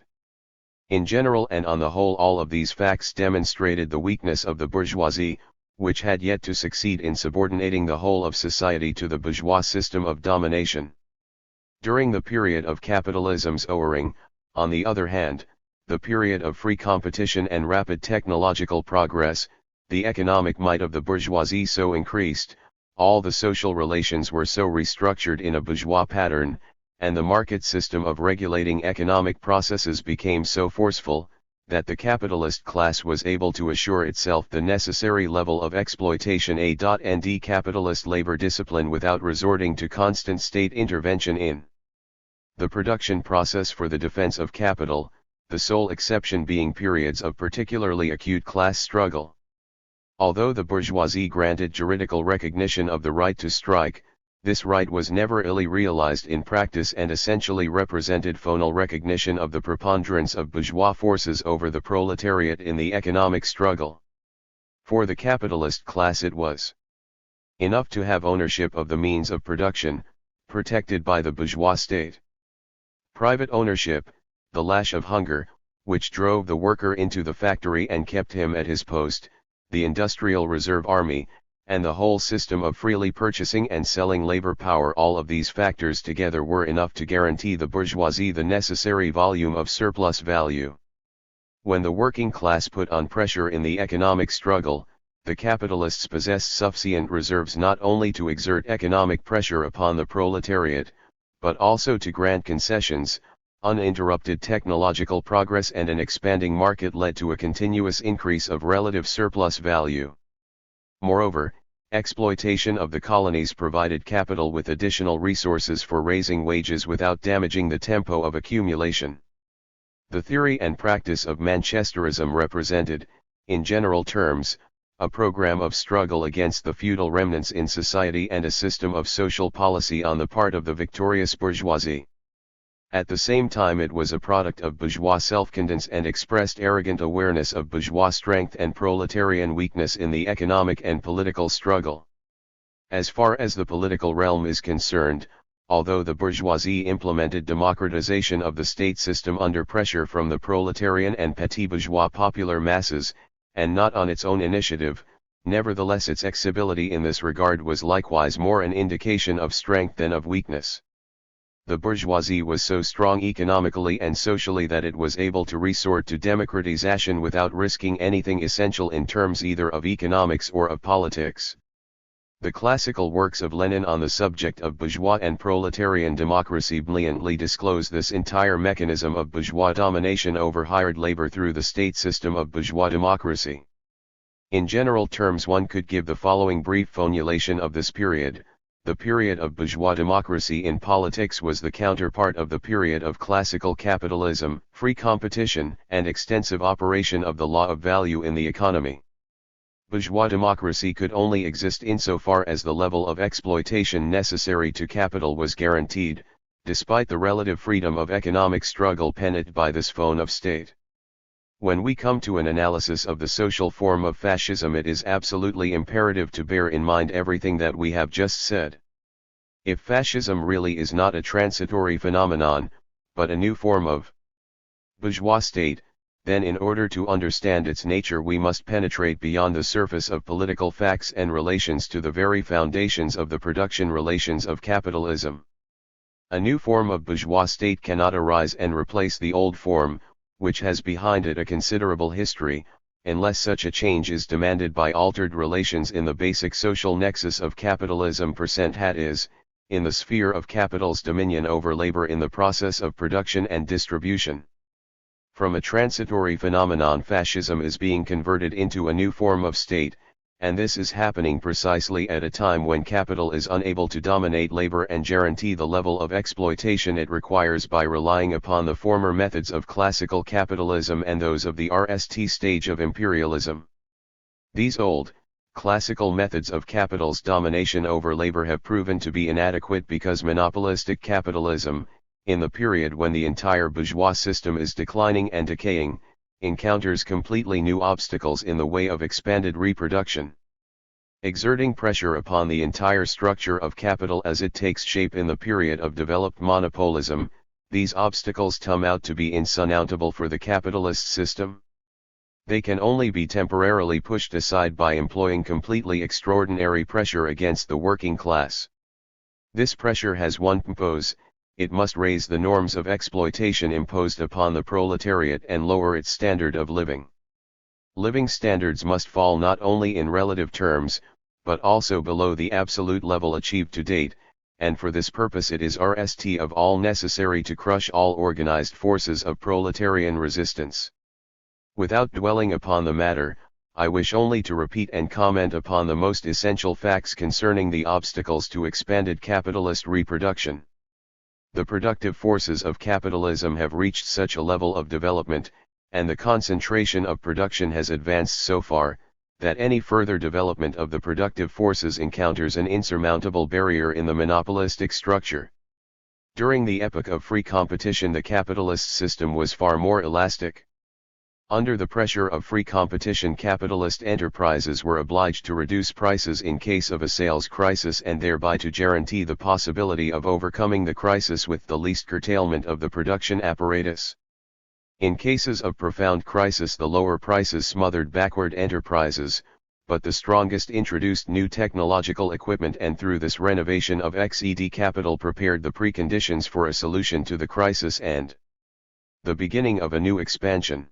In general and on the whole, all of these facts demonstrated the weakness of the bourgeoisie, which had yet to succeed in subordinating the whole of society to the bourgeois system of domination. During the period of capitalism's lowering, on the other hand, the period of free competition and rapid technological progress, the economic might of the bourgeoisie so increased, all the social relations were so restructured in a bourgeois pattern, and the market system of regulating economic processes became so forceful, that the capitalist class was able to assure itself the necessary level of exploitation and capitalist labor discipline without resorting to constant state intervention in the production process for the defense of capital, the sole exception being periods of particularly acute class struggle. Although the bourgeoisie granted juridical recognition of the right to strike, this right was never really realized in practice and essentially represented formal recognition of the preponderance of bourgeois forces over the proletariat in the economic struggle. For the capitalist class it was enough to have ownership of the means of production, protected by the bourgeois state. Private ownership, the lash of hunger, which drove the worker into the factory and kept him at his post, the industrial reserve army, and the whole system of freely purchasing and selling labor power, all of these factors together were enough to guarantee the bourgeoisie the necessary volume of surplus value. When the working class put on pressure in the economic struggle, the capitalists possessed sufficient reserves not only to exert economic pressure upon the proletariat, but also to grant concessions. Uninterrupted technological progress and an expanding market led to a continuous increase of relative surplus value. Moreover, exploitation of the colonies provided capital with additional resources for raising wages without damaging the tempo of accumulation. The theory and practice of Manchesterism represented, in general terms, a program of struggle against the feudal remnants in society and a system of social policy on the part of the victorious bourgeoisie. At the same time it was a product of bourgeois self-confidence and expressed arrogant awareness of bourgeois strength and proletarian weakness in the economic and political struggle. As far as the political realm is concerned, although the bourgeoisie implemented democratization of the state system under pressure from the proletarian and petit bourgeois popular masses, and not on its own initiative, nevertheless its ability in this regard was likewise more an indication of strength than of weakness. The bourgeoisie was so strong economically and socially that it was able to resort to democratization without risking anything essential in terms either of economics or of politics. The classical works of Lenin on the subject of bourgeois and proletarian democracy brilliantly disclose this entire mechanism of bourgeois domination over hired labor through the state system of bourgeois democracy. In general terms, one could give the following brief formulation of this period. The period of bourgeois democracy in politics was the counterpart of the period of classical capitalism, free competition, and extensive operation of the law of value in the economy. Bourgeois democracy could only exist insofar as the level of exploitation necessary to capital was guaranteed, despite the relative freedom of economic struggle penned by this phone of state. When we come to an analysis of the social form of fascism, it is absolutely imperative to bear in mind everything that we have just said. If fascism really is not a transitory phenomenon, but a new form of bourgeois state, then in order to understand its nature we must penetrate beyond the surface of political facts and relations to the very foundations of the production relations of capitalism. A new form of bourgeois state cannot arise and replace the old form, which has behind it a considerable history, unless such a change is demanded by altered relations in the basic social nexus of capitalism, that is, in the sphere of capital's dominion over labor in the process of production and distribution. From a transitory phenomenon, fascism is being converted into a new form of state, and this is happening precisely at a time when capital is unable to dominate labor and guarantee the level of exploitation it requires by relying upon the former methods of classical capitalism and those of the RST stage of imperialism. These old, classical methods of capital's domination over labor have proven to be inadequate because monopolistic capitalism, in the period when the entire bourgeois system is declining and decaying, encounters completely new obstacles in the way of expanded reproduction. Exerting pressure upon the entire structure of capital as it takes shape in the period of developed monopolism, these obstacles turn out to be insurmountable for the capitalist system. They can only be temporarily pushed aside by employing completely extraordinary pressure against the working class. This pressure has one purpose: it must raise the norms of exploitation imposed upon the proletariat and lower its standard of living. Living standards must fall not only in relative terms, but also below the absolute level achieved to date, and for this purpose it is RST of all necessary to crush all organized forces of proletarian resistance. Without dwelling upon the matter, I wish only to repeat and comment upon the most essential facts concerning the obstacles to expanded capitalist reproduction. The productive forces of capitalism have reached such a level of development, and the concentration of production has advanced so far, that any further development of the productive forces encounters an insurmountable barrier in the monopolistic structure. During the epoch of free competition, the capitalist system was far more elastic. Under the pressure of free competition, capitalist enterprises were obliged to reduce prices in case of a sales crisis and thereby to guarantee the possibility of overcoming the crisis with the least curtailment of the production apparatus. In cases of profound crisis, the lower prices smothered backward enterprises, but the strongest introduced new technological equipment and through this renovation of XED capital prepared the preconditions for a solution to the crisis and the beginning of a new expansion.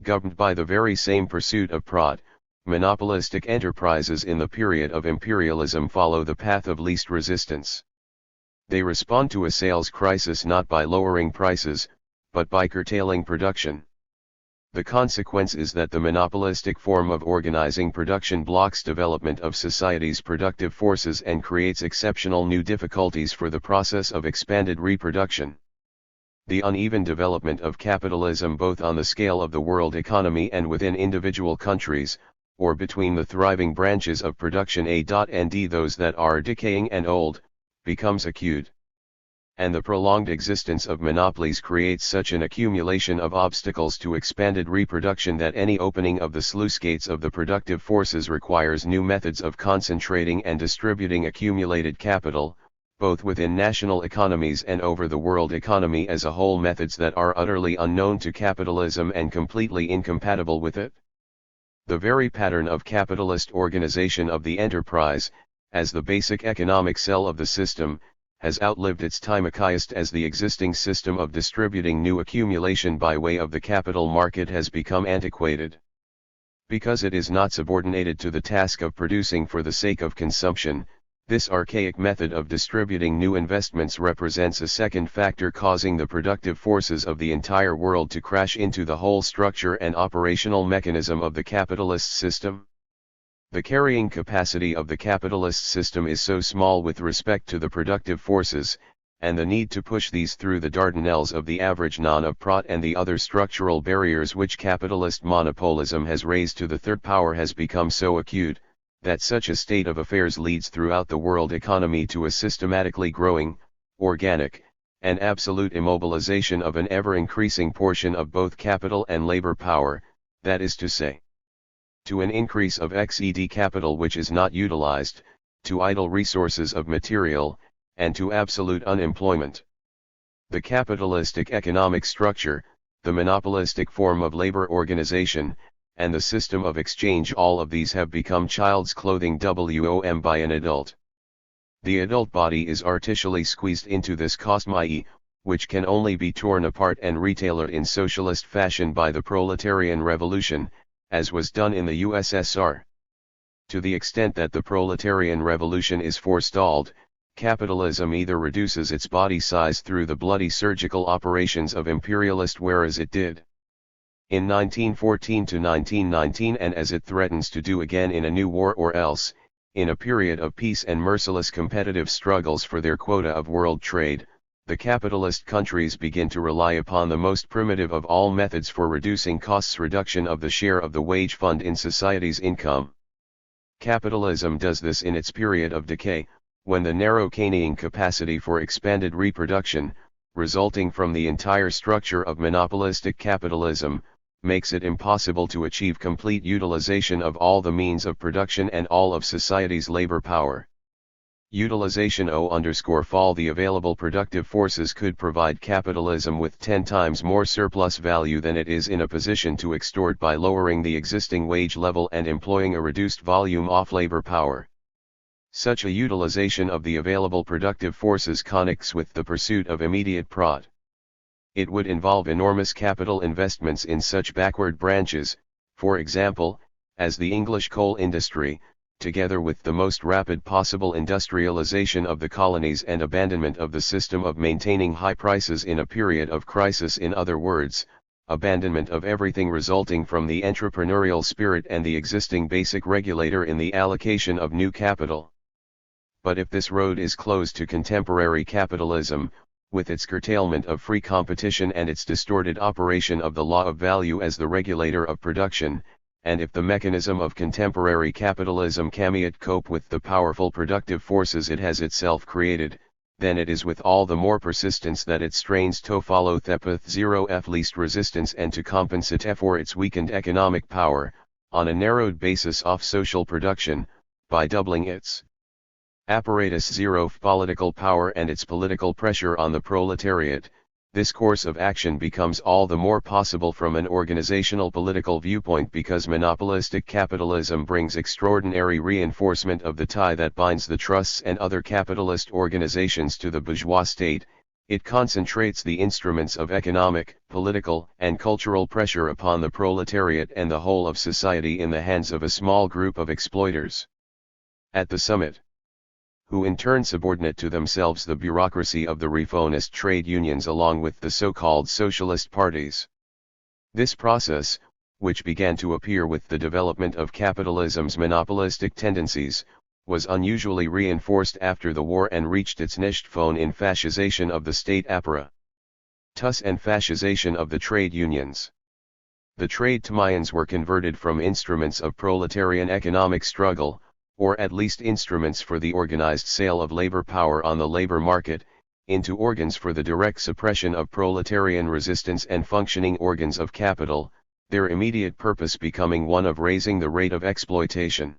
Governed by the very same pursuit of monopolistic enterprises in the period of imperialism follow the path of least resistance. They respond to a sales crisis not by lowering prices, but by curtailing production. The consequence is that the monopolistic form of organizing production blocks development of society's productive forces and creates exceptional new difficulties for the process of expanded reproduction. The uneven development of capitalism both on the scale of the world economy and within individual countries, or between the thriving branches of production and those that are decaying and old, becomes acute. And the prolonged existence of monopolies creates such an accumulation of obstacles to expanded reproduction that any opening of the sluice gates of the productive forces requires new methods of concentrating and distributing accumulated capital, both within national economies and over the world economy as a whole, methods that are utterly unknown to capitalism and completely incompatible with it. The very pattern of capitalist organization of the enterprise, as the basic economic cell of the system, has outlived its time as the existing system of distributing new accumulation by way of the capital market has become antiquated. Because it is not subordinated to the task of producing for the sake of consumption, this archaic method of distributing new investments represents a second factor causing the productive forces of the entire world to crash into the whole structure and operational mechanism of the capitalist system. The carrying capacity of the capitalist system is so small with respect to the productive forces, and the need to push these through the Dardanelles of the average non-profit and the other structural barriers which capitalist monopolism has raised to the third power has become so acute, that such a state of affairs leads throughout the world economy to a systematically growing, organic, and absolute immobilization of an ever-increasing portion of both capital and labor power, that is to say, to an increase of XED capital which is not utilized, to idle resources of material, and to absolute unemployment. The capitalistic economic structure, the monopolistic form of labor organization, and the system of exchange, all of these have become child's clothing by an adult. The adult body is artificially squeezed into this cosmos, which can only be torn apart and retailored in socialist fashion by the proletarian revolution, as was done in the USSR. To the extent that the proletarian revolution is forestalled, capitalism either reduces its body size through the bloody surgical operations of imperialist, whereas it did in 1914 to 1919, and as it threatens to do again in a new war, or else, in a period of peace and merciless competitive struggles for their quota of world trade, the capitalist countries begin to rely upon the most primitive of all methods for reducing costs: reduction of the share of the wage fund in society's income. Capitalism does this in its period of decay, when the narrow carrying capacity for expanded reproduction, resulting from the entire structure of monopolistic capitalism, makes it impossible to achieve complete utilization of all the means of production and all of society's labor power. Utilization O_fall the available productive forces could provide capitalism with 10 times more surplus value than it is in a position to extort by lowering the existing wage level and employing a reduced volume of labor power. Such a utilization of the available productive forces connects with the pursuit of immediate profit. It would involve enormous capital investments in such backward branches, for example, as the English coal industry, together with the most rapid possible industrialization of the colonies and abandonment of the system of maintaining high prices in a period of crisis. In other words, abandonment of everything resulting from the entrepreneurial spirit and the existing basic regulator in the allocation of new capital. But if this road is closed to contemporary capitalism, with its curtailment of free competition and its distorted operation of the law of value as the regulator of production, and if the mechanism of contemporary capitalism cannot cope with the powerful productive forces it has itself created, then it is with all the more persistence that it strains to follow the path 0f least resistance and to compensate for its weakened economic power, on a narrowed basis of social production, by doubling its apparatus 0 political power and its political pressure on the proletariat. This course of action becomes all the more possible from an organizational political viewpoint because monopolistic capitalism brings extraordinary reinforcement of the tie that binds the trusts and other capitalist organizations to the bourgeois state. It concentrates the instruments of economic, political, and cultural pressure upon the proletariat and the whole of society in the hands of a small group of exploiters. At the summit, who in turn subordinate to themselves the bureaucracy of the reformist trade unions along with the so-called socialist parties. This process, which began to appear with the development of capitalism's monopolistic tendencies, was unusually reinforced after the war and reached its Nichtphone in fascisation of the state apparatus and fascisation of the trade unions. The trade unions were converted from instruments of proletarian economic struggle, or at least instruments for the organized sale of labor power on the labor market, into organs for the direct suppression of proletarian resistance and functioning organs of capital, their immediate purpose becoming one of raising the rate of exploitation.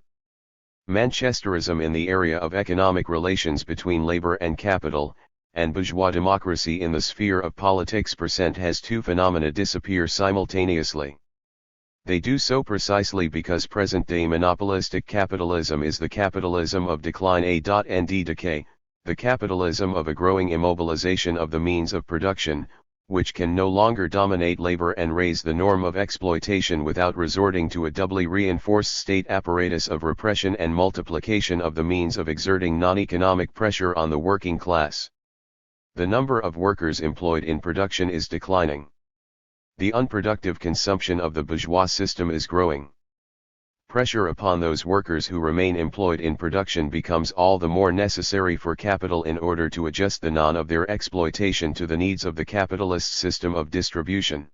Manchesterism in the area of economic relations between labor and capital, and bourgeois democracy in the sphere of politics has two phenomena disappear simultaneously. They do so precisely because present-day monopolistic capitalism is the capitalism of decline and decay, the capitalism of a growing immobilization of the means of production, which can no longer dominate labor and raise the norm of exploitation without resorting to a doubly reinforced state apparatus of repression and multiplication of the means of exerting non-economic pressure on the working class. The number of workers employed in production is declining. The unproductive consumption of the bourgeois system is growing. Pressure upon those workers who remain employed in production becomes all the more necessary for capital in order to adjust the non of their exploitation to the needs of the capitalist system of distribution.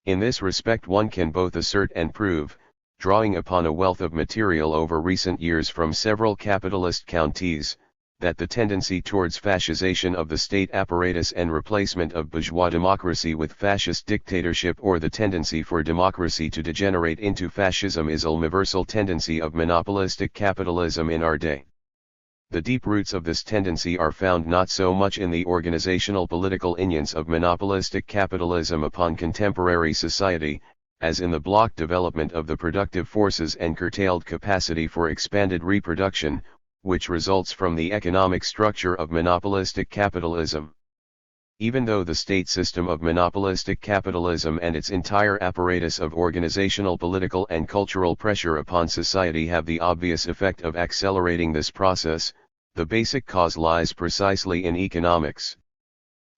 In this respect one can both assert and prove, drawing upon a wealth of material over recent years from several capitalist counties, that the tendency towards fascisation of the state apparatus and replacement of bourgeois democracy with fascist dictatorship, or the tendency for democracy to degenerate into fascism, is a universal tendency of monopolistic capitalism in our day. The deep roots of this tendency are found not so much in the organizational political influence of monopolistic capitalism upon contemporary society, as in the block development of the productive forces and curtailed capacity for expanded reproduction, which results from the economic structure of monopolistic capitalism. Even though the state system of monopolistic capitalism and its entire apparatus of organizational, political and cultural pressure upon society have the obvious effect of accelerating this process, the basic cause lies precisely in economics.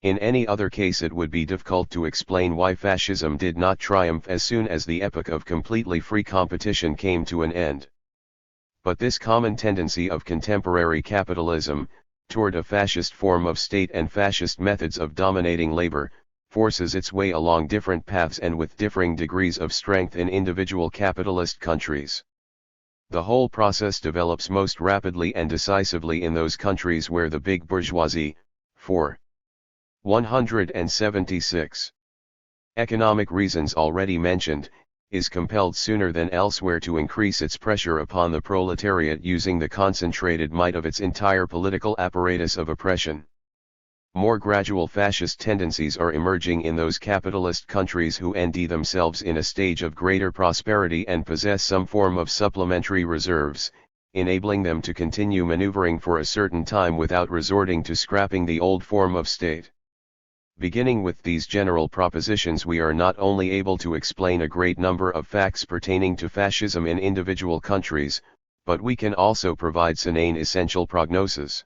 In any other case it would be difficult to explain why fascism did not triumph as soon as the epoch of completely free competition came to an end. But this common tendency of contemporary capitalism, toward a fascist form of state and fascist methods of dominating labor, forces its way along different paths and with differing degrees of strength in individual capitalist countries. The whole process develops most rapidly and decisively in those countries where the big bourgeoisie, for 176 economic reasons already mentioned, is compelled sooner than elsewhere to increase its pressure upon the proletariat using the concentrated might of its entire political apparatus of oppression. More gradual fascist tendencies are emerging in those capitalist countries who endy themselves in a stage of greater prosperity and possess some form of supplementary reserves, enabling them to continue maneuvering for a certain time without resorting to scrapping the old form of state. Beginning with these general propositions, we are not only able to explain a great number of facts pertaining to fascism in individual countries, but we can also provide sane essential prognoses.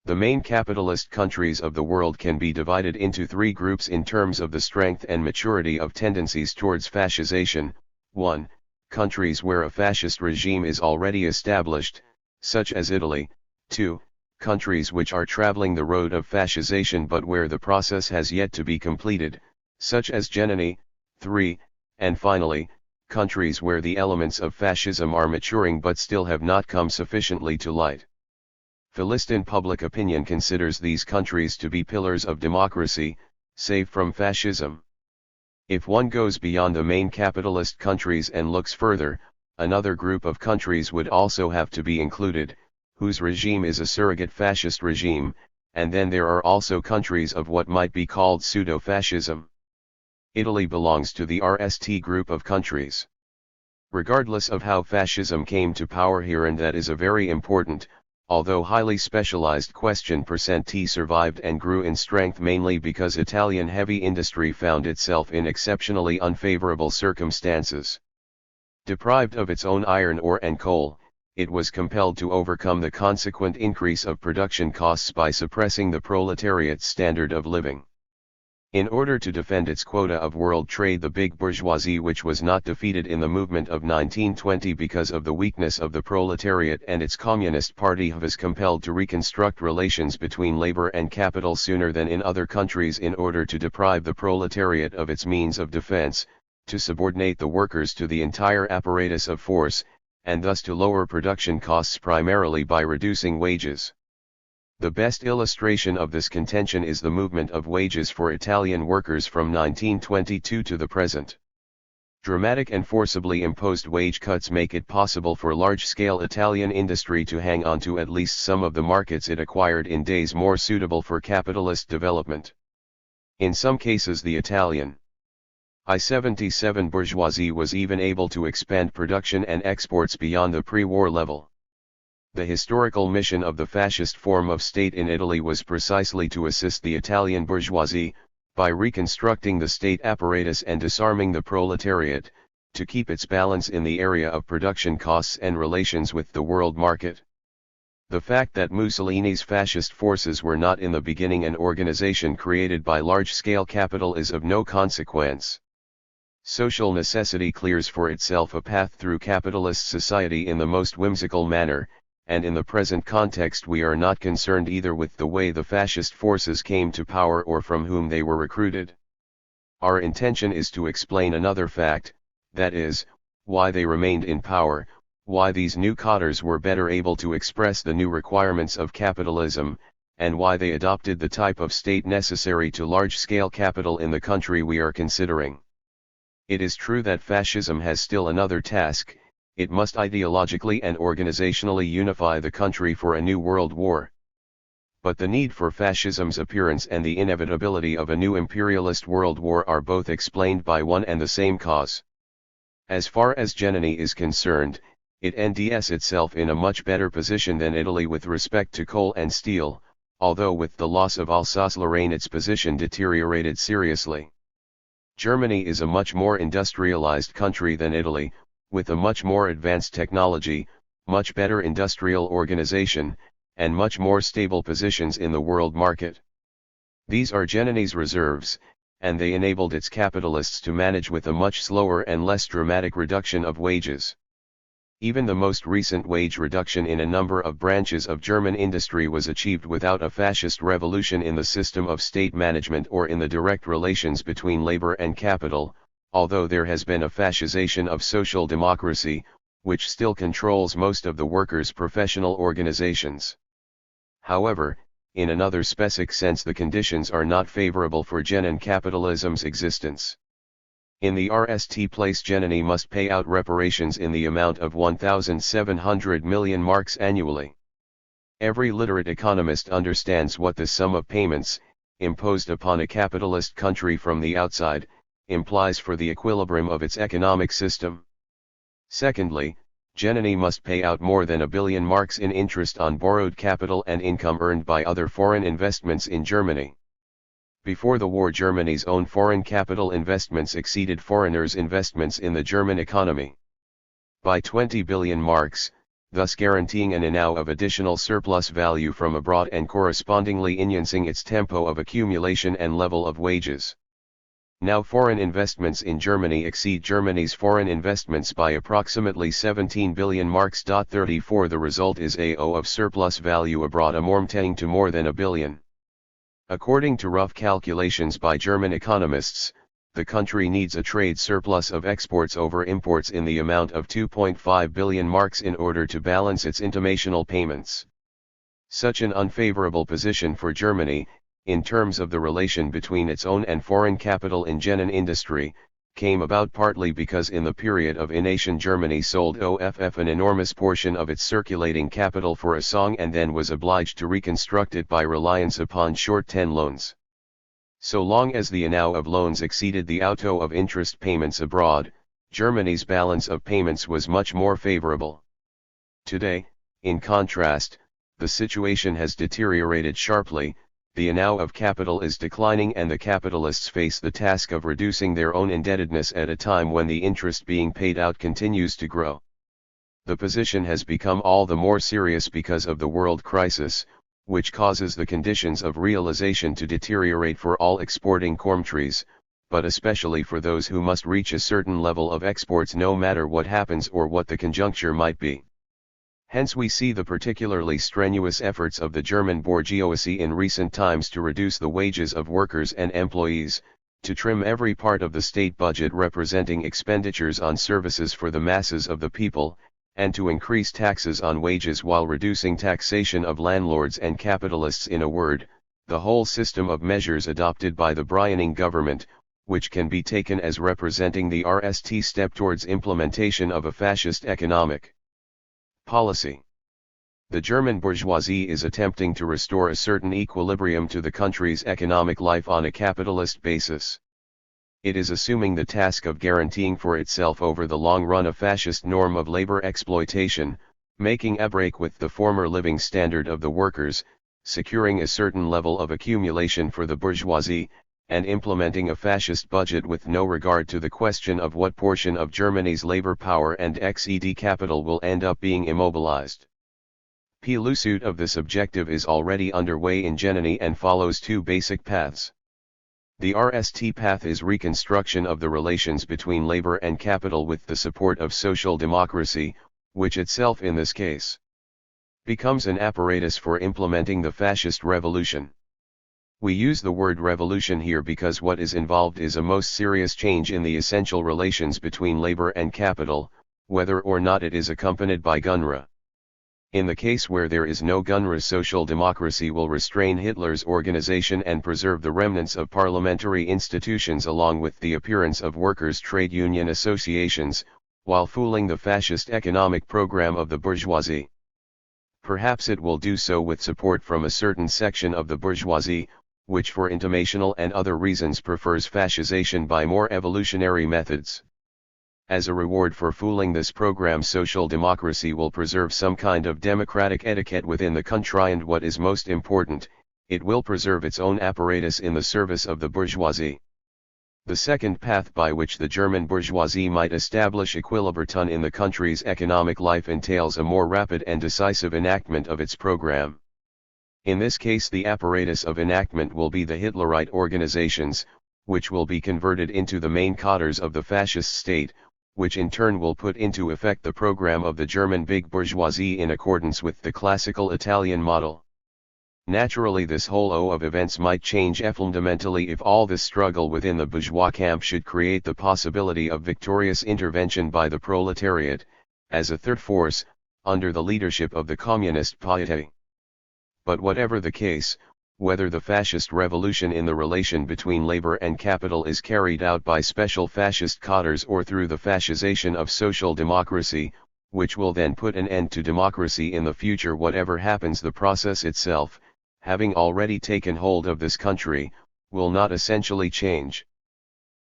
The main capitalist countries of the world can be divided into three groups in terms of the strength and maturity of tendencies towards fascisation. 1. Countries where a fascist regime is already established, such as Italy. 2. Countries which are traveling the road of fascisation but where the process has yet to be completed, such as Germany. 3. And finally, countries where the elements of fascism are maturing but still have not come sufficiently to light. Philistine public opinion considers these countries to be pillars of democracy, safe from fascism. If one goes beyond the main capitalist countries and looks further, another group of countries would also have to be included, whose regime is a surrogate fascist regime, and then there are also countries of what might be called pseudo-fascism. Italy belongs to the RST group of countries. Regardless of how fascism came to power here, and that is a very important, although highly specialized question, T survived and grew in strength mainly because Italian heavy industry found itself in exceptionally unfavorable circumstances. Deprived of its own iron ore and coal, it was compelled to overcome the consequent increase of production costs by suppressing the proletariat's standard of living. In order to defend its quota of world trade, the big bourgeoisie, which was not defeated in the movement of 1920 because of the weakness of the proletariat and its Communist Party, was compelled to reconstruct relations between labor and capital sooner than in other countries in order to deprive the proletariat of its means of defense, to subordinate the workers to the entire apparatus of force, and thus to lower production costs primarily by reducing wages. The best illustration of this contention is the movement of wages for Italian workers from 1922 to the present. Dramatic and forcibly imposed wage cuts make it possible for large-scale Italian industry to hang on to at least some of the markets it acquired in days more suitable for capitalist development. In some cases the Italian I-77 bourgeoisie was even able to expand production and exports beyond the pre-war level. The historical mission of the fascist form of state in Italy was precisely to assist the Italian bourgeoisie, by reconstructing the state apparatus and disarming the proletariat, to keep its balance in the area of production costs and relations with the world market. The fact that Mussolini's fascist forces were not in the beginning an organization created by large-scale capital is of no consequence. Social necessity clears for itself a path through capitalist society in the most whimsical manner, and in the present context we are not concerned either with the way the fascist forces came to power or from whom they were recruited. Our intention is to explain another fact, that is, why they remained in power, why these new cadres were better able to express the new requirements of capitalism, and why they adopted the type of state necessary to large-scale capital in the country we are considering. It is true that fascism has still another task: it must ideologically and organizationally unify the country for a new world war. But the need for fascism's appearance and the inevitability of a new imperialist world war are both explained by one and the same cause. As far as Germany is concerned, it NDS itself in a much better position than Italy with respect to coal and steel, although with the loss of Alsace-Lorraine its position deteriorated seriously. Germany is a much more industrialized country than Italy, with a much more advanced technology, much better industrial organization, and much more stable positions in the world market. These are Germany's reserves, and they enabled its capitalists to manage with a much slower and less dramatic reduction of wages. Even the most recent wage reduction in a number of branches of German industry was achieved without a fascist revolution in the system of state management or in the direct relations between labor and capital, although there has been a fascization of social democracy, which still controls most of the workers' professional organizations. However, in another specific sense the conditions are not favorable for German capitalism's existence. In the RST place Germany must pay out reparations in the amount of 1,700 million marks annually. Every literate economist understands what this sum of payments, imposed upon a capitalist country from the outside, implies for the equilibrium of its economic system. Secondly, Germany must pay out more than 1 billion marks in interest on borrowed capital and income earned by other foreign investments in Germany. Before the war Germany's own foreign capital investments exceeded foreigners' investments in the German economy by 20 billion marks, thus guaranteeing an enow of additional surplus value from abroad and correspondingly enhancing its tempo of accumulation and level of wages. Now foreign investments in Germany exceed Germany's foreign investments by approximately 17 billion marks. 34 The result is a of surplus value abroad amounting to more than 1 billion. According to rough calculations by German economists, the country needs a trade surplus of exports over imports in the amount of 2.5 billion marks in order to balance its international payments. Such an unfavorable position for Germany, in terms of the relation between its own and foreign capital in German industry, came about partly because in the period of innovation Germany sold OFF an enormous portion of its circulating capital for a song and then was obliged to reconstruct it by reliance upon short-term loans. So long as the enow of loans exceeded the auto of interest payments abroad, Germany's balance of payments was much more favorable. Today, in contrast, the situation has deteriorated sharply. The enow of capital is declining and the capitalists face the task of reducing their own indebtedness at a time when the interest being paid out continues to grow. The position has become all the more serious because of the world crisis, which causes the conditions of realization to deteriorate for all exporting countries, but especially for those who must reach a certain level of exports no matter what happens or what the conjuncture might be. Hence we see the particularly strenuous efforts of the German bourgeoisie in recent times to reduce the wages of workers and employees, to trim every part of the state budget representing expenditures on services for the masses of the people, and to increase taxes on wages while reducing taxation of landlords and capitalists. In a word, the whole system of measures adopted by the Browning government, which can be taken as representing the RST step towards implementation of a fascist economic policy. The German bourgeoisie is attempting to restore a certain equilibrium to the country's economic life on a capitalist basis. It is assuming the task of guaranteeing for itself over the long run a fascist norm of labor exploitation, making a break with the former living standard of the workers, securing a certain level of accumulation for the bourgeoisie, and implementing a fascist budget with no regard to the question of what portion of Germany's labor power and XED capital will end up being immobilized. Pursuit of this objective is already underway in Germany and follows two basic paths. The RST path is reconstruction of the relations between labor and capital with the support of social democracy, which itself in this case becomes an apparatus for implementing the fascist revolution. We use the word revolution here because what is involved is a most serious change in the essential relations between labor and capital, whether or not it is accompanied by Gunra. In the case where there is no Gunra, social democracy will restrain Hitler's organization and preserve the remnants of parliamentary institutions along with the appearance of workers' trade union associations, while fooling the fascist economic program of the bourgeoisie. Perhaps it will do so with support from a certain section of the bourgeoisie, which for intimational and other reasons prefers fascisation by more evolutionary methods. As a reward for fooling this program, social democracy will preserve some kind of democratic etiquette within the country, and what is most important, it will preserve its own apparatus in the service of the bourgeoisie. The second path by which the German bourgeoisie might establish equilibrium in the country's economic life entails a more rapid and decisive enactment of its program. In this case, the apparatus of enactment will be the Hitlerite organizations, which will be converted into the main cadres of the fascist state, which in turn will put into effect the program of the German big bourgeoisie in accordance with the classical Italian model. Naturally, this whole O of events might change fundamentally if all this struggle within the bourgeois camp should create the possibility of victorious intervention by the proletariat, as a third force, under the leadership of the Communist Party. But whatever the case, whether the fascist revolution in the relation between labor and capital is carried out by special fascist cadres or through the fascisation of social democracy, which will then put an end to democracy in the future, whatever happens, the process itself, having already taken hold of this country, will not essentially change.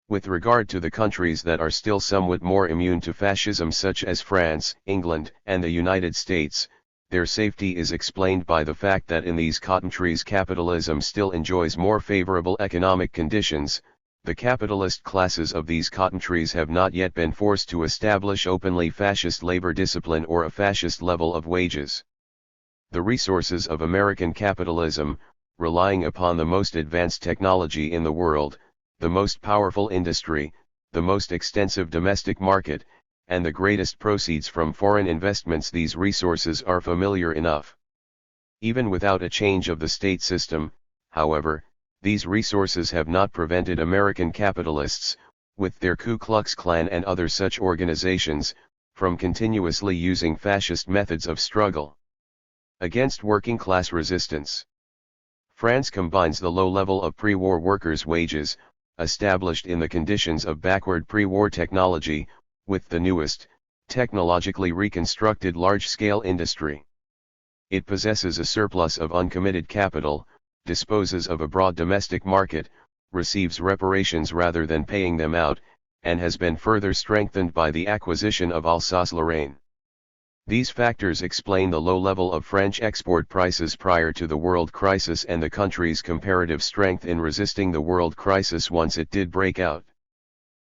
With regard to the countries that are still somewhat more immune to fascism, such as France, England, and the United States, their safety is explained by the fact that in these countries capitalism still enjoys more favorable economic conditions. The capitalist classes of these countries have not yet been forced to establish openly fascist labor discipline or a fascist level of wages. The resources of American capitalism, relying upon the most advanced technology in the world, the most powerful industry, the most extensive domestic market, and the greatest proceeds from foreign investments, these resources are familiar enough. Even without a change of the state system, however, these resources have not prevented American capitalists, with their Ku Klux Klan and other such organizations, from continuously using fascist methods of struggle against working class resistance. France combines the low level of pre-war workers' wages, established in the conditions of backward pre-war technology, with the newest, technologically reconstructed large-scale industry. It possesses a surplus of uncommitted capital, disposes of a broad domestic market, receives reparations rather than paying them out, and has been further strengthened by the acquisition of Alsace-Lorraine. These factors explain the low level of French export prices prior to the world crisis and the country's comparative strength in resisting the world crisis once it did break out.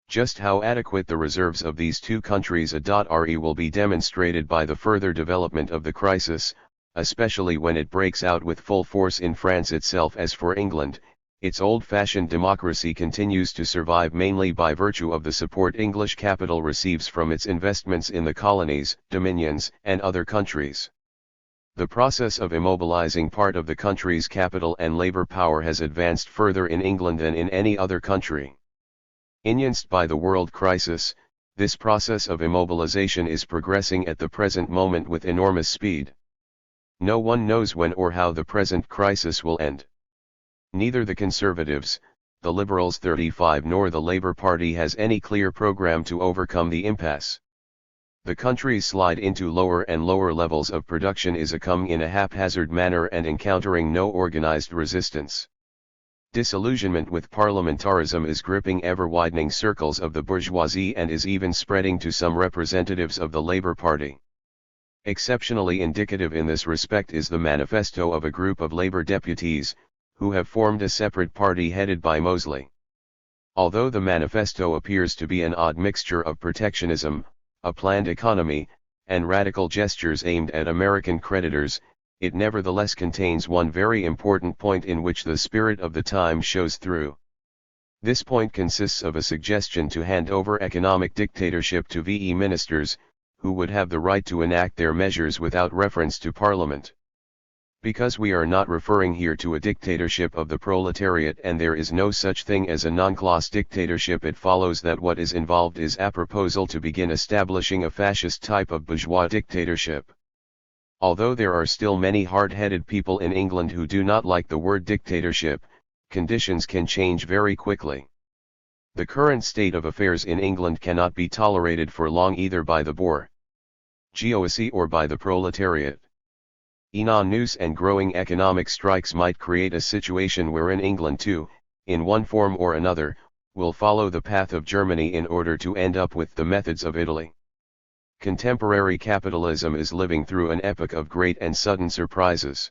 Just how adequate the reserves of these two countries are will be demonstrated by the further development of the crisis, especially when it breaks out with full force in France itself. As for England, its old-fashioned democracy continues to survive mainly by virtue of the support English capital receives from its investments in the colonies, dominions, and other countries. The process of immobilizing part of the country's capital and labor power has advanced further in England than in any other country. Influenced by the world crisis, this process of immobilization is progressing at the present moment with enormous speed. No one knows when or how the present crisis will end. Neither the Conservatives, the Liberals 35 nor the Labour Party has any clear program to overcome the impasse. The country's slide into lower and lower levels of production is occurring in a haphazard manner and encountering no organized resistance. Disillusionment with parliamentarism is gripping ever-widening circles of the bourgeoisie and is even spreading to some representatives of the Labour Party. Exceptionally indicative in this respect is the manifesto of a group of Labour deputies, who have formed a separate party headed by Mosley. Although the manifesto appears to be an odd mixture of protectionism, a planned economy, and radical gestures aimed at American creditors, it nevertheless contains one very important point in which the spirit of the time shows through. This point consists of a suggestion to hand over economic dictatorship to VE ministers, who would have the right to enact their measures without reference to Parliament. Because we are not referring here to a dictatorship of the proletariat and there is no such thing as a non-class dictatorship, it follows that what is involved is a proposal to begin establishing a fascist type of bourgeois dictatorship. Although there are still many hard-headed people in England who do not like the word dictatorship, conditions can change very quickly. The current state of affairs in England cannot be tolerated for long either by the bourgeoisie or by the proletariat. News and growing economic strikes might create a situation wherein England too, in one form or another, will follow the path of Germany in order to end up with the methods of Italy. Contemporary capitalism is living through an epoch of great and sudden surprises.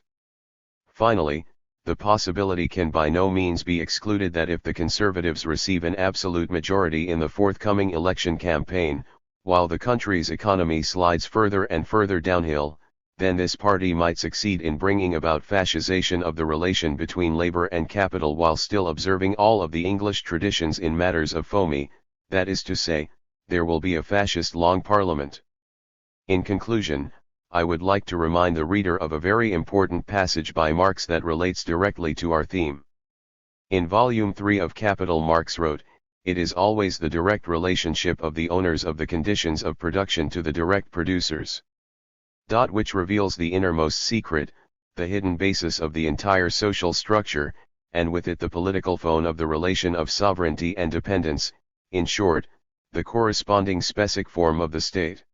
Finally, the possibility can by no means be excluded that if the Conservatives receive an absolute majority in the forthcoming election campaign, while the country's economy slides further and further downhill, then this party might succeed in bringing about fascisation of the relation between labor and capital while still observing all of the English traditions in matters of foamy, that is to say, there will be a fascist long parliament. In conclusion, I would like to remind the reader of a very important passage by Marx that relates directly to our theme. In Volume 3 of Capital, Marx wrote, "It is always the direct relationship of the owners of the conditions of production to the direct producers, which reveals the innermost secret, the hidden basis of the entire social structure, and with it the political phone of the relation of sovereignty and dependence, in short, the corresponding specific form of the state."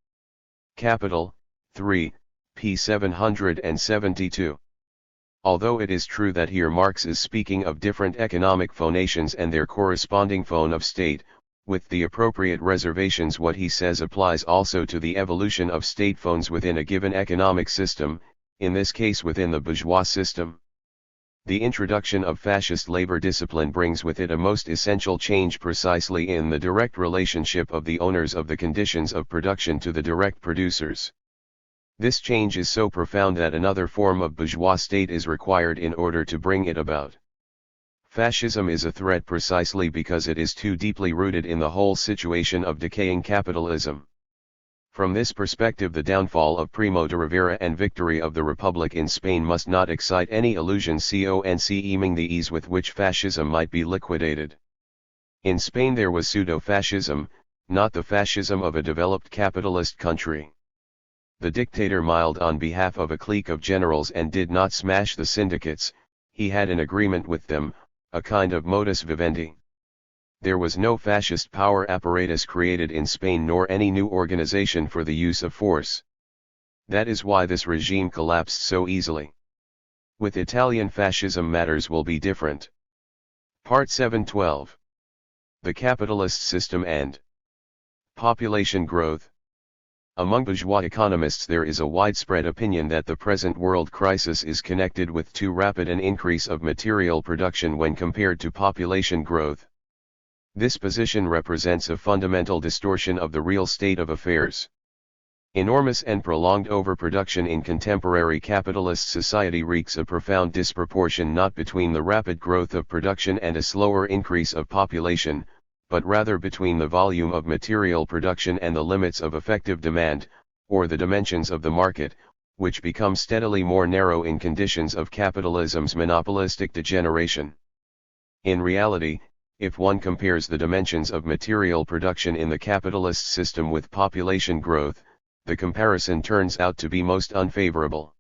Capital, 3, p. 772. Although it is true that here Marx is speaking of different economic phonations and their corresponding phone of state, with the appropriate reservations, what he says applies also to the evolution of state phones within a given economic system, in this case within the bourgeois system. The introduction of fascist labor discipline brings with it a most essential change precisely in the direct relationship of the owners of the conditions of production to the direct producers. This change is so profound that another form of bourgeois state is required in order to bring it about. Fascism is a threat precisely because it is too deeply rooted in the whole situation of decaying capitalism. From this perspective, the downfall of Primo de Rivera and victory of the Republic in Spain must not excite any illusion concerning the ease with which fascism might be liquidated. In Spain there was pseudo-fascism, not the fascism of a developed capitalist country. The dictator miled on behalf of a clique of generals and did not smash the syndicates, he had an agreement with them, a kind of modus vivendi. There was no fascist power apparatus created in Spain nor any new organization for the use of force. That is why this regime collapsed so easily. With Italian fascism matters will be different. Part 712. The capitalist system and population growth. Among bourgeois economists there is a widespread opinion that the present world crisis is connected with too rapid an increase of material production when compared to population growth. This position represents a fundamental distortion of the real state of affairs. Enormous and prolonged overproduction in contemporary capitalist society wreaks a profound disproportion not between the rapid growth of production and a slower increase of population, but rather between the volume of material production and the limits of effective demand, or the dimensions of the market, which become steadily more narrow in conditions of capitalism's monopolistic degeneration. In reality, if one compares the dimensions of material production in the capitalist system with population growth, the comparison turns out to be most unfavorable.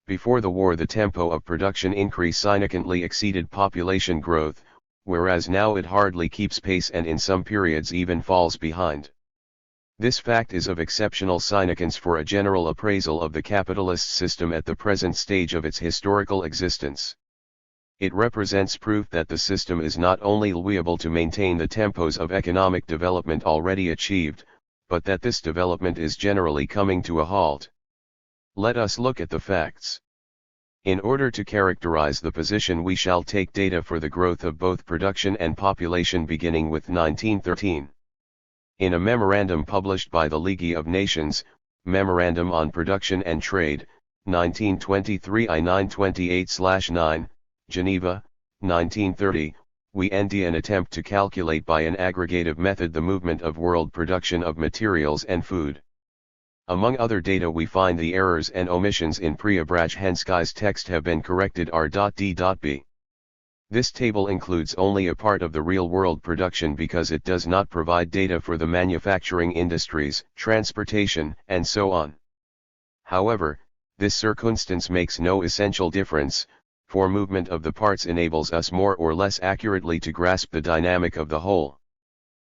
Before the war the tempo of production increase significantly exceeded population growth, whereas now it hardly keeps pace and in some periods even falls behind. This fact is of exceptional significance for a general appraisal of the capitalist system at the present stage of its historical existence. It represents proof that the system is not only liable to maintain the tempos of economic development already achieved, but that this development is generally coming to a halt. Let us look at the facts. In order to characterize the position, we shall take data for the growth of both production and population beginning with 1913. In a memorandum published by the League of Nations, Memorandum on Production and Trade, 1923 I-928/9, Geneva, 1930, we end an attempt to calculate by an aggregative method the movement of world production of materials and food. Among other data, we find the errors and omissions in Preobrazhensky's text have been corrected R.D.B. This table includes only a part of the real-world production because it does not provide data for the manufacturing industries, transportation, and so on. However, this circumstance makes no essential difference, for movement of the parts enables us more or less accurately to grasp the dynamic of the whole.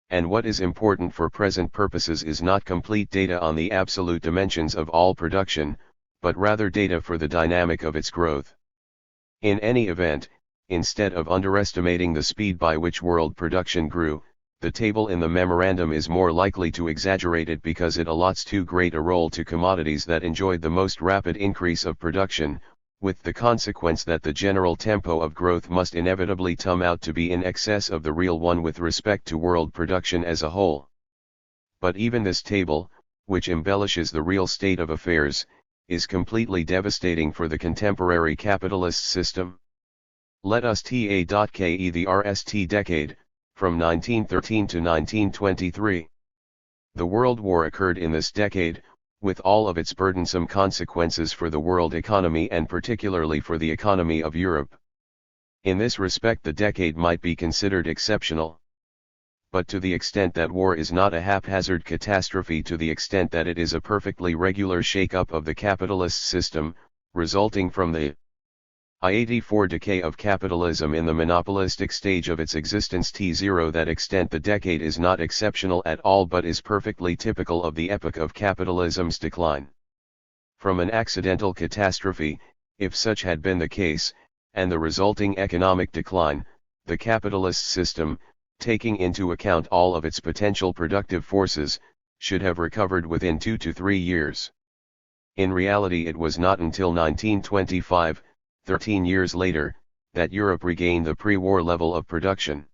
And what is important for present purposes is not complete data on the absolute dimensions of all production, but rather data for the dynamic of its growth. In any event, instead of underestimating the speed by which world production grew, the table in the memorandum is more likely to exaggerate it because it allots too great a role to commodities that enjoyed the most rapid increase of production, with the consequence that the general tempo of growth must inevitably turn out to be in excess of the real one with respect to world production as a whole. But even this table, which embellishes the real state of affairs, is completely devastating for the contemporary capitalist system. Let us ke the RST decade, from 1913 to 1923. The World War occurred in this decade, with all of its burdensome consequences for the world economy and particularly for the economy of Europe. In this respect, the decade might be considered exceptional. But to the extent that war is not a haphazard catastrophe, to the extent that it is a perfectly regular shake-up of the capitalist system, resulting from the I-84 decay of capitalism in the monopolistic stage of its existence, T0, that extent the decade is not exceptional at all but is perfectly typical of the epoch of capitalism's decline. From an accidental catastrophe, if such had been the case, and the resulting economic decline, the capitalist system, taking into account all of its potential productive forces, should have recovered within 2 to 3 years. In reality, it was not until 1925, 13 years later, that Europe regained the pre-war level of production.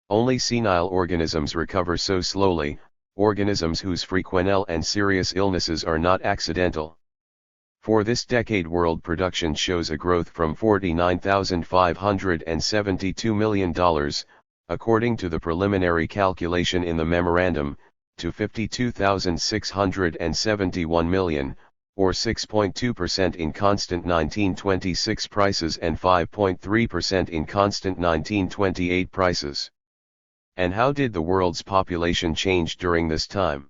Only senile organisms recover so slowly, organisms whose frequent and serious illnesses are not accidental. For this decade, world production shows a growth from $49,572 million, according to the preliminary calculation in the memorandum, to $52,671 million, or 6.2% in constant 1926 prices and 5.3% in constant 1928 prices. And how did the world's population change during this time?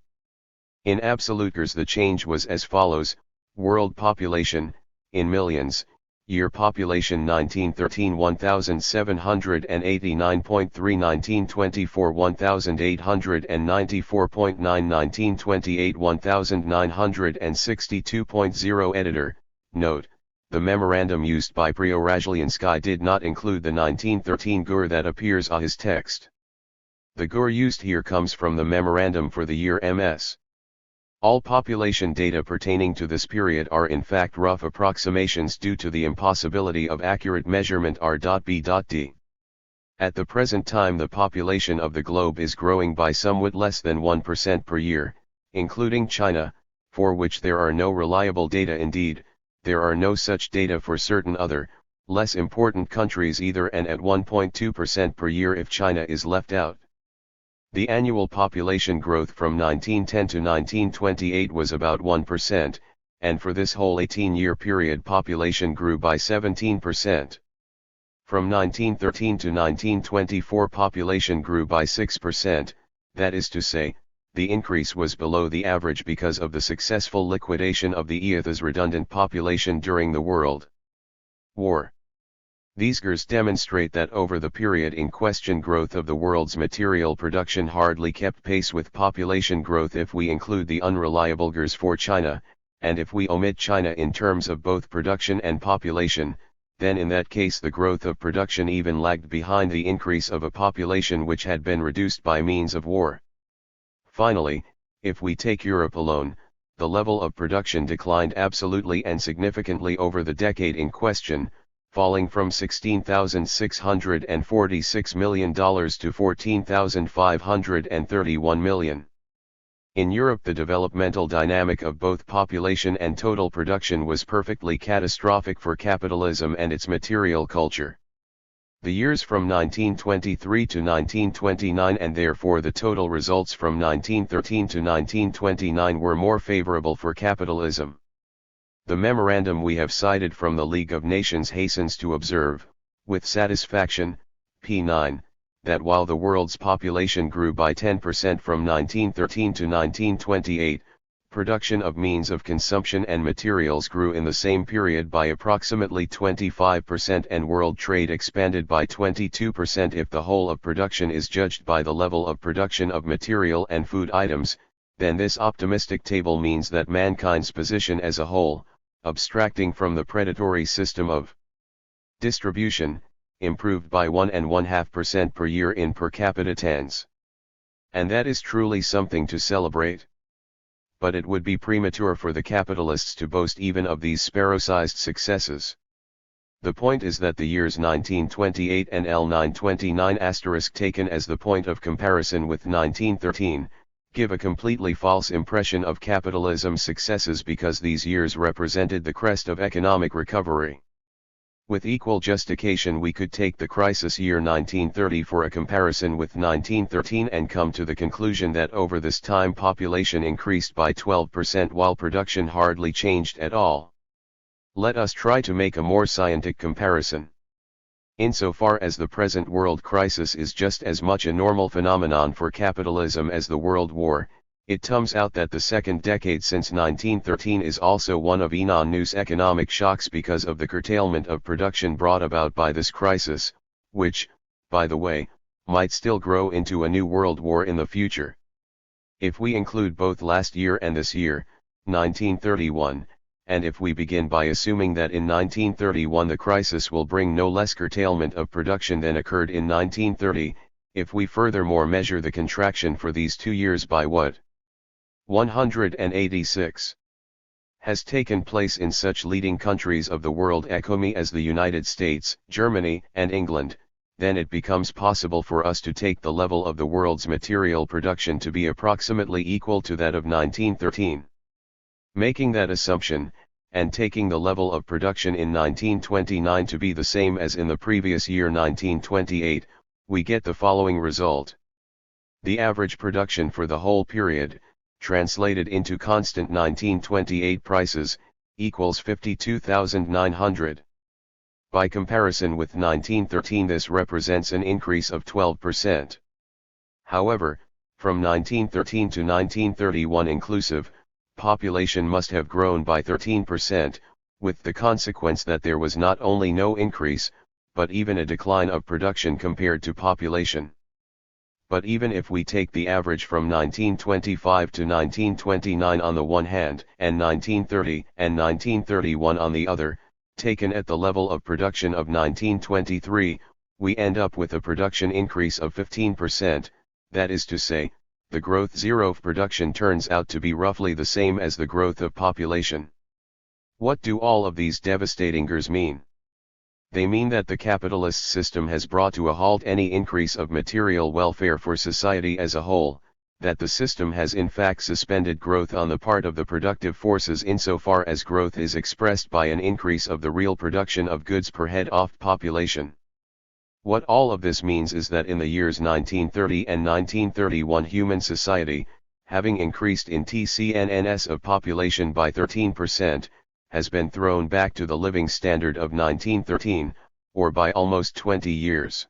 In absolute terms, the change was as follows: world population, in millions, year population 1913 1789.3, 1924 1894.9, 1928 1962.0. Editor, note, the memorandum used by Preobrazhensky did not include the 1913 GUR that appears on his text. The GUR used here comes from the memorandum for the year MS. All population data pertaining to this period are in fact rough approximations due to the impossibility of accurate measurement R.B.D. At the present time, the population of the globe is growing by somewhat less than 1% per year, including China, for which there are no reliable data. Indeed, there are no such data for certain other, less important countries either, and at 1.2% per year if China is left out. The annual population growth from 1910 to 1928 was about 1%, and for this whole 18-year period population grew by 17%. From 1913 to 1924 population grew by 6%, that is to say, the increase was below the average because of the successful liquidation of the EATH's redundant population during the World War. These GURs demonstrate that over the period in question, growth of the world's material production hardly kept pace with population growth if we include the unreliable GURs for China, and if we omit China in terms of both production and population, then in that case the growth of production even lagged behind the increase of a population which had been reduced by means of war. Finally, if we take Europe alone, the level of production declined absolutely and significantly over the decade in question, falling from $16,646 million to $14,531 million. In Europe, the developmental dynamic of both population and total production was perfectly catastrophic for capitalism and its material culture. The years from 1923 to 1929 and therefore the total results from 1913 to 1929 were more favorable for capitalism. The memorandum we have cited from the League of Nations hastens to observe, with satisfaction, p. 9, that while the world's population grew by 10% from 1913 to 1928, production of means of consumption and materials grew in the same period by approximately 25% and world trade expanded by 22%. If the whole of production is judged by the level of production of material and food items, then this optimistic table means that mankind's position as a whole, abstracting from the predatory system of distribution, improved by 1.5% per year in per capita terms. And that is truly something to celebrate. But it would be premature for the capitalists to boast even of these sparrow-sized successes. The point is that the years 1928 and L929* taken as the point of comparison with 1913, give a completely false impression of capitalism's successes because these years represented the crest of economic recovery. With equal justification we could take the crisis year 1930 for a comparison with 1913 and come to the conclusion that over this time population increased by 12% while production hardly changed at all. Let us try to make a more scientific comparison. Insofar as the present world crisis is just as much a normal phenomenon for capitalism as the World War, it turns out that the second decade since 1913 is also one of enormous economic shocks because of the curtailment of production brought about by this crisis, which, by the way, might still grow into a new world war in the future. If we include both last year and this year, 1931, and if we begin by assuming that in 1931 the crisis will bring no less curtailment of production than occurred in 1930, if we furthermore measure the contraction for these 2 years by what 186 has taken place in such leading countries of the world economy as the United States, Germany, and England, then it becomes possible for us to take the level of the world's material production to be approximately equal to that of 1913. Making that assumption, and taking the level of production in 1929 to be the same as in the previous year 1928, we get the following result. The average production for the whole period, translated into constant 1928 prices, equals 52,900. By comparison with 1913 this represents an increase of 12%. However, from 1913 to 1931 inclusive, population must have grown by 13%, with the consequence that there was not only no increase, but even a decline of production compared to population. But even if we take the average from 1925 to 1929 on the one hand, and 1930 and 1931 on the other, taken at the level of production of 1923, we end up with a production increase of 15%, that is to say, the growth zero of production turns out to be roughly the same as the growth of population. What do all of these devastating figures mean? They mean that the capitalist system has brought to a halt any increase of material welfare for society as a whole, that the system has in fact suspended growth on the part of the productive forces insofar as growth is expressed by an increase of the real production of goods per head of population. What all of this means is that in the years 1930 and 1931 human society, having increased in TCNNS of population by 13%, has been thrown back to the living standard of 1913, or by almost 20 years.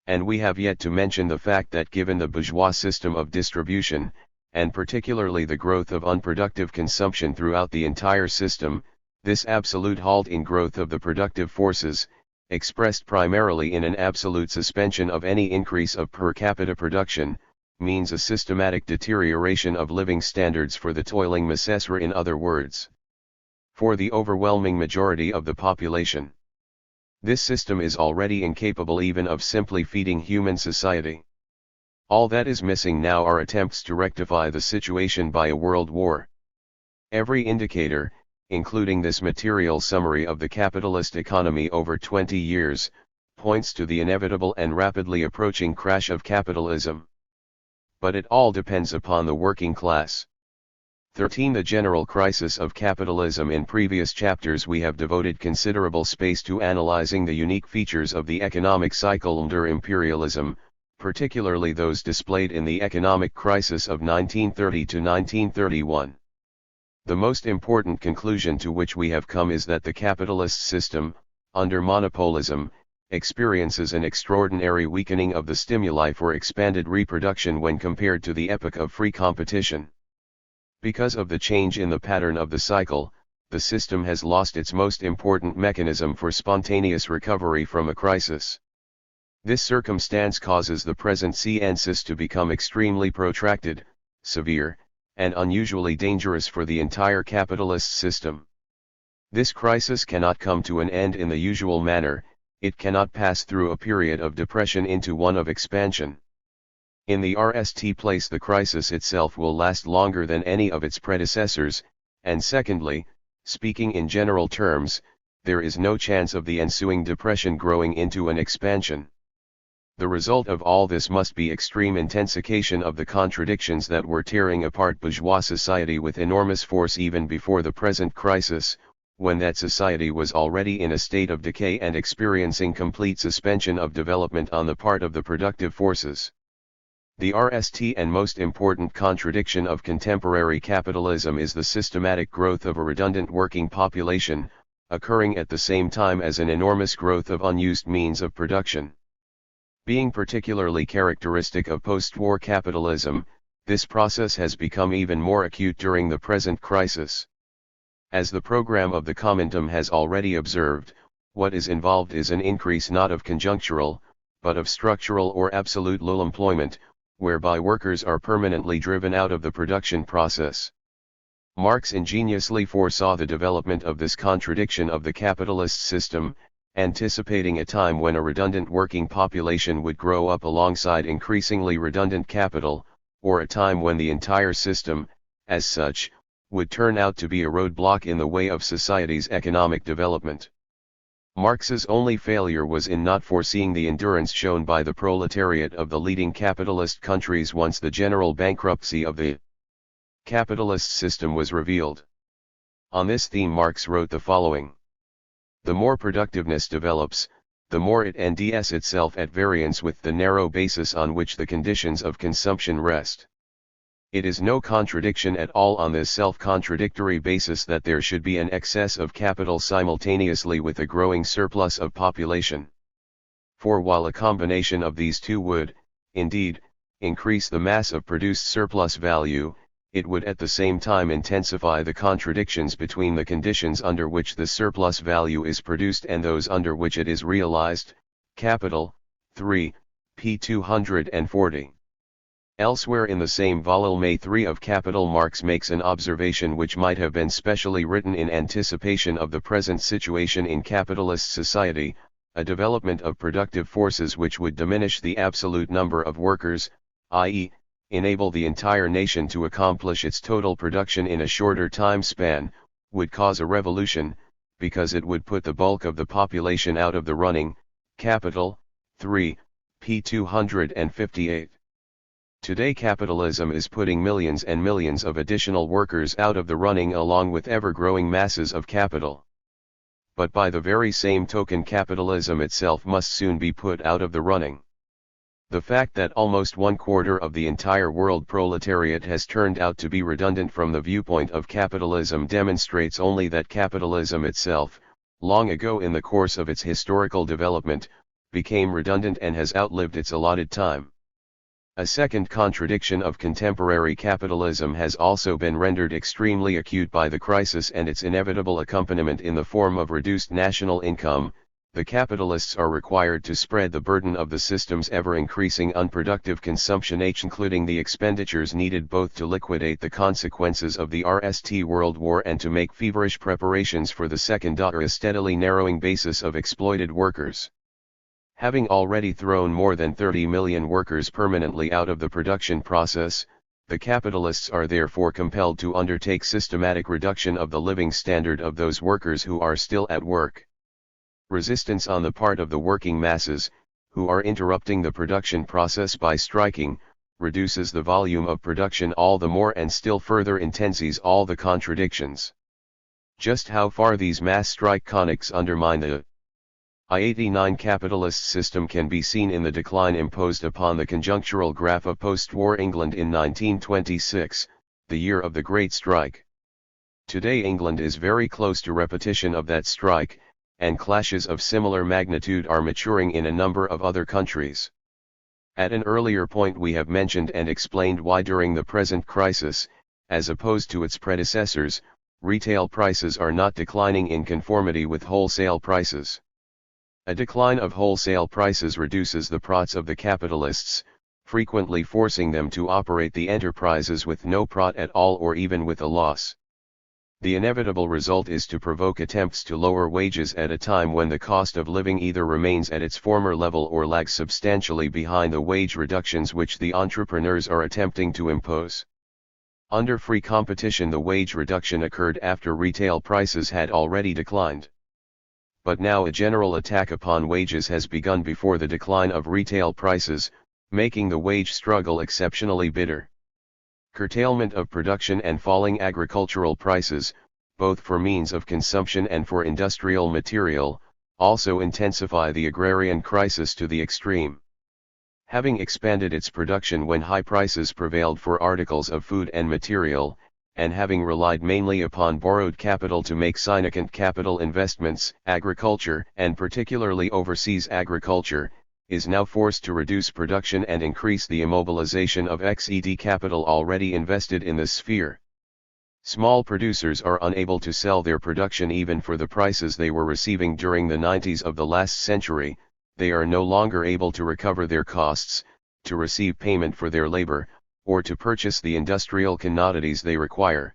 And we have yet to mention the fact that given the bourgeois system of distribution, and particularly the growth of unproductive consumption throughout the entire system, this absolute halt in growth of the productive forces, expressed primarily in an absolute suspension of any increase of per capita production, means a systematic deterioration of living standards for the toiling masses, in other words, for the overwhelming majority of the population. This system is already incapable even of simply feeding human society. All that is missing now are attempts to rectify the situation by a world war. Every indicator, including this material summary of the capitalist economy over 20 years, points to the inevitable and rapidly approaching crash of capitalism. But it all depends upon the working class. 13. The general crisis of capitalism. In previous chapters we have devoted considerable space to analyzing the unique features of the economic cycle under imperialism, particularly those displayed in the economic crisis of 1930 to 1931. The most important conclusion to which we have come is that the capitalist system, under monopolism, experiences an extraordinary weakening of the stimuli for expanded reproduction when compared to the epoch of free competition. Because of the change in the pattern of the cycle, the system has lost its most important mechanism for spontaneous recovery from a crisis. This circumstance causes the present crisis to become extremely protracted, severe, and unusually dangerous for the entire capitalist system. This crisis cannot come to an end in the usual manner, it cannot pass through a period of depression into one of expansion. In the RST place the crisis itself will last longer than any of its predecessors, and secondly, speaking in general terms, there is no chance of the ensuing depression growing into an expansion. The result of all this must be extreme intensification of the contradictions that were tearing apart bourgeois society with enormous force even before the present crisis, when that society was already in a state of decay and experiencing complete suspension of development on the part of the productive forces. The RST and most important contradiction of contemporary capitalism is the systematic growth of a redundant working population, occurring at the same time as an enormous growth of unused means of production. Being particularly characteristic of post-war capitalism, this process has become even more acute during the present crisis. As the program of the Commentum has already observed, what is involved is an increase not of conjunctural, but of structural or absolute low employment, whereby workers are permanently driven out of the production process. Marx ingeniously foresaw the development of this contradiction of the capitalist system, anticipating a time when a redundant working population would grow up alongside increasingly redundant capital, or a time when the entire system, as such, would turn out to be a roadblock in the way of society's economic development. Marx's only failure was in not foreseeing the endurance shown by the proletariat of the leading capitalist countries once the general bankruptcy of the capitalist system was revealed. On this theme Marx wrote the following: "The more productiveness develops, the more it ends itself at variance with the narrow basis on which the conditions of consumption rest. It is no contradiction at all on this self-contradictory basis that there should be an excess of capital simultaneously with a growing surplus of population. For while a combination of these two would, indeed, increase the mass of produced surplus value, it would at the same time intensify the contradictions between the conditions under which the surplus value is produced and those under which it is realized." Capital, 3, p. 240. Elsewhere in the same volume 3 of Capital, Marx makes an observation which might have been specially written in anticipation of the present situation in capitalist society: a development of productive forces which would diminish the absolute number of workers, i.e., enable the entire nation to accomplish its total production in a shorter time span, would cause a revolution, because it would put the bulk of the population out of the running. Capital, 3, p. 258. Today capitalism is putting millions and millions of additional workers out of the running along with ever-growing masses of capital. But by the very same token capitalism itself must soon be put out of the running. The fact that almost 1/4 of the entire world proletariat has turned out to be redundant from the viewpoint of capitalism demonstrates only that capitalism itself, long ago in the course of its historical development, became redundant and has outlived its allotted time. A second contradiction of contemporary capitalism has also been rendered extremely acute by the crisis and its inevitable accompaniment in the form of reduced national income. The capitalists are required to spread the burden of the system's ever-increasing unproductive consumption, including the expenditures needed both to liquidate the consequences of the RST World War and to make feverish preparations for the second, a steadily narrowing basis of exploited workers. Having already thrown more than 30 million workers permanently out of the production process, The capitalists are therefore compelled to undertake systematic reduction of the living standard of those workers who are still at work. Resistance on the part of the working masses, who are interrupting the production process by striking, reduces the volume of production all the more and still further intensifies all the contradictions. Just how far these mass strike conics undermine the I-89 capitalist system can be seen in the decline imposed upon the conjunctural graph of post-war England in 1926, the year of the Great Strike. Today England is very close to repetition of that strike, and clashes of similar magnitude are maturing in a number of other countries. At an earlier point we have mentioned and explained why during the present crisis, as opposed to its predecessors, retail prices are not declining in conformity with wholesale prices. A decline of wholesale prices reduces the profits of the capitalists, frequently forcing them to operate the enterprises with no profit at all or even with a loss. The inevitable result is to provoke attempts to lower wages at a time when the cost of living either remains at its former level or lags substantially behind the wage reductions which the entrepreneurs are attempting to impose. Under free competition the wage reduction occurred after retail prices had already declined. But now a general attack upon wages has begun before the decline of retail prices, making the wage struggle exceptionally bitter. Curtailment of production and falling agricultural prices, both for means of consumption and for industrial material, also intensify the agrarian crisis to the extreme. Having expanded its production when high prices prevailed for articles of food and material, and having relied mainly upon borrowed capital to make significant capital investments, agriculture, and particularly overseas agriculture, is now forced to reduce production and increase the immobilization of XED capital already invested in this sphere. Small producers are unable to sell their production even for the prices they were receiving during the 90s of the last century, they are no longer able to recover their costs, to receive payment for their labor, or to purchase the industrial commodities they require.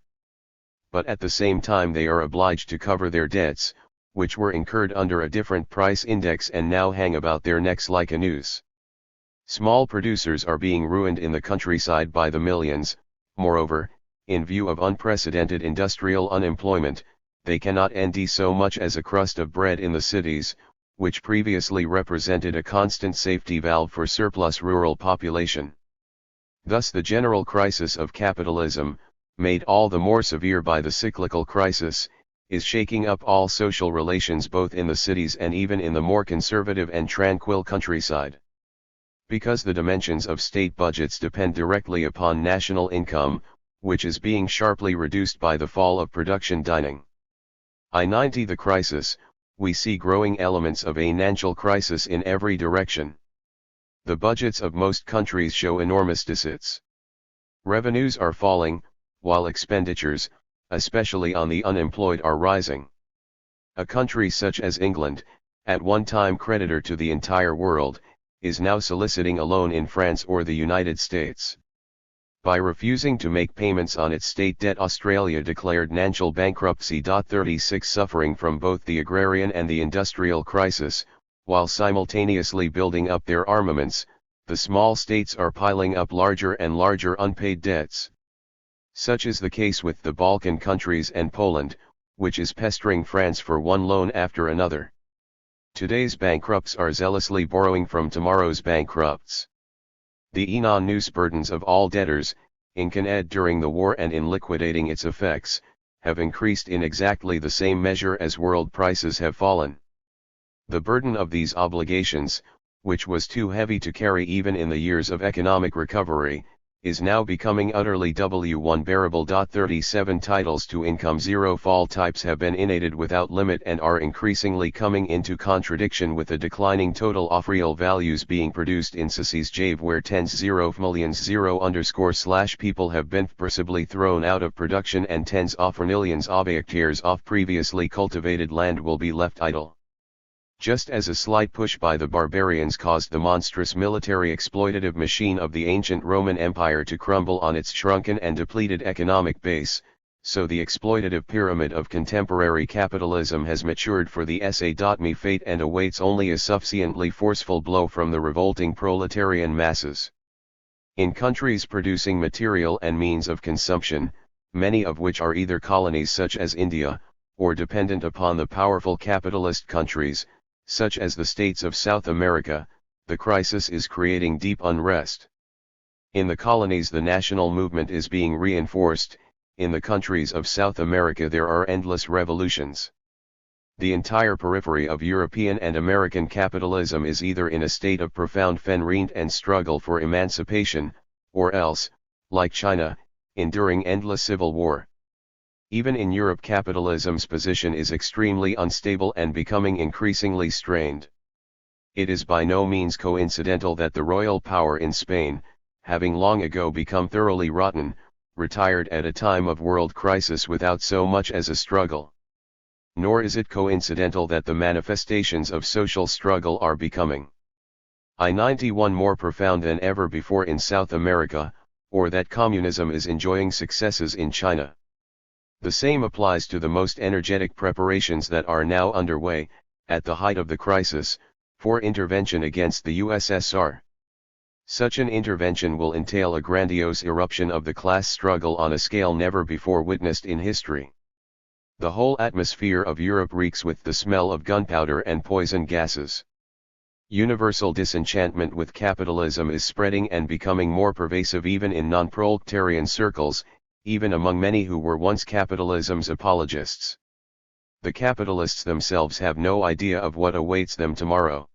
But at the same time they are obliged to cover their debts, which were incurred under a different price index and now hang about their necks like a noose. Small producers are being ruined in the countryside by the millions. Moreover, in view of unprecedented industrial unemployment, they cannot ND so much as a crust of bread in the cities, which previously represented a constant safety valve for surplus rural population. Thus the general crisis of capitalism, made all the more severe by the cyclical crisis, is shaking up all social relations both in the cities and even in the more conservative and tranquil countryside. Because the dimensions of state budgets depend directly upon national income, which is being sharply reduced by the fall of production dining. I-90 The crisis, we see growing elements of a financial crisis in every direction. The budgets of most countries show enormous deficits. Revenues are falling, while expenditures, especially on the unemployed, are rising. A country such as England, at one time creditor to the entire world, is now soliciting a loan in France or the United States. By refusing to make payments on its state debt, Australia declared national bankruptcy. 36 Suffering from both the agrarian and the industrial crisis, while simultaneously building up their armaments, the small states are piling up larger and larger unpaid debts. Such is the case with the Balkan countries and Poland, which is pestering France for one loan after another. Today's bankrupts are zealously borrowing from tomorrow's bankrupts. The enormous burdens of all debtors, in Canada during the war and in liquidating its effects, have increased in exactly the same measure as world prices have fallen. The burden of these obligations, which was too heavy to carry even in the years of economic recovery, is now becoming utterly unbearable. 37 Titles to income zero fall types have been inundated without limit and are increasingly coming into contradiction with the declining total of real values being produced in societies jave where tens zero millions zero _ people have been forcibly thrown out of production and tens of millions of hectares of previously cultivated land will be left idle. Just as a slight push by the barbarians caused the monstrous military exploitative machine of the ancient Roman Empire to crumble on its shrunken and depleted economic base, so the exploitative pyramid of contemporary capitalism has matured for the SA.me fate and awaits only a sufficiently forceful blow from the revolting proletarian masses. In countries producing material and means of consumption, many of which are either colonies such as India, or dependent upon the powerful capitalist countries, such as the states of South America, the crisis is creating deep unrest. In the colonies the national movement is being reinforced, in the countries of South America there are endless revolutions. The entire periphery of European and American capitalism is either in a state of profound fenreent and struggle for emancipation, or else, like China, enduring endless civil war. Even in Europe capitalism's position is extremely unstable and becoming increasingly strained. It is by no means coincidental that the royal power in Spain, having long ago become thoroughly rotten, retired at a time of world crisis without so much as a struggle. Nor is it coincidental that the manifestations of social struggle are becoming I-91 more profound than ever before in South America, or that communism is enjoying successes in China. The same applies to the most energetic preparations that are now underway, at the height of the crisis, for intervention against the USSR. Such an intervention will entail a grandiose eruption of the class struggle on a scale never before witnessed in history. The whole atmosphere of Europe reeks with the smell of gunpowder and poison gases. Universal disenchantment with capitalism is spreading and becoming more pervasive even in non-proletarian circles, even among many who were once capitalism's apologists. The capitalists themselves have no idea of what awaits them tomorrow.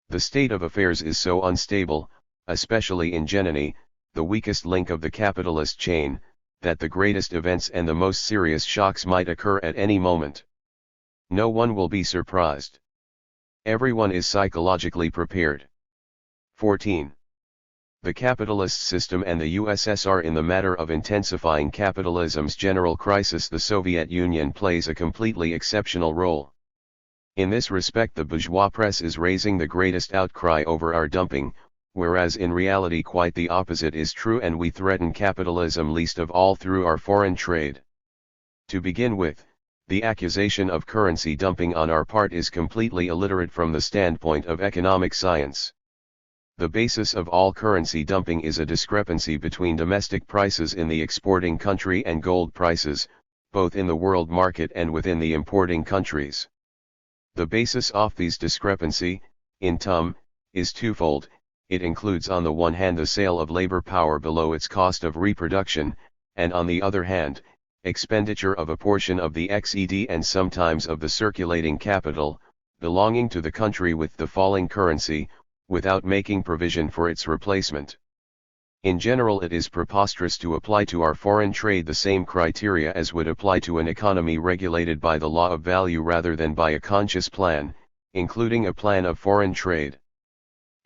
The state of affairs is so unstable, especially in Germany, the weakest link of the capitalist chain, that the greatest events and the most serious shocks might occur at any moment. No one will be surprised. Everyone is psychologically prepared. 14. The capitalist system and the USSR. In the matter of intensifying capitalism's general crisis, the Soviet Union plays a completely exceptional role. In this respect the bourgeois press is raising the greatest outcry over our dumping, whereas in reality quite the opposite is true, and we threaten capitalism least of all through our foreign trade. To begin with, the accusation of currency dumping on our part is completely illiterate from the standpoint of economic science. The basis of all currency dumping is a discrepancy between domestic prices in the exporting country and gold prices, both in the world market and within the importing countries. The basis of this discrepancy, in TUM, is twofold. It includes on the one hand the sale of labor power below its cost of reproduction, and on the other hand, expenditure of a portion of the XED and sometimes of the circulating capital, belonging to the country with the falling currency, without making provision for its replacement. In general it is preposterous to apply to our foreign trade the same criteria as would apply to an economy regulated by the law of value rather than by a conscious plan, including a plan of foreign trade.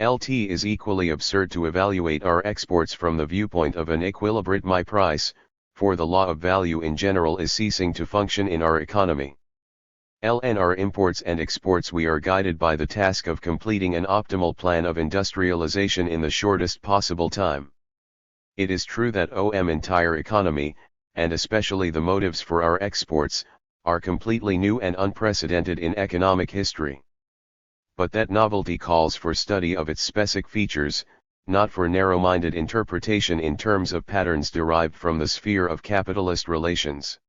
It is equally absurd to evaluate our exports from the viewpoint of an equilibrium price, for the law of value in general is ceasing to function in our economy. In our imports and exports we are guided by the task of completing an optimal plan of industrialization in the shortest possible time. It is true that entire economy, and especially the motives for our exports, are completely new and unprecedented in economic history. But that novelty calls for study of its specific features, not for narrow-minded interpretation in terms of patterns derived from the sphere of capitalist relations.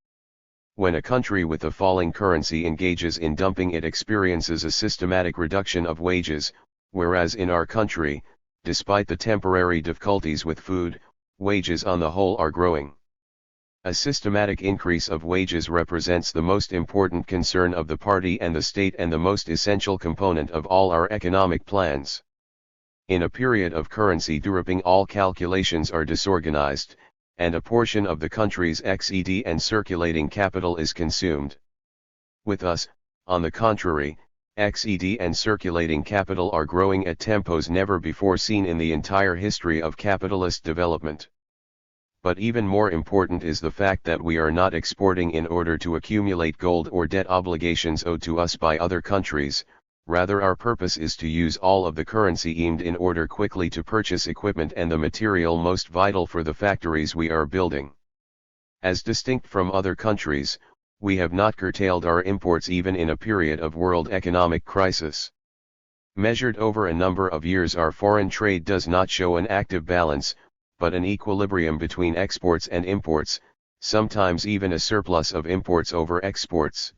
When a country with a falling currency engages in dumping, it experiences a systematic reduction of wages, whereas in our country, despite the temporary difficulties with food, wages on the whole are growing. A systematic increase of wages represents the most important concern of the party and the state and the most essential component of all our economic plans. In a period of currency dumping all calculations are disorganized, and a portion of the country's XED and circulating capital is consumed. With us, on the contrary, XED and circulating capital are growing at tempos never before seen in the entire history of capitalist development. But even more important is the fact that we are not exporting in order to accumulate gold or debt obligations owed to us by other countries, rather our purpose is to use all of the currency aimed in order quickly to purchase equipment and the material most vital for the factories we are building. As distinct from other countries, we have not curtailed our imports even in a period of world economic crisis. Measured over a number of years, our foreign trade does not show an active balance, but an equilibrium between exports and imports, sometimes even a surplus of imports over exports.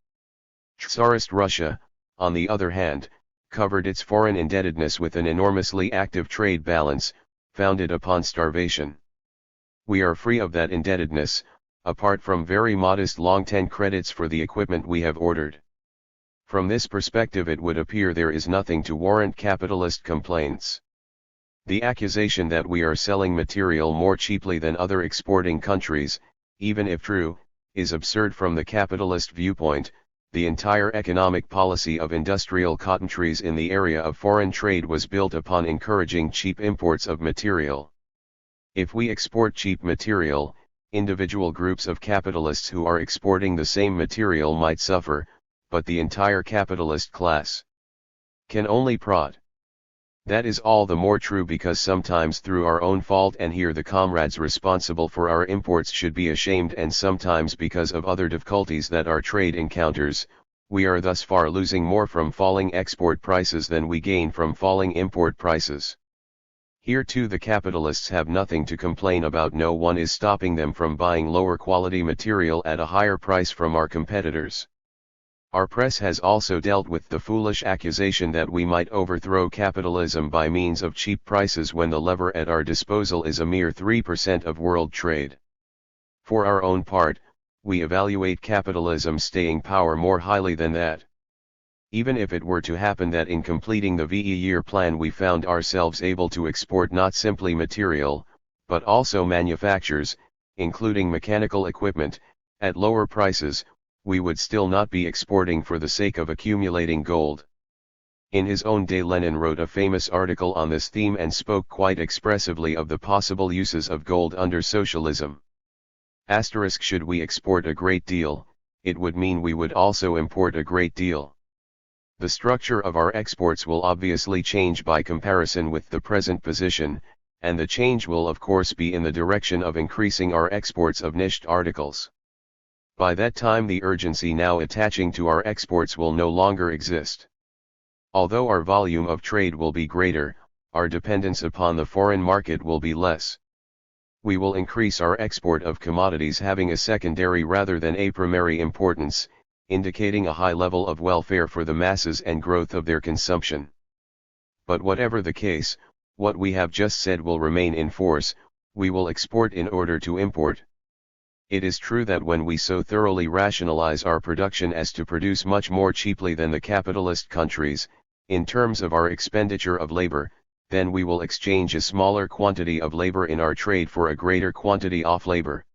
Tsarist Russia, on the other hand, covered its foreign indebtedness with an enormously active trade balance, founded upon starvation. We are free of that indebtedness, apart from very modest long-term credits for the equipment we have ordered. From this perspective, it would appear there is nothing to warrant capitalist complaints. The accusation that we are selling material more cheaply than other exporting countries, even if true, is absurd from the capitalist viewpoint. The entire economic policy of industrial cotton trees in the area of foreign trade was built upon encouraging cheap imports of material. If we export cheap material, individual groups of capitalists who are exporting the same material might suffer, but the entire capitalist class can only prod. That is all the more true because sometimes through our own fault, and here the comrades responsible for our imports should be ashamed, and sometimes because of other difficulties that our trade encounters, we are thus far losing more from falling export prices than we gain from falling import prices. Here too the capitalists have nothing to complain about. No one is stopping them from buying lower quality material at a higher price from our competitors. Our press has also dealt with the foolish accusation that we might overthrow capitalism by means of cheap prices when the lever at our disposal is a mere 3% of world trade. For our own part, we evaluate capitalism's staying power more highly than that. Even if it were to happen that in completing the VE-year plan we found ourselves able to export not simply material, but also manufactures, including mechanical equipment, at lower prices, we would still not be exporting for the sake of accumulating gold. In his own day Lenin wrote a famous article on this theme and spoke quite expressively of the possible uses of gold under socialism. Should we export a great deal, it would mean we would also import a great deal. The structure of our exports will obviously change by comparison with the present position, and the change will of course be in the direction of increasing our exports of niched articles. By that time the urgency now attaching to our exports will no longer exist. Although our volume of trade will be greater, our dependence upon the foreign market will be less. We will increase our export of commodities having a secondary rather than a primary importance, indicating a high level of welfare for the masses and growth of their consumption. But whatever the case, what we have just said will remain in force: we will export in order to import. It is true that when we so thoroughly rationalize our production as to produce much more cheaply than the capitalist countries, in terms of our expenditure of labor, then we will exchange a smaller quantity of labor in our trade for a greater quantity of labor.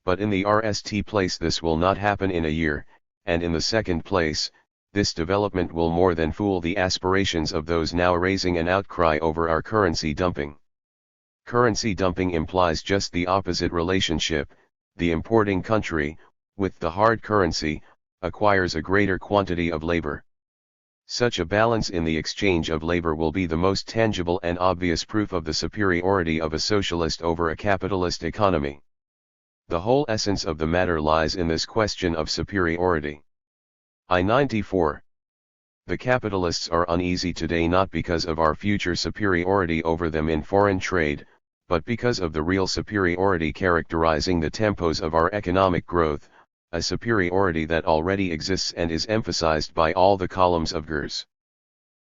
But in the first place this will not happen in a year, and in the second place, this development will more than fool the aspirations of those now raising an outcry over our currency dumping. Currency dumping implies just the opposite relationship. The importing country, with the hard currency, acquires a greater quantity of labor. Such a balance in the exchange of labor will be the most tangible and obvious proof of the superiority of a socialist over a capitalist economy. The whole essence of the matter lies in this question of superiority. I-94. The capitalists are uneasy today not because of our future superiority over them in foreign trade, but because of the real superiority characterizing the tempos of our economic growth, a superiority that already exists and is emphasized by all the columns of GERS.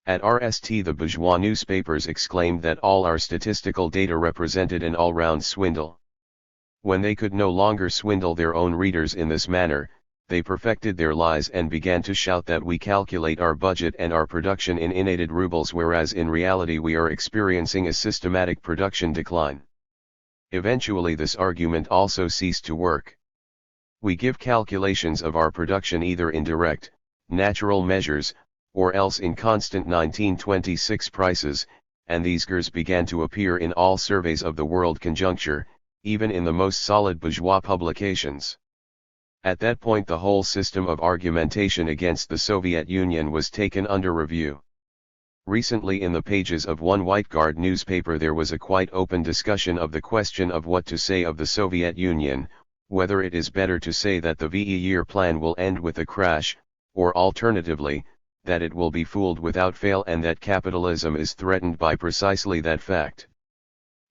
At RST the bourgeois newspapers exclaimed that all our statistical data represented an all-round swindle. When they could no longer swindle their own readers in this manner, they perfected their lies and began to shout that we calculate our budget and our production in innated rubles, whereas in reality we are experiencing a systematic production decline. Eventually this argument also ceased to work. We give calculations of our production either in direct, natural measures, or else in constant 1926 prices, and these GERS began to appear in all surveys of the world conjuncture, even in the most solid bourgeois publications. At that point the whole system of argumentation against the Soviet Union was taken under review. Recently in the pages of one White Guard newspaper there was a quite open discussion of the question of what to say of the Soviet Union, whether it is better to say that the VE-year plan will end with a crash, or alternatively, that it will be fooled without fail, and that capitalism is threatened by precisely that fact.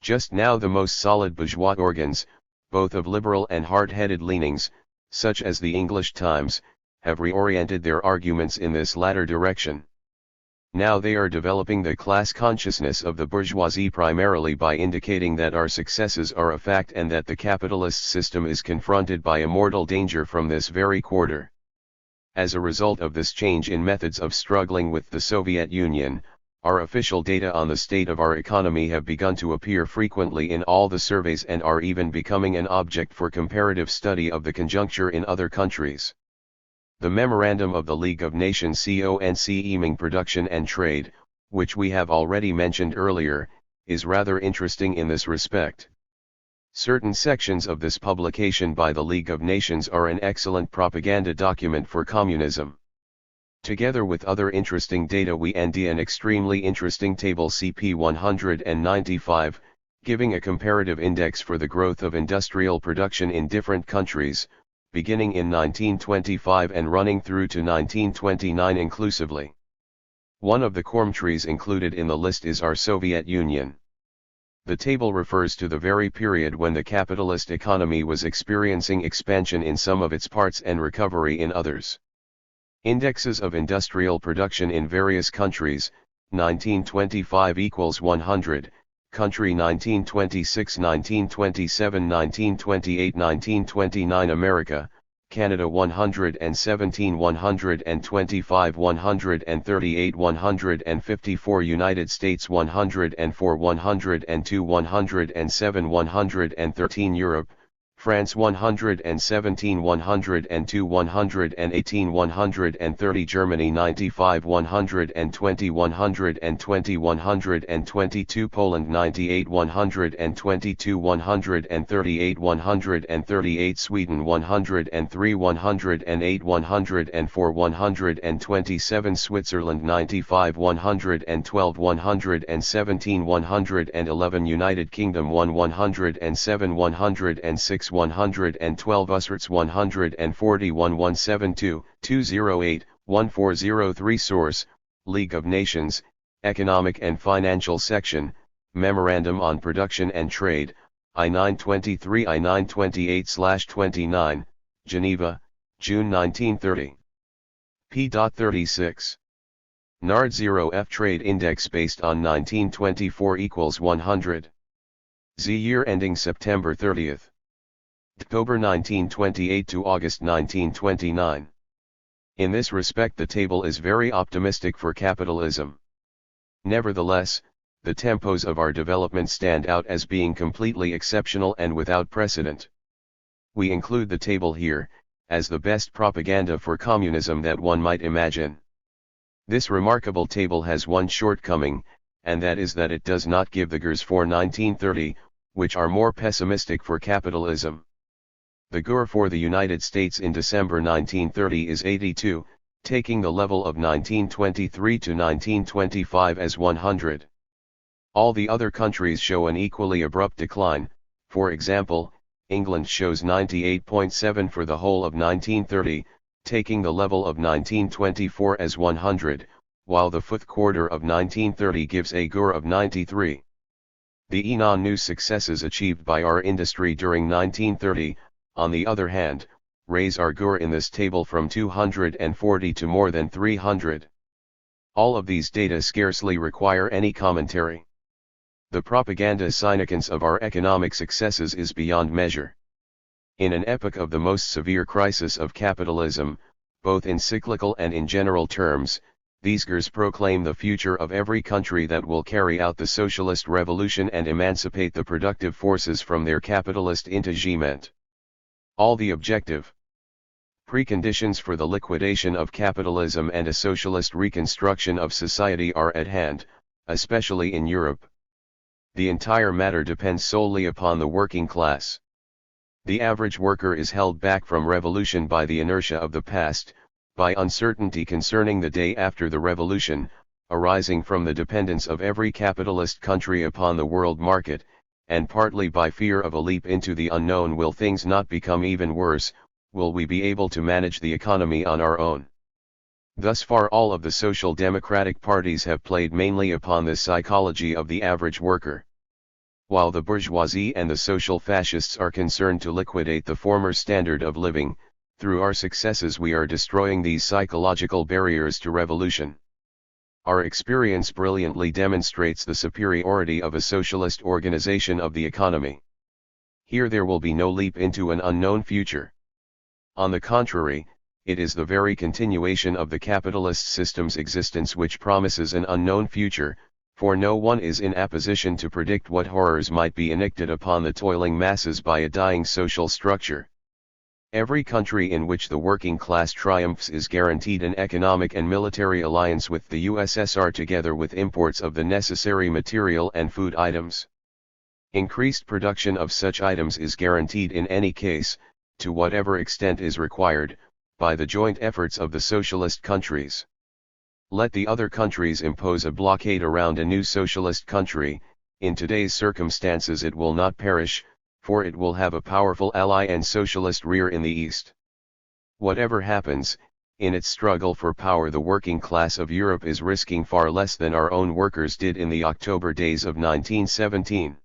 Just now the most solid bourgeois organs, both of liberal and hard-headed leanings, such as the English Times, have reoriented their arguments in this latter direction. Now they are developing the class consciousness of the bourgeoisie primarily by indicating that our successes are a fact and that the capitalist system is confronted by a mortal danger from this very quarter. As a result of this change in methods of struggling with the Soviet Union, our official data on the state of our economy have begun to appear frequently in all the surveys and are even becoming an object for comparative study of the conjuncture in other countries. The memorandum of the League of Nations concerning production and trade, which we have already mentioned earlier, is rather interesting in this respect. Certain sections of this publication by the League of Nations are an excellent propaganda document for communism. Together with other interesting data we end an extremely interesting table CP 195, giving a comparative index for the growth of industrial production in different countries, beginning in 1925 and running through to 1929 inclusively. One of the countries included in the list is our Soviet Union. The table refers to the very period when the capitalist economy was experiencing expansion in some of its parts and recovery in others. Indexes of industrial production in various countries, 1925 equals 100, country 1926, 1927, 1928, 1929 America, Canada 117, 125, 138, 154 United States 104, 102, 107, 113 Europe, France 117, 102, 118, 130 Germany 95, 120, 120, 122 Poland 98, 122, 138, 138 Sweden 103, 108, 104, 127 Switzerland 95, 112, 117, 111 United Kingdom 107, 106, 112 Usrats 140, 1172, 208, 1403 Source, League of Nations, Economic and Financial Section, Memorandum on Production and Trade, I-923 I-928/29, Geneva, June 1930. p.36. NARD 0F Trade Index based on 1924 equals 100. Z year ending September 30th. October 1928 to August 1929. In this respect the table is very optimistic for capitalism. Nevertheless, the tempos of our development stand out as being completely exceptional and without precedent. We include the table here, as the best propaganda for communism that one might imagine. This remarkable table has one shortcoming, and that is that it does not give the GRs for 1930, which are more pessimistic for capitalism. The GR for the United States in December 1930 is 82, taking the level of 1923 to 1925 as 100. All the other countries show an equally abrupt decline. For example, England shows 98.7 for the whole of 1930, taking the level of 1924 as 100, while the fourth quarter of 1930 gives a GR of 93. The non-new successes achieved by our industry during 1930, on the other hand, raise our GR in this table from 240 to more than 300. All of these data scarcely require any commentary. The propaganda significance of our economic successes is beyond measure. In an epoch of the most severe crisis of capitalism, both in cyclical and in general terms, these GRs proclaim the future of every country that will carry out the socialist revolution and emancipate the productive forces from their capitalist entanglement. All the objective preconditions for the liquidation of capitalism and a socialist reconstruction of society are at hand, especially in Europe. The entire matter depends solely upon the working class. The average worker is held back from revolution by the inertia of the past, by uncertainty concerning the day after the revolution, arising from the dependence of every capitalist country upon the world market, and partly by fear of a leap into the unknown. Will things not become even worse? Will we be able to manage the economy on our own? Thus far all of the social democratic parties have played mainly upon the psychology of the average worker. While the bourgeoisie and the social fascists are concerned to liquidate the former standard of living, through our successes we are destroying these psychological barriers to revolution. Our experience brilliantly demonstrates the superiority of a socialist organization of the economy. Here there will be no leap into an unknown future. On the contrary, it is the very continuation of the capitalist system's existence which promises an unknown future, for no one is in a position to predict what horrors might be enacted upon the toiling masses by a dying social structure. Every country in which the working class triumphs is guaranteed an economic and military alliance with the USSR together with imports of the necessary material and food items. Increased production of such items is guaranteed in any case, to whatever extent is required, by the joint efforts of the socialist countries. Let the other countries impose a blockade around a new socialist country, in today's circumstances it will not perish, for it will have a powerful ally and socialist rear in the East. Whatever happens, in its struggle for power the working class of Europe is risking far less than our own workers did in the October days of 1917.